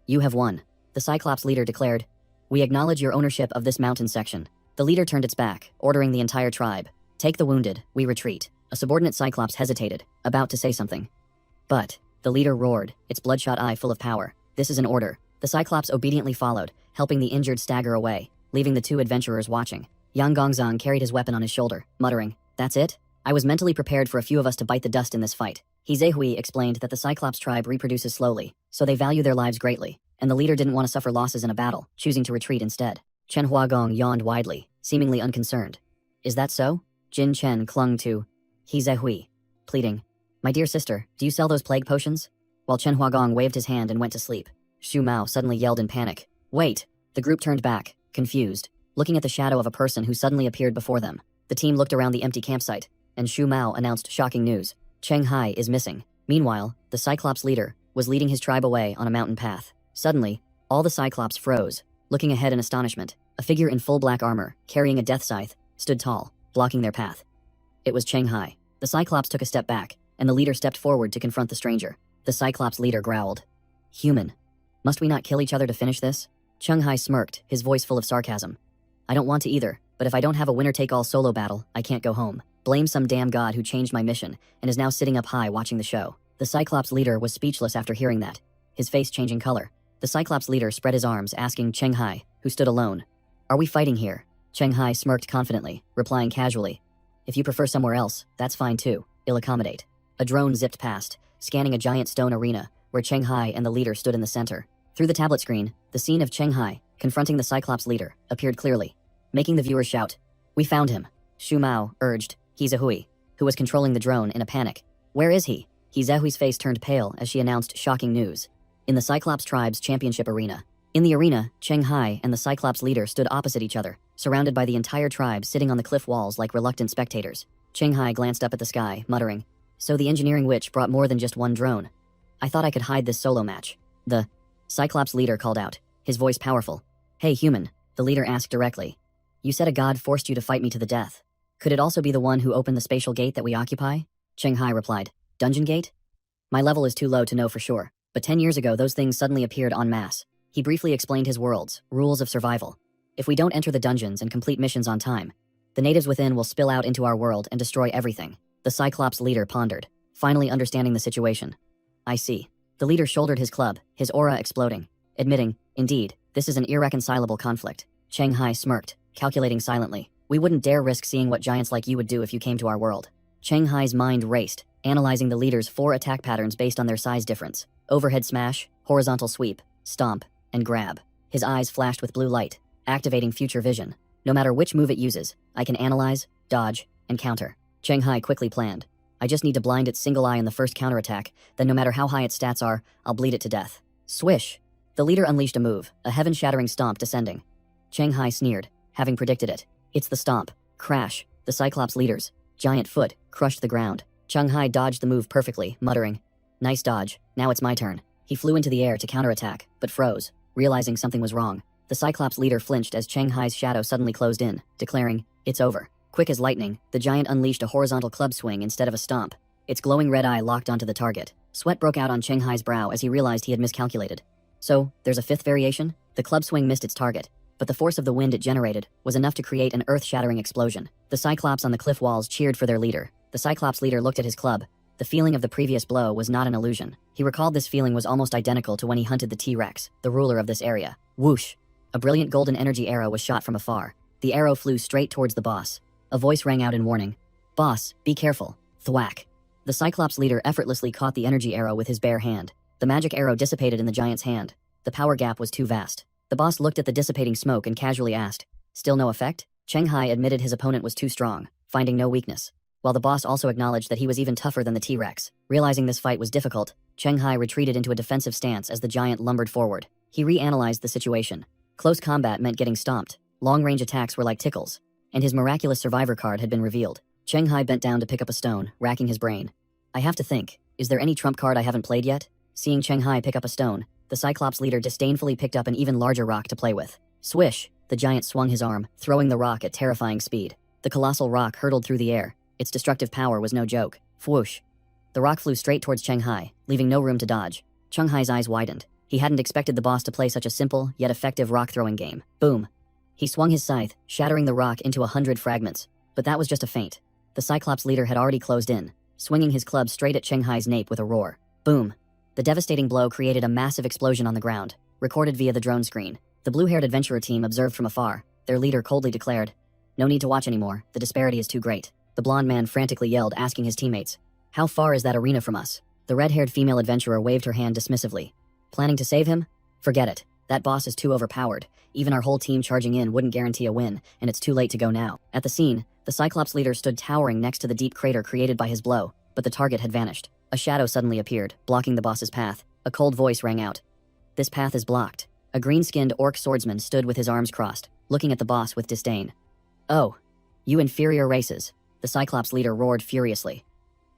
you have won. The Cyclops leader declared, We acknowledge your ownership of this mountain section. The leader turned its back, ordering the entire tribe, Take the wounded, we retreat. A subordinate Cyclops hesitated, about to say something. But, the leader roared, its bloodshot eye full of power. This is an order. The Cyclops obediently followed, helping the injured stagger away, leaving the two adventurers watching. Yang Gongzong carried his weapon on his shoulder, muttering, That's it? I was mentally prepared for a few of us to bite the dust in this fight. He Zehui explained that the Cyclops tribe reproduces slowly, so they value their lives greatly, and the leader didn't want to suffer losses in a battle, choosing to retreat instead. Chen Huagong yawned widely, seemingly unconcerned. Is that so? Jin Chen clung to He Zehui, pleading, My dear sister, do you sell those plague potions? While Chen Huagong waved his hand and went to sleep, Shu Mao suddenly yelled in panic. Wait! The group turned back, confused, looking at the shadow of a person who suddenly appeared before them. The team looked around the empty campsite, and Shu Mao announced shocking news. Cheng Hai is missing. Meanwhile, the Cyclops leader was leading his tribe away on a mountain path. Suddenly, all the Cyclops froze, looking ahead in astonishment. A figure in full black armor, carrying a death scythe, stood tall, blocking their path. It was Cheng Hai. The Cyclops took a step back, and the leader stepped forward to confront the stranger. The Cyclops leader growled. Human. Must we not kill each other to finish this? Cheng Hai smirked, his voice full of sarcasm. I don't want to either, but if I don't have a winner-take-all solo battle, I can't go home. Blame some damn god who changed my mission, and is now sitting up high watching the show. The Cyclops leader was speechless after hearing that, his face changing color. The Cyclops leader spread his arms, asking Cheng Hai, who stood alone. Are we fighting here? Cheng Hai smirked confidently, replying casually. If you prefer somewhere else, that's fine too. I'll accommodate. A drone zipped past, scanning a giant stone arena, where Cheng Hai and the leader stood in the center. Through the tablet screen, the scene of Cheng Hai, confronting the Cyclops leader, appeared clearly, making the viewers shout, We found him. Shu Mao urged He Zehui, who was controlling the drone in a panic. Where is he? He Zehui's face turned pale as she announced shocking news. In the Cyclops tribe's championship arena. In the arena, Cheng Hai and the Cyclops leader stood opposite each other, surrounded by the entire tribe sitting on the cliff walls like reluctant spectators. Cheng Hai glanced up at the sky, muttering, So the engineering witch brought more than just one drone. I thought I could hide this solo match. The Cyclops leader called out, his voice powerful. Hey human, the leader asked directly. You said a god forced you to fight me to the death. Could it also be the one who opened the spatial gate that we occupy? Cheng Hai replied, Dungeon gate? My level is too low to know for sure, but 10 years ago those things suddenly appeared en masse. He briefly explained his worlds, rules of survival. If we don't enter the dungeons and complete missions on time, the natives within will spill out into our world and destroy everything. The Cyclops leader pondered, finally understanding the situation. I see. The leader shouldered his club, his aura exploding, admitting, "Indeed, this is an irreconcilable conflict." Cheng Hai smirked, calculating silently. "We wouldn't dare risk seeing what giants like you would do if you came to our world." Cheng Hai's mind raced, analyzing the leader's 4 attack patterns based on their size difference: overhead smash, horizontal sweep, stomp, and grab. His eyes flashed with blue light, activating future vision. No matter which move it uses, I can analyze, dodge, and counter. Cheng Hai quickly planned. I just need to blind its single eye in the first counterattack, then no matter how high its stats are, I'll bleed it to death. Swish! The leader unleashed a move, a heaven-shattering stomp descending. Cheng Hai sneered, having predicted it. It's the stomp. Crash! The Cyclops leader's giant foot crushed the ground. Cheng Hai dodged the move perfectly, muttering, "Nice dodge, now it's my turn." He flew into the air to counterattack, but froze, realizing something was wrong. The Cyclops leader flinched as Cheng Hai's shadow suddenly closed in, declaring, "It's over." Quick as lightning, the giant unleashed a horizontal club swing instead of a stomp. Its glowing red eye locked onto the target. Sweat broke out on Cheng Hai's brow as he realized he had miscalculated. So, there's a 5th variation? The club swing missed its target, but the force of the wind it generated was enough to create an earth-shattering explosion. The Cyclops on the cliff walls cheered for their leader. The Cyclops leader looked at his club. The feeling of the previous blow was not an illusion. He recalled this feeling was almost identical to when he hunted the T-Rex, the ruler of this area. Whoosh! A brilliant golden energy arrow was shot from afar. The arrow flew straight towards the boss. A voice rang out in warning. "Boss, be careful." Thwack! The Cyclops leader effortlessly caught the energy arrow with his bare hand. The magic arrow dissipated in the giant's hand. The power gap was too vast. The boss looked at the dissipating smoke and casually asked, "Still no effect?" Cheng Hai admitted his opponent was too strong, finding no weakness. While the boss also acknowledged that he was even tougher than the T-Rex. Realizing this fight was difficult, Cheng Hai retreated into a defensive stance as the giant lumbered forward. He reanalyzed the situation. Close combat meant getting stomped. Long-range attacks were like tickles. And his miraculous survivor card had been revealed. Cheng Hai bent down to pick up a stone, racking his brain. "I have to think. Is there any trump card I haven't played yet?" Seeing Cheng Hai pick up a stone, the Cyclops leader disdainfully picked up an even larger rock to play with. Swish! The giant swung his arm, throwing the rock at terrifying speed. The colossal rock hurtled through the air. Its destructive power was no joke. Whoosh! The rock flew straight towards Cheng Hai, leaving no room to dodge. Cheng Hai's eyes widened. He hadn't expected the boss to play such a simple, yet effective rock-throwing game. Boom! He swung his scythe, shattering the rock into 100 fragments. But that was just a feint. The Cyclops leader had already closed in, swinging his club straight at Cheng Hai's nape with a roar. Boom! The devastating blow created a massive explosion on the ground, recorded via the drone screen. The blue-haired adventurer team observed from afar. Their leader coldly declared, "No need to watch anymore, the disparity is too great." The blonde man frantically yelled, asking his teammates, "How far is that arena from us?" The red-haired female adventurer waved her hand dismissively. "Planning to save him? Forget it. That boss is too overpowered. Even our whole team charging in wouldn't guarantee a win, and it's too late to go now." At the scene, the Cyclops leader stood towering next to the deep crater created by his blow, but the target had vanished. A shadow suddenly appeared, blocking the boss's path. A cold voice rang out. "This path is blocked." A green-skinned orc swordsman stood with his arms crossed, looking at the boss with disdain. "Oh, you inferior races," the Cyclops leader roared furiously.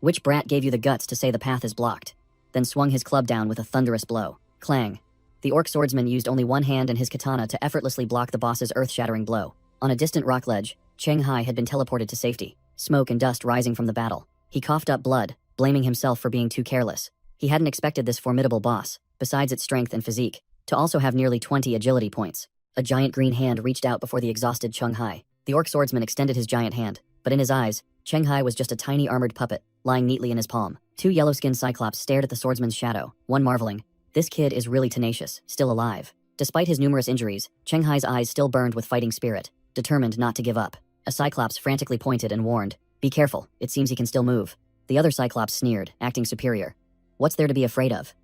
"Which brat gave you the guts to say the path is blocked?" Then swung his club down with a thunderous blow. Clang! The orc swordsman used only one hand and his katana to effortlessly block the boss's earth-shattering blow. On a distant rock ledge, Cheng Hai had been teleported to safety, smoke and dust rising from the battle. He coughed up blood, blaming himself for being too careless. He hadn't expected this formidable boss, besides its strength and physique, to also have nearly 20 agility points. A giant green hand reached out before the exhausted Cheng Hai. The orc swordsman extended his giant hand, but in his eyes, Cheng Hai was just a tiny armored puppet, lying neatly in his palm. 2 yellow-skinned cyclops stared at the swordsman's shadow, one marveling, "This kid is really tenacious, still alive." Despite his numerous injuries, Cheng Hai's eyes still burned with fighting spirit, determined not to give up. A cyclops frantically pointed and warned, "Be careful, it seems he can still move." The other cyclops sneered, acting superior. "What's there to be afraid of?"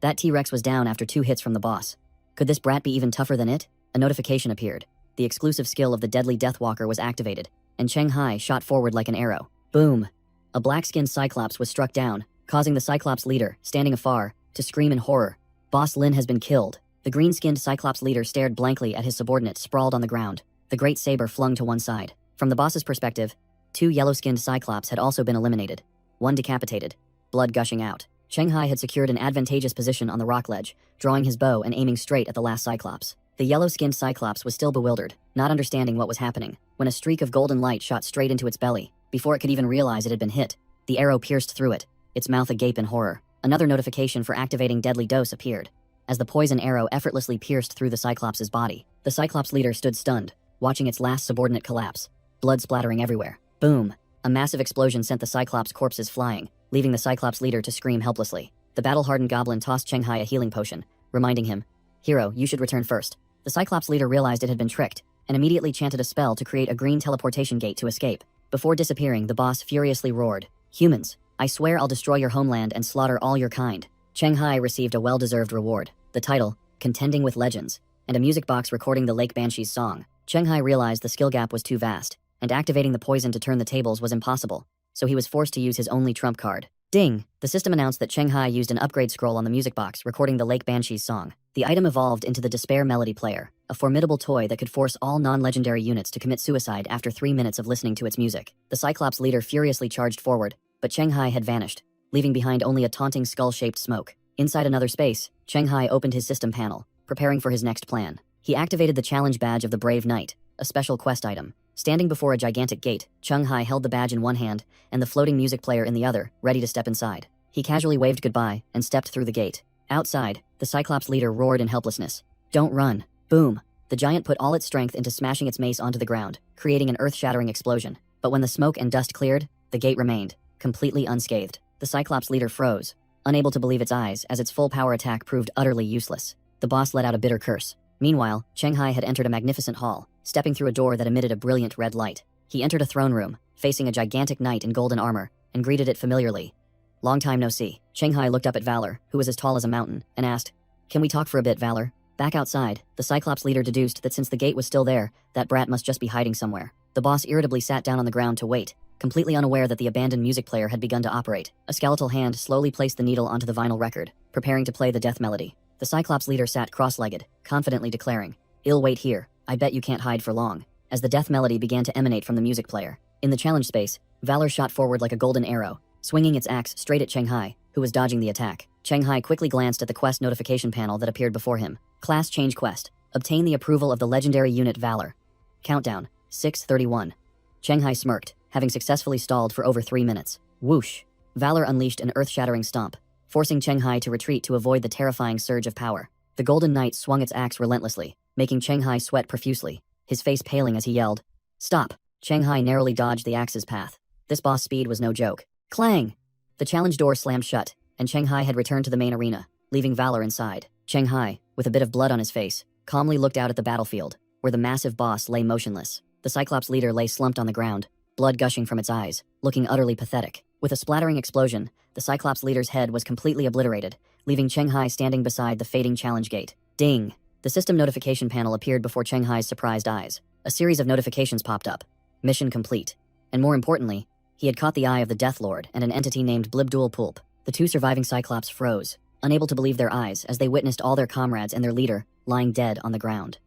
That T-Rex was down after 2 hits from the boss. Could this brat be even tougher than it? A notification appeared. The exclusive skill of the deadly Deathwalker was activated, and Cheng Hai shot forward like an arrow. Boom! A black-skinned cyclops was struck down, causing the cyclops leader, standing afar, to scream in horror. Boss Lin has been killed. The green-skinned cyclops leader stared blankly at his subordinate sprawled on the ground, the great saber flung to one side. From the boss's perspective, 2 yellow-skinned cyclops had also been eliminated. 1 decapitated, blood gushing out. Cheng Hai had secured an advantageous position on the rock ledge, drawing his bow and aiming straight at the last cyclops. The yellow-skinned cyclops was still bewildered, not understanding what was happening, when a streak of golden light shot straight into its belly. Before it could even realize it had been hit, the arrow pierced through it, its mouth agape in horror. Another notification for activating deadly dose appeared, as the poison arrow effortlessly pierced through the cyclops' body. The cyclops leader stood stunned, watching its last subordinate collapse, blood splattering everywhere. Boom! A massive explosion sent the cyclops corpses flying, leaving the cyclops leader to scream helplessly. The battle-hardened goblin tossed Cheng Hai a healing potion, reminding him, "Hero, you should return first." The Cyclops leader realized it had been tricked, and immediately chanted a spell to create a green teleportation gate to escape. Before disappearing, the boss furiously roared, "Humans, I swear I'll destroy your homeland and slaughter all your kind." Cheng Hai received a well-deserved reward, the title, Contending with Legends, and a music box recording the Lake Banshee's song. Cheng Hai realized the skill gap was too vast, and activating the poison to turn the tables was impossible, so he was forced to use his only trump card. Ding! The system announced that Cheng Hai used an upgrade scroll on the music box recording the Lake Banshee's song. The item evolved into the Despair Melody Player, a formidable toy that could force all non-legendary units to commit suicide after 3 minutes of listening to its music. The Cyclops leader furiously charged forward, but Cheng Hai had vanished, leaving behind only a taunting skull-shaped smoke. Inside another space, Cheng Hai opened his system panel, preparing for his next plan. He activated the challenge badge of the Brave Knight, a special quest item. Standing before a gigantic gate, Cheng Hai held the badge in one hand and the floating music player in the other, ready to step inside. He casually waved goodbye and stepped through the gate. Outside, the Cyclops leader roared in helplessness. "Don't run." Boom! The giant put all its strength into smashing its mace onto the ground, creating an earth-shattering explosion. But when the smoke and dust cleared, the gate remained, completely unscathed. The Cyclops leader froze, unable to believe its eyes as its full power attack proved utterly useless. The boss let out a bitter curse. Meanwhile, Cheng Hai had entered a magnificent hall, stepping through a door that emitted a brilliant red light. He entered a throne room, facing a gigantic knight in golden armor, and greeted it familiarly. "Long time no see." Cheng Hai looked up at Valor, who was as tall as a mountain, and asked, "Can we talk for a bit, Valor?" Back outside, the Cyclops leader deduced that since the gate was still there, that brat must just be hiding somewhere. The boss irritably sat down on the ground to wait, completely unaware that the abandoned music player had begun to operate. A skeletal hand slowly placed the needle onto the vinyl record, preparing to play the death melody. The Cyclops leader sat cross-legged, confidently declaring, "I'll wait here. I bet you can't hide for long," as the death melody began to emanate from the music player. In the challenge space, Valor shot forward like a golden arrow, swinging its axe straight at Cheng Hai, who was dodging the attack. Cheng Hai quickly glanced at the quest notification panel that appeared before him. Class change quest. Obtain the approval of the legendary unit Valor. Countdown, 6:31. Cheng Hai smirked, having successfully stalled for over 3 minutes. Whoosh! Valor unleashed an earth-shattering stomp, forcing Cheng Hai to retreat to avoid the terrifying surge of power. The Golden Knight swung its axe relentlessly, making Cheng Hai sweat profusely, his face paling as he yelled, "Stop!" Cheng Hai narrowly dodged the axe's path. This boss speed was no joke. Clang! The challenge door slammed shut, and Cheng Hai had returned to the main arena, leaving Valor inside. Cheng Hai, with a bit of blood on his face, calmly looked out at the battlefield, where the massive boss lay motionless. The Cyclops leader lay slumped on the ground, blood gushing from its eyes, looking utterly pathetic. With a splattering explosion, the Cyclops leader's head was completely obliterated, leaving Cheng Hai standing beside the fading challenge gate. Ding! The system notification panel appeared before Cheng Hai's surprised eyes. A series of notifications popped up. Mission complete. And more importantly, he had caught the eye of the Death Lord and an entity named Blibdul Pulp. The two surviving Cyclops froze, unable to believe their eyes as they witnessed all their comrades and their leader lying dead on the ground.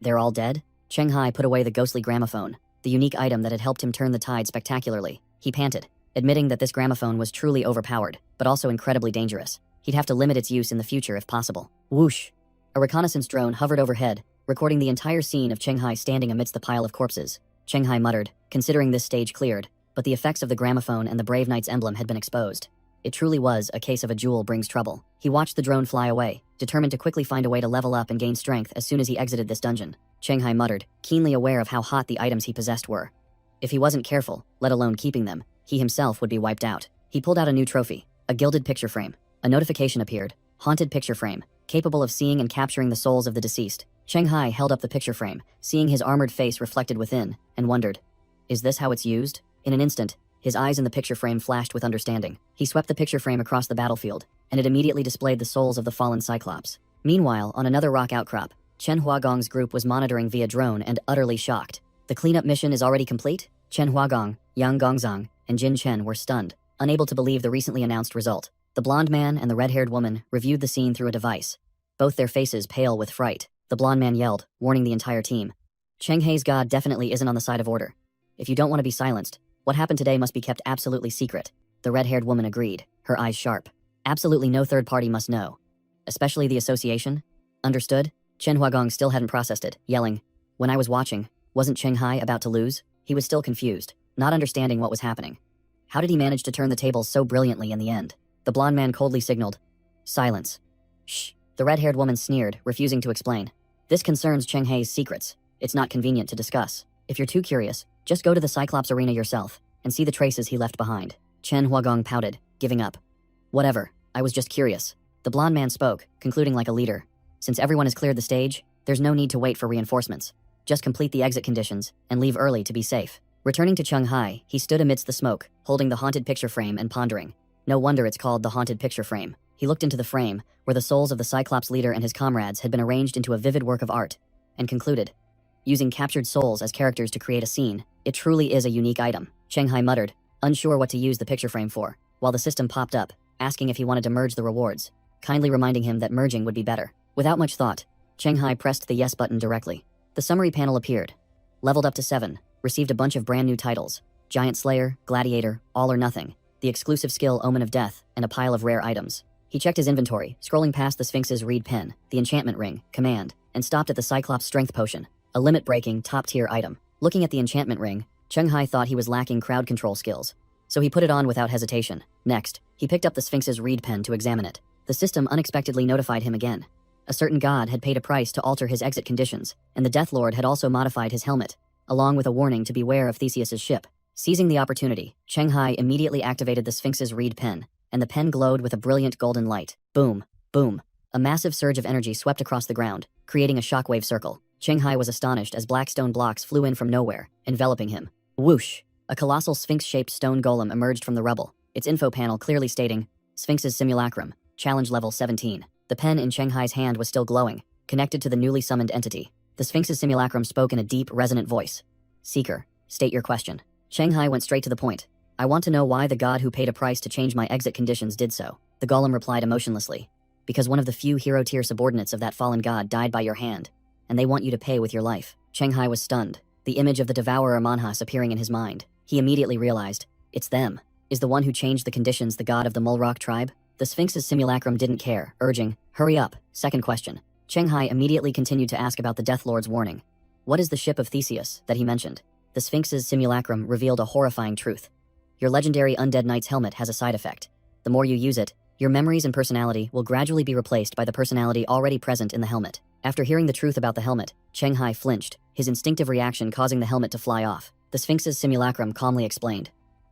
They're all dead? Cheng Hai put away the ghostly gramophone, the unique item that had helped him turn the tide spectacularly. He panted, admitting that this gramophone was truly overpowered, but also incredibly dangerous. He'd have to limit its use in the future if possible. Whoosh! A reconnaissance drone hovered overhead, recording the entire scene of Cheng Hai standing amidst the pile of corpses. Cheng Hai muttered, considering this stage cleared, but the effects of the gramophone and the Brave Knight's emblem had been exposed. It truly was a case of a jewel brings trouble. He watched the drone fly away, determined to quickly find a way to level up and gain strength as soon as he exited this dungeon. Cheng Hai muttered, keenly aware of how hot the items he possessed were. If he wasn't careful, let alone keeping them, he himself would be wiped out. He pulled out a new trophy, a gilded picture frame. A notification appeared, haunted picture frame, capable of seeing and capturing the souls of the deceased. Cheng Hai held up the picture frame, seeing his armored face reflected within, and wondered, is this how it's used? In an instant, his eyes in the picture frame flashed with understanding. He swept the picture frame across the battlefield, and it immediately displayed the souls of the fallen Cyclops. Meanwhile, on another rock outcrop, Chen Huagong's group was monitoring via drone and utterly shocked. The cleanup mission is already complete? Chen Huagong, Yang Gongzang, and Jin Chen were stunned, unable to believe the recently announced result. The blonde man and the red-haired woman reviewed the scene through a device, both their faces pale with fright. The blonde man yelled, warning the entire team. Cheng Hai's god definitely isn't on the side of order. If you don't want to be silenced, what happened today must be kept absolutely secret. The red-haired woman agreed, her eyes sharp. Absolutely no third party must know. Especially the association? Understood? Chen Huagong still hadn't processed it, yelling, when I was watching, wasn't Cheng Hai about to lose? He was still confused, not understanding what was happening. How did he manage to turn the tables so brilliantly in the end? The blonde man coldly signaled, silence. Shh. The red-haired woman sneered, refusing to explain. This concerns Cheng Hai's secrets. It's not convenient to discuss. If you're too curious, just go to the Cyclops arena yourself and see the traces he left behind. Chen Huagong pouted, giving up. Whatever, I was just curious. The blonde man spoke, concluding like a leader. Since everyone has cleared the stage, there's no need to wait for reinforcements. Just complete the exit conditions and leave early to be safe. Returning to Chung Hai, he stood amidst the smoke, holding the haunted picture frame and pondering. No wonder it's called the haunted picture frame. He looked into the frame, where the souls of the Cyclops leader and his comrades had been arranged into a vivid work of art, and concluded. Using captured souls as characters to create a scene, it truly is a unique item. Cheng Hai muttered, unsure what to use the picture frame for, while the system popped up, asking if he wanted to merge the rewards, kindly reminding him that merging would be better. Without much thought, Cheng Hai pressed the yes button directly. The summary panel appeared. Leveled up to 7, received a bunch of brand new titles. Giant Slayer, Gladiator, All or Nothing, the exclusive skill Omen of Death, and a pile of rare items. He checked his inventory, scrolling past the Sphinx's reed pen, the enchantment ring, command, and stopped at the Cyclops strength potion, a limit-breaking, top-tier item. Looking at the enchantment ring, Cheng Hai thought he was lacking crowd control skills, so he put it on without hesitation. Next, he picked up the Sphinx's reed pen to examine it. The system unexpectedly notified him again. A certain god had paid a price to alter his exit conditions, and the Death Lord had also modified his helmet, along with a warning to beware of Theseus's ship. Seizing the opportunity, Cheng Hai immediately activated the Sphinx's reed pen, and the pen glowed with a brilliant golden light. Boom, boom. A massive surge of energy swept across the ground, creating a shockwave circle. Cheng Hai was astonished as black stone blocks flew in from nowhere, enveloping him. Whoosh! A colossal sphinx-shaped stone golem emerged from the rubble, its info panel clearly stating, Sphinx's Simulacrum, challenge level 17. The pen in Cheng Hai's hand was still glowing, connected to the newly summoned entity. The Sphinx's Simulacrum spoke in a deep, resonant voice. Seeker, state your question. Cheng Hai went straight to the point. I want to know why the god who paid a price to change my exit conditions did so. The golem replied emotionlessly. Because one of the few hero-tier subordinates of that fallen god died by your hand, and they want you to pay with your life. Cheng Hai was stunned, the image of the devourer Manhas appearing in his mind. He immediately realized, it's them. Is the one who changed the conditions the god of the Mulrock tribe? The Sphinx's Simulacrum didn't care, urging, hurry up, second question. Cheng Hai immediately continued to ask about the Death Lord's warning. What is the ship of Theseus that he mentioned? The Sphinx's Simulacrum revealed a horrifying truth. Your legendary Undead Knight's helmet has a side effect. The more you use it, your memories and personality will gradually be replaced by the personality already present in the helmet. After hearing the truth about the helmet, Cheng Hai flinched, his instinctive reaction causing the helmet to fly off. The Sphinx's Simulacrum calmly explained.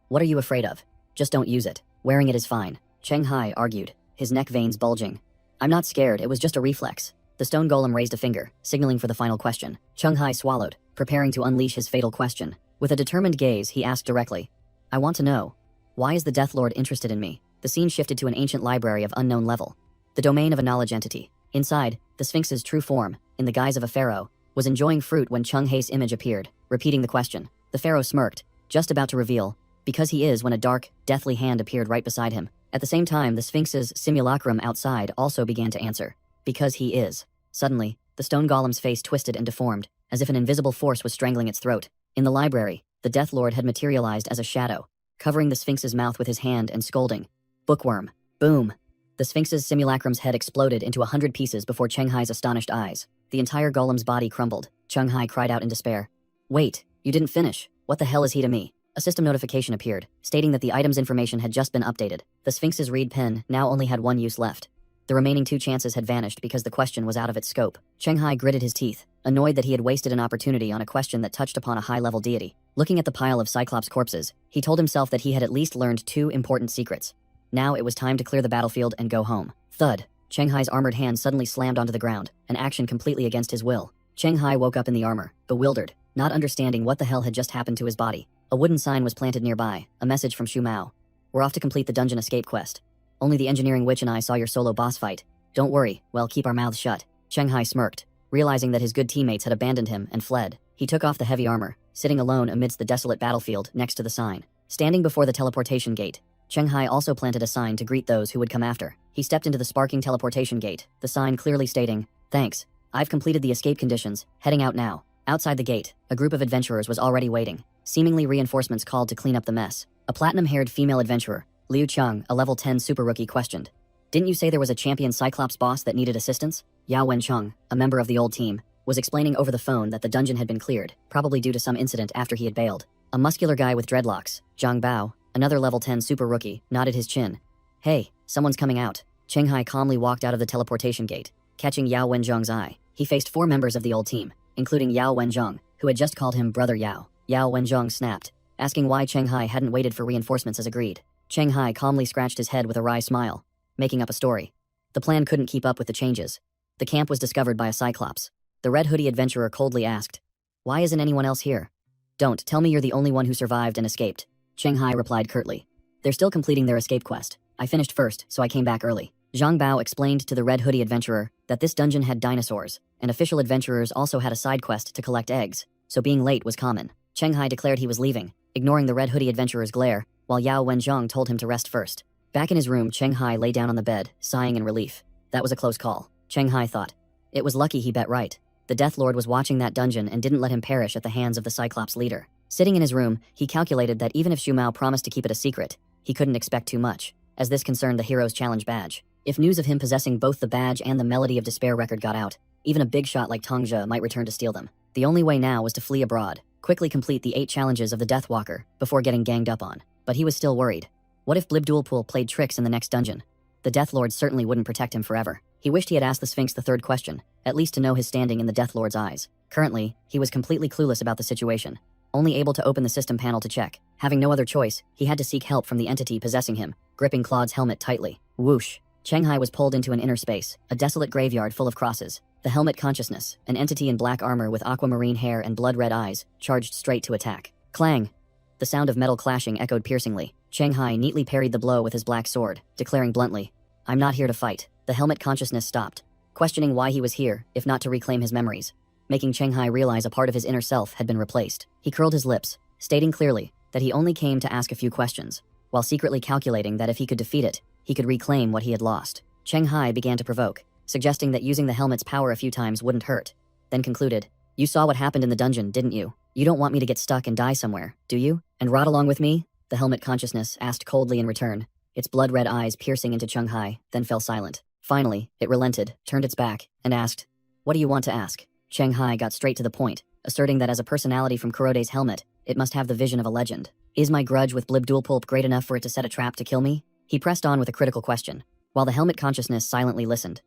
What are you afraid of? Just don't use it. Wearing it is fine. Cheng Hai argued, his neck veins bulging. I'm not scared, it was just a reflex. The stone golem raised a finger, signaling for the final question. Cheng Hai swallowed, preparing to unleash his fatal question. With a determined gaze, he asked directly, I want to know, why is the Death Lord interested in me? The scene shifted to an ancient library of unknown level, the domain of a knowledge entity. Inside, the Sphinx's true form, in the guise of a pharaoh, was enjoying fruit when Cheng Hai's image appeared, repeating the question. The pharaoh smirked, just about to reveal, because he is when a dark, deathly hand appeared right beside him. At the same time, the Sphinx's Simulacrum outside also began to answer. Because he is. Suddenly, the stone golem's face twisted and deformed, as if an invisible force was strangling its throat. In the library, the Death Lord had materialized as a shadow, covering the Sphinx's mouth with his hand and scolding. Bookworm. Boom. The Sphinx's Simulacrum's head exploded into 100 pieces before Cheng Hai's astonished eyes. The entire golem's body crumbled. Cheng Hai cried out in despair. Wait, you didn't finish. What the hell is he to me? A system notification appeared, stating that the item's information had just been updated. The Sphinx's reed pen now only had one use left. The remaining 2 chances had vanished because the question was out of its scope. Cheng Hai gritted his teeth, annoyed that he had wasted an opportunity on a question that touched upon a high-level deity. Looking at the pile of Cyclops corpses, he told himself that he had at least learned 2 important secrets. Now it was time to clear the battlefield and go home. Thud. Cheng Hai's armored hand suddenly slammed onto the ground, an action completely against his will. Cheng Hai woke up in the armor, bewildered, not understanding what the hell had just happened to his body. A wooden sign was planted nearby, a message from Shu Mao. We're off to complete the dungeon escape quest. Only the engineering witch and I saw your solo boss fight. Don't worry, well, keep our mouths shut. Cheng Hai smirked, realizing that his good teammates had abandoned him and fled. He took off the heavy armor, sitting alone amidst the desolate battlefield next to the sign. Standing before the teleportation gate, Cheng Hai also planted a sign to greet those who would come after. He stepped into the sparking teleportation gate, the sign clearly stating, Thanks, I've completed the escape conditions, heading out now. Outside the gate, a group of adventurers was already waiting. Seemingly reinforcements called to clean up the mess. A platinum-haired female adventurer, Liu Cheng, a level 10 super rookie, questioned. Didn't you say there was a champion Cyclops boss that needed assistance? Yao Wencheng, a member of the old team, was explaining over the phone that the dungeon had been cleared, probably due to some incident after he had bailed. A muscular guy with dreadlocks, Zhang Bao, another level 10 super rookie, nodded his chin. Hey, someone's coming out. Cheng Hai calmly walked out of the teleportation gate, catching Yao Wencheng's eye. He faced 4 members of the old team, including Yao Wencheng, who had just called him Brother Yao. Yao Wencheng snapped, asking why Cheng Hai hadn't waited for reinforcements as agreed. Cheng Hai calmly scratched his head with a wry smile. making up a story. The plan couldn't keep up with the changes. The camp was discovered by a Cyclops. The red hoodie adventurer coldly asked, "Why isn't anyone else here?" "Don't tell me you're the only one who survived and escaped," Cheng Hai replied curtly. "They're still completing their escape quest. I finished first, so I came back early." Zhang Bao explained to the red hoodie adventurer that this dungeon had dinosaurs, and official adventurers also had a side quest to collect eggs, so being late was common. Cheng Hai declared he was leaving, ignoring the red hoodie adventurer's glare, while Yao Wenzhong told him to rest first. Back in his room, Cheng Hai lay down on the bed, sighing in relief. That was a close call, Cheng Hai thought. It was lucky he bet right. The Death Lord was watching that dungeon and didn't let him perish at the hands of the Cyclops leader. Sitting in his room, he calculated that even if Xu Mao promised to keep it a secret, he couldn't expect too much, as this concerned the Hero's Challenge badge. If news of him possessing both the badge and the Melody of Despair record got out, even a big shot like Tongzhe might return to steal them. The only way now was to flee abroad, quickly complete the 8 challenges of the Deathwalker before getting ganged up on. But he was still worried. What if Blibdoolpool played tricks in the next dungeon? The Death Lord certainly wouldn't protect him forever. He wished he had asked the Sphinx the third question, at least to know his standing in the Death Lord's eyes. Currently, he was completely clueless about the situation, only able to open the system panel to check. Having no other choice, he had to seek help from the entity possessing him, gripping Claude's helmet tightly. Whoosh! Cheng Hai was pulled into an inner space, a desolate graveyard full of crosses. The helmet consciousness, an entity in black armor with aquamarine hair and blood-red eyes, charged straight to attack. Clang! The sound of metal clashing echoed piercingly. Cheng Hai neatly parried the blow with his black sword, declaring bluntly, "I'm not here to fight." The helmet consciousness stopped, questioning why he was here, if not to reclaim his memories, making Cheng Hai realize a part of his inner self had been replaced. He curled his lips, stating clearly that he only came to ask a few questions, while secretly calculating that if he could defeat it, he could reclaim what he had lost. Cheng Hai began to provoke, suggesting that using the helmet's power a few times wouldn't hurt, then concluded, "You saw what happened in the dungeon, didn't you? You don't want me to get stuck and die somewhere, do you? And rot along with me?" The helmet consciousness asked coldly in return, its blood-red eyes piercing into Cheng Hai, then fell silent. Finally, it relented, turned its back, and asked, "What do you want to ask?" Cheng Hai got straight to the point, asserting that as a personality from Kurode's helmet, it must have the vision of a legend. "Is my grudge with Blibdoolpoolp great enough for it to set a trap to kill me?" He pressed on with a critical question, while the helmet consciousness silently listened.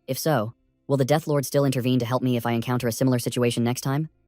"If so, will the Death Lord still intervene to help me if I encounter a similar situation next time?"